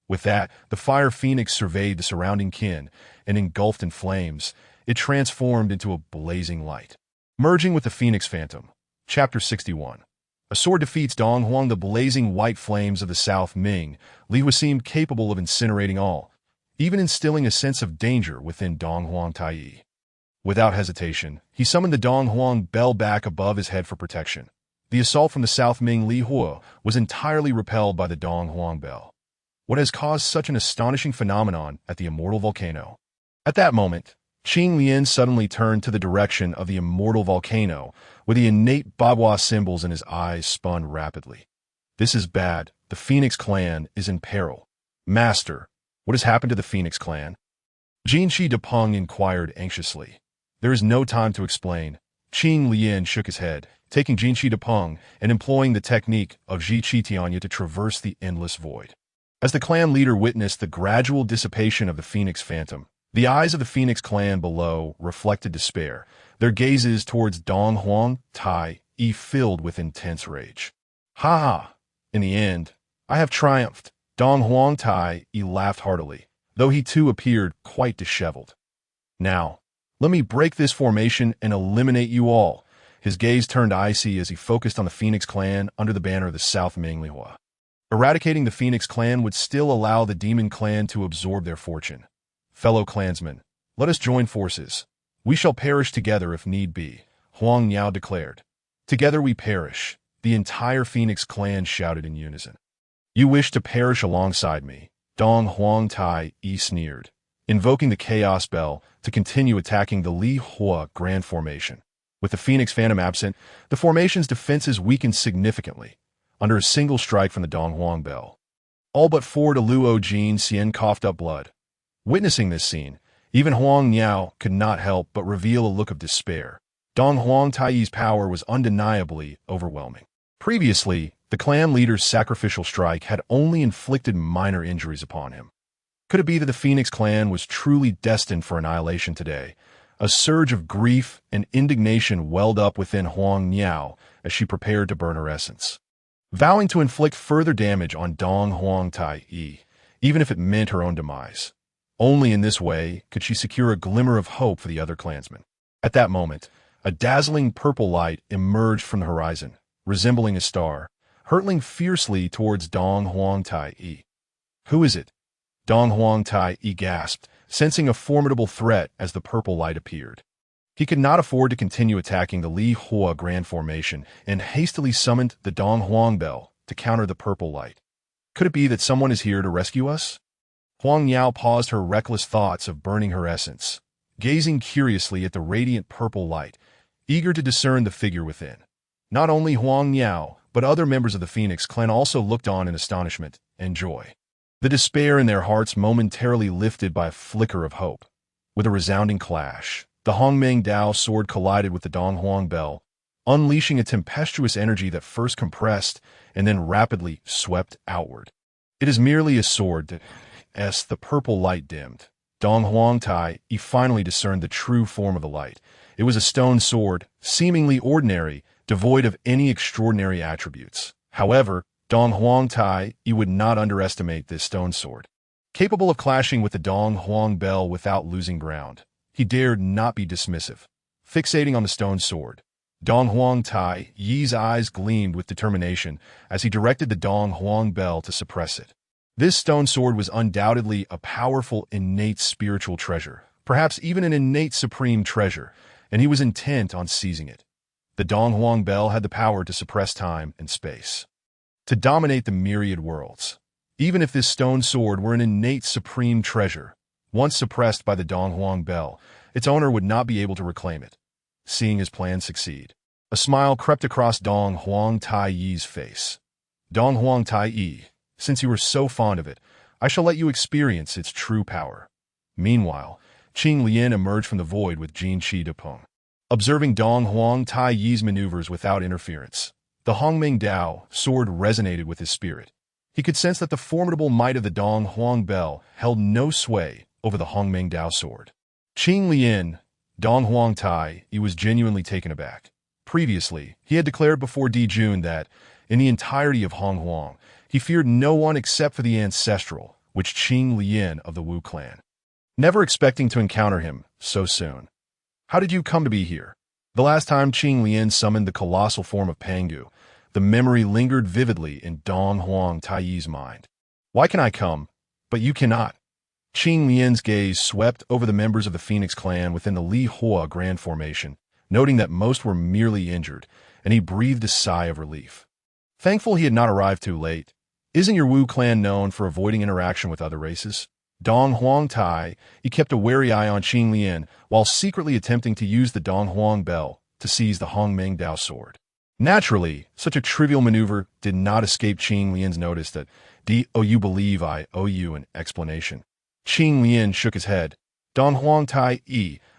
With that, the Fire Phoenix surveyed the surrounding kin, and engulfed in flames, it transformed into a blazing light. Merging with the Phoenix Phantom. Chapter 61. A sword defeats Donghuang. The blazing white flames of the South Ming, Li Hua seemed capable of incinerating all, even instilling a sense of danger within Donghuang Tai. Without hesitation, he summoned the donghuang bell back above his head for protection. The assault from the South Ming Li Hua was entirely repelled by the donghuang bell. What has caused such an astonishing phenomenon at the immortal volcano? At that moment, Qing Lian suddenly turned to the direction of the immortal volcano, with the innate Bagua symbols in his eyes spun rapidly. This is bad. The Phoenix clan is in peril. Master, what has happened to the Phoenix clan? Jinshi Depeng inquired anxiously. There is no time to explain. Qing Lian shook his head, taking Jinshi Depeng and employing the technique of Zhi Qitianya to traverse the endless void. As the clan leader witnessed the gradual dissipation of the Phoenix phantom, the eyes of the Phoenix clan below reflected despair, their gazes towards donghuang Tai Yi filled with intense rage. Ha ha! In the end, I have triumphed. Donghuang Tai Yi laughed heartily, though he too appeared quite disheveled. Now, let me break this formation and eliminate you all. His gaze turned icy as he focused on the Phoenix clan under the banner of the South Ming Li Hua. Eradicating the Phoenix clan would still allow the Demon clan to absorb their fortune. Fellow clansmen, let us join forces. We shall perish together if need be, Huang Niao declared. Together we perish, the entire Phoenix clan shouted in unison. You wish to perish alongside me, Donghuang Tai Yi sneered, invoking the Chaos Bell to continue attacking the Li Hua Grand Formation. With the Phoenix Phantom absent, the formation's defenses weakened significantly, under a single strike from the Donghuang Bell. All but four to Luo Jin Xian coughed up blood. Witnessing this scene, even Huang Niao could not help but reveal a look of despair. Donghuang Taiyi's power was undeniably overwhelming. Previously, the clan leader's sacrificial strike had only inflicted minor injuries upon him. Could it be that the Phoenix clan was truly destined for annihilation today? A surge of grief and indignation welled up within Huang Niao as she prepared to burn her essence. Vowing to inflict further damage on Donghuang Taiyi, even if it meant her own demise. Only in this way could she secure a glimmer of hope for the other clansmen. At that moment, a dazzling purple light emerged from the horizon, resembling a star, hurtling fiercely towards Donghuang Taiyi. Who is it? Donghuang Taiyi gasped, sensing a formidable threat as the purple light appeared. He could not afford to continue attacking the Li Hua Grand Formation and hastily summoned the Donghuang Bell to counter the purple light. Could it be that someone is here to rescue us? Huang Niao paused her reckless thoughts of burning her essence, gazing curiously at the radiant purple light, eager to discern the figure within. Not only Huang Niao, but other members of the Phoenix clan also looked on in astonishment and joy. The despair in their hearts momentarily lifted by a flicker of hope. With a resounding clash, the Hongmeng Dao sword collided with the Donghuang Bell, unleashing a tempestuous energy that first compressed and then rapidly swept outward. It is merely a sword that, as the purple light dimmed, Donghuang Tai Yi finally discerned the true form of the light. It was a stone sword, seemingly ordinary, devoid of any extraordinary attributes. However, Donghuang Tai Yi would not underestimate this stone sword. Capable of clashing with the Donghuang Bell without losing ground, he dared not be dismissive. Fixating on the stone sword, Donghuang Tai Yi's eyes gleamed with determination as he directed the Donghuang Bell to suppress it. This stone sword was undoubtedly a powerful innate spiritual treasure, perhaps even an innate supreme treasure, and he was intent on seizing it. The Donghuang Bell had the power to suppress time and space, to dominate the myriad worlds. Even if this stone sword were an innate supreme treasure, once suppressed by the Donghuang Bell, its owner would not be able to reclaim it. Seeing his plan succeed, a smile crept across Donghuang Taiyi's face. Donghuang Taiyi, since you are so fond of it, I shall let you experience its true power. Meanwhile, Qing Lian emerged from the void with Jinshi Depeng. Observing Donghuang Taiyi's maneuvers without interference, the Hongmeng Dao sword resonated with his spirit. He could sense that the formidable might of the Donghuang Bell held no sway over the Hongmeng Dao sword. Qing Lian, Donghuang Tai, he was genuinely taken aback. Previously, he had declared before Di Jun that, in the entirety of Honghuang, he feared no one except for the Ancestral, which Qing Lian of the Wu clan. Never expecting to encounter him so soon. How did you come to be here? The last time Qing Lian summoned the colossal form of Pangu, the memory lingered vividly in Donghuang Taiyi's mind. Why can I come, but you cannot? Qing Lian's gaze swept over the members of the Phoenix clan within the Li Hua Grand Formation, noting that most were merely injured, and he breathed a sigh of relief. Thankful he had not arrived too late. Isn't your Wu clan known for avoiding interaction with other races? Donghuang Tai, he kept a wary eye on Qing Lian while secretly attempting to use the donghuang bell to seize the Hongmeng Dao sword. Naturally, such a trivial maneuver did not escape Qing Lian's notice that you believe I owe you an explanation. Qing Lian shook his head. Donghuang Tai,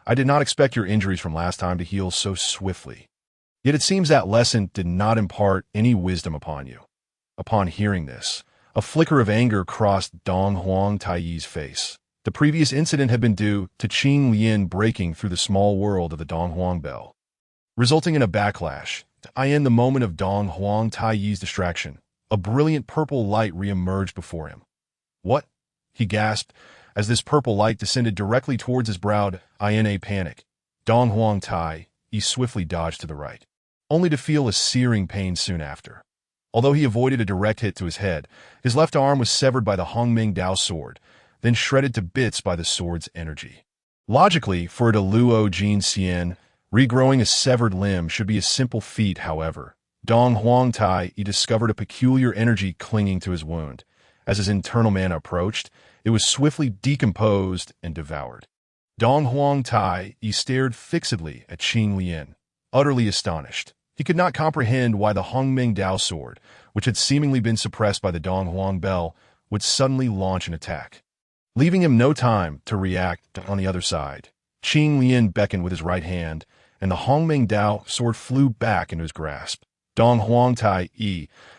I did not expect your injuries from last time to heal so swiftly. Yet it seems that lesson did not impart any wisdom upon you. Upon hearing this, a flicker of anger crossed Donghuang Tai's face. The previous incident had been due to Qing Lian breaking through the small world of the donghuang bell, resulting in a backlash. In the moment of Donghuang Tai's distraction, a brilliant purple light re-emerged before him. What? He gasped, as this purple light descended directly towards his brow. In a panic, Donghuang Tai, he swiftly dodged to the right, only to feel a searing pain soon after. Although he avoided a direct hit to his head, his left arm was severed by the Hongmeng Dao sword, then shredded to bits by the sword's energy. Logically, for a Luo Jin Xian, regrowing a severed limb should be a simple feat. However, Donghuang Tai, he discovered a peculiar energy clinging to his wound. As his internal mana approached, it was swiftly decomposed and devoured. Donghuang Tai, he stared fixedly at Qing Lian, utterly astonished. He could not comprehend why the Hongmeng Dao sword, which had seemingly been suppressed by the donghuang bell, would suddenly launch an attack. Leaving him no time to react on the other side, Qing Lian beckoned with his right hand, and the Hongmeng Dao sword flew back into his grasp. Donghuang Tai,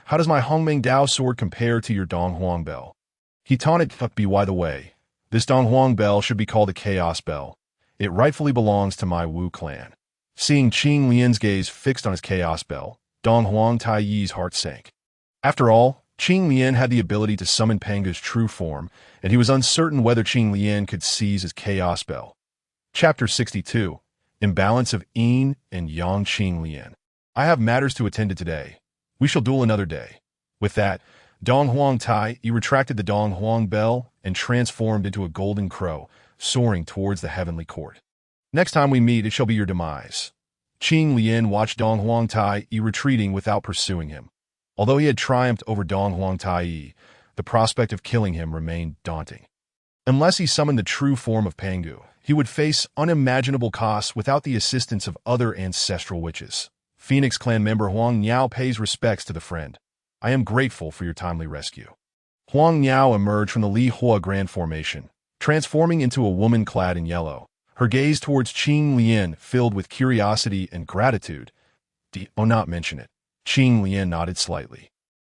how does my Hongmeng Dao sword compare to your donghuang bell? He taunted. By the way, this donghuang bell should be called a chaos bell. It rightfully belongs to my Wu clan. Seeing Qing Lian's gaze fixed on his chaos bell, Donghuang Tai's heart sank. After all, Qing Lian had the ability to summon Pangu's true form, and he was uncertain whether Qing Lian could seize his chaos bell. Chapter 62. Imbalance of Yin and Yang. Qing Lian, I have matters to attend to today. We shall duel another day. With that, Donghuang Tai, he retracted the donghuang bell and transformed into a golden crow, soaring towards the heavenly court. Next time we meet, it shall be your demise. Qing Lian watched Donghuang Tai retreating without pursuing him. Although he had triumphed over Donghuang Tai, the prospect of killing him remained daunting. Unless he summoned the true form of Pangu, he would face unimaginable costs without the assistance of other ancestral witches. Phoenix clan member Huang Niao pays respects to the friend. I am grateful for your timely rescue. Huang Niao emerged from the Li Hua Grand Formation, transforming into a woman clad in yellow. Her gaze towards Qing Lian filled with curiosity and gratitude. Not mention it. Qing Lian nodded slightly,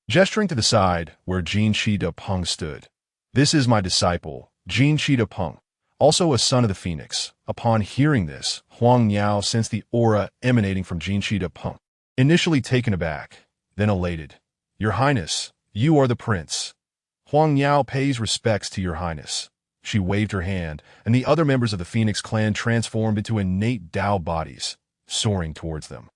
gesturing to the side where Jin Shi De Peng stood. This is my disciple, Jin Shi De Peng, also a son of the Phoenix. Upon hearing this, Huang Niao sensed the aura emanating from Jin Shi De Peng. Initially taken aback, then elated. Your Highness, you are the prince. Huang Niao pays respects to your Highness. She waved her hand, and the other members of the Phoenix clan transformed into innate Dao bodies, soaring towards them.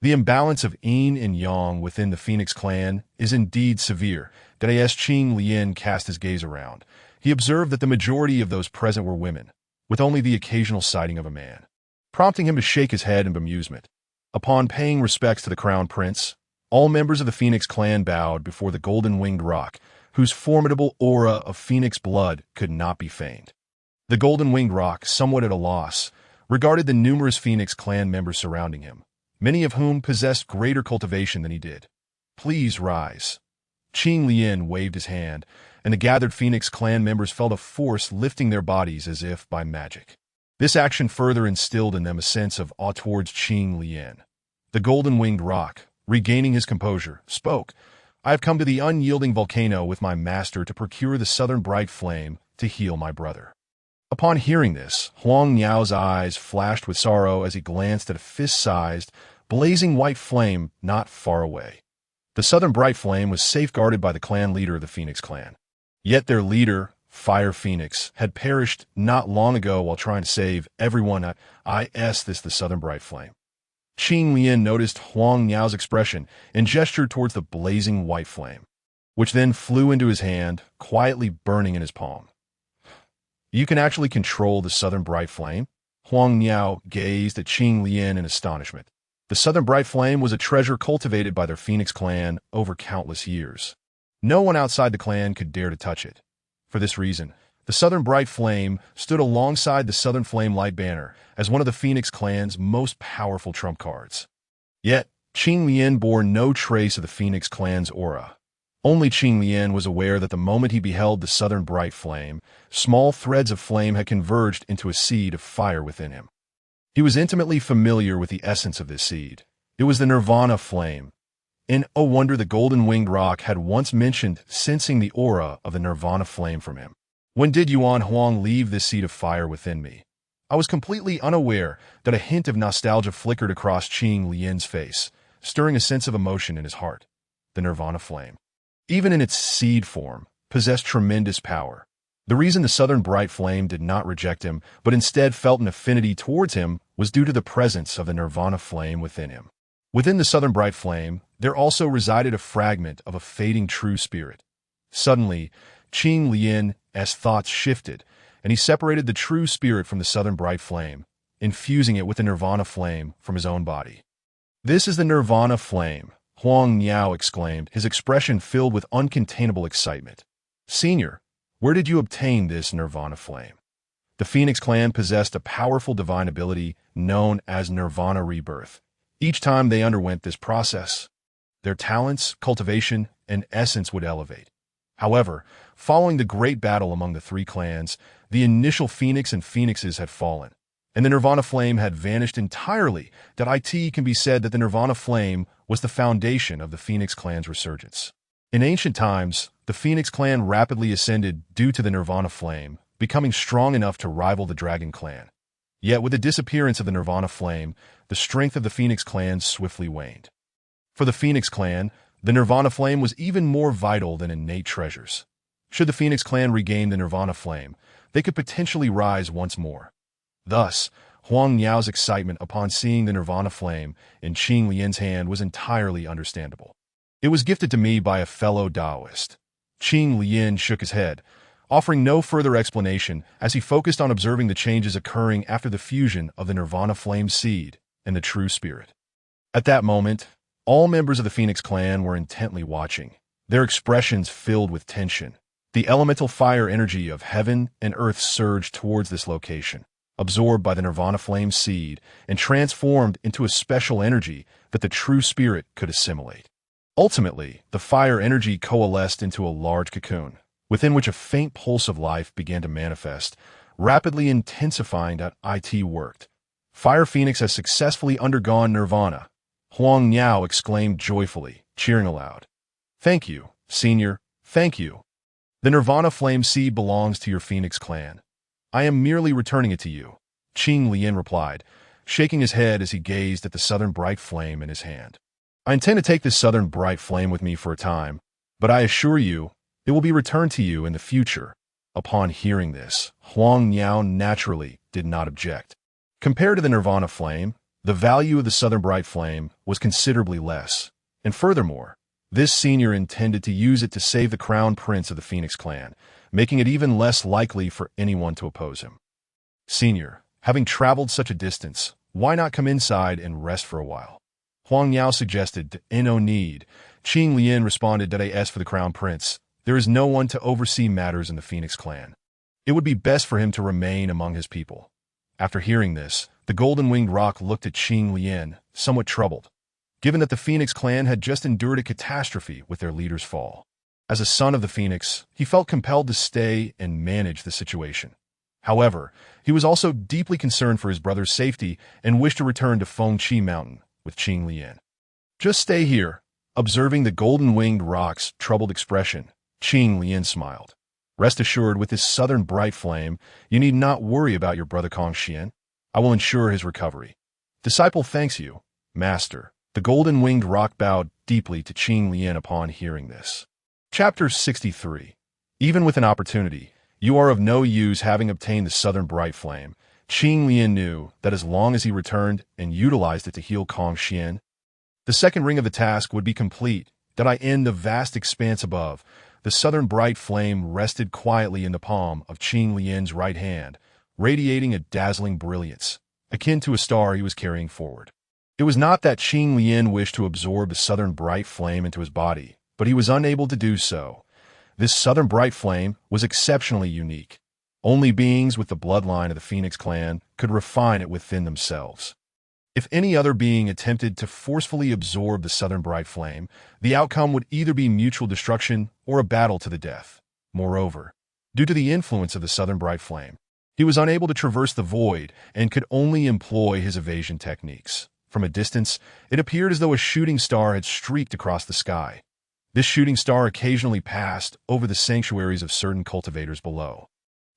The imbalance of Yin and Yang within the Phoenix clan is indeed severe. Qing Lian cast his gaze around. He observed that the majority of those present were women, with only the occasional sighting of a man, prompting him to shake his head in bemusement. Upon paying respects to the crown prince, all members of the Phoenix clan bowed before the golden-winged roc, whose formidable aura of phoenix blood could not be feigned. The golden-winged roc, somewhat at a loss, regarded the numerous Phoenix clan members surrounding him, many of whom possessed greater cultivation than he did. Please rise. Qing Lian waved his hand, and the gathered Phoenix clan members felt a force lifting their bodies as if by magic. This action further instilled in them a sense of awe towards Qing Lian. The golden-winged roc, regaining his composure, spoke. I have come to the unyielding volcano with my master to procure the southern bright flame to heal my brother. Upon hearing this, Huang Niao's eyes flashed with sorrow as he glanced at a fist-sized, blazing white flame not far away. The southern bright flame was safeguarded by the clan leader of the Phoenix clan. Yet their leader, Fire Phoenix, had perished not long ago while trying to save everyone at the southern bright flame. Qing Lian noticed Huang Niao's expression and gestured towards the blazing white flame, which then flew into his hand, quietly burning in his palm. You can actually control the Southern Bright Flame? Huang Niao gazed at Qing Lian in astonishment. The Southern Bright Flame was a treasure cultivated by their Phoenix clan over countless years. No one outside the clan could dare to touch it. For this reason, the Southern Bright Flame stood alongside the Southern Flame Light Banner as one of the Phoenix clan's most powerful trump cards. Yet, Qing Lian bore no trace of the Phoenix clan's aura. Only Qing Lian was aware that the moment he beheld the Southern Bright Flame, small threads of flame had converged into a seed of fire within him. He was intimately familiar with the essence of this seed. It was the Nirvana Flame. In Oh Wonder, the Golden-Winged Rock had once mentioned sensing the aura of the Nirvana Flame from him. When did Yuan Huang leave this seed of fire within me? I was completely unaware that a hint of nostalgia flickered across Qing Lian's face, stirring a sense of emotion in his heart. The Nirvana Flame, even in its seed form, possessed tremendous power. The reason the Southern Bright Flame did not reject him, but instead felt an affinity towards him, was due to the presence of the Nirvana Flame within him. Within the Southern Bright Flame, there also resided a fragment of a fading true spirit. Suddenly, Qing Lian's thoughts shifted, and he separated the true spirit from the Southern Bright Flame, infusing it with the Nirvana Flame from his own body. "This is the Nirvana Flame," Huang Niao exclaimed, his expression filled with uncontainable excitement. "Senior, where did you obtain this Nirvana Flame?" The Phoenix clan possessed a powerful divine ability known as Nirvana Rebirth. Each time they underwent this process, their talents, cultivation, and essence would elevate. However, following the great battle among the three clans, the initial Phoenix and Phoenixes had fallen, and the Nirvana Flame had vanished entirely. It can be said that the Nirvana Flame was the foundation of the Phoenix clan's resurgence. In ancient times, the Phoenix clan rapidly ascended due to the Nirvana Flame, becoming strong enough to rival the Dragon clan. Yet with the disappearance of the Nirvana Flame, the strength of the Phoenix clan swiftly waned. For the Phoenix clan, the Nirvana Flame was even more vital than innate treasures. Should the Phoenix clan regain the Nirvana Flame, they could potentially rise once more. Thus, Huang Niao's excitement upon seeing the Nirvana Flame in Qing Lian's hand was entirely understandable. "It was gifted to me by a fellow Taoist." Qing Lian shook his head, offering no further explanation as he focused on observing the changes occurring after the fusion of the Nirvana Flame seed and the true spirit. At that moment, all members of the Phoenix clan were intently watching, their expressions filled with tension. The elemental fire energy of heaven and earth surged towards this location, absorbed by the Nirvana Flame seed and transformed into a special energy that the true spirit could assimilate. Ultimately, the fire energy coalesced into a large cocoon, within which a faint pulse of life began to manifest, rapidly intensifying as it worked. "Fire Phoenix has successfully undergone Nirvana," Huang Niao exclaimed joyfully, cheering aloud. "Thank you, Senior, thank you. The Nirvana Flame seed belongs to your Phoenix clan. I am merely returning it to you," Qing Lian replied, shaking his head as he gazed at the Southern Bright Flame in his hand. "I intend to take this Southern Bright Flame with me for a time, but I assure you, it will be returned to you in the future." Upon hearing this, Huang Niao naturally did not object. Compared to the Nirvana Flame, the value of the Southern Bright Flame was considerably less, and furthermore, this senior intended to use it to save the crown prince of the Phoenix clan, making it even less likely for anyone to oppose him. "Senior, having traveled such a distance, why not come inside and rest for a while?" Huang Niao suggested. "No need." Qing Lian responded that as for the crown prince, there is no one to oversee matters in the Phoenix clan. It would be best for him to remain among his people. After hearing this, the Golden-Winged Rock looked at Qing Lian, somewhat troubled, given that the Phoenix clan had just endured a catastrophe with their leader's fall. As a son of the Phoenix, he felt compelled to stay and manage the situation. However, he was also deeply concerned for his brother's safety and wished to return to Fengqi Mountain with Qing Lian. "Just stay here." Observing the Golden-Winged Rock's troubled expression, Qing Lian smiled. "Rest assured, with this Southern Bright Flame, you need not worry about your brother Kongxian. I will ensure his recovery." "Disciple thanks you, Master." The Golden-Winged Rock bowed deeply to Qing Lian upon hearing this. Chapter 63. Even with an opportunity, you are of no use. Having obtained the Southern Bright Flame, Qing Lian knew that as long as he returned and utilized it to heal Kongxian, the second ring of the task would be complete. In the vast expanse above, the southern bright flame rested quietly in the palm of Qing Lian's right hand, radiating a dazzling brilliance, akin to a star he was carrying forward. It was not that Qing Lian wished to absorb the southern bright flame into his body, but he was unable to do so. This southern bright flame was exceptionally unique. Only beings with the bloodline of the Phoenix clan could refine it within themselves. If any other being attempted to forcefully absorb the southern bright flame, the outcome would either be mutual destruction or a battle to the death. Moreover, due to the influence of the southern bright flame, he was unable to traverse the void and could only employ his evasion techniques. From a distance, it appeared as though a shooting star had streaked across the sky. This shooting star occasionally passed over the sanctuaries of certain cultivators below,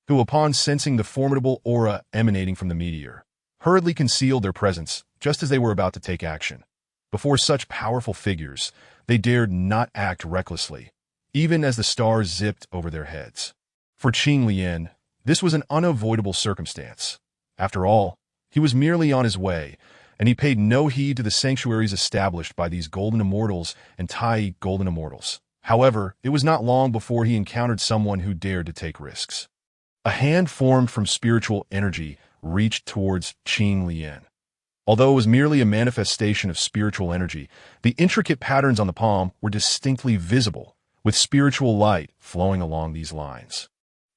who, upon sensing the formidable aura emanating from the meteor, hurriedly concealed their presence just as they were about to take action. Before such powerful figures, they dared not act recklessly, even as the stars zipped over their heads. For Qing Lian, this was an unavoidable circumstance. After all, he was merely on his way, and he paid no heed to the sanctuaries established by these golden immortals and Tai golden immortals. However, it was not long before he encountered someone who dared to take risks. A hand formed from spiritual energy reached towards Qing Lian. Although it was merely a manifestation of spiritual energy, the intricate patterns on the palm were distinctly visible, with spiritual light flowing along these lines,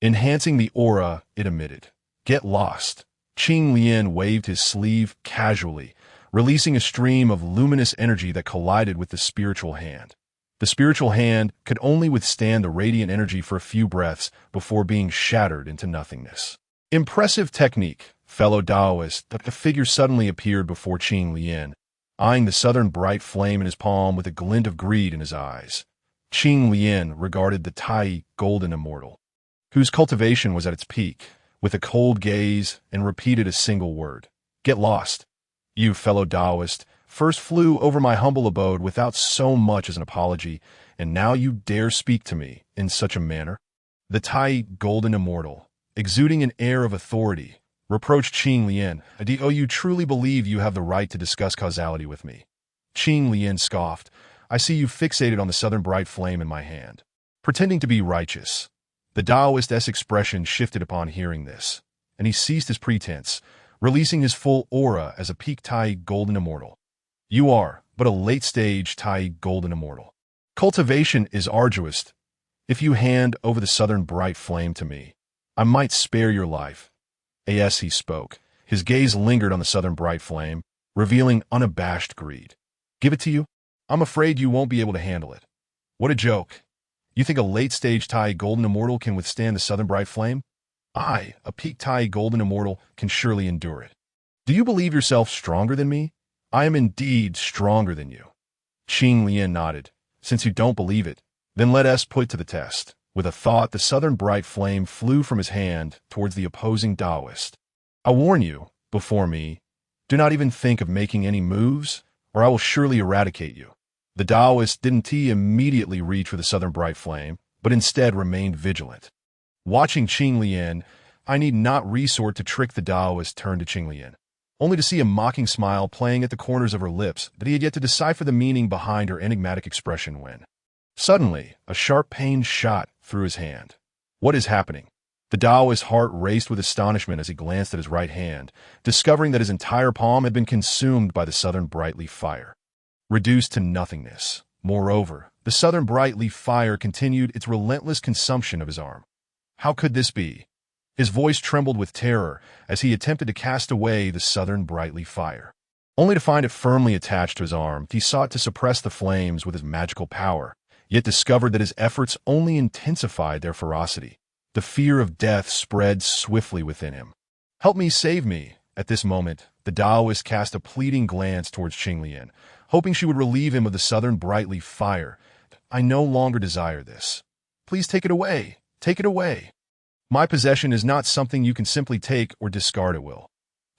enhancing the aura it emitted. Get lost. Qing Lian waved his sleeve casually, releasing a stream of luminous energy that collided with the spiritual hand. The spiritual hand could only withstand the radiant energy for a few breaths before being shattered into nothingness. Impressive technique, fellow Taoist. The figure suddenly appeared before Qing Lian, eyeing the southern bright flame in his palm with a glint of greed in his eyes. Qing Lian regarded the Tai golden immortal, whose cultivation was at its peak, with a cold gaze and repeated a single word. Get lost. You, fellow Taoist, first flew over my humble abode without so much as an apology, and now you dare speak to me in such a manner? The Tai golden immortal, exuding an air of authority, reproached Qing Lian. Do you truly believe you have the right to discuss causality with me? Qing Lian scoffed. I see you fixated on the southern bright flame in my hand, pretending to be righteous. The Taoist's expression shifted upon hearing this, and he ceased his pretense, releasing his full aura as a peak Tai golden immortal. You are but a late-stage Tai golden immortal. Cultivation is arduous. If you hand over the southern bright flame to me, I might spare your life. As he spoke, his gaze lingered on the southern bright flame, revealing unabashed greed. Give it to you? I'm afraid you won't be able to handle it. What a joke. You think a late-stage Tai golden immortal can withstand the southern bright flame? I, a peak Tai golden immortal, can surely endure it. Do you believe yourself stronger than me? I am indeed stronger than you. Qing Lian nodded. Since you don't believe it, then let us put it to the test. With a thought, the southern bright flame flew from his hand towards the opposing Taoist. I warn you, before me, do not even think of making any moves, or I will surely eradicate you. The Taoist didn't immediately reach for the southern bright flame, but instead remained vigilant. Watching Qing Lian, I need not resort to trick. The Taoist turned to Qing Lian, only to see a mocking smile playing at the corners of her lips that he had yet to decipher the meaning behind her enigmatic expression when, suddenly, a sharp pain shot through his hand. What is happening? The Taoist's heart raced with astonishment as he glanced at his right hand, discovering that his entire palm had been consumed by the southern bright leaf fire, reduced to nothingness. Moreover, the southern bright leaf fire continued its relentless consumption of his arm. How could this be? His voice trembled with terror as he attempted to cast away the southern bright leaf fire. Only to find it firmly attached to his arm, he sought to suppress the flames with his magical power, yet discovered that his efforts only intensified their ferocity. The fear of death spread swiftly within him. Help me, save me. At this moment, the Taoist cast a pleading glance towards Qing Lian, hoping she would relieve him of the southern bright leaf fire. I no longer desire this. Please take it away. Take it away. My possession is not something you can simply take or discard at will.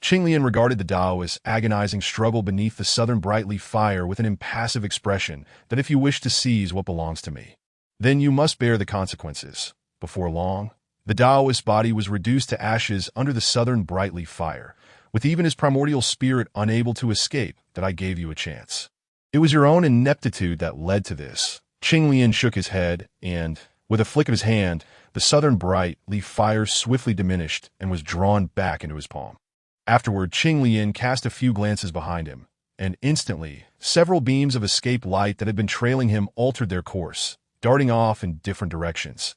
Qing Lian regarded the Taoist's agonizing struggle beneath the southern bright leaf fire with an impassive expression that if you wish to seize what belongs to me, then you must bear the consequences. Before long, the Taoist's body was reduced to ashes under the southern bright leaf fire, with even his primordial spirit unable to escape. That I gave you a chance. It was your own ineptitude that led to this. Qing Lian shook his head and, With a flick of his hand, the southern bright leaf fire swiftly diminished and was drawn back into his palm. Afterward, Qing Lian cast a few glances behind him, and instantly, several beams of escape light that had been trailing him altered their course, darting off in different directions.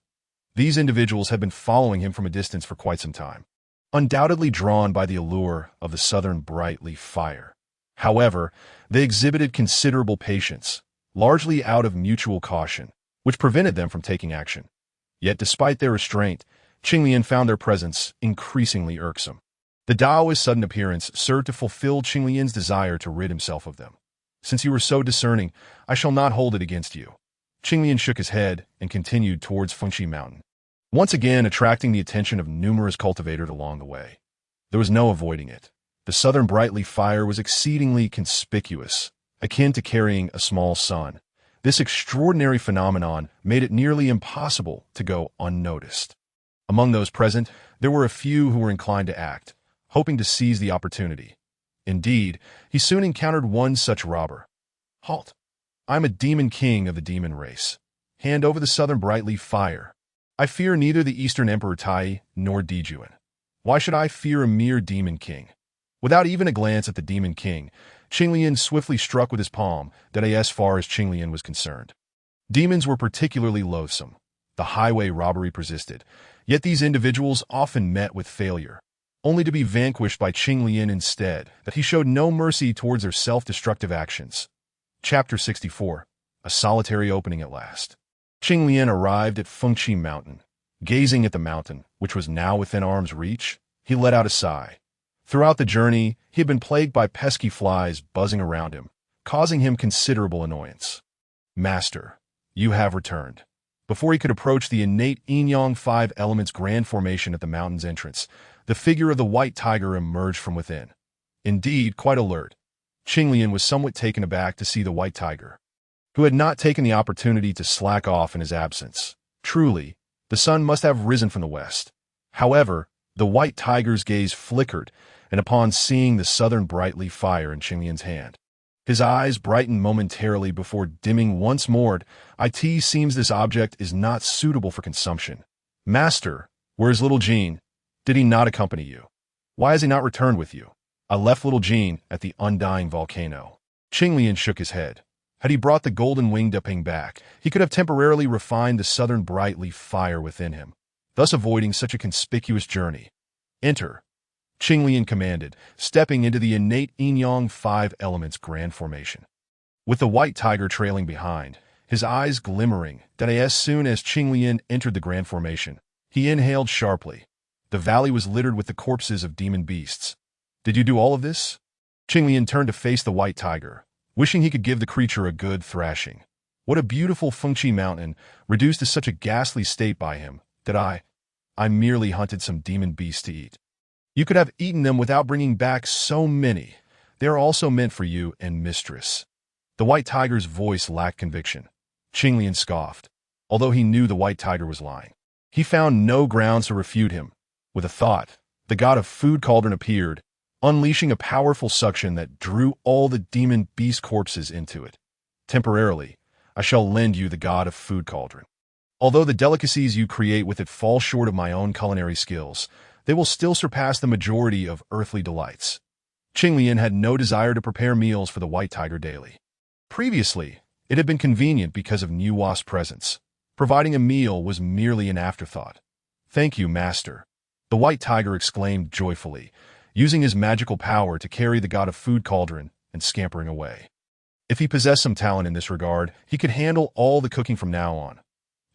These individuals had been following him from a distance for quite some time, undoubtedly drawn by the allure of the southern bright leaf fire. However, they exhibited considerable patience, largely out of mutual caution, which prevented them from taking action. Yet despite their restraint, Qing Lian found their presence increasingly irksome. The Daoist's sudden appearance served to fulfill Qing Lian's desire to rid himself of them. Since you were so discerning, I shall not hold it against you. Qing Lian shook his head and continued towards Fuxi Mountain, once again attracting the attention of numerous cultivators along the way. There was no avoiding it. The southern brightly fire was exceedingly conspicuous, akin to carrying a small sun. This extraordinary phenomenon made it nearly impossible to go unnoticed. Among those present, there were a few who were inclined to act, hoping to seize the opportunity. Indeed, he soon encountered one such robber. Halt! I am a demon king of the demon race. Hand over the southern brightly fire. I fear neither the Eastern Emperor Tai nor Yuan. Why should I fear a mere demon king? Without even a glance at the demon king, Qing Lian swiftly struck with his palm that as far as Qing Lian was concerned. Demons were particularly loathsome. The highway robbery persisted, yet these individuals often met with failure, only to be vanquished by Qing Lian instead, that he showed no mercy towards their self-destructive actions. Chapter 64. A solitary opening at last. Qing Lian arrived at Fuxi Mountain. Gazing at the mountain, which was now within arm's reach, he let out a sigh. Throughout the journey, he had been plagued by pesky flies buzzing around him, causing him considerable annoyance. Master, you have returned. Before he could approach the innate yin-yang five elements grand formation at the mountain's entrance, the figure of the white tiger emerged from within. Indeed, quite alert. Qing Lian was somewhat taken aback to see the white tiger, who had not taken the opportunity to slack off in his absence. Truly, the sun must have risen from the west. However, the white tiger's gaze flickered, and upon seeing the southern brightly fire in Qing Lian's hand, his eyes brightened momentarily before dimming once more. It seems this object is not suitable for consumption. Master, where is little Jean? Did he not accompany you? Why has he not returned with you? I left little Jean at the undying volcano. Qing Lian shook his head. Had he brought the golden-winged Duping back, he could have temporarily refined the southern brightly fire within him, thus avoiding such a conspicuous journey. Enter, Qing Lian commanded, stepping into the innate yin-yang five elements grand formation. With the white tiger trailing behind, his eyes glimmering, that as soon as Qing Lian entered the grand formation, he inhaled sharply. The valley was littered with the corpses of demon beasts. Did you do all of this? Qing Lian turned to face the white tiger, wishing he could give the creature a good thrashing. What a beautiful Fuxi mountain, reduced to such a ghastly state by him, that I merely hunted some demon beasts to eat. You could have eaten them without bringing back so many. They are also meant for you and mistress. The white tiger's voice lacked conviction. Qing Lian scoffed, although he knew the white tiger was lying. He found no grounds to refute him. With a thought, the god of food cauldron appeared, unleashing a powerful suction that drew all the demon beast corpses into it. Temporarily, I shall lend you the god of food cauldron. Although the delicacies you create with it fall short of my own culinary skills, they will still surpass the majority of earthly delights. Qing Lian had no desire to prepare meals for the white tiger daily. Previously, it had been convenient because of Nuwa's presence. Providing a meal was merely an afterthought. Thank you, master, the white tiger exclaimed joyfully, using his magical power to carry the god of food cauldron and scampering away. If he possessed some talent in this regard, he could handle all the cooking from now on.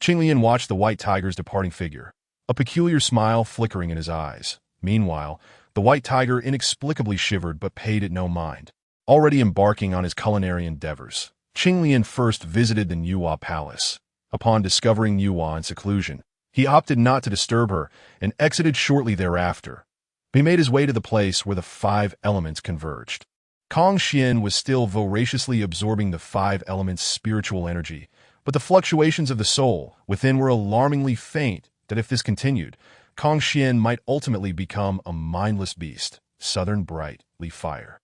Qing Lian watched the white tiger's departing figure, a peculiar smile flickering in his eyes. Meanwhile, the white tiger inexplicably shivered but paid it no mind. Already embarking on his culinary endeavors, Qing Lian first visited the Nüwa palace. Upon discovering Yuan in seclusion, he opted not to disturb her and exited shortly thereafter. He made his way to the place where the five elements converged. Kong Xian was still voraciously absorbing the five elements' spiritual energy, but the fluctuations of the soul within were alarmingly faint that if this continued, Kong Xian might ultimately become a mindless beast, southern brightly fire.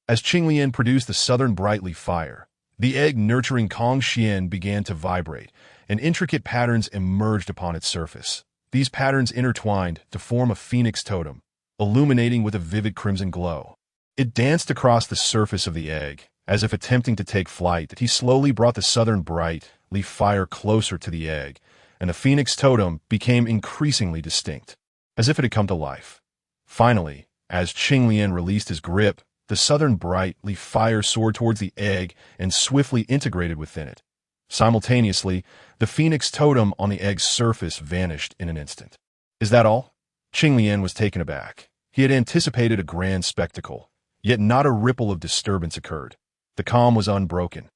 As Qing Lian produced the southern brightly fire, the egg nurturing Kong Xian began to vibrate, and intricate patterns emerged upon its surface. These patterns intertwined to form a phoenix totem, illuminating with a vivid crimson glow. It danced across the surface of the egg, as if attempting to take flight. He slowly brought the southern bright-leaf fire closer to the egg, and the phoenix totem became increasingly distinct, as if it had come to life. Finally, as Qinglian released his grip, the southern bright-leaf fire soared towards the egg and swiftly integrated within it. Simultaneously, the phoenix totem on the egg's surface vanished in an instant. Is that all? Qinglian was taken aback. He had anticipated a grand spectacle, yet not a ripple of disturbance occurred. The calm was unbroken.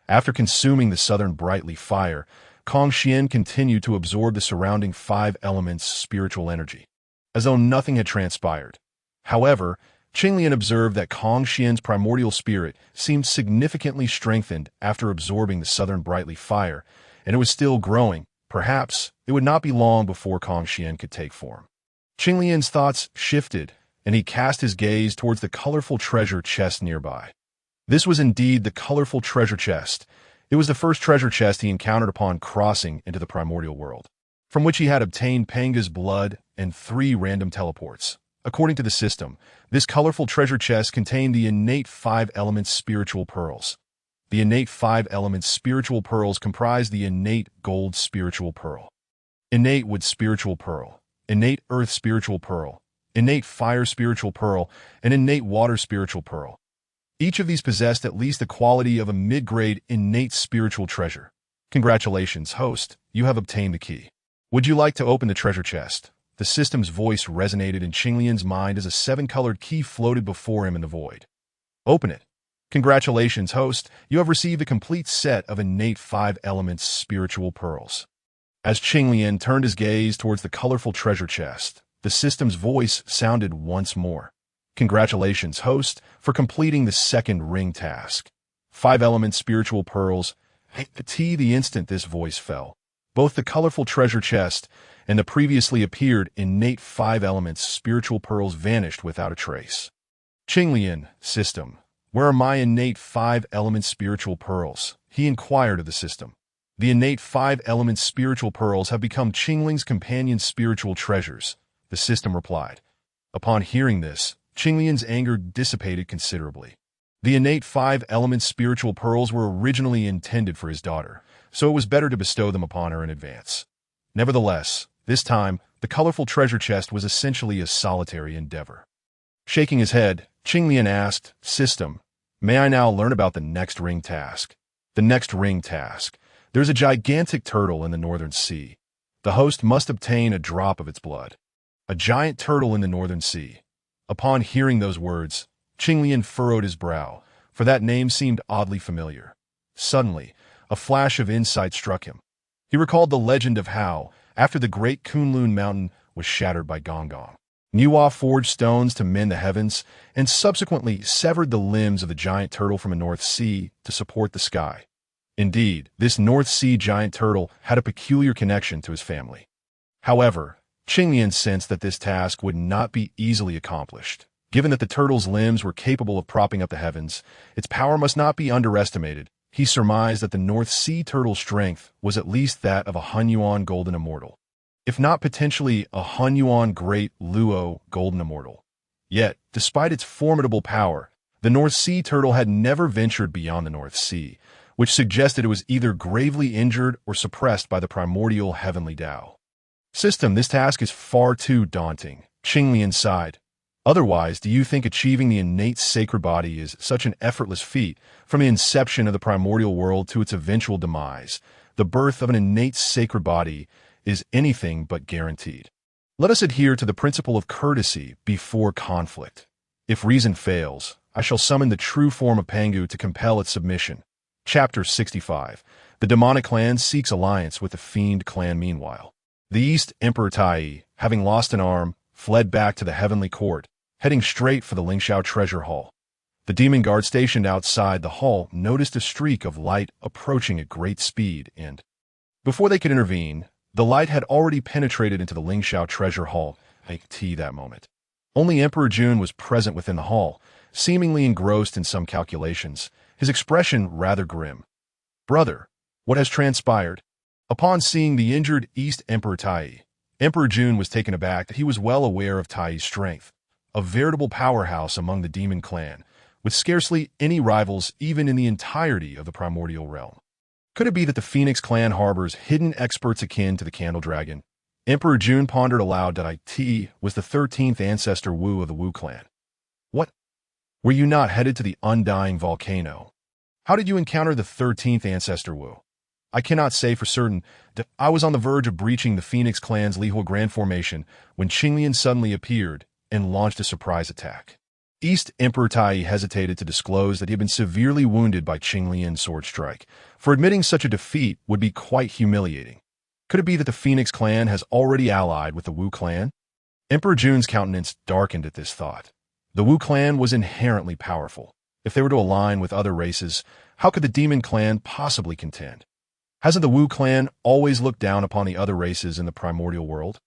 After consuming the southern bright-leaf fire, Tongtian continued to absorb the surrounding 5 elements' spiritual energy, as though nothing had transpired. However, Qinglian observed that Tongtian's primordial spirit seemed significantly strengthened after absorbing the southern brightly fire, and it was still growing. Perhaps it would not be long before Tongtian could take form. Qinglian's thoughts shifted, and he cast his gaze towards the colorful treasure chest nearby. This was indeed the colorful treasure chest. It was the first treasure chest he encountered upon crossing into the primordial world, from which he had obtained Pangu's blood and 3 random teleports. According to the system, this colorful treasure chest contained the innate 5 elements spiritual pearls. The innate 5 elements spiritual pearls comprise the innate gold spiritual pearl, innate wood spiritual pearl, innate earth spiritual pearl, innate fire spiritual pearl, and innate water spiritual pearl. Each of these possessed at least the quality of a mid-grade innate spiritual treasure. Congratulations, host, you have obtained the key. Would you like to open the treasure chest? The system's voice resonated in Qinglian's mind as a 7-colored key floated before him in the void. Open it. Congratulations, host, you have received a complete set of innate 5 elements spiritual pearls. As Qinglian turned his gaze towards the colorful treasure chest, the system's voice sounded once more. Congratulations, host, for completing the 2nd ring task. 5 elements spiritual pearls. The instant this voice fell, both the colorful treasure chest and the previously appeared innate 5 elements spiritual pearls vanished without a trace. Qinglian, system, where are my innate 5 elements spiritual pearls? He inquired of the system. The innate 5 elements spiritual pearls have become Qingling's companion spiritual treasures, the system replied. Upon hearing this, Qinglian's anger dissipated considerably. The innate 5 elements spiritual pearls were originally intended for his daughter, so it was better to bestow them upon her in advance. Nevertheless, this time, the colorful treasure chest was essentially a solitary endeavor. Shaking his head, Qinglian asked, System, may I now learn about the next ring task? The next ring task. There's a gigantic turtle in the northern sea. The host must obtain a drop of its blood. A giant turtle in the northern sea. Upon hearing those words, Qinglian furrowed his brow, for that name seemed oddly familiar. Suddenly, a flash of insight struck him. He recalled the legend of how, after the great Kunlun mountain was shattered by donghuang, Nüwa forged stones to mend the heavens and subsequently severed the limbs of the giant turtle from a North Sea to support the sky. Indeed, this North Sea giant turtle had a peculiar connection to his family. However, Qinglian sensed that this task would not be easily accomplished. Given that the turtle's limbs were capable of propping up the heavens, its power must not be underestimated. He surmised that the North Sea turtle's strength was at least that of a Yuan golden immortal, if not potentially a Yuan great Luo golden immortal. Yet, despite its formidable power, the North Sea turtle had never ventured beyond the North Sea, which suggested it was either gravely injured or suppressed by the primordial heavenly Tao. System, this task is far too daunting, Qinglian sighed. Otherwise, do you think achieving the innate sacred body is such an effortless feat from the inception of the primordial world to its eventual demise? The birth of an innate sacred body is anything but guaranteed. Let us adhere to the principle of courtesy before conflict. If reason fails, I shall summon the true form of Pangu to compel its submission. Chapter 65. The demonic clan seeks alliance with the fiend clan. Meanwhile, the East Emperor Tai, having lost an arm, fled back to the heavenly court, heading straight for the Lingxiao treasure hall. The demon guard stationed outside the hall noticed a streak of light approaching at great speed, and before they could intervene, the light had already penetrated into the Lingxiao treasure hall. That moment, only Emperor Jun was present within the hall, seemingly engrossed in some calculations, his expression rather grim. Brother, what has transpired? Upon seeing the injured East Emperor Tai, Emperor Jun was taken aback that he was well aware of Tai's strength, a veritable powerhouse among the demon clan, with scarcely any rivals even in the entirety of the primordial realm. Could it be that the Phoenix clan harbors hidden experts akin to the Candle Dragon? Emperor Jun pondered aloud that IT was the 13th ancestor Wu of the Wu clan. What? Were you not headed to the undying volcano? How did you encounter the 13th ancestor Wu? I cannot say for certain that I was on the verge of breaching the Phoenix clan's Lihua Grand Formation when Qinglian suddenly appeared and launched a surprise attack. East Emperor Tai hesitated to disclose that he had been severely wounded by Qinglian's sword strike, for admitting such a defeat would be quite humiliating. Could it be that the Phoenix clan has already allied with the Wu clan? Emperor Jun's countenance darkened at this thought. The Wu clan was inherently powerful. If they were to align with other races, how could the demon clan possibly contend? Hasn't the Wu clan always looked down upon the other races in the primordial world?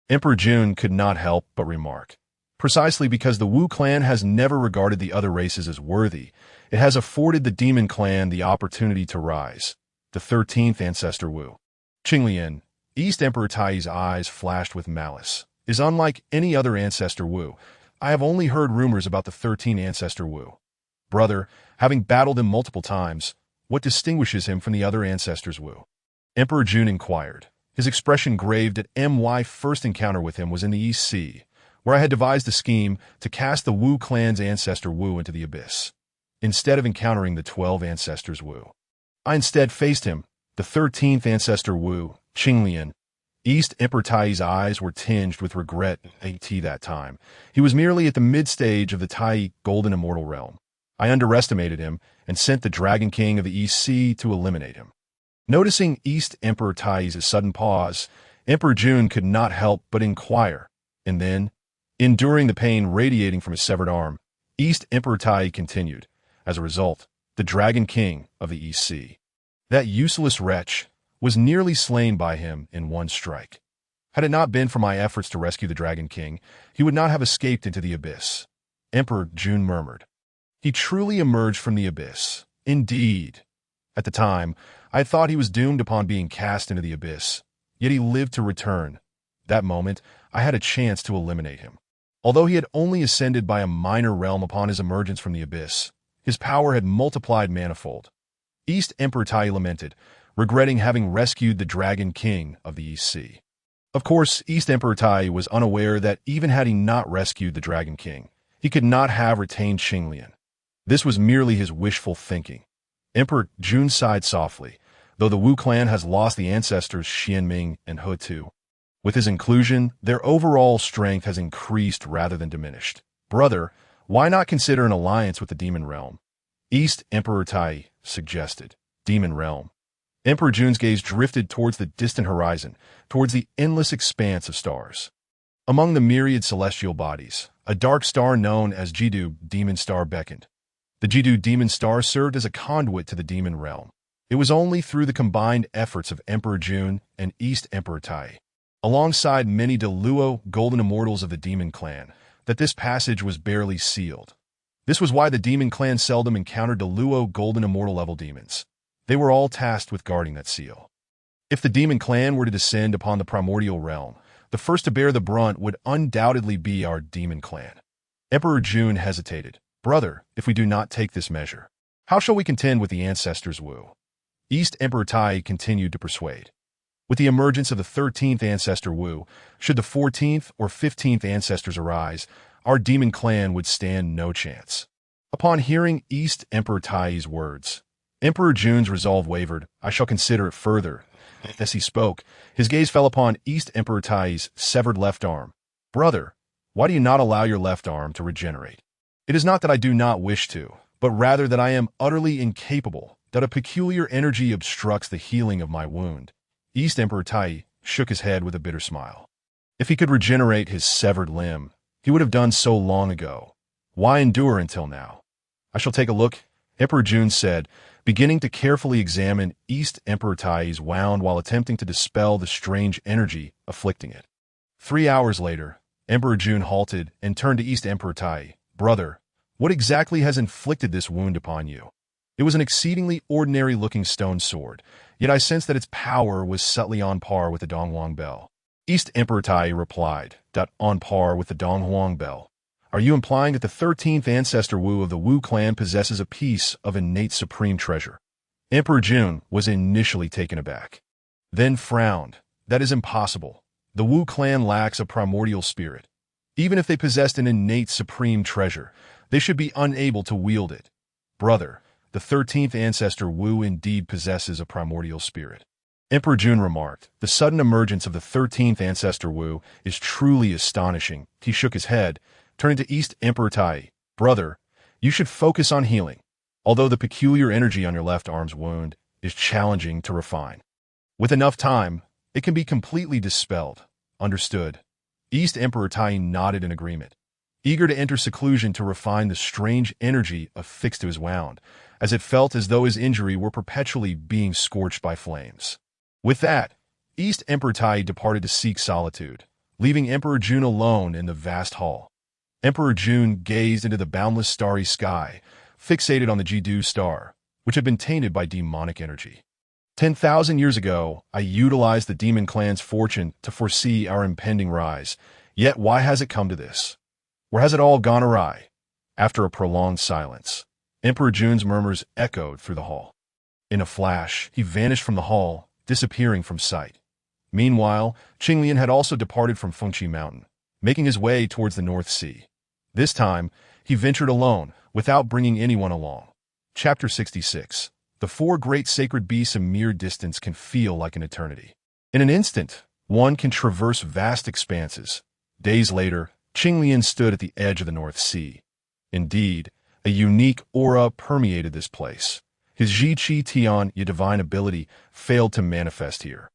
Emperor Jun could not help but remark. Precisely because the Wu clan has never regarded the other races as worthy, it has afforded the demon clan the opportunity to rise. The 13th ancestor Wu. Qinglian, East Emperor Tai's eyes flashed with malice, is unlike any other ancestor Wu. I have only heard rumors about the 13th ancestor Wu. Brother, having battled him multiple times, what distinguishes him from the other ancestors Wu? Emperor Jun inquired. His expression graved at my first encounter with him was in the East Sea, where I had devised a scheme to cast the Wu clan's ancestor Wu into the abyss, instead of encountering the 12 ancestors Wu. I instead faced him, the 13th ancestor Wu, Qinglian. East Emperor Tai's eyes were tinged with regret at that time. He was merely at the mid-stage of the Tai Golden Immortal Realm. I underestimated him and sent the Dragon King of the East Sea to eliminate him. Noticing East Emperor Tai's sudden pause, Emperor Jun could not help but inquire, and then, enduring the pain radiating from his severed arm, East Emperor Tai continued, as a result, the Dragon King of the East Sea. That useless wretch was nearly slain by him in one strike. Had it not been for my efforts to rescue the Dragon King, he would not have escaped into the abyss. Emperor Jun murmured. He truly emerged from the abyss. Indeed. At the time, I thought he was doomed upon being cast into the abyss, yet he lived to return. That moment, I had a chance to eliminate him. Although he had only ascended by a minor realm upon his emergence from the abyss, his power had multiplied manifold. East Emperor Tai lamented, regretting having rescued the Dragon King of the East Sea. Of course, East Emperor Tai was unaware that even had he not rescued the Dragon King, he could not have retained Qinglian. This was merely his wishful thinking. Emperor Jun sighed softly, though the Wu clan has lost the ancestors Xianming and He Tu. With his inclusion, their overall strength has increased rather than diminished. Brother, why not consider an alliance with the Demon Realm? East Emperor Tai suggested. Demon Realm. Emperor Jun's gaze drifted towards the distant horizon, towards the endless expanse of stars. Among the myriad celestial bodies, a dark star known as Jidu Demon Star beckoned. The Jidu Demon Star served as a conduit to the Demon Realm. It was only through the combined efforts of Emperor Jun and East Emperor Tai, alongside many Deluo Golden Immortals of the Demon Clan, that this passage was barely sealed. This was why the Demon Clan seldom encountered Deluo Golden Immortal level demons. They were all tasked with guarding that seal. If the Demon Clan were to descend upon the primordial realm, the first to bear the brunt would undoubtedly be our Demon Clan. Emperor Jun hesitated. Brother, if we do not take this measure, how shall we contend with the ancestors Wu? East Emperor Tai continued to persuade. With the emergence of the 13th ancestor Wu, should the 14th or 15th ancestors arise, our Demon Clan would stand no chance. Upon hearing East Emperor Tai's words, Emperor Jun's resolve wavered. I shall consider it further. As he spoke, his gaze fell upon East Emperor Tai's severed left arm. Brother, why do you not allow your left arm to regenerate? It is not that I do not wish to, but rather that I am utterly incapable, that a peculiar energy obstructs the healing of my wound. East Emperor Tai shook his head with a bitter smile. If he could regenerate his severed limb, he would have done so long ago. Why endure until now? I shall take a look, Emperor Jun said, beginning to carefully examine East Emperor Tai's wound while attempting to dispel the strange energy afflicting it. 3 hours later, Emperor Jun halted and turned to East Emperor Tai. Brother, what exactly has inflicted this wound upon you? It was an exceedingly ordinary-looking stone sword, yet I sensed that its power was subtly on par with the donghuang bell. East Emperor Tai replied, on par with the donghuang bell. Are you implying that the 13th ancestor Wu of the Wu clan possesses a piece of innate supreme treasure? Emperor Jun was initially taken aback, then frowned. That is impossible. The Wu clan lacks a primordial spirit. Even if they possessed an innate supreme treasure, they should be unable to wield it. Brother, the 13th ancestor Wu indeed possesses a primordial spirit. Emperor Jun remarked, the sudden emergence of the 13th ancestor Wu is truly astonishing. He shook his head, turning to East Emperor Tai. Brother, you should focus on healing, although the peculiar energy on your left arm's wound is challenging to refine. With enough time, it can be completely dispelled. Understood. East Emperor Tai nodded in agreement, eager to enter seclusion to refine the strange energy affixed to his wound, as it felt as though his injury were perpetually being scorched by flames. With that, East Emperor Tai departed to seek solitude, leaving Emperor Jun alone in the vast hall. Emperor Jun gazed into the boundless starry sky, fixated on the Jidu star, which had been tainted by demonic energy. 10,000 years ago, I utilized the demon clan's fortune to foresee our impending rise. Yet why has it come to this? Where has it all gone awry? After a prolonged silence, Emperor Jun's murmurs echoed through the hall. In a flash, he vanished from the hall, disappearing from sight. Meanwhile, Qinglian had also departed from Fuxi Mountain, making his way towards the North Sea. This time, he ventured alone, without bringing anyone along. Chapter 66. The four great sacred beasts a mere distance can feel like an eternity. In an instant, one can traverse vast expanses. Days later, Qinglian stood at the edge of the North Sea. Indeed, a unique aura permeated this place. His Ji Qi Tian, a divine ability, failed to manifest here.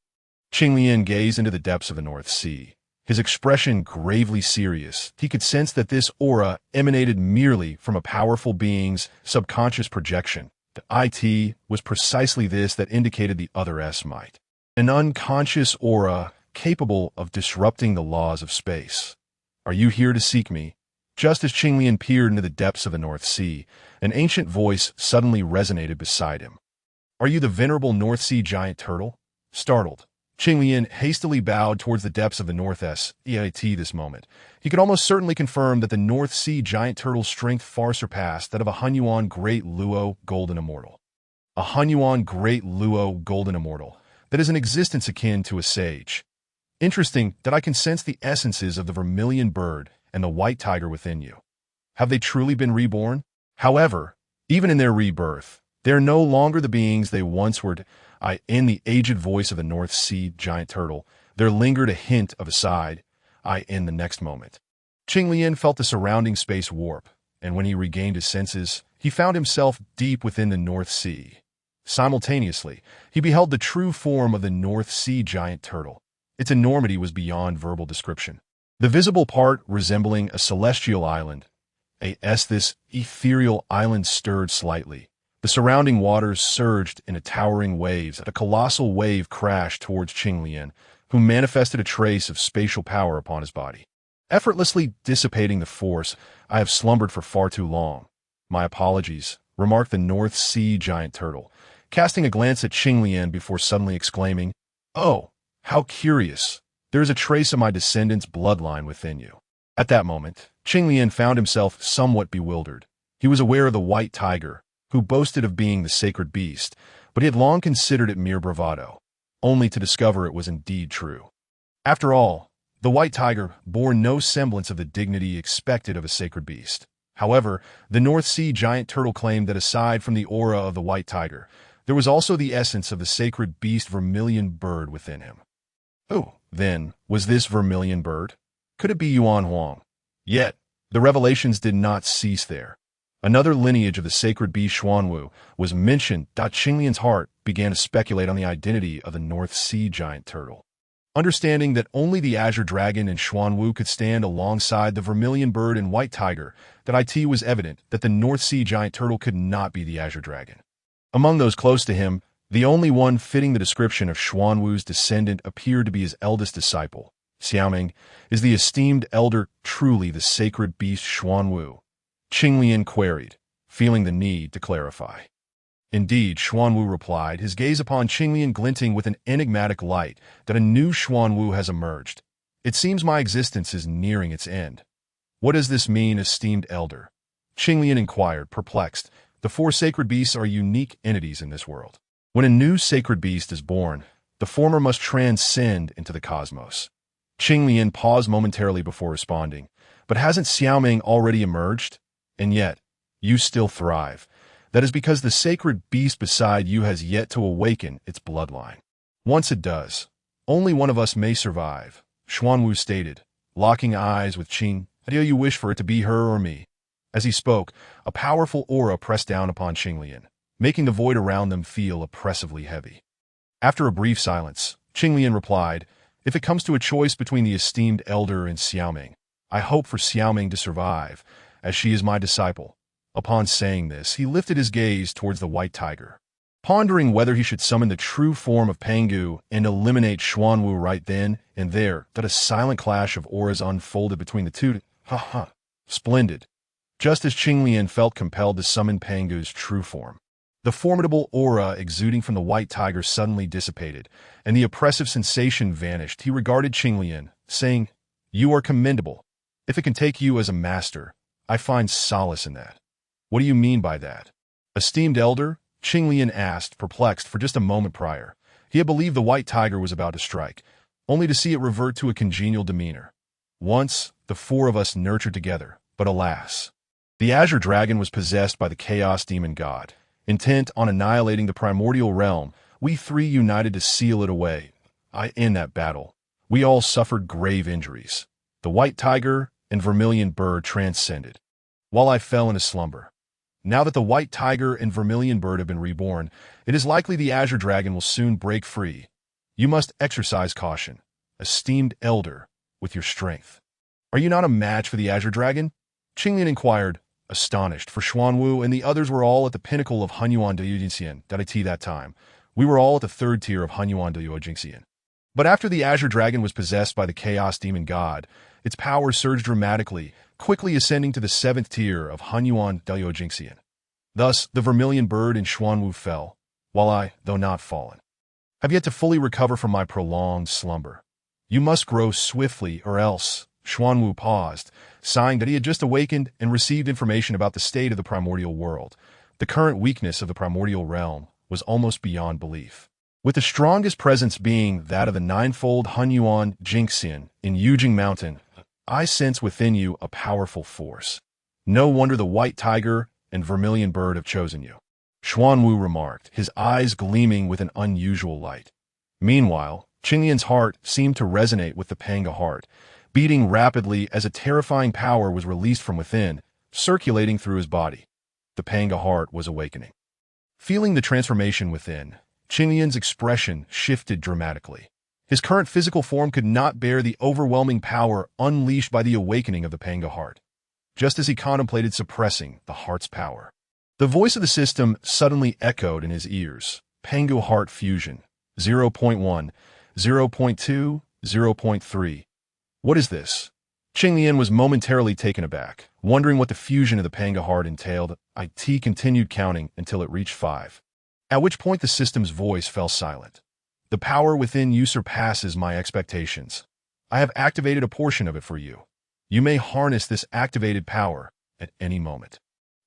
Qinglian gazed into the depths of the North Sea, his expression gravely serious. He could sense that this aura emanated merely from a powerful being's subconscious projection. The IT was precisely this that indicated the other S might. An unconscious aura capable of disrupting the laws of space. Are you here to seek me? Just as Qinglian peered into the depths of the North Sea, an ancient voice suddenly resonated beside him. Are you the venerable North Sea giant turtle? Startled, Qinglian hastily bowed towards the depths of the North Sea this moment. He could almost certainly confirm that the North Sea giant turtle's strength far surpassed that of a Hunyuan Great Luo Golden Immortal. A Hunyuan Great Luo Golden Immortal that is an existence akin to a sage. Interesting that I can sense the essences of the vermilion bird and the white tiger within you. Have they truly been reborn? However, even in their rebirth, they are no longer the beings they once were. In the aged voice of the North Sea giant turtle, there lingered a hint of a sigh. In the next moment, Qinglian felt the surrounding space warp, and when he regained his senses, he found himself deep within the North Sea. Simultaneously, he beheld the true form of the North Sea giant turtle. Its enormity was beyond verbal description. The visible part resembling a celestial island. This ethereal island stirred slightly. The surrounding waters surged in towering waves. A colossal wave crashed towards Qinglian, who manifested a trace of spatial power upon his body. Effortlessly dissipating the force, I have slumbered for far too long. My apologies, remarked the North Sea giant turtle, casting a glance at Qinglian before suddenly exclaiming, "Oh, how curious! There is a trace of my descendant's bloodline within you." At that moment, Qinglian found himself somewhat bewildered. He was aware of the white tiger, who boasted of being the sacred beast, but he had long considered it mere bravado, only to discover it was indeed true. After all, the white tiger bore no semblance of the dignity expected of a sacred beast. However, the North Sea giant turtle claimed that aside from the aura of the white tiger, there was also the essence of the sacred beast vermilion bird within him. Oh, then, was this vermilion bird? Could it be Yuan Wong? Yet, the revelations did not cease there. Another lineage of the sacred beast Xuanwu was mentioned. Qinglian's heart began to speculate on the identity of the North Sea giant turtle. Understanding that only the Azure Dragon and Xuanwu could stand alongside the vermilion bird and white tiger, it was evident that the North Sea giant turtle could not be the Azure Dragon. Among those close to him, the only one fitting the description of Xuanwu's descendant appeared to be his eldest disciple. Xiaoming, is the esteemed elder truly the sacred beast Xuanwu? Qinglian queried, feeling the need to clarify. Indeed, Xuanwu replied, his gaze upon Qinglian glinting with an enigmatic light, that a new Xuanwu has emerged. It seems my existence is nearing its end. What does this mean, esteemed elder? Qinglian inquired, perplexed. The four sacred beasts are unique entities in this world. When a new sacred beast is born, the former must transcend into the cosmos. Qinglian paused momentarily before responding. But hasn't Xiaoming already emerged? And yet, you still thrive. That is because the sacred beast beside you has yet to awaken its bloodline. Once it does, only one of us may survive, Xuanwu stated, locking eyes with Qing. How do you wish for it to be her or me? As he spoke, a powerful aura pressed down upon Qinglian, making the void around them feel oppressively heavy. After a brief silence, Qinglian replied, if it comes to a choice between the esteemed elder and Xiaoming, I hope for Xiaoming to survive, as she is my disciple. Upon saying this, he lifted his gaze towards the white tiger, pondering whether he should summon the true form of Pangu and eliminate Xuanwu right then and there. That a silent clash of auras unfolded between the two. Splendid. Just as Qinglian felt compelled to summon Pangu's true form, the formidable aura exuding from the white tiger suddenly dissipated, and the oppressive sensation vanished. He regarded Qinglian, saying, you are commendable. If it can take you as a master, I find solace in that. What do you mean by that? Esteemed elder? Qinglian asked, perplexed. For just a moment prior, he had believed the white tiger was about to strike, only to see it revert to a congenial demeanor. Once, the four of us nurtured together, but alas. The azure dragon was possessed by the chaos demon god. Intent on annihilating the primordial realm, we three united to seal it away. In that battle, we all suffered grave injuries. The white tiger and vermilion bird transcended, while I fell into slumber. Now that the white tiger and vermilion bird have been reborn, it is likely the azure dragon will soon break free. You must exercise caution, esteemed elder, with your strength. Are you not a match for the azure dragon? Qinglian inquired, astonished, for Xuanwu and the others were all at the pinnacle of Hunyuan Daojingxian that time. We were all at the third tier of Hunyuan Daojingxian. But after the azure dragon was possessed by the chaos demon god, its power surged dramatically, quickly ascending to the seventh tier of Hunyuan Daojingxian. Thus, the vermilion bird and Xuanwu fell, while I, though not fallen, have yet to fully recover from my prolonged slumber. You must grow swiftly, or else. Xuanwu paused, sighing that he had just awakened and received information about the state of the primordial world. The current weakness of the primordial realm was almost beyond belief, with the strongest presence being that of the ninefold Hunyuan Jingxian in Yujing Mountain. I sense within you a powerful force. No wonder the white tiger and vermilion bird have chosen you, Xuanwu remarked, his eyes gleaming with an unusual light. Meanwhile, Qinglian's heart seemed to resonate with the Pangu heart, beating rapidly as a terrifying power was released from within, circulating through his body. The Pangu heart was awakening. Feeling the transformation within, Qinglian's expression shifted dramatically. His current physical form could not bear the overwhelming power unleashed by the awakening of the Pangu heart. Just as he contemplated suppressing the heart's power, the voice of the system suddenly echoed in his ears. Pangu heart fusion, 0.1, 0.2, 0.3. What is this? Qinglian was momentarily taken aback, wondering what the fusion of the Pangu heart entailed. It continued counting until it reached 5, at which point the system's voice fell silent. The power within you surpasses my expectations. I have activated a portion of it for you. You may harness this activated power at any moment.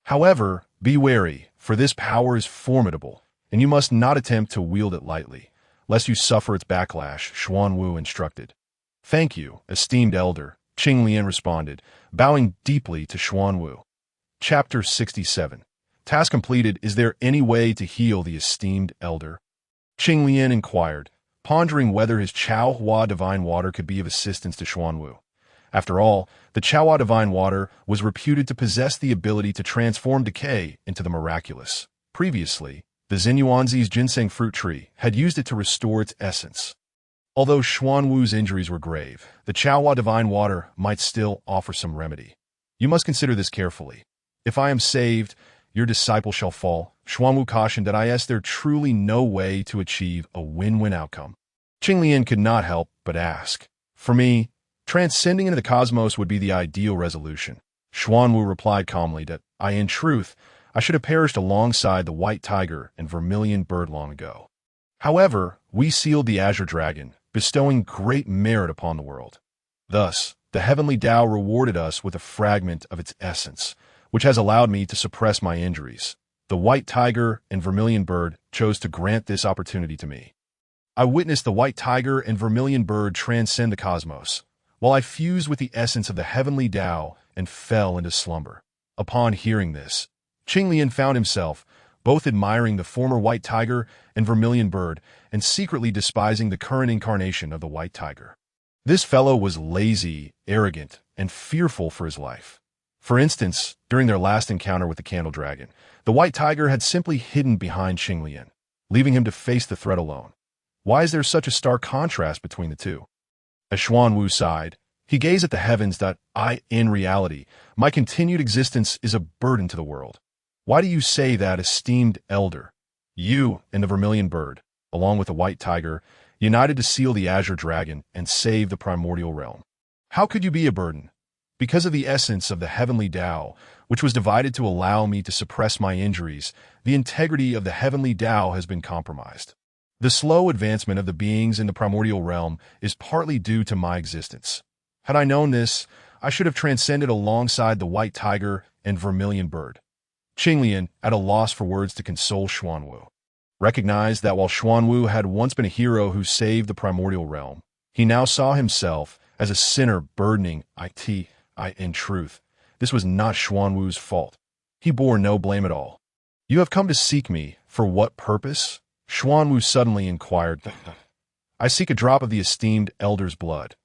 However, be wary, for this power is formidable, and you must not attempt to wield it lightly, lest you suffer its backlash, Xuanwu instructed. Thank you, esteemed elder, Qinglian responded, bowing deeply to Xuanwu. Chapter 67. Task completed. Is there any way to heal the esteemed elder? Qinglian inquired, pondering whether his Chaohua divine water could be of assistance to Xuanwu. After all, the Chaohua divine water was reputed to possess the ability to transform decay into the miraculous. Previously, the Xinyuanzi's ginseng fruit tree had used it to restore its essence. Although Xuanwu's injuries were grave, the Chaohua divine water might still offer some remedy. You must consider this carefully. If I am saved, your disciple shall fall. Xuanwu cautioned that there truly no way to achieve a win-win outcome. Qinglian could not help but ask. For me, transcending into the cosmos would be the ideal resolution. Xuanwu replied calmly that in truth, I should have perished alongside the white tiger and vermilion bird long ago. However, we sealed the azure dragon, bestowing great merit upon the world. Thus, the heavenly Tao rewarded us with a fragment of its essence, which has allowed me to suppress my injuries. The white tiger and vermilion bird chose to grant this opportunity to me. I witnessed the white tiger and vermilion bird transcend the cosmos, while I fused with the essence of the heavenly Tao and fell into slumber. Upon hearing this, Qinglian found himself both admiring the former white tiger and vermilion bird and secretly despising the current incarnation of the white tiger. This fellow was lazy, arrogant, and fearful for his life. For instance, during their last encounter with the candle dragon, the white tiger had simply hidden behind Qinglian, leaving him to face the threat alone. Why is there such a stark contrast between the two? As Xuanwu sighed, he gazed at the heavens that in reality, my continued existence is a burden to the world. Why do you say that, esteemed elder? You and the vermilion bird, along with the white tiger, united to seal the azure dragon and save the primordial realm. How could you be a burden? Because of the essence of the heavenly Tao, which was divided to allow me to suppress my injuries, the integrity of the heavenly Tao has been compromised. The slow advancement of the beings in the primordial realm is partly due to my existence. Had I known this, I should have transcended alongside the white tiger and vermilion bird. Qinglian, at a loss for words to console Xuanwu, recognized that while Xuanwu had once been a hero who saved the primordial realm, he now saw himself as a sinner burdening it. In truth, this was not Xuanwu's fault. He bore no blame at all. You have come to seek me, for what purpose? Xuanwu suddenly inquired. I seek a drop of the esteemed elder's blood.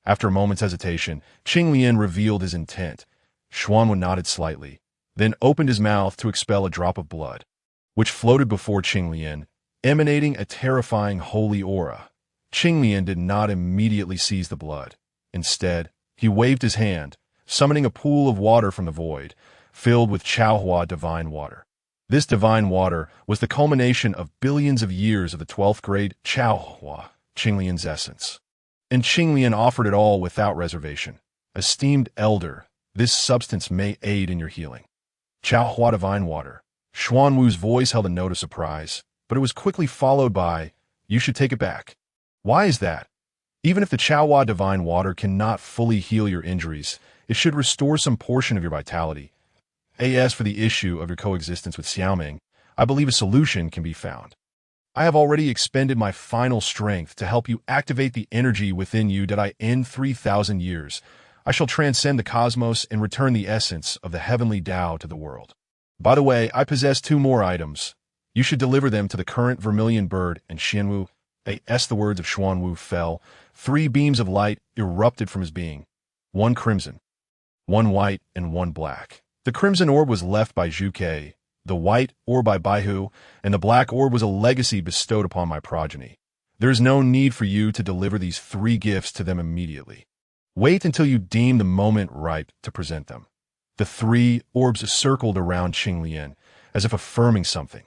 After a moment's hesitation, Qinglian revealed his intent. Xuanwu nodded slightly, then opened his mouth to expel a drop of blood, which floated before Qinglian, emanating a terrifying holy aura. Qinglian did not immediately seize the blood. Instead, he waved his hand, summoning a pool of water from the void, filled with Chaohua divine water. This divine water was the culmination of billions of years of the 12th grade Chaohua, Qinglian's essence. And Qinglian offered it all without reservation. Esteemed elder, this substance may aid in your healing. Chaohua divine water. Xuanwu's voice held a note of surprise, but it was quickly followed by, you should take it back. Why is that? Even if the Chaohua divine water cannot fully heal your injuries, it should restore some portion of your vitality. As for the issue of your coexistence with Xiaoming, I believe a solution can be found. I have already expended my final strength to help you activate the energy within you that in 3,000 years, I shall transcend the cosmos and return the essence of the heavenly Tao to the world. By the way, I possess 2 more items. You should deliver them to the current vermilion bird and Xianwu. As the words of Xuanwu fell, 3 beams of light erupted from his being. 1 crimson, 1 white, and 1 black. The crimson orb was left by Zhu Ke, the white orb by Baihu, and the black orb was a legacy bestowed upon my progeny. There is no need for you to deliver these 3 gifts to them immediately. Wait until you deem the moment ripe to present them. The 3 orbs circled around Qinglian, as if affirming something.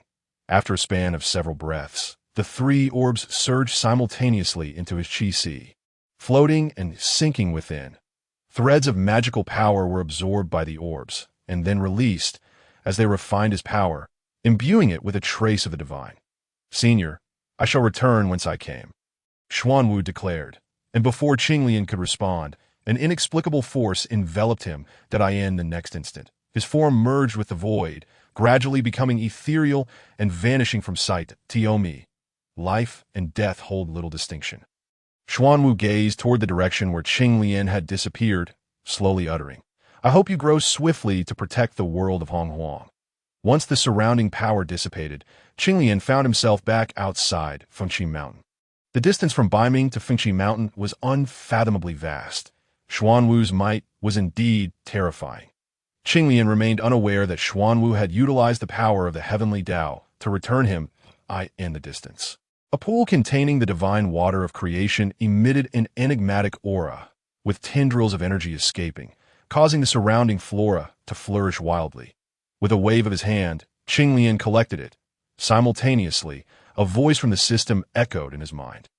After a span of several breaths, the 3 orbs surged simultaneously into his qi, floating and sinking within. Threads of magical power were absorbed by the orbs, and then released as they refined his power, imbuing it with a trace of the divine. Senior, I shall return whence I came, Xuanwu declared, and before Qinglian could respond, an inexplicable force enveloped him that in the next instant. His form merged with the void, gradually becoming ethereal and vanishing from sight. Tiomi. Life and death hold little distinction. Xuanwu gazed toward the direction where Qinglian had disappeared, slowly uttering, I hope you grow swiftly to protect the world of Donghuang. Once the surrounding power dissipated, Qinglian found himself back outside Fuxi Mountain. The distance from Baiming to Fuxi Mountain was unfathomably vast. Xuanwu's might was indeed terrifying. Qinglian remained unaware that Xuanwu had utilized the power of the heavenly Tao to return him in the distance. A pool containing the divine water of creation emitted an enigmatic aura, with tendrils of energy escaping, causing the surrounding flora to flourish wildly. With a wave of his hand, Qinglian collected it. Simultaneously, a voice from the system echoed in his mind.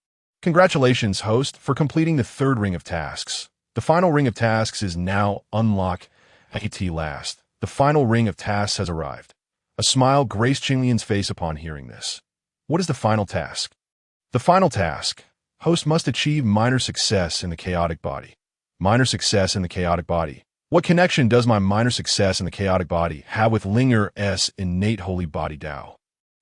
Congratulations, host, for completing the 3rd ring of tasks. The final ring of tasks is now unlock at last. The final ring of tasks has arrived. A smile graced Qinglian's face upon hearing this. What is the final task? The final task. Host must achieve minor success in the chaotic body. Minor success in the chaotic body. What connection does my minor success in the chaotic body have with Linger's innate holy body Tao?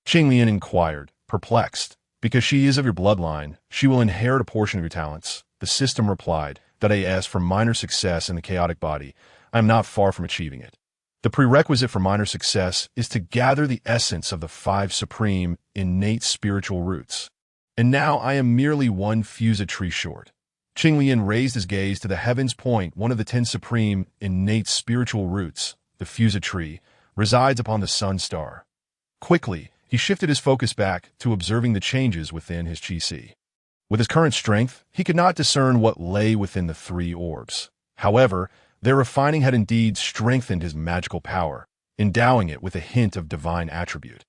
Qinglian inquired, perplexed. Because she is of your bloodline, she will inherit a portion of your talents. The system replied, that as for minor success in the chaotic body, I am not far from achieving it. The prerequisite for minor success is to gather the essence of the 5 supreme, innate spiritual roots. And now I am merely one Fuxi tree short. Qinglian raised his gaze to the heavens point. One of the 10 supreme, innate spiritual roots, the Fuxi tree, resides upon the sun star. Quickly, he shifted his focus back to observing the changes within his qi. With his current strength, he could not discern what lay within the 3 orbs. However, their refining had indeed strengthened his magical power, endowing it with a hint of divine attribute.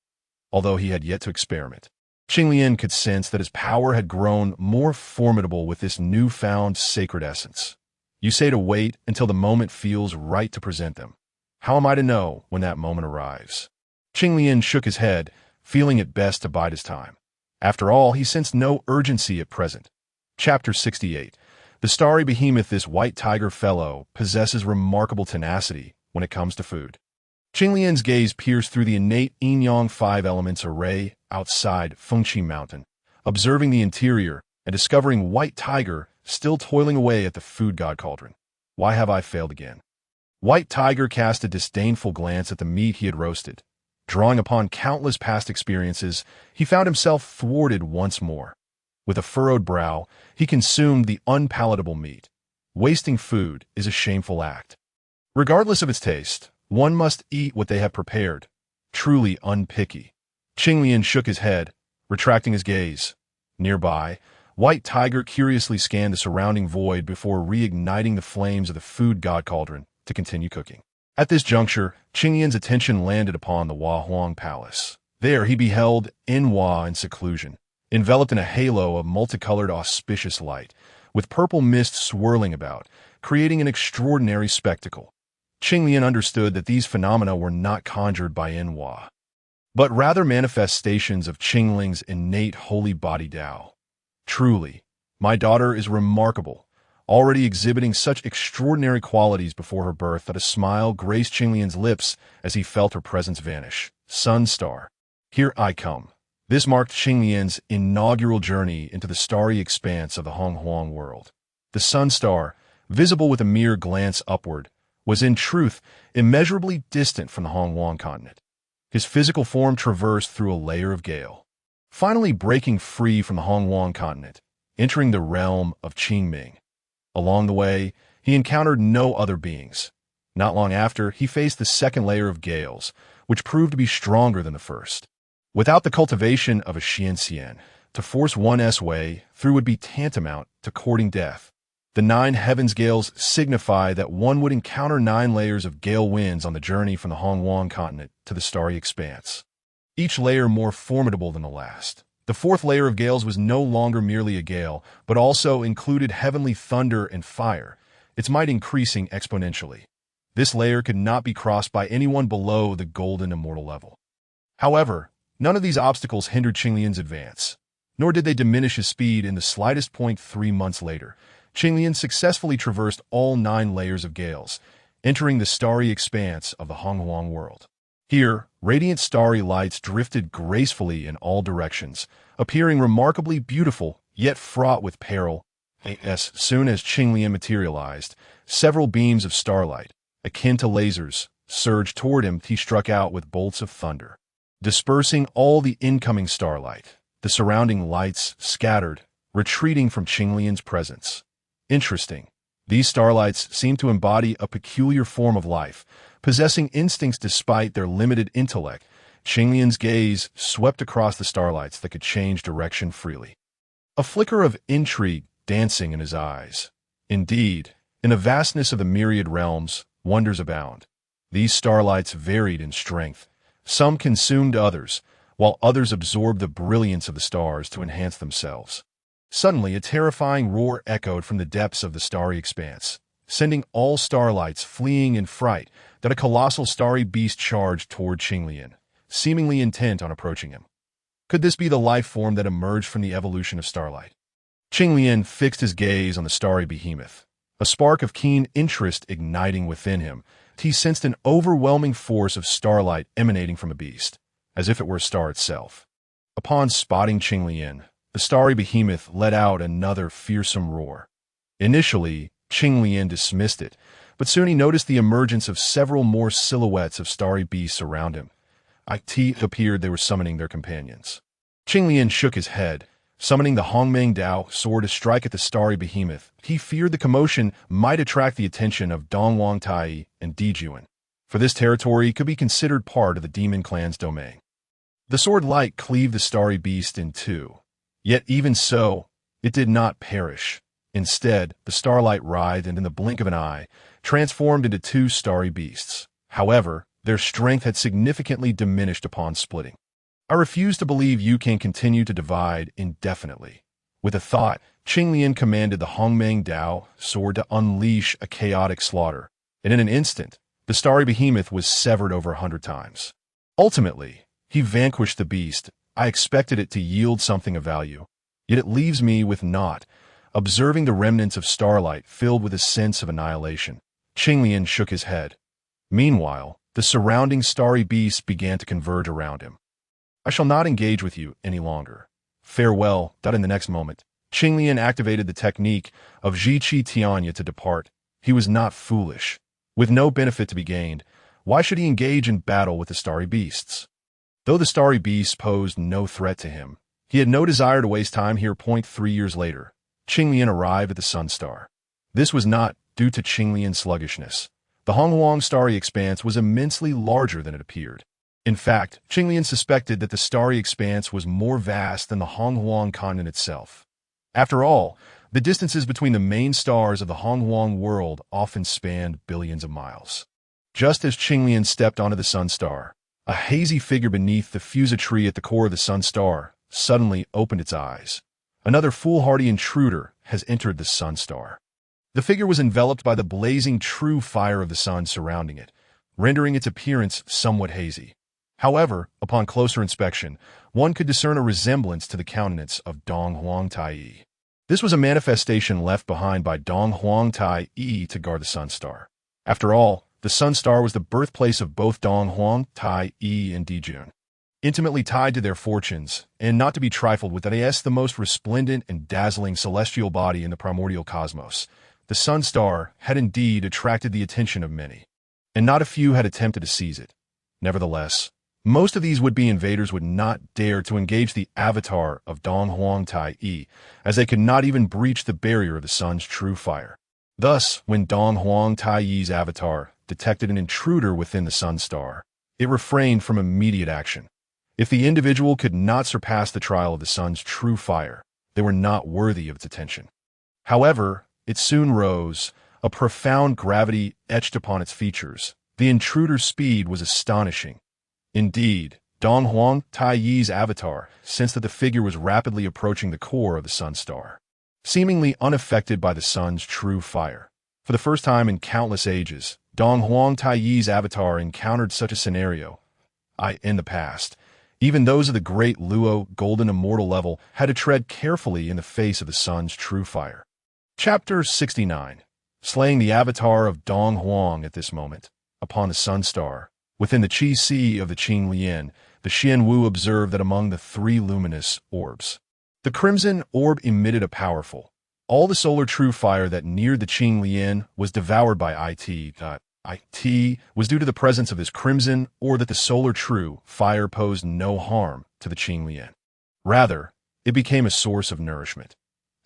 Although he had yet to experiment, Qinglian could sense that his power had grown more formidable with this newfound sacred essence. You say to wait until the moment feels right to present them. How am I to know when that moment arrives? Qinglian shook his head, feeling it best to bide his time. After all, he sensed no urgency at present. Chapter 68. The starry behemoth, this white tiger fellow, possesses remarkable tenacity when it comes to food. Qinglian's gaze pierced through the innate yin-yang 5 elements array outside Fuxi Mountain, observing the interior and discovering White Tiger still toiling away at the food god cauldron. Why have I failed again? White Tiger cast a disdainful glance at the meat he had roasted. Drawing upon countless past experiences, he found himself thwarted once more. With a furrowed brow, he consumed the unpalatable meat. Wasting food is a shameful act. Regardless of its taste, one must eat what they have prepared. Truly unpicky. Qinglian shook his head, retracting his gaze. Nearby, White Tiger curiously scanned the surrounding void before reigniting the flames of the food god cauldron to continue cooking. At this juncture, Qinglian's attention landed upon the donghuang palace. There he beheld Nüwa in seclusion, enveloped in a halo of multicolored auspicious light, with purple mist swirling about, creating an extraordinary spectacle. Qinglian understood that these phenomena were not conjured by Nüwa, but rather manifestations of Qingling's innate holy body Tao. Truly, my daughter is remarkable, already exhibiting such extraordinary qualities before her birth that a smile graced Qinglian's lips as he felt her presence vanish. Sun star, here I come. This marked Qinglian's inaugural journey into the starry expanse of the donghuang world. The sun star, visible with a mere glance upward, was in truth immeasurably distant from the donghuang continent. His physical form traversed through a layer of gale, finally breaking free from the donghuang continent, entering the realm of Qingming. Along the way, he encountered no other beings. Not long after, he faced the second layer of gales, which proved to be stronger than the first. Without the cultivation of a xianxian, to force one's way through would be tantamount to courting death. The 9 heavens gales signify that one would encounter 9 layers of gale winds on the journey from the donghuang continent to the starry expanse, each layer more formidable than the last. The 4th layer of gales was no longer merely a gale, but also included heavenly thunder and fire, its might increasing exponentially. This layer could not be crossed by anyone below the golden immortal level. However, none of these obstacles hindered Qinglian's advance, nor did they diminish his speed in the slightest point. 3 months later, Qinglian successfully traversed all 9 layers of gales, entering the starry expanse of the donghuang world. Here, radiant starry lights drifted gracefully in all directions, appearing remarkably beautiful, yet fraught with peril. As soon as Qinglian materialized, several beams of starlight, akin to lasers, surged toward him. He struck out with bolts of thunder, dispersing all the incoming starlight. The surrounding lights scattered, retreating from Qinglian's presence. Interesting. These starlights seem to embody a peculiar form of life, possessing instincts despite their limited intellect. Qinglian's gaze swept across the starlights that could change direction freely, a flicker of intrigue dancing in his eyes. Indeed, in the vastness of the myriad realms, wonders abound. These starlights varied in strength. Some consumed others, while others absorbed the brilliance of the stars to enhance themselves. Suddenly, a terrifying roar echoed from the depths of the starry expanse, sending all starlights fleeing in fright. That a colossal starry beast charged toward Qinglian, seemingly intent on approaching him. Could this be the life form that emerged from the evolution of starlight? Qinglian fixed his gaze on the starry behemoth, a spark of keen interest igniting within him. He sensed an overwhelming force of starlight emanating from the beast, as if it were a star itself. Upon spotting Qinglian, the starry behemoth let out another fearsome roar. Initially, Qinglian dismissed it, but soon he noticed the emergence of several more silhouettes of starry beasts around him. It appeared they were summoning their companions. Qinglian shook his head, summoning the Hongmeng Dao sword to strike at the starry behemoth. He feared the commotion might attract the attention of Donghuang Tai and Dijuan, for this territory could be considered part of the demon clan's domain. The sword light cleaved the starry beast in two, yet even so, it did not perish. Instead, the starlight writhed and in the blink of an eye, transformed into two starry beasts. However, their strength had significantly diminished upon splitting. I refuse to believe you can continue to divide indefinitely. With a thought, Qinglian commanded the Hongmeng Dao sword to unleash a chaotic slaughter, and in an instant, the starry behemoth was severed over 100 times. Ultimately, he vanquished the beast. I expected it to yield something of value, yet it leaves me with naught, observing the remnants of starlight filled with a sense of annihilation. Qinglian shook his head. Meanwhile, the surrounding starry beasts began to converge around him. I shall not engage with you any longer. Farewell. In the next moment, Qinglian activated the technique of Zhiqi Tianya to depart. He was not foolish. With no benefit to be gained, why should he engage in battle with the starry beasts? Though the starry beasts posed no threat to him, he had no desire to waste time here. 3 years later, Qinglian arrived at the Sun Star. This was not due to Qinglian's sluggishness. The Donghuang starry expanse was immensely larger than it appeared. In fact, Qinglian suspected that the starry expanse was more vast than the Donghuang continent itself. After all, the distances between the main stars of the Donghuang world often spanned billions of miles. Just as Qinglian stepped onto the Sun Star, a hazy figure beneath the Fuxi tree at the core of the Sun Star suddenly opened its eyes. Another foolhardy intruder has entered the Sun Star. The figure was enveloped by the blazing true fire of the sun surrounding it, rendering its appearance somewhat hazy. However, upon closer inspection, one could discern a resemblance to the countenance of Donghuang Tai. This was a manifestation left behind by Donghuang Tai to guard the Sun Star. After all, the Sun Star was the birthplace of both Donghuang Tai and Dijun. Intimately tied to their fortunes, and not to be trifled with, the most resplendent and dazzling celestial body in the primordial cosmos, the Sun Star had indeed attracted the attention of many, and not a few had attempted to seize it. Nevertheless, most of these would-be invaders would not dare to engage the avatar of Donghuang Tai, as they could not even breach the barrier of the sun's true fire. Thus, when Donghuang Tai's avatar detected an intruder within the Sun Star, it refrained from immediate action. If the individual could not surpass the trial of the sun's true fire, they were not worthy of its attention. However, it soon rose, a profound gravity etched upon its features. The intruder's speed was astonishing. Indeed, Donghuang Tai's avatar sensed that the figure was rapidly approaching the core of the Sun Star, seemingly unaffected by the sun's true fire. For the first time in countless ages, Donghuang Tai's avatar encountered such a scenario. In the past, even those of the great Luo golden immortal level had to tread carefully in the face of the sun's true fire. Chapter 69. Slaying the avatar of Donghuang. At this moment, upon the Sun Star, within the Qi Sea of the Qinglian, the Xianwu observed that among the 3 luminous orbs, the crimson orb emitted a powerful. All the solar true fire that neared the Qinglian was devoured by it. It was due to the presence of this crimson, or that the solar true fire posed no harm to the Qinglian. Rather, it became a source of nourishment.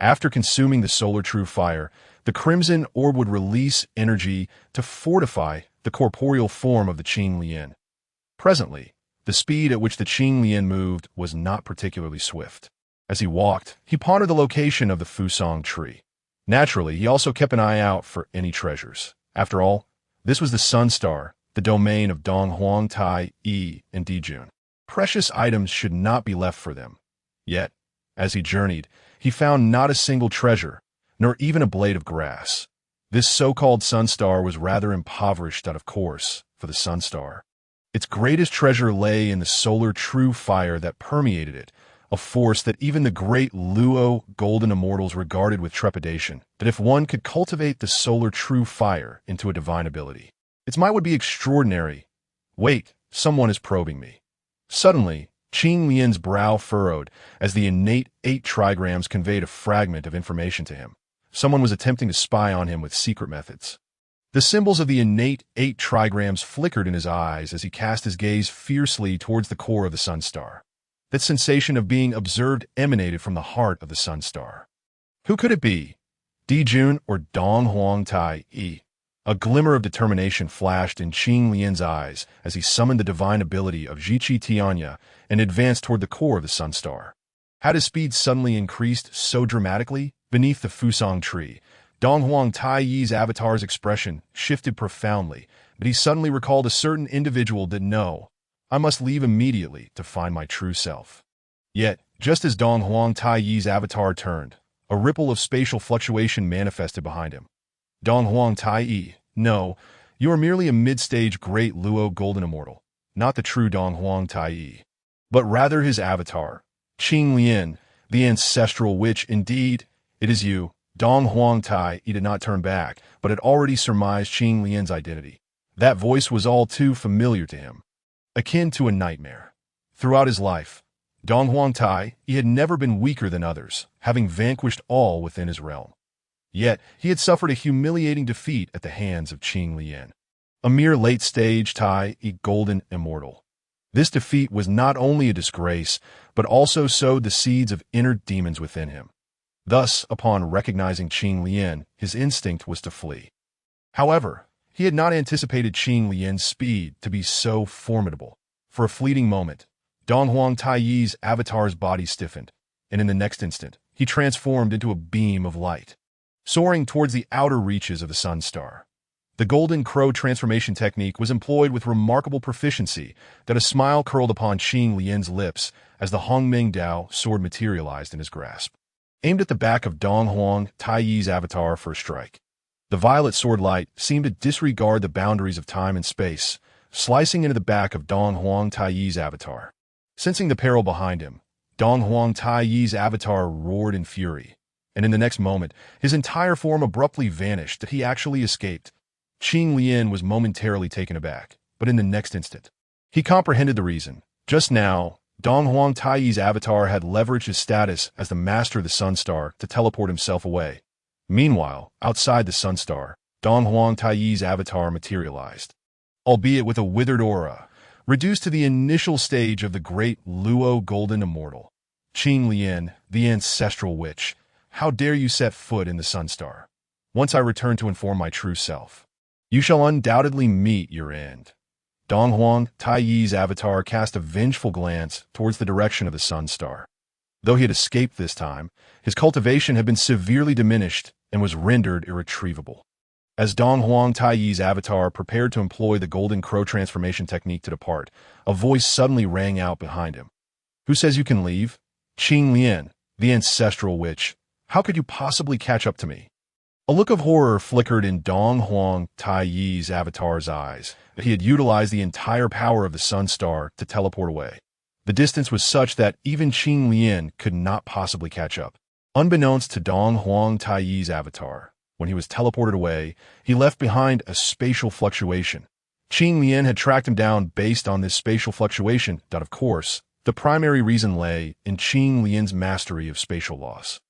After consuming the solar true fire, the crimson orb would release energy to fortify the corporeal form of the Qinglian. Presently, the speed at which the Qinglian moved was not particularly swift. As he walked, he pondered the location of the Fusang tree. Naturally, he also kept an eye out for any treasures. After all, this was the Sun Star, the domain of Donghuang Tai and Dijun. Precious items should not be left for them. Yet, as he journeyed, he found not a single treasure, nor even a blade of grass. This so-called Sun Star was rather impoverished, out of course, for the Sun Star. Its greatest treasure lay in the solar true fire that permeated it, a force that even the great Luo golden immortals regarded with trepidation, that if one could cultivate the solar true fire into a divine ability, its might would be extraordinary. Wait, someone is probing me. Suddenly, Qing Lian's brow furrowed as the innate 8 trigrams conveyed a fragment of information to him. Someone was attempting to spy on him with secret methods. The symbols of the innate 8 trigrams flickered in his eyes as he cast his gaze fiercely towards the core of the sun star. That sensation of being observed emanated from the heart of the sun star. Who could it be? Dijun or Donghuang Tai Yi? A glimmer of determination flashed in Qing Lian's eyes as he summoned the divine ability of Zhiqi Tianya and advanced toward the core of the sun star. Had his speed suddenly increased so dramatically? Beneath the Fusang tree, Donghuang Tai Yi's avatar's expression shifted profoundly, but he suddenly recalled a certain individual that no, I must leave immediately to find my true self. Yet, just as Donghuang Tai Yi's avatar turned, a ripple of spatial fluctuation manifested behind him. Donghuang Tai Yi, no, you are merely a mid-stage great Luo golden immortal, not the true Donghuang Tai Yi, but rather his avatar, Qing Lian, the ancestral witch. Indeed, it is you. Donghuang Tai Yi did not turn back, but had already surmised Qing Lian's identity. That voice was all too familiar to him, akin to a nightmare. Throughout his life, Donghuang Tai Yi had never been weaker than others, having vanquished all within his realm. Yet, he had suffered a humiliating defeat at the hands of Qing Lian, a mere late-stage Tai Yi golden immortal. This defeat was not only a disgrace, but also sowed the seeds of inner demons within him. Thus, upon recognizing Qing Lian, his instinct was to flee. However, he had not anticipated Qing Lian's speed to be so formidable. For a fleeting moment, Donghuang Tai Yi's avatar's body stiffened, and in the next instant, he transformed into a beam of light, soaring towards the outer reaches of the sun star. The golden crow transformation technique was employed with remarkable proficiency that a smile curled upon Qing Lian's lips as the Hongmeng Dao sword materialized in his grasp, aimed at the back of Donghuang Tai Yi's avatar for a strike. The violet sword light seemed to disregard the boundaries of time and space, slicing into the back of Donghuang Tai Yi's avatar. Sensing the peril behind him, Donghuang Tai Yi's avatar roared in fury, and in the next moment, his entire form abruptly vanished. That he actually escaped. Qing Lian was momentarily taken aback, but in the next instant, he comprehended the reason. Just now, Donghuang Tai Yi's avatar had leveraged his status as the master of the sun star to teleport himself away. Meanwhile, outside the sun star, Donghuang Tai Yi's avatar materialized, albeit with a withered aura, reduced to the initial stage of the great Luo golden immortal. Qing Lian, the ancestral witch, how dare you set foot in the sun star? Once I return to inform my true self, you shall undoubtedly meet your end. Donghuang Tai Yi's avatar cast a vengeful glance towards the direction of the sun star. Though he had escaped this time, his cultivation had been severely diminished and was rendered irretrievable. As Donghuang Tai Yi's avatar prepared to employ the golden crow transformation technique to depart, a voice suddenly rang out behind him. Who says you can leave? Qing Lian, the ancestral witch. How could you possibly catch up to me? A look of horror flickered in Donghuang Tai Yi's avatar's eyes. He had utilized the entire power of the sun star to teleport away. The distance was such that even Qing Lian could not possibly catch up. Unbeknownst to Donghuang Tai Yi's avatar, when he was teleported away, he left behind a spatial fluctuation. Qing Lian had tracked him down based on this spatial fluctuation. Of course, the primary reason lay in Qing Lian's mastery of spatial laws.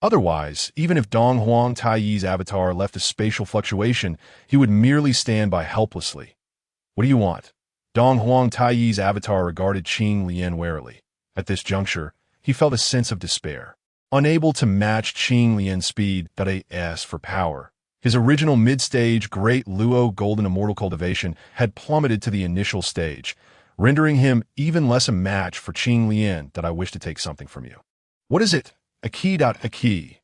Otherwise, even if Donghuang Tai Yi's avatar left a spatial fluctuation, he would merely stand by helplessly. What do you want? Donghuang Tai Yi's avatar regarded Qing Lian warily. At this juncture, he felt a sense of despair. Unable to match Qing Lian's speed, as for power, his original mid-stage great Luo golden immortal cultivation had plummeted to the initial stage, rendering him even less a match for Qing Lian. I wish to take something from you. What is it? A key. A key.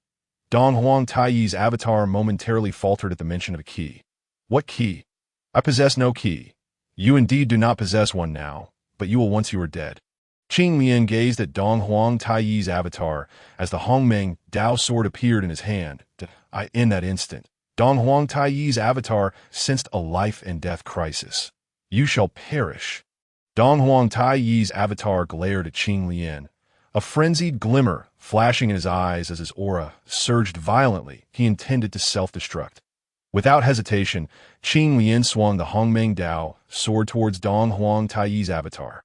Donghuang Tai Yi's avatar momentarily faltered at the mention of a key. What key? I possess no key. You indeed do not possess one now, but you will once you are dead. Qing Lian gazed at Donghuang Tai Yi's avatar as the Hongmeng Dao sword appeared in his hand. In that instant, Donghuang Tai Yi's avatar sensed a life and death crisis. You shall perish. Donghuang Taiyi's avatar glared at Qing Lian, a frenzied glimmer flashing in his eyes as his aura surged violently. He intended to self-destruct. Without hesitation, Qing Lian swung the Hongmeng Dao sword towards Donghuang Taiyi's avatar.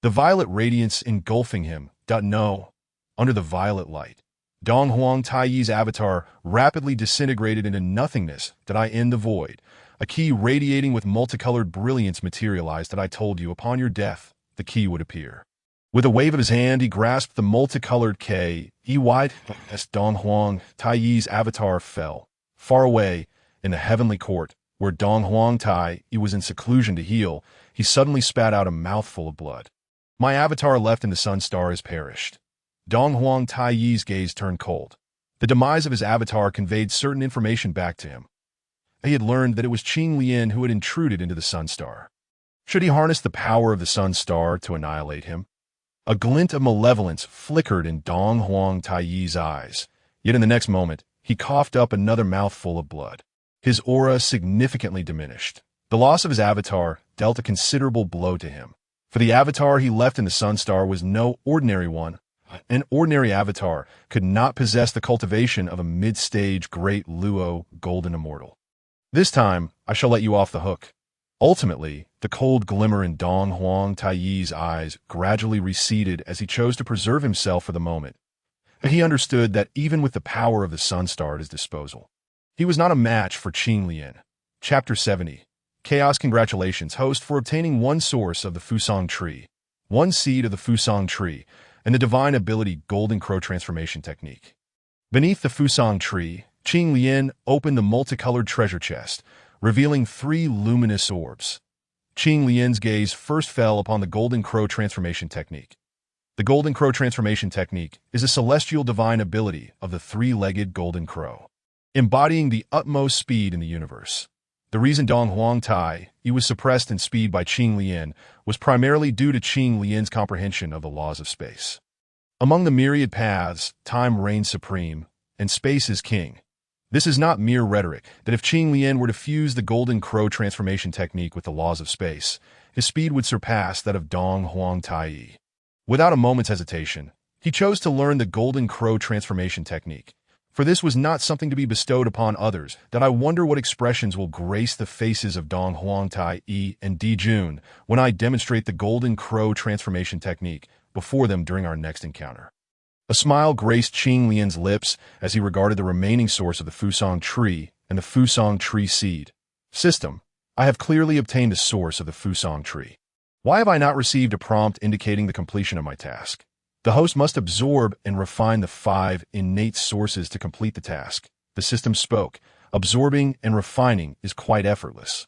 The violet radiance engulfing him. No. Under the violet light, Donghuang Taiyi's avatar rapidly disintegrated into nothingness. In the void, a key radiating with multicolored brilliance materialized. I told you, upon your death, the key would appear. With a wave of his hand, he grasped the multicolored key. As Donghuang Taiyi's avatar fell, far away, in the heavenly court, where Donghuang Tai was in seclusion to heal, he suddenly spat out a mouthful of blood. My avatar left in the sun star has perished. Donghuang Taiyi's gaze turned cold. The demise of his avatar conveyed certain information back to him. He had learned that it was Qing Lian who had intruded into the sun star. Should he harness the power of the sun star to annihilate him? A glint of malevolence flickered in Donghuang Taiyi's eyes, yet in the next moment, he coughed up another mouthful of blood. His aura significantly diminished. The loss of his avatar dealt a considerable blow to him. For the avatar he left in the sun star was no ordinary one. An ordinary avatar could not possess the cultivation of a mid-stage great Luo golden immortal. This time, I shall let you off the hook. Ultimately, the cold glimmer in Donghuang Taiyi's eyes gradually receded as he chose to preserve himself for the moment. He understood that even with the power of the sun star at his disposal, he was not a match for Qing Lian. Chapter 70. Chaos. Congratulations, host, for obtaining one source of the Fusang tree, one seed of the Fusang tree, and the divine ability Golden Crow transformation technique. Beneath the Fusang tree, Qing Lian opened the multicolored treasure chest, revealing 3 luminous orbs. Qing Lian's gaze first fell upon the Golden Crow transformation technique. The Golden Crow transformation technique is a celestial divine ability of the 3-legged Golden Crow, embodying the utmost speed in the universe. The reason Donghuang Tai was suppressed in speed by Qing Lian was primarily due to Qing Lian's comprehension of the laws of space. Among the myriad paths, time reigns supreme, and space is king. This is not mere rhetoric, that if Qing Lian were to fuse the Golden Crow transformation technique with the laws of space, his speed would surpass that of Donghuang Tai. Without a moment's hesitation, he chose to learn the Golden Crow transformation technique. For this was not something to be bestowed upon others. I wonder what expressions will grace the faces of Donghuang Tai and Dijun when I demonstrate the Golden Crow transformation technique before them during our next encounter. A smile graced Qing Lian's lips as he regarded the remaining source of the Fusang tree and the Fusang tree seed. System, I have clearly obtained a source of the Fusang tree. Why have I not received a prompt indicating the completion of my task? The host must absorb and refine the 5 innate sources to complete the task. The system spoke. Absorbing and refining is quite effortless.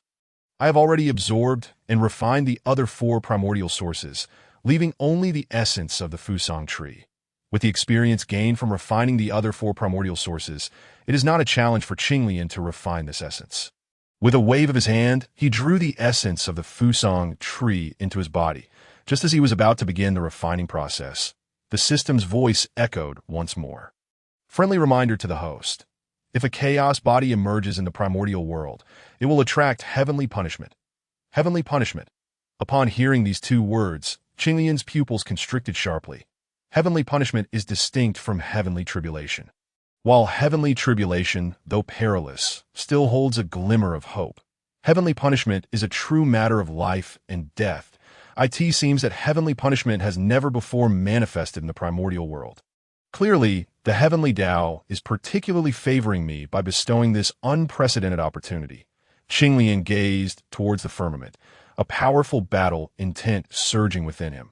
I have already absorbed and refined the other 4 primordial sources, leaving only the essence of the Fusang tree. With the experience gained from refining the other 4 primordial sources, it is not a challenge for Qing Lian to refine this essence. With a wave of his hand, he drew the essence of the Fusang tree into his body. Just as he was about to begin the refining process, the system's voice echoed once more. Friendly reminder to the host. If a chaos body emerges in the primordial world, it will attract heavenly punishment. Heavenly punishment. Upon hearing these 2 words, Qing Lian's pupils constricted sharply. Heavenly punishment is distinct from heavenly tribulation. While heavenly tribulation, though perilous, still holds a glimmer of hope, heavenly punishment is a true matter of life and death. It seems that heavenly punishment has never before manifested in the primordial world. Clearly, the heavenly Tao is particularly favoring me by bestowing this unprecedented opportunity. Qing Lian gazed towards the firmament, a powerful battle intent surging within him.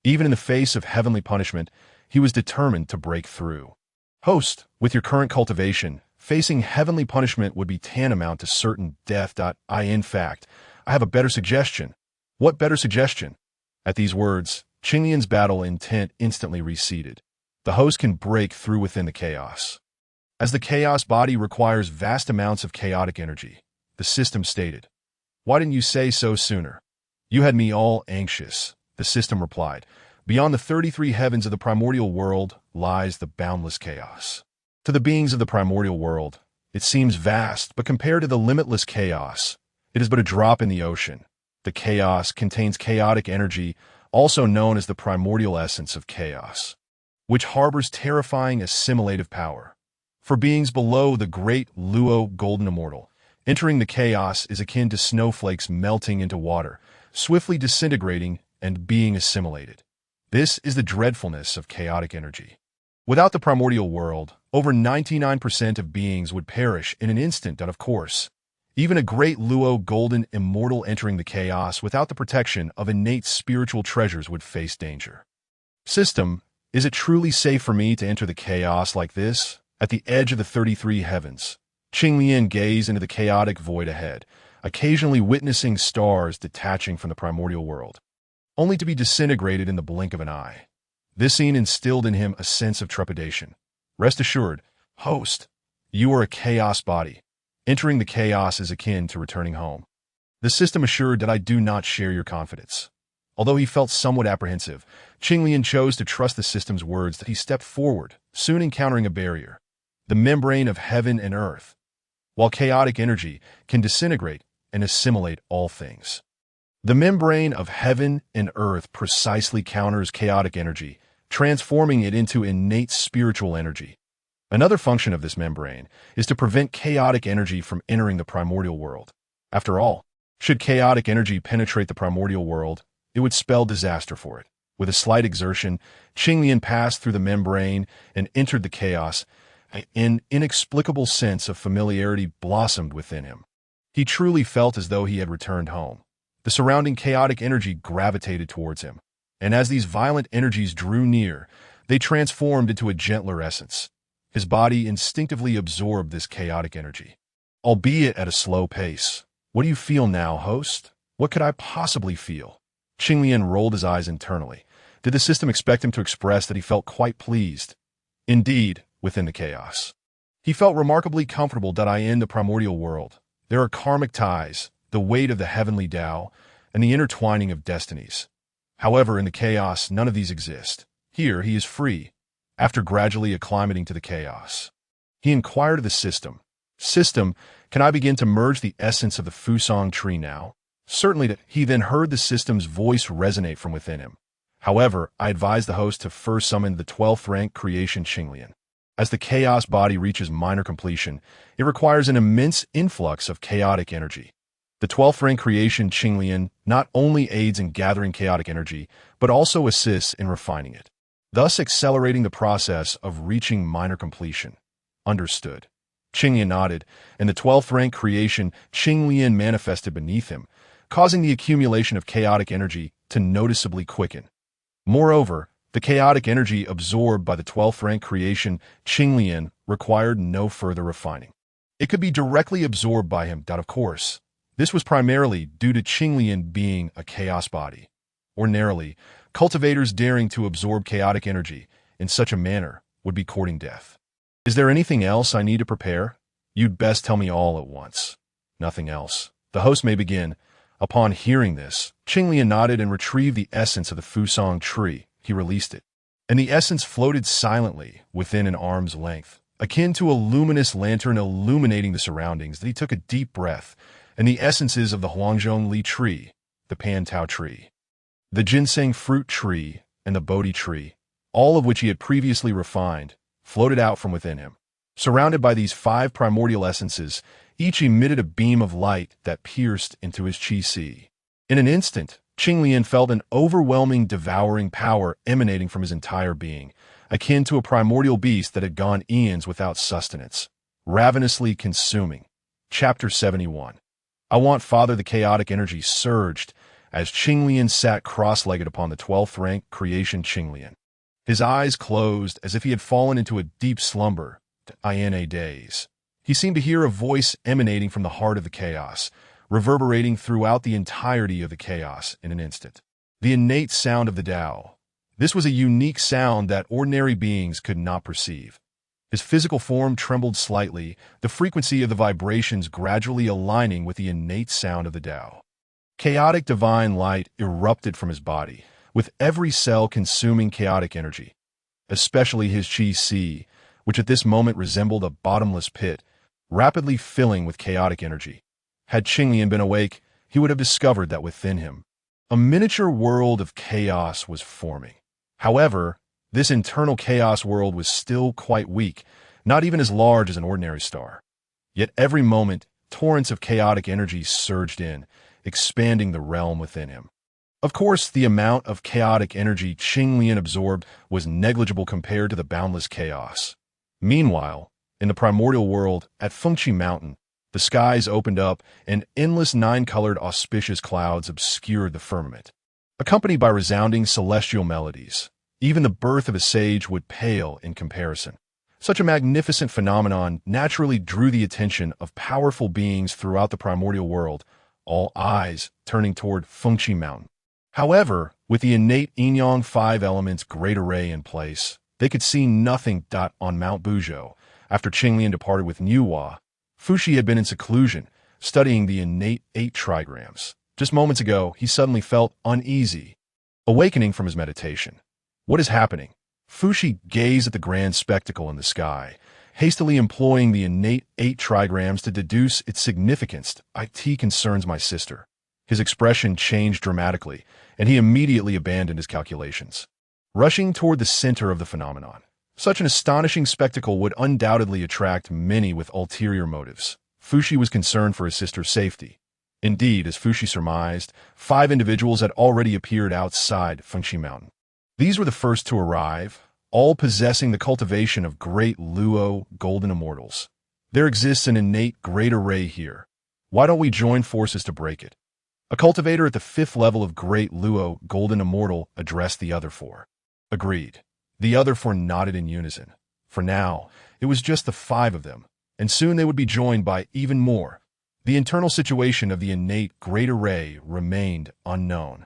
Even in the face of heavenly punishment, he was determined to break through. Host, with your current cultivation, facing heavenly punishment would be tantamount to certain death. In fact, I have a better suggestion. What better suggestion? At these words, Qing Lian's battle intent instantly receded. The host can break through within the chaos. As the chaos body requires vast amounts of chaotic energy, the system stated. Why didn't you say so sooner? You had me all anxious, the system replied. Beyond the 33 heavens of the primordial world lies the boundless chaos. To the beings of the primordial world, it seems vast, but compared to the limitless chaos, it is but a drop in the ocean. The chaos contains chaotic energy, also known as the primordial essence of chaos, which harbors terrifying assimilative power. For beings below the great Luo golden immortal, entering the chaos is akin to snowflakes melting into water, swiftly disintegrating and being assimilated. This is the dreadfulness of chaotic energy. Without the primordial world, over 99% of beings would perish in an instant, and of course, even a great Luo golden immortal entering the chaos without the protection of innate spiritual treasures would face danger. System, is it truly safe for me to enter the chaos like this? At the edge of the 33 heavens, Qinglian gazed into the chaotic void ahead, occasionally witnessing stars detaching from the primordial world, only to be disintegrated in the blink of an eye. This scene instilled in him a sense of trepidation. Rest assured, host, you are a chaos body. Entering the chaos is akin to returning home. The system assured that I do not share your confidence. Although he felt somewhat apprehensive, Qinglian chose to trust the system's words that he stepped forward, soon encountering a barrier. The membrane of heaven and earth. While chaotic energy can disintegrate and assimilate all things, the membrane of heaven and earth precisely counters chaotic energy, transforming it into innate spiritual energy. Another function of this membrane is to prevent chaotic energy from entering the primordial world. After all, should chaotic energy penetrate the primordial world, it would spell disaster for it. With a slight exertion, Qinglian passed through the membrane and entered the chaos. An inexplicable sense of familiarity blossomed within him. He truly felt as though he had returned home. The surrounding chaotic energy gravitated towards him, and as these violent energies drew near, they transformed into a gentler essence. His body instinctively absorbed this chaotic energy, albeit at a slow pace. What do you feel now, host? What could I possibly feel? Qinglian rolled his eyes internally. Did the system expect him to express that he felt quite pleased? Indeed, within the chaos, he felt remarkably comfortable that I in the primordial world. There are karmic ties, the weight of the heavenly Tao, and the intertwining of destinies. However, in the chaos, none of these exist. Here, he is free. After gradually acclimating to the chaos, he inquired of the system, System, can I begin to merge the essence of the Fusang tree now? Certainly, he then heard the system's voice resonate from within him. However, I advised the host to first summon the 12th rank creation Qinglian. As the chaos body reaches minor completion, it requires an immense influx of chaotic energy. The 12th rank creation Qinglian not only aids in gathering chaotic energy, but also assists in refining it, thus accelerating the process of reaching minor completion. Understood. Qinglian nodded, and the 12th rank creation Qinglian manifested beneath him, causing the accumulation of chaotic energy to noticeably quicken. Moreover, the chaotic energy absorbed by the 12th rank creation Qinglian required no further refining. It could be directly absorbed by him, of course. This was primarily due to Qinglian being a chaos body. Ordinarily, cultivators daring to absorb chaotic energy in such a manner would be courting death. Is there anything else I need to prepare? You'd best tell me all at once. Nothing else. The host may begin. Upon hearing this, Qinglian nodded and retrieved the essence of the Fusang tree. He released it, and the essence floated silently within an arm's length, akin to a luminous lantern illuminating the surroundings. Then he took a deep breath, and the essences of the Huangzhong Li tree, the Pantao tree, the ginseng fruit tree, and the Bodhi tree, all of which he had previously refined, floated out from within him. Surrounded by these 5 primordial essences, each emitted a beam of light that pierced into his qi. In an instant, Qinglian felt an overwhelming, devouring power emanating from his entire being, akin to a primordial beast that had gone eons without sustenance, ravenously consuming. Chapter 71. I want Father. The chaotic energy surged as Qinglian sat cross-legged upon the 12th rank creation Qinglian. His eyes closed as if he had fallen into a deep slumber. INA days. He seemed to hear a voice emanating from the heart of the chaos, reverberating throughout the entirety of the chaos in an instant. The innate sound of the Tao. This was a unique sound that ordinary beings could not perceive. His physical form trembled slightly, the frequency of the vibrations gradually aligning with the innate sound of the Tao. Chaotic divine light erupted from his body, with every cell consuming chaotic energy, especially his qi, which at this moment resembled a bottomless pit, rapidly filling with chaotic energy. Had Qinglian been awake, he would have discovered that within him, a miniature world of chaos was forming. However, this internal chaos world was still quite weak, not even as large as an ordinary star. Yet every moment, torrents of chaotic energy surged in, expanding the realm within him. Of course, the amount of chaotic energy Qinglian absorbed was negligible compared to the boundless chaos. Meanwhile, in the primordial world, at Fuxi Mountain, the skies opened up and endless nine-colored auspicious clouds obscured the firmament. Accompanied by resounding celestial melodies, even the birth of a sage would pale in comparison. Such a magnificent phenomenon naturally drew the attention of powerful beings throughout the primordial world, all eyes turning toward Fuxi Mountain. However, with the innate yin-yang 5 elements great array in place, they could see nothing. On Mount Buzhou, after Qinglian departed with Nüwa, Fuxi had been in seclusion, studying the innate 8 trigrams. Just moments ago, he suddenly felt uneasy, awakening from his meditation. What is happening? Fuxi gazed at the grand spectacle in the sky, hastily employing the innate 8 trigrams to deduce its significance. It concerns my sister. His expression changed dramatically, and he immediately abandoned his calculations. Rushing toward the center of the phenomenon, such an astonishing spectacle would undoubtedly attract many with ulterior motives. Fuxi was concerned for his sister's safety. Indeed, as Fuxi surmised, 5 individuals had already appeared outside Fuxi Mountain. These were the first to arrive, all possessing the cultivation of great Luo golden immortals. There exists an innate great array here. Why don't we join forces to break it? A cultivator at the 5th level of great Luo golden immortal addressed the other 4. Agreed. The other 4 nodded in unison. For now, it was just the 5 of them, and soon they would be joined by even more. The internal situation of the innate great array remained unknown.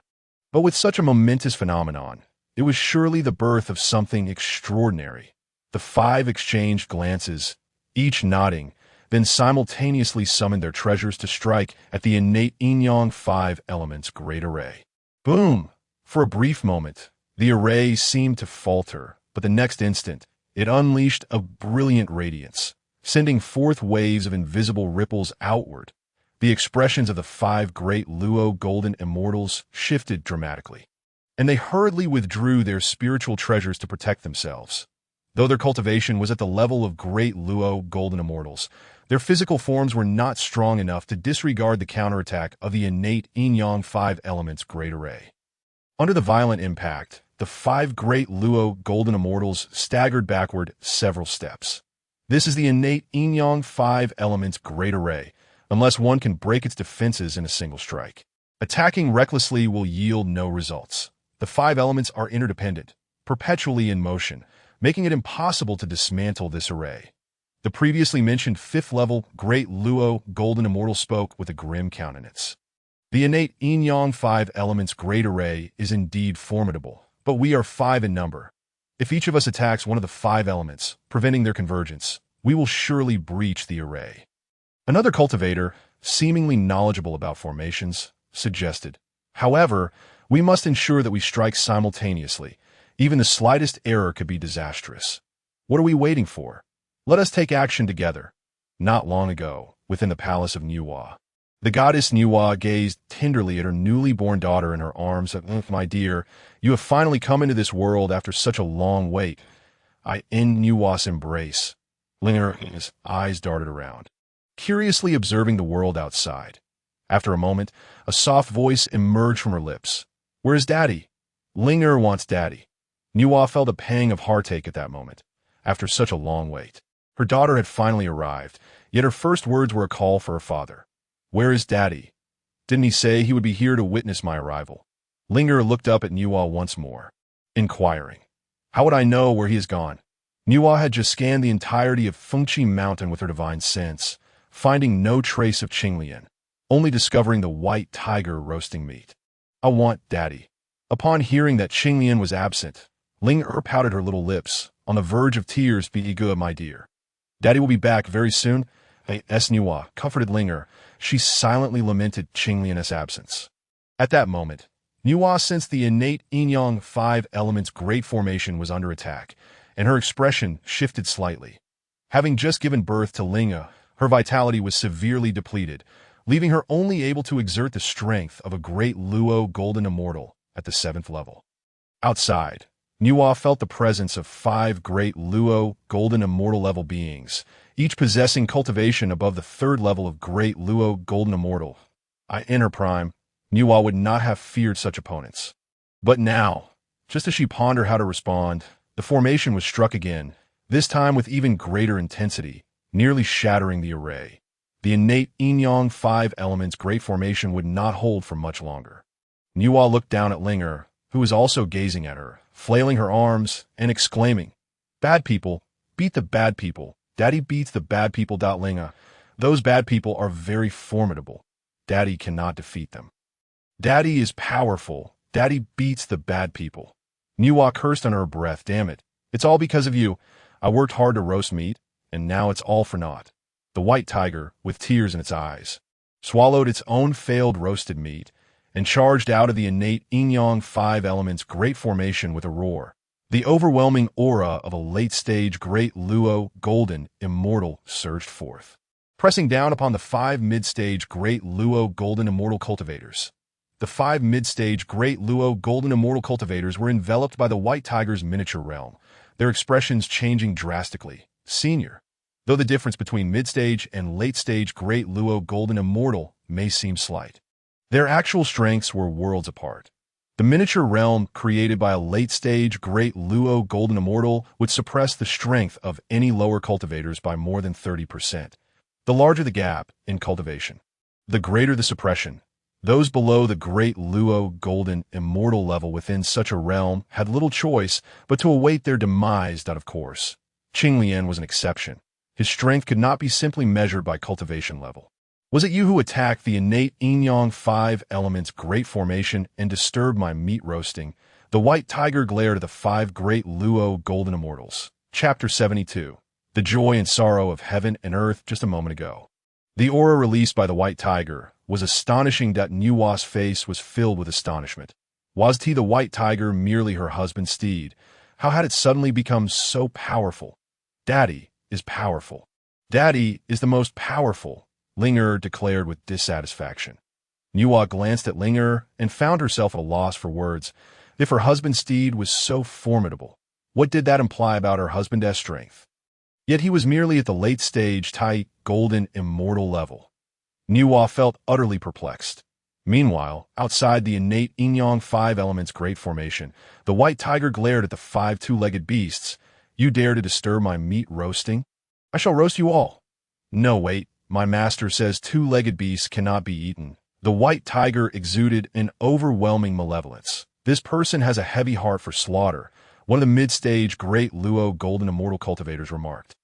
But with such a momentous phenomenon, it was surely the birth of something extraordinary. The 5 exchanged glances, each nodding, then simultaneously summoned their treasures to strike at the innate yin-yang 5 elements great array. Boom! For a brief moment, the array seemed to falter, but the next instant, it unleashed a brilliant radiance, sending forth waves of invisible ripples outward. The expressions of the 5 great Luo golden immortals shifted dramatically, and they hurriedly withdrew their spiritual treasures to protect themselves. Though their cultivation was at the level of great Luo golden immortals, their physical forms were not strong enough to disregard the counterattack of the innate yin-yang 5 elements great array. Under the violent impact, the 5 great Luo golden immortals staggered backward several steps. This is the innate yin-yang 5 elements great array, unless one can break its defenses in a single strike. Attacking recklessly will yield no results. The 5 elements are interdependent, perpetually in motion, making it impossible to dismantle this array. The previously mentioned 5th level great Luo golden immortal spoke with a grim countenance. The innate yin-yang 5 elements great array is indeed formidable, but we are 5 in number. If each of us attacks one of the 5 elements, preventing their convergence, we will surely breach the array. Another cultivator, seemingly knowledgeable about formations, suggested. However, we must ensure that we strike simultaneously. Even the slightest error could be disastrous. What are we waiting for? Let us take action together. Not long ago, within the palace of Nüwa, the goddess Nüwa gazed tenderly at her newly born daughter in her arms. My dear, you have finally come into this world after such a long wait. I end Nüwa's embrace. Linger's eyes darted around, curiously observing the world outside. After a moment, a soft voice emerged from her lips. Where is Daddy? Linger wants Daddy. Nüwa felt a pang of heartache at that moment. After such a long wait, her daughter had finally arrived, yet her first words were a call for her father. Where is Daddy? Didn't he say he would be here to witness my arrival? Linger looked up at Nüwa once more, inquiring. How would I know where he has gone? Nüwa had just scanned the entirety of Fuxi Mountain with her divine sense, finding no trace of Qinglian, only discovering the white tiger roasting meat. I want Daddy. Upon hearing that Qinglian was absent, Linger pouted her little lips, on the verge of tears. Be good, my dear. Daddy will be back very soon. Nüwa comforted Linger. She silently lamented Qinglian's absence. At that moment, Nüwa sensed the innate yin-yang 5 elements great formation was under attack, and her expression shifted slightly. Having just given birth to Linger, her vitality was severely depleted, leaving her only able to exert the strength of a great Luo golden immortal at the 7th level. Outside, Nüwa felt the presence of 5 great Luo golden immortal level beings, each possessing cultivation above the 3rd level of great Luo golden immortal. In her prime, Nüwa would not have feared such opponents. But now, just as she pondered how to respond, the formation was struck again, this time with even greater intensity, nearly shattering the array. The innate yin-yang 5 elements great formation would not hold for much longer. Nüwa looked down at Linger, who was also gazing at her, flailing her arms and exclaiming, "Bad people, beat the bad people. Daddy beats the bad people." Linga, those bad people are very formidable. Daddy cannot defeat them. Daddy is powerful. Daddy beats the bad people. Nüwa cursed under her breath. Damn it. It's all because of you. I worked hard to roast meat, and now it's all for naught. The white tiger, with tears in its eyes, swallowed its own failed roasted meat and charged out of the innate yin-yang 5 elements great formation with a roar. The overwhelming aura of a late-stage great Luo golden immortal surged forth, pressing down upon the 5 mid-stage great Luo golden immortal cultivators. The 5 mid-stage great Luo golden immortal cultivators were enveloped by the white tiger's miniature realm, their expressions changing drastically. Senior, though the difference between mid-stage and late-stage great Luo golden immortal may seem slight, their actual strengths were worlds apart. The miniature realm created by a late-stage great Luo golden immortal would suppress the strength of any lower cultivators by more than 30%. The larger the gap in cultivation, the greater the suppression. Those below the great Luo golden immortal level within such a realm had little choice but to await their demise. Of course, Qinglian was an exception. His strength could not be simply measured by cultivation level. Was it you who attacked the innate yin-yang 5 elements great formation and disturbed my meat roasting? The white tiger glared at the 5 great Luo golden immortals. Chapter 72. The joy and sorrow of heaven and earth. Just a moment ago, the aura released by the white tiger was astonishing. Nüwa's face was filled with astonishment. Was he the white tiger merely her husband's steed? How had it suddenly become so powerful? Daddy is powerful. Daddy is the most powerful, Linger declared with dissatisfaction. Nüwa glanced at Linger and found herself at a loss for words. If her husband's steed was so formidable, what did that imply about her husband's strength? Yet he was merely at the late-stage Tai golden immortal level. Nüwa felt utterly perplexed. Meanwhile, outside the innate yin-yang 5 elements great formation, the white tiger glared at the 5 two-legged beasts. You dare to disturb my meat roasting? I shall roast you all. No, wait. My master says 2-legged beasts cannot be eaten. The white tiger exuded an overwhelming malevolence. This person has a heavy heart for slaughter, one of the mid-stage great Luo golden immortal cultivators remarked.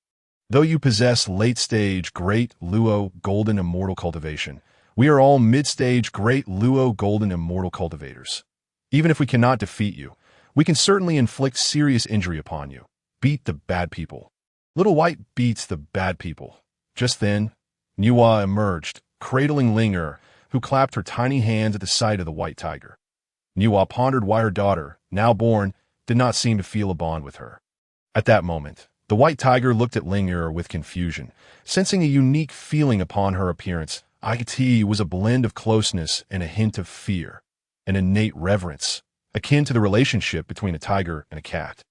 Though you possess late-stage great Luo golden immortal cultivation, we are all mid-stage great Luo golden immortal cultivators. Even if we cannot defeat you, we can certainly inflict serious injury upon you. Beat the bad people. Little White beats the bad people. Just then, Nüwa emerged, cradling Linger, who clapped her tiny hands at the sight of the white tiger. Nüwa pondered why her daughter, now born, did not seem to feel a bond with her. At that moment, the white tiger looked at Linger with confusion, sensing a unique feeling upon her appearance. It was a blend of closeness and a hint of fear, an innate reverence, akin to the relationship between a tiger and a cat.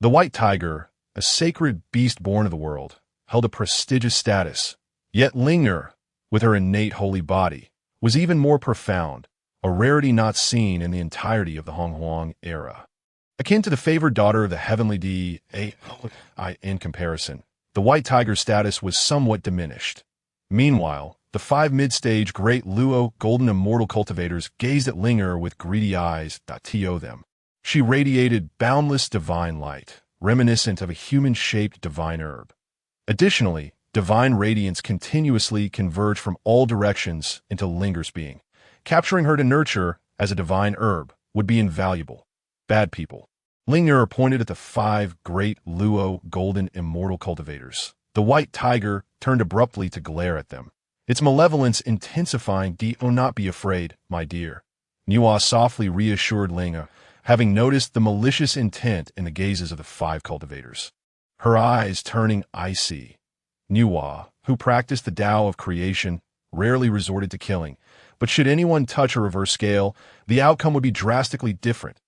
The white tiger, a sacred beast born of the world, held a prestigious status. Yet Linger, with her innate holy body, was even more profound, a rarity not seen in the entirety of the donghuang era. Akin to the favored daughter of the heavenly deity, in comparison, the white tiger's status was somewhat diminished. Meanwhile, the 5 mid-stage great Luo golden immortal cultivators gazed at Linger with greedy eyes. Them. She radiated boundless divine light, reminiscent of a human-shaped divine herb. Additionally, divine radiance continuously converged from all directions into Linger's being. Capturing her to nurture as a divine herb would be invaluable. Bad people. Linger pointed at the 5 great Luo golden immortal cultivators. The white tiger turned abruptly to glare at them, its malevolence intensifying. Do not be afraid, my dear. Nüwa softly reassured Linger, having noticed the malicious intent in the gazes of the 5 cultivators. Her eyes turning icy. Nüwa, who practiced the Tao of creation, rarely resorted to killing, but should anyone touch a reverse scale, the outcome would be drastically different.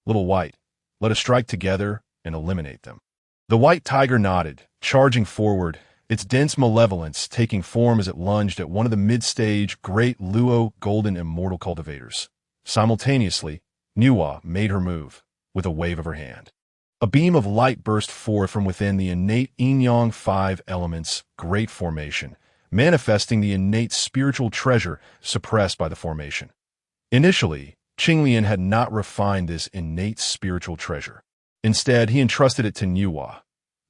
Little White, let us strike together and eliminate them. The white tiger nodded, charging forward, its dense malevolence taking form as it lunged at one of the mid-stage Great Luo Golden Immortal cultivators. Simultaneously, Nüwa made her move, with a wave of her hand. A beam of light burst forth from within the innate Yin-Yang 5 elements Great Formation, manifesting the innate spiritual treasure suppressed by the formation. Initially, Qinglian had not refined this innate spiritual treasure. Instead, he entrusted it to Nüwa.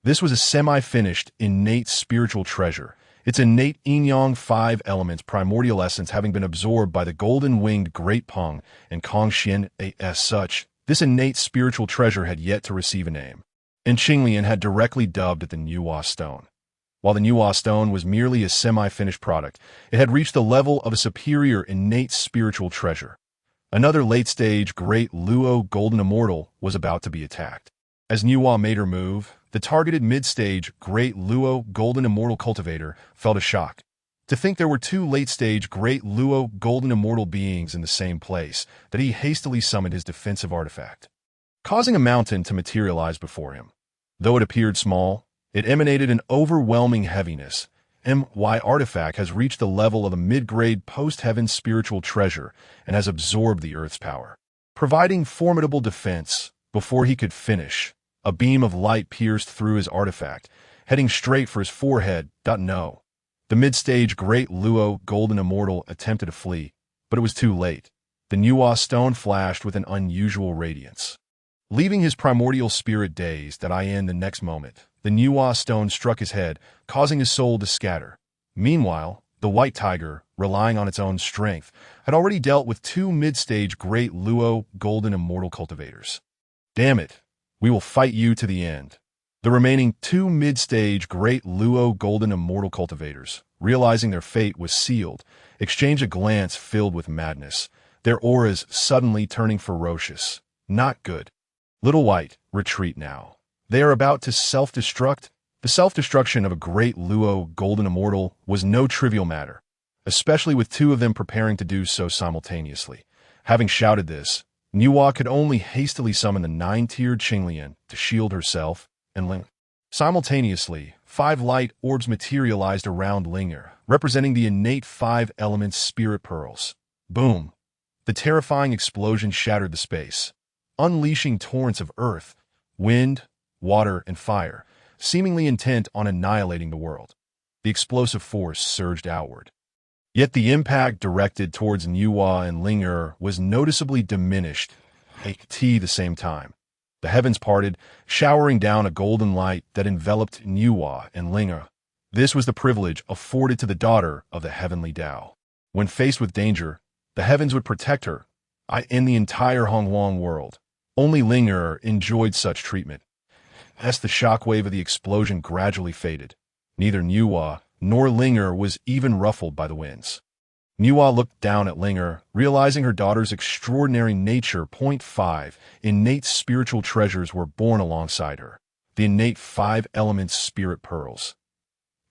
This was a semi-finished, innate spiritual treasure, its innate Yin-Yang 5 elements primordial essence having been absorbed by the golden-winged Great Peng and Tongtian. As such, this innate spiritual treasure had yet to receive a name, and Qinglian had directly dubbed it the Nüwa stone. While the Nüwa stone was merely a semi-finished product, it had reached the level of a superior innate spiritual treasure. Another late-stage Great Luo Golden Immortal was about to be attacked. As Nüwa made her move, the targeted mid-stage Great Luo Golden Immortal cultivator felt a shock. To think there were two late-stage Great Luo Golden Immortal beings in the same place, that he hastily summoned his defensive artifact, causing a mountain to materialize before him. Though it appeared small, it emanated an overwhelming heaviness. My artifact has reached the level of a mid-grade post-heaven spiritual treasure and has absorbed the Earth's power, providing formidable defense. Before he could finish, a beam of light pierced through his artifact, heading straight for his forehead. No. The mid-stage Great Luo Golden Immortal attempted to flee, but it was too late. The Nüwa stone flashed with an unusual radiance. Leaving his primordial spirit dazed, the next moment, the Nüwa stone struck his head, causing his soul to scatter. Meanwhile, the white tiger, relying on its own strength, had already dealt with two mid-stage Great Luo Golden Immortal cultivators. Damn it, we will fight you to the end. The remaining two mid-stage Great Luo Golden Immortal cultivators, realizing their fate was sealed, exchanged a glance filled with madness, their auras suddenly turning ferocious. Not good. Little White, retreat now. They are about to self-destruct. The self-destruction of a Great Luo Golden Immortal was no trivial matter, especially with two of them preparing to do so simultaneously. Having shouted this, Nüwa could only hastily summon the 9-tiered Qinglian to shield herself and Ling. Simultaneously, 5 light orbs materialized around Linger, representing the innate 5 elements spirit pearls. Boom! The terrifying explosion shattered the space, unleashing torrents of earth, wind, water, and fire, seemingly intent on annihilating the world. The explosive force surged outward. Yet the impact directed towards Nüwa and Linger was noticeably diminished at the same time. The heavens parted, showering down a golden light that enveloped Nüwa and Linger. This was the privilege afforded to the daughter of the heavenly Tao. When faced with danger, the heavens would protect her. In the entire donghuang world, only Linger enjoyed such treatment. As the shockwave of the explosion gradually faded, neither Nüwa nor Linger was even ruffled by the winds. Nüwa looked down at Linger, realizing her daughter's extraordinary nature. 5 innate spiritual treasures were born alongside her, the innate 5 elements spirit pearls.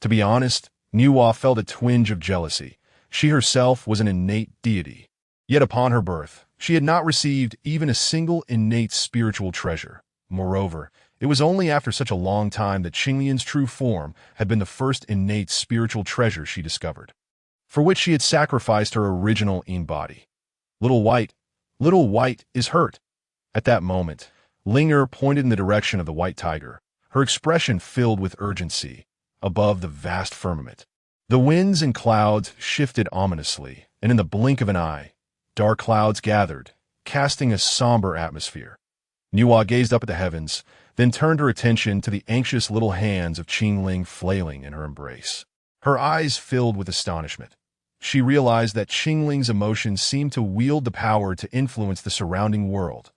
To be honest, Nüwa felt a twinge of jealousy. She herself was an innate deity. Yet upon her birth, she had not received even a single innate spiritual treasure. Moreover, it was only after such a long time that Qinglian's true form had been the first innate spiritual treasure she discovered, for which she had sacrificed her original Yin body. Little White is hurt. At that moment, Linger pointed in the direction of the white tiger, her expression filled with urgency, above the vast firmament. The winds and clouds shifted ominously, and in the blink of an eye, dark clouds gathered, casting a somber atmosphere. Nüwa gazed up at the heavens, then turned her attention to the anxious little hands of Qingling flailing in her embrace. Her eyes filled with astonishment. She realized that Qingling's emotions seemed to wield the power to influence the surrounding world.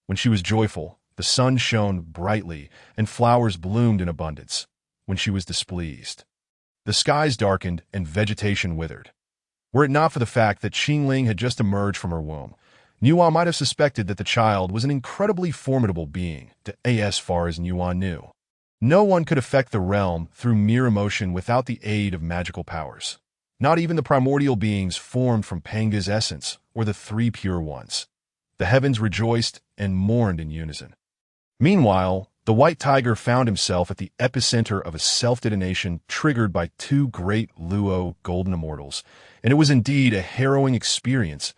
When she was joyful, the sun shone brightly and flowers bloomed in abundance. When she was displeased, the skies darkened and vegetation withered. Were it not for the fact that Qingling had just emerged from her womb, Nüwa might have suspected that the child was an incredibly formidable being, as far as Nüwa knew. No one could affect the realm through mere emotion without the aid of magical powers. Not even the primordial beings formed from Pangu's essence, or the three pure ones. The heavens rejoiced and mourned in unison. Meanwhile, the white tiger found himself at the epicenter of a self-detonation triggered by two great Luo golden immortals, and it was indeed a harrowing experience.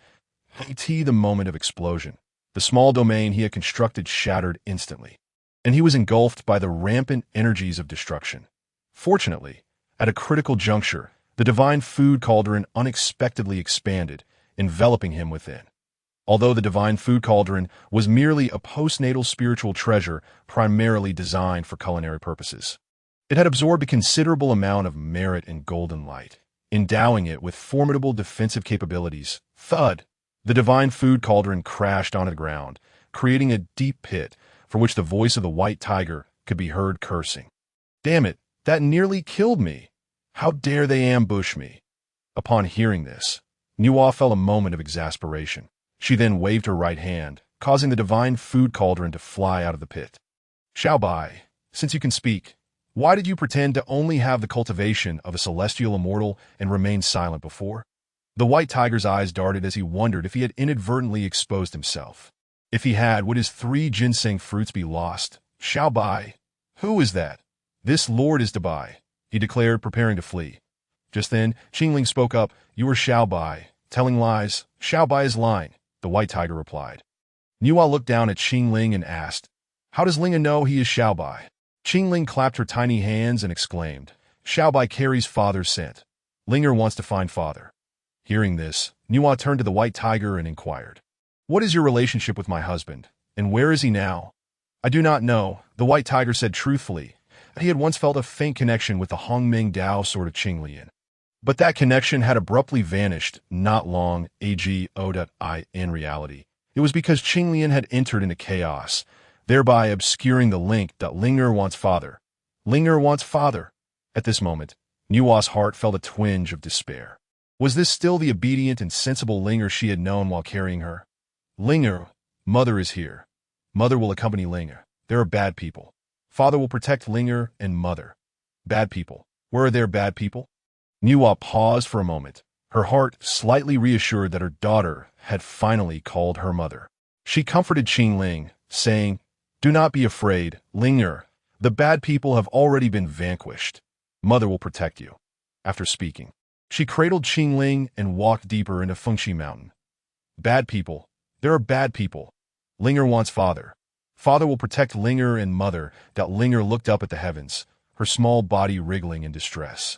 The moment of explosion. The small domain he had constructed shattered instantly, and he was engulfed by the rampant energies of destruction. Fortunately, at a critical juncture, the divine food cauldron unexpectedly expanded, enveloping him within. Although the divine food cauldron was merely a postnatal spiritual treasure primarily designed for culinary purposes, it had absorbed a considerable amount of merit and golden light, endowing it with formidable defensive capabilities. Thud! The divine food cauldron crashed onto the ground, creating a deep pit from which the voice of the white tiger could be heard cursing. Damn it, that nearly killed me! How dare they ambush me? Upon hearing this, Nüwa felt a moment of exasperation. She then waved her right hand, causing the divine food cauldron to fly out of the pit. Xiaobai, since you can speak, why did you pretend to only have the cultivation of a celestial immortal and remain silent before? The white tiger's eyes darted as he wondered if he had inadvertently exposed himself. If he had, would his 3 ginseng fruits be lost? Xiaobai, who is that? This lord is Dabai, he declared, preparing to flee. Just then, Qingling spoke up. You are Xiaobai, telling lies. Xiaobai is lying, the white tiger replied. Nüwa looked down at Qingling and asked, how does Linga know he is Xiaobai? Qingling clapped her tiny hands and exclaimed, Xiaobai carries father's scent. Linger wants to find father. Hearing this, Nüwa turned to the white tiger and inquired, what is your relationship with my husband, and where is he now? I do not know, the white tiger said truthfully. He had once felt a faint connection with the Hongming Dao sort of Qinglian. But that connection had abruptly vanished not long ago. In reality, it was because Qinglian had entered into chaos, thereby obscuring the link. Linger wants father. Linger wants father. At this moment, Nüwa's heart felt a twinge of despair. Was this still the obedient and sensible Linger she had known while carrying her? Linger, mother is here. Mother will accompany Linger. There are bad people. Father will protect Linger and mother. Bad people. Where are there bad people? Nüwa paused for a moment, her heart slightly reassured that her daughter had finally called her mother. She comforted Qingling, saying, do not be afraid, Linger. The bad people have already been vanquished. Mother will protect you. After speaking, she cradled Qingling and walked deeper into Fuxi Mountain. Bad people. There are bad people. Linger wants father. Father will protect Linger and mother. Linger looked up at the heavens, her small body wriggling in distress.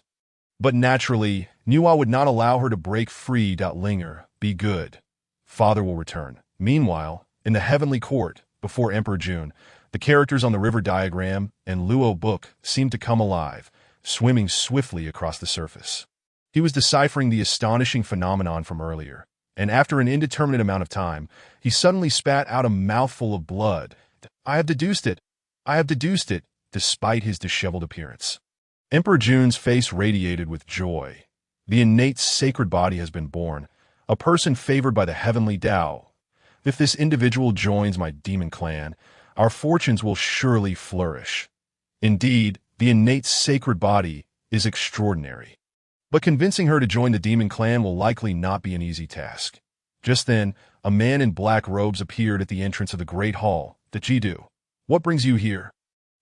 But naturally, Nüwa would not allow her to break free. Linger, be good. Father will return. Meanwhile, in the heavenly court, before Emperor Jun, the characters on the river diagram and Luo book seemed to come alive, swimming swiftly across the surface. He was deciphering the astonishing phenomenon from earlier, and after an indeterminate amount of time, he suddenly spat out a mouthful of blood. I have deduced it. I have deduced it, despite his disheveled appearance. Emperor Jun's face radiated with joy. The innate sacred body has been born, a person favored by the heavenly Tao. If this individual joins my demon clan, our fortunes will surely flourish. Indeed, the innate sacred body is extraordinary. But convincing her to join the demon clan will likely not be an easy task. Just then, a man in black robes appeared at the entrance of the great hall. Jidu, what brings you here?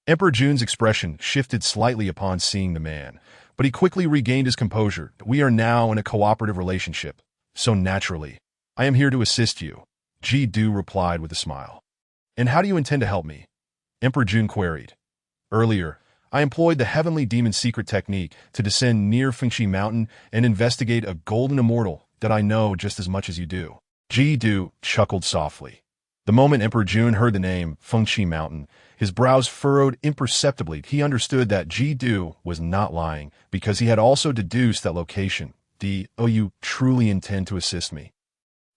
Emperor Jun's expression shifted slightly upon seeing the man, but he quickly regained his composure. We are now in a cooperative relationship, so naturally, I am here to assist you, Jidu replied with a smile. And how do you intend to help me? Emperor Jun queried. Earlier, I employed the heavenly demon secret technique to descend near Fuxi Mountain and investigate a golden immortal that I know just as much as you do. Jidu chuckled softly. The moment Emperor Jun heard the name Fuxi Mountain, his brows furrowed imperceptibly. He understood that Jidu was not lying because he had also deduced that location. You truly intend to assist me?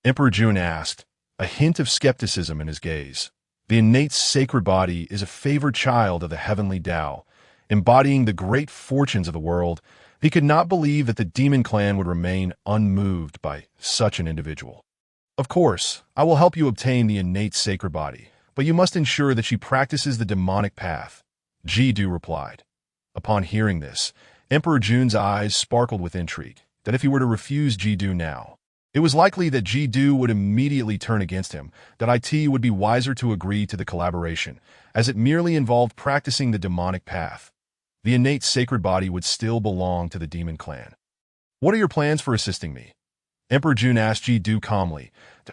Emperor Jun asked, a hint of skepticism in his gaze. The innate sacred body is a favored child of the heavenly Tao, embodying the great fortunes of the world. He could not believe that the demon clan would remain unmoved by such an individual. Of course, I will help you obtain the innate sacred body, but you must ensure that she practices the demonic path, Jidu replied. Upon hearing this, Emperor Jun's eyes sparkled with intrigue. that if he were to refuse Ji-do now, it was likely that Ji-do would immediately turn against him, that it would be wiser to agree to the collaboration, as it merely involved practicing the demonic path. The innate sacred body would still belong to the demon clan. What are your plans for assisting me? Emperor Jun asked Ji-do calmly.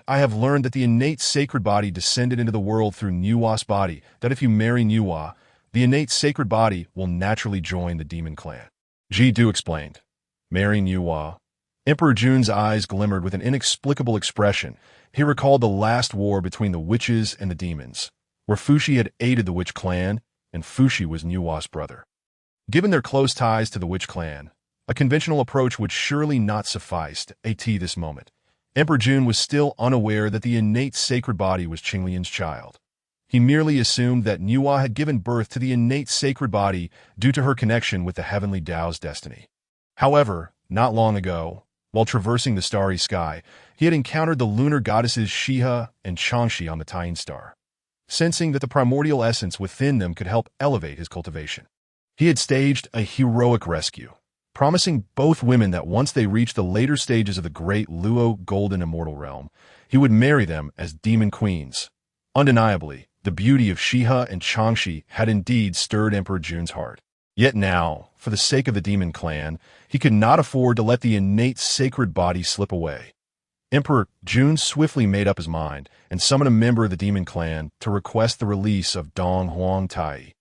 I have learned that the innate sacred body descended into the world through Nüwa's body, that if you marry Nüwa, the innate sacred body will naturally join the demon clan. Ji-do explained. Marry Nüwa. Emperor Jun's eyes glimmered with an inexplicable expression. He recalled the last war between the witches and the demons, where Fuxi had aided the witch clan, and Fuxi was Nüwa's brother. Given their close ties to the witch clan, a conventional approach would surely not suffice at this moment. Emperor Jun was still unaware that the innate sacred body was Qinglian's child. He merely assumed that Nüwa had given birth to the innate sacred body due to her connection with the heavenly Tao's destiny. However, not long ago, while traversing the starry sky, he had encountered the lunar goddesses Shiha and Changxi on the Tying Star, sensing that the primordial essence within them could help elevate his cultivation. He had staged a heroic rescue, promising both women that once they reached the later stages of the great Luo golden immortal realm, he would marry them as demon queens. Undeniably, the beauty of Shiha and Changxi had indeed stirred Emperor Jun's heart. Yet now, for the sake of the demon clan, he could not afford to let the innate sacred body slip away. Emperor Jun swiftly made up his mind and summoned a member of the demon clan to request the release of donghuang,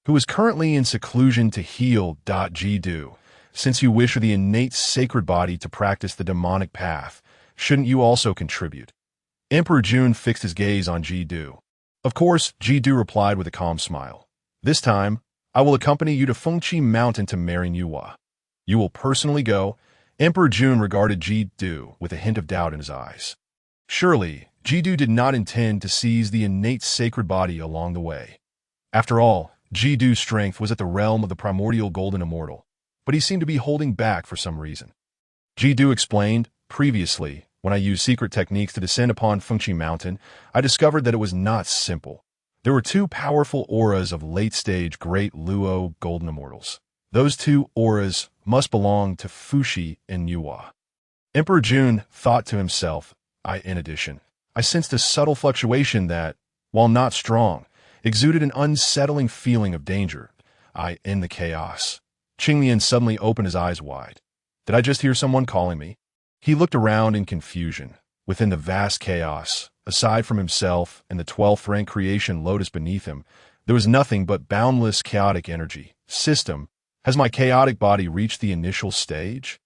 who is currently in seclusion to heal Ji-do. Since you wish for the innate sacred body to practice the demonic path, shouldn't you also contribute? Emperor Jun fixed his gaze on Ji-do. Of course, Ji-do replied with a calm smile. This time, I will accompany you to Fuxi Mountain to marry Nüwa. You will personally go. Emperor Jun regarded Ji-do with a hint of doubt in his eyes. Surely, Ji-do did not intend to seize the innate sacred body along the way. After all, Ji-do's strength was at the realm of the primordial golden immortal, but he seemed to be holding back for some reason. Ji-do explained, previously, when I used secret techniques to descend upon Fuxi Mountain, I discovered that it was not simple. There were two powerful auras of late-stage great Luo golden immortals. Those two auras must belong to Fuxi and Nüwa. Emperor Jun thought to himself, in addition, I sensed a subtle fluctuation that, while not strong, exuded an unsettling feeling of danger. In the chaos. Qinglian suddenly opened his eyes wide. Did I just hear someone calling me? He looked around in confusion. Within the vast chaos, aside from himself and the 12th rank creation lotus beneath him, there was nothing but boundless chaotic energy. System, has my chaotic body reached the initial stage?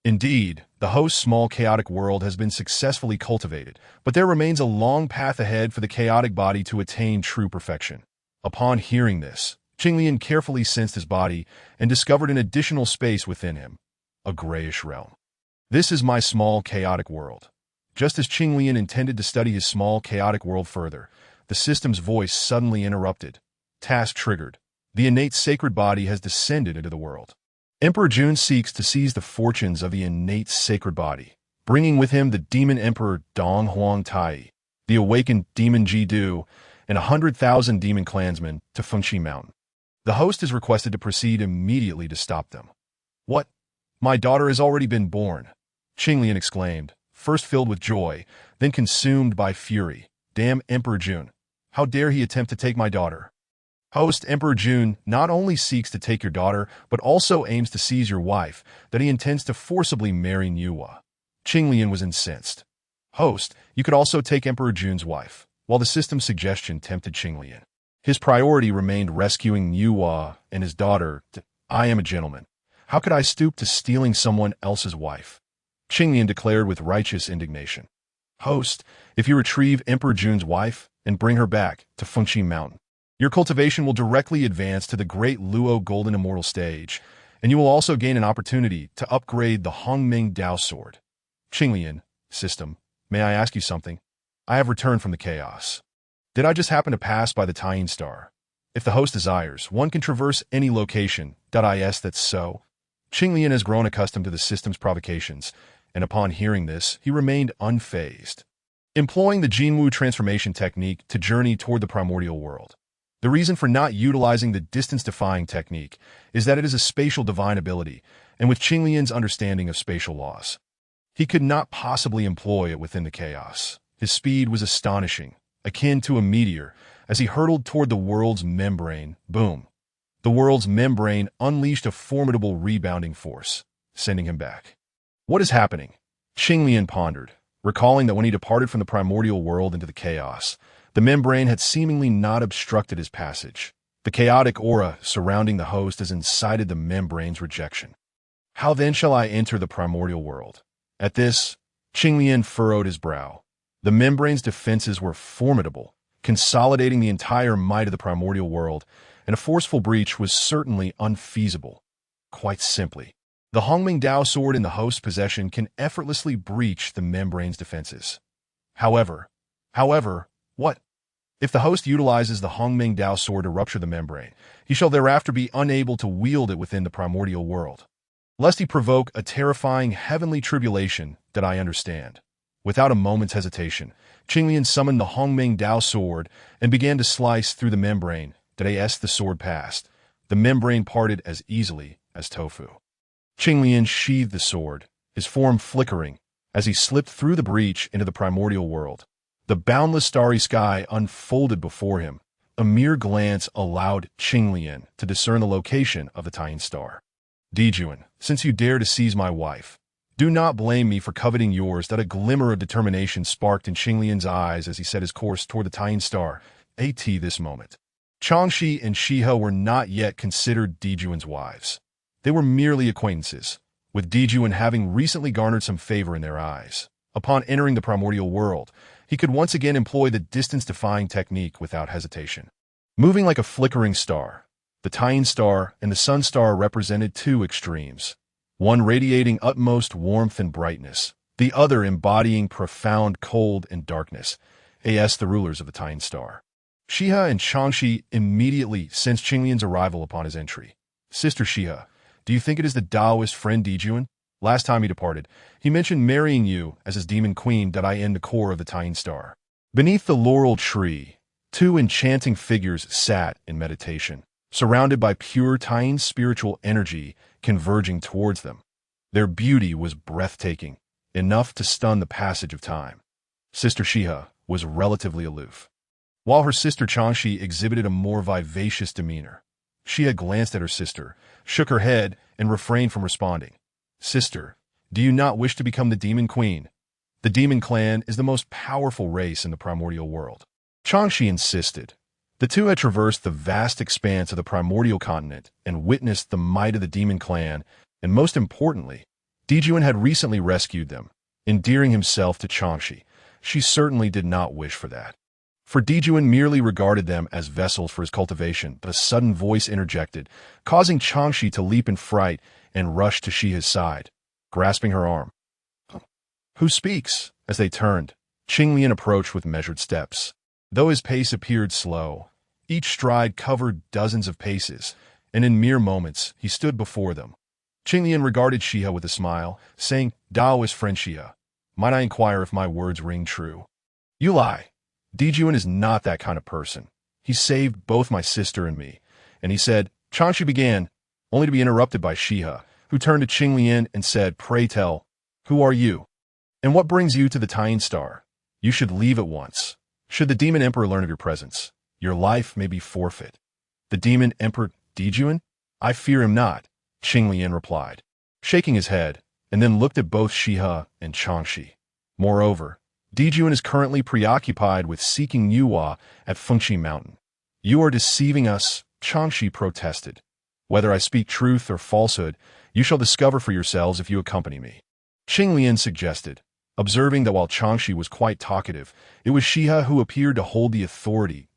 Indeed, the host's small chaotic world has been successfully cultivated, but there remains a long path ahead for the chaotic body to attain true perfection. Upon hearing this, Qinglian carefully sensed his body and discovered an additional space within him, a grayish realm. This is my small chaotic world. Just as Qinglian intended to study his small chaotic world further, the system's voice suddenly interrupted. Task triggered. The innate sacred body has descended into the world. Emperor Jun seeks to seize the fortunes of the innate sacred body, bringing with him the demon emperor donghuang, the awakened demon Ji-do, and 100,000 demon clansmen to Fuxi Mountain. The host is requested to proceed immediately to stop them. What? My daughter has already been born, Qinglian exclaimed, first filled with joy, then consumed by fury. Damn Emperor Jun. How dare he attempt to take my daughter? Host Emperor Jun not only seeks to take your daughter, but also aims to seize your wife, that he intends to forcibly marry Nüwa. Qinglian was incensed. Host, you could also take Emperor Jun's wife. While the system's suggestion tempted Qinglian, his priority remained rescuing Nüwa and his daughter. I am a gentleman. How could I stoop to stealing someone else's wife? Qinglian declared with righteous indignation. Host, if you retrieve Emperor Jun's wife and bring her back to Fuxi Mountain, your cultivation will directly advance to the great Luo golden immortal stage, and you will also gain an opportunity to upgrade the Hongming Dao sword. Qinglian, system, may I ask you something? I have returned from the chaos. Did I just happen to pass by the Tying Star? If the host desires, one can traverse any location. That's so. Qinglian has grown accustomed to the system's provocations, and upon hearing this, he remained unfazed. Employing the Jinwu transformation technique to journey toward the primordial world. The reason for not utilizing the distance-defying technique is that it is a spatial divine ability, and with Qinglian's understanding of spatial laws. He could not possibly employ it within the chaos. His speed was astonishing, akin to a meteor, as he hurtled toward the world's membrane. Boom! The world's membrane unleashed a formidable rebounding force, sending him back. What is happening? Qinglian pondered, recalling that when he departed from the primordial world into the chaos, the membrane had seemingly not obstructed his passage. The chaotic aura surrounding the host has incited the membrane's rejection. How then shall I enter the primordial world? At this, Qinglian furrowed his brow. The membrane's defenses were formidable, consolidating the entire might of the primordial world, and a forceful breach was certainly unfeasible. Quite simply, the Hongming Dao sword in the host's possession can effortlessly breach the membrane's defenses. However, what? If the host utilizes the Hongming Dao sword to rupture the membrane, he shall thereafter be unable to wield it within the primordial world. Lest he provoke a terrifying heavenly tribulation that I understand. Without a moment's hesitation, Qinglian summoned the Hongming Dao sword and began to slice through the membrane that as the sword passed. The membrane parted as easily as tofu. Qinglian sheathed the sword, his form flickering, as he slipped through the breach into the primordial world. The boundless starry sky unfolded before him. A mere glance allowed Qinglian to discern the location of the Tongtian star. Yuan, since you dare to seize my wife, do not blame me for coveting yours. That a glimmer of determination sparked in Qinglian's eyes as he set his course toward the Tongtian star. This moment, Changxi and Shihe were not yet considered Yuan's wives. They were merely acquaintances, with Yuan having recently garnered some favor in their eyes. Upon entering the primordial world, he could once again employ the distance-defying technique without hesitation. Moving like a flickering star, the Tongtian star and the sun star represented two extremes, one radiating utmost warmth and brightness, the other embodying profound cold and darkness, the rulers of the Tongtian star. Shihe and Changxi immediately sensed Qinglian's arrival upon his entry. Sister Shihe, do you think it is the Taoist friend Yuan? Last time he departed, he mentioned marrying you as his demon queen. In the core of the Tongtian star. Beneath the laurel tree, two enchanting figures sat in meditation, surrounded by pure Tongtian spiritual energy converging towards them. Their beauty was breathtaking, enough to stun the passage of time. Sister Shihe was relatively aloof, while her sister Changxi exhibited a more vivacious demeanor. Shihe glanced at her sister, shook her head, and refrained from responding. Sister, do you not wish to become the demon queen? The demon clan is the most powerful race in the primordial world. Changxi insisted. The two had traversed the vast expanse of the primordial continent and witnessed the might of the demon clan, and most importantly, Yuan had recently rescued them. Endearing himself to Changxi, she certainly did not wish for that. For Yuan merely regarded them as vessels for his cultivation, but a sudden voice interjected, causing Changxi to leap in fright and rush to Shihe's side, grasping her arm. Who speaks? As they turned, Qinglian approached with measured steps. Though his pace appeared slow, each stride covered dozens of paces, and in mere moments he stood before them. Qinglian regarded Shihe with a smile, saying, Taoist friend Shihe, might I inquire if my words ring true? You lie. Yuan is not that kind of person. He saved both my sister and me. And he said, Changxi began, only to be interrupted by Shihe, who turned to Qinglian and said, Pray tell, who are you? And what brings you to the Tongtian star? You should leave at once. Should the demon emperor learn of your presence, your life may be forfeit. The demon emperor Yuan? I fear him not, Qinglian replied, shaking his head, and then looked at both Shihe and Changxi. Moreover, Yuan is currently preoccupied with seeking Nüwa at Fuxi mountain. You are deceiving us, Changxi protested. Whether I speak truth or falsehood, you shall discover for yourselves if you accompany me. Qinglian suggested, observing that while Changxi was quite talkative, it was Shihe who appeared to hold the authority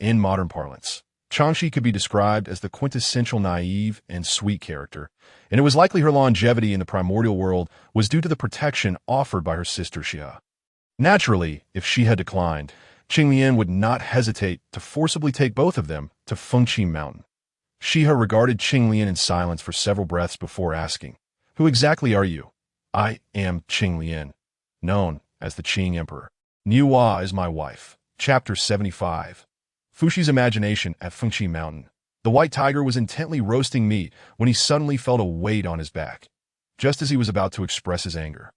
in modern parlance. Changxi could be described as the quintessential naive and sweet character, and it was likely her longevity in the primordial world was due to the protection offered by her sister Shihe. Naturally, if she had declined, Qinglian would not hesitate to forcibly take both of them to Fuxi mountain. Shihe regarded Qinglian in silence for several breaths before asking, Who exactly are you? I am Qinglian, known as the Qing Emperor. Nüwa is my wife. Chapter 75. Fuxi's imagination at Fuxi mountain. The white tiger was intently roasting meat when he suddenly felt a weight on his back, just as he was about to express his anger.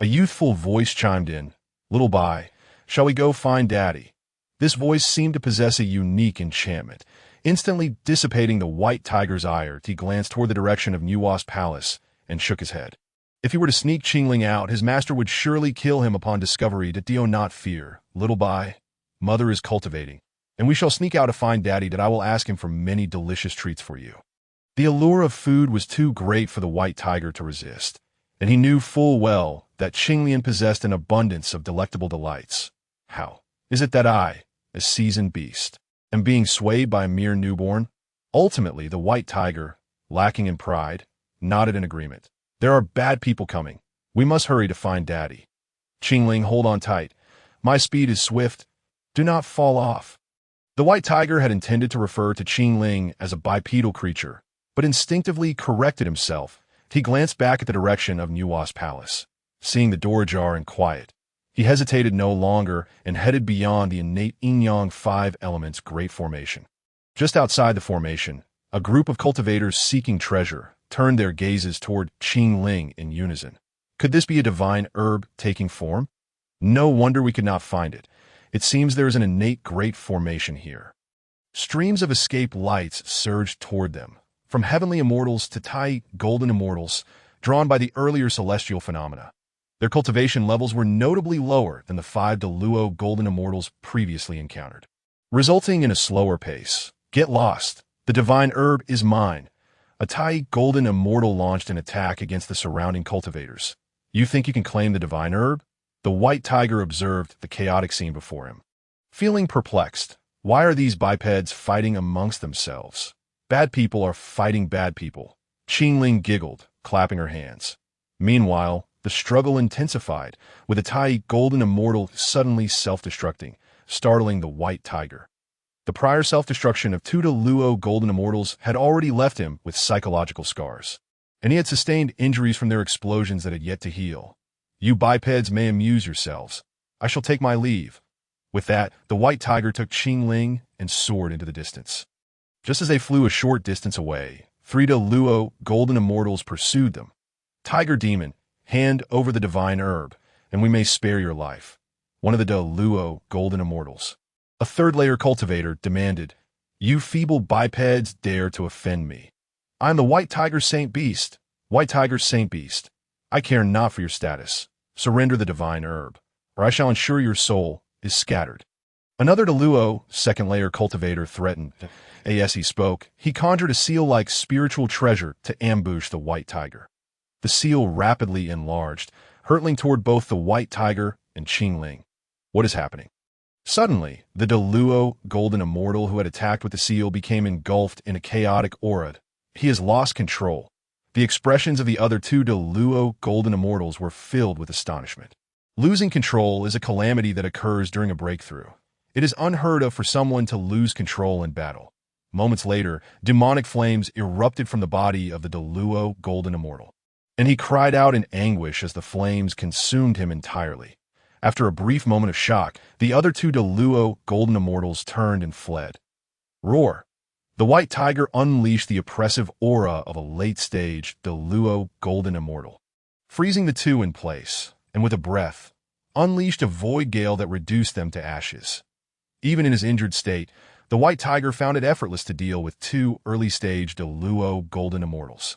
A youthful voice chimed in, "Little Bai, shall we go find Daddy?" This voice seemed to possess a unique enchantment. Instantly dissipating the white tiger's ire, he glanced toward the direction of Nuwa's palace and shook his head. If he were to sneak Qingling out, his master would surely kill him upon discovery. Do not fear, little Bai. Mother is cultivating, and we shall sneak out to find Daddy, that I will ask him for many delicious treats for you. The allure of food was too great for the white tiger to resist, and he knew full well that Qingling possessed an abundance of delectable delights. How is it that I, a seasoned beast, am being swayed by a mere newborn? Ultimately, the white tiger, lacking in pride, nodded in agreement. There are bad people coming. We must hurry to find Daddy. Qingling, hold on tight. My speed is swift. Do not fall off. The white tiger had intended to refer to Qingling as a bipedal creature, but instinctively corrected himself. He glanced back at the direction of Nuwa's palace. Seeing the door ajar and quiet, he hesitated no longer and headed beyond the innate yin-yang 5 elements great formation. Just outside the formation, a group of cultivators seeking treasure turned their gazes toward Qingling in unison. Could this be a divine herb taking form? No wonder we could not find it. It seems there is an innate great formation here. Streams of escape lights surged toward them, from heavenly immortals to Tai golden immortals, drawn by the earlier celestial phenomena. Their cultivation levels were notably lower than the 5 Deluo golden immortals previously encountered, resulting in a slower pace. Get lost. The divine herb is mine. A Tai golden immortal launched an attack against the surrounding cultivators. You think you can claim the divine herb? The white tiger observed the chaotic scene before him. Feeling perplexed, why are these bipeds fighting amongst themselves? Bad people are fighting bad people. Qingling giggled, clapping her hands. Meanwhile, the struggle intensified, with a Tai golden immortal suddenly self-destructing, startling the white tiger. The prior self-destruction of 2 Deluo golden immortals had already left him with psychological scars, and he had sustained injuries from their explosions that had yet to heal. You bipeds may amuse yourselves. I shall take my leave. With that, the white tiger took Qingling and soared into the distance. Just as they flew a short distance away, 3 Deluo golden immortals pursued them. Tiger demon, hand over the divine herb, and we may spare your life. One of the Deluo golden immortals, a third-layer cultivator, demanded. You feeble bipeds dare to offend me. I am the white tiger saint beast. White tiger saint beast. I care not for your status. Surrender the divine herb, or I shall ensure your soul is scattered. Another Deluo, second-layer cultivator, threatened. As he spoke, he conjured a seal-like spiritual treasure to ambush the white tiger. The seal rapidly enlarged, hurtling toward both the white tiger and Qingling. What is happening? Suddenly, the Deluo golden immortal who had attacked with the seal became engulfed in a chaotic aura. He has lost control. The expressions of the other 2 Deluo golden immortals were filled with astonishment. Losing control is a calamity that occurs during a breakthrough. It is unheard of for someone to lose control in battle. Moments later, demonic flames erupted from the body of the Deluo golden immortal, and he cried out in anguish as the flames consumed him entirely. After a brief moment of shock, the other 2 Deluo golden immortals turned and fled. Roar! The white tiger unleashed the oppressive aura of a late-stage Deluo golden immortal, freezing the 2 in place, and with a breath, unleashed a void gale that reduced them to ashes. Even in his injured state, the white tiger found it effortless to deal with 2 early-stage Deluo golden immortals,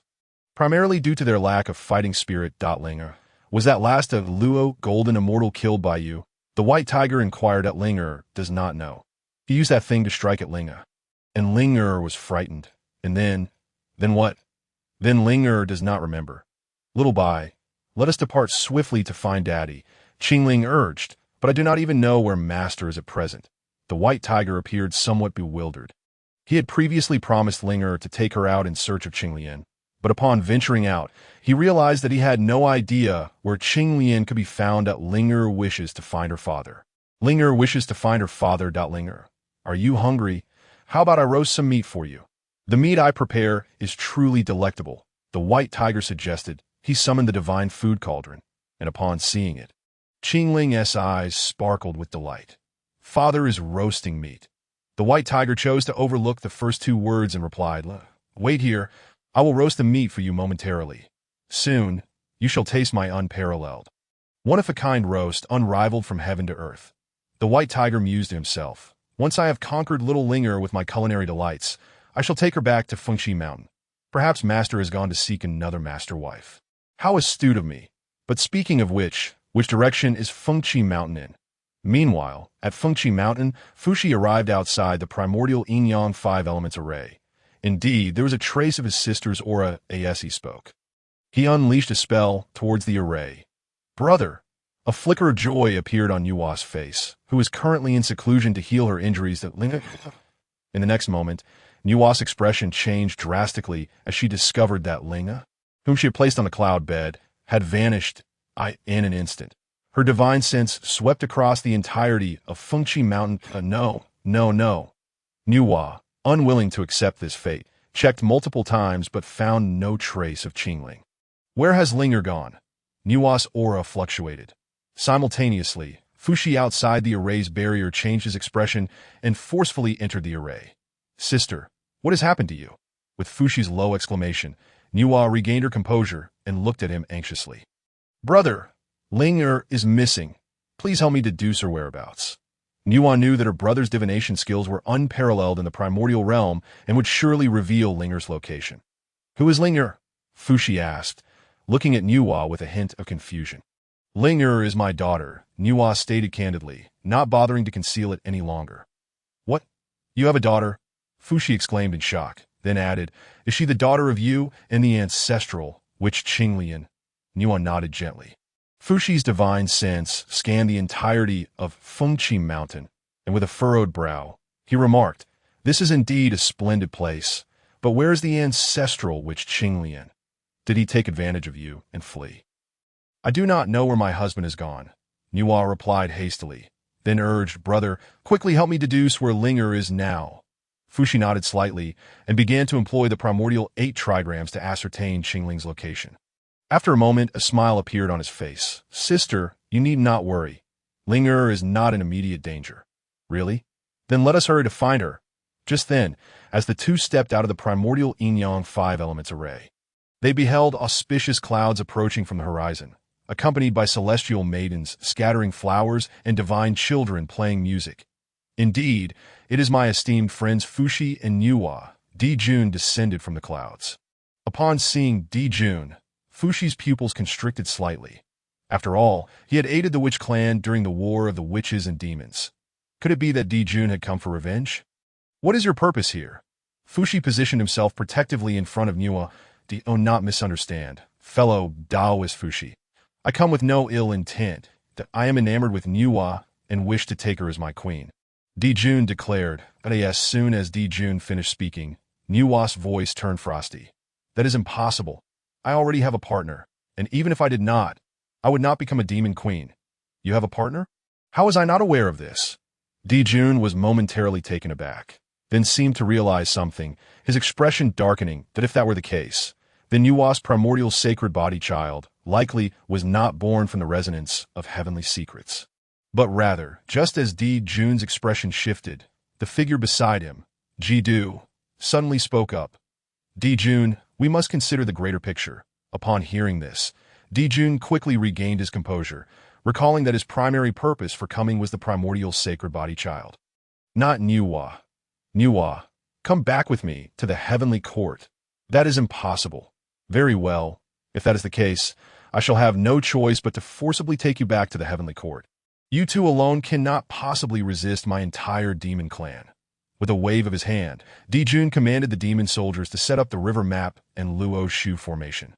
primarily due to their lack of fighting spirit. Linger, was that last Deluo golden immortal killed by you? The white tiger inquired at Linger. Does not know. He used that thing to strike at Linger, and Linger was frightened. And then what? Then Linger does not remember. Little Bai, let us depart swiftly to find Daddy, Qingling urged, but I do not even know where Master is at present. The white tiger appeared somewhat bewildered. He had previously promised Linger to take her out in search of Qingling, but upon venturing out, he realized that he had no idea where Qingling could be found. Linger wishes to find her father. Linger wishes to find her father. Linger, are you hungry? How about I roast some meat for you? The meat I prepare is truly delectable, the white tiger suggested. He summoned the divine food cauldron, and upon seeing it, Qingling's eyes sparkled with delight. Father is roasting meat. The white tiger chose to overlook the first two words and replied, "Wait here. I will roast the meat for you momentarily. Soon, you shall taste my unparalleled, one-of-a-kind roast unrivaled from heaven to earth." The white tiger mused to himself, "Once I have conquered little Linger with my culinary delights, I shall take her back to Fuxi Mountain. Perhaps master has gone to seek another master wife. How astute of me. But speaking of which direction is Fuxi Mountain in?" Meanwhile, at Fuxi Mountain, Fuxi arrived outside the primordial yin-yang 5 elements array. Indeed, there was a trace of his sister's aura as he spoke. He unleashed a spell towards the array. "Brother!" A flicker of joy appeared on Nüwa's face, who is currently in seclusion to heal her injuries that linger. In the next moment, Nüwa's expression changed drastically as she discovered that Linga, whom she had placed on the cloud bed, had vanished in an instant. Her divine sense swept across the entirety of Fuxi Mountain. No. Nüwa, unwilling to accept this fate, checked multiple times but found no trace of Qingling. Where has Linger gone? Nüwa's aura fluctuated. Simultaneously, Fuxi outside the array's barrier changed his expression and forcefully entered the array. "Sister, what has happened to you?" With Fuxi's low exclamation, Nüwa regained her composure and looked at him anxiously. "Brother, Linger is missing. Please help me deduce her whereabouts." Nüwa knew that her brother's divination skills were unparalleled in the primordial realm and would surely reveal Linger's location. "Who is Linger?" Fuxi asked, looking at Nüwa with a hint of confusion. "Linger is my daughter," Nüwa stated candidly, not bothering to conceal it any longer. "What? You have a daughter?" Fuxi exclaimed in shock, then added, "Is she the daughter of you and the ancestral witch Qingling?" Nüwa nodded gently. Fuxi's divine sense scanned the entirety of Fuxi Mountain, and with a furrowed brow, he remarked, "This is indeed a splendid place, but where is the ancestral witch Qingling? Did he take advantage of you and flee?" "I do not know where my husband has gone," Nüwa replied hastily, then urged, "Brother, quickly help me deduce where Linger is now." Fuxi nodded slightly and began to employ the primordial 8 trigrams to ascertain Qingling's location. After a moment, a smile appeared on his face. "Sister, you need not worry. Linger is not in immediate danger." "Really? Then let us hurry to find her." Just then, as the two stepped out of the primordial yin-yang 5 elements array, they beheld auspicious clouds approaching from the horizon, accompanied by celestial maidens scattering flowers and divine children playing music. Indeed, it is my esteemed friends Fuxi and Nüwa. Dijun descended from the clouds. Upon seeing Dijun, Fuxi's pupils constricted slightly. After all, he had aided the witch clan during the war of the witches and demons. Could it be that Dijun had come for revenge? "What is your purpose here?" Fuxi positioned himself protectively in front of Nüwa. "Do not misunderstand, fellow Taoist Fuxi. I come with no ill intent. That I am enamored with Nüwa and wish to take her as my queen," Dijun declared. But as soon as Dijun finished speaking, Nüwa's voice turned frosty. "That is impossible. I already have a partner, and even if I did not, I would not become a demon queen." "You have a partner? How was I not aware of this?" Dijun was momentarily taken aback, then seemed to realize something, his expression darkening, that if that were the case, then Nüwa's primordial sacred body child likely was not born from the resonance of heavenly secrets. But rather, just as Dijun's expression shifted, the figure beside him, Jidu, suddenly spoke up. "Dijun, we must consider the greater picture." Upon hearing this, Dijun quickly regained his composure, recalling that his primary purpose for coming was the primordial sacred body child. "Not Nüwa. Nüwa, come back with me to the heavenly court." "That is impossible." "Very well. If that is the case, I shall have no choice but to forcibly take you back to the heavenly court. You two alone cannot possibly resist my entire demon clan." With a wave of his hand, Dijun commanded the demon soldiers to set up the river map and Luo Shu formation,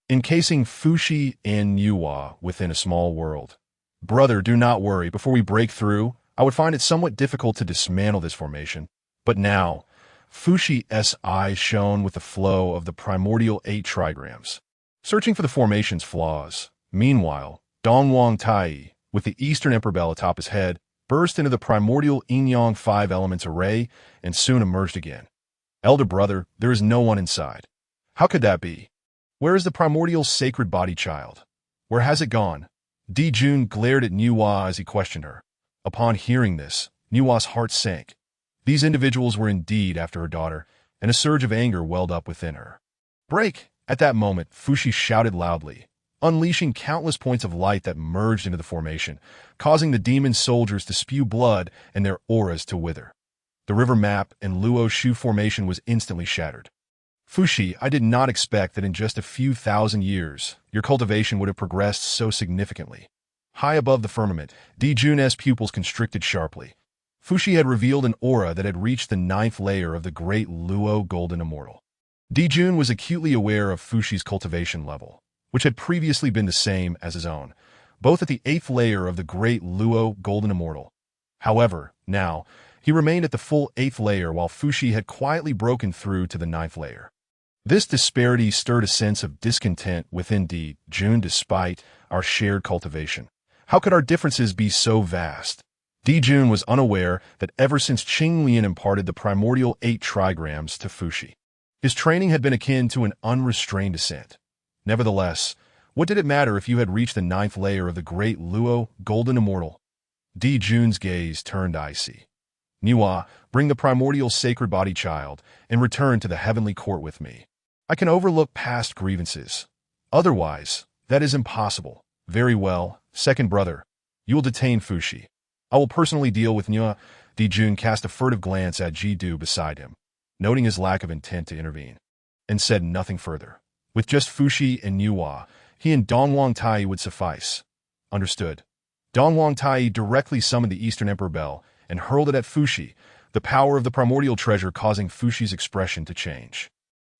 encasing Fuxi and Nüwa within a small world. "Brother, do not worry. Before we break through, I would find it somewhat difficult to dismantle this formation. But now," Fuxi's eyes shone with the flow of the primordial 8 trigrams, searching for the formation's flaws. Meanwhile, Donghuang Tai, with the Eastern Emperor Bell atop his head, burst into the primordial yin-yang 5 elements array and soon emerged again. "Elder brother, there is no one inside." "How could that be? Where is the primordial sacred body child? Where has it gone?" Dijun glared at Nüwa as he questioned her. Upon hearing this, Nüwa's heart sank. These individuals were indeed after her daughter, and a surge of anger welled up within her. "Break!" At that moment, Fuxi shouted loudly, unleashing countless points of light that merged into the formation, causing the demon soldiers to spew blood and their auras to wither. The river map and Luo Shu formation was instantly shattered. "Fuxi, I did not expect that in just a few thousand years, your cultivation would have progressed so significantly." High above the firmament, Dijun's pupils constricted sharply. Fuxi had revealed an aura that had reached the 9th layer of the great Luo Golden Immortal. Dijun was acutely aware of Fuxi's cultivation level, which had previously been the same as his own, both at the 8th layer of the great Luo Golden Immortal. However, now, he remained at the full 8th layer while Fuxi had quietly broken through to the 9th layer. This disparity stirred a sense of discontent within Dijun despite our shared cultivation. How could our differences be so vast? Dijun was unaware that ever since Qinglian imparted the primordial 8 trigrams to Fuxi, his training had been akin to an unrestrained ascent. Nevertheless, what did it matter if you had reached the 9th layer of the great Luo Golden Immortal? Dijun's gaze turned icy. "Nüwa, bring the primordial sacred body child and return to the heavenly court with me. I can overlook past grievances. Otherwise, that is impossible." "Very well, second brother. You will detain Fuxi. I will personally deal with Nüwa." Dijun cast a furtive glance at Ji-Du beside him, noting his lack of intent to intervene, and said nothing further. With just Fuxi and Nüwa, he and Donghuang Tai would suffice. Understood. Donghuang Tai directly summoned the Eastern Emperor Bell and hurled it at Fuxi, the power of the primordial treasure causing Fuxi's expression to change.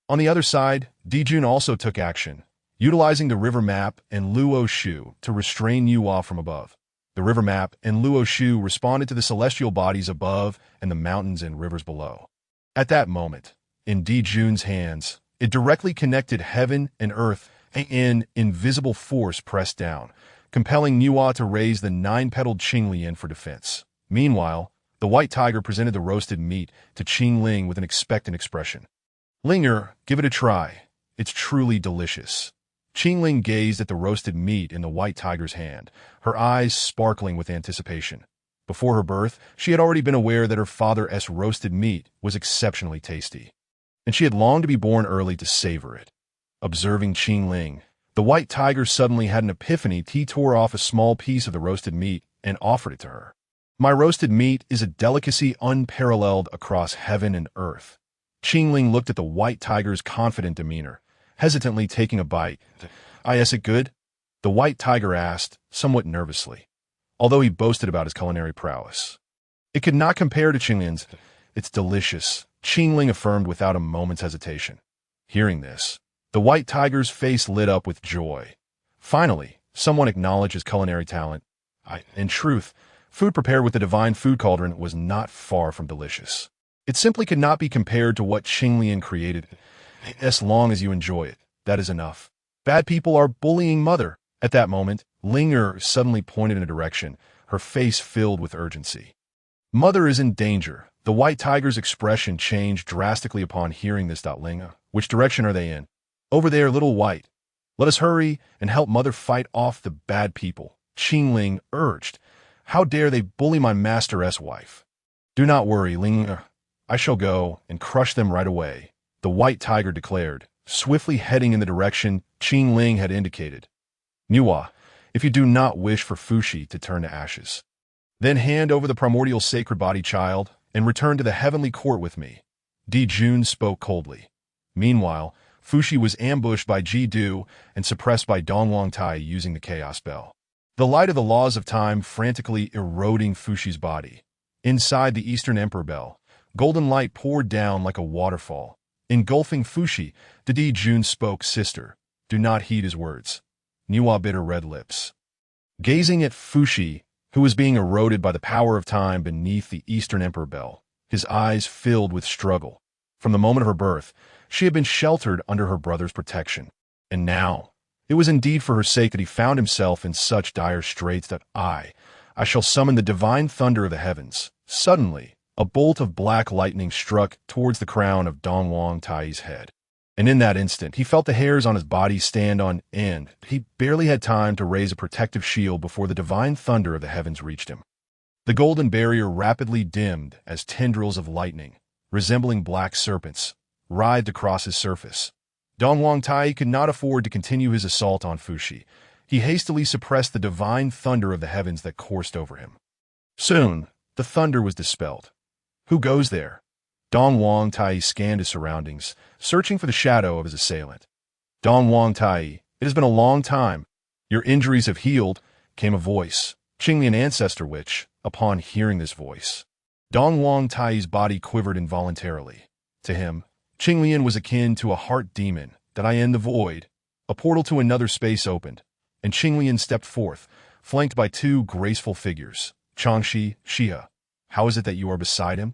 On the other side, Dijun also took action, utilizing the river map and Luo Shu to restrain Nüwa from above. The river map and Luo Shu responded to the celestial bodies above and the mountains and rivers below. At that moment, in Dijun's hands, it directly connected heaven and earth, and an invisible force pressed down, compelling Nüwa to raise the 9-petaled Qinglian for defense. Meanwhile, the white tiger presented the roasted meat to Qingling with an expectant expression. "Linger, give it a try. It's truly delicious." Qingling gazed at the roasted meat in the white tiger's hand, her eyes sparkling with anticipation. Before her birth, she had already been aware that her father's roasted meat was exceptionally tasty, and she had longed to be born early to savor it. Observing Qingling, the white tiger suddenly had an epiphany. He tore off a small piece of the roasted meat and offered it to her. "My roasted meat is a delicacy unparalleled across heaven and earth." Qingling looked at the white tiger's confident demeanor, hesitantly taking a bite. "Is it good?" the white tiger asked, somewhat nervously, although he boasted about his culinary prowess. "It could not compare to Qinglian's. It's delicious," Qingling affirmed without a moment's hesitation. Hearing this, the white tiger's face lit up with joy. Finally, someone acknowledged his culinary talent. In truth, food prepared with the divine food cauldron was not far from delicious. It simply could not be compared to what Qinglian created. "As long as you enjoy it, that is enough. Bad people are bullying Mother." At that moment, Linger suddenly pointed in a direction, her face filled with urgency. "Mother is in danger." The white tiger's expression changed drastically upon hearing this. "Linger, which direction are they in?" "Over there, little white. Let us hurry and help Mother fight off the bad people," Qingling urged. "How dare they bully my master's wife?" "Do not worry, Linger. I shall go and crush them right away," the white tiger declared, swiftly heading in the direction Qingling had indicated. "Nüwa, if you do not wish for Fuxi to turn to ashes, then hand over the primordial sacred body child and return to the heavenly court with me." Dijun spoke coldly. Meanwhile, Fuxi was ambushed by Ji-Du and suppressed by Donghuang Tai using the chaos bell. The light of the laws of time frantically eroding Fuxi's body. Inside the Eastern Emperor Bell, golden light poured down like a waterfall, engulfing Fuxi. Dijun spoke, "Sister, do not heed his words." Nüwa bit her red lips. Gazing at Fuxi, who was being eroded by the power of time beneath the Eastern Emperor Bell, his eyes filled with struggle. From the moment of her birth, she had been sheltered under her brother's protection. And now, it was indeed for her sake that he found himself in such dire straits. I shall summon the divine thunder of the heavens." Suddenly, a bolt of black lightning struck towards the crown of Donghuang Tai's head. And in that instant, he felt the hairs on his body stand on end. He barely had time to raise a protective shield before the divine thunder of the heavens reached him. The golden barrier rapidly dimmed as tendrils of lightning, resembling black serpents, writhed across his surface. Donghuang Tai could not afford to continue his assault on Fuxi. He hastily suppressed the divine thunder of the heavens that coursed over him. Soon, the thunder was dispelled. Who goes there? Donghuang Tai scanned his surroundings, searching for the shadow of his assailant. Donghuang Tai, it has been a long time. Your injuries have healed, came a voice, Qinglian ancestor which, upon hearing this voice, Donghuang Tai's body quivered involuntarily. To him, Qinglian was akin to a heart demon, that I in the void. A portal to another space opened, and Qinglian stepped forth, flanked by two graceful figures, Changshi, Shiha. How is it that you are beside him?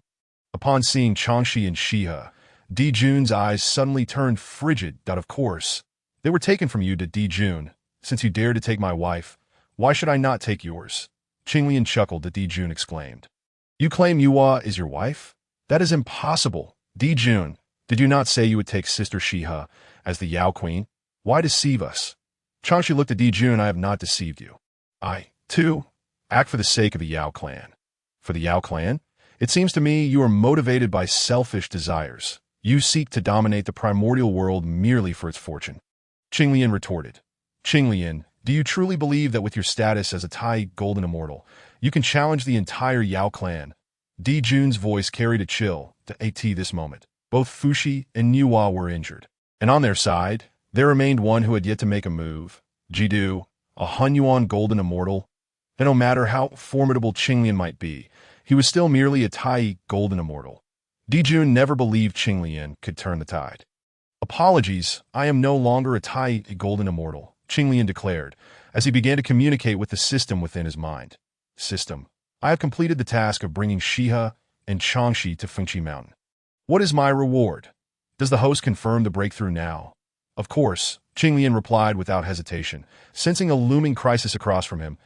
Upon seeing Changshi and Shiha, Dijun's eyes suddenly turned frigid. Of course, they were taken from you to Dijun. Since you dared to take my wife, why should I not take yours? Qinglian chuckled. Dijun exclaimed. You claim Nüwa is your wife? That is impossible. Dijun, did you not say you would take Sister Shiha as the Yao Queen? Why deceive us? Changshi looked at Dijun. I have not deceived you. I, too, act for the sake of the Yao clan. For the Yao clan? It seems to me you are motivated by selfish desires. You seek to dominate the primordial world merely for its fortune. Qinglian retorted. Qinglian, do you truly believe that with your status as a Tai Golden Immortal, you can challenge the entire Yao clan? Dijun's voice carried a chill to AT this moment. Both Fuxi and Nüwa were injured, and on their side, there remained one who had yet to make a move. Jidu, a Hunyuan Golden Immortal. And no matter how formidable Qinglian might be, he was still merely a Tai Golden Immortal. Dijun never believed Qinglian could turn the tide. Apologies, I am no longer a Tai Golden Immortal, Qinglian declared, as he began to communicate with the system within his mind. System, I have completed the task of bringing Shiha and Changshi to Fuxi Mountain. What is my reward? Does the host confirm the breakthrough now? Of course, Qinglian replied without hesitation, sensing a looming crisis across from him.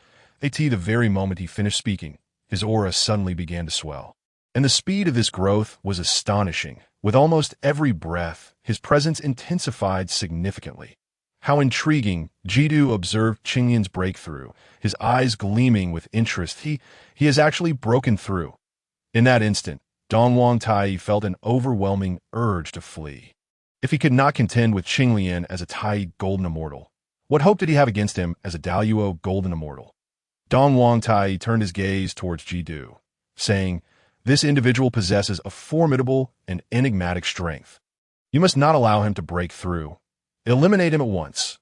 The very moment he finished speaking, his aura suddenly began to swell. And the speed of this growth was astonishing. With almost every breath, his presence intensified significantly. How intriguing, Jidu observed Qinglian's breakthrough, his eyes gleaming with interest. He has actually broken through. In that instant, Donghuang Tai felt an overwhelming urge to flee. If he could not contend with Qinglian as a Tai Golden Immortal, what hope did he have against him as a Daluo Golden Immortal? Donghuang Tai turned his gaze towards Jidu, saying, this individual possesses a formidable and enigmatic strength. You must not allow him to break through. Eliminate him at once.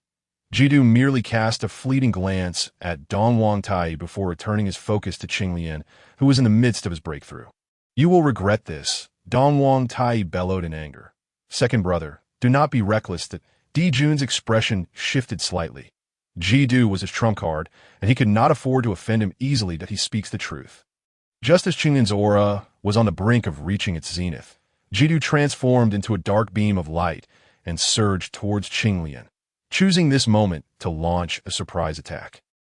Jidu merely cast a fleeting glance at Donghuang Tai before returning his focus to Qinglian, who was in the midst of his breakthrough. You will regret this, Donghuang Tai bellowed in anger. Second brother, do not be reckless. That Dijun's expression shifted slightly. Jidu was his trump card, and he could not afford to offend him easily. That he speaks the truth. Just as Qinglian's aura was on the brink of reaching its zenith, Jidu transformed into a dark beam of light and surged towards Qinglian, choosing this moment to launch a surprise attack.